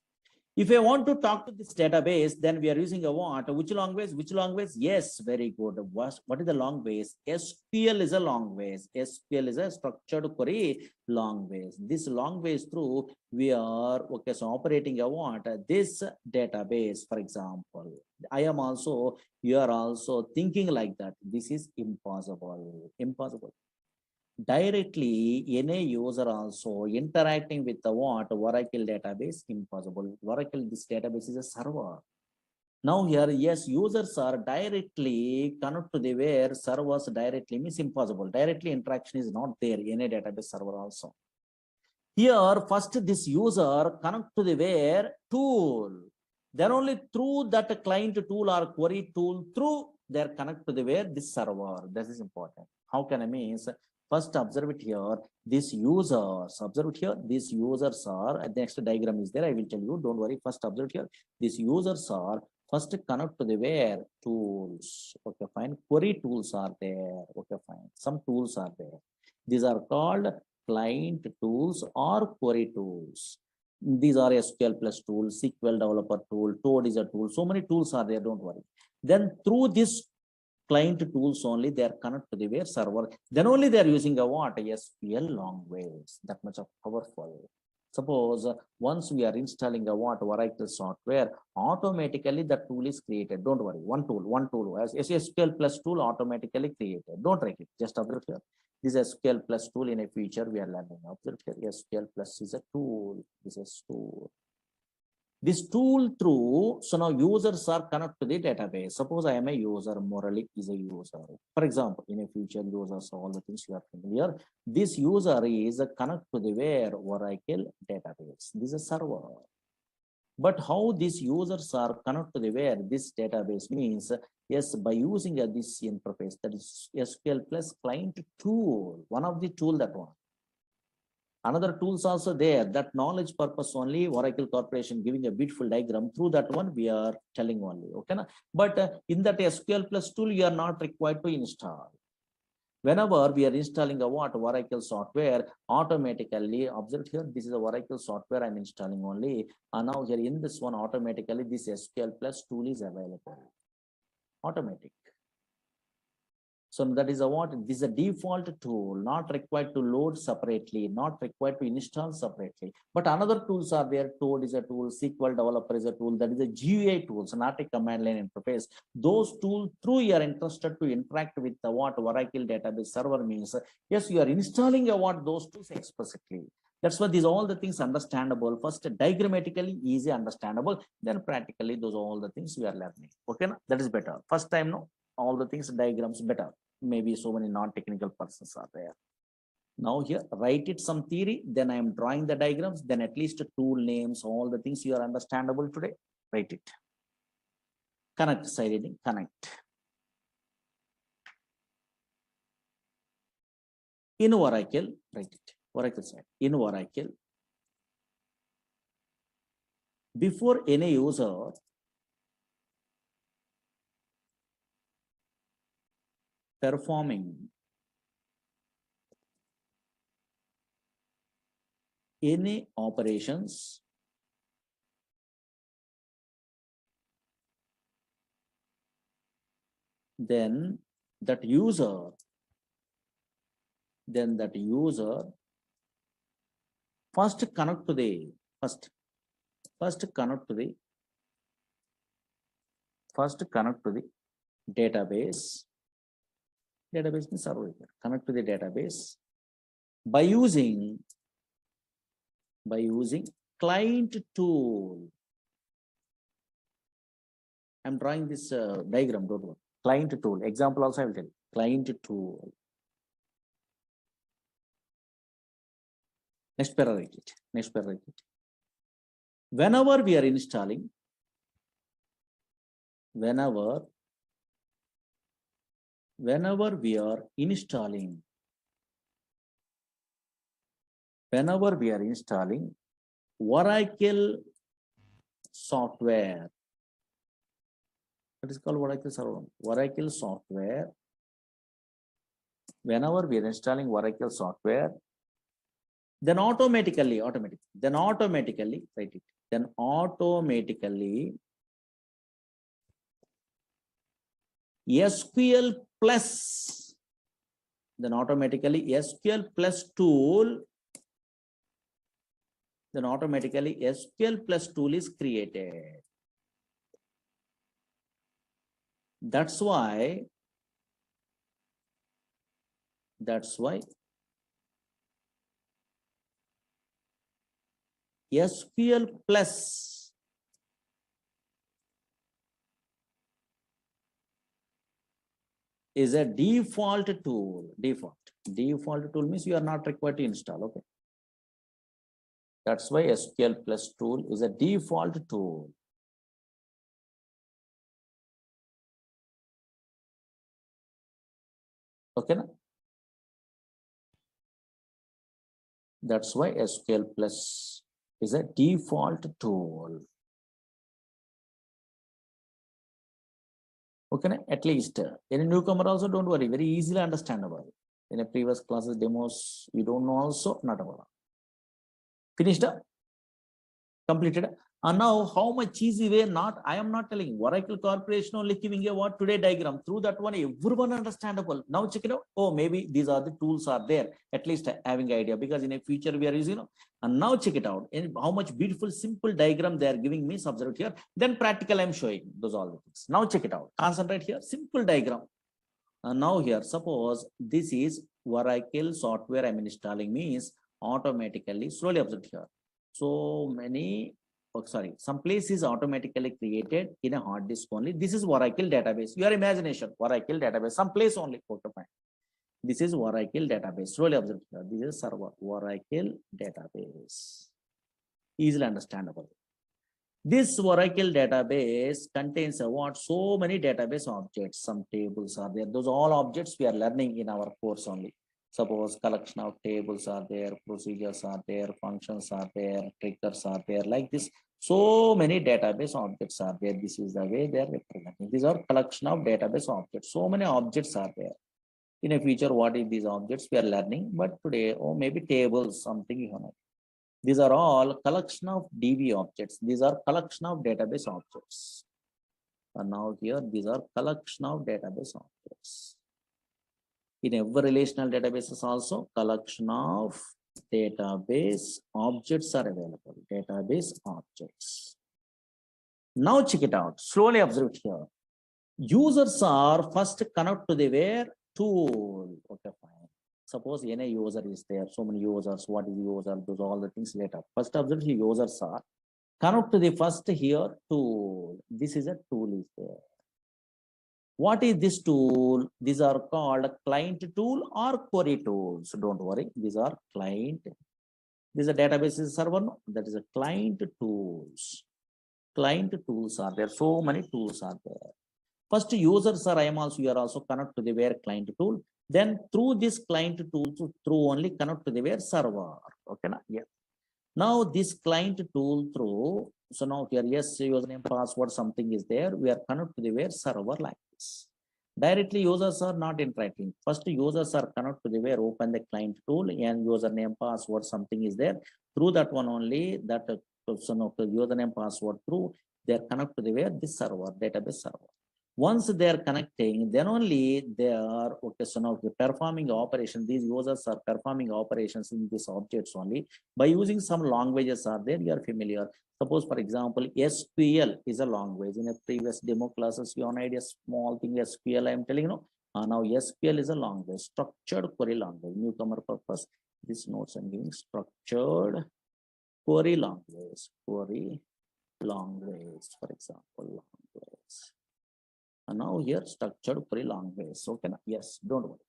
If I want to talk to this database, then we are using a what? Which language? Which language? Yes, very good. What is the language? SQL is a language. SQL is a structured query language. This language through we are okay. So operating a what? This database, for example. I am also, you are also thinking like that. This is impossible. Impossible. Directly any user also interacting with the what? Oracle database, impossible. Oracle, this database is a server. Now here, yes, users are directly connect to the where servers directly means impossible. Directly interaction is not there in a database server also. Here, first this user connect to the where tool. Then only through that client tool or query tool, through they connect to the where this server. This is important. How can I mean? First observe it here, these users, observe it here, these users are, the next diagram is there, I will tell you, don't worry, first observe here, these users are, first connect to the where tools, okay, fine, query tools are there, okay, fine, some tools are there. These are called client tools or query tools. These are SQL plus tool, SQL developer tool, Toad is a tool, so many tools are there, don't worry. Then through this client tools only they are connected to the where server, then only they are using a what? SQL language, that much of powerful. Suppose once we are installing a what? Oracle software, automatically the tool is created. Don't worry, one tool as SQL plus tool automatically created. Don't write it, just observe here. This is SQL plus tool in a future we are learning. Observe here, SQL plus is a tool. This is tool. This tool through, so now users are connected to the database. Suppose I am a user, Morally is a user. For example, in a future users, all the things you are familiar. This user is connected to the where? Oracle database. This is a server. But how these users are connected to the where? This database means, yes, by using this interface, that is SQL plus client tool, one of the tool that one. Another tools also there, that knowledge purpose only, Oracle Corporation giving a beautiful diagram, through that one we are telling only, okay? But in that SQL plus tool, you are not required to install. Whenever we are installing a Oracle software, automatically, observe here, this is a Oracle software I'm installing only. And now here in this one, automatically this SQL Plus tool is available. Automatic. So that is a this is a default tool, not required to load separately, not required to install separately. But another tools are there. Toad is a tool, SQL Developer is a tool, that is a GUI tools, not a command line interface. Those tools, through you are interested to interact with the Oracle database server means, yes, you are installing those tools explicitly. That's why these all the things understandable. First, diagrammatically easy understandable, then practically those all the things we are learning. Okay, that is better. First time, no, all the things diagrams better. Maybe so many non-technical persons are there. Now here, write it some theory, then I am drawing the diagrams, then at least tool names, all the things you are understandable today, write it. Connect, side reading, connect. In Oracle, write it, Oracle side, in Oracle, before any user performing any operations, then that user first connect to the database. Database means server. Connect to the database by using client tool. I'm drawing this diagram, don't worry. Client tool. Example also I will tell you. Client tool. Next para write it. Whenever we are installing, whenever we are installing Oracle software, that is called Oracle server. Oracle software. Whenever we are installing Oracle software, then automatically, write it. Then automatically SQL Plus, tool is created. That's why SQL Plus is a default tool. Default tool means you are not required to install. Okay. That's why SQL Plus tool is a default tool. Okay. That's why SQL Plus is a default tool. Okay, at least any newcomer also, don't worry, very easily understandable. In a previous classes demos, you don't know also, not a problem. Finished up, completed. And now how much easy way, not I am not telling Oracle Corporation only giving a what today diagram, through that one everyone understandable. Now check it out. Oh, maybe these are the tools are there, at least having idea, because in a future we are using, and now check it out. And how much beautiful simple diagram they are giving me, observe here. Then practical I'm showing those all the things. Now check it out, concentrate here, simple diagram. And now here, suppose this is Oracle software I'm installing, means automatically, slowly observe here. So many, some place is automatically created in a hard disk only. This is Oracle database. Your imagination, Oracle database, some place only. This is Oracle database. Slowly observe here. This is server, Oracle database. Easily understandable. This Oracle database contains what? So many database objects. Some tables are there. Those all objects we are learning in our course only. Suppose collection of tables are there, procedures are there, functions are there, triggers are there, like this. So many database objects are there. This is the way they are representing. These are collection of database objects. So many objects are there. In a future, what is these objects we are learning, but today, or maybe tables, something you know. These are all collection of DB objects. These are collection of database objects. And now here, these are collection of database objects. In every relational databases also, collection of database objects are available. Database objects. Now check it out. Slowly observe it here. Users are first connect to the where tool. Okay, fine. Suppose any user is there. So many users. What is user? Those all the things later. First observe the users are connect to the first here tool. This is a tool is there. What is this tool? These are called client tool or query tools. Don't worry. These are client. This is a database server. No? That is a client tools. Client tools are there. So many tools are there. First users are you are also connect to the where client tool. Then through this client tool, through only connect to the where server. Okay, na? Yeah. Now this client tool through, so now here, yes, username, password, something is there. We are connect to the where server like this. Directly users are not interacting. First users are connect to the where open the client tool and username, password, something is there. Through that one only, that so now username, password through, they are connect to the where this server, database server. Once they are connecting, then only they are okay. So now performing operation. These users are performing operations in these objects only by using some languages are there. You are familiar. Suppose, for example, SQL is a language. In a previous demo classes, you had a small thing SQL. I am telling you. Now SQL is a language, structured query language. Newcomer purpose. This notes I'm giving structured query language. Query language, for example, language. And now here structured query language. Okay, yes, don't worry.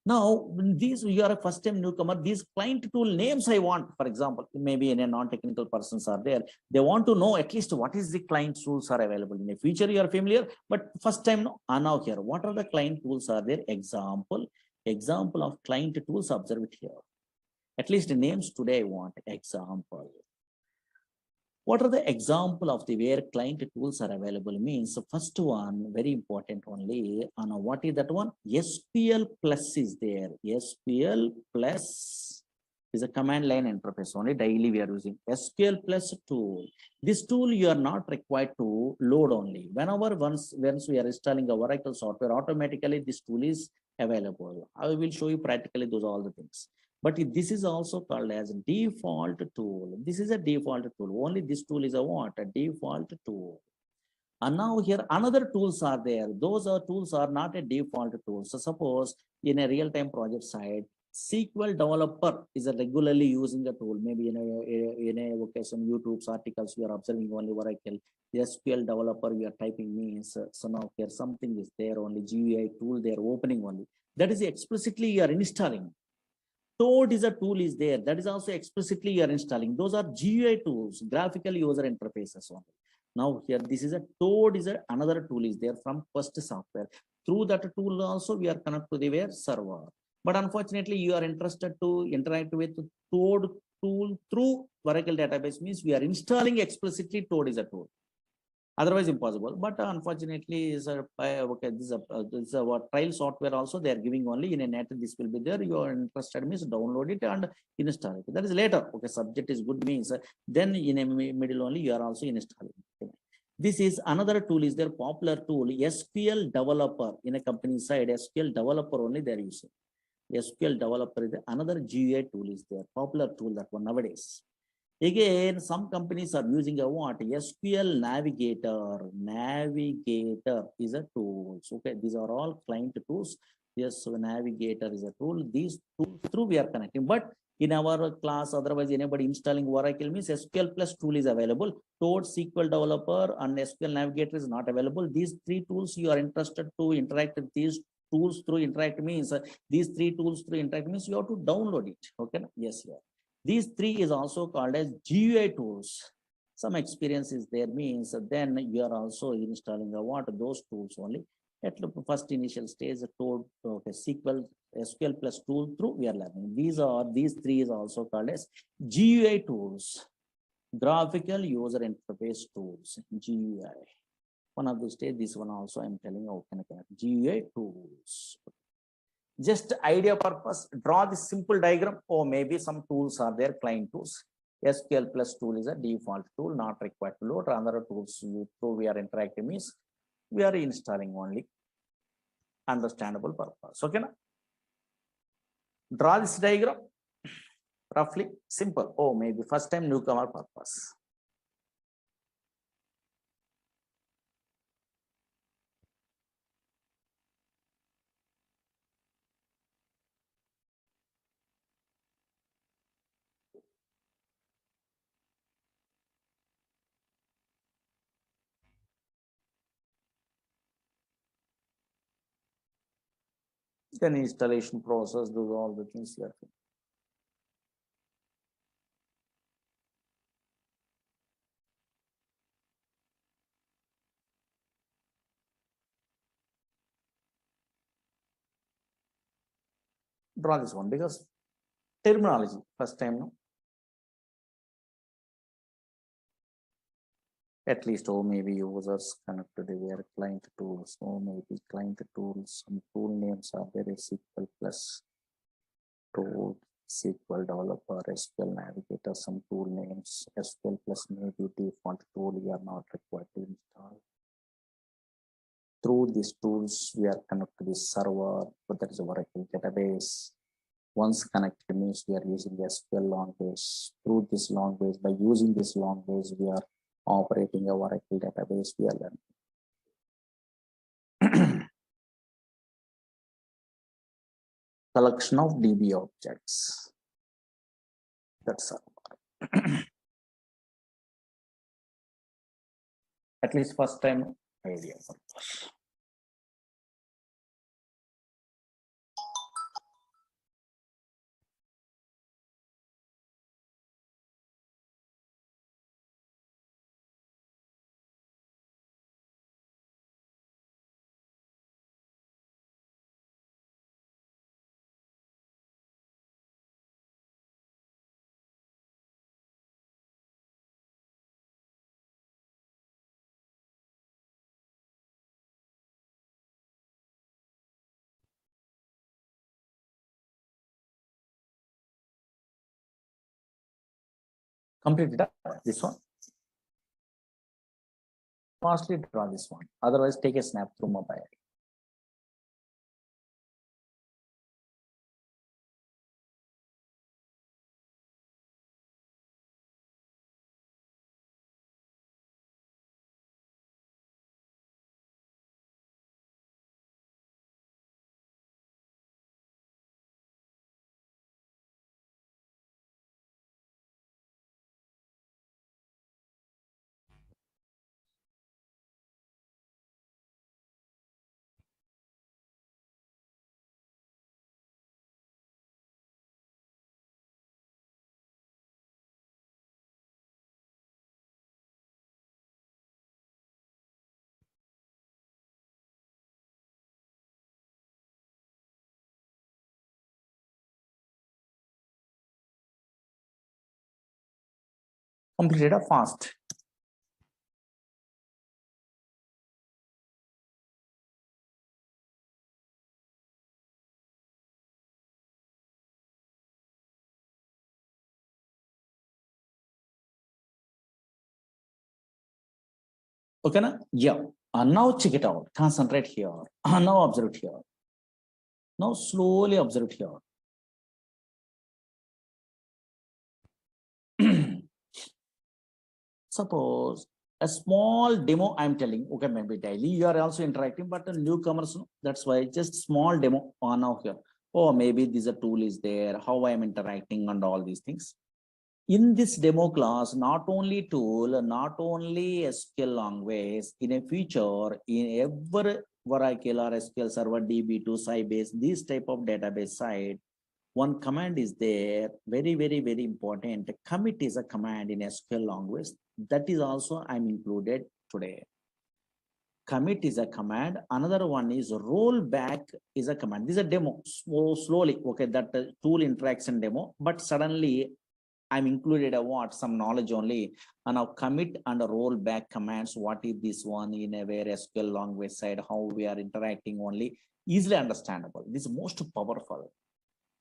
Now, these you are a first time newcomer, these client tool names I want, for example, maybe in a non-technical persons are there. They want to know at least what is the client tools are available. In the future, you are familiar, but first time, no. Now here, what are the client tools are there? Example of client tools, observe it here. At least the names today I want, example. What are the example of the where client tools are available means first one, very important only, what is that one? SQL plus is there. SQL plus is a command line interface only, daily we are using SQL plus tool. This tool you are not required to load only. Whenever once we are installing a Oracle software, automatically this tool is available. I will show you practically those all the things. But this is also called as default tool. This is a default tool. Only this tool is a what? A default tool. And now here another tools are there. Those tools are not a default tool. So suppose in a real-time project side, SQL developer is a regularly using the tool. Maybe in a okay, some YouTube's articles you are observing only Oracle. The SQL developer you are typing means so now here something is there only GUI tool they are opening only. That is explicitly you are installing. Toad is a tool is there. That is also explicitly you are installing. Those are GUI tools, graphical user interfaces only. Now here, this is a Toad is another tool is there from first software. Through that tool also we are connected to the where server. But unfortunately, you are interested to interact with Toad tool through Oracle database means we are installing explicitly Toad is a tool. Otherwise impossible, but unfortunately is okay, this is a what trial software also they are giving only in a net. This will be there. You are interested means download it and install it. That is later. Okay, subject is good means then in a middle only you are also installing. Okay. This is another tool is their popular tool SQL developer in a company side. SQL developer only they are using. SQL developer is another GUI tool is there. Popular tool that one nowadays. Again, some companies are using a what? SQL Navigator. Navigator is a tool. Okay, these are all client tools. Yes, so Navigator is a tool. These tools through we are connecting. But in our class, otherwise anybody installing Oracle means SQL plus tool is available. Toad, SQL Developer, and SQL Navigator is not available. These three tools you are interested to interact with these tools through interact means these three tools through interact means you have to download it. Okay, yes, yeah. These three is also called as GUI tools. Some experience is there means then you are also installing a what those tools only. At the first initial stage, Toad, okay, SQL plus tool through we are learning. These three is also called as GUI tools, graphical user interface tools, GUI. One of the stage, this one also I'm telling you, GUI tools. Just idea purpose, draw this simple diagram, or maybe some tools are there, client tools. SQL plus tool is a default tool, not required to load. Other tools we are interacting means we are installing only. Understandable purpose. Okay, na? Draw this diagram. Roughly simple. Oh, maybe first time newcomer purpose. Then installation process, do all the things here. Draw this one because terminology first time, no? At least, or maybe users connected to their client tools, or maybe client tools, some tool names are there, SQL plus tool, SQL developer, SQL navigator, some tool names, SQL plus maybe default tool we are not required to install. Through these tools, we are connected to this server, but there is a Oracle database. Once connected means we are using SQL language. Through this language, by using this language, we are operating a Oracle database. We are learning. Collection of DB objects. That's all. At least first time idea. Completed this one. Fastly draw this one. Otherwise, take a snap through mobile. Completed fast. Okay, na? Yeah. Now check it out. Concentrate here. Now observe here. Now slowly observe here. Suppose a small demo I'm telling, okay, maybe daily you are also interacting, but the newcomers, that's why just small demo on now here. Oh, maybe this a tool is there, how I am interacting and all these things. In this demo class, not only tool, not only SQL language, in a future, in every Oracle or SQL Server, DB2, Sybase, this type of database side, one command is there, very, very, very important. Commit is a command in SQL language. That is also I'm included today. Commit is a command. Another one is rollback is a command. This is a demo. So slowly, okay, that tool interaction demo, but suddenly I'm included a what, some knowledge only. And now commit and rollback commands. What is this one in a where SQL language side, how we are interacting only, easily understandable. This is most powerful.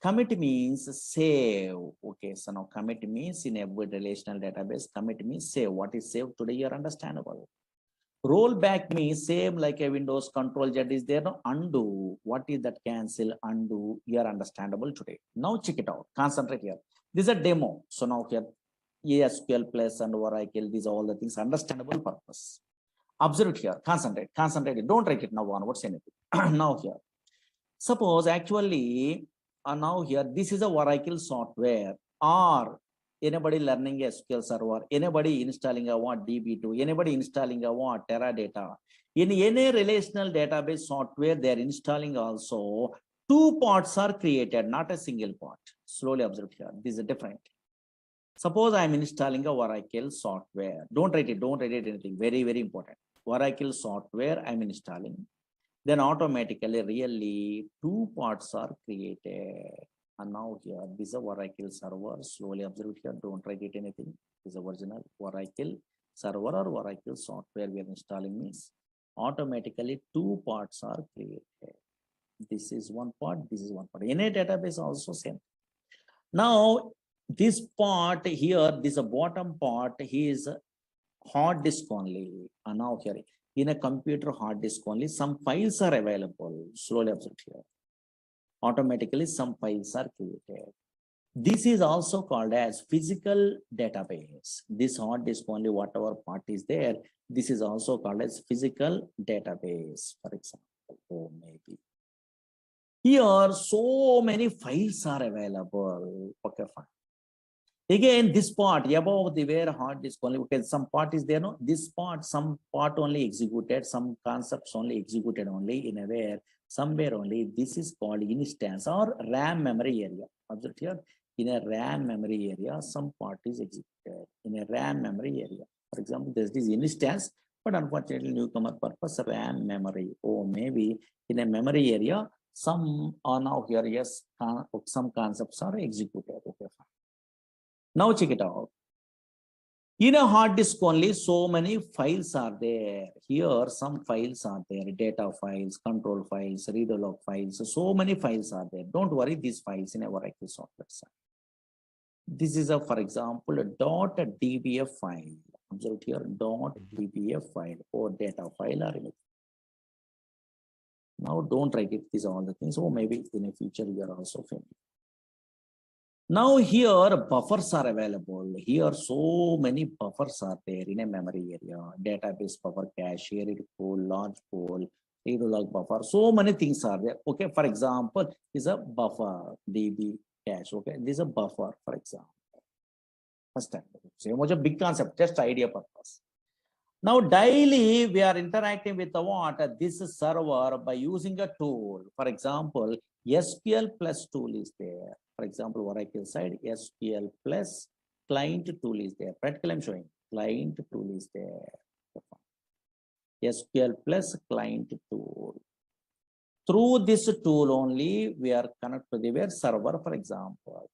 Commit means save. Okay, so now commit means in a relational database, commit means save. What is save today? You're understandable. Rollback means same like a Windows Control Z is there. No, undo. What is that? Cancel, undo. You're understandable today. Now check it out. Concentrate here. This is a demo. So now here, SQL plus and Oracle, these are all the things understandable purpose. Observe it here. Concentrate. Concentrate. Don't write it now onwards anything. Now here. Suppose actually now here this is a Oracle software, or anybody learning a SQL server, anybody installing a what DB2, anybody installing a what Teradata. In any relational database software, they are installing also two parts are created, not a single part. Slowly observe here. This is different. Suppose I am installing a Oracle software. Don't write it anything. Very, very important. Oracle software I am installing. Then automatically really two parts are created. And now here, this is a Oracle server. Slowly observe here. Don't write it anything. This is a original Oracle server or Oracle software we are installing means automatically two parts are created. This is one part. This is one part. In a database also same. Now this part here, this bottom part is hard disk only. And now here in a computer hard disk only, some files are available. Slowly observe here. Automatically some files are created. This is also called as physical database. This hard disk only, whatever part is there, this is also called as physical database, for example. Oh, maybe. Here, so many files are available. Okay, fine. Again, this part above the where hard disk only, okay, some part is there, no? This part, some part only executed, some concepts only executed only in a where, somewhere only. This is called instance or RAM memory area. Observe here, in a RAM memory area, some part is executed in a RAM memory area. For example, this is instance, but unfortunately, newcomer purpose RAM memory. Oh, maybe in a memory area, some are now here, yes, some concepts are executed. Okay, fine. Now check it out. In a hard disk only, so many files are there. Here, some files are there, data files, control files, read log files. So many files are there. Don't worry, these files in a Oracle software side. This is a, for example, a .dbf file. Observe here, .dbf file or data file or anything. Now don't write it, these are all the things. So maybe in the future you are also familiar. Now here buffers are available. Here so many buffers are there in a memory area. Database buffer, cache, shared pool, large pool, read log buffer. So many things are there. Okay, for example, is a buffer DB cache. Okay, this is a buffer, for example. First time. So much a big concept, just idea purpose. Now daily we are interacting with the what? This server by using a tool. For example, SQL plus tool is there. For example, Oracle side, SQL plus client tool is there. Practically I'm showing client tool is there. SQL plus client tool. Through this tool only, we are connected to the server, for example.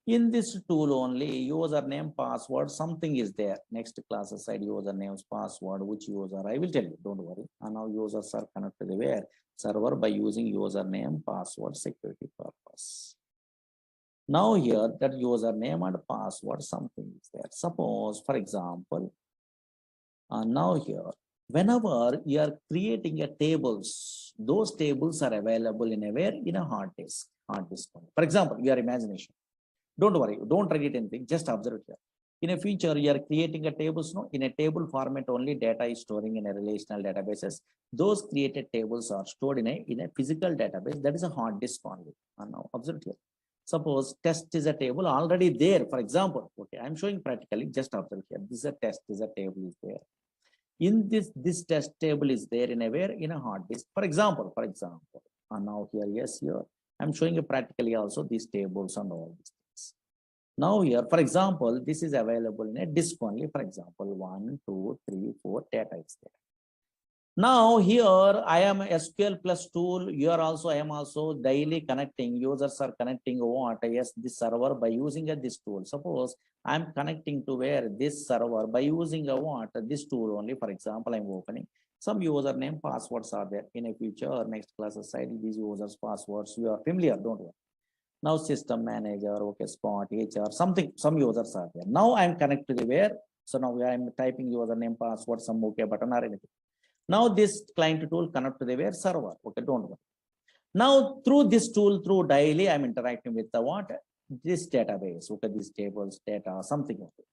In this tool only, username, password, something is there. Next class aside, usernames, password, which user, I will tell you, don't worry. And now users are connected to the server by using username, password, security purpose. Now here, that username and password, something is there. Suppose, for example, now here, whenever you are creating a tables, those tables are available in a where? In a hard disk. For example, your imagination. Don't worry, don't write it anything, just observe it here. In a future, you are creating a tables, no? In a table format only data is storing in a relational databases. Those created tables are stored in a physical database, that is a hard disk only. And now observe it here. Suppose test is a table already there, for example. Okay, I'm showing practically, just observe here. This is a test, is a table is there. In this test table is there in a where? In a hard disk. For example. And now here, yes, here. I'm showing you practically also these tables and all these things. Now here, for example, this is available in a disk only. For example, 1, 2, 3, 4 data is there. Now here I am SQL plus tool. You are also, I am also daily connecting. Users are connecting what? Yes, this server by using this tool. Suppose I am connecting to where this server by using what? This tool only. For example, I am opening some username passwords are there. In a future next class side, these users passwords you are familiar, don't worry. Now system manager, okay, spot, HR, something, some users are there. Now I am connected to the where. So now I am typing username, password, some okay button or anything. Now this client tool connect to the where server. Okay, don't worry. Now through this tool, through daily, I'm interacting with the what? This database. Okay, these tables, data, something. Okay.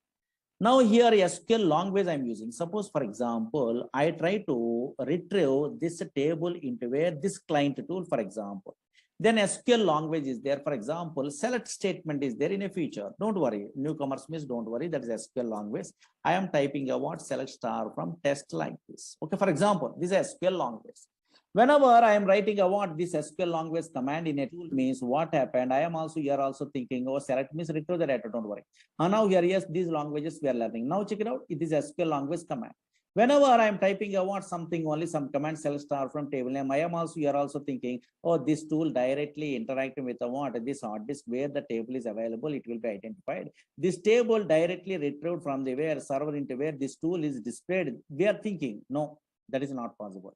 Now here SQL language I'm using. Suppose for example, I try to retrieve this table into where this client tool, for example. Then SQL language is there. For example, select statement is there in a feature. Don't worry, newcomers miss, don't worry, that is SQL language. I am typing a what? Select star from test like this. Okay, for example, this is SQL language. Whenever I am writing a what? This SQL language command in a tool means what happened. I am also here also thinking, oh, select means retrieve the data, don't worry. And now here, yes, these languages we are learning. Now check it out, it is SQL language command. Whenever I am typing a what something, only some command select star from table name, I am also here also thinking, oh, this tool directly interacting with the what? This hard disk where the table is available, it will be identified. This table directly retrieved from the where server into where this tool is displayed. We are thinking, no, that is not possible.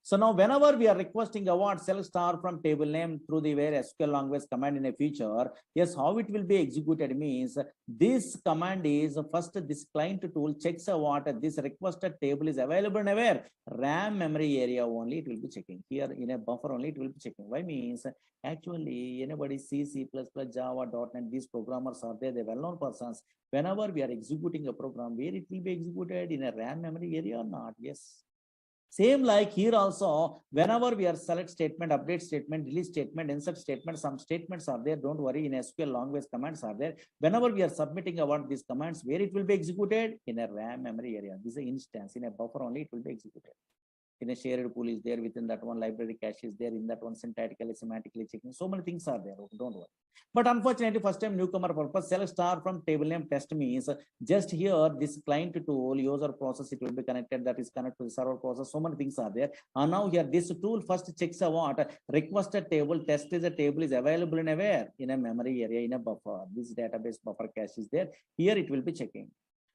So now whenever we are requesting a what select star from table name through the where SQL language command in a feature, yes, how it will be executed means this command is first this client tool checks a what this requested table is available in a where RAM memory area only it will be checking. Here in a buffer only it will be checking. Why means actually anybody C, C++, Java, .NET, these programmers are there, they well-known persons. Whenever we are executing a program, where it will be executed in a RAM memory area or not? Yes. Same like here also, whenever we are select statement, update statement, delete statement, insert statement, some statements are there. Don't worry, in SQL language commands are there. Whenever we are submitting about these commands, where it will be executed in a RAM memory area. This is an instance in a buffer only it will be executed. In a shared pool is there, within that one library cache is there, in that one syntactically, semantically checking. So many things are there. Don't worry. But unfortunately, first time newcomer purpose, select star from table name test means just here this client tool user process it will be connected, that is connected to the server process. So many things are there. And now here this tool first checks a what requested table test is a table is available in a where in a memory area in a buffer. This database buffer cache is there. Here it will be checking.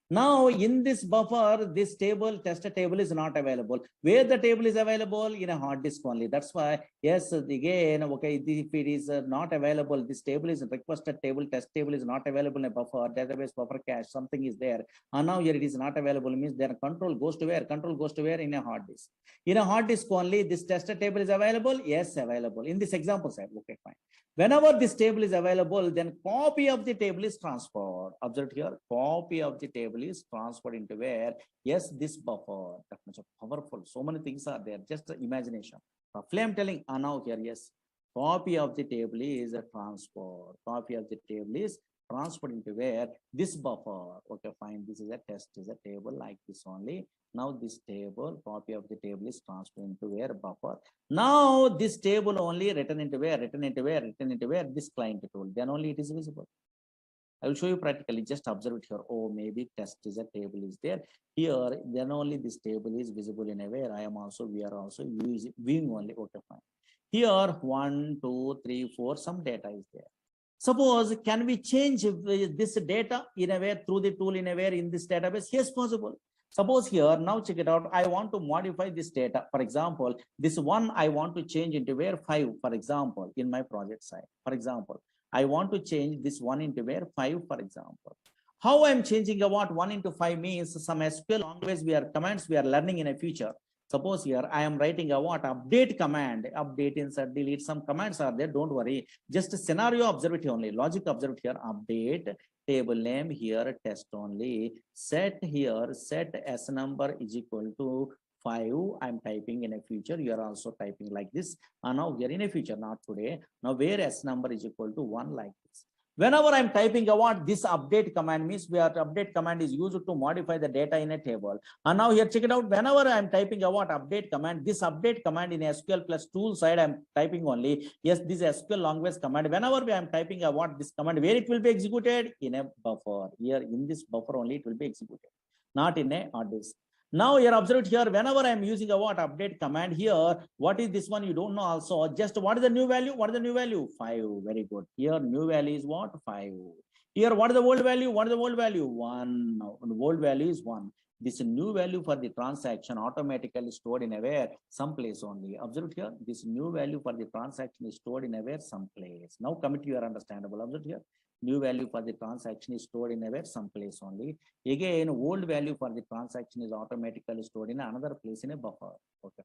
Now in this buffer, this table, tester table is not available. Where the table is available in a hard disk only. That's why, yes, again, okay, if it is not available, this table is requested table, test table is not available in a buffer, database buffer cache, something is there. And now here it is not available means their control goes to where? Control goes to where? In a hard disk. In a hard disk only, this tester table is available? Yes, available. In this example side, okay, fine. Whenever this table is available, then copy of the table is transferred. Observe here, copy of the table is transferred into where? Yes, this buffer. That much powerful. So many things are there. Just imagination. Roughly I'm telling. Now here, yes, copy of the table is a transfer. Copy of the table is transferred into where? This buffer. Okay, fine. This is a test. Is a table like this only. Now this table, copy of the table is transferred into where? Buffer. Now this table only written into where? Written into where? Written into where? This client tool. Then only it is visible. I will show you practically. Just observe it here. Oh, maybe test is a table is there. Here, then only this table is visible in a where I am also, we are also using viewing only. Okay, fine. Here 1, 2, 3, 4, some data is there. Suppose can we change this data in a way through the tool in a way in this database? Yes, possible. Suppose here, now check it out. I want to modify this data. For example, this one I want to change into where 5, for example, in my project side. For example, I want to change this 1 into where 5, for example. How I'm changing a what 1 into 5 means some SQL language we are commands we are learning in a future. Suppose here I am writing a what update command, update, insert, delete, some commands are there. Don't worry. Just a scenario observe it only. Logic observe it here. Update table name here test only. Set here set s number is equal to 5. I'm typing in a future. You are also typing like this. And now we are in a future, not today. Now where s number is equal to 1 like this. Whenever I'm typing a what this update command means where update command is used to modify the data in a table. And now here check it out. Whenever I'm typing a what update command, this update command in SQL plus tool side I'm typing only. Yes, this SQL language command. Whenever I'm typing a what this command, where it will be executed in a buffer. Here in this buffer only it will be executed, not in a hard disk. Now here, observe here, whenever I'm using a what update command here, what is this one? You don't know also. Just what is the new value? What is the new value? 5. Very good. Here, new value is what? 5. Here, what is the old value? What is the old value? 1. Now, the old value is 1. This new value for the transaction automatically stored in a where? Someplace only. Observe here, this new value for the transaction is stored in a where? Someplace. Now come to your understandable. Observe here, new value for the transaction is stored in a where? Someplace only. Again, old value for the transaction is automatically stored in another place in a buffer. Okay.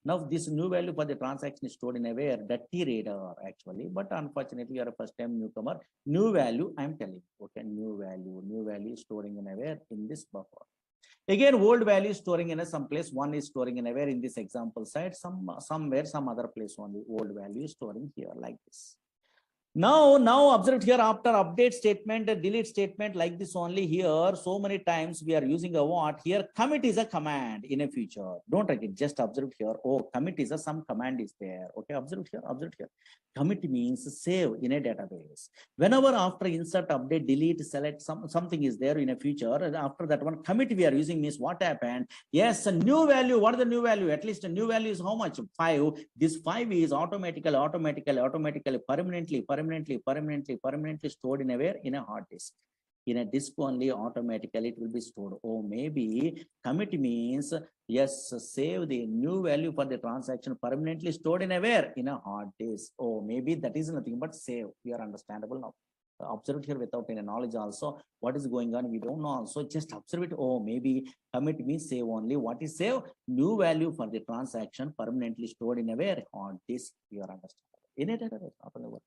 Now this new value for the transaction is stored in a where? Dirty radar actually, but unfortunately you are a first time newcomer. New value I'm telling. Okay, new value is storing in a where? In this buffer. Again, old value is storing in a some place. One is storing in a where? In this example side, somewhere, some other place only. Old value is storing here like this. Now observe here, after update statement, delete statement like this only here, so many times we are using a what? Here commit is a command in a future. Don't write it, just observe here. Oh, commit is a some command is there. Okay, observe here. Commit means save in a database. Whenever after insert, update, delete, select something is there in a future, after that one commit we are using means what happened? Yes, a new value. What is the new value? At least a new value is how much? 5. This 5 is automatically, permanently stored in a where? In a hard disk. In a disk only, automatically it will be stored. Oh, maybe commit means yes, save the new value for the transaction permanently stored in a where? In a hard disk. Oh, maybe that is nothing but save. We are understandable now. Observe here without any knowledge also what is going on, we don't know also, just observe it. Oh, maybe commit means save only. What is save? New value for the transaction permanently stored in a where? On disk. You are understandable in a database.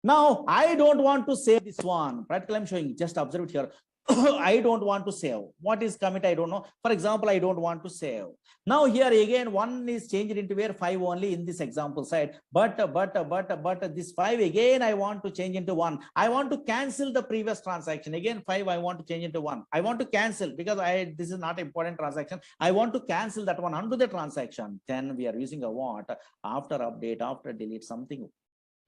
Now I don't want to save this one. Practically I'm showing, just observe it here. I don't want to save. What is commit? I don't know. For example, I don't want to save. Now here again, 1 is changed into where? 5 only in this example side. But this 5 again, I want to change into 1. I want to cancel the previous transaction. Again, 5, I want to change into 1. I want to cancel because this is not important transaction. I want to cancel that one under the transaction. Then we are using a what? After update, after delete something.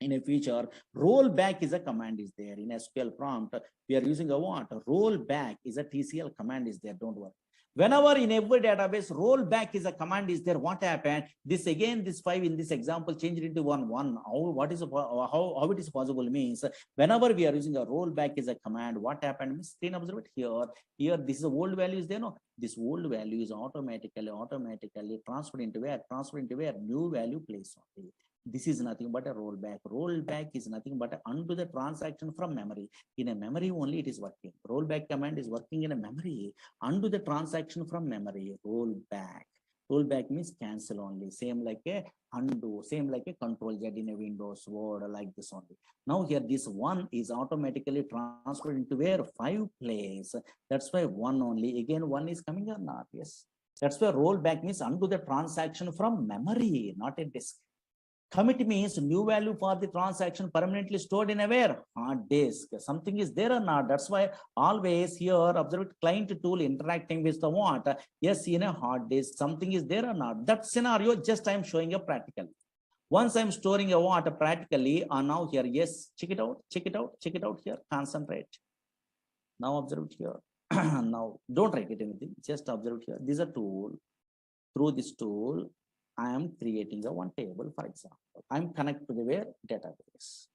In a feature, rollback is a command is there. In SQL prompt, we are using a what? Rollback is a TCL command is there. Don't worry. Whenever in every database, rollback is a command is there. What happened? This again, this 5 in this example changed into 1. How it is possible means whenever we are using a rollback is a command, what happened? Screen observe it here. Here, this is a old value is there. No, this old value is automatically transferred into where? Transferred into where? New value place only. This is nothing but a rollback. Rollback is nothing but undo the transaction from memory. In a memory only it is working. Rollback command is working in a memory. Undo the transaction from memory. Rollback. Rollback means cancel only. Same like a undo. Same like a Control Z in a Windows Word like this only. Now here this 1 is automatically transferred into where? 5 place. That's why 1 only. Again 1 is coming or not? Yes. That's why rollback means undo the transaction from memory, not a disk. Commit means new value for the transaction permanently stored in a where? Hard disk. Something is there or not? That's why always here observe client tool interacting with the what? Yes, in a hard disk. Something is there or not? That scenario just I am showing you practically. Once I'm storing a what practically, now here, yes, check it out here, concentrate. Now observe it here. Now don't write it anything, just observe it here. This is a tool. Through this tool, I am creating a one table, for example. I'm connected to the where? Database.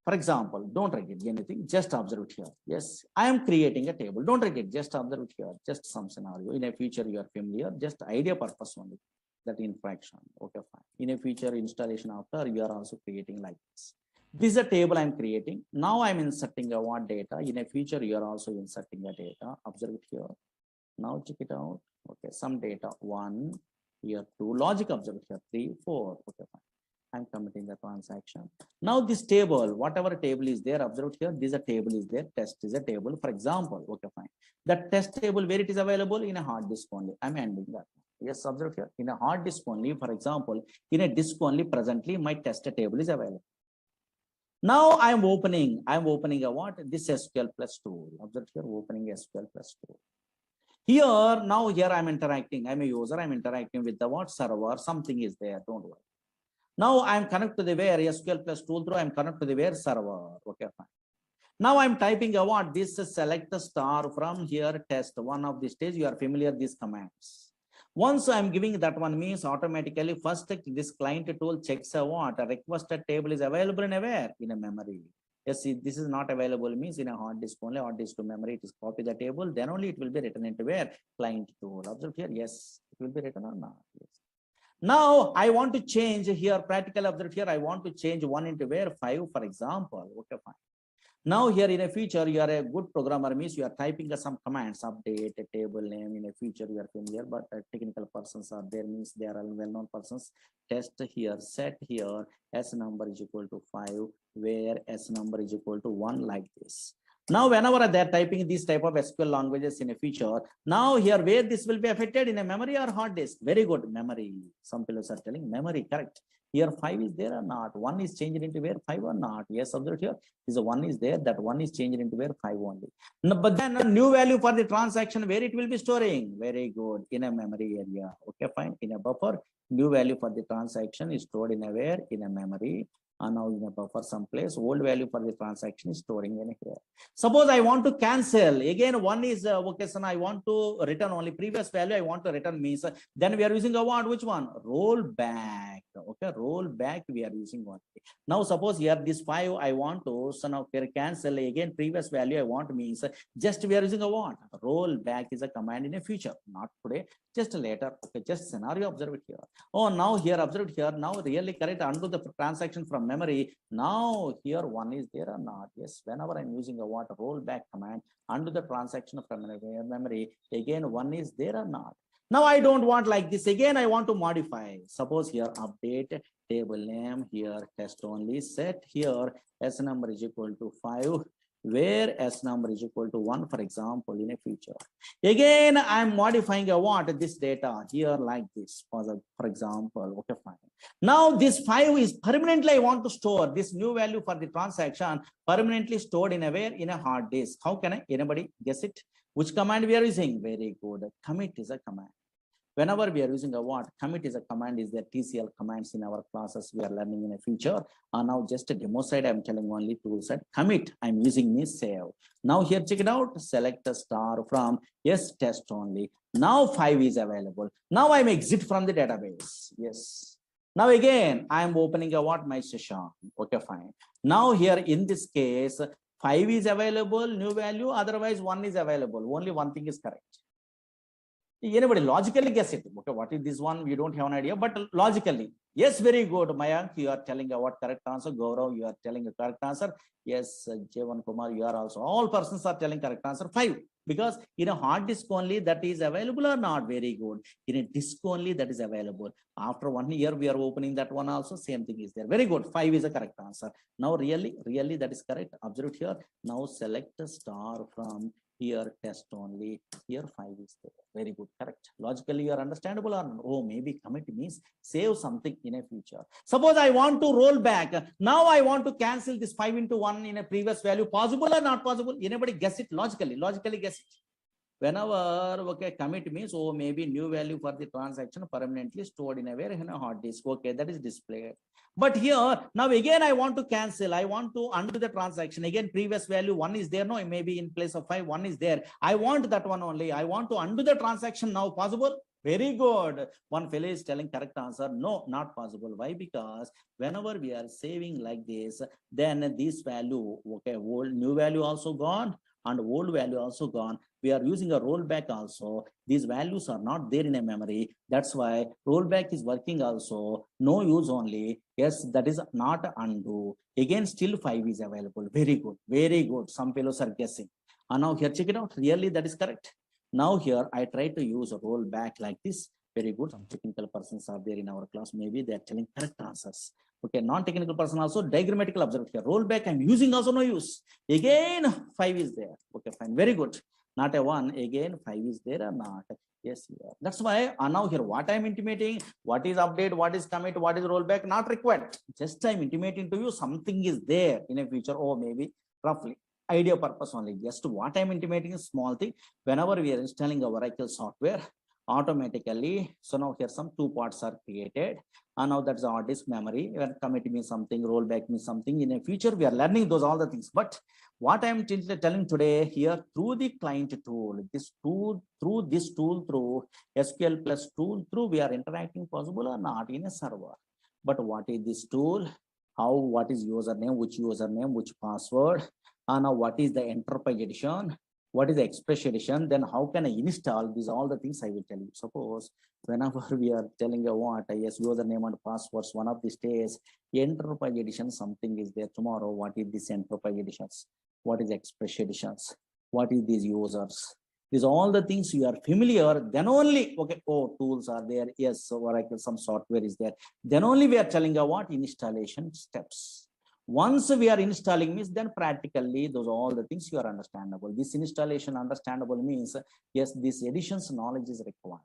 For example, don't write it anything, just observe it here. Yes, I am creating a table. Don't write it, just observe it here. Just some scenario. In a future, you are familiar, just idea purpose only. That infraction. Okay, fine. In a future installation after, you are also creating like this. This is a table I'm creating. Now I'm inserting a what data. In a future, you are also inserting a data. Observe it here. Now check it out. Okay, some data 1, here 2, logic observe here 3, 4. Okay, fine. I'm committing the transaction. Now this table, whatever table is there, observe here, this a table is there, test is a table, for example. Okay, fine. The test table, where it is available? In a hard disk only. I'm ending that. Yes, observe here. In a hard disk only, for example, in a disk only presently, my test table is available. Now I'm opening a what? This SQL plus tool. Observe here, opening SQL plus tool. Here, now here I'm interacting. I'm a user, I'm interacting with the what server, something is there, don't worry. Now I'm connected to the where SQL plus tool through, I'm connected to the where server. Okay, fine. Now I'm typing a what? This select the star from here test one of the stage. You are familiar these commands. Once I'm giving that one means automatically first this client tool checks a what? A requested table is available in a where? In a memory. Yes, see, this is not available means in a hard disk only, hard disk to memory, it is copy the table, then only it will be written into where? Client tool. Observe here, yes, it will be written or not. Yes. Now I want to change here, practical observe here, I want to change 1 into where? 5, for example. Okay, fine. Now here in a future, you are a good programmer means you are typing some commands, update, a table name. In a future, you are familiar, but technical persons are there means they are well-known persons. Test here, set here, S number is equal to 5, where S number is equal to 1 like this. Now, whenever they are typing these type of SQL languages in a future, now here where this will be affected in a memory or hard disk? Very good, memory. Some people are telling memory, correct. Here 5 is there or not? 1 is changed into where? 5 or not? Yes, observe here. Is a 1 is there, that 1 is changed into where? 5 only. No, but then a new value for the transaction, where it will be storing? Very good, in a memory area. Okay, fine. In a buffer, new value for the transaction is stored in a where? In a memory. And now in a buffer someplace, old value for the transaction is storing in here. Suppose I want to cancel, again one is okay, so I want to return only previous value, I want to return means then we are using a what? Which one? Roll back. Okay, roll back we are using one. Now suppose here this 5 I want to, so now here cancel, again previous value I want means just we are using a what? Roll back is a command in a future, not today, just later. Okay, just scenario, observe it here. Oh, now here observe it here, now really correct, undo the transaction from memory. Now here 1 is there or not? Yes, whenever I'm using a what? Rollback command, undo the transaction from memory, again 1 is there or not? Now I don't want like this, again I want to modify. Suppose here update table name, here test only, set here S number is equal to 5, where S number is equal to 1, for example, in a future. Again, I'm modifying a what? This data here like this, for example. Okay, fine. Now this 5 is permanently I want to store this new value for the transaction permanently stored in a where? In a hard disk. How can I? Anybody guess it? Which command we are using? Very good. Commit is a command. Whenever we are using a what? Commit is a command, is the TCL commands in our classes we are learning in a future. Now just a demo side, I'm telling only tool set. Commit, I'm using this save. Now here check it out, select a star from yes, test only. Now 5 is available. Now I'm exit from the database. Yes. Now again, I'm opening a what? My session. Okay, fine. Now here in this case, 5 is available, new value, otherwise 1 is available. Only one thing is correct. Anybody logically guess it? Okay, what is this one? We don't have an idea, but logically, yes, very good. Mayank, you are telling what correct answer. Gaurav, you are telling a correct answer. Yes, Jeevan Kumar, you are also. All persons are telling correct answer. 5, because in a hard disk only that is available or not? Very good. In a disk only that is available. After 1 year, we are opening that one also. Same thing is there. Very good. 5 is a correct answer. Now, really that is correct. Observe here. Now select a star from here test only, here 5 is there. Very good, correct. Logically you are understandable or oh, maybe commit means save something in a future. Suppose I want to roll back. Now I want to cancel this 5 into 1 in a previous value. Possible or not possible? Anybody guess it logically? Logically guess it. Whenever okay, commit means oh, maybe new value for the transaction permanently stored in a where? In a hard disk. Okay, that is displayed. But here now again I want to cancel. I want to undo the transaction. Again, previous value 1 is there. No, maybe in place of 5, 1 is there. I want that one only. I want to undo the transaction now. Possible? Very good. One fellow is telling correct answer. No, not possible. Why? Because whenever we are saving like this, then this value, okay, old new value also gone and old value also gone. We are using a rollback also. These values are not there in a memory. That's why rollback is working also. No use only. Yes, that is not undo. Again, still 5 is available. Very good. Very good. Some fellows are guessing. And now here, check it out. Really, that is correct. Now here, I try to use a rollback like this. Very good. Some technical persons are there in our class. Maybe they are telling correct answers. Okay, non-technical person also diagrammatical observe here. Rollback I'm using also no use. Again 5 is there. Okay, fine. Very good. Not a 1. Again 5 is there or not? Yes, yeah. That's why now here what I'm intimating, what is update, what is commit, what is rollback, not required. Just I'm intimating to you something is there in a future or maybe roughly. Idea purpose only. Just what I'm intimating is small thing. Whenever we are installing a Oracle software, automatically. So now here some two parts are created, and now that's the hard disk memory. When commit means something, rollback means something. In the future, we are learning those all the things. But what I'm telling today here, through the client tool, through SQL plus tool, we are interacting possible or not in a server. But what is this tool? How? What is username? Which password? And now what is the enterprise edition? What is the express edition? Then how can I install these all the things I will tell you. Suppose whenever we are telling you what yes, username and passwords, one of these days, enterprise edition, something is there. Tomorrow, what is this enterprise editions? What is express editions? What is these users? These all the things you are familiar, then only, okay, oh, tools are there, yes, so Oracle, some software is there. Then only we are telling you what installation steps. Once we are installing means, then practically those all the things you are understandable. This installation understandable means, yes, this editions knowledge is required.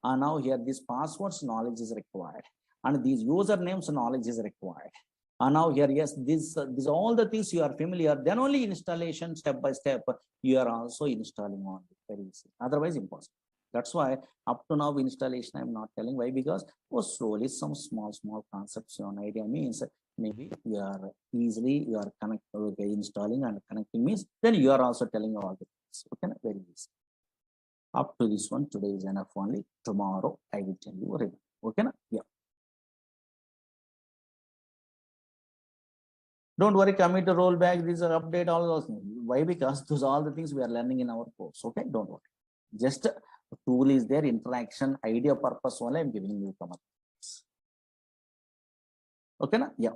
And now here this passwords knowledge is required. And these usernames knowledge is required. And now here, yes, these all the things you are familiar, then only installation step by step, you are also installing on it very easy. Otherwise impossible. That's why up to now installation I'm not telling. Why? Because slowly some small concepts on idea means maybe you are easily you are connecting, installing and connecting means then you are also telling all the things. Okay, very easy. Up to this one today is enough only. Tomorrow I will tell you. Okay, yeah. Don't worry, commit a rollback, these are update, all those things. Why? Because those are all the things we are learning in our course. Okay, don't worry. Just tool is there, interaction, idea, purpose only I'm giving you command. Okay, na? Yeah.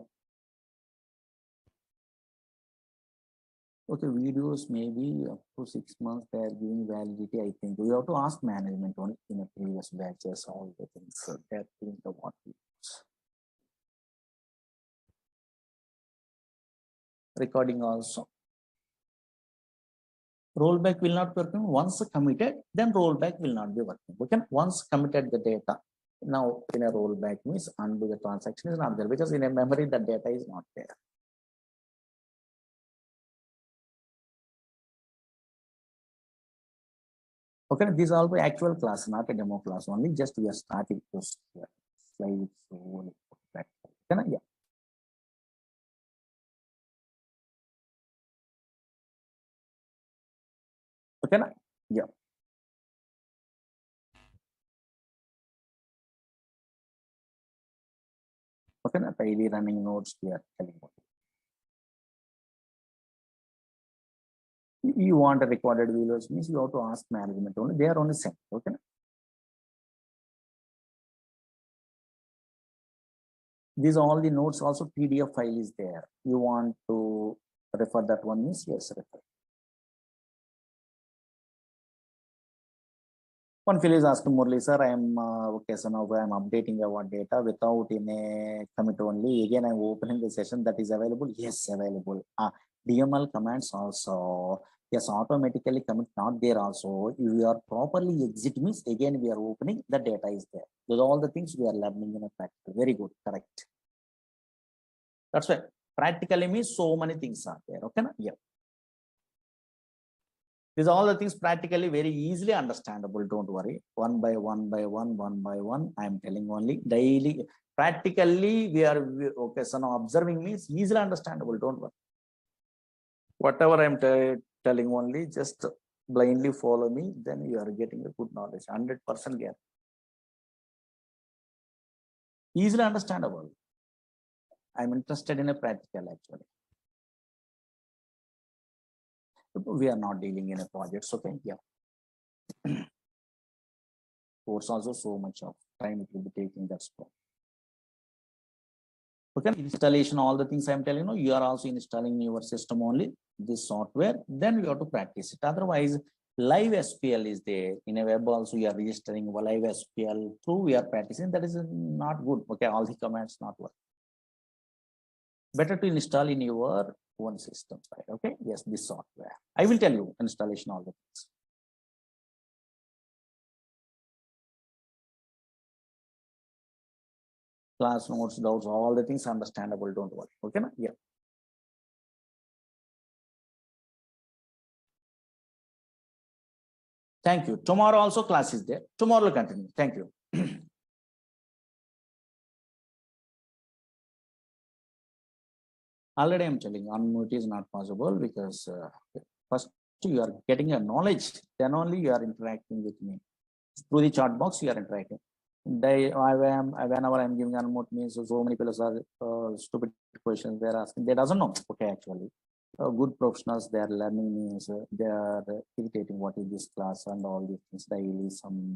Okay, videos maybe up to 6 months they are giving validity. I think we have to ask management only in a previous batches, all the things. So that thing the what we use. Recording also. Rollback will not work. Once committed, then rollback will not be working. Okay, once committed the data, now in a rollback means undo the transaction is not there because in a memory the data is not there. Okay, these are all the actual class, not a demo class. Only just we are starting to slides. Okay, yeah. Okay, yeah. Okay, daily running nodes we are telling about. You want a recorded videos means you have to ask management only. They are only sent. Okay. These all the notes also PDF file is there. You want to refer that one means yes, refer. One fellow is asking Murli, sir, I am okay, so now I am updating our data without in a commit only. Again, I am opening the session that is available. Yes, available. DML commands also. Yes, automatically commit not there also. If you are properly exit means again we are opening, the data is there. Those are all the things we are learning in a practical. Very good, correct. That's why practically means so many things are there. Okay, yeah. These are all the things practically very easily understandable. Don't worry. One by one. I am telling only daily. Practically we are okay. So now observing means easily understandable. Don't worry. Whatever I am telling only, just blindly follow me. Then you are getting a good knowledge. 100% guarantee. Easily understandable. I am interested in a practical actually. We are not dealing in a projects. Okay, yeah. Course also so much of time it will be taking that spot. Okay, installation, all the things I'm telling you, you are also installing your system only this software, then you have to practice it. Otherwise, live SPL is there in a web also. You are registering live SPL through we are practicing. That is not good. Okay, all the commands not work. Better to install in your own system, right? Okay, yes, this software. I will tell you installation all the things. Class notes, doubts, all the things understandable. Don't worry. Okay, yeah. Thank you. Tomorrow also class is there. Tomorrow we'll continue. Thank you. Already I'm telling unmute is not possible because first you are getting a knowledge, then only you are interacting with me. Through the chat box, you are interacting. Whenever I'm giving unmute means so many people are stupid questions they're asking. They doesn't know. Okay, actually. Good professionals, they are learning means they are irritating what is this class and all these things daily. Some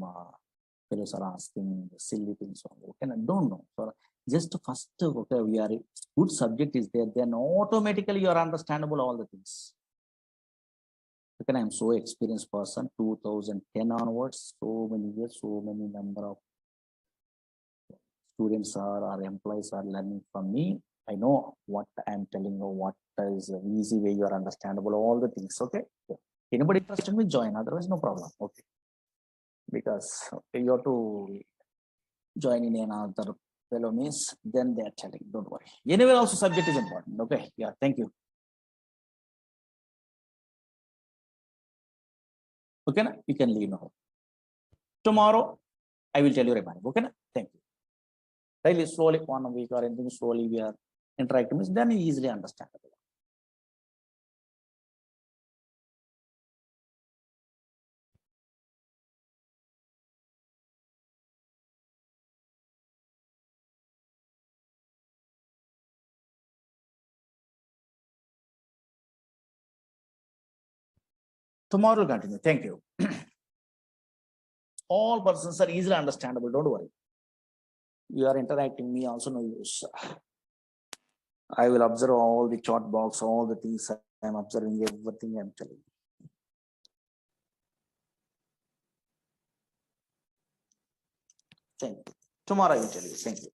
fellows are asking silly things. Okay, I don't know. So just first, okay, we are good subject is there, then automatically you are understandable all the things. Okay, I am so experienced person, 2010 onwards, so many years, so many number of students or employees are learning from me. I know what I'm telling you, what is an easy way you are understandable, all the things. Okay. Anybody interested me, join. Otherwise, no problem. Okay. Because you have to join in another fellow means, then they are telling. Don't worry. Anyway, also subject is important. Okay. Yeah. Thank you. Okay. Na? You can leave now. Tomorrow, I will tell you about it. Okay. Na? Thank you. Daily, slowly, 1 week or anything, slowly we are interacting, then easily understandable. Tomorrow will continue. Thank you. All persons are easily understandable. Don't worry. You are interacting me also no use. I will observe all the chat box, all the things I am observing, everything I am telling. Thank you. Tomorrow I will tell you. Thank you.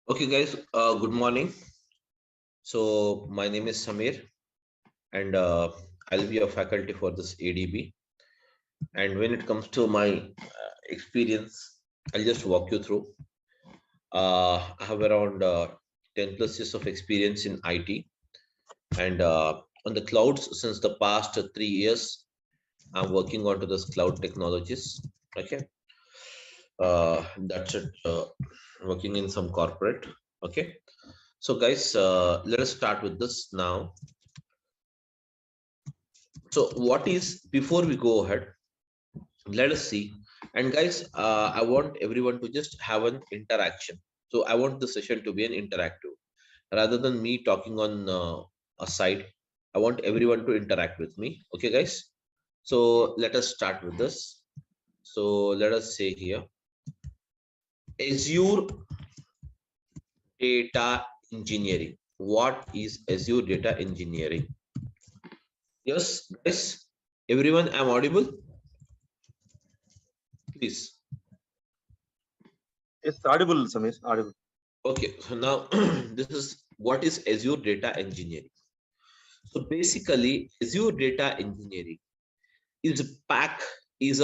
Okay, guys, good morning. So my name is Samir, and I'll be a faculty for this ADB. And when it comes to my experience, I'll just walk you through. I have around 10 plus years of experience in IT, and on the clouds since the past 3 years, I'm working onto this cloud technologies. Okay, that's it. Working in some corporate. Okay, so guys, let us start with this now. So what is, before we go ahead, let us see. And guys, I want everyone to just have an interaction. So I want the session to be an interactive rather than me talking on a side. I want everyone to interact with me. Okay, guys. So let us start with this. So let us say here, Azure data engineering. What is Azure data engineering? Yes, guys. Everyone, I'm audible. Please. It's audible, Samir. Audible. Okay, so now this is what is Azure data engineering? So basically, Azure data engineering is packed in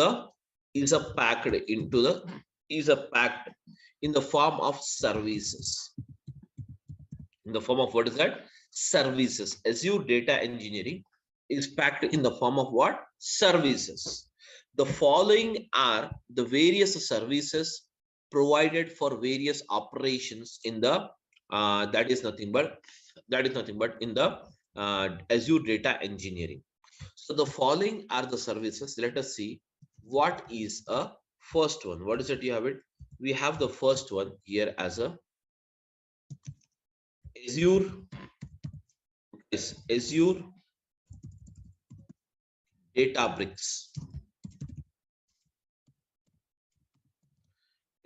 the form of services. In the form of what is that? Services. Azure data engineering is packed in the form of what? Services. The following are the various services provided for various operations in the that is nothing but in the Azure data engineering. So the following are the services. Let us see what is a first one. What is it? You have it. We have the first one here as a Azure Databricks.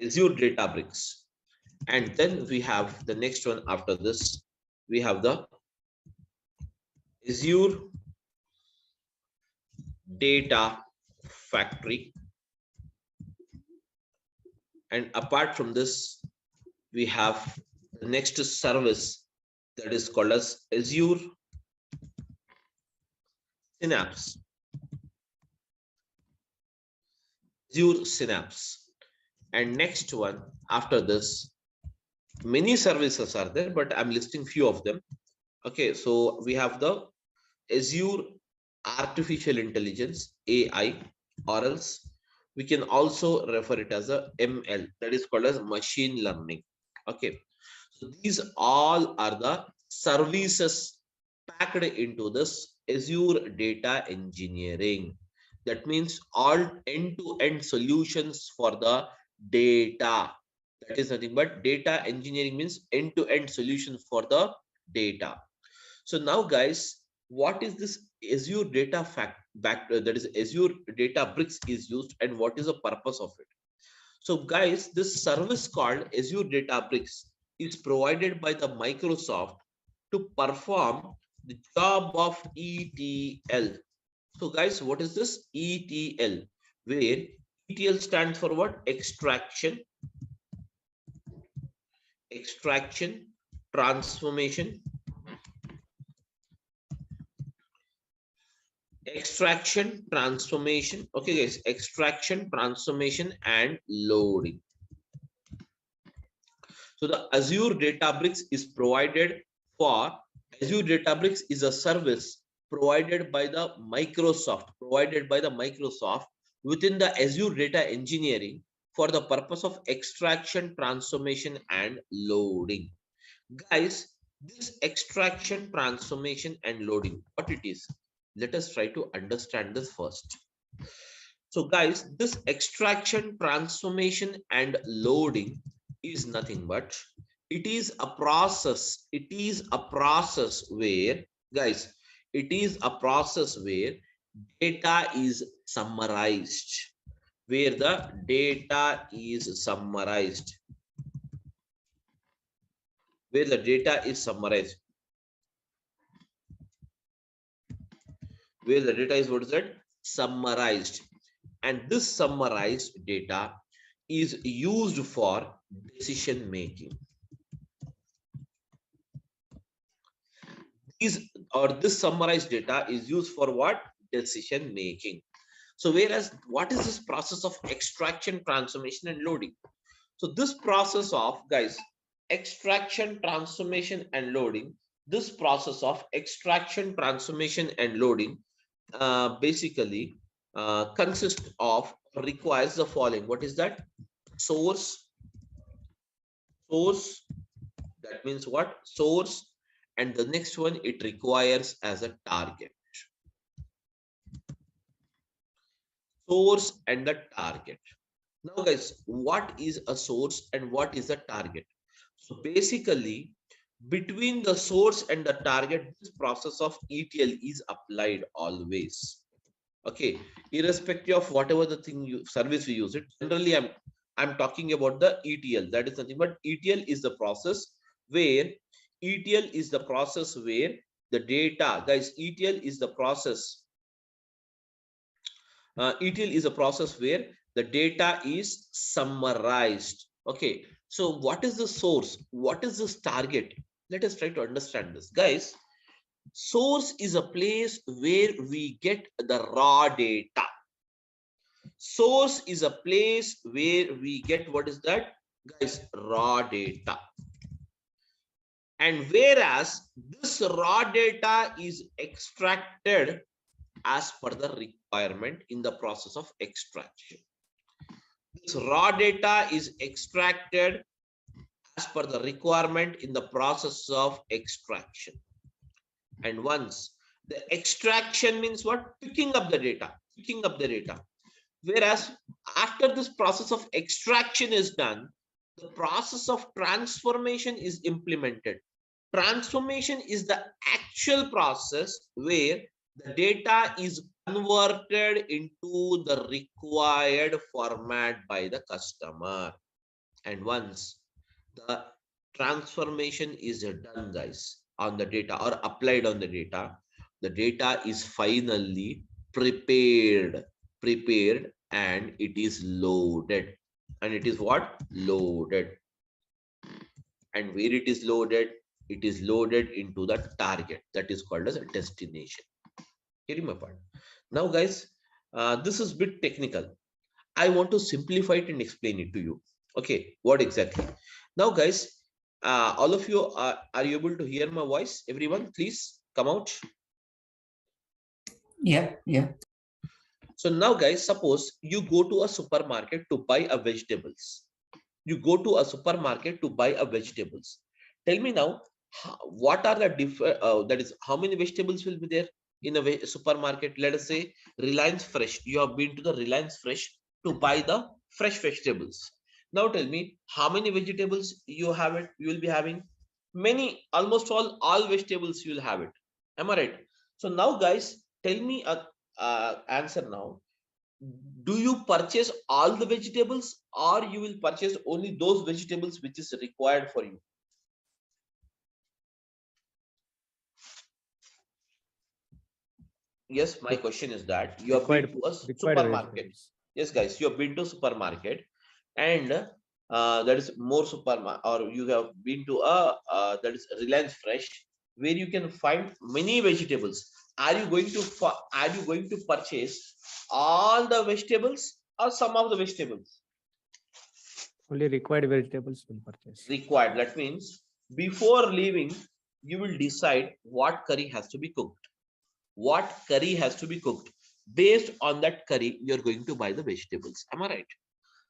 Azure Databricks. And then we have the next one after this. We have the Azure Data Factory. And apart from this, we have the next service that is called as Azure Synapse. Azure Synapse. And next one after this, many services are there, but I'm listing few of them. Okay, so we have the Azure Artificial Intelligence, AI, or else we can also refer it as a ML, that is called as machine learning. Okay, so these all are the services packed into this Azure data engineering. That means all end-to-end solutions for the data. That is nothing but data engineering means end-to-end solutions for the data. So now guys, what is this Azure data that is Azure Databricks is used, and what is the purpose of it? So guys, this service called Azure Databricks is provided by the Microsoft to perform the job of ETL. So guys, what is this ETL? Where ETL stands for what? Extraction, transformation, okay guys, extraction, transformation, and loading. So the Azure Databricks is provided for, Azure Databricks is a service provided by the Microsoft, within the Azure data engineering for the purpose of extraction, transformation, and loading. Guys, this extraction, transformation, and loading, what it is? Let us try to understand this first. So guys, this extraction, transformation, and loading is nothing but it is a process where guys, it is a process where data is summarized, where the data is summarized, where the data is summarized, where the data is, what is that? Summarized. And this summarized data is used for decision making. This summarized data is used for what? Decision making. So whereas what is this process of extraction, transformation, and loading? So this process of guys, extraction, transformation, and loading, this process of extraction, transformation, and loading basically consists of, requires the following. What is that? Source, that means what? Source, and the next one it requires as a target. Source and the target. Now guys, what is a source and what is a target? So basically, between the source and the target, this process of ETL is applied always. Okay, irrespective of whatever the service we use it. Generally, I'm talking about the ETL. That is nothing but ETL is the process where the data, guys, ETL is the process. ETL is a process where the data is summarized. Okay, so what is the source? What is this target? Let us try to understand this, guys. Source is a place where we get the raw data. Source is a place where we get, what is that, guys? Raw data. And whereas this raw data is extracted as per the requirement in the process of extraction. This raw data is extracted as per the requirement in the process of extraction. And once the extraction means what? Picking up the data, picking up the data. Whereas after this process of extraction is done, the process of transformation is implemented. Transformation is the actual process where the data is converted into the required format by the customer. And once the transformation is done, guys, on the data or applied on the data is finally prepared and it is loaded. And it is what? Loaded. And where it is loaded? It is loaded into the target, that is called as a destination. Hearing my point. Now, guys, this is a bit technical. I want to simplify it and explain it to you. Okay, what exactly? Now, guys, all of you are you able to hear my voice? Everyone, please come out. Yeah. So now, guys, suppose you go to a supermarket to buy a vegetables. You go to a supermarket to buy a vegetables. Tell me now, what are the different, that is, how many vegetables will be there in a supermarket? Let us say Reliance Fresh. You have been to the Reliance Fresh to buy the fresh vegetables. Now tell me, how many vegetables you have it? You will be having many, almost all vegetables you will have it. Am I right? So now, guys, tell me a answer now. Do you purchase all the vegetables, or you will purchase only those vegetables which is required for you? Yes, my question is that you have been to a supermarket. Yes, guys, you have been to supermarket, and that is more supermarket, or you have been to a that is Reliance Fresh, where you can find many vegetables. Are you going to purchase all the vegetables or some of the vegetables? Only required vegetables will purchase. Required. That means before leaving, you will decide what curry has to be cooked. What curry has to be cooked. Based on that curry, you're going to buy the vegetables. Am I right?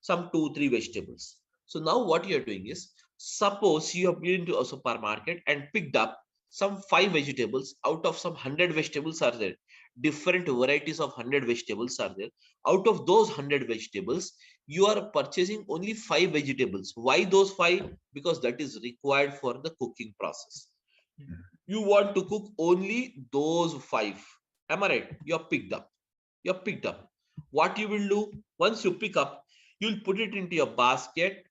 Some 2-3 vegetables. So now what you're doing is, suppose you have been to a supermarket and picked up some 5 vegetables out of some 100 vegetables are there. Different varieties of 100 vegetables are there. Out of those 100 vegetables, you are purchasing only 5 vegetables. Why those 5? Because that is required for the cooking process. You want to cook only those 5. Am I right? You're picked up. What you will do, once you pick up, you'll put it into your basket,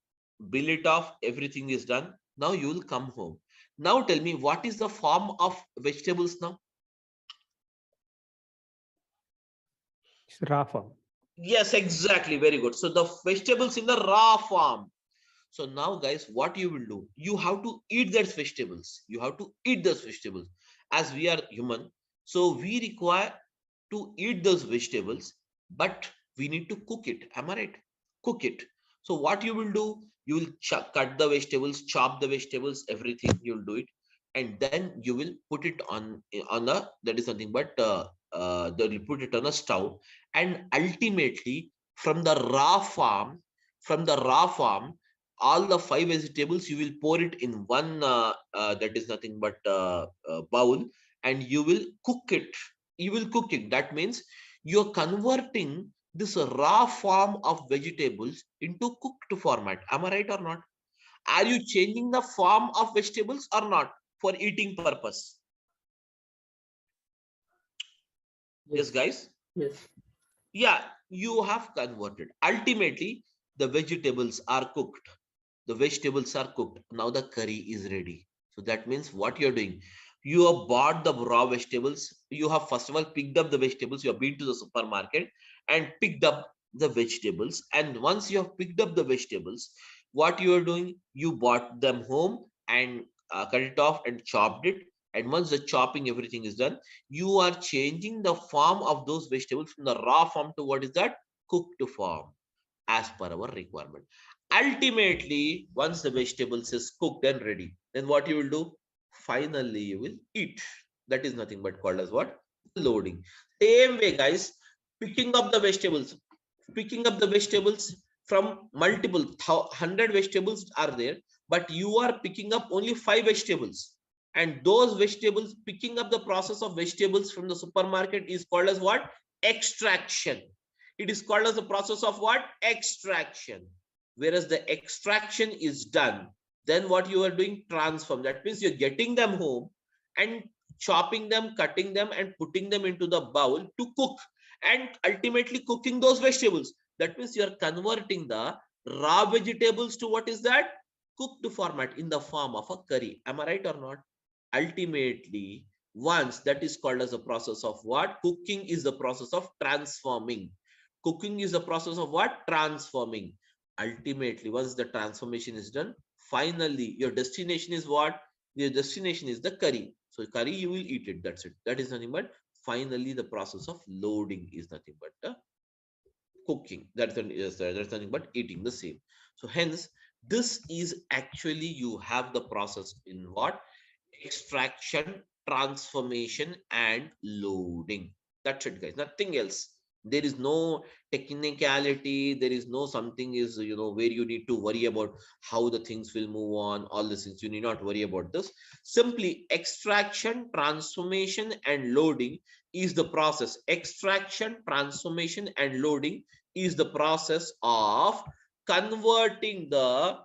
bill it off, everything is done. Now you will come home. Now tell me, what is the form of vegetables now? It's raw form. Yes, exactly. Very good. So the vegetables in the raw form. So now, guys, what you will do? You have to eat those vegetables. As we are human, so we require to eat those vegetables, but we need to cook it. Am I right? Cook it. So what you will do? You will cut the vegetables, chop the vegetables, everything. You'll do it, and then you will put it on a, that is nothing but they will put it on a stove, and ultimately from the raw farm, all the 5 vegetables you will pour it in one that is nothing but bowl, and you will cook it. That means you're converting this raw form of vegetables into cooked format. Am I right or not? Are you changing the form of vegetables or not for eating purpose? Yes, guys. Yes. Yeah, you have converted. Ultimately, the vegetables are cooked. Now the curry is ready. So that means what you're doing, you have bought the raw vegetables. You have first of all picked up the vegetables. You have been to the supermarket and picked up the vegetables. And once you have picked up the vegetables, what you are doing, you brought them home and cut it off and chopped it. And once the chopping, everything is done, you are changing the form of those vegetables from the raw form to what is that? Cooked form, as per our requirement. Ultimately, once the vegetables is cooked and ready, then what you will do? Finally, you will eat. That is nothing but called as what? Loading. Same way, guys, picking up the vegetables. Picking up the vegetables from multiple 100 vegetables are there, but you are picking up only 5 vegetables. And those vegetables, picking up the process of vegetables from the supermarket is called as what? Extraction. It is called as the process of what? Extraction. Whereas the extraction is done, then what you are doing? Transform. That means you're getting them home and chopping them, cutting them, and putting them into the bowl to cook, and ultimately cooking those vegetables. That means you're converting the raw vegetables to what is that? Cooked format in the form of a curry. Am I right or not? Ultimately, once that is called as a process of what? Cooking is the process of transforming. Cooking is the process of what? Transforming. Ultimately, once the transformation is done, finally your destination is what? Your destination is the curry. So curry, you will eat it. That's it. That is nothing but finally the process of loading is nothing but cooking. That's nothing but eating the same. So hence, this is actually you have the process in what? Extraction, transformation, and loading. That's it, guys. Nothing else. There is no technicality. There is no something is, where you need to worry about how the things will move on. All the things you need not worry about this. Simply extraction, transformation, and loading is the process. Extraction, transformation, and loading is the process of converting the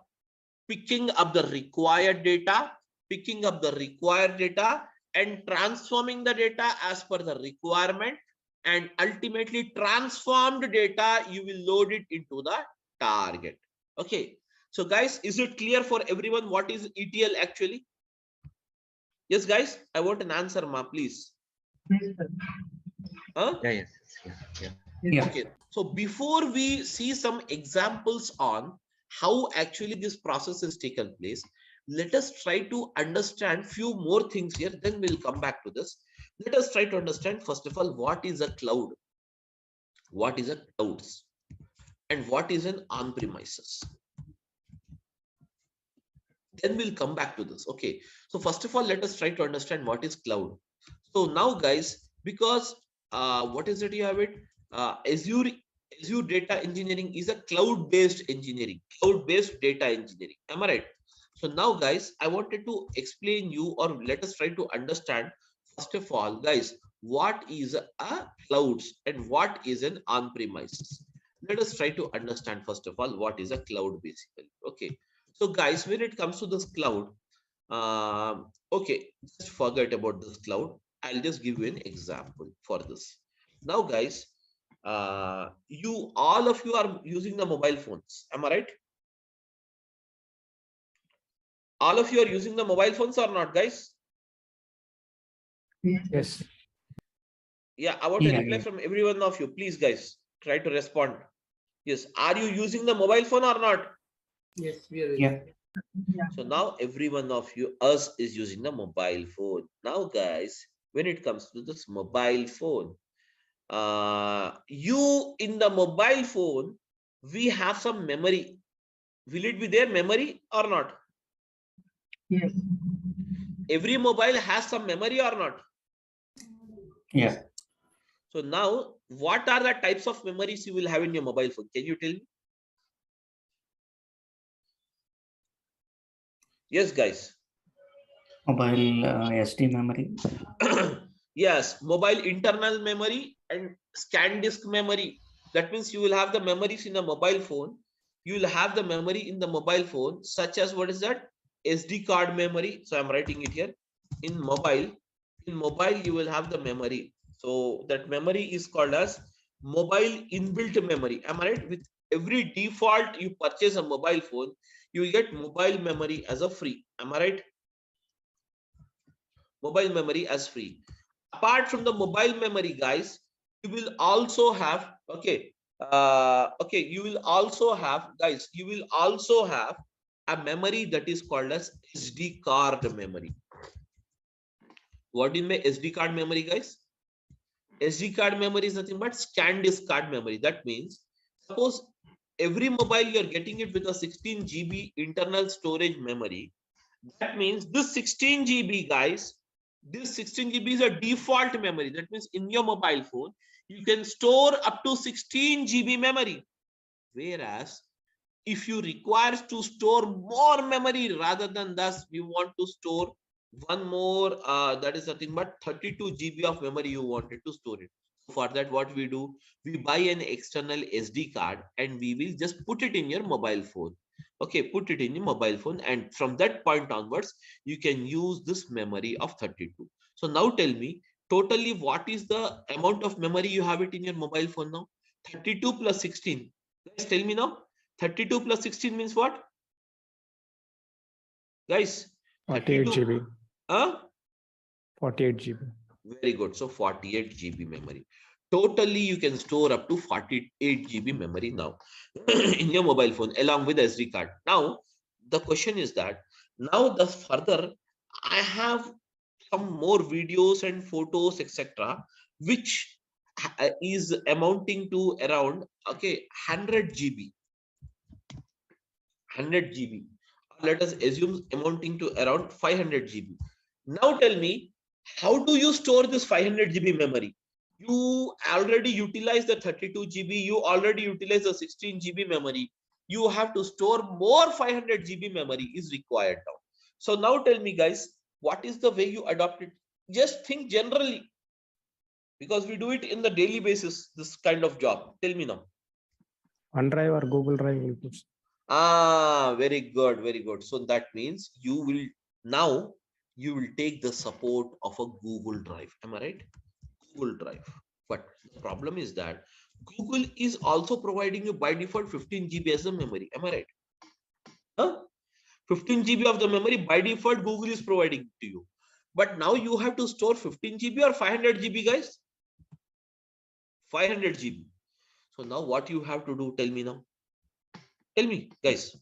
picking up the required data, and transforming the data as per the requirement, and ultimately transformed data, you will load it into the target. Okay. So guys, is it clear for everyone what is ETL actually? Yes, guys, I want an answer, ma, please. Huh? Yeah. Okay. So before we see some examples on how actually this process has taken place, let us try to understand few more things here, then we'll come back to this. Let us try to understand first of all what is a cloud, what is a clouds, and what is an on-premises. Then we'll come back to this. Okay, so first of all, let us try to understand what is cloud. So now guys, because what is it you have it? Azure data engineering is a cloud-based engineering, cloud-based data engineering. Am I right? So now guys, I wanted to explain you, or let us try to understand first of all, guys, what is a clouds and what is an on-premises. Let us try to understand first of all what is a cloud basically. Okay, so guys, when it comes to this cloud, okay, just forget about this cloud. I'll just give you an example for this. Now guys, all of you are using the mobile phones. Am I right? All of you are using the mobile phones or not, guys? Yes. Yeah, I want a reply from every one of you. Please, guys, try to respond. Yes, are you using the mobile phone or not? Yes, we are. So now every one of you, us, is using the mobile phone. Now, guys, when it comes to this mobile phone, you in the mobile phone, we have some memory. Will it be there, memory or not? Yes. Every mobile has some memory or not? Yeah. So now, what are the types of memories you will have in your mobile phone? Can you tell me? Yes, guys. Mobile SD memory. Yes, mobile internal memory and scan disk memory. That means you will have the memories in a mobile phone. You will have the memory in the mobile phone, such as what is that? SD card memory. So I'm writing it here. In mobile, you will have the memory. So that memory is called as mobile inbuilt memory. Am I right? With every default you purchase a mobile phone, you will get mobile memory as a free. Am I right? Mobile memory as free. Apart from the mobile memory, guys, you will also have you will also have a memory that is called as SD card memory. What do you mean by SD card memory, guys? SD card memory is nothing but scan disk card memory. That means, suppose every mobile you are getting it with a 16 GB internal storage memory. That means this 16 GB, guys, this 16 GB is a default memory. That means in your mobile phone, you can store up to 16 GB memory. Whereas if you require to store more memory rather than thus, you want to store one more, that is nothing but 32 GB of memory you wanted to store it. For that, what we do, we buy an external SD card and we will just put it in your mobile phone. Okay, put it in your mobile phone, and from that point onwards, you can use this memory of 32. So now tell me, totally what is the amount of memory you have it in your mobile phone now? 32 plus 16. Guys, tell me now. 32 plus 16 means what? Guys, 48 GB. 48 GB. Very good. So 48 GB memory. Totally, you can store up to 48 GB memory now in your mobile phone along with SD card. Now, the question is that now the further I have some more videos and photos, etc., which is amounting to around 100 GB. 100 GB. Let us assume amounting to around 500 GB. Now tell me, how do you store this 500 GB memory? You already utilize the 32 GB, you already utilize the 16 GB memory. You have to store more 500 GB memory is required now. So now tell me, guys, what is the way you adopt it? Just think generally, because we do it in the daily basis, this kind of job. Tell me now. OneDrive or Google Drive will put. Very good, very good. So that means you will take the support of a Google Drive. Am I right? Google Drive. But the problem is that Google is also providing you by default 15 GB as a memory. Am I right? 15 GB of the memory by default Google is providing to you. But now you have to store 15 GB or 500 GB, guys? 500 GB. So now what you have to do, tell me now. Tell me, guys.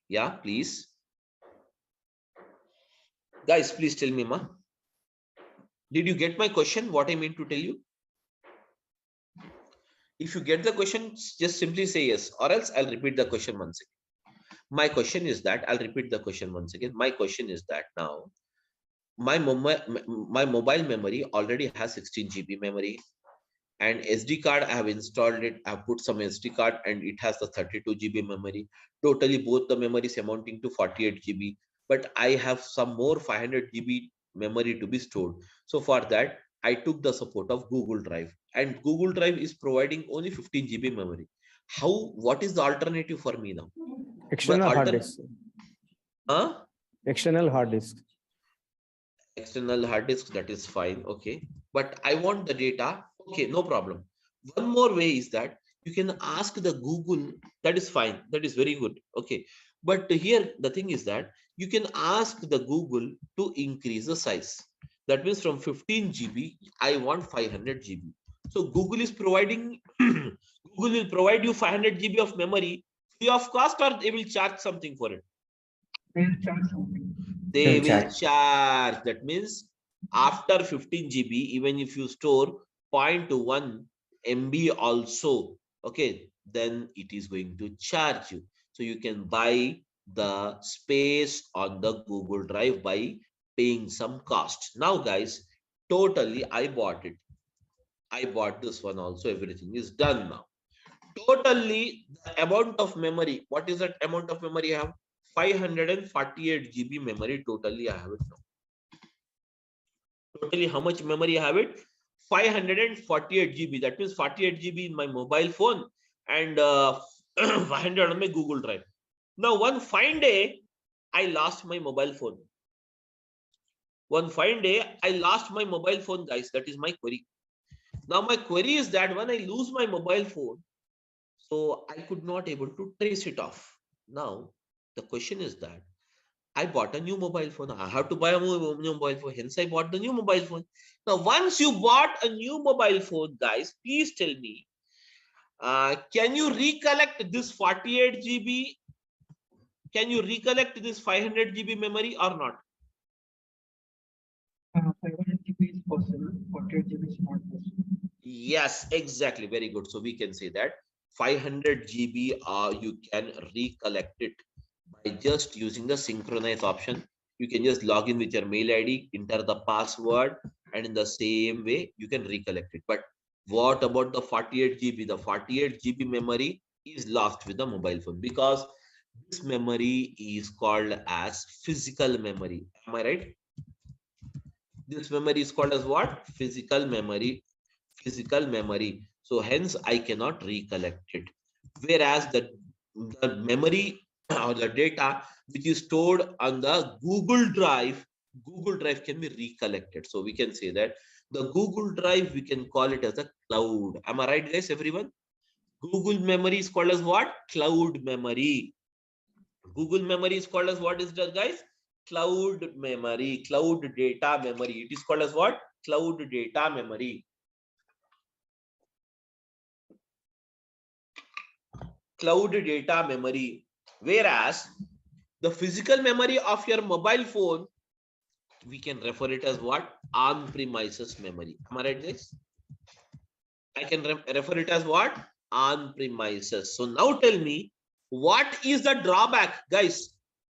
Yeah, please. Guys, please tell me, ma. Did you get my question? What I mean to tell you? If you get the question, just simply say yes, or else I'll repeat the question once again. My question is that, I'll repeat the question once again. My question is that now, my mobile memory already has 16 GB memory. And SD card, I have installed it. I have put some SD card and it has the 32 GB memory. Totally both the memories amounting to 48 GB. But I have some more 500 GB memory to be stored. So for that, I took the support of Google Drive. And Google Drive is providing only 15 GB memory. What is the alternative for me now? External hard disk. External hard disk. External hard disk, that is fine. Okay. But I want the data. Okay, no problem. One more way is that you can ask the Google. That is fine. That is very good. Okay. But here the thing is that you can ask the Google to increase the size. That means from 15 GB, I want 500 GB. So Google is providing, Google will provide you 500 GB of memory free of cost, or they will charge something for it? They will charge. That means after 15 GB, even if you store 0.1 MB also, okay, then it is going to charge you. So you can buy the space on the Google Drive by paying some cost. Now, guys, totally I bought it. I bought this one also. Everything is done now. Totally the amount of memory. What is that amount of memory I have? 548 GB memory totally I have it now. Totally how much memory I have it? 548 GB. That means 48 GB in my mobile phone and 500 on my Google Drive. Now one fine day, I lost my mobile phone. One fine day, I lost my mobile phone, guys. That is my query. Now my query is that when I lose my mobile phone, so I could not able to trace it off. Now the question is that I bought a new mobile phone. I have to buy a new mobile phone. Hence, I bought the new mobile phone. Now, once you bought a new mobile phone, guys, please tell me, Can you recollect this 48 GB? Can you recollect this 500 GB memory or not? 500 GB is possible, 48 GB is not possible. Yes, exactly. Very good. So we can say that 500 GB you can recollect it by just using the synchronize option. You can just log in with your mail ID, enter the password, and in the same way you can recollect it. But what about the 48 GB? The 48 GB memory is lost with the mobile phone because this memory is called as physical memory. Am I right? This memory is called as what? Physical memory. Physical memory. So hence I cannot recollect it. Whereas the memory or the data which is stored on the Google Drive can be recollected. So we can say that the Google Drive, we can call it as a cloud. Am I right, guys? Everyone? Google memory is called as what? Cloud memory. Google memory is called as what is that, guys? Cloud memory, cloud data memory. It is called as what? Cloud data memory. Cloud data memory. Whereas the physical memory of your mobile phone, we can refer it as what? On-premises memory. Am I right, guys? I can refer it as what? On-premises. So now tell me, what is the drawback, guys?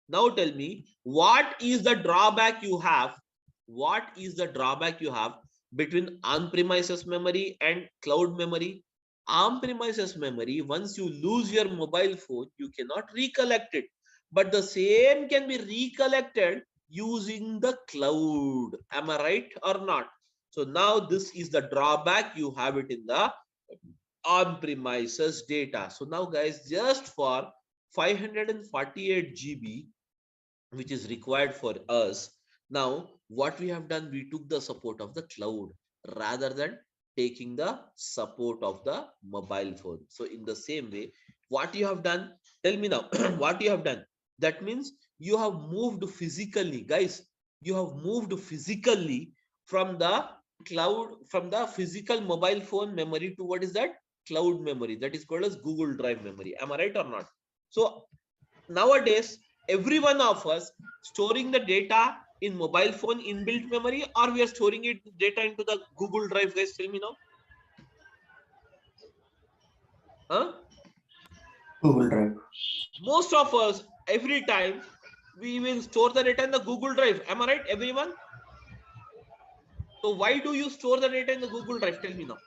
Now tell me, what is the drawback you have? What is the drawback you have between on-premises memory and cloud memory? On-premises memory, once you lose your mobile phone, you cannot recollect it. But the same can be recollected using the cloud. Am I right or not? So now this is the drawback. You have it in the on-premises data. So now, guys, just for 548 GB, which is required for us, now what we have done, we took the support of the cloud rather than taking the support of the mobile phone. So in the same way, what you have done, tell me now, what you have done? That means you have moved physically, guys. You have moved physically from the cloud, from the physical mobile phone memory to what is that? Cloud memory. That is called as Google Drive memory. Am I right or not? So nowadays, every one of us storing the data in mobile phone inbuilt memory, or we are storing it data into the Google Drive, guys? Tell me now. Huh? Google Drive. Most of us, every time, we will store the data in the Google Drive. Am I right, everyone? So why do you store the data in the Google Drive? Tell me now.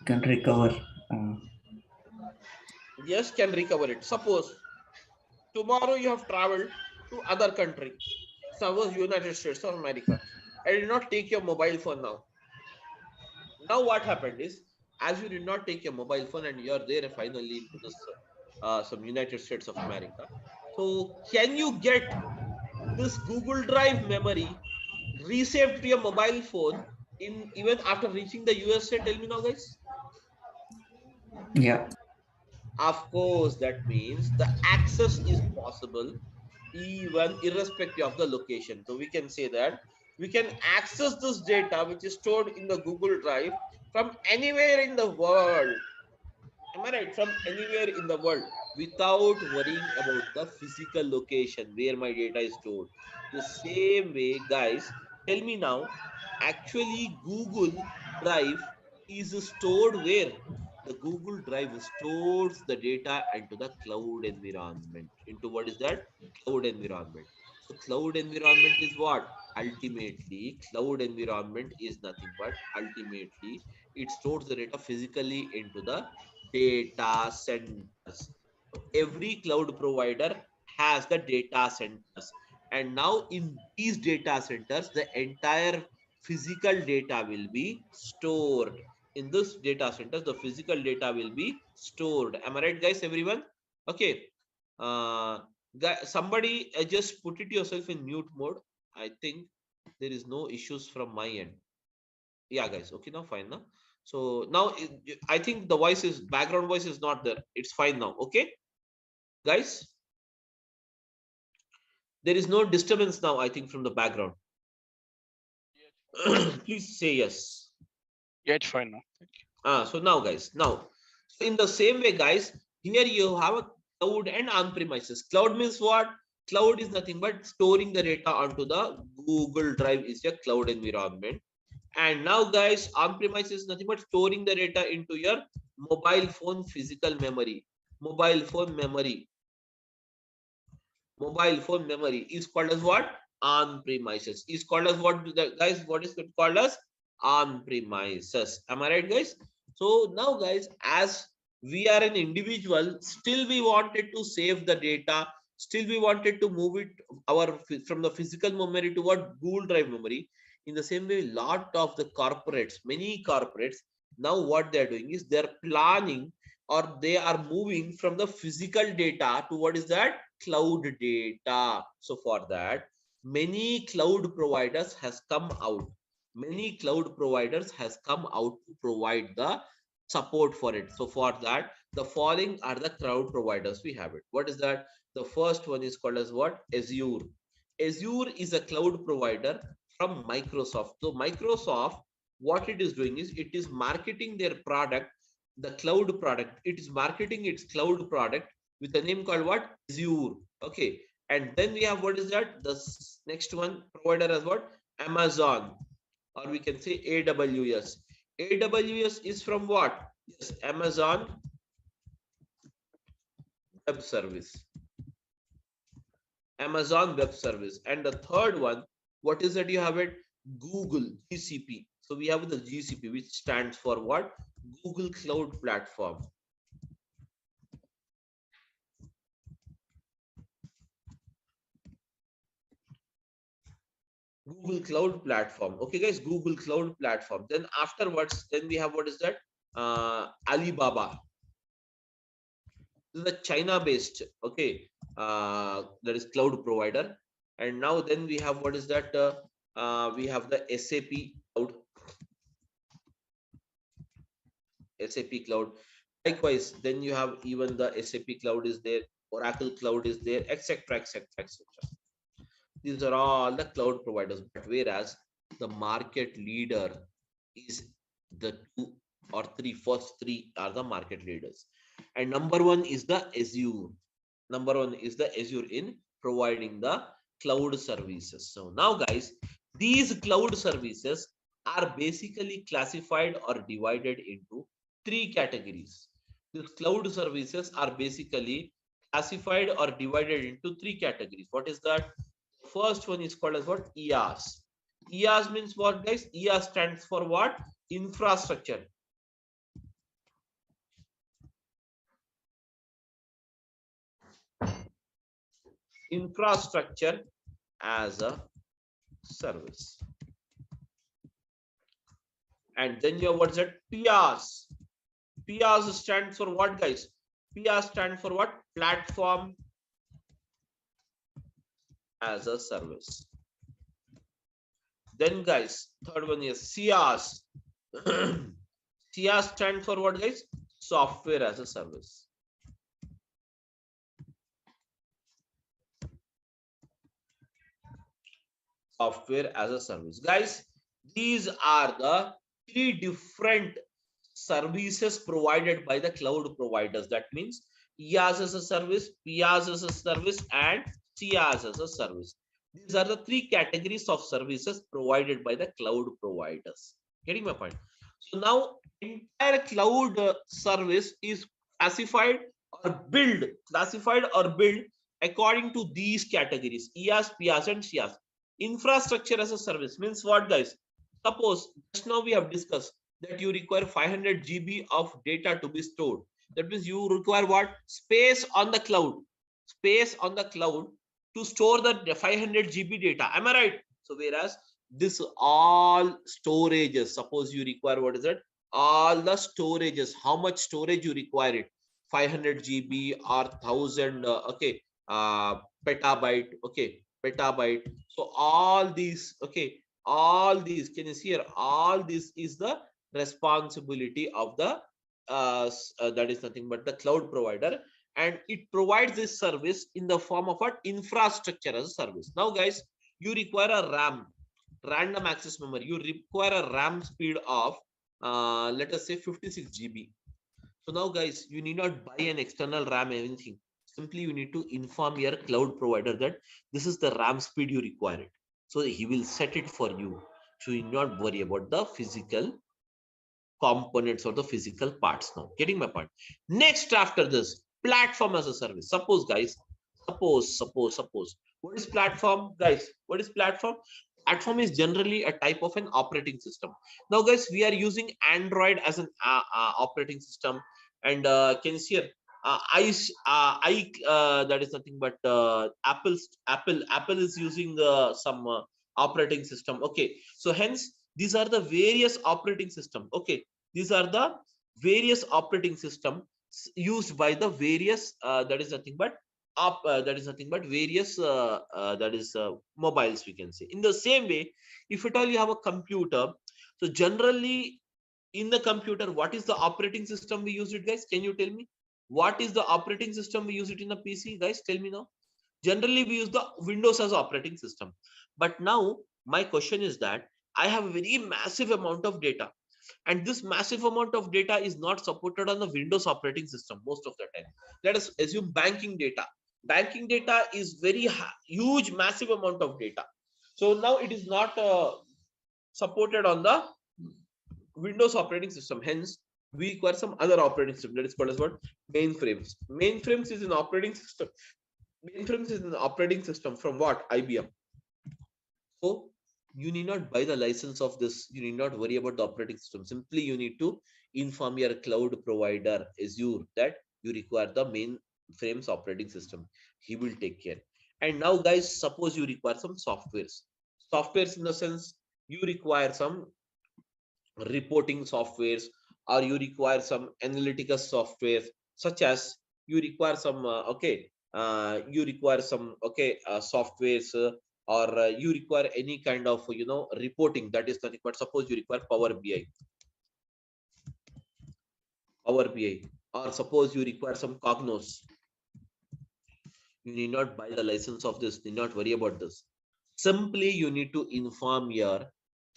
Can recover. Yes, can recover it. Suppose tomorrow you have traveled to other country, suppose United States of America, and did not take your mobile phone now. Now what happened is, as you did not take your mobile phone and you are there finally into this some United States of America, so can you get this Google Drive memory resaved to your mobile phone in even after reaching the USA? Tell me now, guys. Yeah. Of course, that means the access is possible even irrespective of the location. So we can say that we can access this data which is stored in the Google Drive from anywhere in the world. Am I right? From anywhere in the world without worrying about the physical location where my data is stored. The same way, guys, tell me now, actually Google Drive is stored where? The Google Drive stores the data into the cloud environment. Into what is that? Cloud environment. So cloud environment is what? Ultimately, cloud environment is nothing but ultimately it stores the data physically into the data centers. Every cloud provider has the data centers, and now in these data centers the entire physical data will be stored. In this data centers the physical data will be stored. Am I right, guys? Everyone? Okay. Somebody just put it yourself in mute mode. I think there is no issues from my end. Yeah, guys. Okay, now fine now. So now I think the voice is background voice is not there. It's fine now. Okay, guys. There is no disturbance now, I think, from the background. Please say yes. Yeah, it's fine now. So now guys, now in the same way guys, here you have a cloud and on-premises. Cloud means what? Cloud is nothing but storing the data onto the Google Drive is a cloud environment. And now guys, on-premises is nothing but storing the data into your mobile phone physical memory. Mobile phone memory is called as what? On-premises is called as what, guys? What is it called as? On-premises. Am I right, guys? So now guys, as we are an individual, still we wanted to save the data, still we wanted to move it from the physical memory to what? Google Drive memory. In the same way, lot of the corporates, many corporates, now what they're doing is they're planning, or they are moving from the physical data to what is that? Cloud data. So for that, many cloud providers has come out. Many cloud providers has come out to provide the support for it. So for that, the following are the cloud providers we have it. What is that? The first one is called as what? Azure. Azure is a cloud provider from Microsoft. So Microsoft, what it is doing is it is marketing their product, the cloud product. It is marketing its cloud product with a name called what? Azure. Okay. And then we have, what is that? The next one provider as what? Amazon, or we can say AWS. AWS is from what? Yes, Amazon Web Service. Amazon Web Service. And the third one, what is that? You have it? Google, GCP. So we have the GCP, which stands for what? Google Cloud Platform. Google Cloud Platform. Okay, guys, Google Cloud Platform. Then afterwards, then we have, what is that? Alibaba. This is a China-based, okay, that is cloud provider. And now then we have, what is that? We have the SAP Cloud. SAP Cloud. Likewise, then you have even the SAP Cloud is there, Oracle Cloud is there, etc., etc., etc. These are all the cloud providers, but whereas the market leader is the two or three, first three are the market leaders. And number one is the Azure. Number one is the Azure in providing the cloud services. So now guys, these cloud services are basically classified or divided into three categories. These cloud services are basically classified or divided into three categories. What is that? First one is called as what? IaaS. IaaS means what, guys? IaaS stands for what? Infrastructure. Infrastructure as a service. And then you have, what's that? PaaS. PaaS stands for what, guys? PaaS stands for what? Platform as a service. Then guys, third one is SaaS. SaaS stands for what, guys? Software as a service. Software as a service. Guys, these are the three different services provided by the cloud providers. That means IaaS as a service, PaaS as a service, and SaaS as a service. These are the three categories of services provided by the cloud providers. Getting my point? So now entire cloud service is classified or built according to these categories: IaaS, PaaS, and SaaS. Infrastructure as a service means what, guys? Suppose just now we have discussed that you require 500 GB of data to be stored. That means you require what? Space on the cloud. Space on the cloud to store the 500 GB data. Am I right? So whereas this all storages, suppose you require, what is it? All the storages, how much storage you require it? 500 GB or 1000 petabyte. Okay, petabyte. So all these, okay, all these, can you see here? All this is the responsibility of the that is nothing but the cloud provider, and it provides this service in the form of what? Infrastructure as a service. Now guys, you require a RAM, random access memory. You require a RAM speed of let us say 56 GB. So now guys, you need not buy an external RAM anything. Simply you need to inform your cloud provider that this is the RAM speed you require it. So he will set it for you. So you need not worry about the physical components or the physical parts now. Getting my point? Next after this, platform as a service. Suppose guys, suppose. What is platform? Guys, what is platform? Platform is generally a type of an operating system. Now guys, we are using Android as an operating system, and can you see here? That is nothing but Apple is using some operating system. Okay, so hence these are the various operating system. Okay, these are the various operating system used by the various that is nothing but various mobiles, we can say. In the same way, if at all you have a computer, so generally in the computer, what is the operating system we use it, guys? Can you tell me what is the operating system we use it in the PC, guys? Tell me now. Generally we use the Windows as operating system. But now my question is that I have a very massive amount of data, and this massive amount of data is not supported on the Windows operating system most of the time. Let us assume banking data. Banking data is very huge, massive amount of data. So now it is not supported on the Windows operating system. Hence, we require some other operating system that is called as what? Mainframes. Mainframes is an operating system. Mainframes is an operating system from what? IBM. So you need not buy the license of this. You need not worry about the operating system. Simply you need to inform your cloud provider Azure that you require the mainframes operating system. He will take care. And now guys, suppose you require some softwares. Softwares in the sense you require some reporting softwares, or you require some analytical software, such as you require some softwares, or you require any kind of reporting. That is nothing but, suppose you require Power BI, or suppose you require some Cognos. You need not buy the license of this, need not worry about this. Simply you need to inform your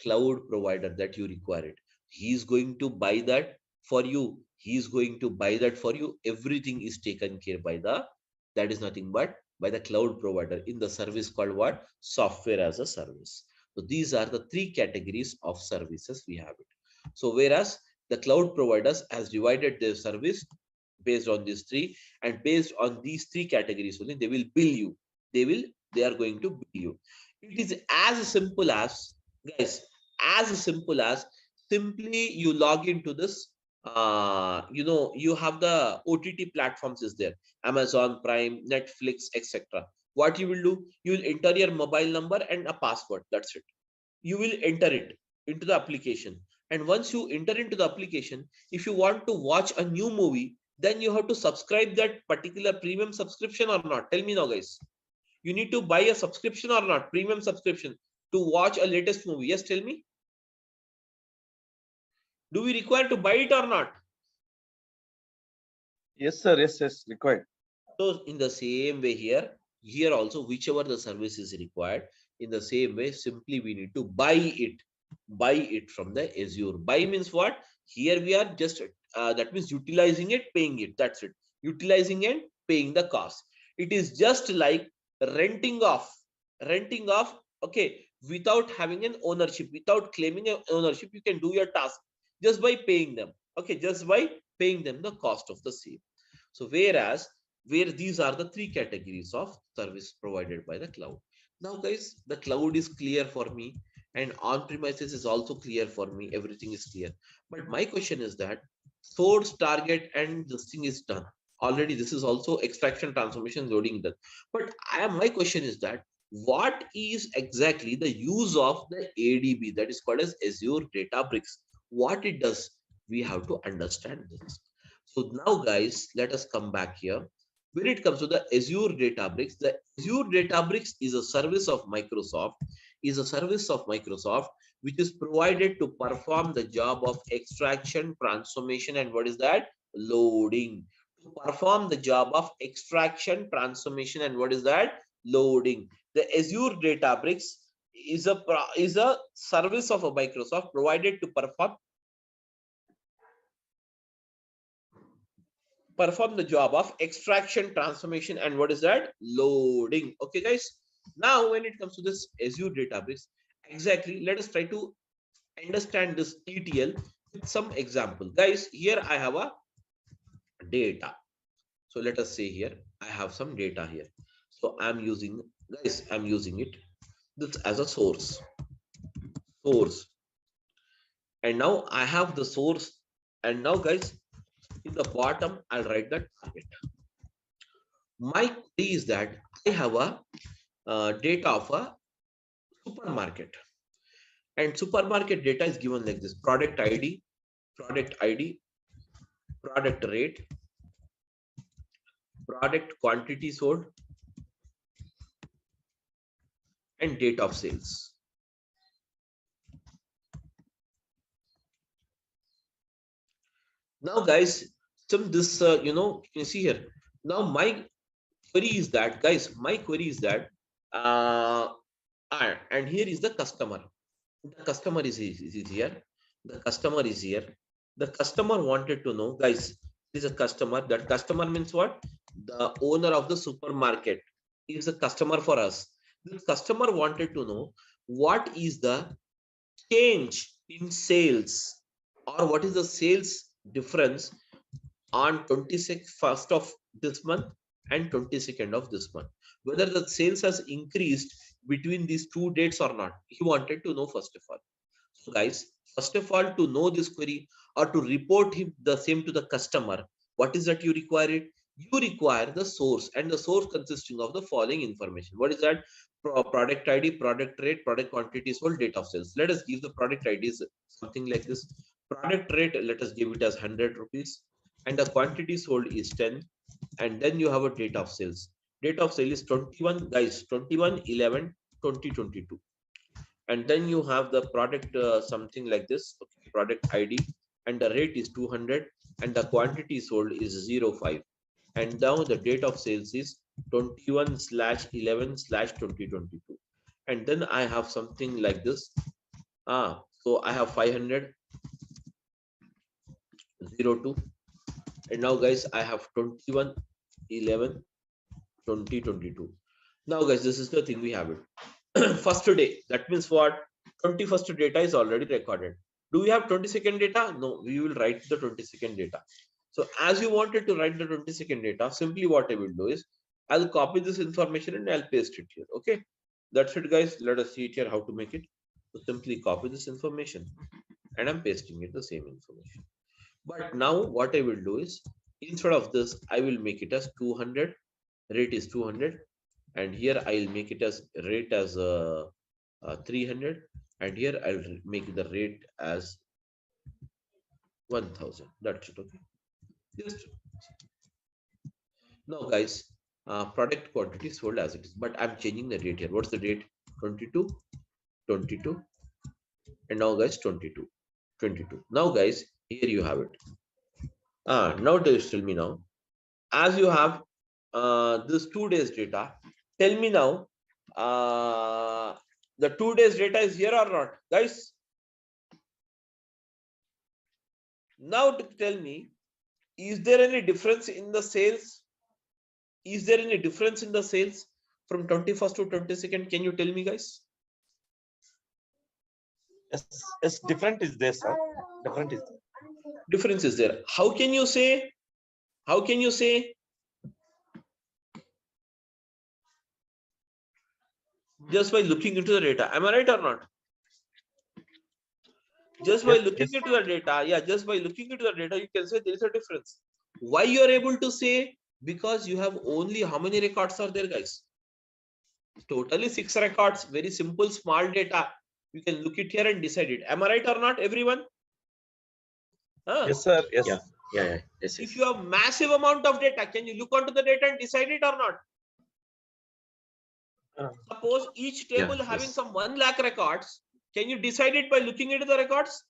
cloud provider that you require it. He is going to buy that for you. He is going to buy that for you. Everything is taken care by that is nothing but by the cloud provider in the service called what? Software as a service. So these are the three categories of services we have it. So whereas the cloud providers has divided their service based on these three, and based on these three categories only, they will bill you. They are going to bill you. It is as simple as, guys, as simple as simply you log into this. You have the OTT platforms is there, Amazon Prime, Netflix, etc. What you will do, you will enter your mobile number and a password. That's it. You will enter it into the application, and once you enter into the application, if you want to watch a new movie, then you have to subscribe that particular premium subscription or not. Tell me now, guys. You need to buy a subscription or not, premium subscription, to watch a latest movie. Yes, tell me. Do we require to buy it or not? Yes, sir. Yes, required. So in the same way here also, whichever the service is required, in the same way, simply we need to buy it from the Azure. Buy means what? Here we are just that means utilizing it, paying it. That's it. Utilizing and paying the cost. It is just like renting off. Okay, without having an ownership, without claiming an ownership, you can do your task just by paying them. Okay, just by paying them the cost of the same. So where these are the three categories of service provided by the cloud. Now guys, the cloud is clear for me, and on premises is also clear for me. Everything is clear. But my question is that source, target, and this thing is done already. This is also extraction, transformation, loading done. But my question is that what is exactly the use of the ADB, that is called as Azure Databricks? What it does, we have to understand this. So now guys, let us come back here. When it comes to the Azure Databricks is a service of Microsoft, which is provided to perform the job of extraction, transformation, and what is that? Loading. To perform the job of extraction, transformation, and what is that? Loading. The Azure Databricks is a service of a Microsoft provided to perform perform the job of extraction, transformation, and what is that? Loading. Okay, guys. Now, when it comes to this Azure database, exactly, let us try to understand this ETL with some example. Guys, here I have a data. So let us say here, I have some data here. So I'm using, guys, I'm using it this as a source. And now I have the source. And now, guys, in the bottom, I'll write the target. My query is that I have a data of a supermarket. And supermarket data is given like this: product ID, product rate, product quantity sold, and date of sales. Now, guys, some this you can see here. Now my query is that, guys, and here is the customer. The customer is here. The customer is here. The customer wanted to know, guys, this is a customer. That customer means what? The owner of the supermarket is a customer for us. The customer wanted to know what is the change in sales, or what is the sales difference on 21st of this month and 22nd of this month, whether the sales has increased between these two dates or not. He wanted to know first of all. So guys, first of all, to know this query or to report him the same to the customer, what is that you require it? You require the source, and the source consisting of the following information. What is that? Product ID, product rate, product quantity sold, date of sales. Let us give the product ID is something like this. Product rate, let us give it as 100 rupees, and the quantity sold is 10, and then you have a date of sales. Date of sale is 21, guys, 21/11/2022. And then you have the product something like this, okay, product ID, and the rate is 200, and the quantity sold is 05. And now the date of sales is 21/11/2022. And then I have something like this. So I have 500/02. And now, guys, I have 21/11/2022. Now, guys, this is the thing we have it. First day, that means what? 21st data is already recorded. Do we have 22nd data? No, we will write the 22nd data. So as you wanted to write the 22nd data, simply what I will do is I'll copy this information and I'll paste it here. Okay, that's it, guys. Let us see it here how to make it. So simply copy this information and I'm pasting it the same information. But now what I will do is, instead of this, I will make it as 200. Rate is 200, and here I'll make it as rate as 300, and here I'll make the rate as 1000. That's it. Okay. Just now, guys, product quantity sold as it is, but I'm changing the date here. What's the date? 22, 22, and now, guys, 22, 22. Now, guys, here you have it. Now tell me now, as you have this 2 days data, tell me now, the 2 days data is here or not, guys? Now to tell me, is there any difference in the sales? Is there any difference in the sales from 21st to 22nd? Can you tell me, guys? Yes, different is there, sir. Difference is there. How can you say? How can you say? Just by looking into the data. Am I right or not? Just by looking into the data, just by looking into the data, you can say there is a difference. Why you are able to say? Because you have only, how many records are there, guys? Totally 6 records. Very simple, small data. You can look it here and decide it. Am I right or not, everyone? Yes, sir. Yes. Yes. If you have massive amount of data, can you look onto the data and decide it or not? Suppose each table having some 1 lakh records. Can you decide it by looking into the records?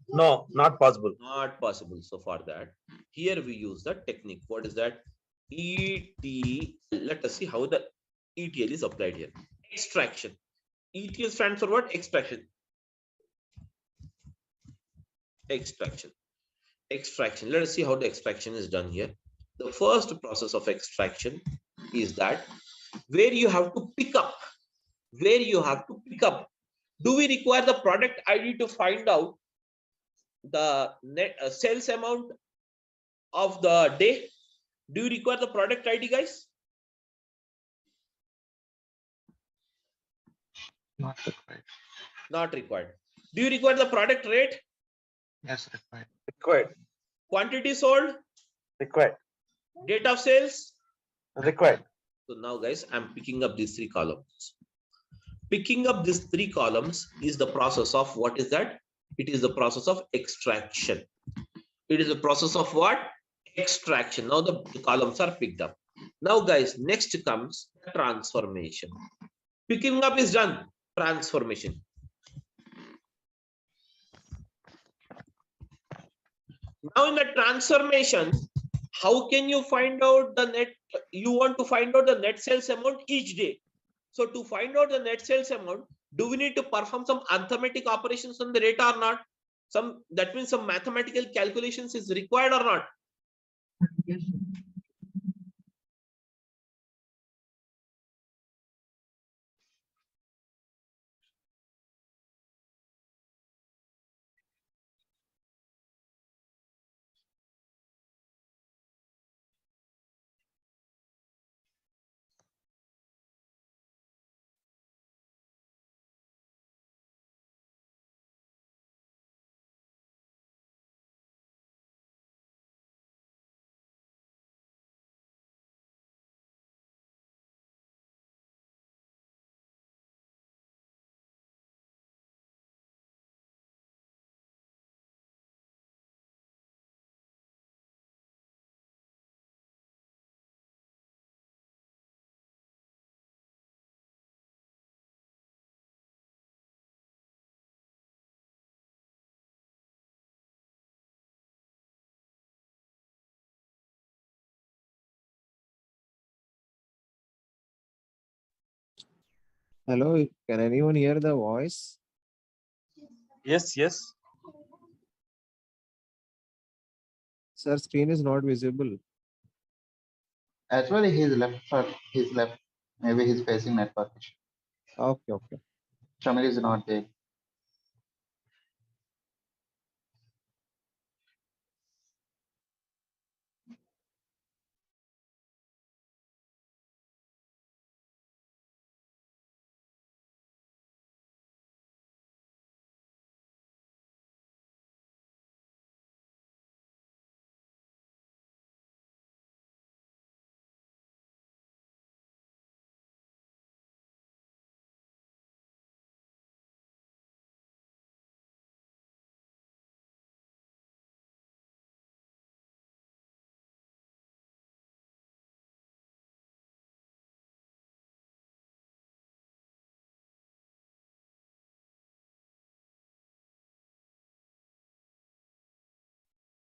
No, not possible. Not possible. So for that, here we use the technique. What is that? ETL. Let us see how the ETL is applied here. Extraction. ETL stands for what? Extraction. Extraction. Let us see how the extraction is done here. The first process of extraction is that where you have to pick up, do we require the product ID to find out the net sales amount of the day? Do you require the product ID, guys? Not required. Not required. Do you require the product rate? Yes, required. Required. Quantity sold? Required. Date of sales? Required. So now, guys, I'm picking up these 3 columns. Picking up these 3 columns is the process of what is that? It is the process of extraction. It is a process of what? Extraction. Now the columns are picked up. Now, guys, next comes transformation. Picking up is done. Transformation. Now in the transformation, how can you find out the net? You want to find out the net sales amount each day. So to find out the net sales amount, do we need to perform some arithmetic operations on the rate or not? That means some mathematical calculations is required or not? Yes. Hello, can anyone hear the voice? Yes, yes. Sir, screen is not visible. Actually, he's left, sir. He's left. Maybe he's facing network issue. Okay, okay. Shamir is not there.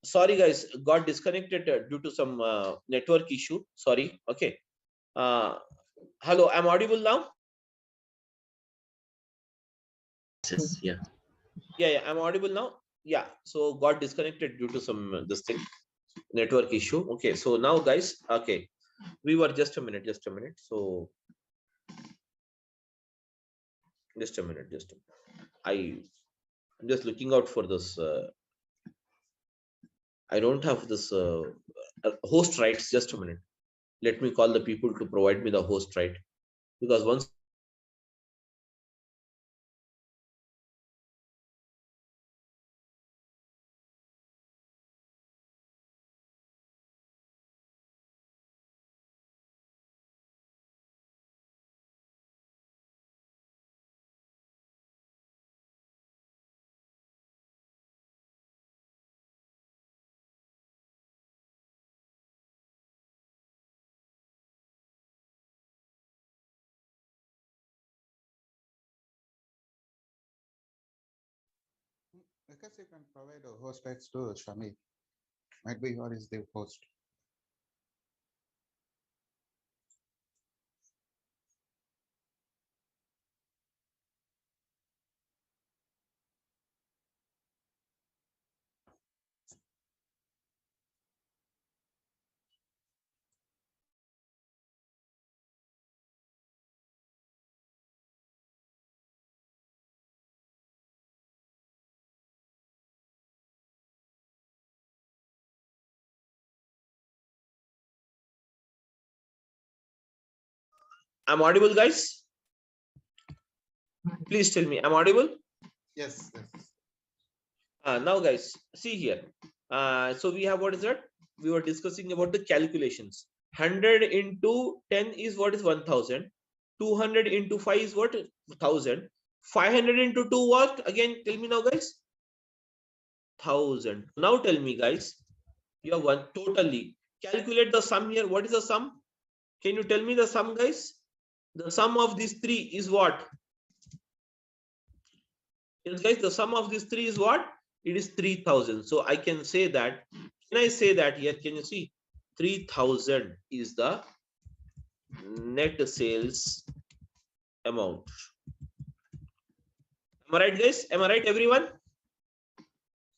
Sorry, guys, got disconnected due to some network issue. Sorry. Okay. Hello, I'm audible now? Yes. Yeah. Yeah, I'm audible now. Yeah, so got disconnected due to some this thing, network issue. Okay, so now, guys, okay, we were just a minute. So just a minute. I'm just looking out for this. I don't have this host rights. Just a minute. Let me call the people to provide me the host right, because once Because you can provide a host rights to Shamir. Might be what is the host. I'm audible, guys? Please tell me, I'm audible? Yes. Now guys, see here. So we have, what is that? We were discussing about the calculations. 100 into 10 is what is 1000. 200 into 5 is what? 1000. 500 into 2 what? Again, tell me now, guys. 1000. Now tell me, guys. You have one totally. Calculate the sum here. What is the sum? Can you tell me the sum, guys? The sum of these three is what? Yes, guys, the sum of these three is what? It is 3000. So I can say that. Can I say that here? Can you see? 3000 is the net sales amount. Am I right, guys? Am I right, everyone?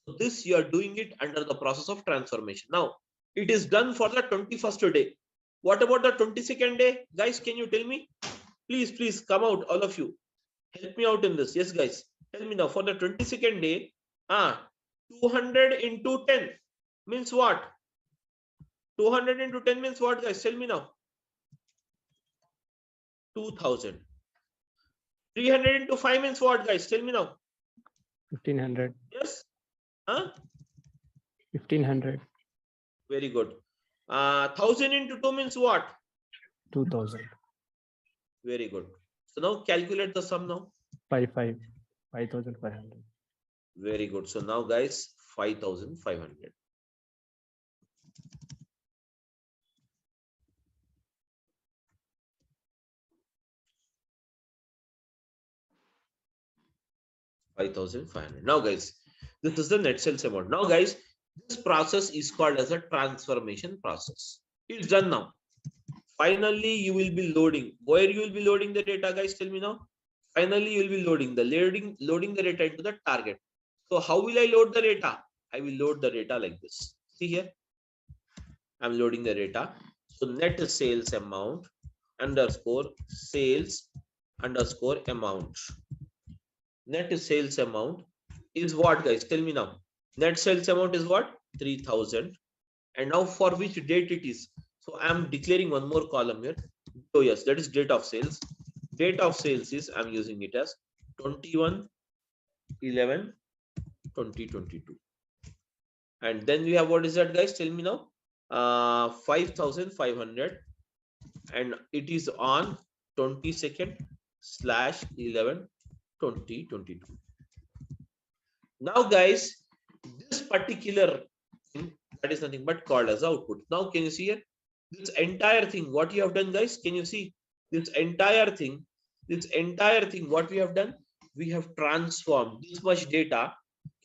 So this you are doing it under the process of transformation. Now, it is done for the 21st day. What about the 22nd day? Guys, can you tell me? Please come out, all of you. Help me out in this. Yes, guys. Tell me now, for the 22nd day, 200 into 10 means what? 200 into 10 means what, guys? Tell me now. 2000. 300 into 5 means what, guys? Tell me now. 1500. Yes? Huh? 1500. Very good. 1000 into 2 means what? 2000. Very good. So now calculate the sum now. 5500. Very good. So now, guys, 5500. Now, guys, this is the net sales amount. Now, guys, this process is called as a transformation process. It's done now. Finally, you will be loading. Where you will be loading the data, guys? Tell me now. Finally, you will be loading the data into the target. So how will I load the data? I will load the data like this. See here. I'm loading the data. So net sales amount underscore sales underscore amount. Net sales amount is what, guys? Tell me now. Net sales amount is what? 3000. And now for which date it is? So I'm declaring one more column here. So yes, that is date of sales. Date of sales is, I'm using it as 21/11/2022. And then we have, what is that, guys? Tell me now. 5500, and it is on 22nd/11/2022. Now, guys, this particular thing, that is nothing but called as output. Now, can you see here? This entire thing, what you have done, guys? Can you see this entire thing? What we have done? We have transformed this much data.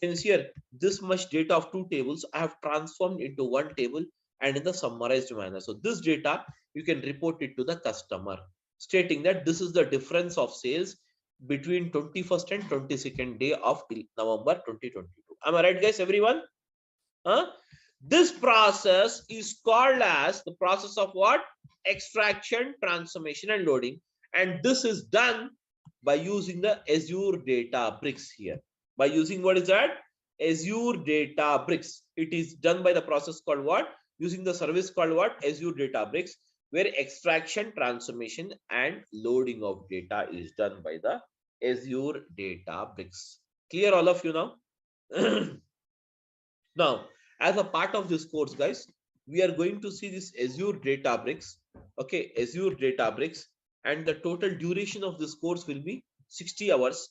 Can you see here? This much data of two tables I have transformed into one table and in the summarized manner. So this data, you can report it to the customer, stating that this is the difference of sales between 21st and 22nd day of November 2022. Am I right, guys, everyone? This process is called as the process of what? Extraction, transformation, and loading. And this is done by using the Azure Databricks here. By using, what is that? Azure Databricks. It is done by the process called what? Using the service called what? Azure Databricks, where extraction, transformation, and loading of data is done by the Azure Databricks. Clear, all of you now? Now, as a part of this course, guys, we are going to see this Azure Databricks. Okay, Azure Databricks, and the total duration of this course will be 60 hours.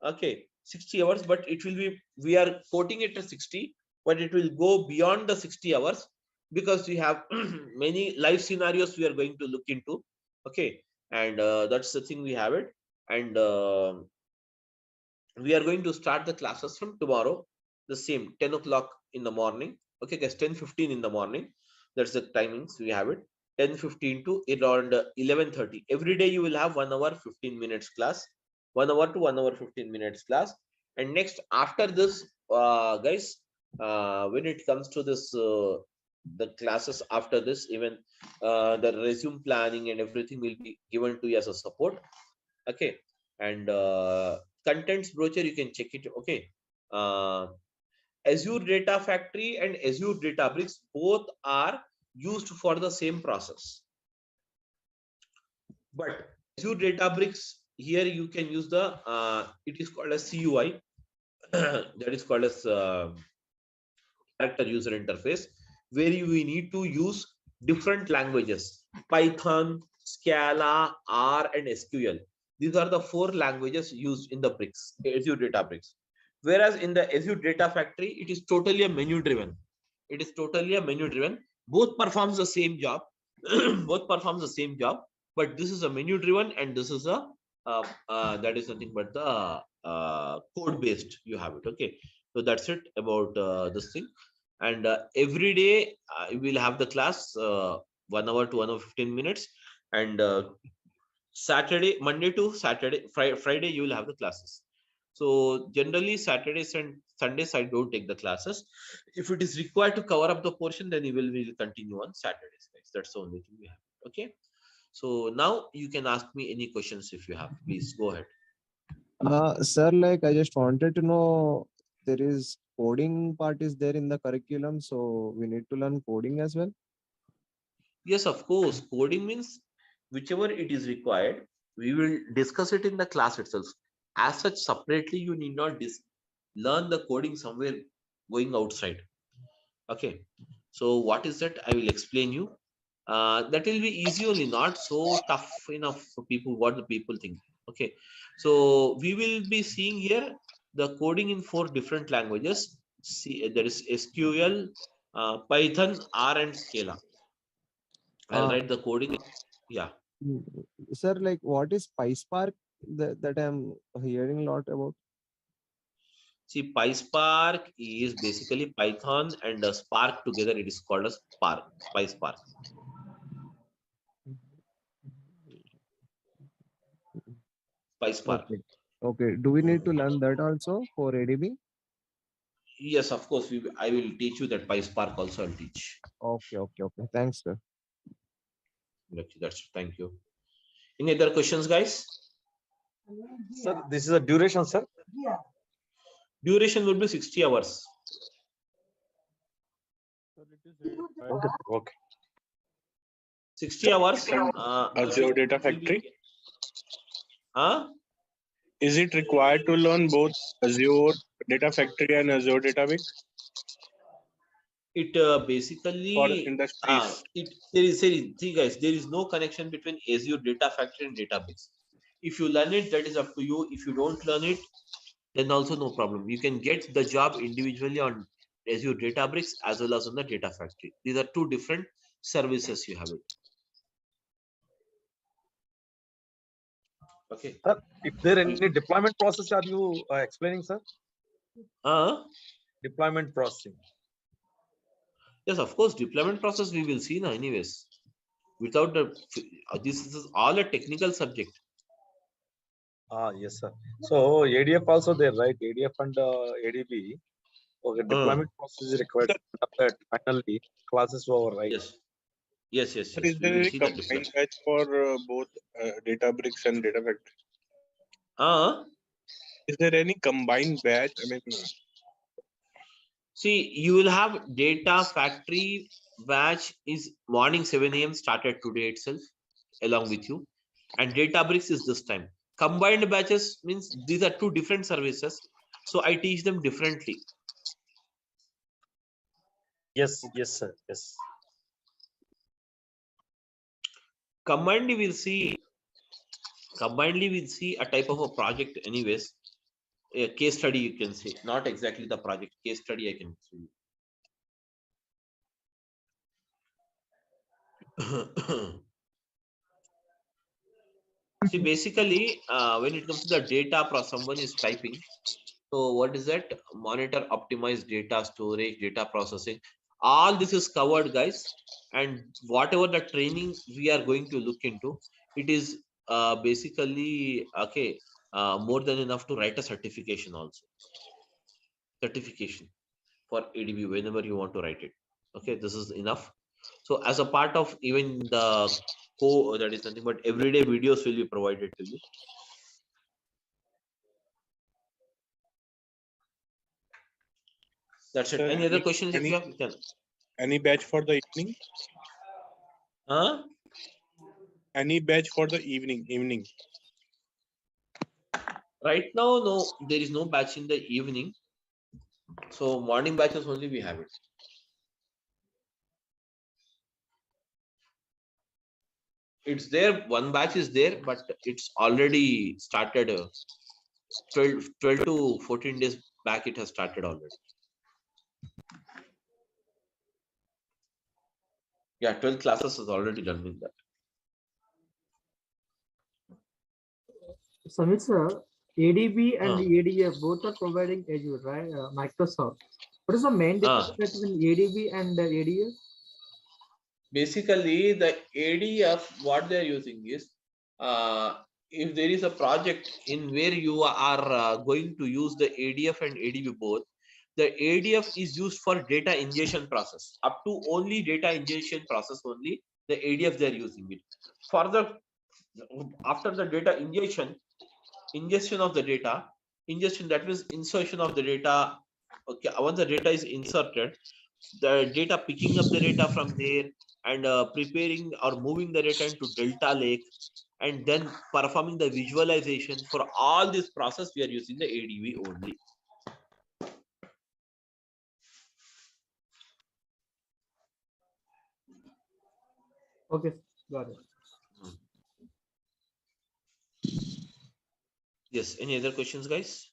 Okay, 60 hours, but it will be, we are quoting it as 60, but it will go beyond the 60 hours because we have many live scenarios we are going to look into. Okay, and that's the thing we have it. And we are going to start the classes from tomorrow, the same 10 o'clock in the morning. Okay, guys, 10:15 in the morning. That's the timings we have it. 10:15 to around 11:30. Every day you will have 1 hour 15 minutes class, 1 hour to 1 hour 15 minutes class. And next, after this, guys, when it comes to this, the classes after this, even the resume planning and everything will be given to you as a support. Okay, and contents brochure, you can check it. Okay, Azure Data Factory and Azure Databricks both are used for the same process, but Azure Databricks, here you can use the, it is called as CUI, that is called as character user interface, where you need to use different languages: Python, Scala, R, and SQL. These are the 4 languages used in the bricks, Azure Databricks. Whereas in the Azure Data Factory, it is totally a menu driven. It is totally a menu driven. Both performs the same job. Both performs the same job, but this is a menu driven, and this is a that is nothing but the code based. You have it. Okay, so that's it about this thing. And every day we will have the class 1 hour to 1 hour 15 minutes, and Saturday, Monday to Saturday, Friday you will have the classes. So generally Saturdays and Sundays I don't take the classes. If it is required to cover up the portion, then we will continue on Saturdays, guys. That's the only thing we have. Okay, so now you can ask me any questions if you have. Please go ahead. Sir, like I just wanted to know, there is coding part is there in the curriculum, so we need to learn coding as well. Yes, of course. Coding means whichever it is required, we will discuss it in the class itself. As such, separately, you need not learn the coding somewhere going outside. Okay. So what is that? I will explain you. That will be easy only, not so tough enough for people, what the people think. Okay. So we will be seeing here the coding in 4 different languages. See, there is SQL, Python, R, and Scala. I'll write the coding. Yeah. Sir, like what is PySpark that I'm hearing a lot about? See, PySpark is basically Python and Spark together. It is called a Spark, PySpark. PySpark. Okay. Okay. Do we need to learn that also for ADB? Yes, of course. I will teach you that PySpark also. I'll teach. Okay. Okay. Okay. Thanks, sir. Thank you. Any other questions, guys? Sir, this is a duration, sir. Duration will be 60 hours. Okay. Okay. 60 hours. Azure Data Factory. Is it required to learn both Azure Data Factory and Azure Database? It basically for industries. See guys, there is no connection between Azure Data Factory and database. If you learn it, that is up to you. If you don't learn it, then also no problem. You can get the job individually on Azure Databricks as well as on the Data Factory. These are 2 different services you have it. Okay. Sir, is there any deployment process are you explaining, sir? Deployment processing. Yes, of course. Deployment process we will see now anyways. Without the this is all a technical subject. Yes, sir. So ADF also there, right? ADF and ADB. Okay, deployment process is required. Finally, classes over, right? Yes. Yes. But is there a combined batch for both Databricks and Data Factory? Is there any combined batch? I mean, see, you will have Data Factory batch is morning 7 AM started today itself along with you, and Databricks is this time. Combined batches means these are 2 different services, so I teach them differently. Yes, sir. Yes. Combinedly we'll see a type of a project anyways. A case study you can say, not exactly the project, case study I can see. See, basically, when it comes to the data, someone is typing. So what is that? Monitor, optimize data storage, data processing. All this is covered, guys. And whatever the training we are going to look into, it is basically okay. More than enough to write a certification also. Certification for ADB whenever you want to write it. Okay, this is enough. So as a part of even the that is nothing but everyday videos will be provided to you. That's it. Any other questions if you have? Any batch for the evening? Any batch for the evening? Right now, no, there is no batch in the evening. So morning batches only we have it. It's there, one batch is there, but it's already started 12 to 14 days back. It has started already. Yeah, 12 classes is already done with that. Samit sir, ADB and ADF both are providing Azure, right? Microsoft. What is the main difference between ADB and ADF? Basically, the ADF, what they are using is, if there is a project in where you are going to use the ADF and ADB both, the ADF is used for data ingestion process. Up to only data ingestion process only, the ADF they are using it. Further, after the data ingestion of the data, that means insertion of the data. Okay, once the data is inserted, the data picking up the data from there and preparing or moving the data into Delta Lake and then performing the visualization. For all this process, we are using the ADB only. Okay, got it. Yes, any other questions, guys?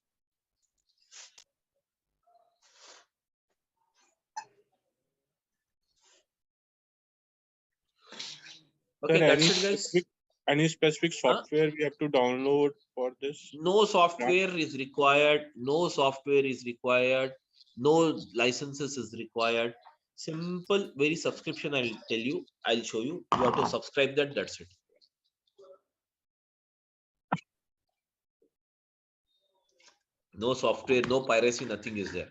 Okay, Sir, that's it, guys. Any specific software we have to download for this? No software is required. No software is required. No licenses is required. Simple, very subscription. I'll tell you. I'll show you. You have to subscribe that. That's it. No software, no piracy, nothing is there.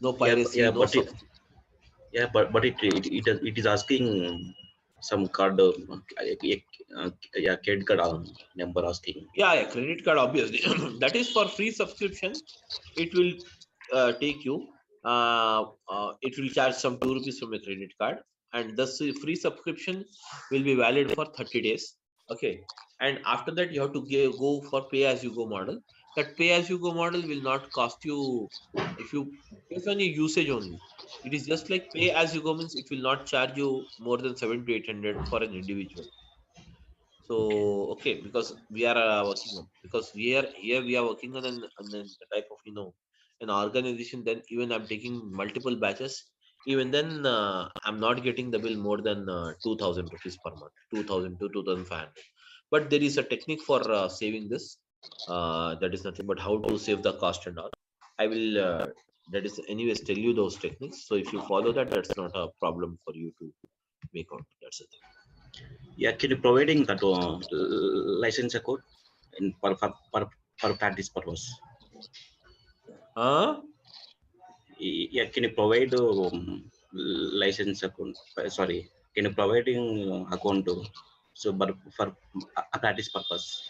No piracy, yeah, no but software. it is asking some card, yeah, credit card number asking. Yeah, credit card, obviously. That is for free subscription. It will take you. It will charge some 2 rupees from a credit card, and this free subscription will be valid for 30 days. Okay, and after that you have to go for pay as you go model. That pay as you go model will not cost you if you based on your usage only. It is just like pay as you go, means it will not charge you more than 700 to 800 for an individual. So okay, because we are working on, because we are here, we are working on the type of an organization. Then even I'm taking multiple batches. Even then I'm not getting the bill more than 2,000 rupees per month, 2,000 to 2,500. But there is a technique for saving this. That is nothing but how to save the cost and all. I will that is anyways tell you those techniques. So if you follow that, that's not a problem for you to make out. That's the thing. Yeah, can you providing that license code in for practice purpose? Yeah, can you provide license account? Sorry, can you providing account so but for a practice purpose?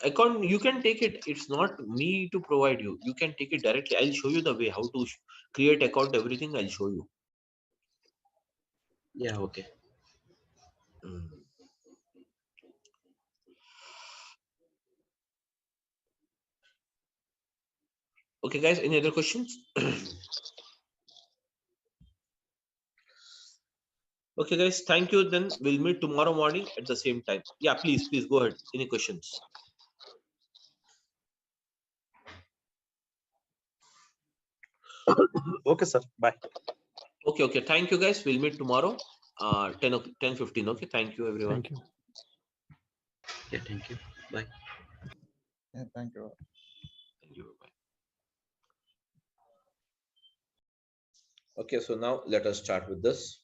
Account, you can take it. It's not me to provide you. You can take it directly. I'll show you the way how to create account, everything. I'll show you. Yeah, okay. Okay, guys, any other questions? Okay, guys, thank you. Then we'll meet tomorrow morning at the same time. Yeah, please go ahead. Any questions? Okay, sir. Bye. Okay. Thank you, guys. We'll meet tomorrow. 10:15. Okay. Thank you, everyone. Thank you. Yeah, thank you. Bye. Yeah, thank you. Thank you. Bye. Okay, so now let us start with this.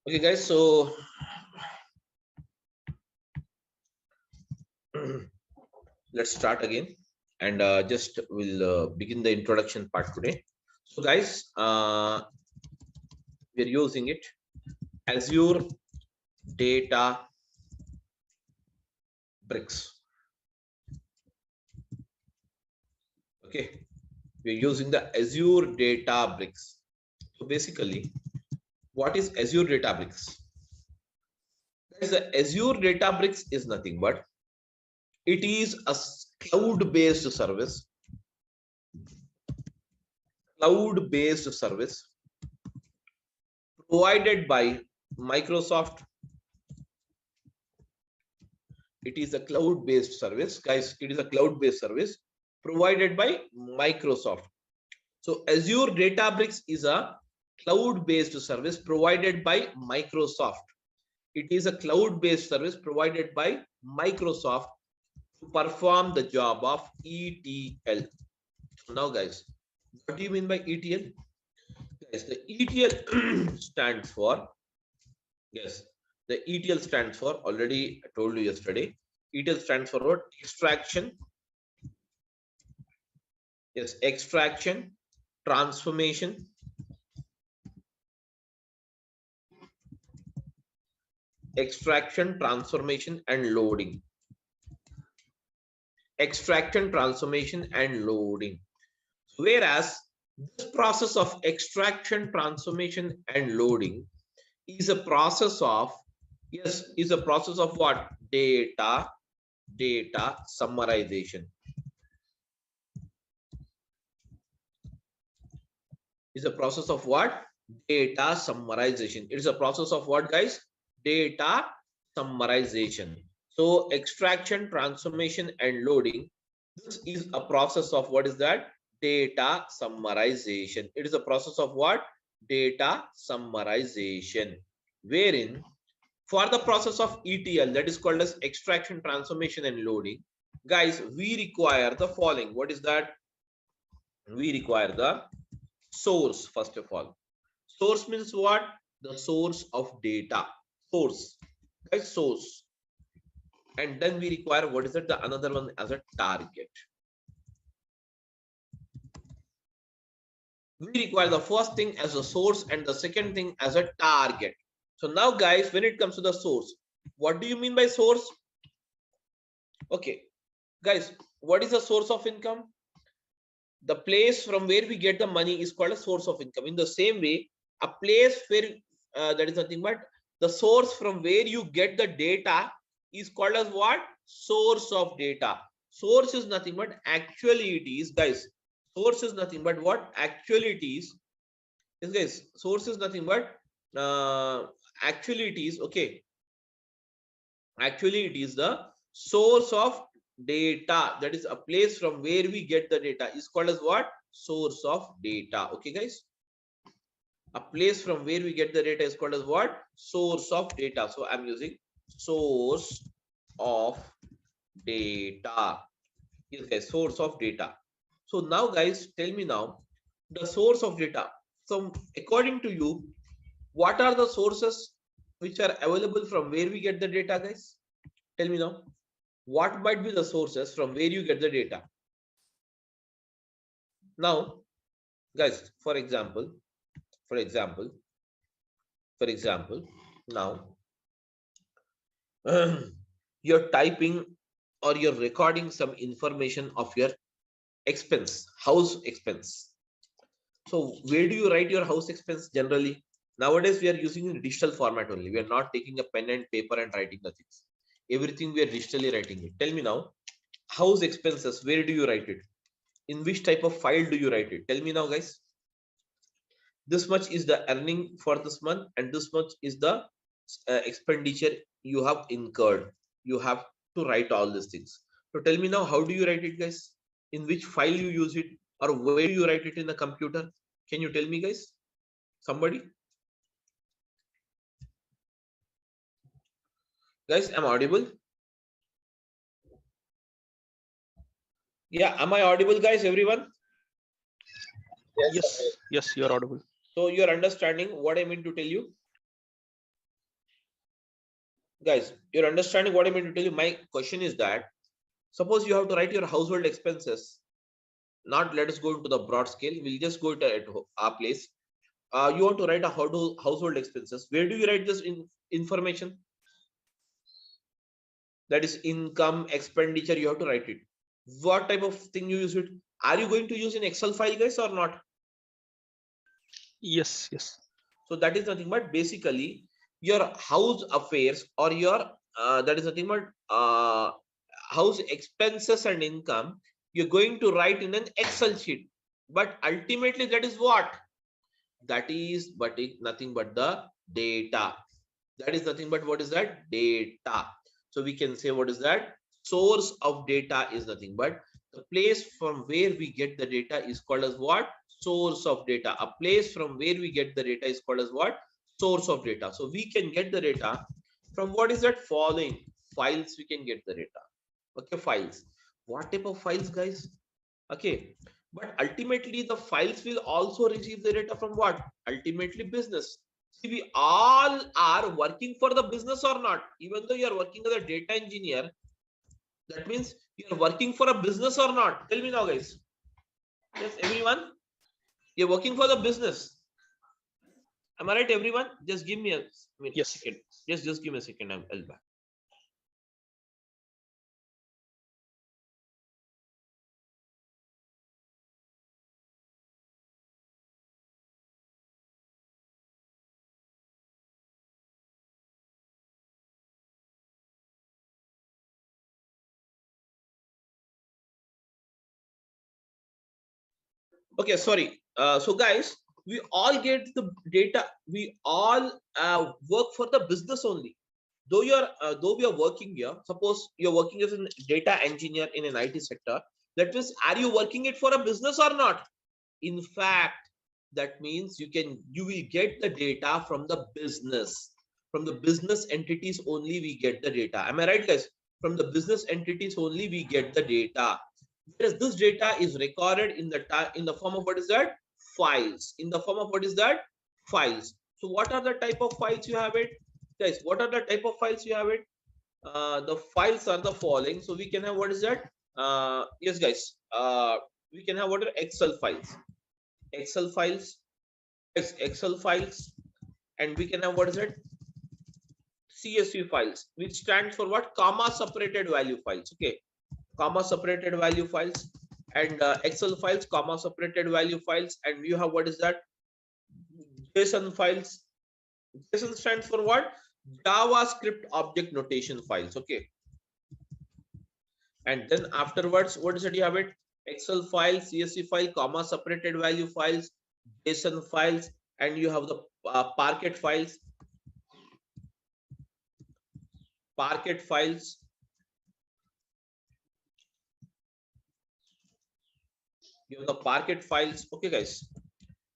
Okay, guys, so let's start again, and just we'll begin the introduction part today. So guys, we're using it. Azure Data Bricks. Okay, we're using the Azure Data Bricks. So basically, what is Azure Data Bricks? The Azure Data Bricks is nothing but it is a cloud-based service. Cloud-based service provided by Microsoft. It is a cloud-based service, guys. It is a cloud-based service provided by Microsoft. So Azure Databricks is a cloud-based service provided by Microsoft. It is a cloud-based service provided by Microsoft to perform the job of ETL. Now, guys, what do you mean by ETL? Guys, the ETL stands for, yes, the ETL stands for, already I told you yesterday, ETL stands for what? Extraction. Yes, extraction, transformation, extraction, transformation, and loading. Extraction, transformation, and loading. Whereas this process of extraction, transformation, and loading is a process of, yes, is a process of what? Data summarization. Is a process of what? Data summarization. It is a process of what, guys? Data summarization. So extraction, transformation, and loading. This is a process of what is that? Data summarization. It is a process of what? Data summarization. Wherein for the process of ETL, that is called as extraction, transformation, and loading, guys, we require the following. What is that? We require the source. First of all, source means what? The source of data. Source, guys, source. And then we require, what is it? The another one as a target. We require the first thing as a source and the second thing as a target. So now, guys, when it comes to the source, what do you mean by source? Okay, guys, what is the source of income? The place from where we get the money is called a source of income. In the same way, a place where that is nothing but the source from where you get the data is called as what? Source of data. Source is nothing but actually it is, guys. Source is nothing but what? Actually it is. Yes, guys. Source is nothing but actually it is. Okay. Actually, it is the source of data. That is a place from where we get the data is called as what? Source of data. Okay, guys. A place from where we get the data is called as what? Source of data. So I'm using source of data. Yes, guys, source of data. So now, guys, tell me now the source of data. So according to you, what are the sources which are available from where we get the data, guys? Tell me now, what might be the sources from where you get the data? Now, guys, for example, now you're typing or you're recording some information of your expense, house expense. So where do you write your house expense generally? Nowadays, we are using in digital format only. We are not taking a pen and paper and writing the things. Everything we are digitally writing it. Tell me now, house expenses, where do you write it? In which type of file do you write it? Tell me now, guys. This much is the earning for this month and this much is the expenditure you have incurred. You have to write all these things. So tell me now, how do you write it, guys? In which file you use it, or where do you write it in the computer? Can you tell me, guys? Somebody? Guys, am I audible? Yeah, am I audible, guys, everyone? Yes, you're audible. So you're understanding what I mean to tell you? Guys, you're understanding what I mean to tell you? My question is that, suppose you have to write your household expenses. Not let us go into the broad scale. We'll just go to our place. you want to write a household expenses. Where do you write this information? That is income, expenditure. You have to write it. What type of thing you use it? Are you going to use in Excel file, guys, or not? Yes, yes. So that is nothing but basically your house affairs, or your that is nothing but house expenses and income. You're going to write in an Excel sheet, but ultimately that is what? That is nothing but the data. That is nothing but what is that? Data. So we can say what is that? Source of data is nothing but the place from where we get the data is called as what? Source of data. A place from where we get the data is called as what? Source of data. So we can get the data from what is that? Following files. We can get the data. Okay, files. What type of files, guys? Okay, but ultimately the files will also receive the data from what? Ultimately business. See, we all are working for the business or not? Even though you are working as a data engineer, that means you are working for a business or not? Tell me now, guys. Yes, everyone, you're working for the business. Am I right, everyone? Just give me a second. Just give me a second. I'll back. Okay, sorry. So guys, we all get the data. We all work for the business only. Though we are working here, suppose you're working as a data engineer in an IT sector. That means, are you working it for a business or not? In fact, that means you will get the data from the business. From the business entities only we get the data. Am I right, guys? From the business entities only we get the data. Whereas this data is recorded in the form of what is that? Files. In the form of what is that? Files. So what are the type of files you have it? Guys, what are the type of files you have it? The files are the following. So we can have what is that? Yes, guys. We can have what are Excel files. Excel files. Yes, Excel files. And we can have what is it? CSV files, which stands for what? Comma separated value files. Okay. Comma separated value files. And Excel files, comma separated value files. And you have what is that? JSON files. JSON stands for what? JavaScript object notation files. Okay. And then afterwards, what is it? You have it? Excel file, CSV file, comma separated value files, JSON files, and you have the Parquet files. Parquet files. You have the Parquet files. Okay, guys.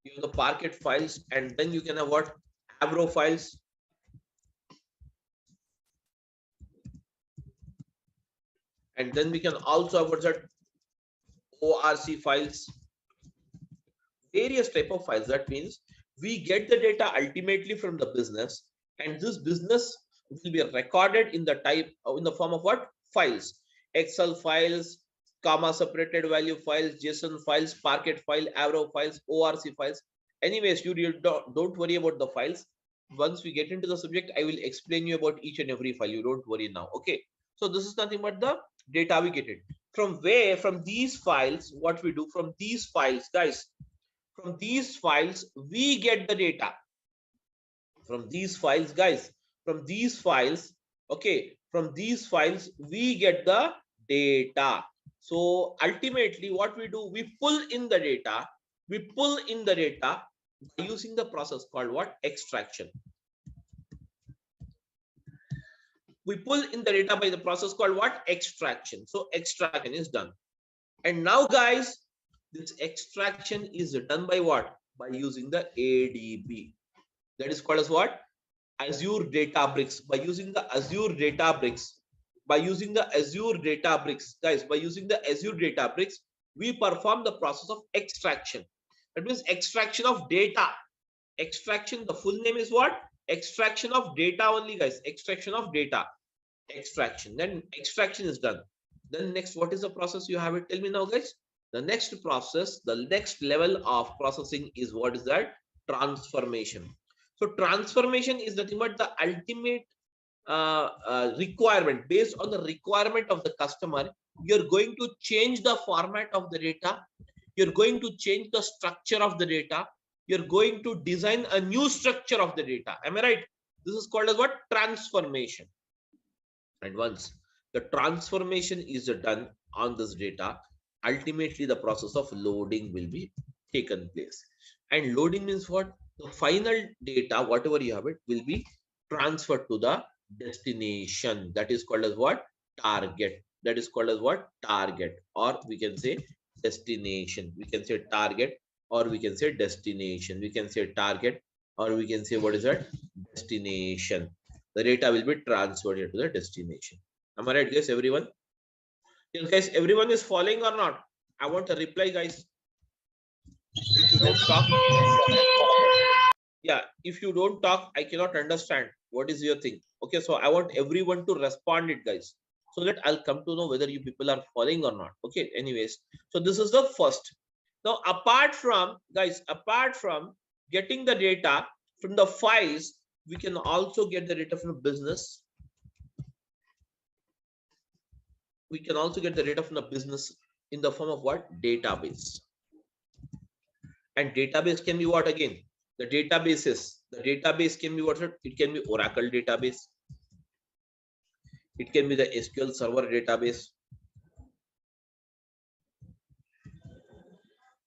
You have the Parquet files, and then you can have what? Avro files. And then we can also have what's that? ORC files. Various type of files. That means we get the data ultimately from the business, and this business will be recorded in the form of what? Files. Excel files, comma separated value files, JSON files, Parquet file, Avro files, ORC files. Anyways, you don't worry about the files. Once we get into the subject, I will explain you about each and every file. You don't worry now. Okay. So this is nothing but the data we get it. From where? From these files, what we do from these files, guys. From these files, we get the data. From these files, guys. From these files, okay. From these files, we get the data. So ultimately, what we do, we pull in the data. We pull in the data by using the process called what? Extraction. We pull in the data by the process called what? Extraction. So extraction is done. And now, guys, this extraction is done by what? By using the ADB. That is called as what? Azure Databricks. By using the Azure Databricks. By using the Azure Databricks, guys, by using the Azure Databricks, we perform the process of extraction. That means extraction of data. Extraction, the full name is what? Extraction of data only, guys. Extraction of data. Extraction. Then extraction is done. Then next, what is the process you have it? Tell me now, guys. The next process, the next level of processing is what is that? transformation. So transformation is nothing but the ultimate requirement. Based on the requirement of the customer, you're going to change the format of the data, you're going to change the structure of the data, you're going to design a new structure of the data. Am I right? This is called as what? Transformation. And once the transformation is done on this data, ultimately the process of loading will be taken place. And loading means what? The final data, whatever you have it, will be transferred to the destination. That is called as what? Target. That is called as what? Target. Or we can say destination. We can say target, or we can say destination. We can say target, or we can say what is that? Destination. The data will be transferred to the destination. Am I right, guys? Everyone? Yes, guys, everyone is following or not? I want a reply, guys. If you don't talk, yeah, if you don't talk, I cannot understand what is your thing. Okay, so I want everyone to respond it, guys, so that I'll come to know whether you people are following or not. Okay, anyways, so this is the first. Now, apart from, guys, apart from getting the data from the files, we can also get the data from the business. We can also get the data from the business in the form of what? Database. And database can be what again? The database can be what? It can be Oracle database. It can be the SQL Server database.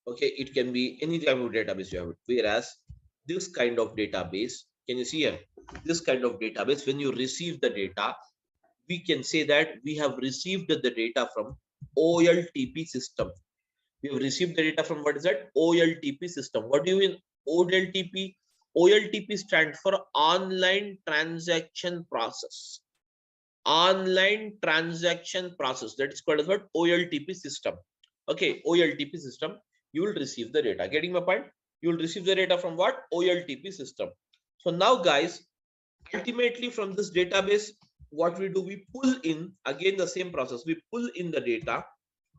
Okay, it can be any type of database you have it. Whereas this kind of database, can you see here? This kind of database, when you receive the data, we can say that we have received the data from OLTP system. We have received the data from what is that? OLTP system. What do you mean OLTP? OLTP stands for online transaction process. Online transaction process. That is called as what? OLTP system. Okay, OLTP system. You will receive the data. Getting my point? You will receive the data from what? OLTP system. So now, guys, ultimately from this database, what we do, we pull in again the same process. We pull in the data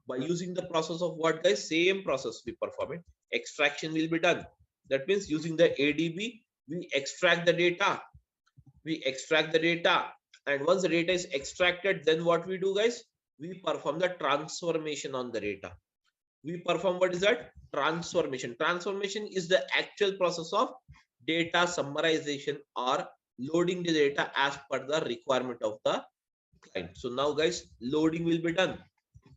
by using the process of what, guys? Same process we perform it. Extraction will be done. That means using the ADB, we extract the data. We extract the data. And once the data is extracted, then what we do, guys? We perform the transformation on the data. We perform what is that? Transformation. Transformation is the actual process of data summarization or loading the data as per the requirement of the client. So now, guys, loading will be done.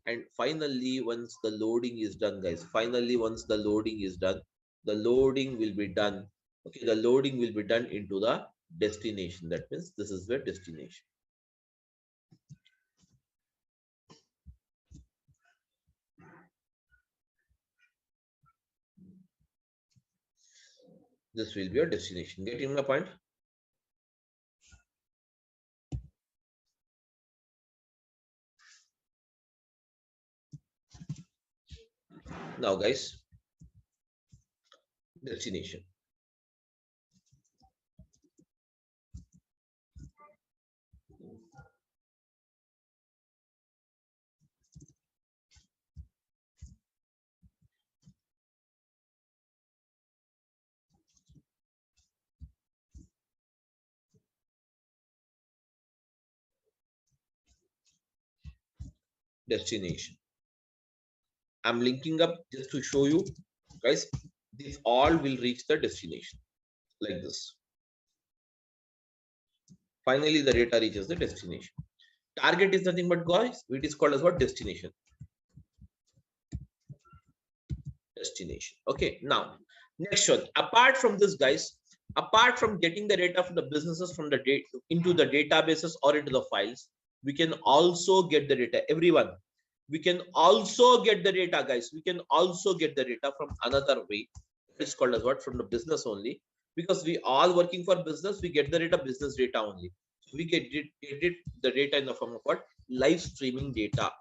And finally, once the loading is done, guys, finally, once the loading is done, the loading will be done. Okay, the loading will be done into the destination. That means this is the destination. This will be your destination. Getting my point? Now, guys, destination. Destination. I'm linking up just to show you, guys, these all will reach the destination like this. Finally, the data reaches the destination. Target is nothing but, guys, it is called as what? Destination. Destination. Okay, now next one. Apart from this, guys, apart from getting the data from the businesses from the data into the databases or into the files, we can also get the data. Everyone, we can also get the data, guys. We can also get the data from another way. It's called as what? From the business only. Because we all working for business, we get the data, business data only. So we get the data in the form of what? Live streaming data.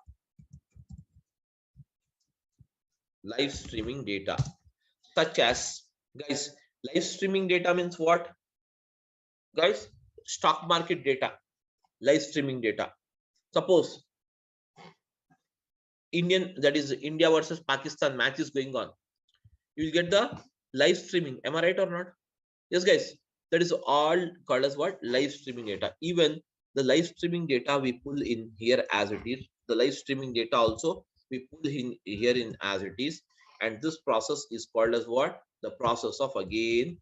Live streaming data. Such as, guys, live streaming data means what? Guys, stock market data. Live streaming data. Suppose India versus Pakistan match is going on. You will get the live streaming. Am I right or not? Yes, guys. That is all called as what? Live streaming data. Even the live streaming data we pull in here as it is. The live streaming data also we pull in here in as it is. And this process is called as what? The process of again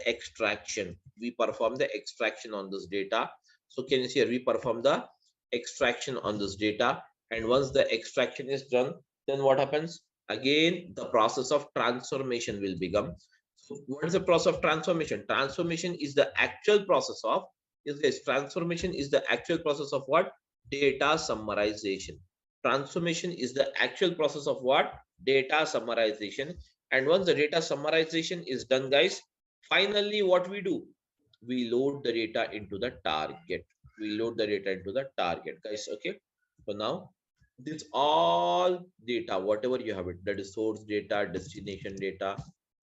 extraction. We perform the extraction on this data. So can you see here? We perform the extraction on this data. And once the extraction is done, then what happens? Again, the process of transformation will become. So what is the process of transformation? Transformation is the actual process of, yes guys, transformation is the actual process of what? Data summarization. Transformation is the actual process of what? Data summarization. And once the data summarization is done, guys, finally what we do? We load the data into the target. We load the data into the target, guys. Okay. So now this all data, whatever you have it, that is source data, destination data,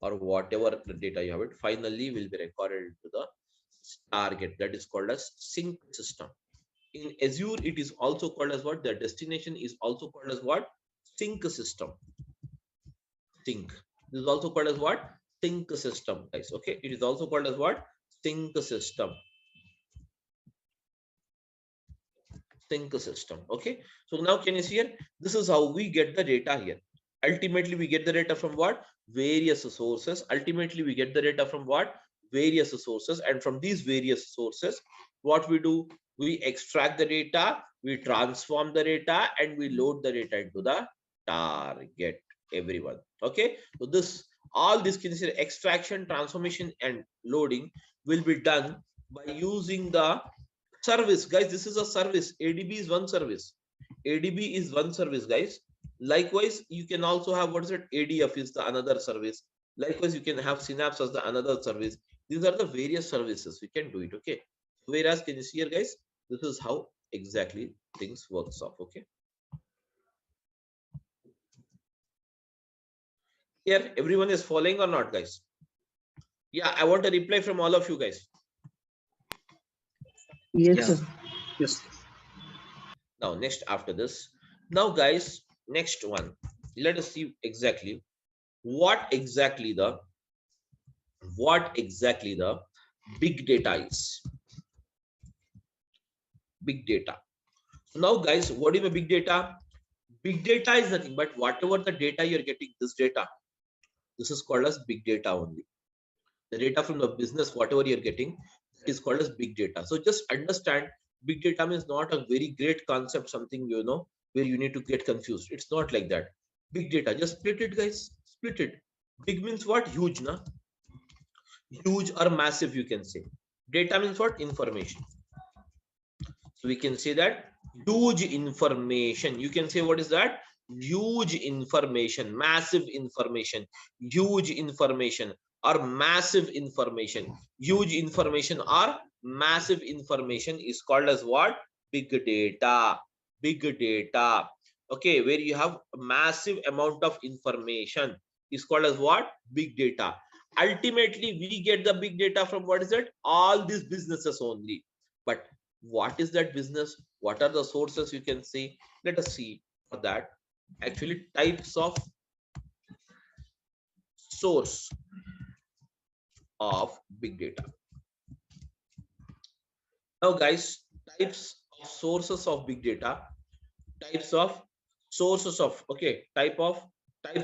or whatever the data you have it, finally will be recorded into the target. That is called as sync system. In Azure, it is also called as what? The destination is also called as what? Sync system. Sync. This is also called as what? Sync system, guys. Okay. It is also called as what? Sync system. Sync system. Okay. So now can you see here? This is how we get the data here. Ultimately, we get the data from what? Various sources. Ultimately, we get the data from what? Various sources. And from these various sources, what we do? We extract the data, we transform the data, and we load the data into the target. Everyone. Okay. So this, all this can see extraction, transformation, and loading will be done by using the service. Guys, this is a service. ADB is one service. ADB is one service, guys. Likewise, you can also have, what is it? ADF is the another service. Likewise, you can have Synapse as the another service. These are the various services. We can do it. Okay. Whereas, can you see here, guys? This is how exactly things works off. Okay. Here, everyone is following or not, guys? Yeah, I want a reply from all of you guys. Yes, sir. Yes. Now, next after this, now guys, next one, let us see exactly what exactly the big data is. Big data. Now, guys, what is a big data? Big data is nothing but whatever the data you're getting, this data, this is called as big data only. The data from the business, whatever you're getting, is called as big data. So just understand, big data means not a very great concept, something, you know, where you need to get confused. It's not like that. Big data, just split it, guys. Split it. Big means what? Huge, na? Huge or massive, you can say. Data means what? Information. So we can say that huge information. You can say, what is that? Huge information, massive information, huge information, or massive information. Huge information or massive information is called as what? Big data. Big data. Okay, where you have a massive amount of information is called as what? Big data. Ultimately, we get the big data from, what is it? All these businesses only. But what is that business? What are the sources you can see? Let us see for that. Actually, types of source of big data. Now, guys, types of sources of big data. Types of sources of, okay, types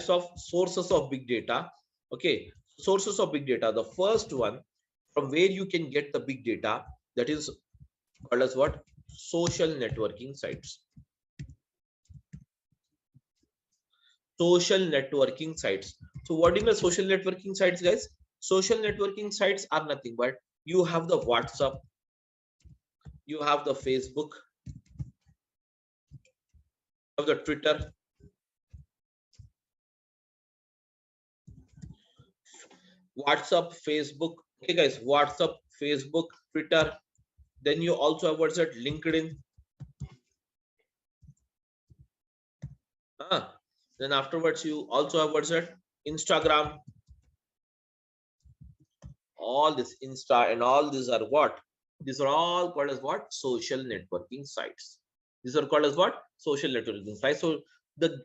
of sources of big data. Okay, sources of big data. The first one, from where you can get the big data, that is called as what? Social networking sites. Social networking sites. So what is the social networking sites, guys? Social networking sites are nothing but you have the WhatsApp, you have the Facebook, you have the Twitter, WhatsApp, Facebook. Okay, guys, WhatsApp, Facebook, Twitter. Then you also have, what's that? LinkedIn. Then afterwards, you also have, what's that? Instagram. All this Insta and all these are what? These are all called as what? Social networking sites. These are called as what? Social networking sites. So the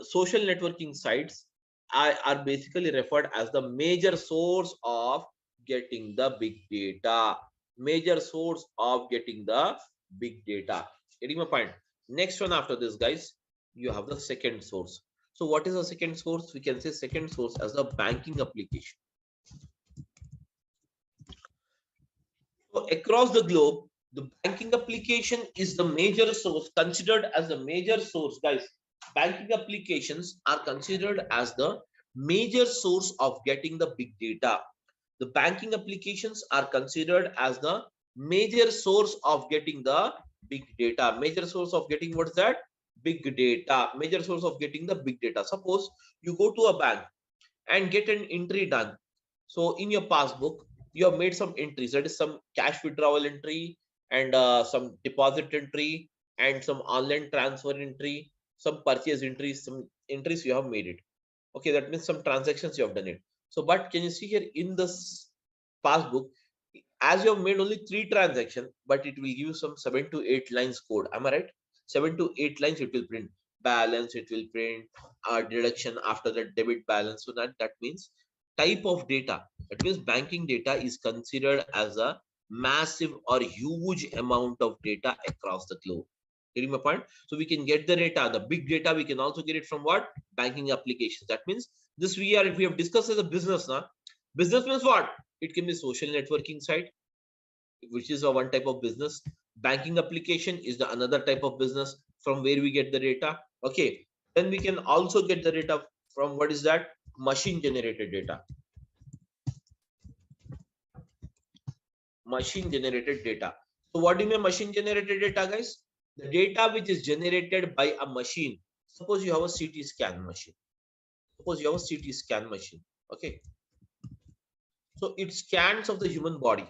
social networking sites are basically referred as the major source of getting the big data. Major source of getting the big data. Getting my point? Next one after this, guys, you have the second source. So what is the second source? We can say second source as the banking application. So across the globe, the banking application is the major source, considered as the major source, guys. Banking applications are considered as the major source of getting the big data. The banking applications are considered as the major source of getting the big data. Major source of getting, what's that? Big data. Major source of getting the big data. Suppose you go to a bank and get an entry done. So in your passbook, you have made some entries. That is some cash withdrawal entry and some deposit entry and some online transfer entry, some purchase entries, some entries you have made it. Okay, that means some transactions you have done it. So, but can you see here in this passbook, as you have made only 3 transactions, but it will give you some 7 to 8 lines code. Am I right? 7 to 8 lines it will print. Balance, it will print deduction after the debit balance. So that means type of data. That means banking data is considered as a massive or huge amount of data across the globe. Getting my point? So we can get the data, the big data. We can also get it from what? Banking applications. That means this we have discussed as a business now. Business means what? It can be social networking site, which is a one type of business. Banking application is the another type of business from where we get the data. Okay, then we can also get the data from what is that? Machine generated data. Machine generated data. So what do you mean machine generated data, guys? The data which is generated by a machine. Suppose you have a CT scan machine. Suppose you have a CT scan machine. Okay, so it scans of the human body,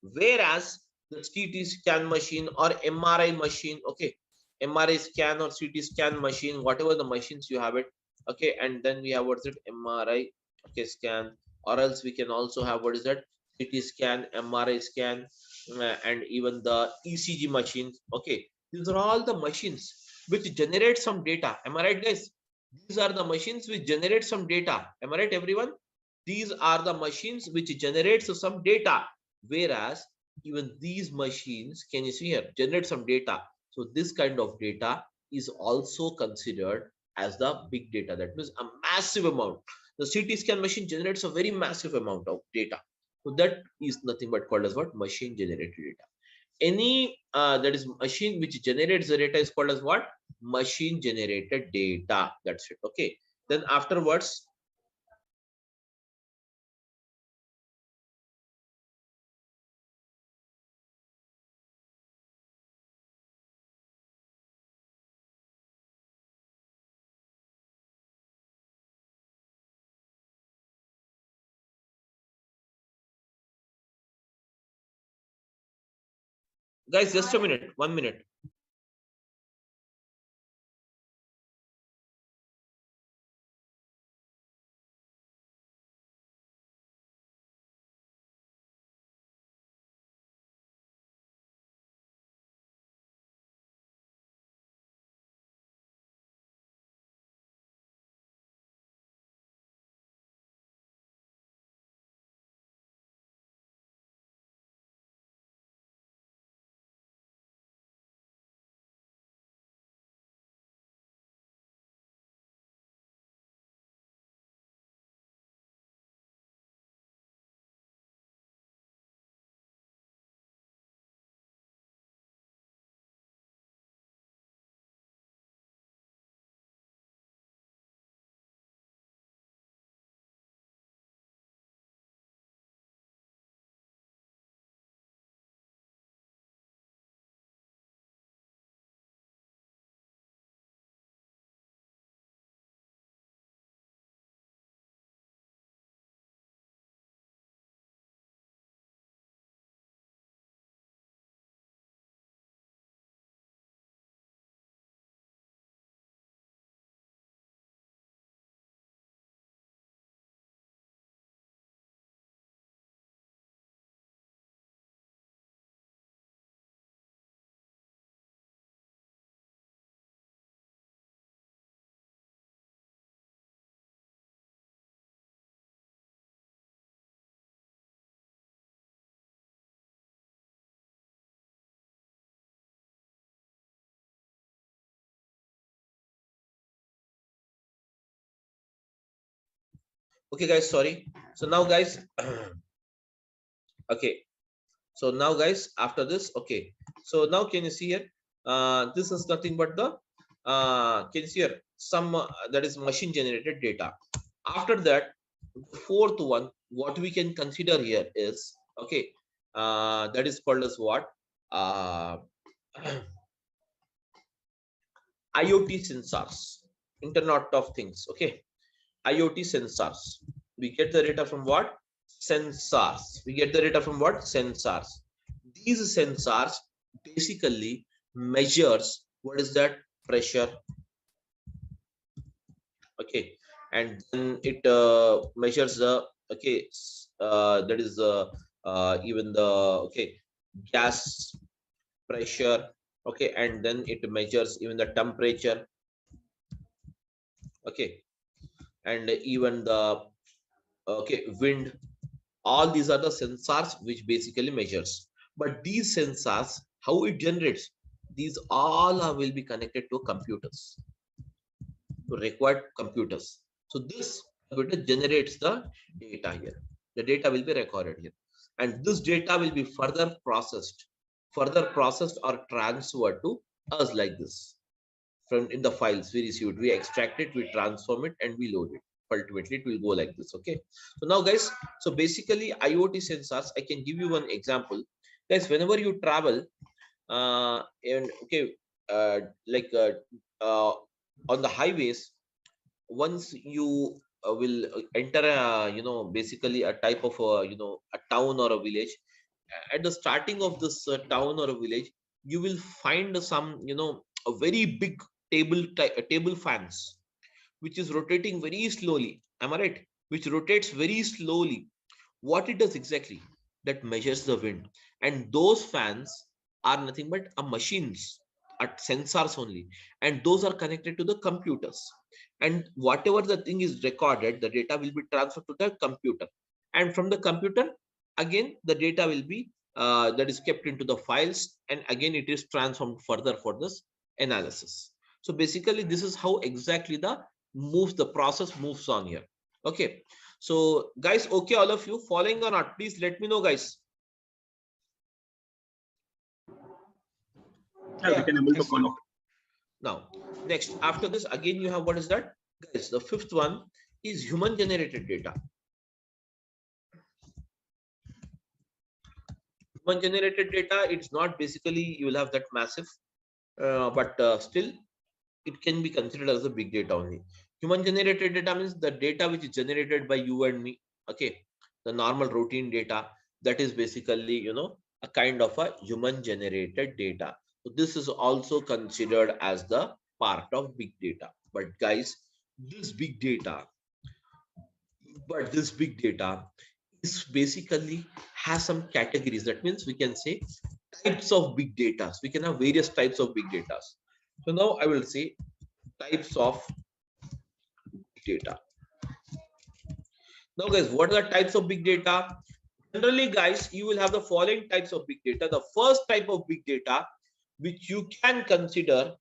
whereas the CT scan machine or MRI machine, okay, MRI scan or CT scan machine, whatever the machines you have it, okay, and then we have what's it, MRI, okay, scan, or else we can also have what is that, CT scan, MRI scan, and even the ECG machines. Okay, these are all the machines which generate some data. Am I right, guys? These are the machines which generate some data. Am I right, everyone? These are the machines which generates some data, whereas even these machines, can you see here, generate some data. So this kind of data is also considered as the big data. That means a massive amount. The CT scan machine generates a very massive amount of data. So that is nothing but called as what? Machine generated data. Any that is machine which generates the data is called as what? Machine generated data. That's it. Okay. Then afterwards, guys, just a minute, 1 minute. Okay, guys, sorry. So now, guys, okay. So now, guys, after this, okay. So now, can you see here? This is nothing but the can you see here? Some that is machine generated data. After that, fourth one, what we can consider here is okay. That is called as what? IoT sensors, Internet of Things. Okay, IoT sensors. We get the data from what? Sensors. We get the data from what? Sensors. These sensors basically measures what is that? Pressure. Okay, and then it measures the okay that is even the okay gas pressure. Okay, and then it measures even the temperature. Okay, and even the okay wind. All these are the sensors which basically measures. But these sensors, how it generates, these all will be connected to computers, to required computers. So this computer generates the data here. The data will be recorded here, and this data will be further processed or transferred to us like this. From in the files we received, we extract it, we transform it, and we load it. Ultimately, it will go like this. Okay. So now, guys, so basically IoT sensors, I can give you one example. Guys, whenever you travel, and okay, like on the highways, once you will enter a basically a type of a town or a village. At the starting of this town or a village, you will find some a very big table fans which is rotating very slowly. Am I right? Which rotates very slowly. What it does exactly? That measures the wind, and those fans are nothing but a machines at sensors only, and those are connected to the computers. And whatever the thing is recorded, the data will be transferred to the computer, and from the computer again the data will be that is kept into the files, and again it is transformed further for this analysis. So basically this is how exactly the process moves on here. Okay, so guys, okay, all of you following or not, please let me know, guys. Yeah, we can able to follow. Now next, after this again you have what is that, guys? The fifth one is human generated data. Human generated data, it's not basically you will have that massive, but still it can be considered as a big data only. Human generated data means the data which is generated by you and me. Okay, the normal routine data, that is basically a kind of a human generated data. So this is also considered as the part of big data. But guys, this big data is basically has some categories. That means we can say types of big data. We can have various types of big data. So now I will say types of big data. Now guys, what are the types of big data? Generally guys, you will have the following types of big data. The first type of big data which you can consider,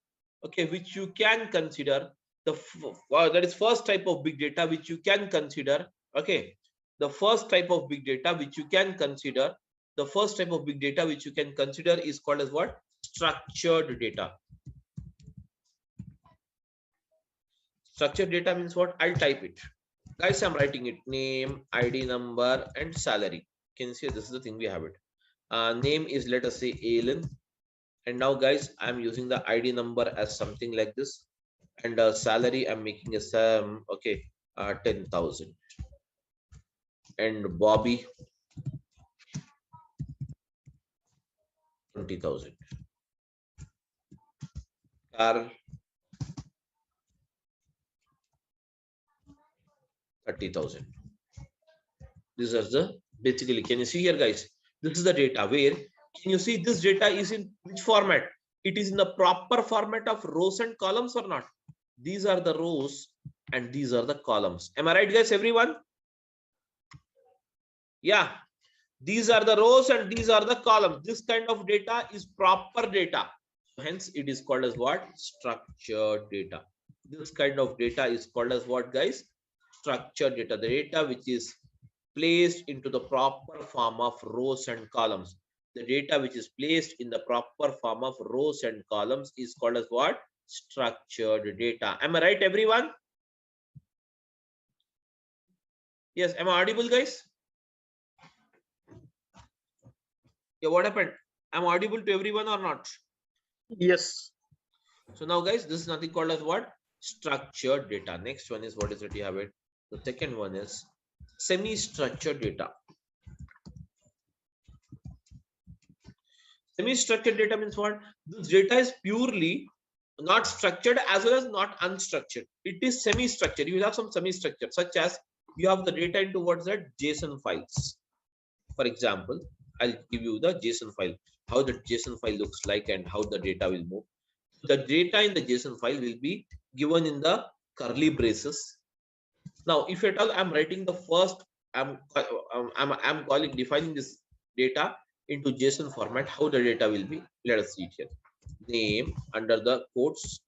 okay, which you can consider, that is first type of big data which you can consider. Okay, the first type of big data which you can consider, the first type of big data which you can consider is called as what? Structured data. Structured data means what? I'll type it. Guys, I'm writing it: name, ID number, and salary. Can you see this is the thing we have it. Name is, let us say, Alan. And now guys, I'm using the ID number as something like this, and salary I'm making a 10,000, and Bobby 20,000, Carl 30,000. These are the basically, can you see here guys? This is the data. Where can you see this data is in which format? It is in the proper format of rows and columns or not? These are the rows and these are the columns. Am I right, guys? Everyone? Yeah, these are the rows and these are the columns. This kind of data is proper data. Hence, it is called as what? Structured data. This kind of data is called as what, guys? unstructured data, the data which is placed into the proper form of rows and columns. The data which is placed in the proper form of rows and columns is called as what? Structured data. Am I right, everyone? Yes, am I audible, guys? Yeah, what happened? Am I audible to everyone or not? Yes. So now, guys, this is nothing called as what? Structured data. Next one is, what is it? You have it. The second one is semi-structured data. Semi-structured data means what? This data is purely not structured as well as not unstructured. It is semi-structured. You will have some semi-structure, such as you have the data into what's that? JSON files. For example, I'll give you the JSON file, how the JSON file looks like and how the data will move. The data in the JSON file will be given in the curly braces. Now, if at all I'm writing the first, I'm defining this data into JSON format, how the data will be. Let us see it here. Name under the quotes,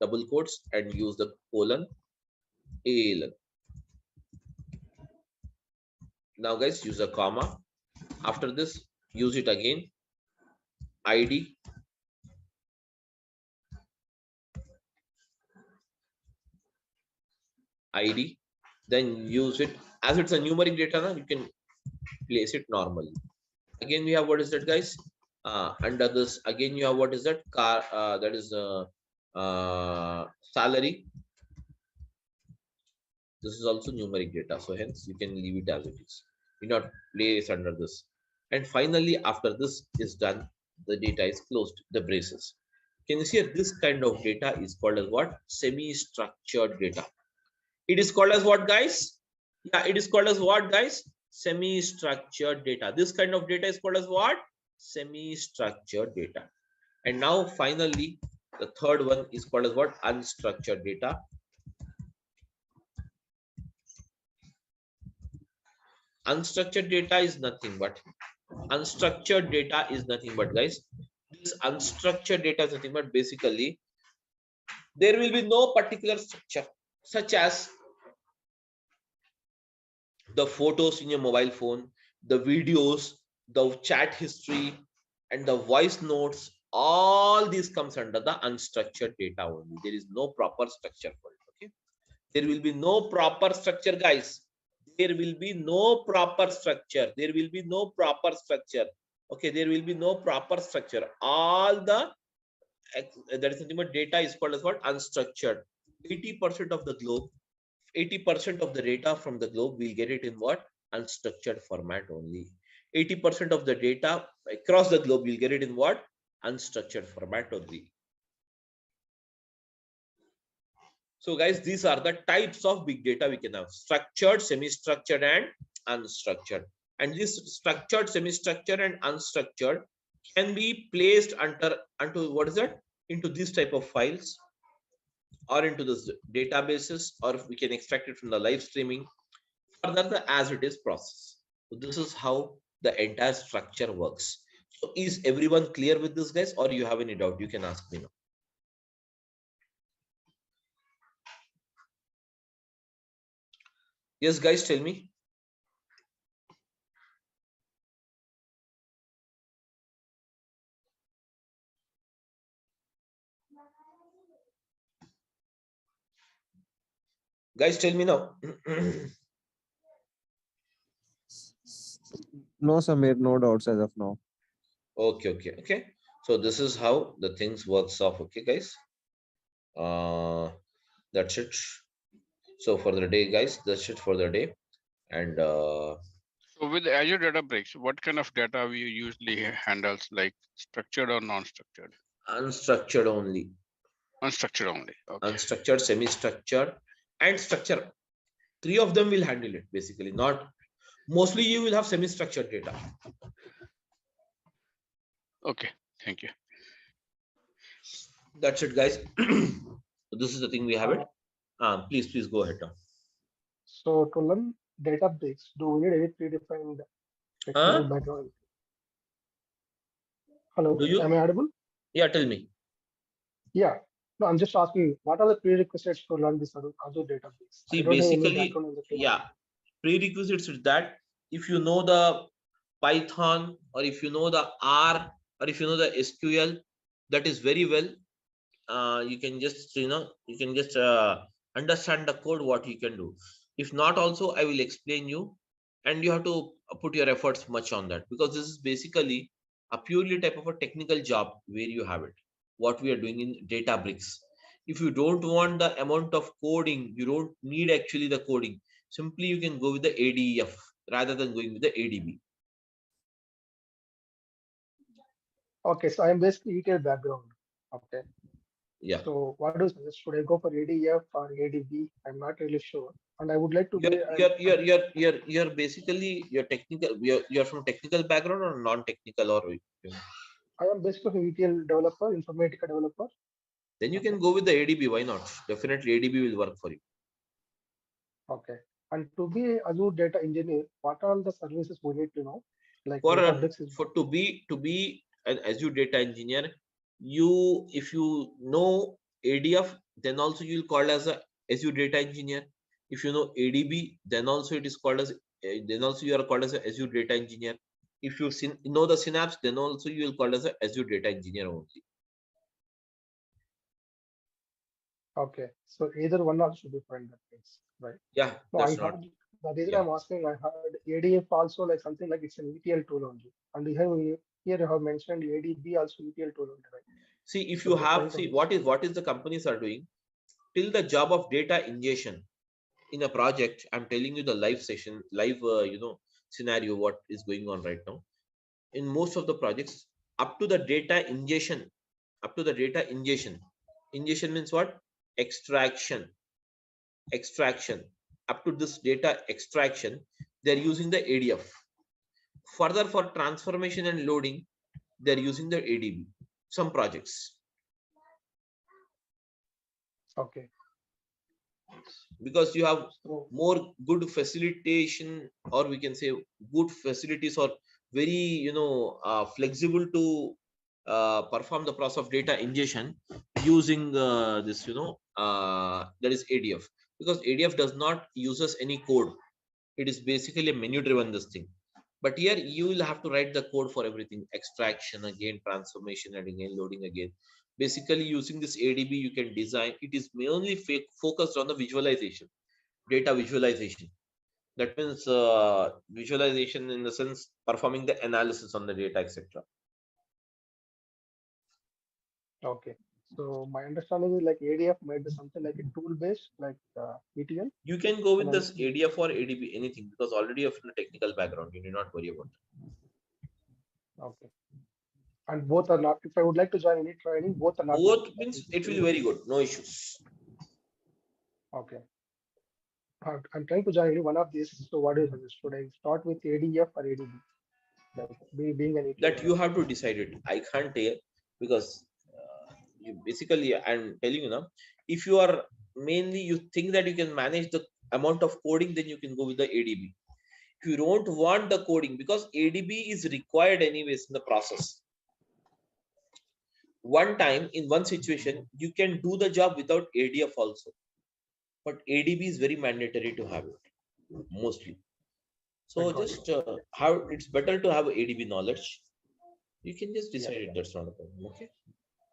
double quotes, and use the colon, ALN. Now, guys, use a comma. After this, use it again. ID. ID. Then use it as it's a numeric data. Now you can place it normally. Again, we have what is that, guys? Under this, again you have what is that? Car. That is salary. This is also numeric data, so hence you can leave it as it is. Do not place under this. And finally, after this is done, the data is closed, the braces. Can you see here, this kind of data is called as what? Semi-structured data. It is called as what, guys? Yeah, it is called as what, guys? Semi-structured data. This kind of data is called as what? Semi-structured data. And now finally, the third one is called as what? Unstructured data. Unstructured data is nothing but guys, this unstructured data is nothing but basically there will be no particular structure, such as the photos in your mobile phone, the videos, the chat history, and the voice notes. All these comes under the unstructured data only. There is no proper structure for it. Okay, there will be no proper structure, guys. There will be no proper structure. There will be no proper structure. Okay, there will be no proper structure. All the that is nothing but data is called as what? Unstructured. 80% of the globe, 80% of the data from the globe, we'll get it in what? Unstructured format only. 80% of the data across the globe, we'll get it in what? Unstructured format only. So guys, these are the types of big data we can have: structured, semi-structured, and unstructured. And this structured, semi-structured, and unstructured can be placed onto what is that? Into this type of files, or into this databases, or we can extract it from the live streaming. Further, the as it is process. So this is how the entire structure works. So is everyone clear with this, guys, or you have any doubt? You can ask me now. Yes, guys, tell me. Guys, tell me now. No, Samir, no doubts as of now. Okay. So this is how the things works off. Okay, guys. That's it. So for the day, guys, that's it for the day. And so with Azure Databricks, what kind of data we usually handles, like structured or non-structured? Unstructured only. Unstructured only. Okay. Unstructured, semi-structured, and structured. 3 of them will handle it basically. Not mostly you will have semi-structured data. Okay, thank you. That's it, guys. So this is the thing we have it. Please go ahead now. So to learn Databricks, do we need any predefined technical background? Hello, Do you? am I audible? Yeah, tell me. Yeah. No, I'm just asking, what are the prerequisites to learn this Hadoop database? See, I don't have any basically, background in the field. yeah, prerequisites is that if you know the Python, or if you know the R, or if you know the SQL, that is very well. You can just understand the code what you can do. If not, also I will explain you, and you have to put your efforts much on that, because this is basically a purely type of a technical job where you have it. What we are doing in Databricks. If you don't want the amount of coding, you don't need actually the coding. Simply you can go with the ADF rather than going with the ADB. Okay, so I'm basically ETL background. Okay. Yeah. So what do you suggest? Should I go for ADF or ADB? I'm not really sure, and I would like to be. You're basically you're from technical background or non-technical, or I am basically an ETL developer, Informatica developer. Then you can go with the ADB. Why not? Definitely ADB will work for you. Okay. And to be Azure data engineer, what are the services we need to know? Like to be an Azure data engineer, if you know ADF, then also you'll call as a Azure data engineer. If you know ADB, then also it is called as you are called as a Azure data engineer. If you know the Synapse, then also you will call as a Azure data engineer only. Okay, so either one also should be fine in that case, right? Yeah, no, that's I not. heard, the reason I'm asking, I heard ADF also like something like it's an ETL tool only, and here you have mentioned ADB also ETL tool only, right? See, if you have what is the companies are doing till the job of data ingestion in a project. I'm telling you the live scenario what is going on right now in most of the projects. Up to the data ingestion, ingestion means what? Extraction. Up to this data extraction, they're using the ADF. Further, for transformation and loading, they're using the ADB. Some projects. Okay. Because you have more good facilitation, or we can say good facilities, or very flexible to perform the process of data ingestion using this that is ADF, because ADF does not uses any code. It is basically a menu driven this thing. But here you will have to write the code for everything: extraction again, transformation, and again loading again. Basically, using this ADB, you can design. It is mainly focused on the visualization, data visualization. That means visualization in the sense performing the analysis on the data, etc. Okay. So my understanding is like ADF might be something like a tool based, like ETL. You can go with this ADF or ADB, anything, because already you have a technical background. You need not worry about it. Okay. And both are not. If I would like to join any training, both are not. Both means it will be very good. No issues. Okay. I'm trying to join any one of these. So what is this? Should I start with ADF or ADB? Like being an ETL. That you have to decide it. I can't tell, because basically I'm telling you now. If you are mainly you think that you can manage the amount of coding, then you can go with the ADB. If you don't want the coding, because ADB is required anyways in the process. One time in one situation you can do the job without ADF also, but ADB is very mandatory to have it mostly. So just how it's better to have ADB knowledge. You can just decide it. That's not a problem. Okay.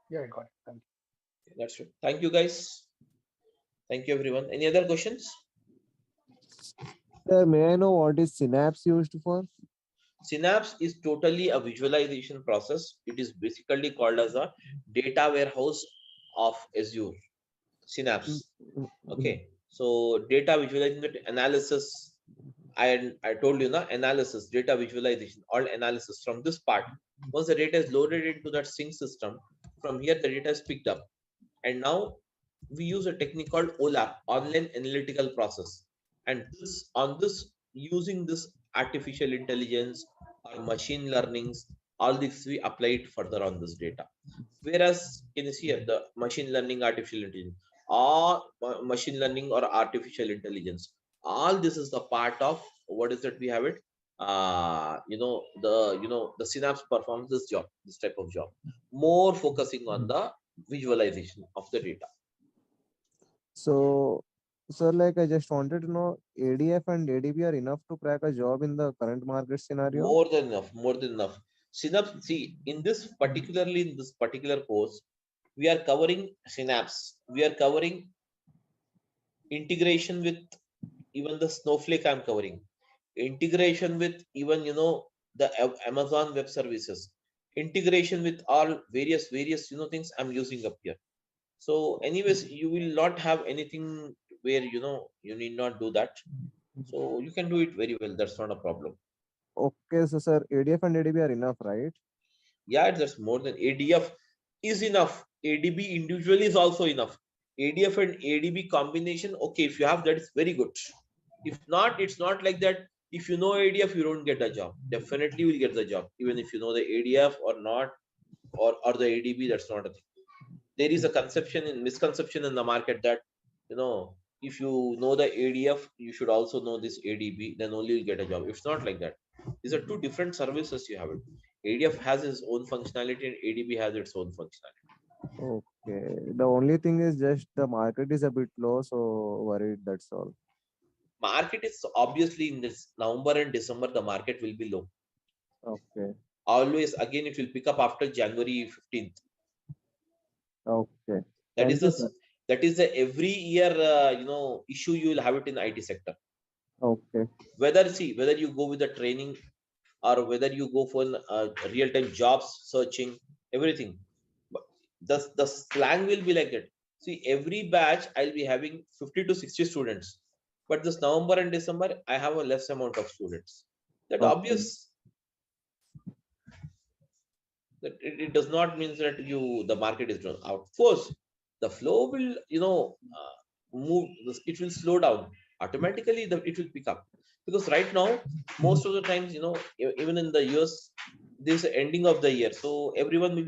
Yeah, I got it. Thank you. That's it. Thank you, guys. Thank you, everyone. Any other questions? Sir, may I know what is Synapse used for? Synapse is totally a visualization process. It is basically called as a data warehouse of Azure. Synapse. Okay. So data visualization, analysis. I told you now, analysis, data visualization, all analysis from this part. Once the data is loaded into that sync system, from here the data is picked up. And now we use a technique called OLAP, online analytical process. And using this artificial intelligence or machine learnings, all this we apply it further on this data. Whereas can you see here the machine learning, artificial intelligence, or machine learning or artificial intelligence, all this is the part of what is that we have it. The Synapse performs this type of job, more focusing on the visualization of the data. So, sir, like I just wanted to know, ADF and ADB are enough to crack a job in the current market scenario? More than enough, more than enough. Synapse, see, in this particular course, we are covering Synapse. We are covering integration with even the Snowflake I'm covering. Integration with even, the Amazon Web Services. Integration with all various, things I'm using up here. So anyways, you will not have anything where, you need not do that. So you can do it very well. That's not a problem. Okay, so sir, ADF and ADB are enough, right? Yeah, that's more than ADF is enough. ADB individually is also enough. ADF and ADB combination, okay, if you have that, it's very good. If not, it's not like that. If you know ADF, you don't get a job. Definitely will get the job, even if you know the ADF or not, or the ADB. That's not a thing. There is a misconception in the market that, if you know the ADF, you should also know this ADB, then only you'll get a job. It's not like that. These are two different services you have it. ADF has its own functionality and ADB has its own functionality. Okay. The only thing is just the market is a bit low, so worried, that's all. Market is obviously in this November and December, the market will be low. Okay. Always, again, it will pick up after January 15th. Okay. That Thank is you, the sir. every year, issue you will have it in IT sector. Okay. Whether you go with the training or whether you go for real-time jobs searching, everything. But the slang will be like that. See, every batch I'll be having 50 to 60 students, but this November and December I have a less amount of students. That Okay. obvious. That it does not mean that the market is drawn out. Of course, the flow will move. It will slow down automatically. It will pick up, because right now most of the times, even in the US, this is the ending of the year, so everyone will be